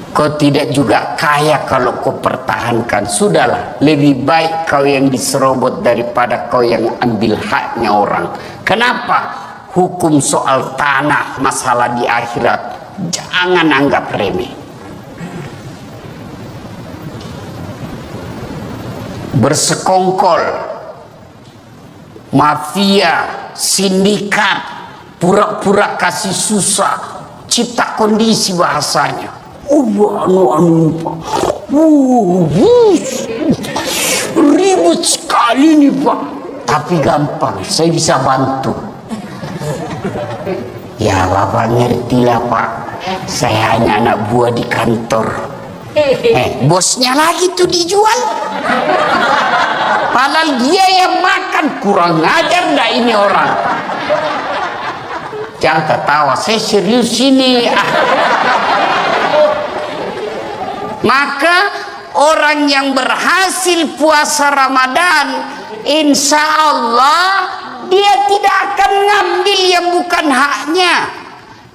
Kau tidak juga kaya kalau kau pertahankan. Sudahlah, lebih baik kau yang diserobot daripada kau yang ambil haknya orang. Kenapa? Hukum soal tanah, masalah di akhirat, jangan anggap remeh. Bersekongkol, mafia, sindikat, pura-pura kasih susah, cipta kondisi bahasanya. Ribut sekali nih Pak, tapi gampang, saya bisa bantu. Ya Bapak ngertilah Pak, saya hanya anak buah di kantor. Bosnya lagi tuh dijual. Padahal dia yang makan, kurang ajar nggak ini orang. Jangan ketawa, saya serius ini. Maka orang yang berhasil puasa Ramadan, insya Allah dia tidak akan ngambil yang bukan haknya.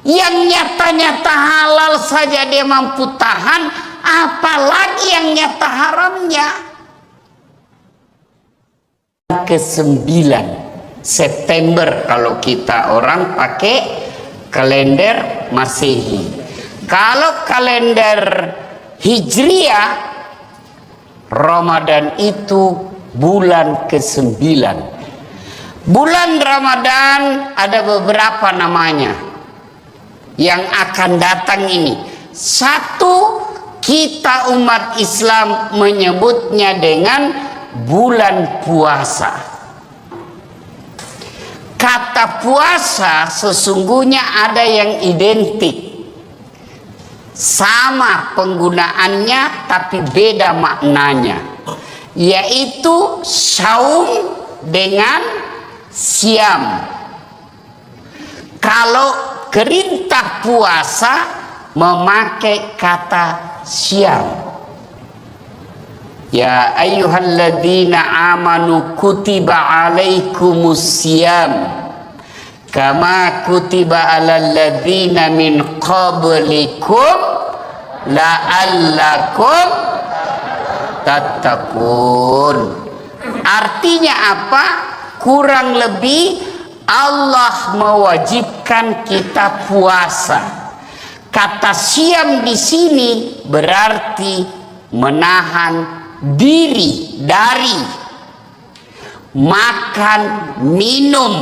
Yang nyata-nyata halal saja dia mampu tahan, apalagi yang nyata haramnya. Ke-9 September kalau kita orang pakai kalender Masehi. Kalau kalender Hijriah, Ramadan itu bulan ke-9. Bulan Ramadan ada beberapa namanya yang akan datang ini. Satu, kita umat Islam menyebutnya dengan bulan puasa. Kata puasa sesungguhnya ada yang identik, sama penggunaannya tapi beda maknanya, yaitu saum dengan siam. Kalau perintah puasa memakai kata siam. Ya ayyuhalladzina amanu kutiba alaikumus siyam kama kutiba alal ladzina min qablikum la'allakum tattaqun. Artinya apa? Kurang lebih Allah mewajibkan kita puasa. Kata siam di sini berarti menahan diri dari makan, minum,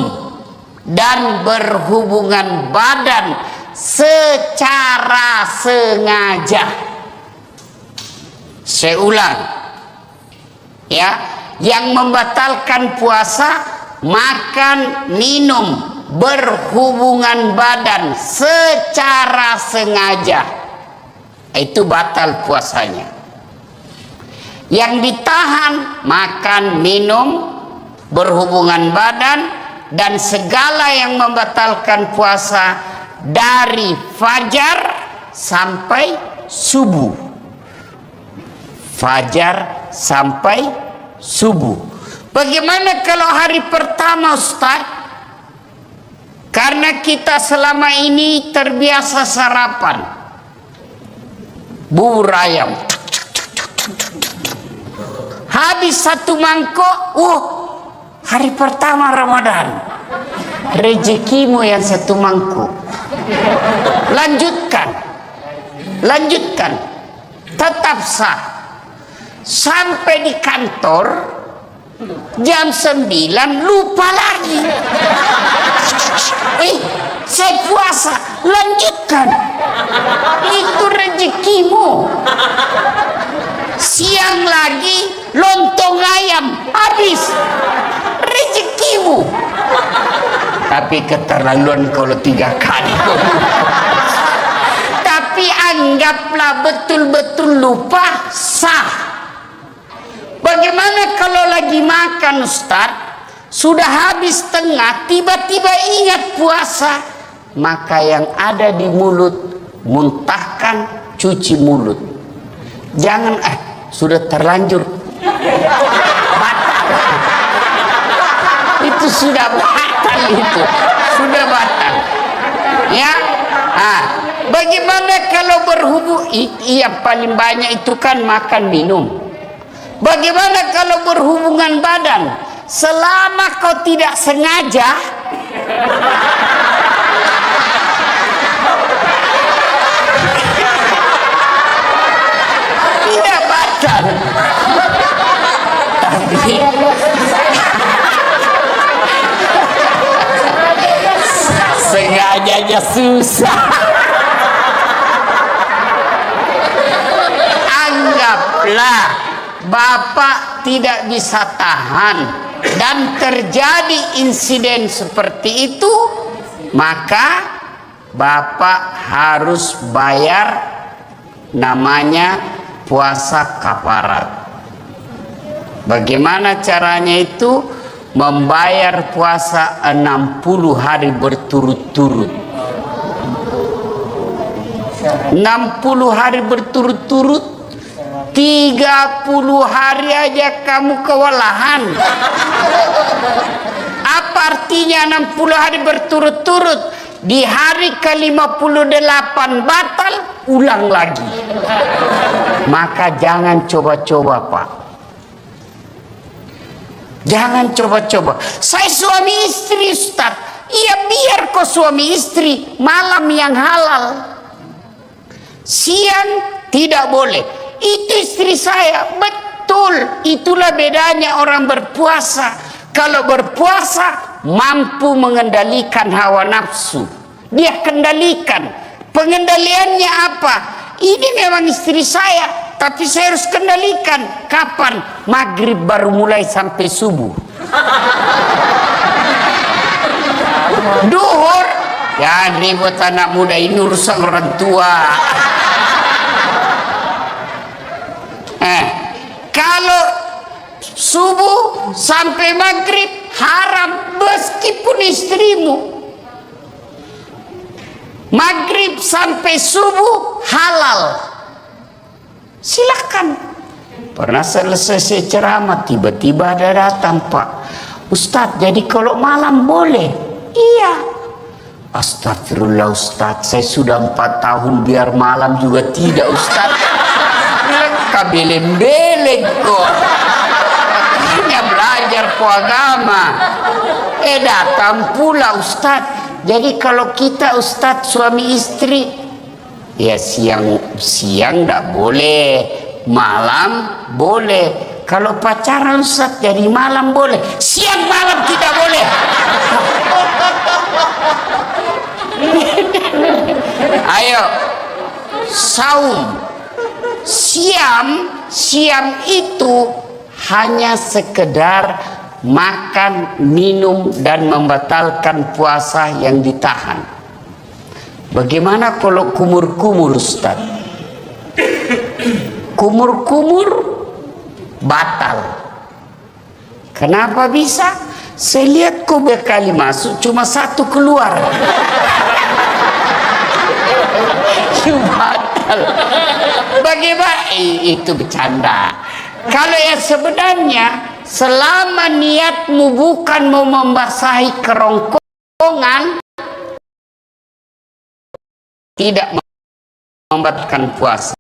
dan berhubungan badan secara sengaja. Saya ulang, ya, yang membatalkan puasa makan, minum, berhubungan badan secara sengaja, itu batal puasanya. Yang ditahan makan, minum, berhubungan badan, dan segala yang membatalkan puasa dari fajar sampai subuh. Fajar sampai subuh. Bagaimana kalau hari pertama, Ustaz? Karena kita selama ini terbiasa sarapan bubur ayam, habis satu mangkok, hari pertama Ramadan, rezekimu yang satu mangkuk. Lanjutkan, tetap sah. Sampai di kantor jam 9 lupa lagi. Saya puasa, lanjutkan. Itu rezekimu. Siang lagi lontong ayam, habis, rezekimu. Tapi keterlaluan kalau 3 kali. Tapi anggaplah betul-betul lupa, sah. Bagaimana kalau lagi makan, Ustaz, sudah habis tengah, tiba-tiba ingat puasa, maka yang ada di mulut muntahkan, cuci mulut. Jangan sudah terlanjur batal. Itu sudah batal, itu sudah batal. Ya, bagaimana kalau berhubung? Yang paling banyak itu kan makan minum. Bagaimana kalau berhubungan badan? Selama kau tidak sengaja, tidak batal. Tapi sengajanya susah. Anggaplah Bapak tidak bisa tahan dan terjadi insiden seperti itu, maka Bapak harus bayar namanya puasa kafarat. Bagaimana caranya itu? membayar puasa 60 hari berturut-turut. 60 hari berturut-turut, 30 hari aja kamu kewalahan. Apa artinya 60 hari berturut-turut? Di hari ke-58 batal, ulang lagi. Maka jangan coba-coba, Pak. Jangan coba-coba. Saya suami istri, Ustaz. Iya, biar kau suami istri, malam yang halal. Siang tidak boleh. Itu istri saya. Betul. Itulah bedanya orang berpuasa. Kalau berpuasa mampu mengendalikan hawa nafsu. Dia kendalikan. Pengendaliannya apa? Ini memang istri saya, tapi saya harus kendalikan. Kapan? Maghrib baru mulai sampai subuh. Duhur, ya ribut anak muda, ini urusan orang tua. Kalau subuh sampai maghrib haram meskipun istrimu. Maghrib sampai subuh halal. Silakan. Pernah selesai saya ceramah, tiba-tiba ada datang, Pak Ustadz, jadi kalau malam boleh? Iya. Astagfirullah Ustadz, saya sudah 4 tahun biar malam juga tidak Ustadz. Kabeleng-beleng kok. Hanya belajar ku agama. Datang pula Ustadz. Jadi kalau kita Ustadz suami istri, ya siang enggak boleh, malam boleh. Kalau pacaran Ustadz jadi malam boleh, siang malam tidak boleh. Ayo, saum. Siam itu hanya sekedar makan, minum, dan membatalkan puasa yang ditahan. Bagaimana kalau kumur-kumur, Ustaz? Kumur-kumur batal. Kenapa bisa? Saya lihat kok berkali masuk, cuma 1 keluar. Batal. Bagaimana? Itu bercanda. Kalau yang sebenarnya, selama niatmu bukan mau membasahi kerongkongan, tidak membatalkan puasa.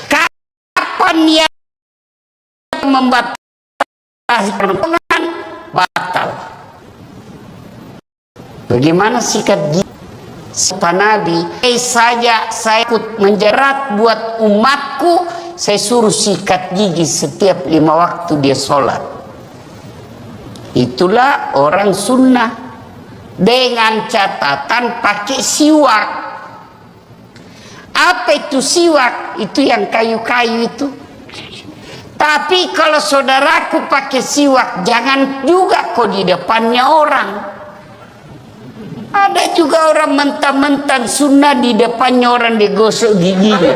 Kapan niat membasahi kerongkongan, batal. Bagaimana sikat gigi? Kata Nabi, saja saya ikut menjerat buat umatku, saya suruh sikat gigi setiap 5 waktu dia sholat. Itulah orang sunnah. Dengan catatan pakai siwak. Apa itu siwak? Itu yang kayu-kayu itu. Tapi kalau saudaraku pakai siwak, jangan juga kok di depannya orang. Ada juga orang mentang-mentang sunnah di depannya orang digosok giginya.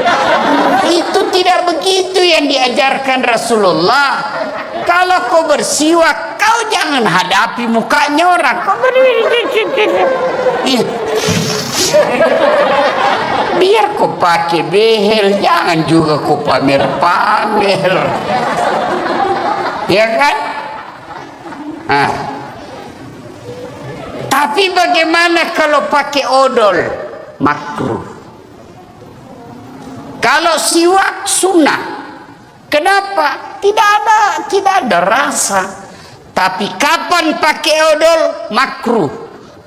Itu tidak begitu yang diajarkan Rasulullah. Kalau kau bersiwak, kau jangan hadapi mukanya orang. Kau biar kau pakai behel, jangan juga kau pamer-pamer. Ya kan? Tapi bagaimana kalau pakai odol? Makruh. Kalau siwak sunnah. Kenapa? Tidak ada rasa. Tapi kapan pakai odol? Makruh.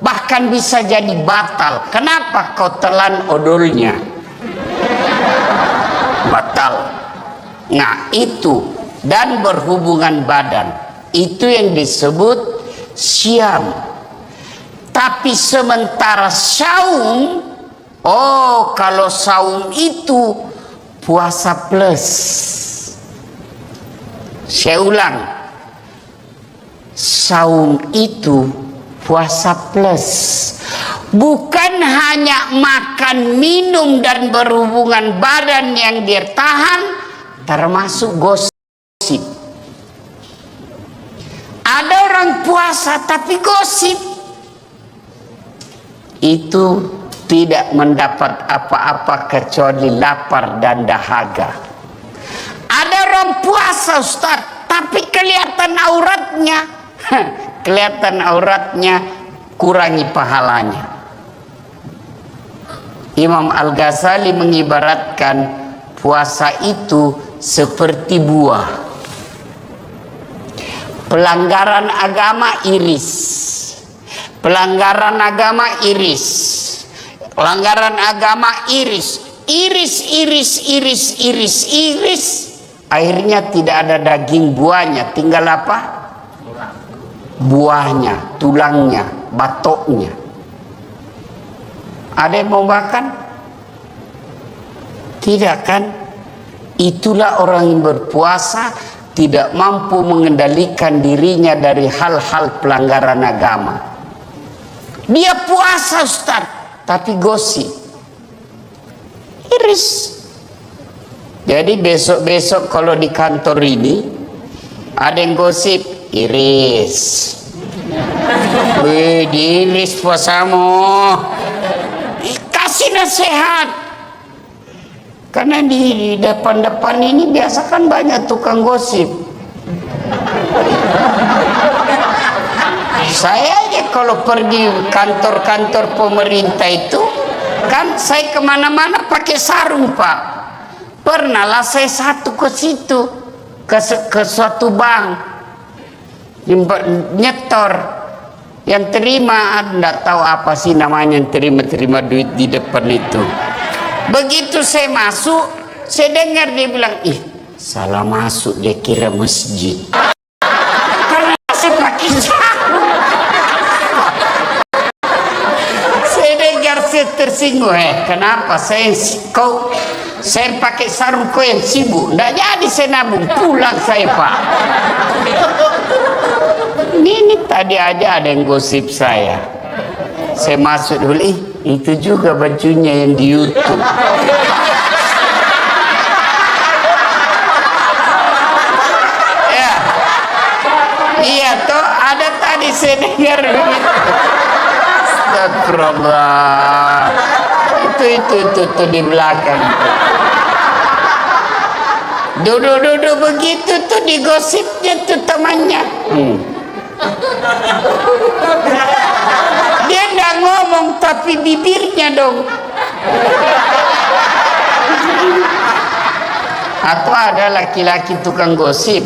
Bahkan bisa jadi batal. Kenapa kau telan odolnya? Batal. Nah itu. Dan berhubungan badan. Itu yang disebut syam. Tapi sementara saum, kalau saum itu puasa plus. Saya ulang, saum itu puasa plus. Bukan hanya makan, minum, dan berhubungan badan yang dia tahan, termasuk gosip. Ada orang orang puasa tapi gosip, itu tidak mendapat apa-apa kecuali lapar dan dahaga. Ada orang puasa Ustaz, tapi kelihatan auratnya. Kelihatan auratnya, kurangi pahalanya. Imam Al-Ghazali mengibaratkan puasa itu seperti buah. Pelanggaran agama iris. Pelanggaran agama iris. Pelanggaran agama iris. Iris, iris, iris, iris, iris. Akhirnya tidak ada daging buahnya. Tinggal apa? Buahnya, tulangnya, batoknya. Ada yang mau makan? Tidak kan? Itulah orang yang berpuasa tidak mampu mengendalikan dirinya dari hal-hal pelanggaran agama. Dia puasa Ustaz, tapi gosip, iris. Jadi besok-besok kalau di kantor ini ada yang gosip, iris. Wih, diiris puasamu. Kasih nasihat. Karena di depan-depan ini biasa kan banyak tukang gosip. Saya aja kalau pergi kantor-kantor pemerintah itu, kan saya kemana-mana pakai sarung Pak. Pernah lah saya satu ke situ, ke suatu bank, nyetor, yang terima, enggak tahu apa sih namanya, yang terima duit di depan itu. Begitu saya masuk, saya dengar dia bilang, ih salah masuk, dia kira masjid. Karena saya pakai sarung. Saya dengar, saya tersinggung, kenapa saya pakai sarung, kau yang sibuk. Nggak jadi saya nabung, pulang saya Pak. Ini tadi aja ada yang gosip saya. Saya masuk dulu, itu juga bajunya yang di YouTube. Ya, iya toh ada tadi saya dengar begitu. Astagfirullah. Itu di belakang. Duduk begitu tuh digosipnya tuh temannya. Dia nggak ngomong tapi bibirnya dong. Atau ada laki-laki tukang gosip.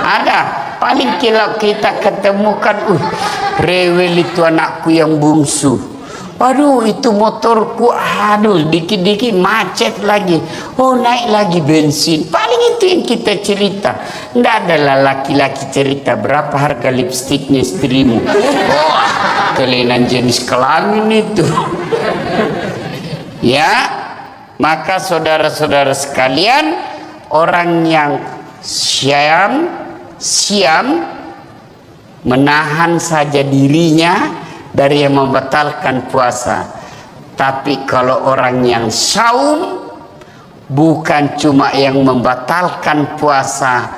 Ada. Paling kalau kita ketemukan, rewel itu anakku yang bungsu. Waduh, itu motorku, aduh, dikit-dikit macet lagi. Oh, naik lagi bensin. Paling itu yang kita cerita. Nggak adalah laki-laki cerita berapa harga lipstiknya istrimu. Oh, kelainan jenis kelamin itu. Ya, maka saudara-saudara sekalian, orang yang siam menahan saja dirinya dari yang membatalkan puasa. Tapi kalau orang yang saum, bukan cuma yang membatalkan puasa,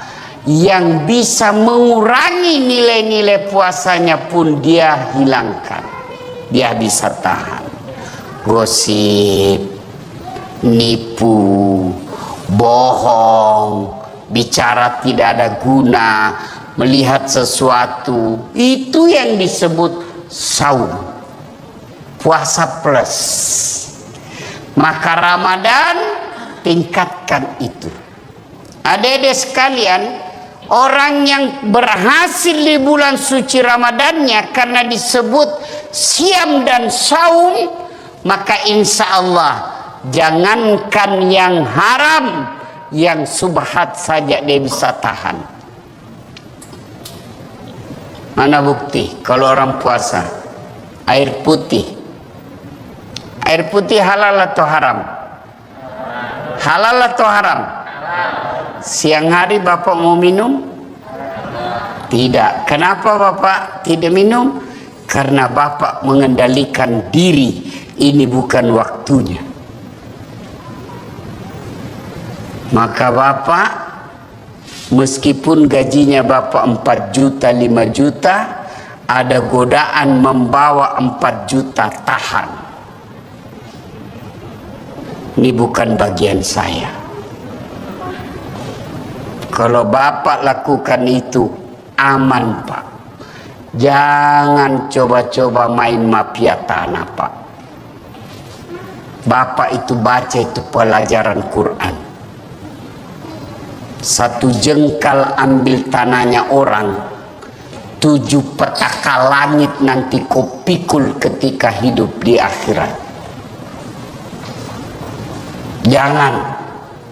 yang bisa mengurangi nilai-nilai puasanya pun dia hilangkan. Dia bisa tahan. Gosip, nipu, bohong, bicara tidak ada guna, melihat sesuatu, itu yang disebut saum, puasa plus. Maka Ramadan tingkatkan itu. Adik-adik sekalian, orang yang berhasil di bulan suci Ramadannya karena disebut siam dan saum, maka insya Allah jangankan yang haram, yang subhat saja dia bisa tahan. Mana bukti kalau orang puasa air putih halal atau haram? Halal atau haram? Siang hari Bapak mau minum? Tidak. Kenapa Bapak tidak minum? Karena Bapak mengendalikan diri, ini bukan waktunya. Maka Bapak Meskipun gajinya Bapak 4 juta, 5 juta, ada godaan membawa 4 juta, tahan. Ini bukan bagian saya. Kalau Bapak lakukan itu, aman Pak. Jangan coba-coba main mafia tanah Pak. Bapak itu baca itu pelajaran Quran. 1 jengkal ambil tanahnya orang, 7 petaka langit nanti kau pikul ketika hidup di akhirat. Jangan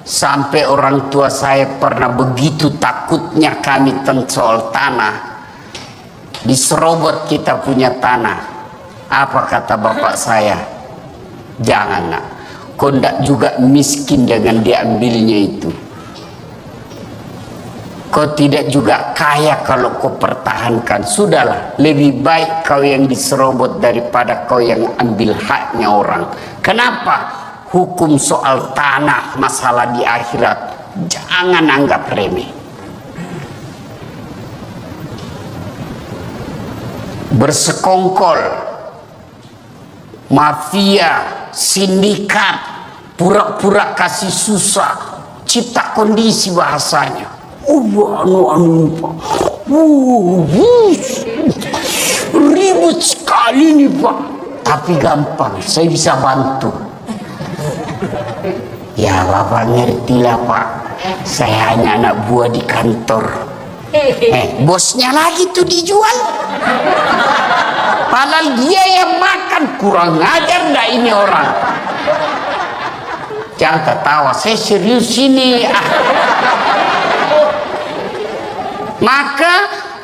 sampai orang tua saya pernah begitu takutnya kami tentang soal tanah, diserobot kita punya tanah. Apa kata bapak saya? Jangan nak, kau ndak juga miskin dengan diambilnya itu. Kau tidak juga kaya kalau kau pertahankan. Sudahlah, lebih baik kau yang diserobot daripada kau yang ambil haknya orang. Kenapa? Hukum soal tanah, masalah di akhirat, jangan anggap remeh. Bersekongkol, mafia, sindikat, pura-pura kasih susah, cipta kondisi bahasanya. Ribut sekali nih Pak, tapi gampang, saya bisa bantu. Ya Bapak ngertilah Pak, saya hanya anak buah di kantor. Bosnya lagi tuh dijual, padahal dia yang makan. Kurang ajar dah ini orang. Jangan ketawa, saya serius ini. Maka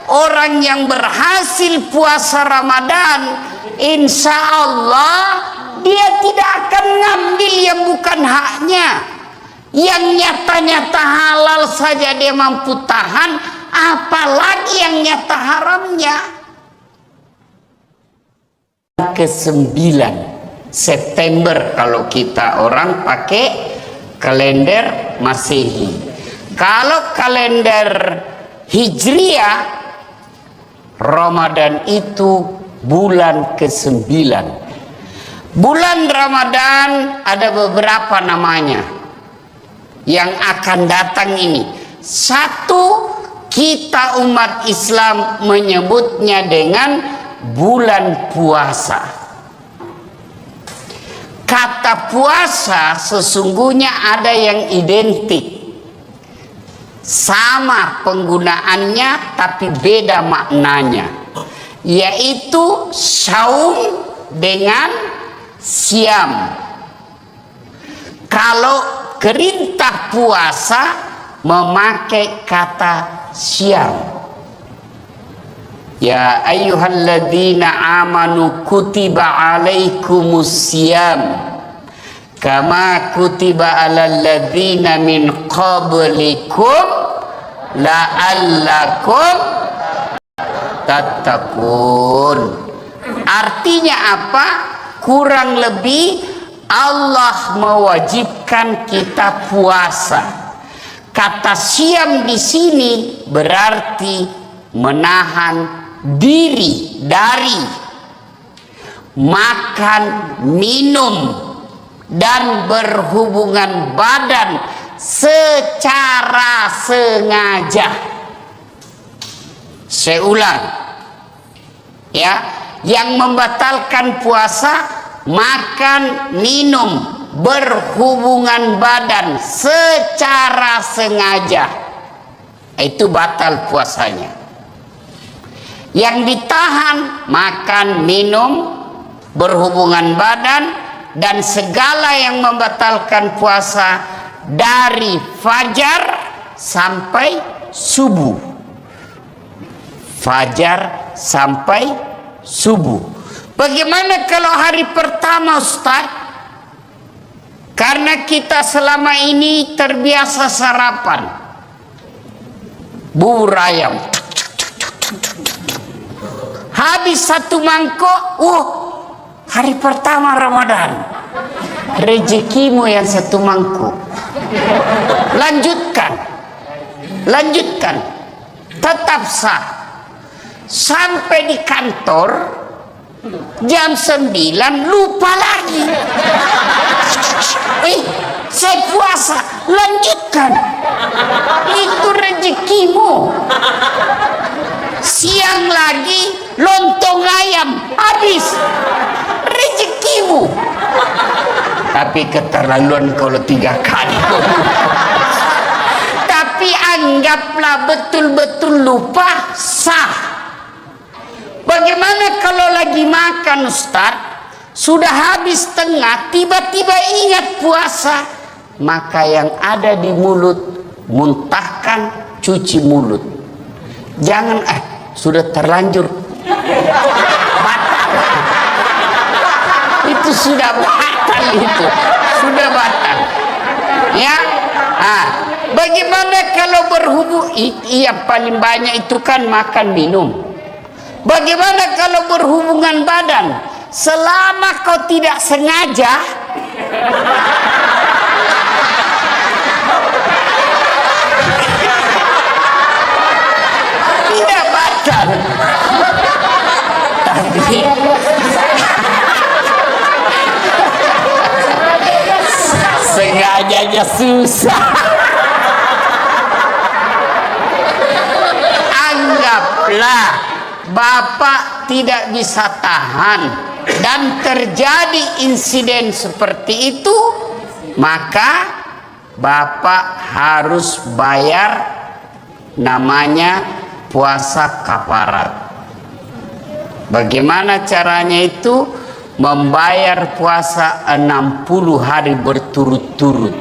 orang yang berhasil puasa Ramadan, insya Allah dia tidak akan ngambil yang bukan haknya. Yang nyata-nyata halal saja dia mampu tahan, apalagi yang nyata haramnya. Ke-9 September kalau kita orang pakai kalender Masehi. Kalau kalender Hijriah, Ramadan itu bulan ke-9. Bulan Ramadan ada beberapa namanya yang akan datang ini. Satu, kita umat Islam menyebutnya dengan bulan puasa. Kata puasa sesungguhnya ada yang identik, sama penggunaannya tapi beda maknanya, yaitu saum dengan siam. Kalau perintah puasa memakai kata siam. Ya ayyuhalladzina amanu kutiba alaikumus siyam kama kutiba alal ladzina min qablikum la'allakum tattaqun. Artinya apa? Kurang lebih Allah mewajibkan kita puasa. Kata siam di sini berarti menahan diri dari makan, minum, dan berhubungan badan secara sengaja. Saya ulang ya, yang membatalkan puasa makan, minum, berhubungan badan secara sengaja, itu batal puasanya. Yang ditahan makan, minum, berhubungan badan, dan segala yang membatalkan puasa dari fajar sampai subuh. Fajar sampai subuh. Bagaimana kalau hari pertama Ustaz? Karena kita selama ini terbiasa sarapan bubur ayam, habis 1 mangkok, hari pertama Ramadan, rezekimu yang 1 mangkuk. Lanjutkan. lanjutkan, tetap sah. Sampai di kantor jam 9 lupa lagi. Saya puasa, lanjutkan. Itu rezekimu. Siang lagi lontong ayam, habis. Rezekimu. Tapi keterlaluan kalau 3 kali. Tapi anggaplah betul-betul lupa, sah. Bagaimana kalau lagi makan, Ustaz, sudah habis tengah, tiba-tiba ingat puasa, maka yang ada di mulut muntahkan, cuci mulut. Jangan sudah terlanjur batal. Itu sudah batal, itu sudah batal. Ya, bagaimana kalau berhubung? Yang paling banyak itu kan makan minum. Bagaimana kalau berhubungan badan? Selama kau tidak sengaja, tidak batal. Tapi sengajanya susah. Anggaplah Bapak tidak bisa tahan dan terjadi insiden seperti itu, maka Bapak harus bayar namanya puasa kafarat. Bagaimana caranya itu? Membayar puasa 60 hari berturut-turut.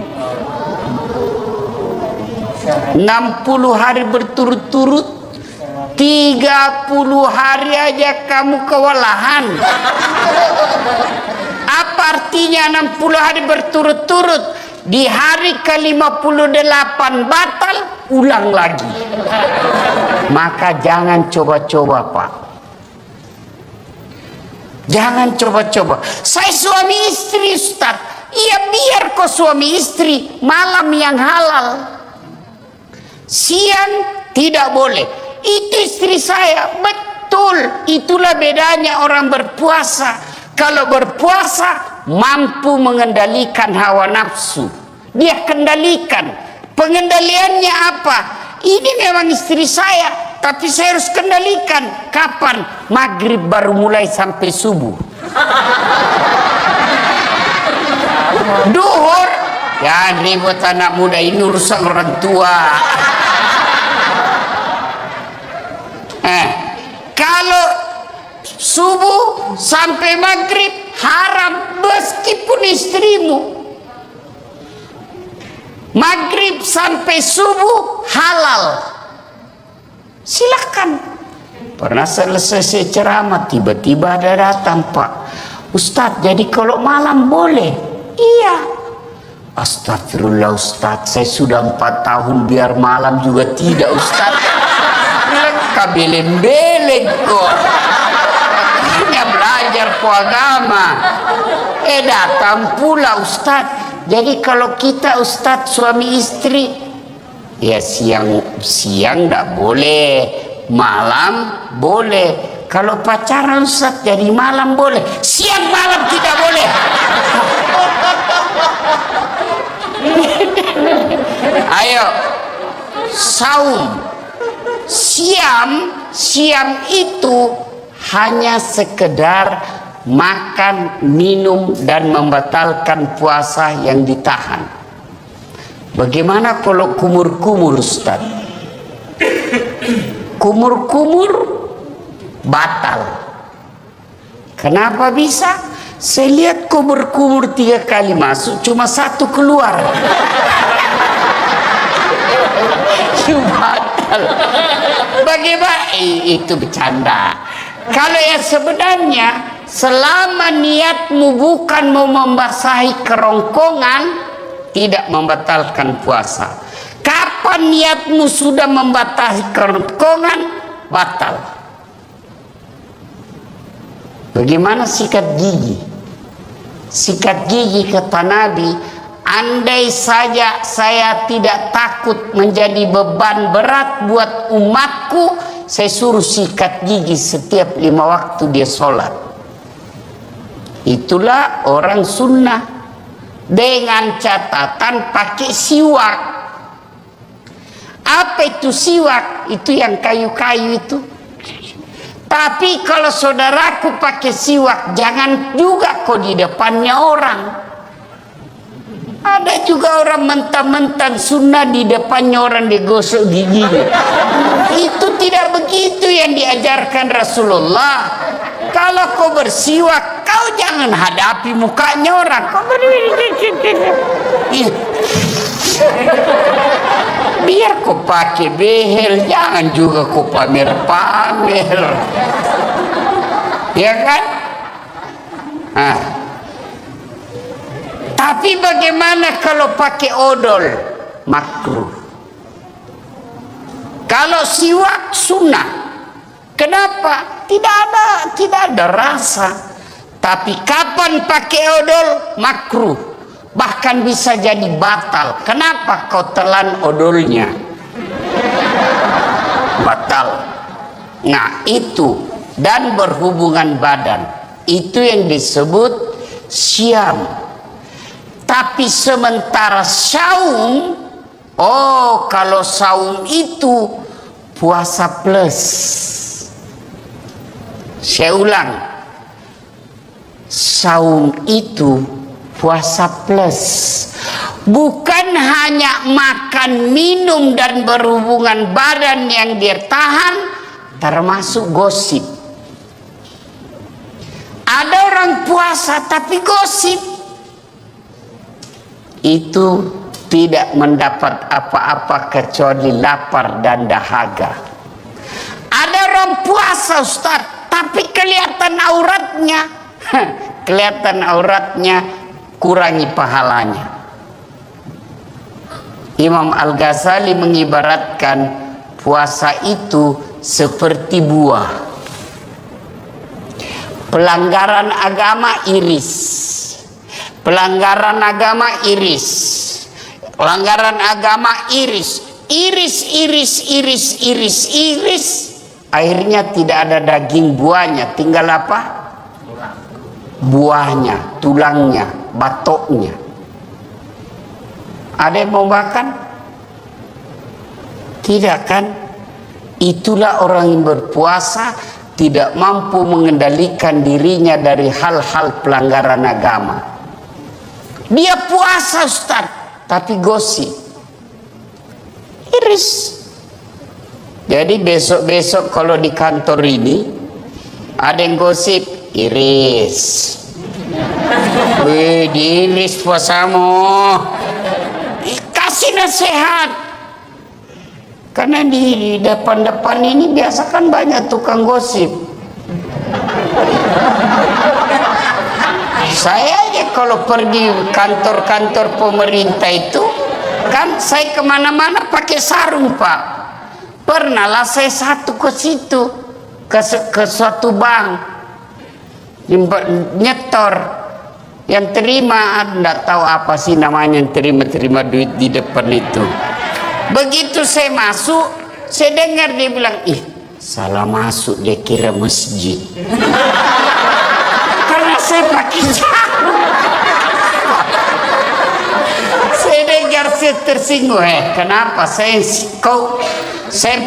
60 hari berturut-turut, 30 hari aja kamu kewalahan. Apa artinya 60 hari berturut-turut? Di hari ke-58 batal, ulang lagi. Maka jangan coba-coba, Pak. Jangan coba-coba. Saya suami istri, Ustaz. Iya, biar kau suami istri, malam yang halal. Siang tidak boleh. Itu istri saya, betul. Itulah bedanya orang berpuasa. Kalau berpuasa mampu mengendalikan hawa nafsu. Dia kendalikan. Pengendaliannya apa? Ini memang istri saya, tapi saya harus kendalikan. Kapan? Maghrib baru mulai sampai subuh. Duhur, ya ribut anak muda ini urusan orang tua. Kalau subuh sampai maghrib haram meskipun istrimu. Maghrib sampai subuh halal. Silakan. Pernah selesai ceramah tiba-tiba ada datang, Pak Ustadz, jadi kalau malam boleh? Iya. Astagfirullah Ustadz, saya sudah 4 tahun biar malam juga tidak Ustadz. Kabeleng-beleng kok. Ini belajar agama. Datang pula Ustadz. Jadi kalau kita Ustadz suami istri, ya siang enggak boleh, malam boleh. Kalau pacaran Ustadz jadi malam boleh, siang malam tidak boleh. Ayo saum. Siam itu hanya sekedar makan, minum dan membatalkan puasa yang ditahan. Bagaimana kalau kumur-kumur, Ustaz? Kumur-kumur batal. Kenapa bisa? Saya lihat kumur-kumur 3 kali masuk, cuma 1 keluar. Batal. Bagaimana? Itu bercanda. Kalau yang sebenarnya, selama niatmu bukan mau membasahi kerongkongan, tidak membatalkan puasa. Kapan niatmu sudah membasahi kerongkongan, batal. Bagaimana sikat gigi? Sikat gigi kata Nabi andai saja saya tidak takut menjadi beban berat buat umatku, saya suruh sikat gigi setiap 5 waktu dia sholat. Itulah orang sunnah, dengan catatan pakai siwak. Apa itu siwak? Itu yang kayu-kayu itu. Tapi kalau saudaraku pakai siwak, jangan juga kok di depannya orang. Ada juga orang mentang-mentang sunnah di depannya orang digosok giginya. Itu tidak begitu yang diajarkan Rasulullah. Kalau kau bersiwak, kau jangan hadapi mukanya orang. Kau biar kau pakai behel, jangan juga kau pamer-pamer. Ya kan? Nah. Tapi bagaimana kalau pakai odol? Makruh. Kalau siwak sunnah. Kenapa? Tidak ada rasa. Tapi kapan pakai odol? Makruh. Bahkan bisa jadi batal. Kenapa kau telan odolnya? Batal. Nah itu. Dan berhubungan badan. Itu yang disebut syam. Tapi sementara saum, oh kalau saum itu puasa plus. Saya ulang, saum itu puasa plus. Bukan hanya makan, minum dan berhubungan badan yang dia tahan, termasuk gosip. Ada orang puasa tapi gosip. Itu tidak mendapat apa-apa kecuali lapar dan dahaga. Ada orang puasa Ustaz, tapi kelihatan auratnya. Kelihatan auratnya, kurangi pahalanya. Imam Al-Ghazali mengibaratkan puasa itu seperti buah. Pelanggaran agama iris. Pelanggaran agama iris. Pelanggaran agama iris. Iris. Akhirnya tidak ada daging buahnya. Tinggal apa? Buahnya, tulangnya, batoknya. Ada yang mau makan? Tidak kan? Itulah orang yang berpuasa tidak mampu mengendalikan dirinya dari hal-hal pelanggaran agama. Dia puasa Ustaz, tapi gosip. Iris. Jadi besok-besok kalau di kantor ini ada yang gosip, iris. Wih, diiris puasamu. Kasih nasihat. Karena di depan-depan ini biasa kan banyak tukang gosip. Saya aja kalau pergi kantor-kantor pemerintah itu, kan saya kemana-mana pakai sarung Pak. Pernahlah saya satu ke situ, ke suatu bank, nyetor, yang terima, enggak tahu apa sih namanya, yang terima duit di depan itu. Begitu saya masuk, saya dengar dia bilang, ih salah masuk, dia kira masjid. Karena saya pakai sarung. Saya dengar, saya tersinggung. Kenapa saya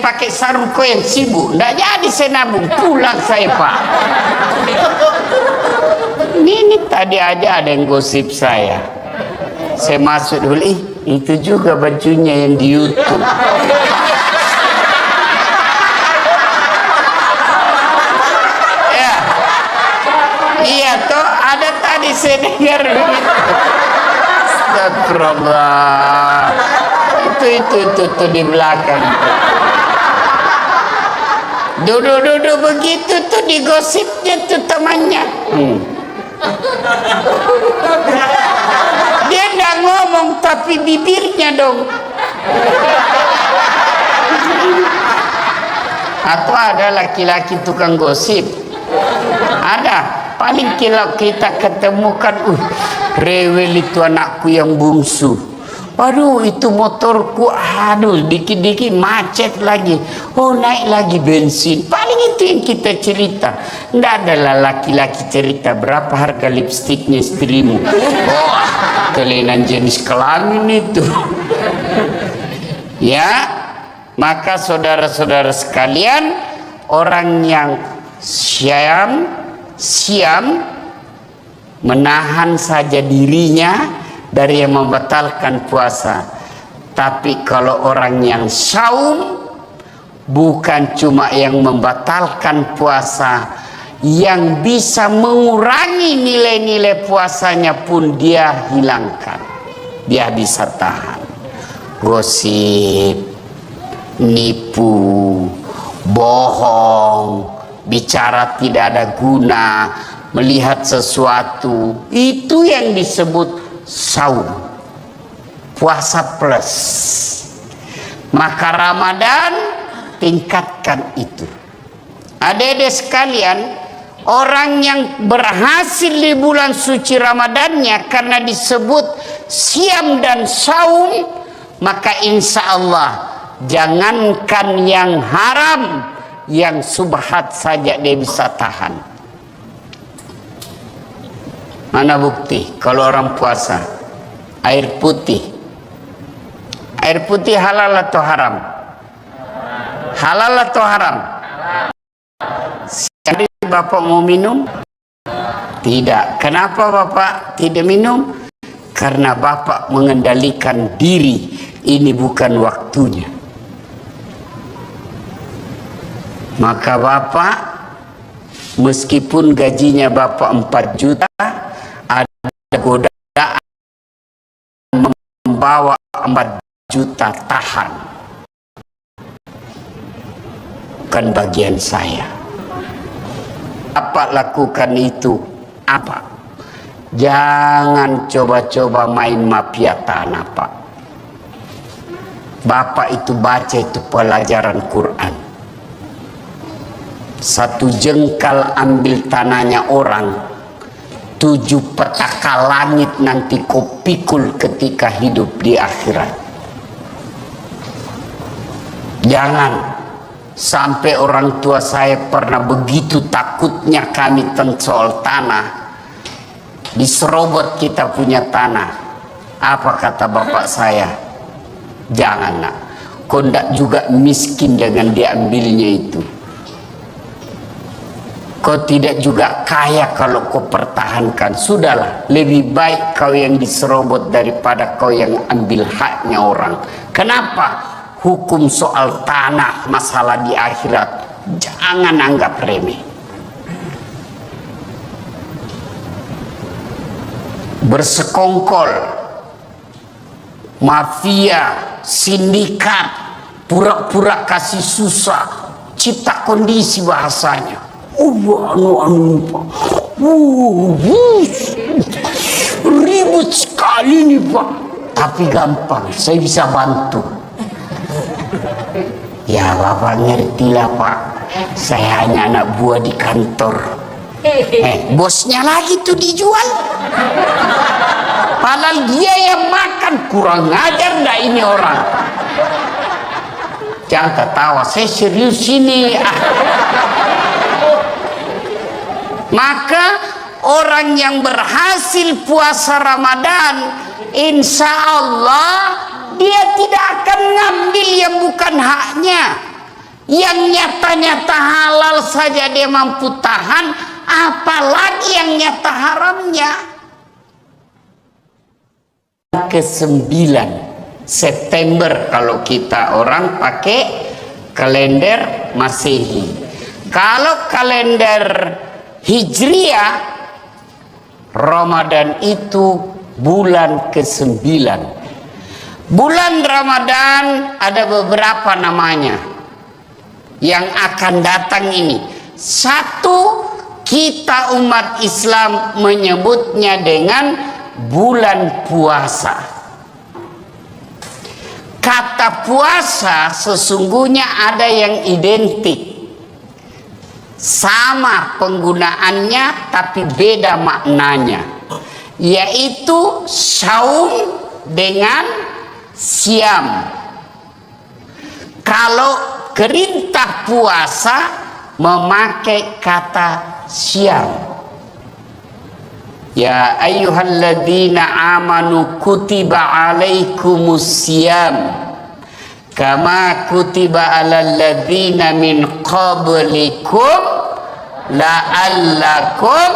pakai sarung, kau yang sibuk? Nggak jadi saya nabung, pulang saya Pak. Ini tadi aja ada yang gosip saya. Saya masuk dulu, itu juga bajunya yang di YouTube. Iya toh, ada tadi saya dengar begitu. Astagfirullah. Itu di belakang. Duduk begitu tuh digosipnya tuh temannya. Dia nggak ngomong tapi bibirnya dong. Atau ada laki-laki tukang gosip. Ada. Paling kalau kita ketemukan, Rewel itu anakku yang bungsu. Waduh, itu motorku, aduh, dikit-dikit macet lagi. Oh, naik lagi bensin. Paling itu yang kita cerita. Nggak adalah laki-laki cerita berapa harga lipstiknya istrimu. Oh, kelainan jenis kelamin itu. Ya, maka saudara-saudara sekalian, orang yang siam menahan saja dirinya dari yang membatalkan puasa. Tapi kalau orang yang saum, bukan cuma yang membatalkan puasa, yang bisa mengurangi nilai-nilai puasanya pun dia hilangkan. Dia bisa tahan. Gosip, nipu, bohong, bicara tidak ada guna, melihat sesuatu, itu yang disebut saum, puasa plus. Maka Ramadan tingkatkan itu. Adik-adik sekalian, orang yang berhasil di bulan suci Ramadannya karena disebut siam dan saum, maka insya Allah jangankan yang haram, yang subhat saja dia bisa tahan. Mana bukti kalau orang puasa air putih halal atau haram? Halal atau haram? Jadi Bapak mau minum? Tidak. Kenapa Bapak tidak minum? Karena Bapak mengendalikan diri, ini bukan waktunya. Maka Bapak, meskipun gajinya Bapak 4 juta, ada godaan membawa 4 juta, tahan. Bukan bagian saya. Apa lakukan itu? Apa? Jangan coba-coba main mafia tanah, Pak. Bapak itu baca itu pelajaran Quran. 1 jengkal ambil tanahnya orang, 7 petaka langit nanti kau pikul ketika hidup di akhirat. Jangan sampai orang tua saya pernah begitu takutnya kami tentang soal tanah. Diserobot kita punya tanah. Apa kata bapak saya? Jangan nak, kau ndak juga miskin dengan diambilnya itu. Kau tidak juga kaya kalau kau pertahankan. Sudahlah, lebih baik kau yang diserobot daripada kau yang ambil haknya orang. Kenapa? Hukum soal tanah, masalah di akhirat, jangan anggap remeh. Bersekongkol, mafia, sindikat, pura-pura kasih susah, cipta kondisi bahasanya. Pak. Ribut sekali nih Pak. Tapi gampang, saya bisa bantu. Ya Bapak ngertilah Pak, saya hanya anak buah di kantor. Bosnya lagi tuh dijual. Padahal dia yang makan, kurang ajar ndak ini orang. Jangan ketawa, saya serius ini. Maka orang yang berhasil puasa Ramadan, insya Allah dia tidak akan ngambil yang bukan haknya. Yang nyata-nyata halal saja dia mampu tahan, apalagi yang nyata haramnya. Ke-9 September kalau kita orang pakai kalender Masehi. Kalau kalender Hijriah, Ramadan itu bulan ke-9. Bulan Ramadan ada beberapa namanya yang akan datang ini. Satu, kita umat Islam menyebutnya dengan bulan puasa. Kata puasa sesungguhnya ada yang identik, sama penggunaannya tapi beda maknanya. yaitu saum dengan siam. Kalau perintah puasa memakai kata siam. Ya ayyuhalladzina amanu kutiba alaikumus siyam kama kutiba alal ladzina min qablikum la'allakum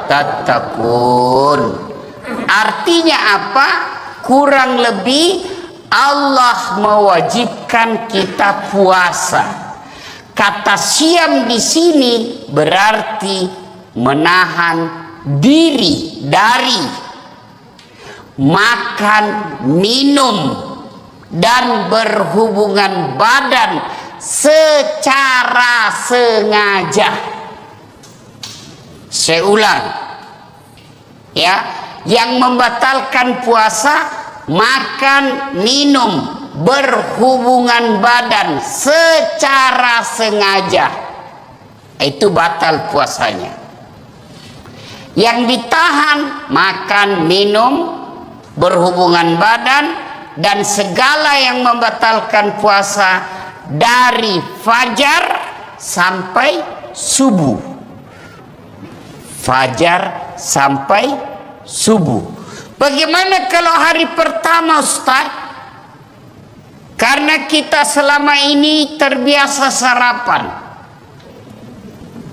tattaqun. Artinya apa? Kurang lebih Allah mewajibkan kita puasa. Kata siam di sini berarti menahan diri dari makan, minum, dan berhubungan badan secara sengaja. Saya ulang, ya, yang membatalkan puasa makan, minum, berhubungan badan secara sengaja, itu batal puasanya. Yang ditahan makan, minum, berhubungan badan, dan segala yang membatalkan puasa dari fajar sampai subuh. Fajar sampai subuh. Bagaimana kalau hari pertama, Ustaz? Karena kita selama ini terbiasa sarapan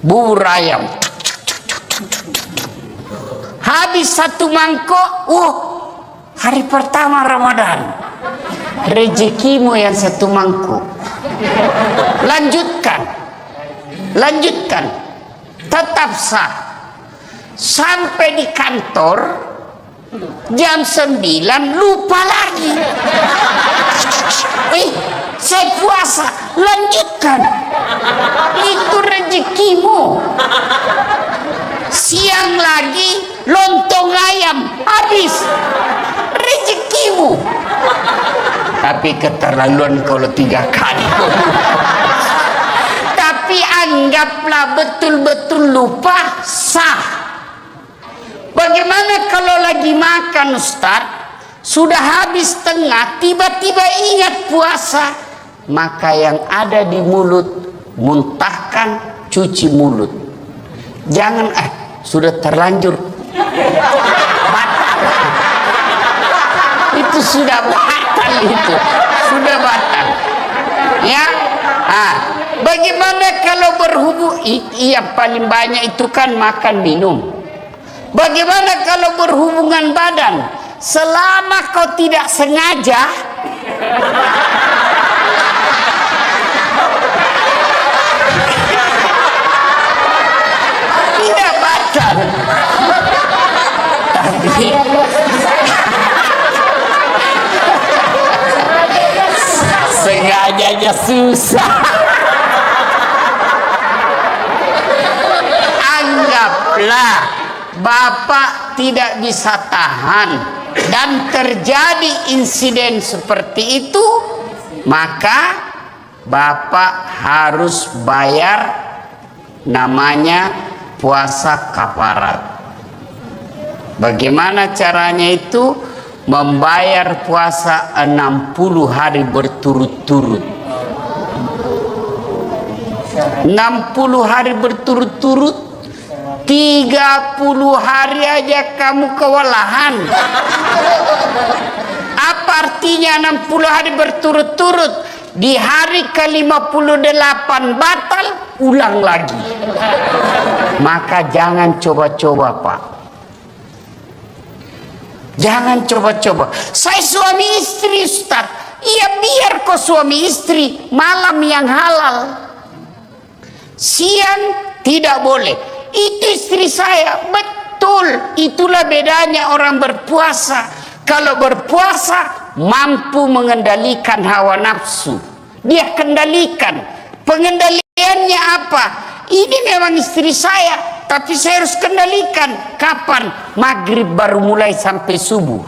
bubur ayam, habis satu mangkok, hari pertama Ramadan, rezekimu yang satu mangkuk. Lanjutkan, tetap sah. Sampai di kantor jam 9 lupa lagi. Saya puasa, lanjutkan. Itu rezekimu. Siang lagi lontong ayam, habis, rezekimu. Tapi keterlaluan kalau 3 kali. Tapi anggaplah betul-betul lupa, sah. Bagaimana kalau lagi makan, Ustaz, sudah habis tengah, tiba-tiba ingat puasa, maka yang ada di mulut muntahkan, cuci mulut. Jangan sudah terlanjur batal. Itu sudah batal, sudah batal. Ya, bagaimana kalau berhubung? Iya, paling banyak itu kan makan minum. Bagaimana kalau berhubungan badan? Selama kau tidak sengaja, tidak batal. Tapi sengajanya susah. Anggaplah Bapak tidak bisa tahan dan terjadi insiden seperti itu, maka Bapak harus bayar namanya puasa kafarat. Bagaimana caranya itu? Membayar puasa 60 hari berturut-turut. 60 hari berturut-turut, 30 hari aja kamu kewalahan. Apa artinya 60 hari berturut-turut? Di hari ke-58 batal, ulang lagi. Maka jangan coba-coba, Pak. Jangan coba-coba. Saya suami istri, Ustaz. Iya, biar kau suami istri, malam yang halal. Siang tidak boleh. Itu istri saya, betul. Itulah bedanya orang berpuasa. Kalau berpuasa mampu mengendalikan hawa nafsu, dia kendalikan. Pengendaliannya apa? Ini memang istri saya, tapi saya harus kendalikan. Kapan? Maghrib baru mulai sampai subuh.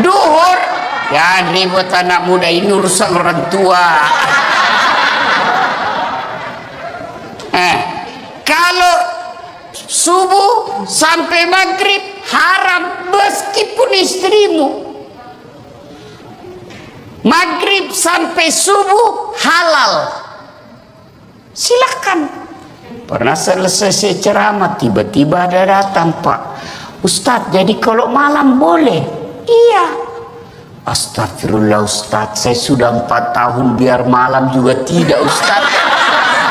Duhur, ya ribut anak muda, ini urusan orang tua. Kalau sampai maghrib haram meskipun istrimu. Maghrib sampai subuh halal, silakan. Pernah selesai saya ceramah, tiba-tiba ada datang, Pak Ustadz, jadi kalau malam boleh? Iya. Astagfirullah Ustadz, saya sudah 4 tahun biar malam juga tidak Ustadz.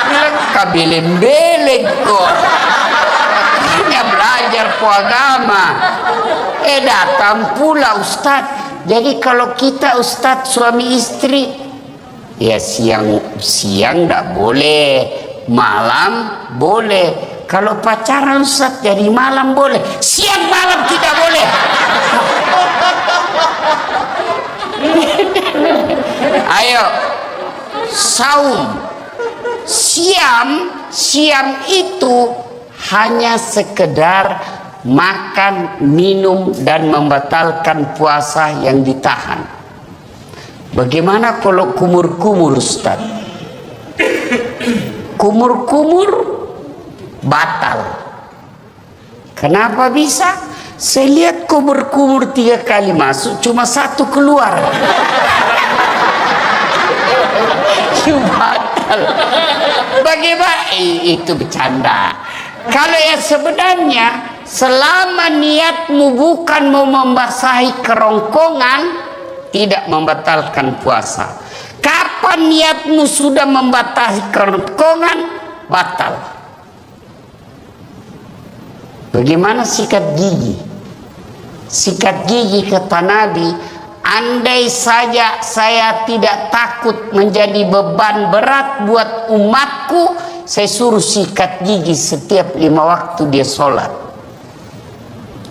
Bilang kabeleng-beleng kok. Akhirnya belajar agama. Datang pula Ustadz. Jadi kalau kita Ustadz suami istri, ya siang enggak boleh, malam boleh. Kalau pacaran Ustadz jadi malam boleh, siang malam tidak boleh. Ayo, saum, siam itu hanya sekedar makan, minum, dan membatalkan puasa yang ditahan. Bagaimana kalau kumur-kumur Ustaz? Kumur-kumur batal. Kenapa bisa? Saya lihat kumur-kumur 3 kali masuk, cuma 1 keluar. Batal. Bagaimana? Itu bercanda. Kalau yang sebenarnya, selama niatmu bukan mau membasahi kerongkongan, tidak membatalkan puasa. Kapan niatmu sudah membasahi kerongkongan, batal. Bagaimana sikat gigi? Sikat gigi kata Nabi, andai saja saya tidak takut menjadi beban berat buat umatku, saya suruh sikat gigi setiap 5 waktu dia sholat.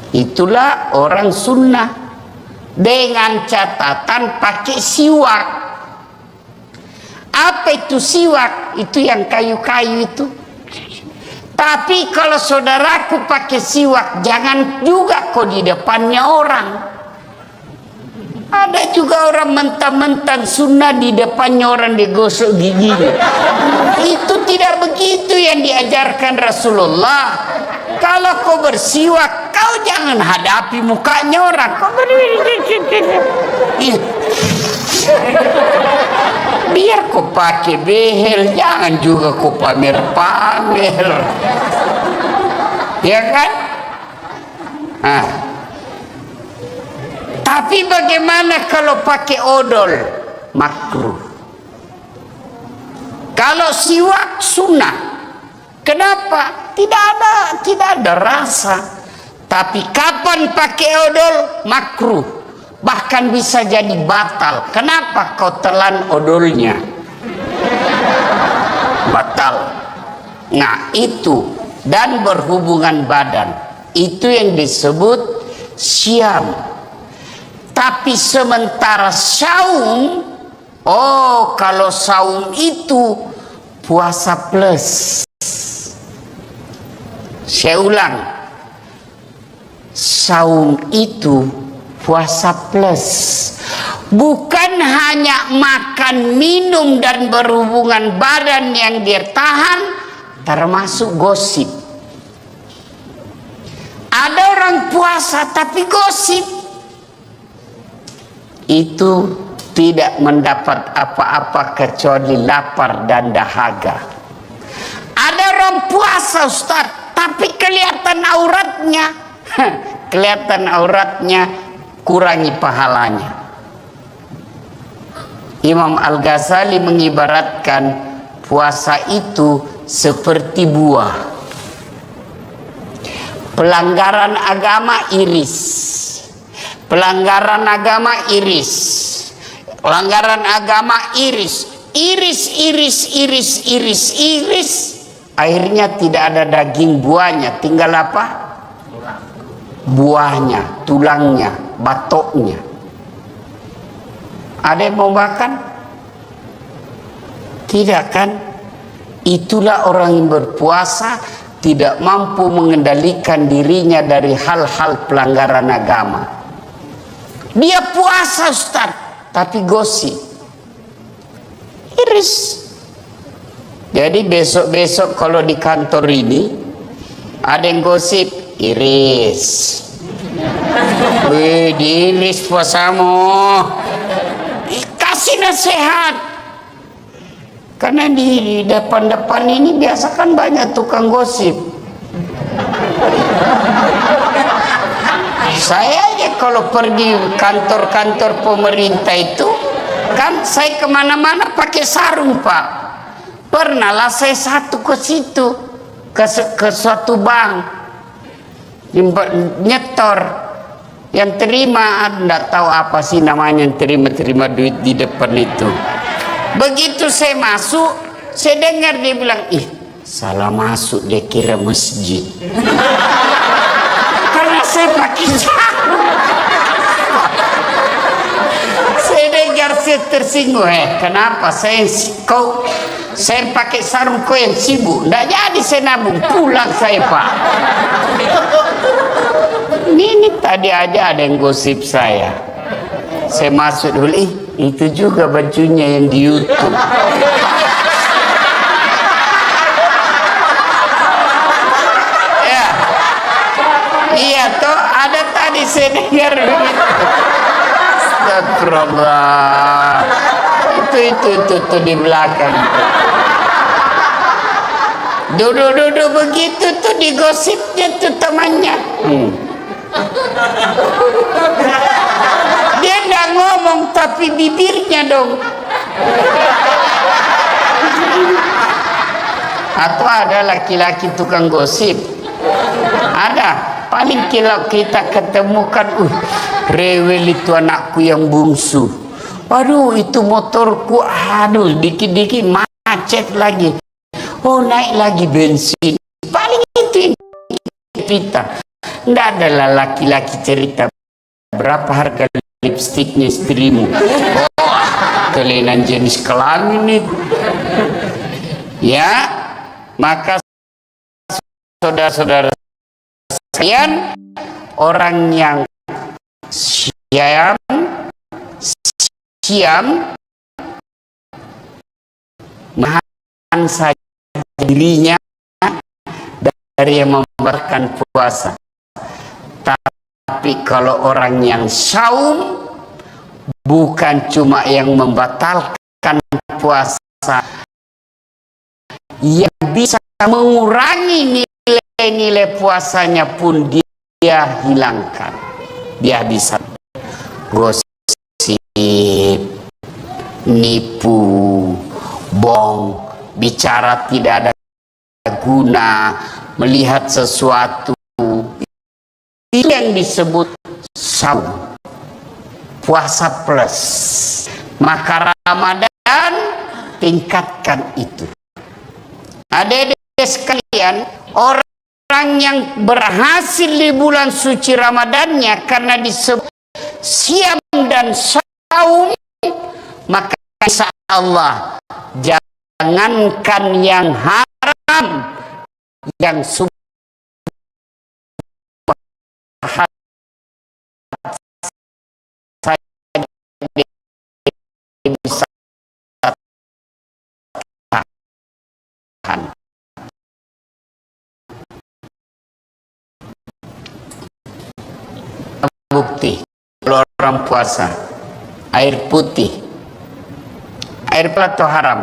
Itulah orang sunnah, dengan catatan pakai siwak. Apa itu siwak? Itu yang kayu-kayu itu. Tapi kalau saudaraku pakai siwak, jangan juga kok di depannya orang. Ada juga orang mentang-mentang sunnah di depannya orang digosok giginya. Itu tidak begitu yang diajarkan Rasulullah. Kalau kau bersiwak, kau jangan hadapi mukanya orang. Kau biar kau pakai behel, jangan juga kau pamer-pamer. Ya kan? Tapi bagaimana kalau pakai odol? Makruh. Kalau siwak sunnah. Kenapa? Tidak ada rasa. Tapi kapan pakai odol? Makruh. Bahkan bisa jadi batal. Kenapa kau telan odolnya? Batal. Nah itu. Dan berhubungan badan. Itu yang disebut syam. Tapi sementara saum, kalau saum itu puasa plus. Saya ulang, saum itu puasa plus. Bukan hanya makan, minum, dan berhubungan badan yang dia tahan, termasuk gosip. Ada orang puasa tapi gosip. Itu tidak mendapat apa-apa kecuali lapar dan dahaga. Ada orang puasa Ustaz, tapi kelihatan auratnya. Kelihatan auratnya, kurangi pahalanya. Imam Al-Ghazali mengibaratkan puasa itu seperti buah. Pelanggaran agama iris. Pelanggaran agama iris. Pelanggaran agama iris. Iris. Akhirnya tidak ada daging buahnya. Tinggal apa? Buahnya, tulangnya, batoknya. Ada yang mau makan? Tidak kan? Itulah orang yang berpuasa tidak mampu mengendalikan dirinya dari hal-hal pelanggaran agama. Dia puasa Ustaz, tapi gosip. Iris. Jadi besok-besok kalau di kantor ini ada yang gosip, Iris. Wih, diiris puasamu. Kasih nasihat. Karena di depan-depan ini biasa kan banyak tukang gosip. Saya aja kalau pergi kantor-kantor pemerintah itu, kan saya kemana-mana pakai sarung, Pak. Pernah lah saya satu ke situ, ke suatu bank, nyetor, yang terima, enggak tahu apa sih namanya, yang terima duit di depan itu. Begitu saya masuk, saya dengar dia bilang, ih, salah masuk, dia kira masjid. Karena saya pakai sarung. Saya dengar, saya tersinggung. Kenapa saya pakai sarung, kau yang sibuk? Nggak jadi saya nabung, pulang saya, Pak. Ini tadi aja ada yang gosip saya. Saya masuk dulu, itu juga bajunya yang di YouTube. Iya toh, ada tadi saya dengar begitu. Astagfirullah. Itu di belakang. Duduk begitu tuh digosipnya tuh temannya. Dia nggak ngomong tapi bibirnya dong. Atau ada laki-laki tukang gosip. Ada. Paling kalau kita ketemukan, rewel itu anakku yang bungsu. Aduh, itu motorku, aduh, dikit-dikit macet lagi. Oh, naik lagi bensin. Paling itu yang cerita. Nggak ada lah laki-laki cerita. Berapa harga lipstiknya istrimu? Oh, kelainan jenis kelamin itu. Ya, maka saudara-saudara sekalian, orang yang siam menahan saja dirinya dari yang membatalkan puasa. Tapi kalau orang yang saum, bukan cuma yang membatalkan puasa, yang bisa mengurangi nilai puasanya pun dia hilangkan. Dia bisa gosip, nipu, bohong, bicara tidak ada guna, melihat sesuatu. Ini yang disebut saum, puasa plus. Maka Ramadan tingkatkan itu. Adik-adik sekalian, orang yang berhasil di bulan suci Ramadannya karena disebut siam dan saum, maka insya Allah jangankan yang haram, yang subhat saya bisa tahan. Bukti kalau orang puasa air putih, air putih atau haram?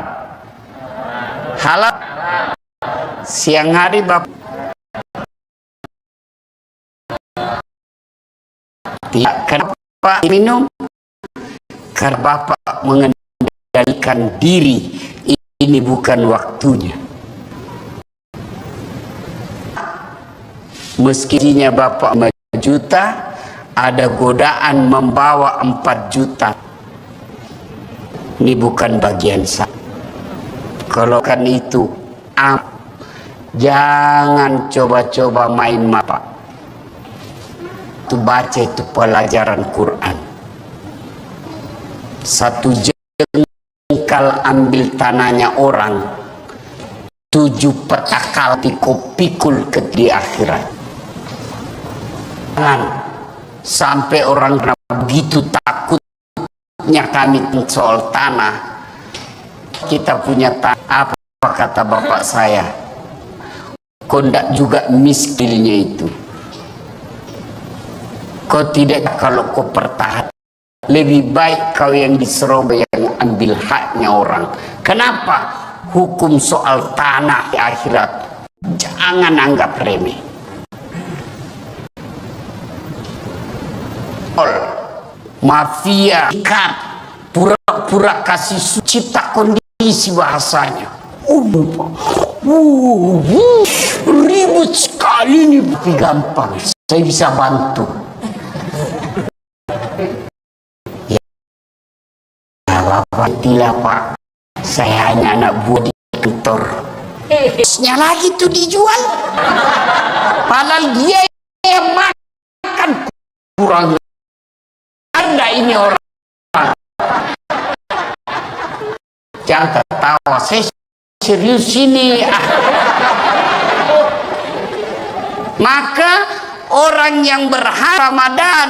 Halal. Siang hari bapak tidak, kenapa minum? Karena bapak mengendalikan diri, ini bukan waktunya. Meskinya bapak juta, ada godaan membawa 4 juta. Ini bukan bagian saya. Kalau kan itu, jangan coba-coba main mata. Itu baca itu pelajaran Quran. 1 jengkal ambil tanahnya orang, 7 petakal pikul di akhirat. Jangan sampai orang begitu takutnya kami soal tanah. Kita punya tanah, apa kata bapak saya? Kondak juga miskinnya itu. Kau tidak, kalau kau pertahan, lebih baik kau yang di Surabaya yang ambil haknya orang. Kenapa? Hukum soal tanah di akhirat jangan anggap remeh. Mafia, ikat, pura-pura kasih cipta kondisi bahasanya. Ribut sekali nih, tapi gampang. Saya bisa bantu. Ya, Bapak tidak, Pak. Saya hanya anak buah di kantor. Terusnya lagi tuh dijual. Padahal dia yang makan kurang. Ada ini orang. Jangan ketawa, saya serius ini. Maka orang yang berharap Ramadan,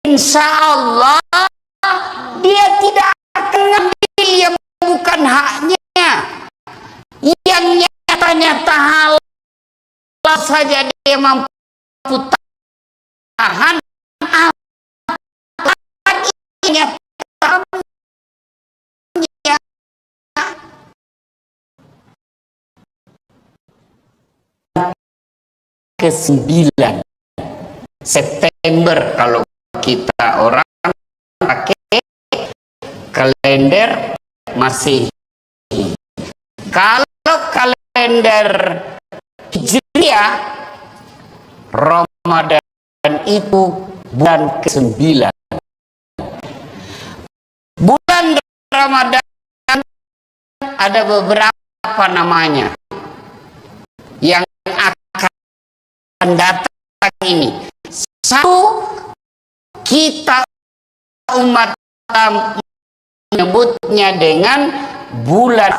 insya Allah dia tidak akan ngambil yang bukan haknya, yang nyata-nyata halal saja dia mampu tahan. Ke-9 September kalau kita orang pakai kalender Masehi. Kalau kalender Hijriah, Ramadan itu bulan ke-9. Bulan Ramadan ada beberapa namanya yang akan datang ini. Satu, kita umat menyebutnya dengan bulan.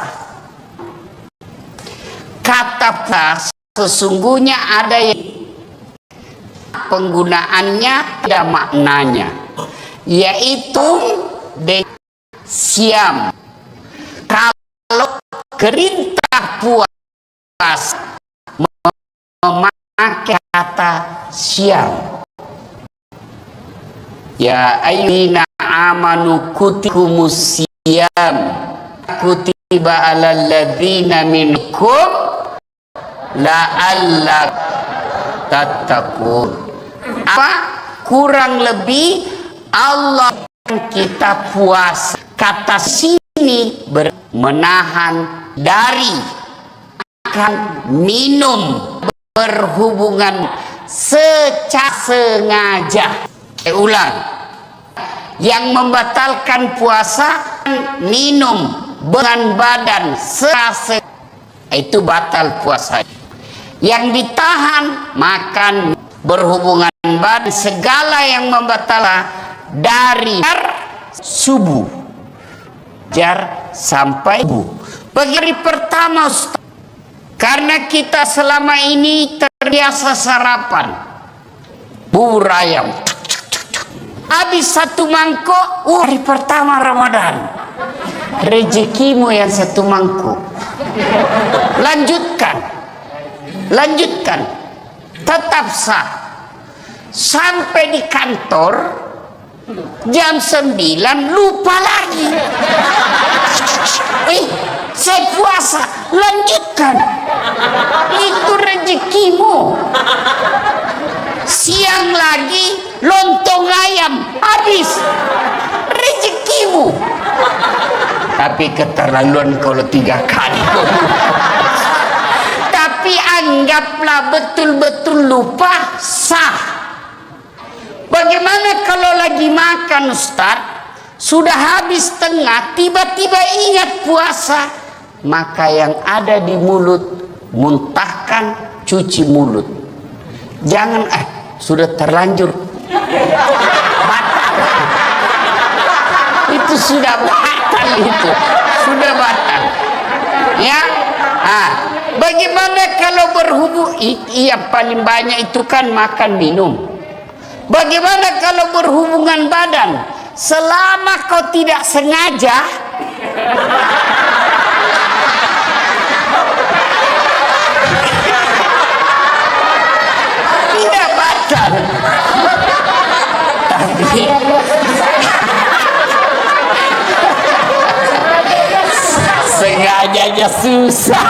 Kata sesungguhnya ada yang penggunaannya ada maknanya, yaitu dengan siam. Kalau gerintah puasa memakai kata siam. Ya ayyuhallazina amanu kutibumus siyam kutiba alal ladzina minkum la'allak tattaqun. Apa? Kurang lebih Allah kita puasa. Kata sini menahan dari akan minum, berhubungan secara sengaja. Ulang, yang membatalkan puasa minum dengan badan secara itu batal puasa. Yang ditahan makan, berhubungan badan, segala yang membatalkan dari subuh jar sampai subuh. Bagi pertama, Ustaz, karena kita selama ini terbiasa sarapan bubur ayam, habis satu mangkok. Hari pertama Ramadan, rezekimu yang satu mangkok. Lanjutkan, tetap sah sampai di kantor jam 9 lupa lagi. Saya puasa, lanjutkan. Itu rezekimu. Siang lagi lontong ayam, habis, rezekimu. Tapi keterlaluan kalau 3 kali. Tapi anggaplah betul-betul lupa, sah. Bagaimana kalau lagi makan, Ustaz, sudah habis tengah, tiba-tiba ingat puasa, maka yang ada di mulut muntahkan, cuci mulut. Jangan sudah terlanjur batal. Itu sudah batal, itu sudah batal. Ya, bagaimana kalau berhubung? Iya, paling banyak itu kan makan minum. Bagaimana kalau berhubungan badan? Selama kau tidak sengaja, tidak batal. Belajarnya susah.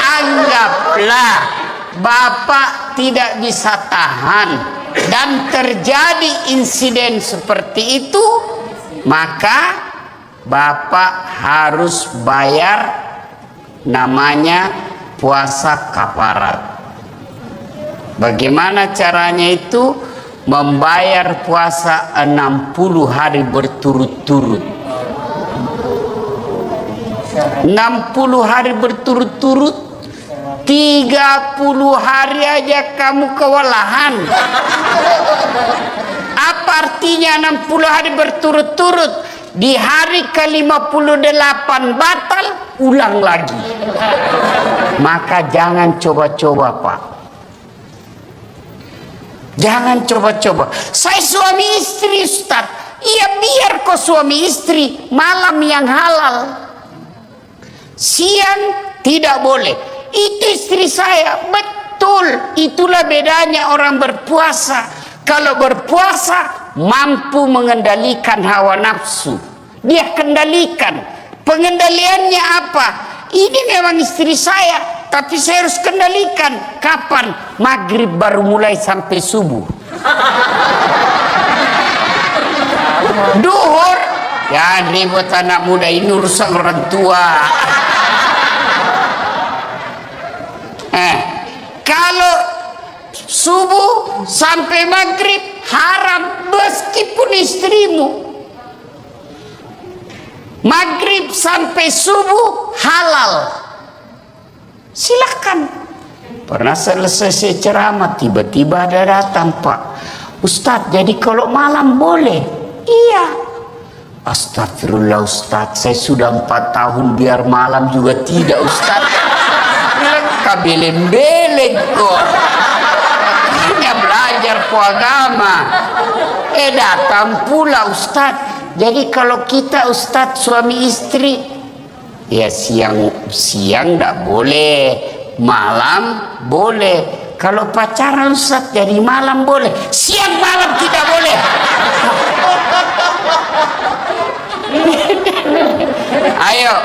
Anggaplah Bapak tidak bisa tahan dan terjadi insiden seperti itu, maka Bapak harus bayar namanya puasa kafarat. Bagaimana caranya itu? Membayar puasa 60 hari berturut-turut. 60 hari berturut-turut, 30 hari aja kamu kewalahan. Apa artinya 60 hari berturut-turut? Di hari ke-58 batal, ulang lagi. Maka jangan coba-coba, Pak. Jangan coba-coba. Saya suami istri, Ustaz. Iya, biar kok suami istri, malam yang halal. Siang tidak boleh. Itu istri saya. Betul. Itulah bedanya orang berpuasa. Kalau berpuasa mampu mengendalikan hawa nafsu. Dia kendalikan. Pengendaliannya apa? Ini memang istri saya, tapi saya harus kendalikan. Kapan? Maghrib baru mulai sampai subuh. Duhur, ya ribut anak muda, ini urusan orang tua. Kalau subuh sampai maghrib haram meskipun istrimu. Maghrib sampai subuh halal. Silakan. Pernah selesai saya ceramah, tiba-tiba ada datang, Pak Ustadz, jadi kalau malam boleh? Iya. Astagfirullah Ustadz, saya sudah 4 tahun biar malam juga tidak Ustadz. Bilang kabeleng-beleng kok. Hanya belajar ku agama. Datang pula Ustadz. Jadi kalau kita Ustadz suami istri, ya siang tidak boleh, malam boleh. Kalau pacaran Ustadz jadi malam boleh, siang malam tidak boleh. Ayo,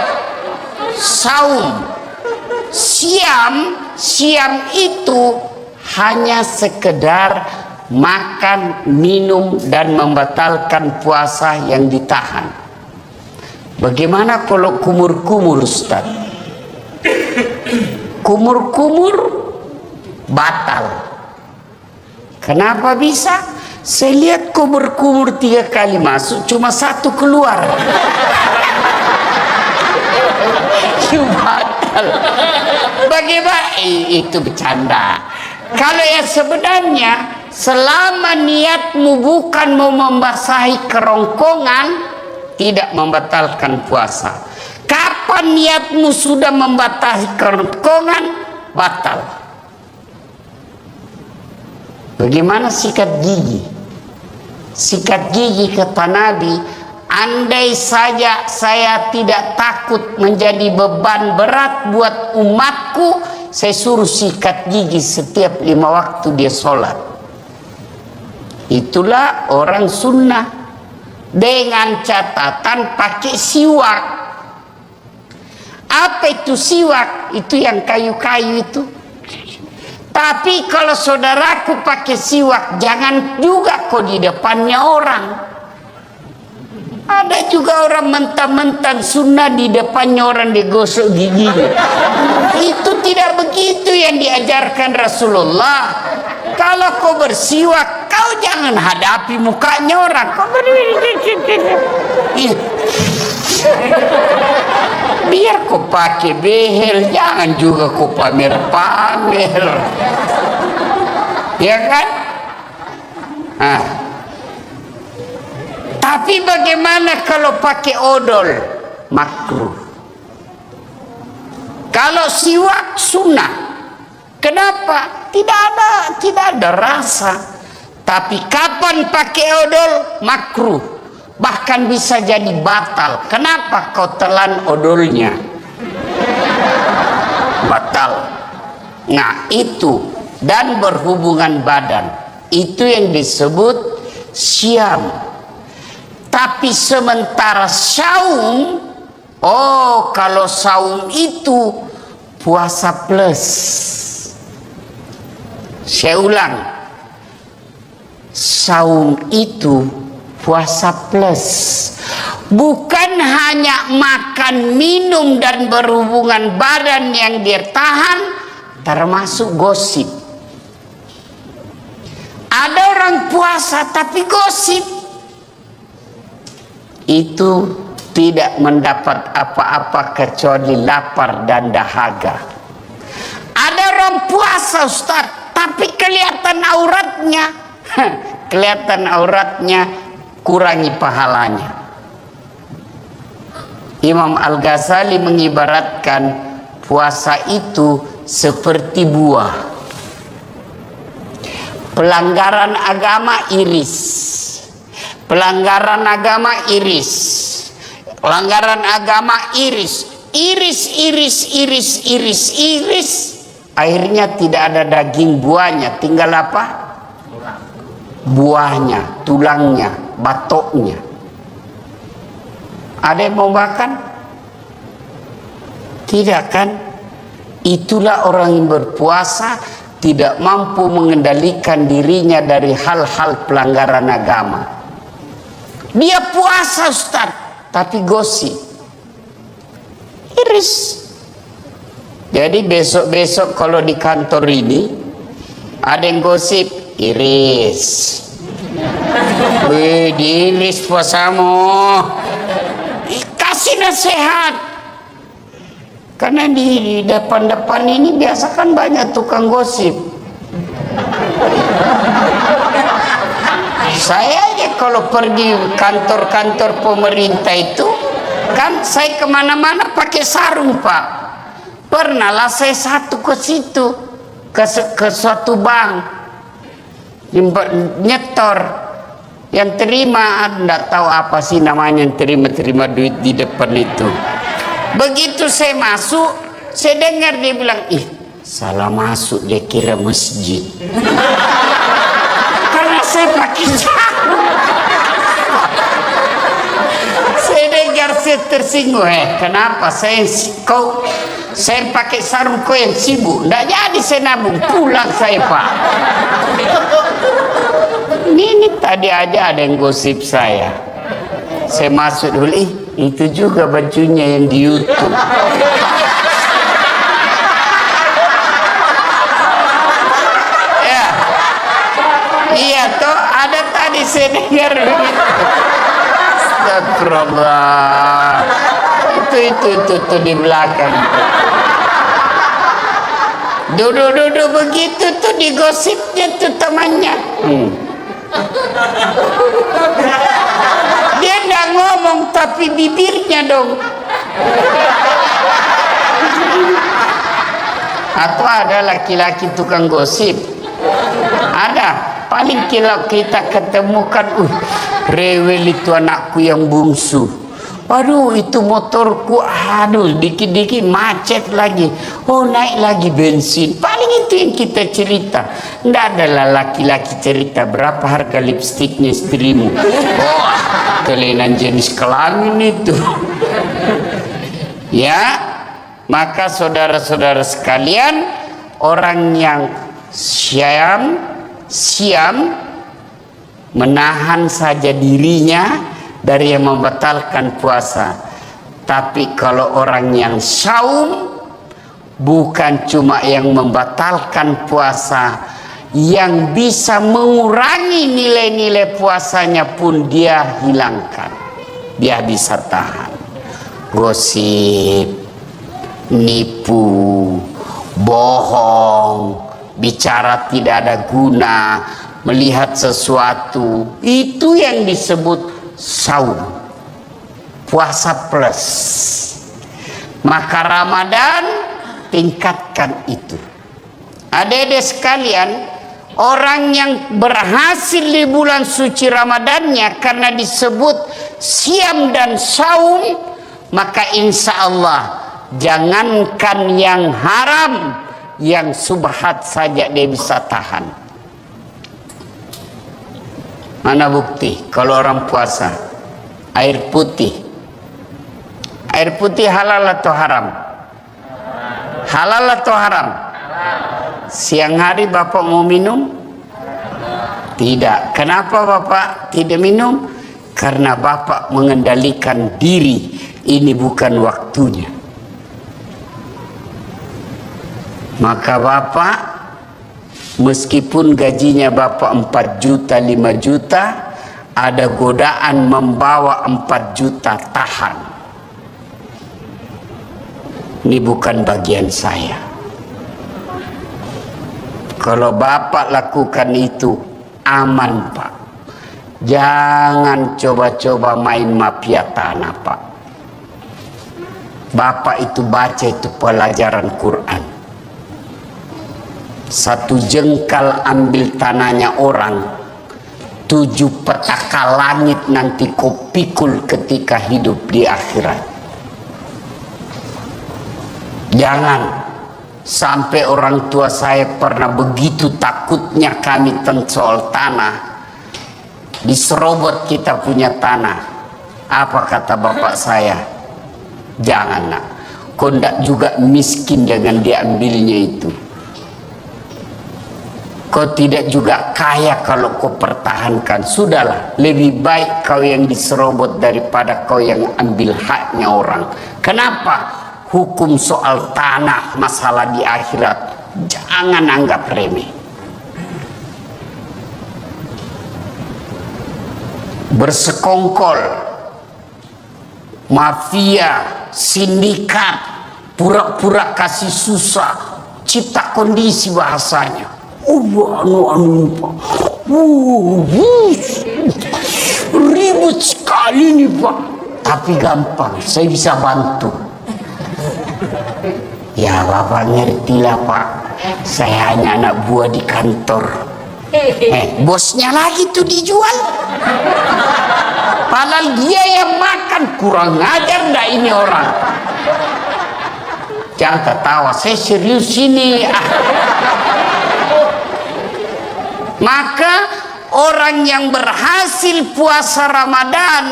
saum, siam itu hanya sekedar makan, minum, dan membatalkan puasa yang ditahan. Bagaimana kalau kumur-kumur, Ustaz? Kumur-kumur batal. Kenapa bisa? Saya lihat kumur-kumur 3 kali masuk, cuma 1 keluar. Batal. Bagaimana? Itu bercanda. Kalau yang sebenarnya, selama niatmu bukan mau membasahi kerongkongan, tidak membatalkan puasa. Kapan niatmu sudah membasahi kerongkongan, batal. Bagaimana sikat gigi? Sikat gigi kata Nabi, andai saja saya tidak takut menjadi beban berat buat umatku, saya suruh sikat gigi setiap 5 waktu dia sholat. Itulah orang sunnah, dengan catatan pakai siwak. Apa itu siwak? Itu yang kayu-kayu itu. Tapi kalau saudaraku pakai siwak, jangan juga kok di depannya orang. Ada juga orang mentang-mentang sunnah di depannya orang digosok giginya. Itu tidak begitu yang diajarkan Rasulullah. Kalau kau bersiwak, kau jangan hadapi mukanya orang. Kau biar kau pakai behel, jangan juga kau pamer-pamer. Ya kan? Tapi bagaimana kalau pakai odol? Makruh. Kalau siwak sunnah. Kenapa? Tidak ada rasa. Tapi kapan pakai odol? Makruh. Bahkan bisa jadi batal. Kenapa kau telan odolnya? Batal. Nah itu. Dan berhubungan badan. Itu yang disebut syam. Tapi Tapi sementara saum, oh kalau saum itu puasa plus. Saya ulang, saum itu puasa plus. Bukan hanya makan, minum, dan berhubungan badan yang dia tahan, termasuk gosip. Ada orang puasa tapi gosip. Itu tidak mendapat apa-apa kecuali lapar dan dahaga. Ada orang puasa, Ustaz, tapi kelihatan auratnya. Kelihatan auratnya, kurangi pahalanya. Imam Al-Ghazali mengibaratkan puasa itu seperti buah. Pelanggaran agama iris. Pelanggaran agama iris. Pelanggaran agama iris. Iris. Akhirnya tidak ada daging buahnya. Tinggal apa? Buahnya, tulangnya, batoknya. Ada yang mau makan? Tidak kan? Itulah orang yang berpuasa tidak mampu mengendalikan dirinya dari hal-hal pelanggaran agama. Dia puasa, Ustaz, tapi gosip. Iris. Jadi besok-besok kalau di kantor ini ada yang gosip, iris. Wih, diiris puasamu. Kasih nasihat. Karena di depan-depan ini biasa kan banyak tukang gosip. Saya aja kalau pergi kantor-kantor pemerintah itu, kan saya kemana-mana pakai sarung, Pak. Pernah lah saya satu ke situ, ke suatu bank, nyetor, yang terima, enggak tahu apa sih namanya, yang terima duit di depan itu. Begitu saya masuk, saya dengar dia bilang, ih, salah masuk, dia kira masjid. Karena saya pakai sarung. Saya dengar, saya tersinggung. Kenapa saya pakai sarung, kau yang sibuk? Nggak jadi saya nabung, pulang saya, Pak. Ini tadi aja ada yang gosip saya. Saya masuk dulu, itu juga bajunya yang di YouTube. Ya, iya toh, ada tadi saya dengar begitu. Astagfirullah. Itu di belakang. Duduk begitu tuh digosipnya tuh temannya. Dia nggak ngomong tapi bibirnya dong. Atau ada laki-laki tukang gosip. Ada. Paling kalau kita ketemukan, rewel itu anakku yang bungsu. Aduh, itu motorku, aduh, dikit-dikit macet lagi. Oh, naik lagi bensin. Paling itu yang kita cerita. Nggak adalah laki-laki cerita berapa harga lipstiknya istrimu. Oh, kelainan jenis kelamin itu. Ya, maka saudara-saudara sekalian, orang yang siam menahan saja dirinya dari yang membatalkan puasa. Tapi kalau orang yang saum, bukan cuma yang membatalkan puasa, yang bisa mengurangi nilai-nilai puasanya pun dia hilangkan. Dia bisa tahan. Gosip, nipu, bohong, bicara tidak ada guna, melihat sesuatu, itu yang disebut saum, puasa plus. Maka Ramadan tingkatkan itu. Adik-adik sekalian, orang yang berhasil di bulan suci Ramadannya karena disebut siam dan saum, maka insya Allah jangankan yang haram, yang subhat saja dia bisa tahan. Mana bukti kalau orang puasa? Air putih. Air putih halal atau haram? Halal atau haram? Siang hari Bapak mau minum? Tidak. Kenapa Bapak tidak minum? Karena Bapak mengendalikan diri. Ini bukan waktunya. Maka Bapak, meskipun gajinya Bapak 4 juta, 5 juta, ada godaan membawa 4 juta, tahan. Ini bukan bagian saya. Kalau Bapak lakukan itu, aman Pak. Jangan coba-coba main mafia tanah Pak. Bapak itu baca itu pelajaran Quran. 1 jengkal ambil tanahnya orang, 7 petaka langit nanti kau pikul ketika hidup di akhirat. Jangan sampai orang tua saya pernah begitu takutnya kami tentang soal tanah. Diserobot kita punya tanah. Apa kata bapak saya? Jangan nak, kau ndak juga miskin dengan diambilnya itu. Kau tidak juga kaya kalau kau pertahankan. Sudahlah, lebih baik kau yang diserobot daripada kau yang ambil haknya orang. Kenapa? Hukum soal tanah, masalah di akhirat, jangan anggap remeh. Bersekongkol, mafia, sindikat, pura-pura kasih susah, cipta kondisi bahasanya. Ribut sekali nih Pak, tapi gampang, saya bisa bantu. Ya Bapak ngertilah Pak, saya hanya anak buah di kantor. Bosnya lagi tuh dijual, padahal dia yang makan. Kurang ajar ndak ini orang. Jangan ketawa, saya serius ini. Maka orang yang berhasil puasa Ramadan,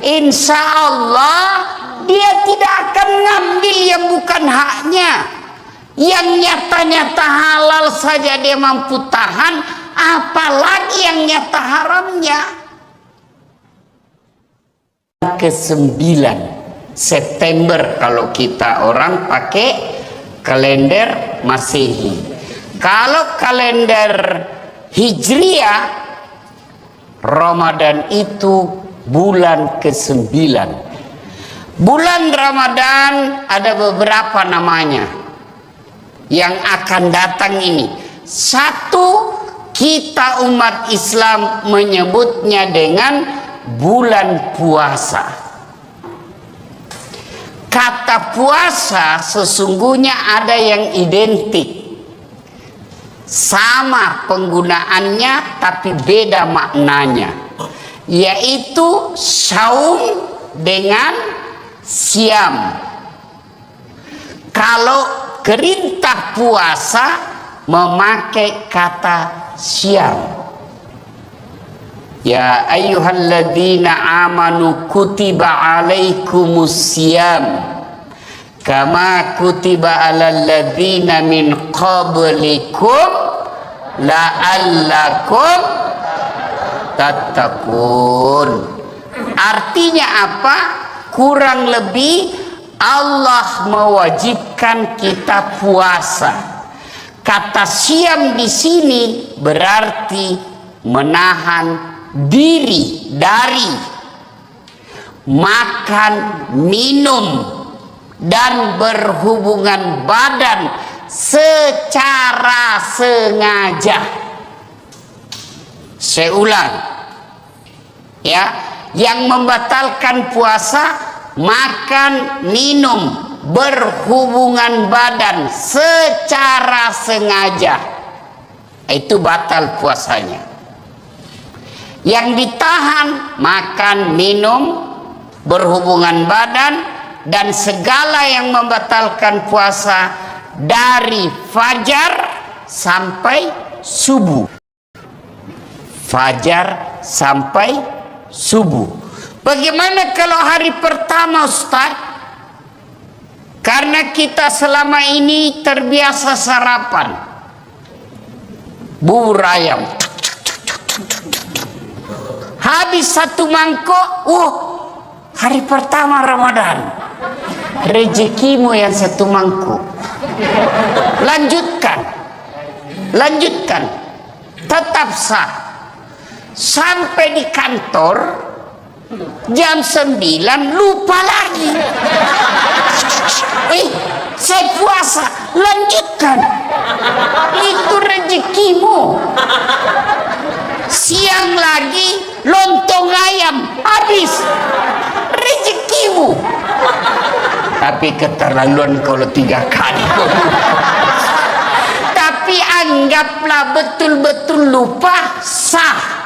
insya Allah dia tidak akan ngambil yang bukan haknya. Yang nyata-nyata halal saja dia mampu tahan, apalagi yang nyata haramnya. Ke-9 September kalau kita orang pakai kalender Masehi. Kalau kalender Hijriah, Ramadan itu bulan ke-9. Bulan Ramadan ada beberapa namanya yang akan datang ini. Satu, kita umat Islam menyebutnya dengan bulan puasa. Kata puasa sesungguhnya ada yang identik, sama penggunaannya tapi beda maknanya, yaitu saum dengan siam. Kalau perintah puasa memakai kata siam. Ya ayyuhalladzina amanu kutiba alaikumus siyam kama kutiba alal ladzina min qablikum la'allakum tattaqun. Artinya apa? Kurang lebih Allah mewajibkan kita puasa. Kata siam di sini berarti menahan diri dari makan, minum, dan berhubungan badan secara sengaja. Saya ulang ya, yang membatalkan puasa makan, minum, berhubungan badan secara sengaja, itu batal puasanya. Yang ditahan makan, minum, berhubungan badan, dan segala yang membatalkan puasa dari fajar sampai subuh. Fajar sampai subuh. Bagaimana kalau hari pertama, Ustaz? Karena kita selama ini terbiasa sarapan bubur ayam, habis satu mangkok, hari pertama Ramadan, rezekimu yang satu mangkuk. Lanjutkan, tetap sah. Sampai di kantor jam 9 lupa lagi. Saya puasa, lanjutkan. Itu rezekimu. Siang lagi lontong ayam, habis, rezekimu. Tapi keterlaluan kalau 3 kali. Tapi anggaplah betul-betul lupa, sah.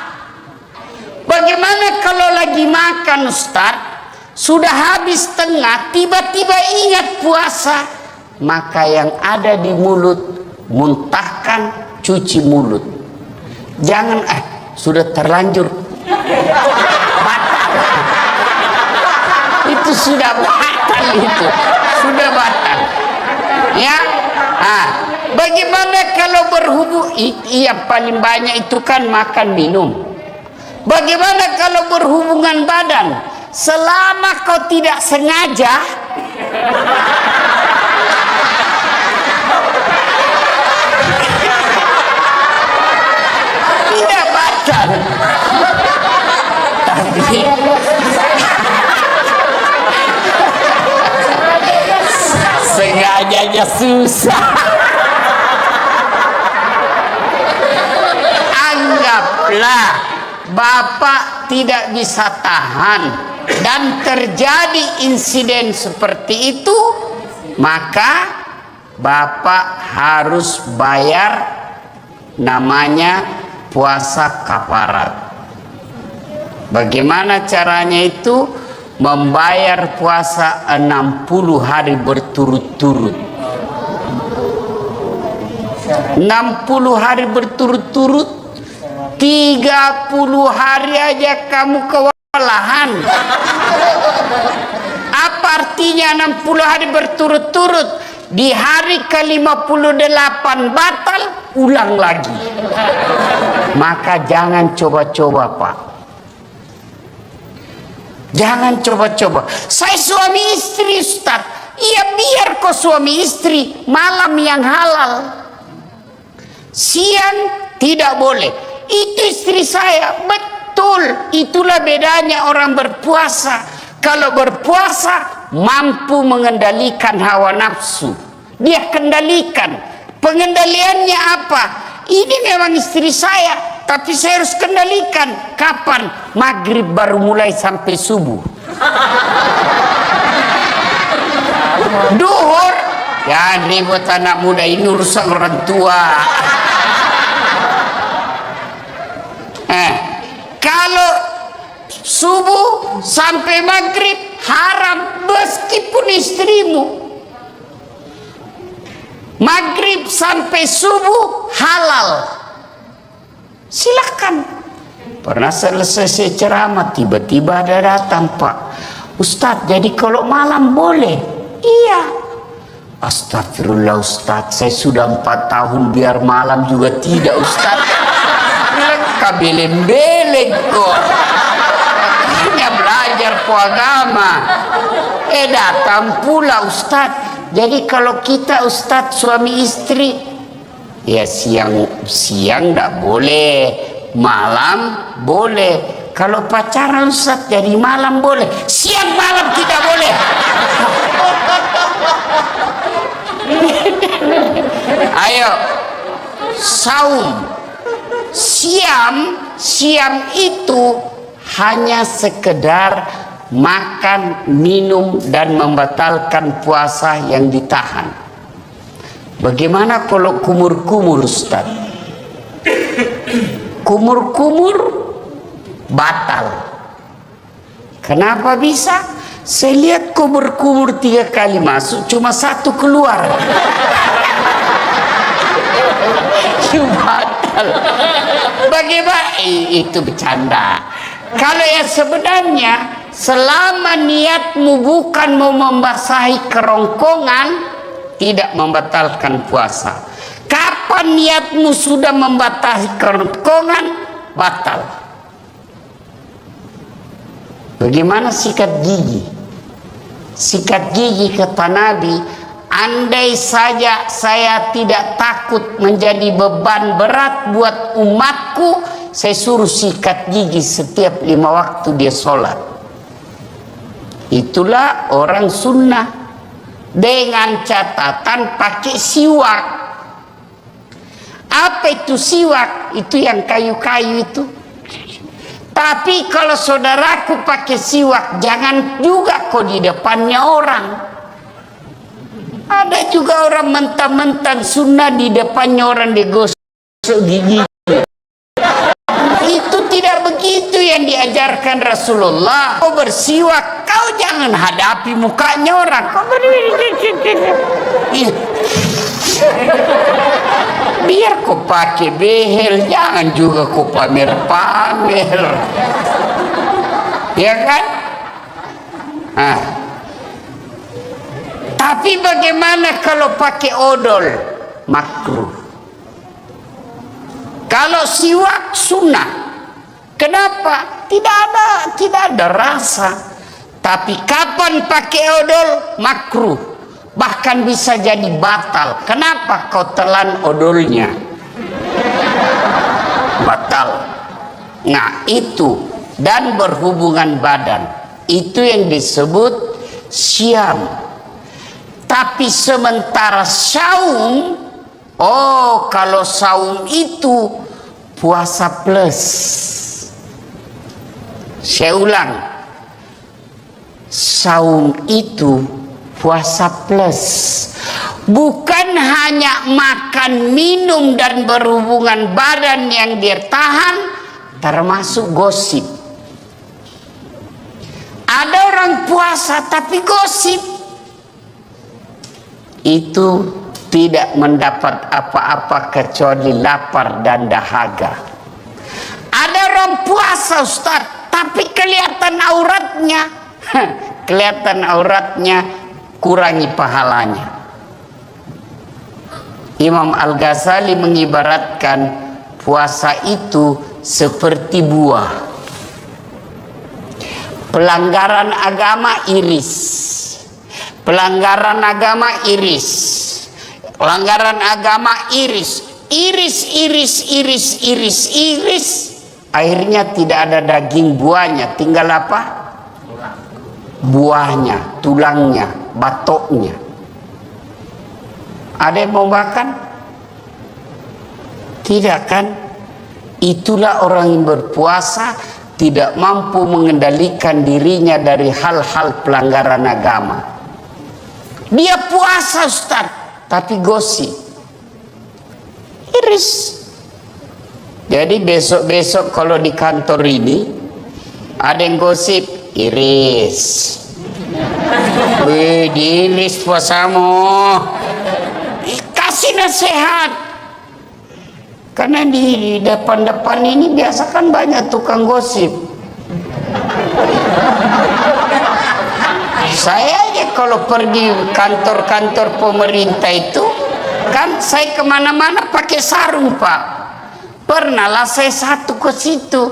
Bagaimana kalau lagi makan, Ustaz, sudah habis tengah, tiba-tiba ingat puasa, maka yang ada di mulut muntahkan, cuci mulut. Jangan sudah terlanjur batal. Itu sudah batal, sudah batal. Ya, bagaimana kalau berhubung? Iya, paling banyak itu kan makan minum. Bagaimana kalau berhubungan badan? Selama kau tidak sengaja, tidak batal. Tapi sengajanya susah. Anggaplah Bapak tidak bisa tahan dan terjadi insiden seperti itu, maka Bapak harus bayar namanya puasa kafarat. Bagaimana caranya itu? Membayar puasa 60 hari berturut-turut. 60 hari berturut-turut, 30 hari aja kamu kewalahan. Apa artinya 60 hari berturut-turut? Di hari ke-58 batal, ulang lagi. Maka jangan coba-coba, Pak. Jangan coba-coba. Saya suami istri, Ustaz. Iya, biar kau suami istri, malam yang halal. Siang tidak boleh. Itu istri saya, betul. Itulah bedanya orang berpuasa. Kalau berpuasa mampu mengendalikan hawa nafsu. Dia kendalikan. Pengendaliannya apa? Ini memang istri saya, tapi saya harus kendalikan. Kapan? Maghrib baru mulai sampai subuh. Duhur, ya ribut anak muda ini urusan orang tua. Kalau subuh sampai maghrib haram meskipun istrimu. Maghrib sampai subuh halal. Silakan. Pernah selesai saya ceramah, tiba-tiba ada datang, Pak Ustadz, jadi kalau malam boleh? Iya. Astagfirullah Ustadz, saya sudah 4 tahun biar malam juga tidak, Ustadz. Bilang kabeleng-beleng kok. Hanya belajar agama. Datang pula Ustadz. Jadi kalau kita Ustadz suami istri, ya siang enggak boleh, malam boleh. Kalau pacaran Ustadz jadi malam boleh, siang malam tidak boleh. Ayo, saum, siam itu hanya sekedar makan, minum, dan membatalkan puasa yang ditahan. Bagaimana kalau kumur-kumur, Ustaz? Kumur-kumur batal. Kenapa bisa? Saya lihat kumur-kumur 3 kali masuk, cuma 1 keluar. Batal. Bagaimana? Itu bercanda. Kalau yang sebenarnya selama niatmu bukan mau membasahi kerongkongan, tidak membatalkan puasa. Kapan niatmu sudah membasahi kerongkongan, batal. Bagaimana sikat gigi? Sikat gigi kata Nabi, andai saja saya tidak takut menjadi beban berat buat umatku, saya suruh sikat gigi setiap 5 waktu dia sholat. Itulah orang sunnah, dengan catatan pakai siwak. Apa itu siwak? Itu yang kayu-kayu itu. Tapi kalau saudaraku pakai siwak, jangan juga kok di depannya orang. Ada juga orang mentang-mentang sunnah di depannya orang digosok gigi. Itu tidak begitu yang diajarkan Rasulullah. Kau bersiwak, kau jangan hadapi mukanya orang. Kau biar kau pakai behel, jangan juga kau pamer-pamer. Ya kan? Nah. Tapi bagaimana kalau pakai odol? Makruh. Kalau siwak sunnah. Kenapa? Tidak ada rasa. Tapi kapan pakai odol? Makruh. Bahkan bisa jadi batal. Kenapa kau telan odolnya? Batal. Nah itu. Dan berhubungan badan. Itu yang disebut syam. Tapi sementara saum, oh kalau saum itu puasa plus. Saya ulang, saum itu puasa plus. Bukan hanya makan, minum dan berhubungan badan yang dia tahan, termasuk gosip. Ada orang puasa tapi gosip. Itu tidak mendapat apa-apa kecuali lapar dan dahaga. Ada orang puasa Ustaz, tapi kelihatan auratnya. Kelihatan auratnya, kurangi pahalanya. Imam Al-Ghazali mengibaratkan puasa itu seperti buah. Pelanggaran agama iris. Pelanggaran agama iris. Pelanggaran agama iris. Iris. Akhirnya tidak ada daging buahnya. Tinggal apa? Buahnya, tulangnya, batoknya. Ada yang mau makan? Tidak kan? Itulah orang yang berpuasa tidak mampu mengendalikan dirinya dari hal-hal pelanggaran agama. Dia puasa Ustaz, tapi gosip. Iris. Jadi besok-besok kalau di kantor ini ada yang gosip, iris. Wih, diiris puasamu. Kasih nasihat. Karena di depan-depan ini biasa kan banyak tukang gosip. Saya aja kalau pergi kantor-kantor pemerintah itu, kan saya kemana-mana pakai sarung Pak. Pernah lah saya satu ke situ,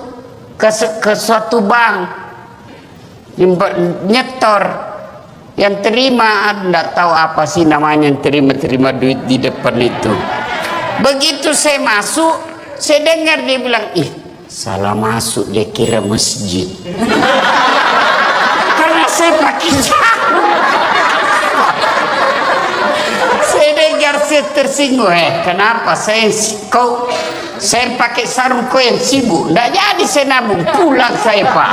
ke suatu bank, nyetor, yang terima, enggak tahu apa sih namanya, yang terima duit di depan itu. Begitu saya masuk, saya dengar dia bilang, ih salah masuk, dia kira masjid. Karena saya pakai sarung. Saya dengar, saya tersinggung. Kenapa saya pakai sarung, kau yang sibuk? Nggak jadi saya nabung, pulang saya Pak.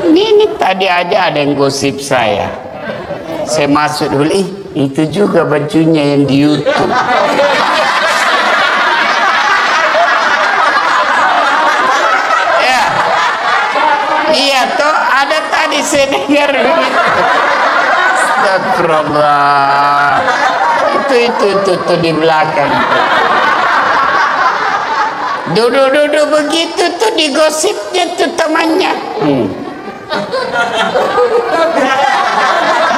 Ini tadi aja ada yang gosip saya. Saya masuk dulu, itu juga bajunya yang di YouTube. Ya, iya toh, ada tadi saya dengar begitu. Astagfirullah. Itu di belakang. Duduk-duduk begitu tuh digosipnya tuh temannya.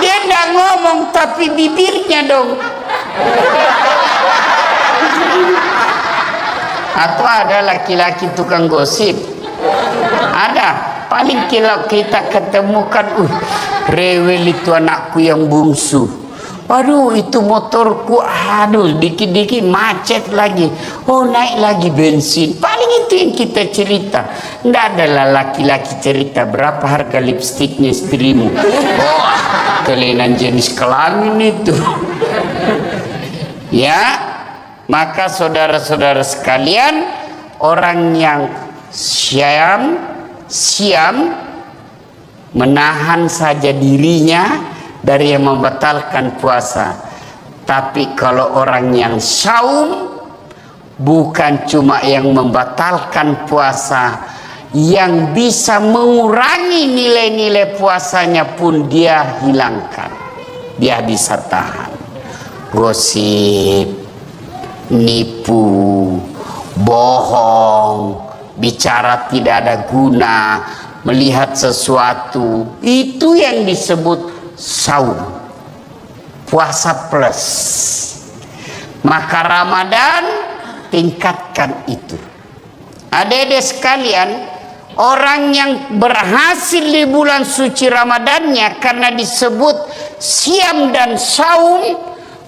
Dia nggak ngomong tapi bibirnya dong. Atau ada laki-laki tukang gosip? Ada. Paling kalau kita ketemukan, rewel itu anakku yang bungsu. Aduh, itu motorku, aduh, dikit-dikit macet lagi. Oh, naik lagi bensin. Paling itu yang kita cerita. Nggak adalah laki-laki cerita berapa harga lipstiknya istrimu. Oh, kelainan jenis kelamin itu. Ya, maka saudara-saudara sekalian, orang yang siam menahan saja dirinya dari yang membatalkan puasa. Tapi kalau orang yang saum, bukan cuma yang membatalkan puasa, yang bisa mengurangi nilai-nilai puasanya pun dia hilangkan. Dia bisa tahan. Gosip, nipu, bohong, bicara tidak ada guna, melihat sesuatu, itu yang disebut saum, puasa plus. Maka Ramadan tingkatkan itu. Adik-adik sekalian, orang yang berhasil di bulan suci Ramadannya karena disebut siam dan saum,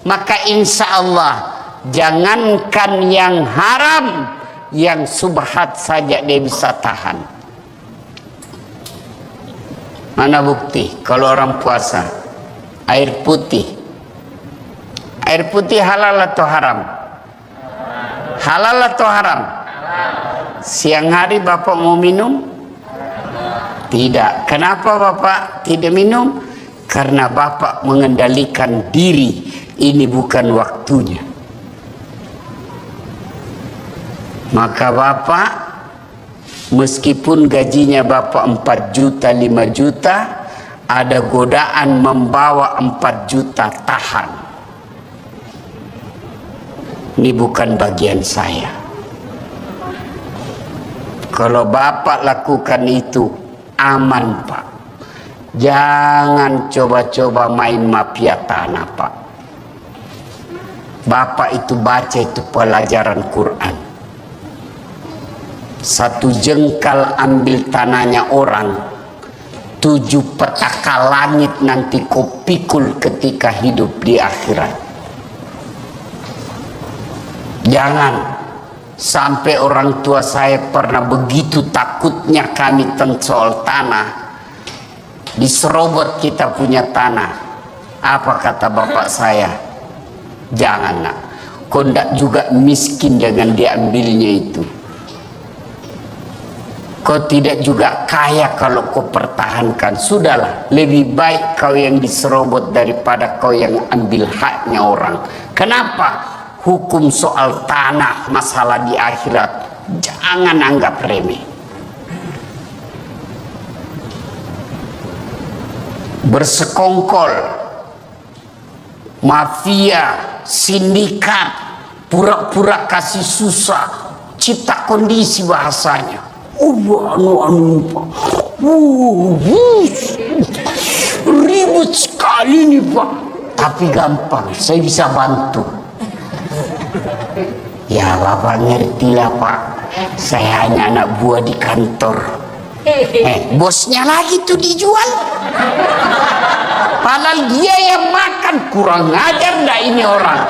maka insya Allah jangankan yang haram, yang subhat saja dia bisa tahan. Mana bukti kalau orang puasa air putih halal atau haram? Halal atau haram? Siang hari Bapak mau minum? Tidak. Kenapa Bapak tidak minum? Karena Bapak mengendalikan diri, ini bukan waktunya. Maka Bapak, meskipun gajinya Bapak 4 juta, 5 juta, ada godaan membawa 4 juta, tahan. Ini bukan bagian saya. Kalau Bapak lakukan itu, aman Pak. Jangan coba-coba main mafia tanah Pak. Bapak itu baca itu pelajaran Quran. 1 jengkal ambil tanahnya orang, 7 petaka langit nanti kau pikul ketika hidup di akhirat. Jangan sampai orang tua saya pernah begitu takutnya kami tentang soal tanah. Diserobot kita punya tanah. Apa kata bapak saya? Jangan nak, kau ndak juga miskin dengan diambilnya itu. Kau tidak juga kaya kalau kau pertahankan. Sudahlah, lebih baik kau yang diserobot daripada kau yang ambil haknya orang. Kenapa? Hukum soal tanah, masalah di akhirat, jangan anggap remeh. Bersekongkol, mafia, sindikat, pura-pura kasih susah, cipta kondisi bahasanya. Ribut sekali nih Pak, tapi gampang, saya bisa bantu. Ya Bapak ngertilah Pak, saya hanya anak buah di kantor. Bosnya lagi tuh dijual, padahal dia yang makan. Kurang ajar ndak ini orang.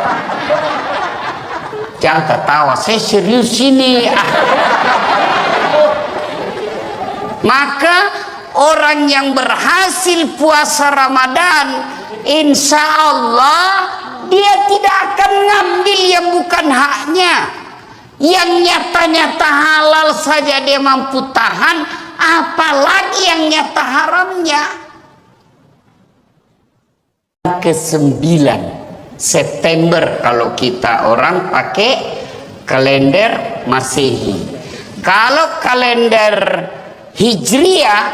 Jangan ketawa, saya serius ini. Maka orang yang berhasil puasa Ramadan, insya Allah dia tidak akan ngambil yang bukan haknya. Yang nyata-nyata halal saja dia mampu tahan, apalagi yang nyata haramnya. Ke-9 September kalau kita orang pakai kalender Masehi. Kalau kalender Hijriah,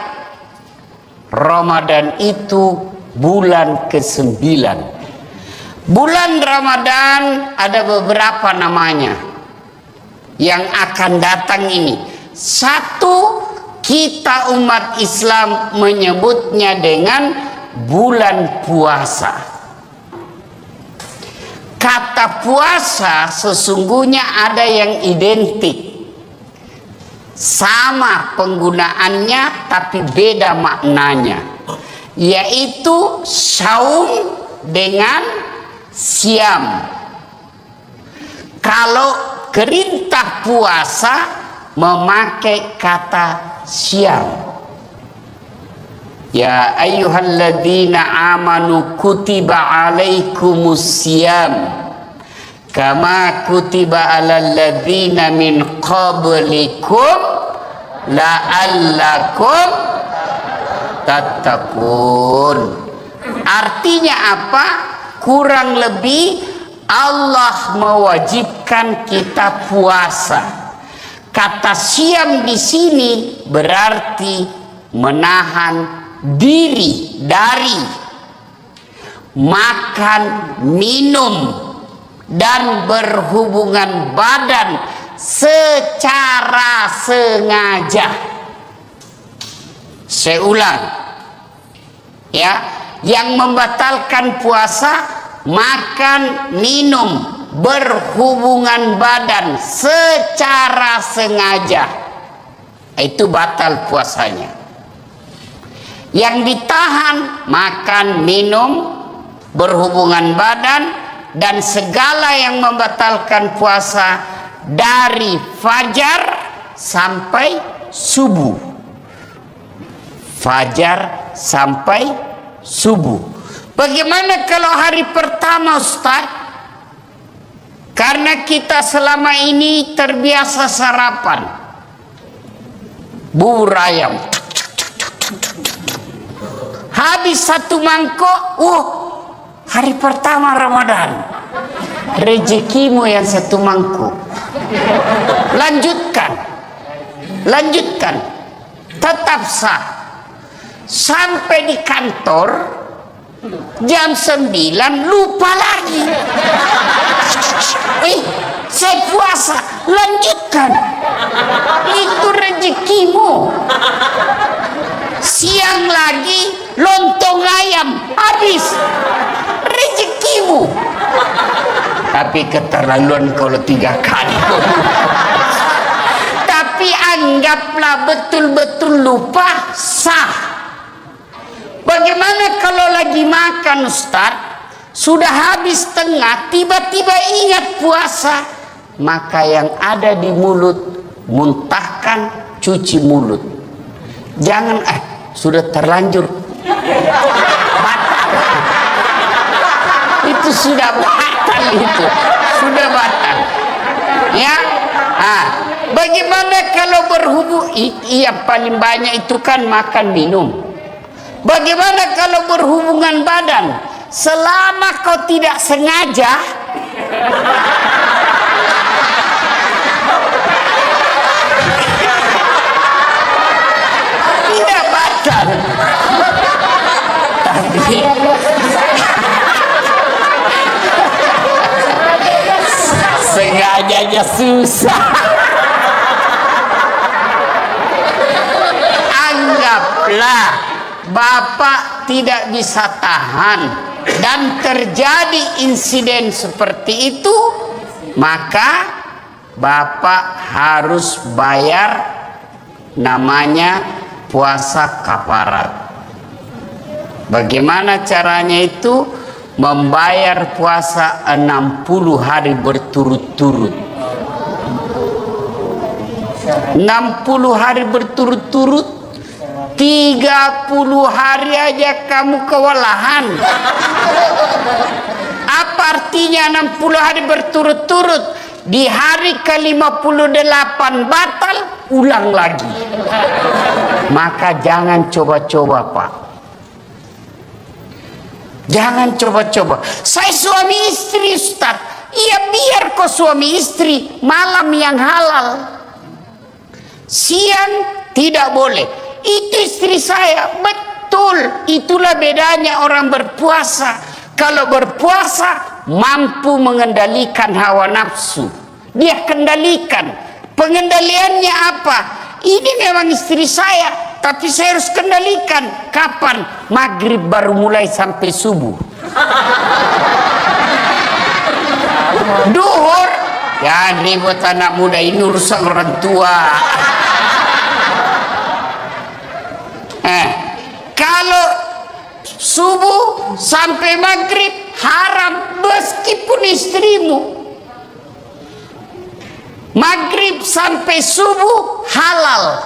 Ramadan itu bulan ke-9. Bulan Ramadan ada beberapa namanya. yang akan datang ini. Satu, kita umat Islam menyebutnya dengan bulan puasa. Kata puasa sesungguhnya ada yang identik, sama penggunaannya tapi beda maknanya, yaitu saum dengan siam. Kalau perintah puasa memakai kata siam. Ya ayyuhalladzina amanu kutiba alaikumus siyam kama kutiba alal ladzina min qablikum la'allakum tattaqun. Artinya apa? Kurang lebih Allah mewajibkan kita puasa. Kata siam di sini berarti menahan diri dari makan, minum, dan berhubungan badan secara sengaja. Saya ulang, ya, yang membatalkan puasa makan, minum, berhubungan badan secara sengaja, itu batal puasanya. Yang ditahan makan, minum, berhubungan badan, dan segala yang membatalkan puasa dari fajar sampai subuh. Fajar sampai subuh. Bagaimana kalau hari pertama, Ustaz? Karena kita selama ini terbiasa sarapan bubur ayam, habis satu mangkok, hari pertama Ramadan, rezekimu yang satu mangkuk. Lanjutkan, tetap sah. Sampai di kantor jam 9 lupa lagi. Saya puasa, lanjutkan. Itu rezekimu. Siang lagi lontong ayam, habis, rezekimu. Tapi keterlaluan kalau 3 kali. Tapi anggaplah betul-betul lupa, sah. Bagaimana kalau lagi makan, Ustaz, sudah habis tengah, tiba-tiba ingat puasa, maka yang ada di mulut muntahkan, cuci mulut. Jangan sudah terlanjur batal. Itu sudah batal, itu sudah batal. Ya, bagaimana kalau berhubung? Iya, paling banyak itu kan makan minum. Bagaimana kalau berhubungan badan? Selama kau tidak sengaja, tidak batal. Tapi sengajanya susah. Anggaplah Bapak tidak bisa tahan dan terjadi insiden seperti itu, maka Bapak harus bayar namanya puasa kafarat. Bagaimana caranya itu? Membayar puasa 60 hari berturut-turut. 60 hari berturut-turut, 30 hari aja kamu kewalahan. Apa artinya 60 hari berturut-turut? Di hari ke-58 batal, ulang lagi. Maka jangan coba-coba, Pak. Jangan coba-coba. Saya suami istri, Ustaz. Iya, biar kau suami istri, malam yang halal. Siang tidak boleh. Itu istri saya. Betul. Itulah bedanya orang berpuasa. Kalau berpuasa mampu mengendalikan hawa nafsu. Dia kendalikan. Pengendaliannya apa? Ini memang istri saya, tapi saya harus kendalikan. Kapan? Maghrib baru mulai sampai subuh. Duhur, ya ribut anak muda, ini urusan orang tua. Kalau subuh sampai maghrib haram meskipun istrimu. Maghrib sampai subuh halal,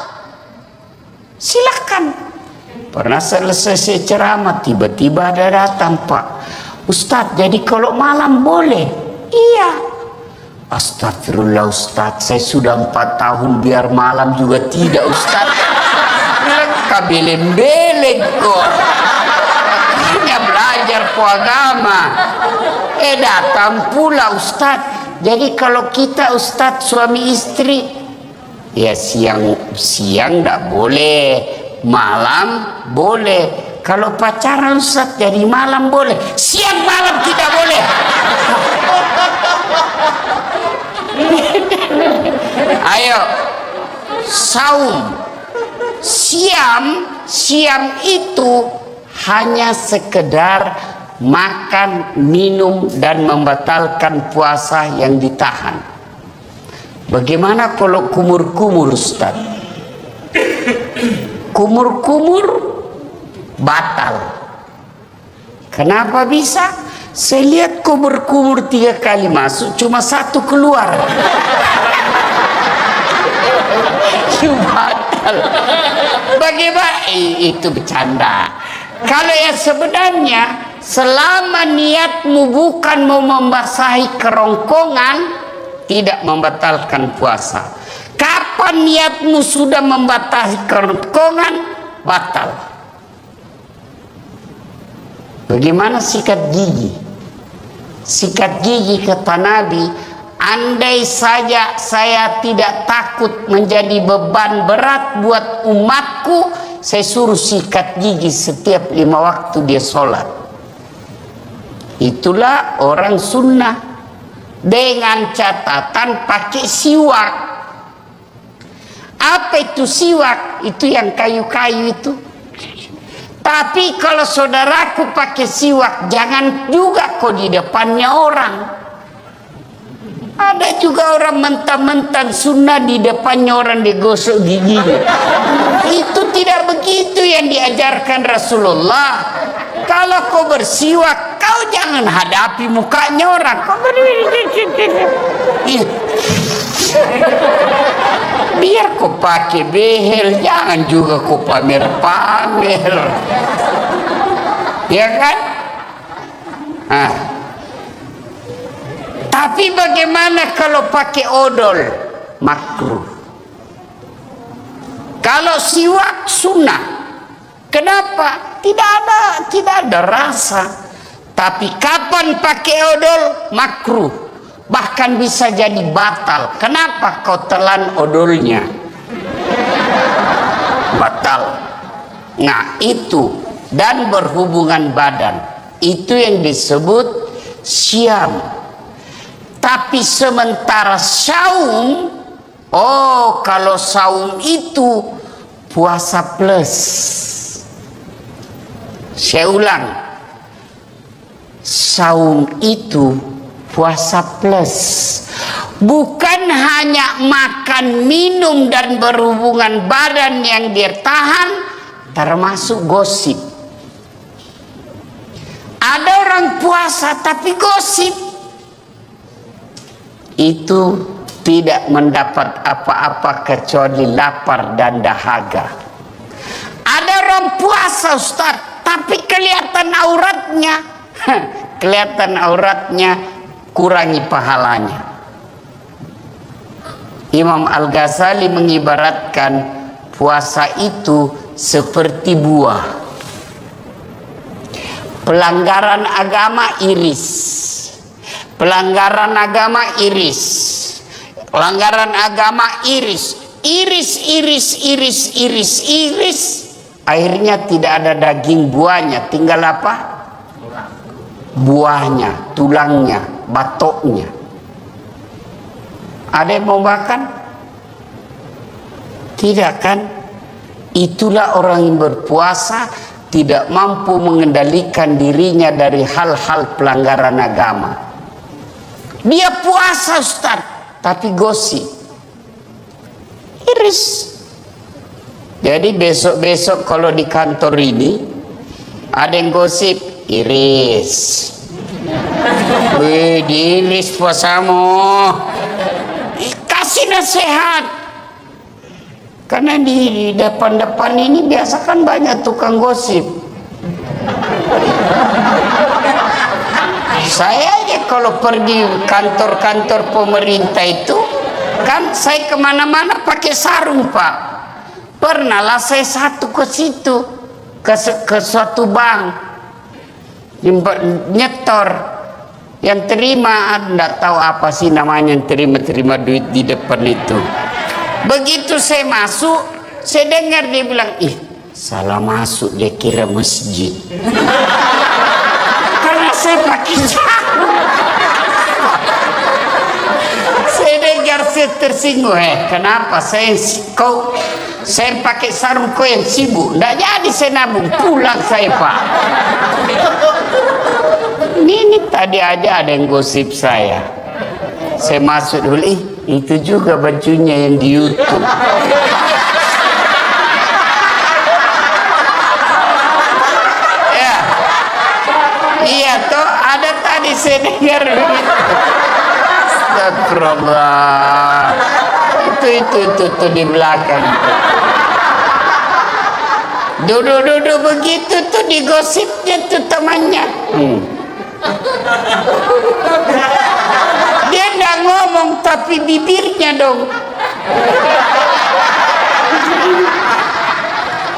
silakan. Pernah selesai ceramah tiba-tiba ada datang, Pak Ustadz, jadi kalau malam boleh? Iya. Astagfirullah Ustadz, saya sudah 4 tahun biar malam juga tidak Ustadz. Bilang kabeleng-beleng kok. Hanya belajar ku agama. Datang pula Ustadz. Jadi kalau kita Ustadz suami istri, ya siang enggak boleh, malam boleh. Kalau pacaran Ustadz jadi malam boleh, siang malam tidak boleh. Ayo, saum, siam itu hanya sekedar makan, minum, dan membatalkan puasa yang ditahan. Bagaimana kalau kumur-kumur Ustaz? Kumur-kumur batal. Kenapa bisa? Saya lihat kumur-kumur 3 kali masuk, cuma 1 keluar. Batal. Bagaimana? Itu bercanda. Kalau yang sebenarnya, selama niatmu bukan mau membasahi kerongkongan, tidak membatalkan puasa. Kapan niatmu sudah membasahi kerongkongan, batal. Bagaimana sikat gigi? Sikat gigi kata Nabi, andai saja saya tidak takut menjadi beban berat buat umatku, saya suruh sikat gigi setiap 5 waktu dia sholat. Itulah orang sunnah, dengan catatan pakai siwak. Apa itu siwak? Itu yang kayu-kayu itu. Tapi kalau saudaraku pakai siwak, jangan juga kok di depannya orang. Ada juga orang mentang-mentang sunnah di depannya orang digosok giginya. Itu tidak begitu yang diajarkan Rasulullah. Kalau kau bersiwak, kau jangan hadapi mukanya orang. Kau biar kau pakai behel, jangan juga kau pamer-pamer. Ya kan? Tapi bagaimana kalau pakai odol? Makruh. Kalau siwak sunnah. Kenapa? Tidak ada rasa. Tapi kapan pakai odol? Makruh. Bahkan bisa jadi batal. Kenapa kau telan odolnya? Batal. Nah itu. Dan berhubungan badan. Itu yang disebut syam. Tapi sementara saum, kalau saum itu puasa plus. Saya ulang, saum itu puasa plus. Bukan hanya makan, minum, dan berhubungan badan yang dia tahan, termasuk gosip. Ada orang puasa tapi gosip. Itu tidak mendapat apa-apa kecuali lapar dan dahaga. Ada orang puasa Ustaz, tapi kelihatan auratnya. Kelihatan auratnya, kurangi pahalanya. Imam Al-Ghazali mengibaratkan puasa itu seperti buah. Pelanggaran agama iris. Pelanggaran agama iris. Pelanggaran agama iris. Iris. Akhirnya tidak ada daging buahnya. Tinggal apa? Buahnya, tulangnya, batoknya. Ada yang mau makan? Tidak kan? Itulah orang yang berpuasa tidak mampu mengendalikan dirinya dari hal-hal pelanggaran agama. Dia puasa Ustaz, tapi gosip. Iris. Jadi besok-besok kalau di kantor ini ada yang gosip, iris. Wih, diiris puasamu. Kasih nasihat. Karena di depan-depan ini biasa kan banyak tukang gosip. Saya aja kalau pergi kantor-kantor pemerintah itu, kan saya kemana-mana pakai sarung Pak. Pernahlah saya satu ke situ, ke suatu bank, nyetor, yang terima, enggak tahu apa sih namanya, yang terima duit di depan itu. Begitu saya masuk, saya dengar dia bilang, ih salah masuk, dia kira masjid. Karena saya pakai sarung. Saya dengar, saya tersinggung. Kenapa saya pakai sarung, kau yang sibuk? Nggak jadi saya nabung, pulang saya Pak. Ini tadi aja ada yang gosip saya. Saya masuk dulu, itu juga bajunya yang di YouTube. Ya, iya toh, ada tadi saya dengar begitu. Astagfirullah. Itu di belakang. Duduk begitu tuh digosipnya tuh temannya. Dia nggak ngomong tapi bibirnya dong.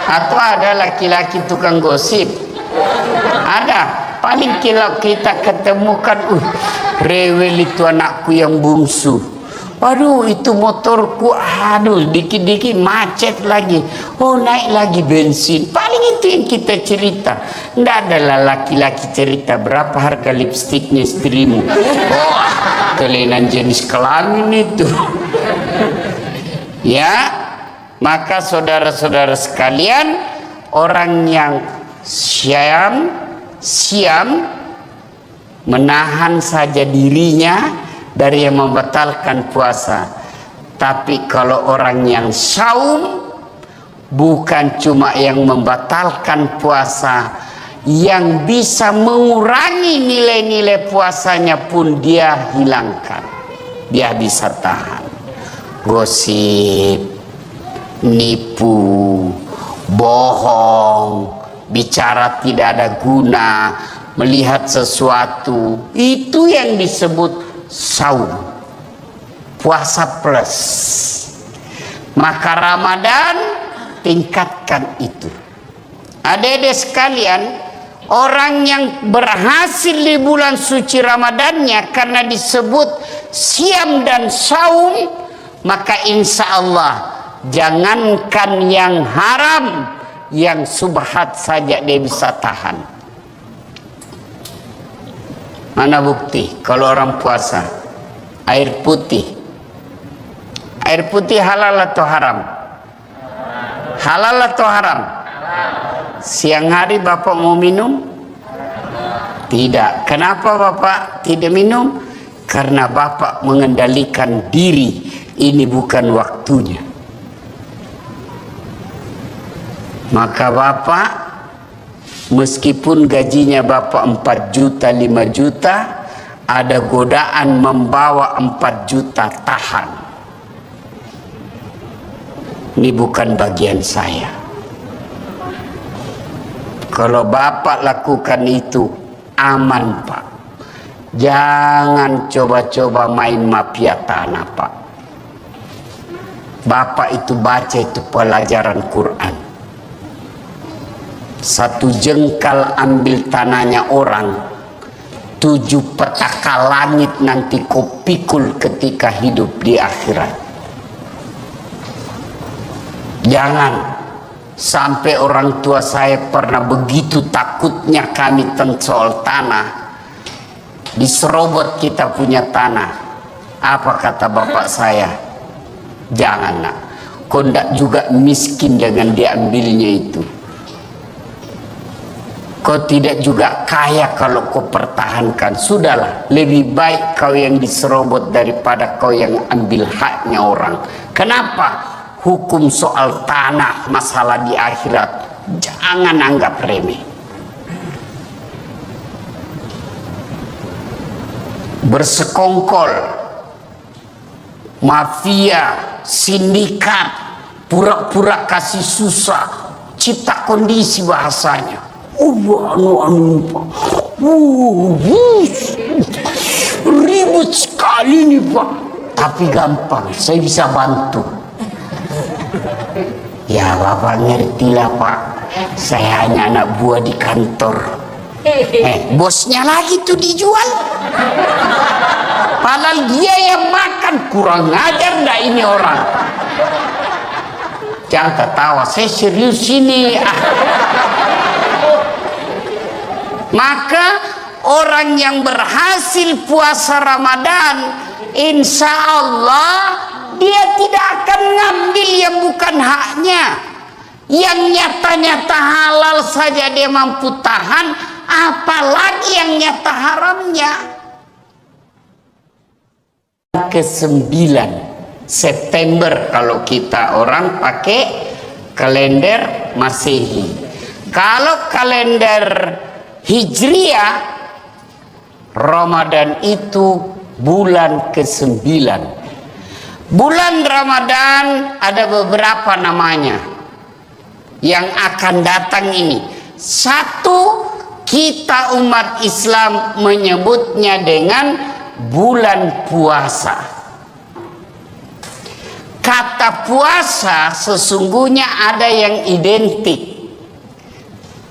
Atau ada laki-laki tukang gosip. Ada. Paling kalau kita ketemukan, rewel itu anakku yang bungsu. Aduh, itu motorku, aduh, dikit-dikit macet lagi. Oh, naik lagi bensin. Paling itu yang kita cerita. Nggak adalah laki-laki cerita berapa harga lipstiknya istrimu. Oh, kelainan jenis kelamin itu. Ya, maka saudara-saudara sekalian, orang yang siam menahan saja dirinya dari yang membatalkan puasa. Tapi kalau orang yang saum, bukan cuma yang membatalkan puasa, yang bisa mengurangi nilai-nilai puasanya pun dia hilangkan. Dia bisa tahan. Gosip, nipu, bohong, bicara tidak ada guna, melihat sesuatu, itu yang disebut saum, puasa plus. Maka Ramadan tingkatkan itu. Adik-adik sekalian, orang yang berhasil di bulan suci Ramadannya karena disebut siam dan saum, maka insya Allah jangankan yang haram, yang subhat saja dia bisa tahan. Mana bukti kalau orang puasa air putih halal atau haram? Halal atau haram? Siang hari Bapak mau minum? Tidak. Kenapa Bapak tidak minum? Karena Bapak mengendalikan diri, ini bukan waktunya. Maka Bapak, meskipun gajinya Bapak 4 juta, 5 juta, ada godaan membawa 4 juta, tahan. Ini bukan bagian saya. Kalau Bapak lakukan itu, aman Pak. Jangan coba-coba main mafia tanah Pak. Bapak itu baca itu pelajaran Quran. 1 jengkal ambil tanahnya orang, 7 petaka langit nanti kau pikul ketika hidup di akhirat. Jangan sampai orang tua saya pernah begitu takutnya kami tentang soal tanah. Diserobot kita punya tanah. Apa kata bapak saya? Jangan nak. kau tidak juga miskin dengan diambilnya itu. Kau tidak juga kaya kalau kau pertahankan. Sudahlah, lebih baik kau yang diserobot daripada kau yang ambil haknya orang. Kenapa? Hukum soal tanah, masalah di akhirat, jangan anggap remeh. Bersekongkol, mafia, sindikat, pura-pura kasih susah, cipta kondisi bahasanya. Ribut sekali nih Pak, tapi gampang, saya bisa bantu. Ya Bapak ngertilah Pak, saya hanya anak buah di kantor. Bosnya lagi tuh dijual. Padahal dia yang makan, kurang ajar ndak ini orang. Jangan ketawa, saya serius ini. Maka orang yang berhasil puasa Ramadan, insya Allah dia tidak akan ngambil yang bukan haknya. Yang nyata-nyata halal saja dia mampu tahan, apalagi yang nyata haramnya. Ke-9 September kalau kita orang pakai kalender Masehi. Kalau kalender Hijriah, Ramadan itu bulan ke-9. Bulan Ramadan ada beberapa namanya yang akan datang ini. Satu, kita umat Islam menyebutnya dengan bulan puasa. Kata puasa sesungguhnya ada yang identik,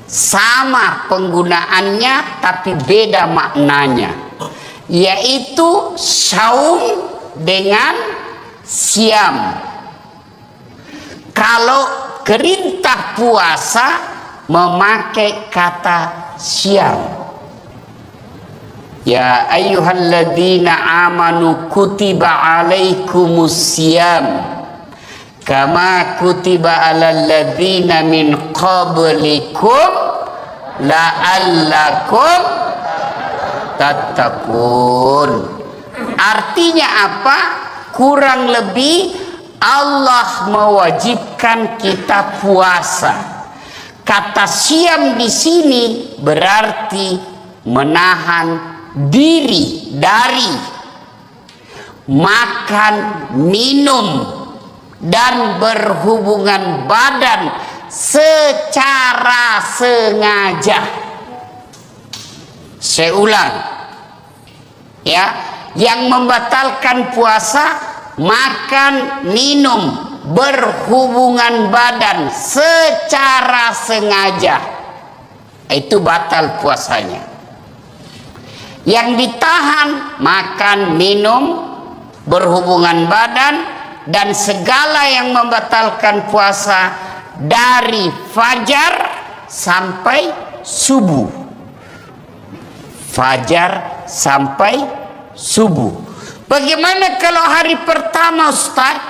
sama penggunaannya tapi beda maknanya, yaitu saum dengan siam. Kalau perintah puasa memakai kata siam. Ya ayyuhalladzina amanu kutiba alaikumus siyam kama kutiba alal ladzina min qablikum la'allakum tattaqun. Artinya apa? Kurang lebih Allah mewajibkan kita puasa. Kata siam di sini berarti menahan diri dari makan, minum, dan berhubungan badan secara sengaja. Saya ulang ya, yang membatalkan puasa makan, minum, berhubungan badan secara sengaja, itu batal puasanya. Yang ditahan makan, minum, berhubungan badan, dan segala yang membatalkan puasa dari fajar sampai subuh. Fajar sampai subuh. Bagaimana kalau hari pertama Ustaz?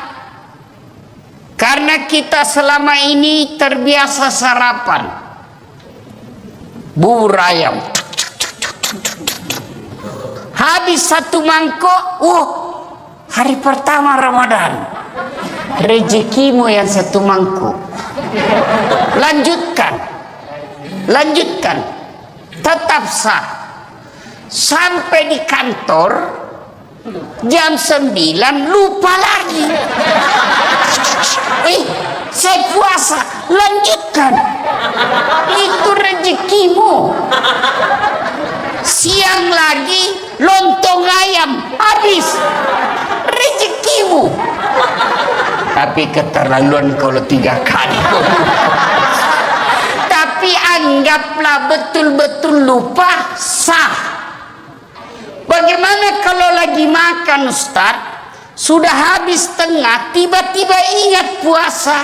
Karena kita selama ini terbiasa sarapan bubur ayam, habis satu mangkok, hari pertama Ramadan, rezekimu yang satu mangkuk. Lanjutkan, tetap sah. Sampai di kantor jam 9 lupa lagi. Saya puasa, lanjutkan. Itu rezekimu. Siang lagi lontong ayam, habis, rezekimu. Tapi keterlaluan kalau 3 kali. Tapi anggaplah betul-betul lupa, sah. Bagaimana kalau lagi makan Ustaz, sudah habis tengah, tiba-tiba ingat puasa,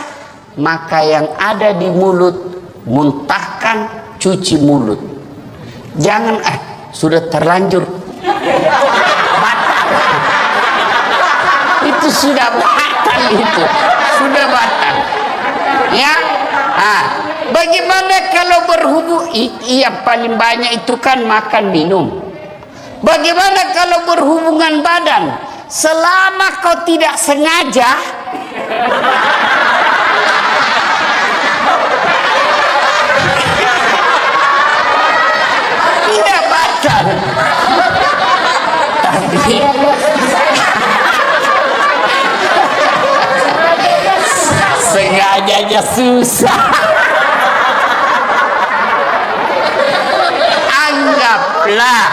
maka yang ada di mulut muntahkan, cuci mulut. Jangan sudah terlanjur batal. Itu sudah batal, itu sudah batal. Ya, bagaimana kalau berhubung? Yang paling banyak itu kan makan minum. Bagaimana kalau berhubungan badan? Selama kau tidak sengaja, tidak batal. Tapi sengajanya susah. Anggaplah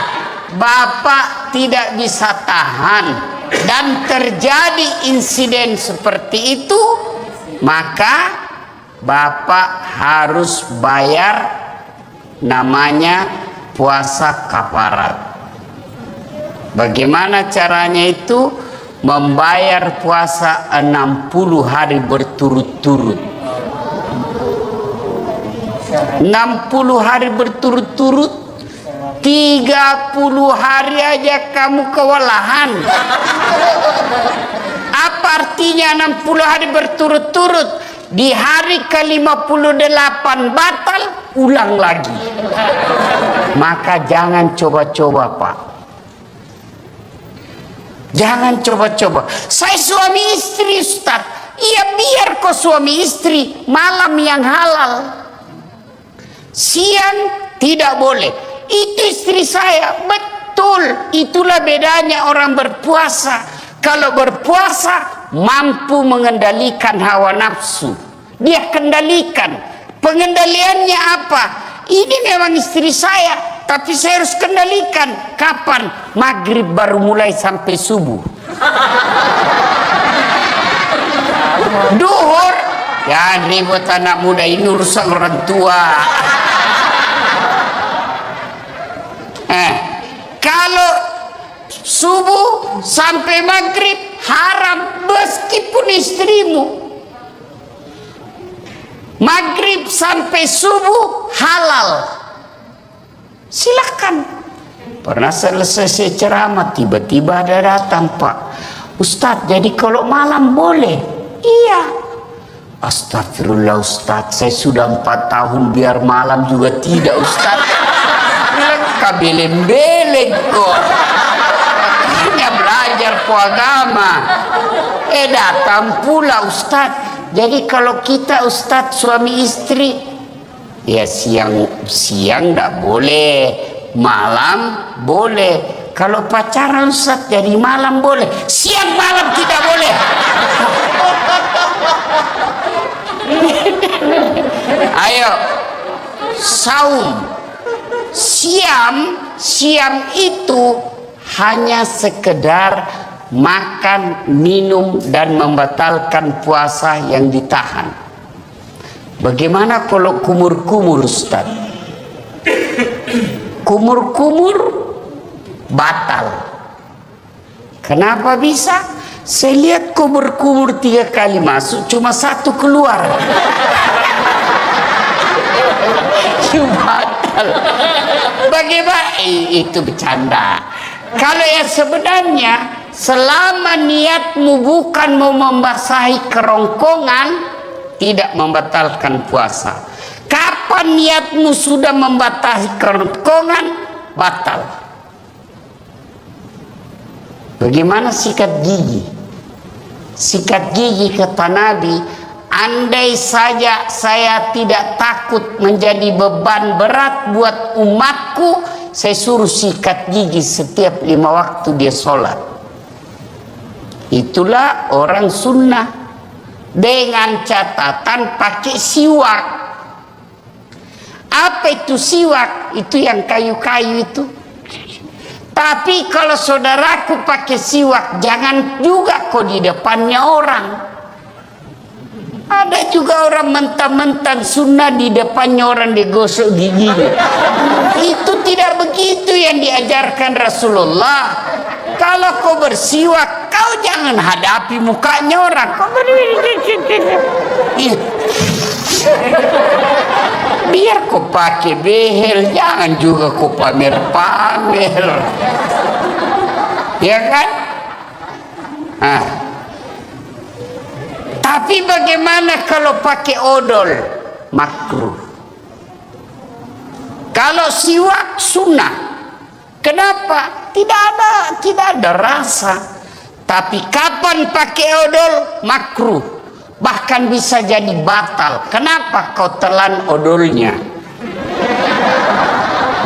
Bapak tidak bisa tahan dan terjadi insiden seperti itu, maka Bapak harus bayar namanya puasa kafarat. Bagaimana caranya itu? Membayar puasa 60 hari berturut-turut. 60 hari berturut-turut, 30 hari aja kamu kewalahan. Apa artinya 60 hari berturut-turut? Di hari ke-58 batal, ulang lagi. Maka jangan coba-coba, Pak. Jangan coba-coba. Saya suami istri, Ustaz. Iya, biar kau suami istri, malam yang halal. Siang tidak boleh. Itu istri saya. Betul. Itulah bedanya orang berpuasa. Kalau berpuasa mampu mengendalikan hawa nafsu. Dia kendalikan. Pengendaliannya apa? Ini memang istri saya, tapi saya harus kendalikan. Kapan? Maghrib baru mulai sampai subuh. Duhur, ya ribut anak muda ini urusan orang tua. Kalau subuh sampai maghrib haram meskipun istrimu. Maghrib sampai subuh halal. Silakan. Pernah selesai ceramah tiba-tiba ada datang, Pak Ustadz, jadi kalau malam boleh? Iya. Astagfirullah Ustadz, saya sudah 4 tahun biar malam juga tidak Ustadz. Bilang kabeleng-beleng kok. Hanya belajar ku agama. Datang pula Ustadz. Jadi kalau kita Ustadz suami istri, ya siang enggak boleh, malam boleh. Kalau pacaran Ustadz jadi malam boleh, siang malam tidak boleh. Ayo, saum, siam itu hanya sekedar makan, minum, dan membatalkan puasa yang ditahan. Bagaimana kalau kumur-kumur, Ustaz? Kumur-kumur batal. Kenapa bisa? Saya lihat kumur-kumur 3 kali masuk, cuma 1 keluar. Itu batal. Bagaimana? Itu bercanda. Kalau yang sebenarnya, selama niatmu bukan mau membasahi kerongkongan, tidak membatalkan puasa. Kapan niatmu sudah membasahi kerongkongan, batal. Bagaimana sikat gigi? Sikat gigi kata Nabi, andai saja saya tidak takut menjadi beban berat buat umatku, saya suruh sikat gigi setiap 5 waktu dia sholat. Itulah orang sunnah, dengan catatan pakai siwak. Apa itu siwak? Itu yang kayu-kayu itu. Tapi kalau saudaraku pakai siwak, jangan juga kok di depannya orang. Ada juga orang mentang-mentang sunnah di depannya orang digosok giginya. Itu tidak begitu yang diajarkan Rasulullah. Kalau kau bersiwak, kau jangan hadapi mukanya orang. Kau biar kau pakai behel, jangan juga kau pamer-pamer. Ya kan? Tapi bagaimana kalau pakai odol? Makruh. Kalau siwak sunnah. Kenapa? Tidak ada rasa. Tapi kapan pakai odol? Makruh. Bahkan bisa jadi batal. Kenapa kau telan odolnya?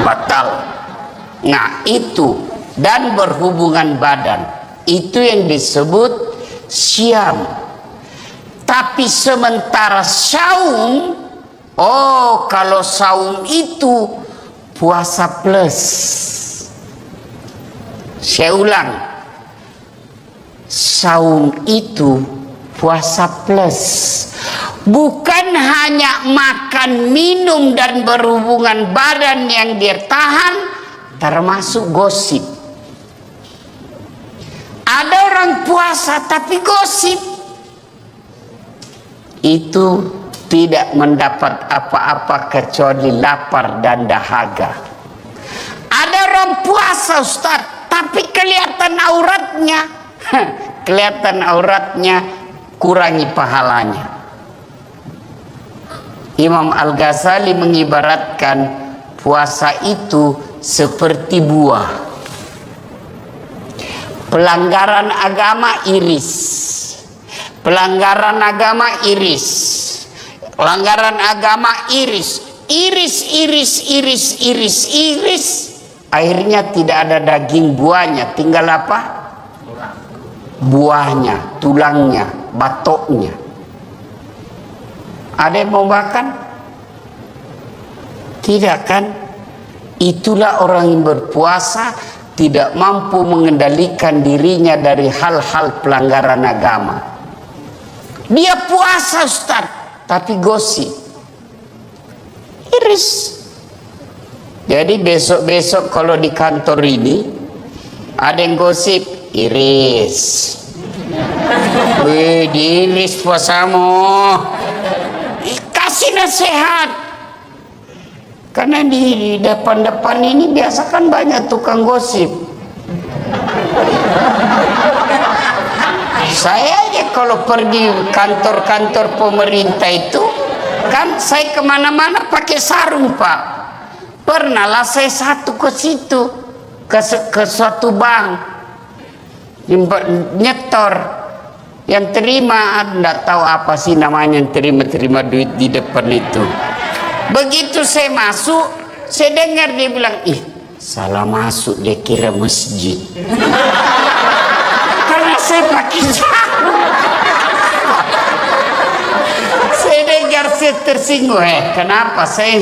Batal. Nah itu. Dan berhubungan badan. Itu yang disebut syam. Tapi sementara saum, oh kalau saum itu puasa plus. Saya ulang, saum itu puasa plus. Bukan hanya makan, minum dan berhubungan badan yang dia tahan, termasuk gosip. Ada orang puasa tapi gosip. Itu tidak mendapat apa-apa kecuali lapar dan dahaga. Ada orang puasa Ustaz, tapi kelihatan auratnya. Kelihatan auratnya, kurangi pahalanya. Imam Al-Ghazali mengibaratkan puasa itu seperti buah. Pelanggaran agama iris. Pelanggaran agama iris. Pelanggaran agama iris. Iris. Akhirnya tidak ada daging buahnya. Tinggal apa? Buahnya, tulangnya, batoknya. Ada yang mau makan? Tidak kan? Itulah orang yang berpuasa tidak mampu mengendalikan dirinya dari hal-hal pelanggaran agama. Dia puasa Ustaz, tapi gosip. Iris. Jadi besok-besok kalau di kantor ini ada yang gosip, iris. Wih, diiris puasamu. Kasih nasihat. Karena di depan-depan ini biasa kan banyak tukang gosip. Saya aja kalau pergi kantor-kantor pemerintah itu, kan saya kemana-mana pakai sarung Pak. Pernahlah saya satu ke situ, ke suatu bank, nyetor, yang terima, anda tahu apa sih namanya yang terima duit di depan itu. Begitu saya masuk, saya dengar dia bilang, ih salah masuk, dia kira masjid. Karena saya pakai sarung. Saya dengar, saya tersinggung. Kenapa saya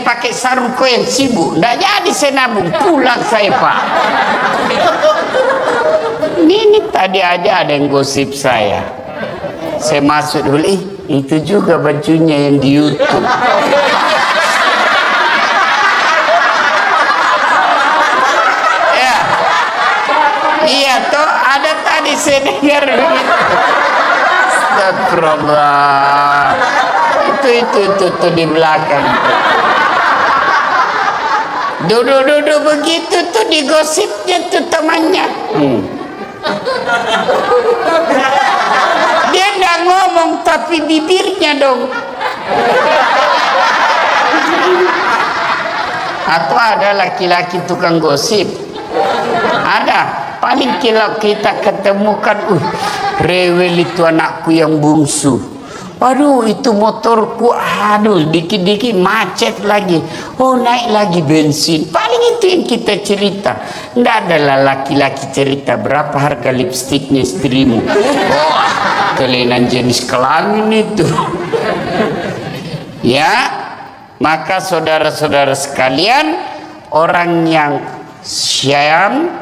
pakai sarung, kau yang sibuk? Nggak jadi saya nabung, pulang saya Pak. Ini tadi aja ada yang gosip saya. Saya masuk dulu, itu juga bajunya yang di YouTube. Ya, iya toh ada tadi saya dengar begitu. Astagfirullah. Itu di belakang. Duduk begitu tuh digosipnya tuh temannya. Dia nggak ngomong tapi bibirnya dong. Atau ada laki-laki tukang gosip. Ada. Paling kalau kita ketemukan, rewel itu anakku yang bungsu. Aduh itu motorku, aduh dikit-dikit macet lagi. Oh naik lagi bensin. Paling itu yang kita cerita. Nggak adalah laki-laki cerita berapa harga lipstiknya istrimu. Oh, kelainan jenis kelamin itu. Ya, maka saudara-saudara sekalian, orang yang siam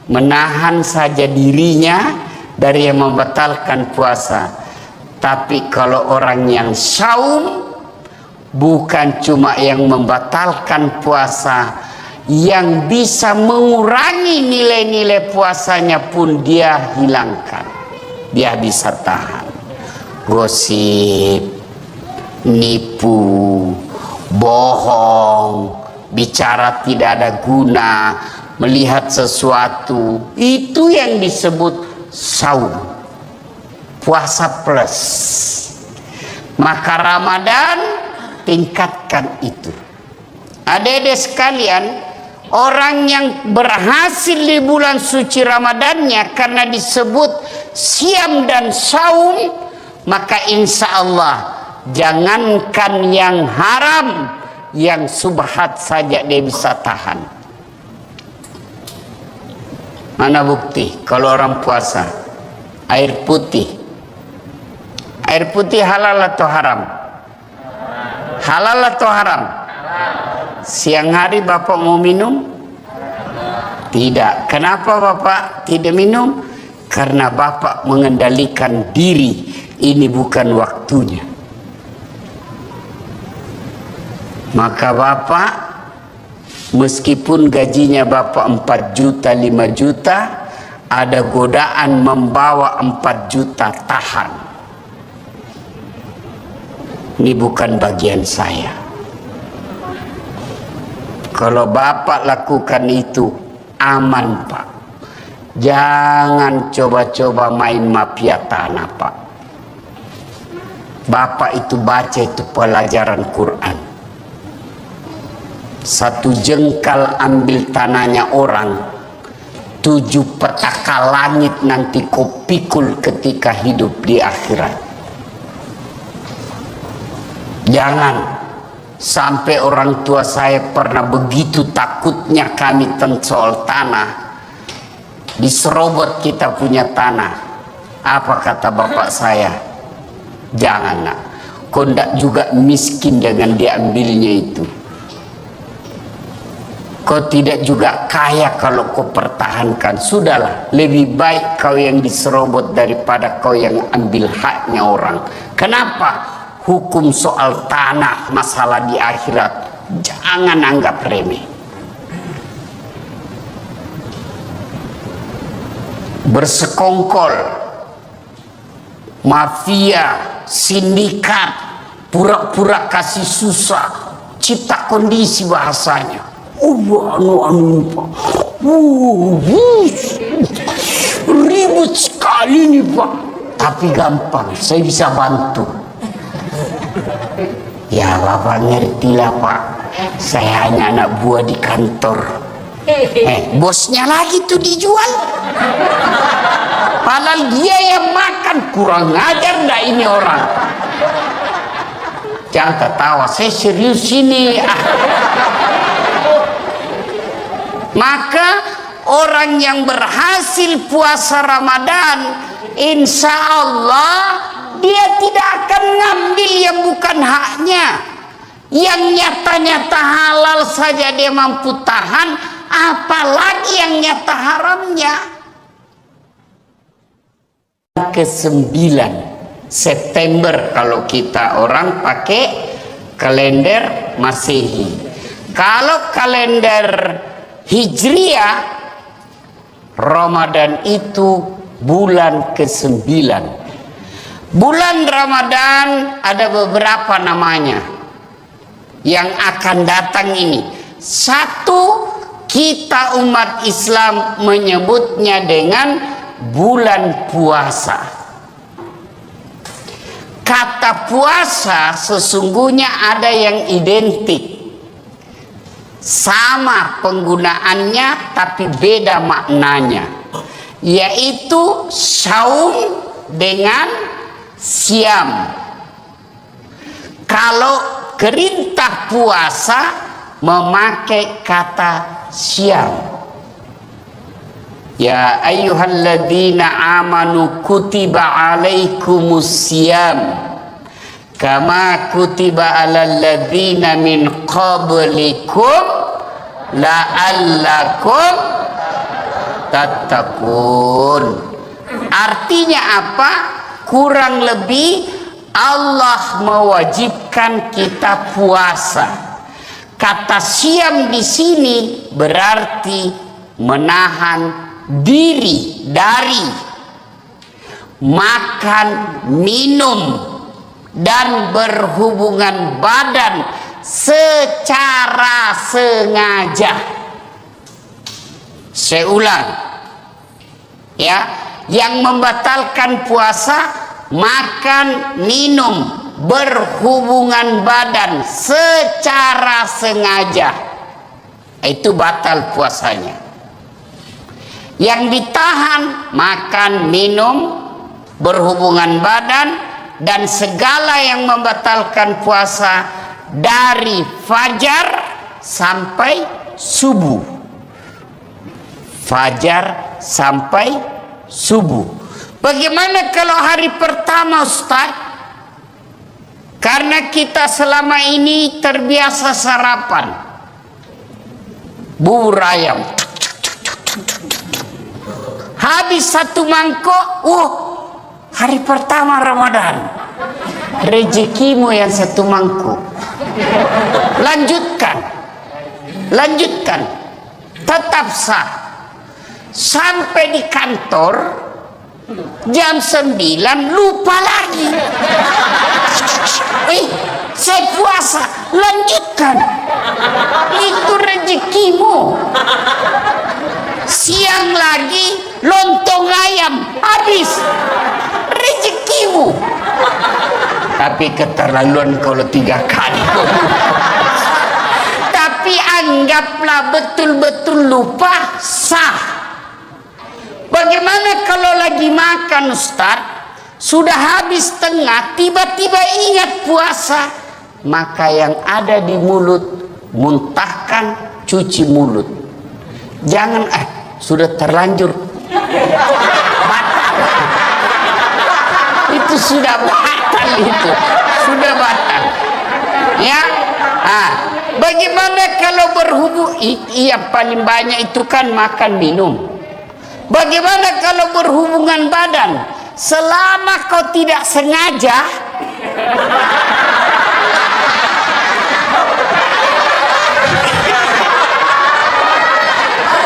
menahan saja dirinya dari yang membatalkan puasa. Tapi kalau orang yang saum, bukan cuma yang membatalkan puasa, yang bisa mengurangi nilai-nilai puasanya pun dia hilangkan. Dia bisa tahan. Gosip, nipu, bohong, bicara tidak ada guna, melihat sesuatu, itu yang disebut saum, puasa plus. Maka Ramadan tingkatkan itu. Adik-adik sekalian, orang yang berhasil di bulan suci Ramadannya karena disebut siam dan saum, maka insya Allah jangankan yang haram, yang subhat saja dia bisa tahan. Mana bukti kalau orang puasa air putih? Air putih halal atau haram? Halal atau haram? Siang hari Bapak mau minum? Tidak. Kenapa Bapak tidak minum? Karena Bapak mengendalikan diri. Ini bukan waktunya. Maka Bapak, meskipun gajinya Bapak 4 juta, 5 juta, ada godaan membawa 4 juta, tahan. Ini bukan bagian saya. Kalau Bapak lakukan itu, aman Pak. Jangan coba-coba main mafia tanah Pak. Bapak itu baca itu pelajaran Quran. 1 jengkal ambil tanahnya orang, 7 petaka langit nanti kau pikul ketika hidup di akhirat. Jangan sampai orang tua saya pernah begitu takutnya kami tentang soal tanah. Diserobot kita punya tanah. Apa kata bapak saya? Jangan nak, kau tidak juga miskin dengan diambilnya itu. Kau tidak juga kaya kalau kau pertahankan. Sudahlah, lebih baik kau yang diserobot daripada kau yang ambil haknya orang. Kenapa? Hukum soal tanah, masalah di akhirat, jangan anggap remeh. Bersekongkol, mafia, sindikat, pura-pura kasih susah, cipta kondisi bahasanya. Ribut sekali nih Pak, tapi gampang, saya bisa bantu. Ya Bapak ngertilah Pak, saya hanya anak buah di kantor. Bosnya lagi tuh dijual. Padahal dia yang makan. Kurang ajar ndak ini orang. Jangan ketawa, saya serius ini. Maka orang yang berhasil puasa Ramadan, insya Allah dia tidak akan ngambil yang bukan haknya. Yang nyata-nyata halal saja dia mampu tahan, apalagi yang nyata haramnya. Ke-9 September kalau kita orang pakai kalender Masehi. Kalau kalender Hijriah, Ramadan itu bulan ke-9. Bulan Ramadan ada beberapa namanya yang akan datang ini. Satu, kita umat Islam menyebutnya dengan bulan puasa. Kata puasa sesungguhnya ada yang identik, sama penggunaannya tapi beda maknanya, yaitu saum dengan siam. Kalau perintah puasa memakai kata siam. Ya ayyuhalladzina amanu kutiba alaikumus siyam kama kutiba alal ladzina min qablikum la'allakum tattaqun. Artinya apa? Kurang lebih Allah mewajibkan kita puasa. Kata siam di sini berarti menahan diri dari makan, minum, dan berhubungan badan secara sengaja. Saya ulang, ya, yang membatalkan puasa makan, minum, berhubungan badan secara sengaja. Itu batal puasanya. Yang ditahan makan, minum, berhubungan badan dan segala yang membatalkan puasa dari fajar sampai subuh. Fajar sampai subuh. Bagaimana kalau hari pertama, Ustaz? Karena kita selama ini terbiasa sarapan bubur ayam, habis satu mangkok, hari pertama Ramadan, rezekimu yang satu mangkuk. Lanjutkan, tetap sah. Sampai di kantor jam 9 lupa lagi. Saya puasa, lanjutkan. Itu rezekimu. Siang lagi lontong ayam, habis, rezekimu. Tapi keterlaluan kalau 3 kali. Tapi anggaplah betul-betul lupa, sah. Bagaimana kalau lagi makan, Ustaz, sudah habis tengah, tiba-tiba ingat puasa, maka yang ada di mulut muntahkan, cuci mulut. Jangan sudah terlanjur batal. Itu sudah batal, itu sudah batal. Ya, bagaimana kalau berhubung? Iya, paling banyak itu kan makan minum. Bagaimana kalau berhubungan badan? Selama kau tidak sengaja,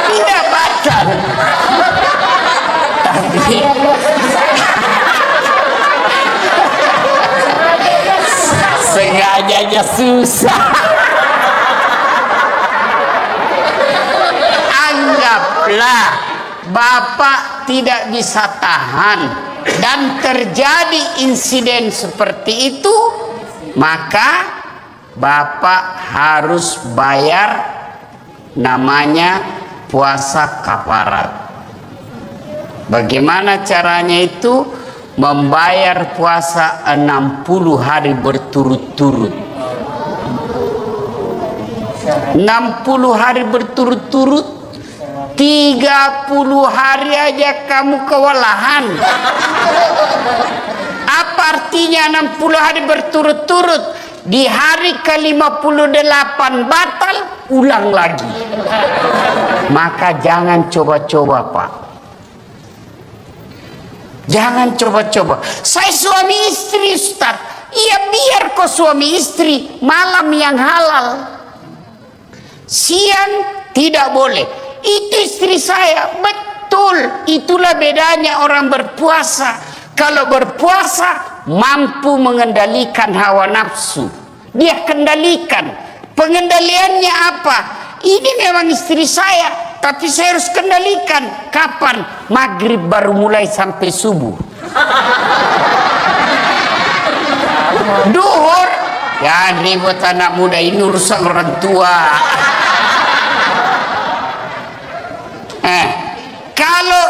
tidak batal. Tapi sengajanya susah. Anggaplah Bapak tidak bisa tahan dan terjadi insiden seperti itu, maka Bapak harus bayar namanya puasa kafarat. Bagaimana caranya itu? Membayar puasa 60 hari berturut-turut. 60 hari berturut-turut, 30 hari aja kamu kewalahan. Apa artinya 60 hari berturut-turut? Di hari ke-58 batal, ulang lagi. Maka jangan coba-coba, Pak. Jangan coba-coba. Saya suami istri, Ustaz. Iya, biar kau suami istri, malam yang halal. Siang tidak boleh. Itu istri saya, betul. Itulah bedanya orang berpuasa. Kalau berpuasa mampu mengendalikan hawa nafsu, dia kendalikan. Pengendaliannya apa? Ini memang istri saya, tapi saya harus kendalikan. Kapan? Maghrib baru mulai sampai subuh. Duhur, ya ribut anak muda ini urusan orang tua. Kalau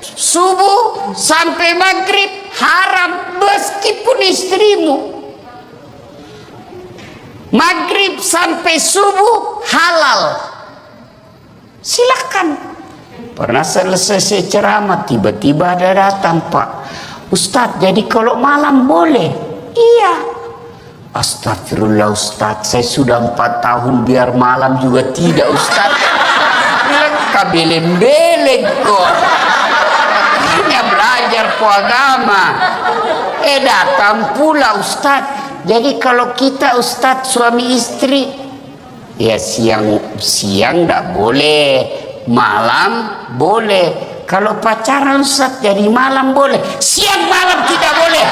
subuh sampai maghrib haram meskipun istrimu. Maghrib sampai subuh halal. Silakan. Pernah selesai ceramah, tiba-tiba ada datang, Pak Ustadz, jadi kalau malam boleh? Iya. Astagfirullah Ustadz, saya sudah 4 tahun biar malam juga tidak, Ustadz. Kabeleng-beleng kok. Ini belajar ku agama. Datang pula Ustadz. Jadi kalau kita Ustadz suami istri, ya siang enggak boleh, malam boleh. Kalau pacaran Ustadz jadi malam boleh, siang malam tidak boleh.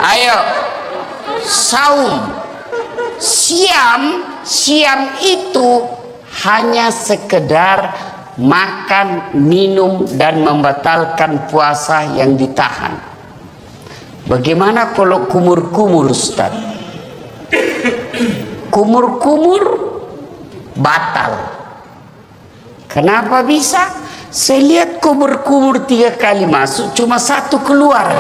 Ayo, saum. Siam itu hanya sekedar makan, minum, dan membatalkan puasa yang ditahan. Bagaimana kalau kumur-kumur, Ustaz? Kumur-kumur batal. Kenapa bisa? Saya lihat kumur-kumur 3 kali masuk, cuma 1 keluar.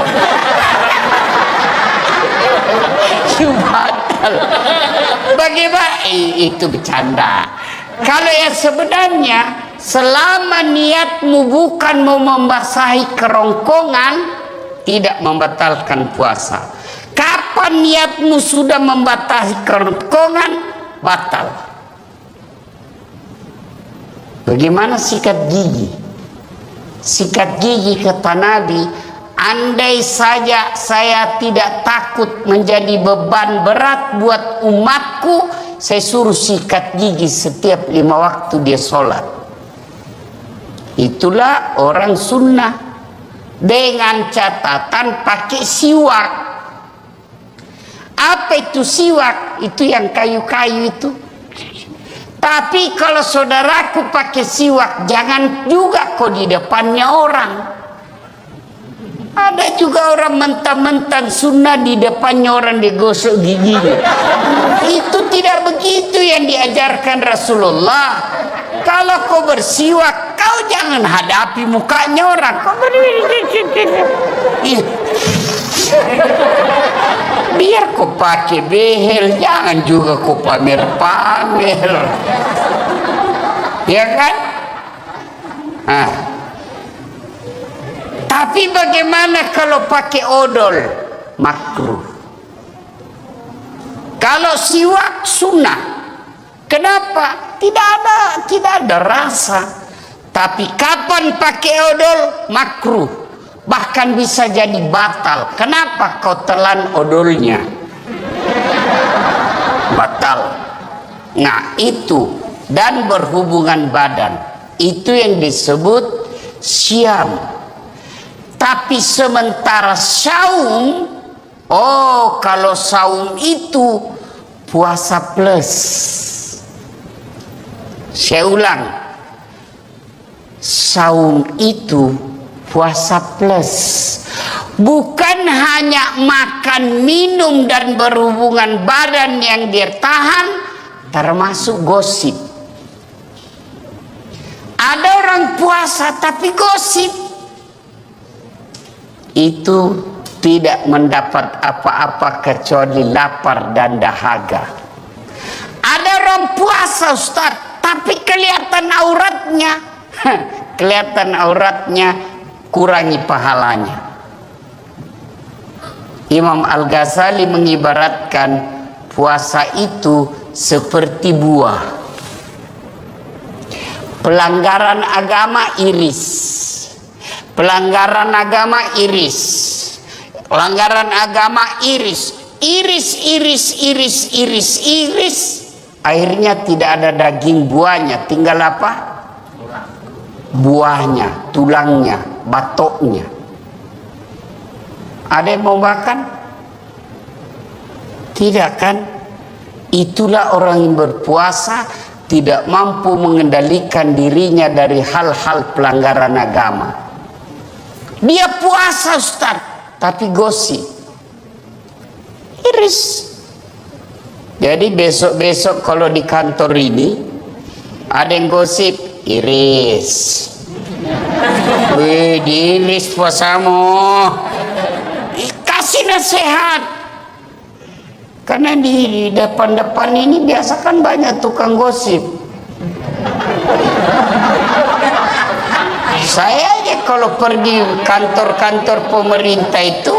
Batal. Bagaimana? Itu bercanda. Kalau yang sebenarnya, selama niatmu bukan mau membasahi kerongkongan, tidak membatalkan puasa. Kapan niatmu sudah membasahi kerongkongan, batal. Bagaimana sikat gigi? Sikat gigi kata Nabi, andai saja saya tidak takut menjadi beban berat buat umatku, saya suruh sikat gigi setiap 5 waktu dia sholat. Itulah orang sunnah, dengan catatan pakai siwak. Apa itu siwak? Itu yang kayu-kayu itu. Tapi kalau saudaraku pakai siwak, jangan juga kok di depannya orang. Ada juga orang mentang-mentang sunnah di depannya orang digosok giginya. Itu tidak begitu yang diajarkan Rasulullah. Kalau kau bersiwak, kau jangan hadapi mukanya orang. Kau biar kau pakai behel, jangan juga kau pamer-pamer. Ya kan? Nah. Tapi bagaimana kalau pakai odol? Makruh. Kalau siwak sunnah. Kenapa? Tidak ada rasa. Tapi kapan pakai odol? Makruh. Bahkan bisa jadi batal. Kenapa kau telan odolnya? Batal. Nah itu. Dan berhubungan badan. Itu yang disebut syam. Tapi sementara saum, oh kalau saum itu puasa plus. Saya ulang, saum itu puasa plus. Bukan hanya makan, minum, dan berhubungan badan yang dia tahan, termasuk gosip. Ada orang puasa tapi gosip. Itu tidak mendapat apa-apa kecuali lapar dan dahaga. Ada orang puasa, Ustaz, tapi kelihatan auratnya. Kelihatan auratnya, kurangi pahalanya. Imam Al-Ghazali mengibaratkan puasa itu seperti buah. Pelanggaran agama iris. Pelanggaran agama iris. Pelanggaran agama iris. Iris. Akhirnya tidak ada daging buahnya. Tinggal apa? Buahnya, tulangnya, batoknya. Ada yang mau makan? Tidak kan? Itulah orang yang berpuasa tidak mampu mengendalikan dirinya dari hal-hal pelanggaran agama. Dia puasa, Ustaz, tapi gosip. Iris. Jadi besok-besok kalau di kantor ini ada yang gosip, iris. Wih, diiris puasamu. Kasih nasihat. Karena di depan-depan ini biasa kan banyak tukang gosip. Saya aja kalau pergi kantor-kantor pemerintah itu,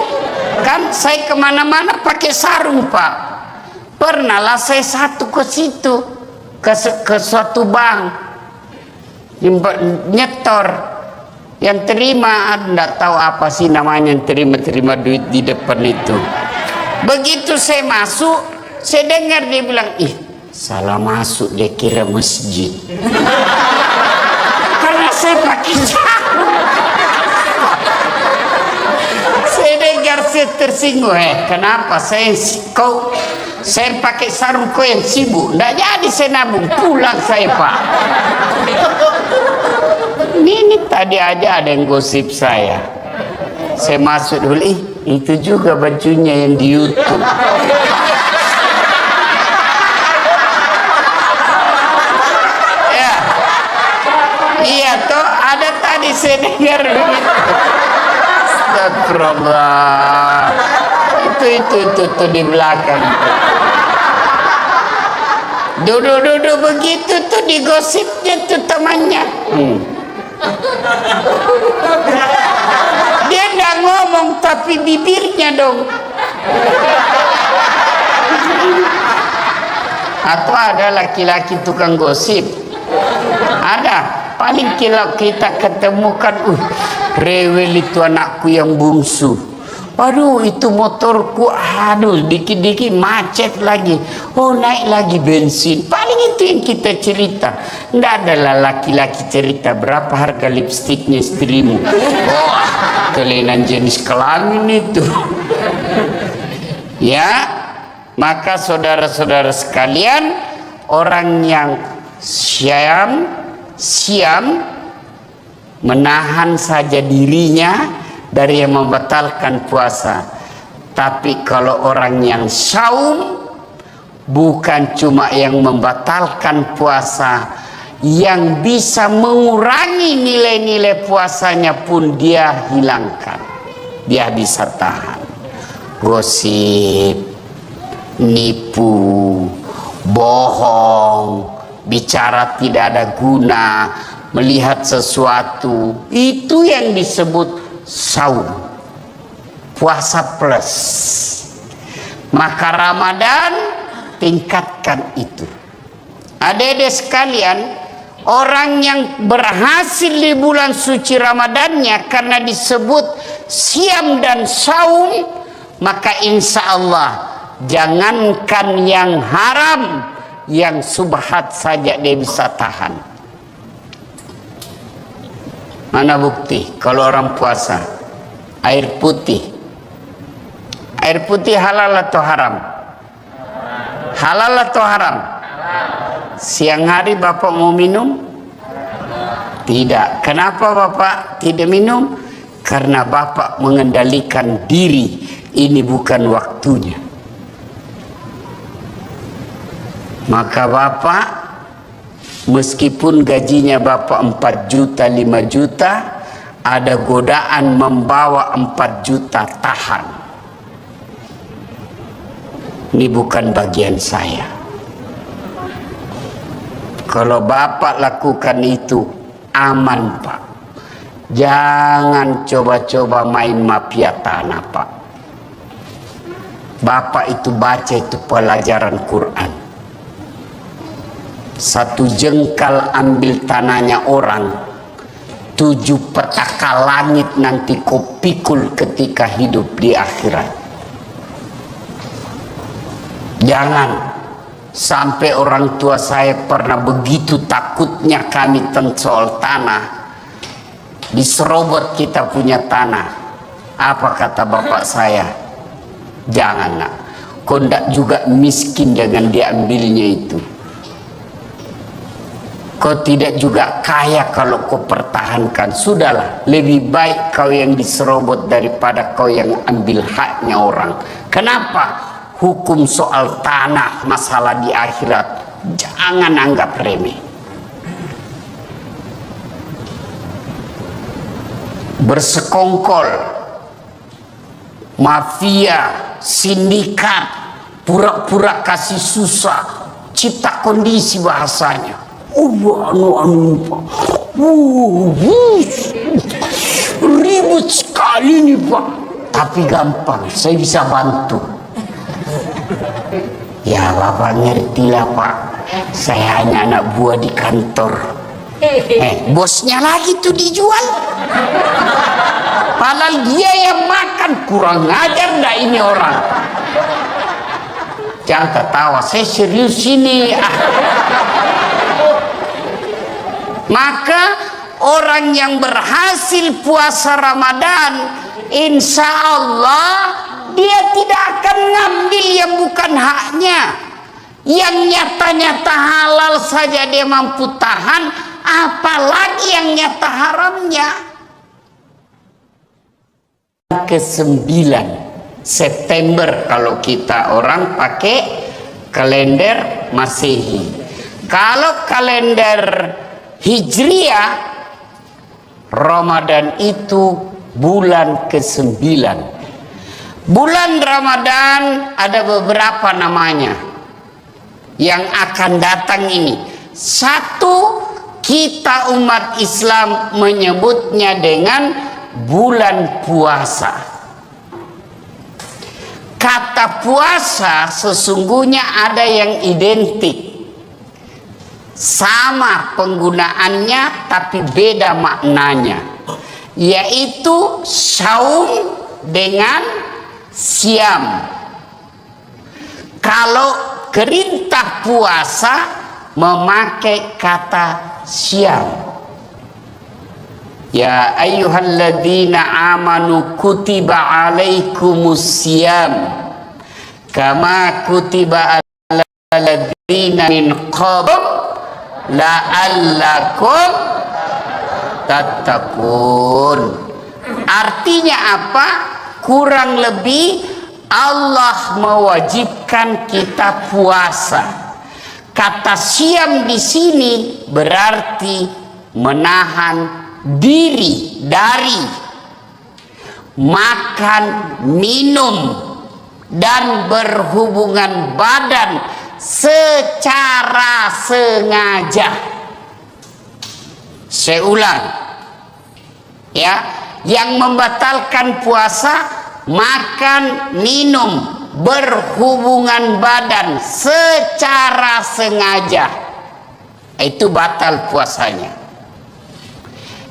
kan saya kemana-mana pakai sarung, Pak. Pernahlah saya satu ke situ, ke suatu bank, nyetor, yang terima, enggak tahu apa sih namanya, yang terima duit di depan itu. Begitu saya masuk, saya dengar dia bilang, ih, salah masuk, dia kira masjid. Karena saya pakai sarung. Saya dengar, saya tersinggung. Kenapa? Kau Saya pakai sarung kau yang sibuk, nggak jadi saya nabung, pulang saya Pak. Ini tadi aja ada yang gosip saya masuk dulu, itu juga bajunya yang di YouTube. Ya, iya toh ada tadi saya dengar begitu. Astagfirullah. Itu di belakang. Duduk begitu tuh digosipnya tuh temannya. Dia nggak ngomong tapi bibirnya dong. Atau ada laki-laki tukang gosip? Ada. Paling kalau kita ketemukan, rewel itu anakku yang bungsu. Waduh, itu motorku, aduh, dikit-dikit macet lagi. Oh, naik lagi bensin. Paling itu yang kita cerita. Nggak adalah laki-laki cerita berapa harga lipstiknya istrimu. Oh, kelainan jenis kelamin itu. Ya, maka saudara-saudara sekalian, orang yang siam menahan saja dirinya dari yang membatalkan puasa. Tapi kalau orang yang saum, bukan cuma yang membatalkan puasa, yang bisa mengurangi nilai-nilai puasanya pun dia hilangkan. Dia bisa tahan. Gosip, nipu, bohong, bicara tidak ada guna, melihat sesuatu, itu yang disebut saum, puasa plus. Maka Ramadan tingkatkan itu. Adik-adik sekalian, orang yang berhasil di bulan suci Ramadannya karena disebut siam dan saum, maka insya Allah jangankan yang haram, yang subhat saja dia bisa tahan. Mana bukti kalau orang puasa air putih halal atau haram? Halal atau haram? Siang hari Bapak mau minum? Tidak. Kenapa Bapak tidak minum? Karena Bapak mengendalikan diri, ini bukan waktunya. Maka Bapak, meskipun gajinya Bapak 4 juta, 5 juta, ada godaan membawa 4 juta, tahan. Ini bukan bagian saya. Kalau Bapak lakukan itu, aman Pak. Jangan coba-coba main mafia tanah Pak. Bapak itu baca itu pelajaran Quran. 1 jengkal ambil tanahnya orang, 7 petaka langit nanti kau pikul ketika hidup di akhirat. Jangan sampai orang tua saya pernah begitu takutnya kami tentang soal tanah, diserobot kita punya tanah. Apa kata bapak saya? Jangan nak, kau ndak juga miskin dengan diambilnya itu. Kau tidak juga kaya kalau kau pertahankan. Sudahlah, lebih baik kau yang diserobot daripada kau yang ambil haknya orang. Kenapa? Hukum soal tanah, masalah di akhirat, jangan anggap remeh. Bersekongkol, mafia, sindikat, pura-pura kasih susah, cipta kondisi bahasanya. Ribut sekali nih Pak, tapi gampang, saya bisa bantu. Ya Bapak ngertilah Pak, saya hanya anak buah di kantor. Bosnya lagi tuh dijual, padahal dia yang makan. Kurang ajar dah ini orang. Jangan ketawa, saya serius ini. Maka orang yang berhasil puasa Ramadan, insya Allah dia tidak akan ngambil yang bukan haknya. Yang nyata-nyata halal saja dia mampu tahan, apalagi yang nyata haramnya. Ke-9 September kalau kita orang pakai kalender Masehi. Kalau kalender Hijriah, Ramadan itu bulan ke-9. Bulan Ramadan ada beberapa namanya yang akan datang ini. Satu, kita umat Islam menyebutnya dengan bulan puasa. Kata puasa sesungguhnya ada yang identik, sama penggunaannya tapi beda maknanya, yaitu saum dengan siam. Kalau perintah puasa memakai kata siam. Ya ayyuhalladzina amanu kutiba alaikumus siyam kama kutiba alal ladzina min qabl la'allakum tattaqun. Artinya apa? Kurang lebih Allah mewajibkan kita puasa. Kata siam di sini berarti menahan diri dari makan, minum, dan berhubungan badan secara sengaja. Saya ulang, ya, yang membatalkan puasa makan, minum, berhubungan badan secara sengaja, itu batal puasanya.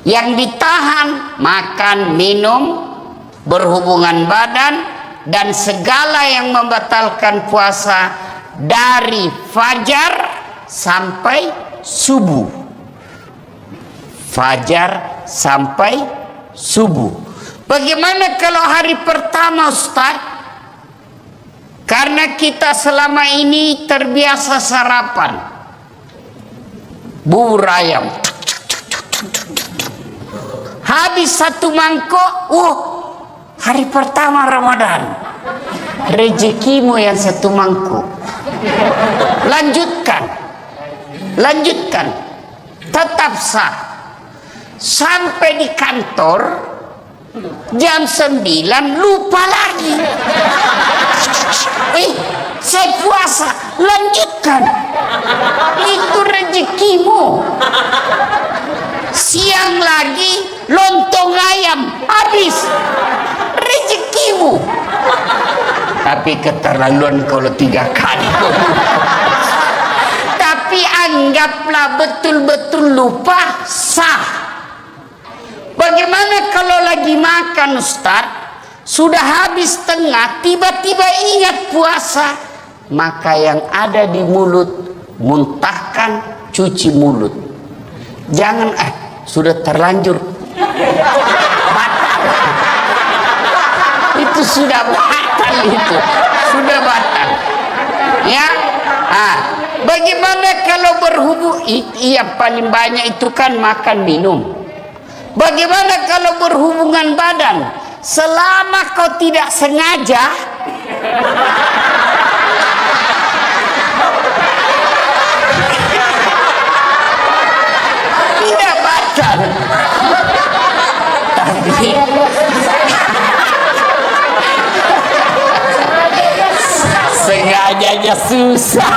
Yang ditahan makan, minum, berhubungan badan, dan segala yang membatalkan puasa dari fajar sampai subuh. Fajar sampai subuh. Bagaimana kalau hari pertama, Ustaz? Karena kita selama ini terbiasa sarapan bubur ayam, habis satu mangkok, hari pertama Ramadan, rezekimu yang satu mangkok. Lanjutkan, tetap sah. Sampai di kantor jam 9 lupa lagi. Saya puasa, lanjutkan. Itu rezekimu. Siang lagi lontong ayam, habis, rezekimu. Tapi keterlaluan kalau 3 kali. Tapi anggaplah betul-betul lupa, sah. Bagaimana kalau lagi makan, Ustaz, sudah habis tengah, tiba-tiba ingat puasa, maka yang ada di mulut muntahkan, cuci mulut. Jangan sudah terlanjur batal. Itu sudah batal, itu sudah batal. Ya, bagaimana kalau berhubung? Iya, paling banyak itu kan makan minum. Bagaimana kalau berhubungan badan? Selama kau tidak sengaja, tidak batal. Tapi sengajanya susah.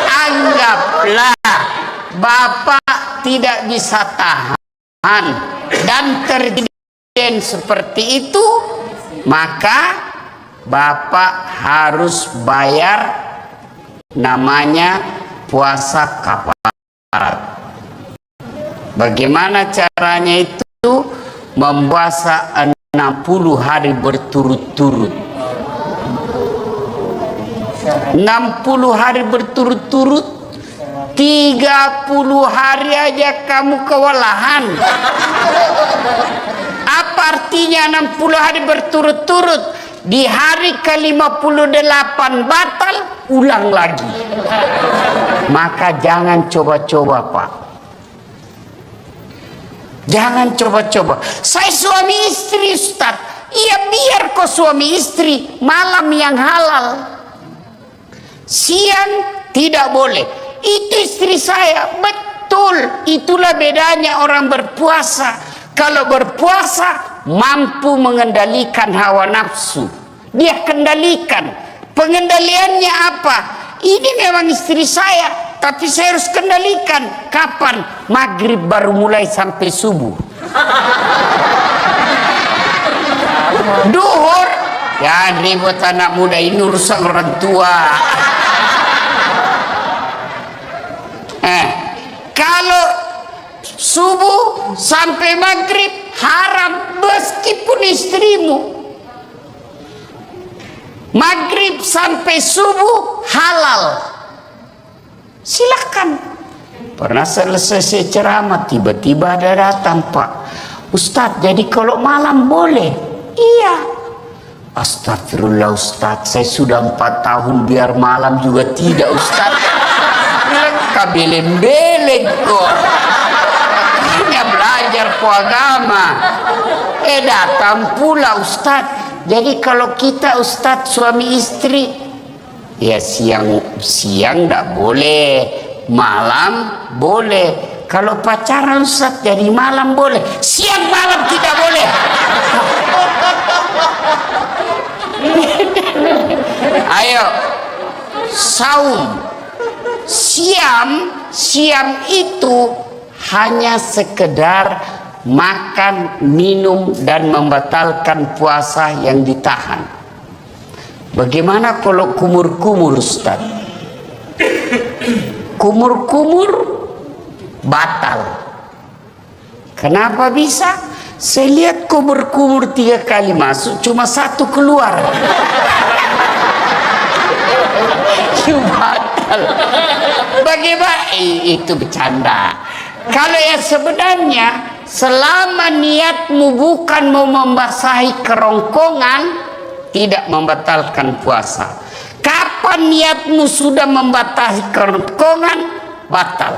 Anggaplah Bapak tidak bisa tahan dan terjadi seperti itu, maka Bapak harus bayar namanya puasa kafarat. Bagaimana caranya itu? Mempuasa 60 hari berturut-turut. 60 hari berturut-turut, 30 hari aja kamu kewalahan. Apa artinya 60 hari berturut-turut? Di hari ke-58 batal, ulang lagi. Maka jangan coba-coba, Pak. Jangan coba-coba. Saya suami istri, Ustaz. Iya, biar kau suami istri, malam yang halal. Siang tidak boleh. Itu istri saya. Betul. Itulah bedanya orang berpuasa. Kalau berpuasa mampu mengendalikan hawa nafsu. Dia kendalikan. Pengendaliannya apa? Ini memang istri saya, tapi saya harus kendalikan. Kapan? Maghrib baru mulai sampai subuh. Duhur, ya ribut anak muda ini urusan orang tua. Kalau subuh sampai maghrib haram meskipun istrimu. Maghrib sampai subuh halal. Silakan. Pernah selesai ceramah tiba-tiba ada datang, Pak Ustadz, jadi kalau malam boleh? Iya. Astagfirullah Ustadz, saya sudah 4 tahun biar malam juga tidak Ustadz. Kabeleng-beleng kok. Ini belajar ku agama. Datang pula Ustadz. Jadi kalau kita Ustadz suami istri, ya siang enggak boleh, malam boleh. Kalau pacaran Ustadz jadi malam boleh, siang malam tidak boleh. Ayo, saum. Siam itu hanya sekedar makan, minum, dan membatalkan puasa yang ditahan. Bagaimana kalau kumur-kumur, Ustaz? Kumur-kumur batal. Kenapa bisa? Saya lihat kumur-kumur 3 kali masuk, cuma 1 keluar. Batal. Bagaimana? Itu bercanda. Kalau yang sebenarnya, selama niatmu bukan mau membasahi kerongkongan, tidak membatalkan puasa. Kapan niatmu sudah membasahi kerongkongan, batal.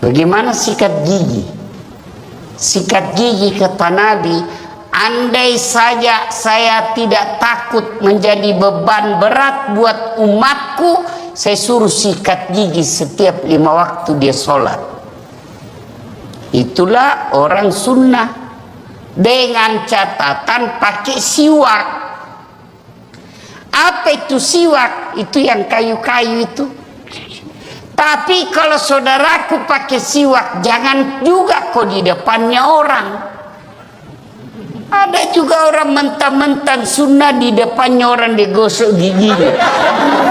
Bagaimana sikat gigi? Sikat gigi kata Nabi, andai saja saya tidak takut menjadi beban berat buat umatku, saya suruh sikat gigi setiap 5 waktu dia sholat. Itulah orang sunnah, dengan catatan pakai siwak. Apa itu siwak? Itu yang kayu-kayu itu. Tapi kalau saudaraku pakai siwak, jangan juga kok di depannya orang. Ada juga orang mentang-mentang sunnah di depannya orang digosok giginya.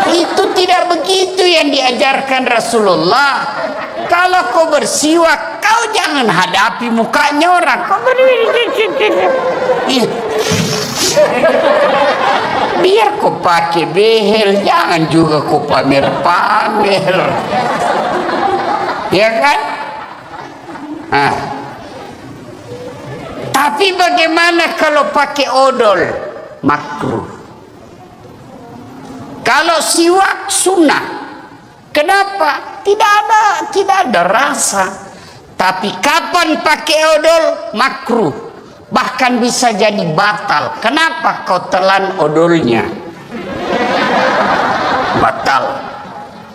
Itu tidak begitu yang diajarkan Rasulullah. Kalau kau bersiwak, kau jangan hadapi mukanya orang. Kau biar kau pakai behel, jangan juga kau pamer-pamer. Ya kan? Tapi bagaimana kalau pakai odol? Makruh. Kalau siwak sunnah. Kenapa? Tidak ada rasa. Tapi kapan pakai odol? Makruh. Bahkan bisa jadi batal. Kenapa kau telan odolnya? Batal.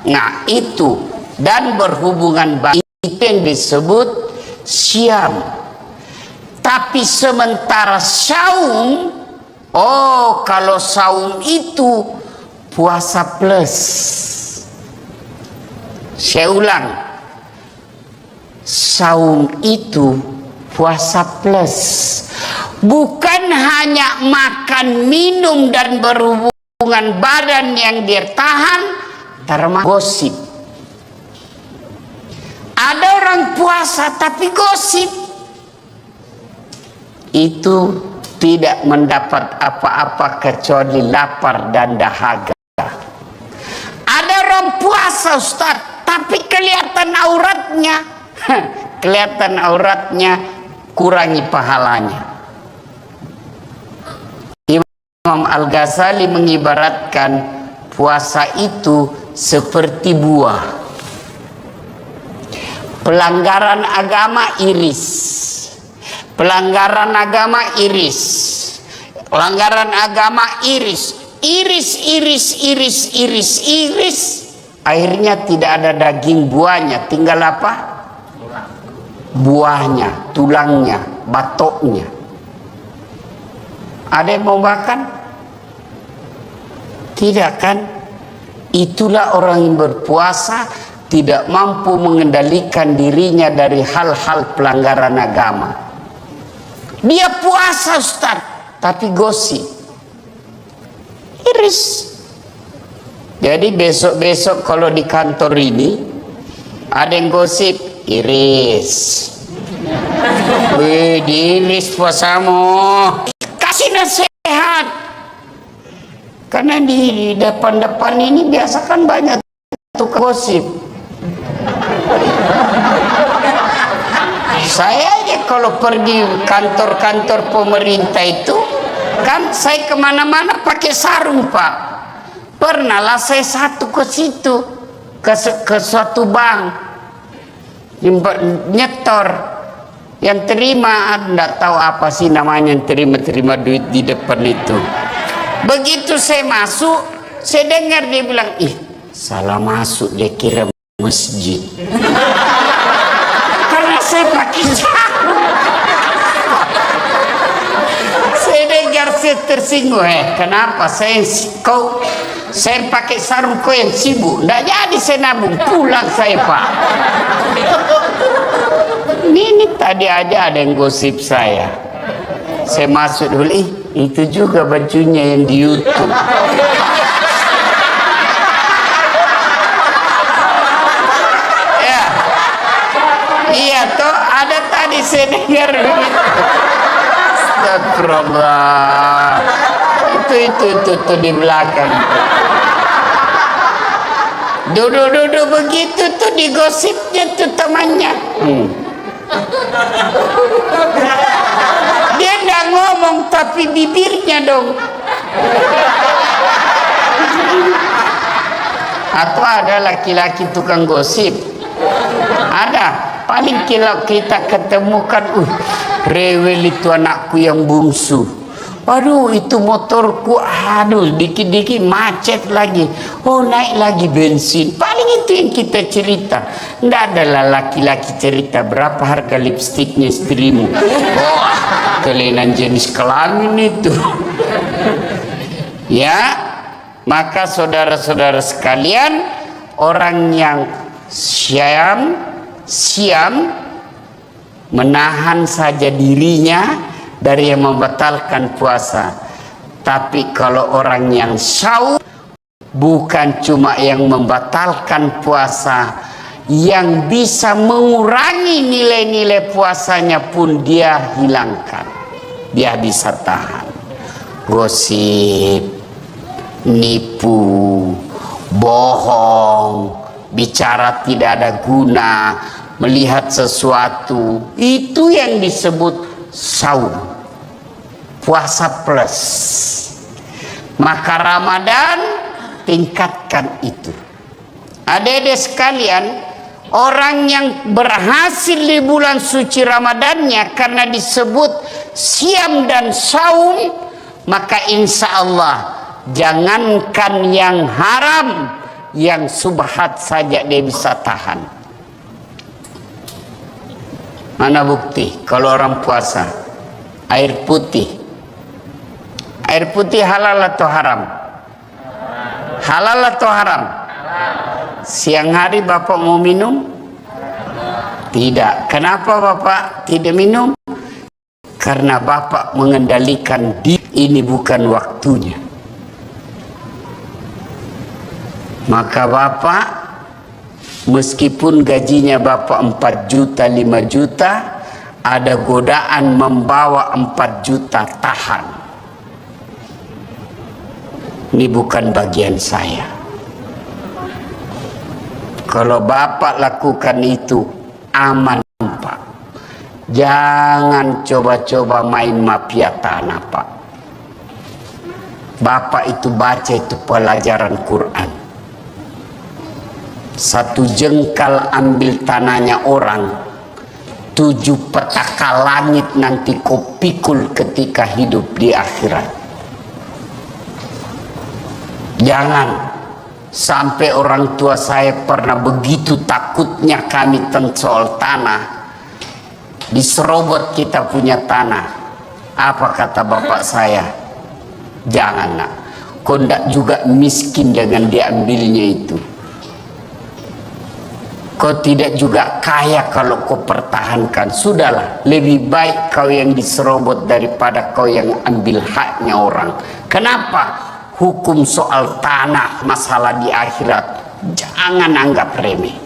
Nah itu. Dan berhubungan baik itu yang disebut syam. Tapi sementara saum, kalau saum itu puasa plus. Saya ulang, saum itu puasa plus. Bukan hanya makan, minum, dan berhubungan badan yang dia tahan, termasuk gosip. Ada orang puasa tapi gosip. Itu tidak mendapat apa-apa kecuali lapar dan dahaga. Ada orang puasa Ustaz, tapi kelihatan auratnya. kelihatan auratnya, kurangi pahalanya. Imam Al-Ghazali mengibaratkan puasa itu seperti buah. Pelanggaran agama iris, pelanggaran agama iris, pelanggaran agama iris, iris, akhirnya tidak ada daging buahnya, tinggal apa? Buahnya, tulangnya, batoknya. Ada yang mau makan? Tidak kan? Itulah orang yang berpuasa tidak mampu mengendalikan dirinya dari hal-hal pelanggaran agama. Dia puasa Ustaz, tapi gosip, iris. Jadi besok-besok kalau di kantor ini ada yang gosip, iris. Wih, diiris puasamu. Kasih nasihat. Karena di depan-depan ini biasa kan banyak tukang gosip. Saya aja kalau pergi kantor-kantor pemerintah itu kan saya kemana-mana pakai sarung Pak. Pernah lah saya satu ke situ ke suatu bank nyetor, yang terima enggak tahu apa sih namanya, yang terima duit di depan itu. Begitu saya masuk, saya dengar dia bilang, ih salah masuk, dia kira masjid. Karena saya pakai sarung. Saya dengar, saya tersinggung. Kenapa saya pakai sarung, kau yang sibuk? Nggak jadi saya nabung, pulang saya Pak. Ini tadi aja ada yang gosip saya. Saya masuk dulu, itu juga bajunya yang di YouTube. Ya, iya toh ada tadi saya dengar begitu. Astagfirullah. Itu di belakang. Duduk begitu tuh digosipnya tuh temannya. Dia nggak ngomong tapi bibirnya dong. Atau ada laki-laki tukang gosip. Ada. Paling kalau kita ketemukan, rewel itu anakku yang bungsu. Aduh, itu motorku, aduh, dikit-dikit macet lagi. Oh, naik lagi bensin. Paling itu yang kita cerita. Nggak adalah laki-laki cerita berapa harga lipstiknya istrimu. Oh, kelainan jenis kelamin itu. Ya, maka saudara-saudara sekalian, orang yang siam menahan saja dirinya dari yang membatalkan puasa. Tapi kalau orang yang saum, bukan cuma yang membatalkan puasa, yang bisa mengurangi nilai-nilai puasanya pun dia hilangkan. Dia bisa tahan. Gosip, nipu, bohong, bicara tidak ada guna, melihat sesuatu, itu yang disebut saum, puasa plus. Maka Ramadan tingkatkan itu. Adik-adik sekalian, orang yang berhasil di bulan suci Ramadannya karena disebut siam dan saum, maka insya Allah jangankan yang haram, yang subhat saja dia bisa tahan. Mana bukti kalau orang puasa air putih halal atau haram? Halal atau haram? Siang hari Bapak mau minum? Tidak. Kenapa Bapak tidak minum? Karena Bapak mengendalikan diri, ini bukan waktunya. Maka Bapak, meskipun gajinya Bapak 4 juta, 5 juta, ada godaan membawa 4 juta, tahan. Ini bukan bagian saya. Kalau Bapak lakukan itu, aman Pak. Jangan coba-coba main mafia tanah, Pak. Bapak itu baca itu pelajaran Quran. 1 jengkal ambil tanahnya orang, 7 petaka langit nanti kau pikul ketika hidup di akhirat. Jangan sampai orang tua saya pernah begitu takutnya kami tentang soal tanah. Diserobot kita punya tanah. Apa kata bapak saya? Jangan nak, kau ndak juga miskin dengan diambilnya itu. Kau tidak juga kaya kalau kau pertahankan. Sudahlah, lebih baik kau yang diserobot daripada kau yang ambil haknya orang. Kenapa? Hukum soal tanah, masalah di akhirat, jangan anggap remeh.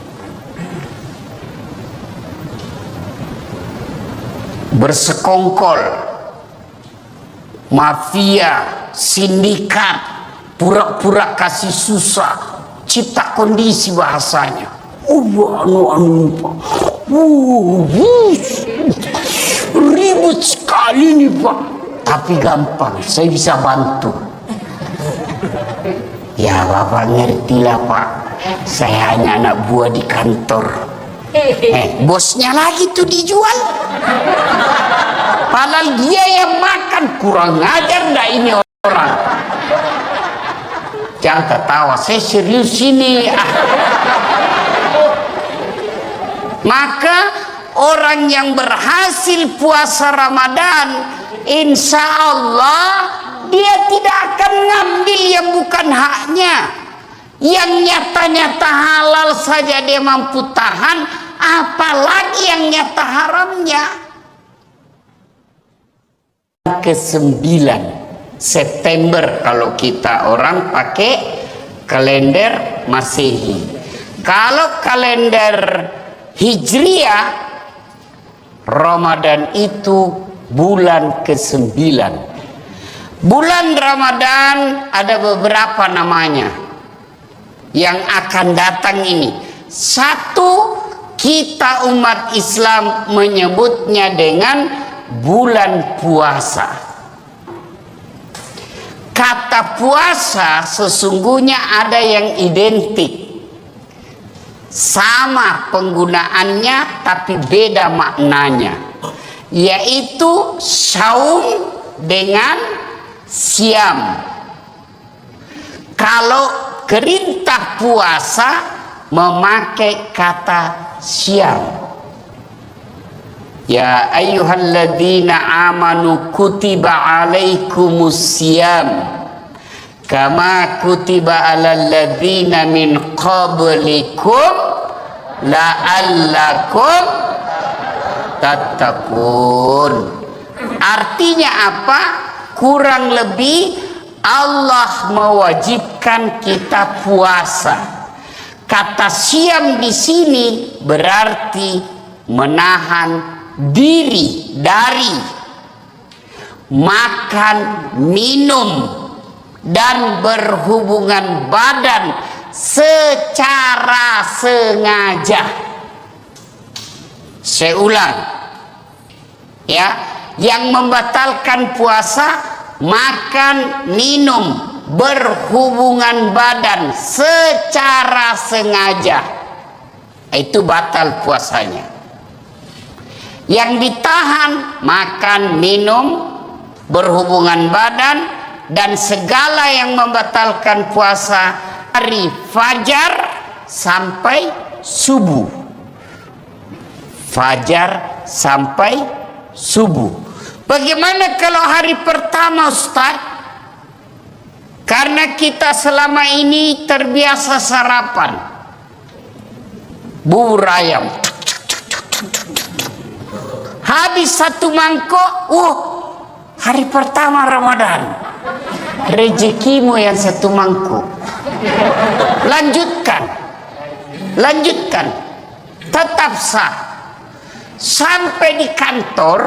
Bersekongkol, mafia, sindikat, pura-pura kasih susah, cipta kondisi bahasanya. Ribut sekali nih Pak, tapi gampang, saya bisa bantu. Ya Bapak ngertilah Pak, saya hanya anak buah di kantor. Bosnya lagi tuh dijual. Padahal dia yang makan, kurang ajar dah ini orang. Jangan ketawa, saya serius ini. Maka orang yang berhasil puasa Ramadan, insya Allah dia tidak akan ngambil yang bukan haknya. Yang nyata-nyata halal saja dia mampu tahan, apalagi yang nyata haramnya. Ke-9 September kalau kita orang pakai kalender Masehi. Kalau kalender Hijriah, Ramadan itu bulan ke-9. Bulan Ramadan ada beberapa namanya yang akan datang ini. Satu, kita umat Islam menyebutnya dengan bulan puasa. Kata puasa sesungguhnya ada yang identik, sama penggunaannya tapi beda maknanya, yaitu saum dengan siam. Kalau perintah puasa memakai kata siam. Ya ayyuhalladzina amanu kutiba alaikumus siyam kama kutiba alal ladzina min qablikum la'allakum tattaqun. Artinya apa? Kurang lebih Allah mewajibkan kita puasa. Kata siam di sini berarti menahan diri dari makan, minum, dan berhubungan badan secara sengaja. Saya ulang ya, yang membatalkan puasa makan, minum, berhubungan badan secara sengaja, itu batal puasanya. Yang ditahan makan, minum, berhubungan badan, dan segala yang membatalkan puasa dari fajar sampai subuh. Fajar sampai subuh. Bagaimana kalau hari pertama Ustaz? Karena kita selama ini terbiasa sarapan bubur ayam, habis 1 mangkok, hari pertama Ramadan, rezekimu yang 1 mangkuk. Lanjutkan, tetap sah. Sampai di kantor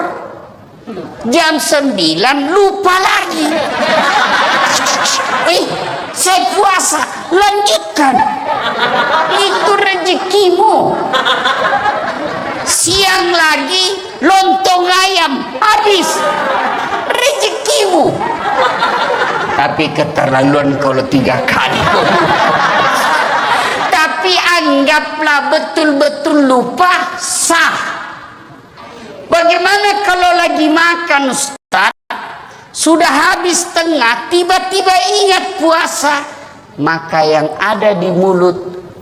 jam 9 lupa lagi. Saya puasa, lanjutkan. Itu rezekimu. siang lagi lontong ayam, habis rezekimu. Tapi keterlaluan kalau 3 kali. Tapi anggaplah betul-betul lupa, sah. Bagaimana kalau lagi makan, Ustaz, sudah habis tengah, tiba-tiba ingat puasa, maka yang ada di mulut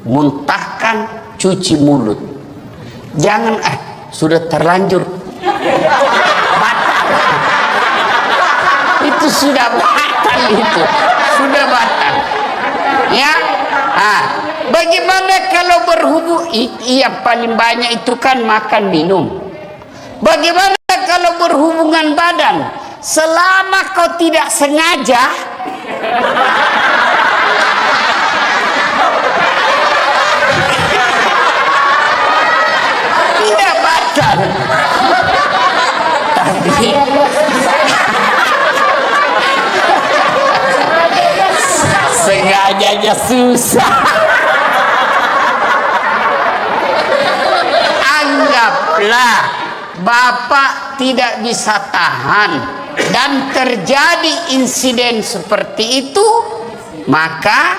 muntahkan, cuci mulut. Jangan sudah terlanjur batal. Itu sudah batal, itu sudah batal. Ya, bagaimana kalau berhubung? Yang paling banyak itu kan makan minum. Bagaimana kalau berhubungan badan? Selama kau tidak sengaja, tidak batal. Tapi sengajanya susah. Anggaplah Bapak tidak bisa tahan dan terjadi insiden seperti itu, maka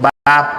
Bapak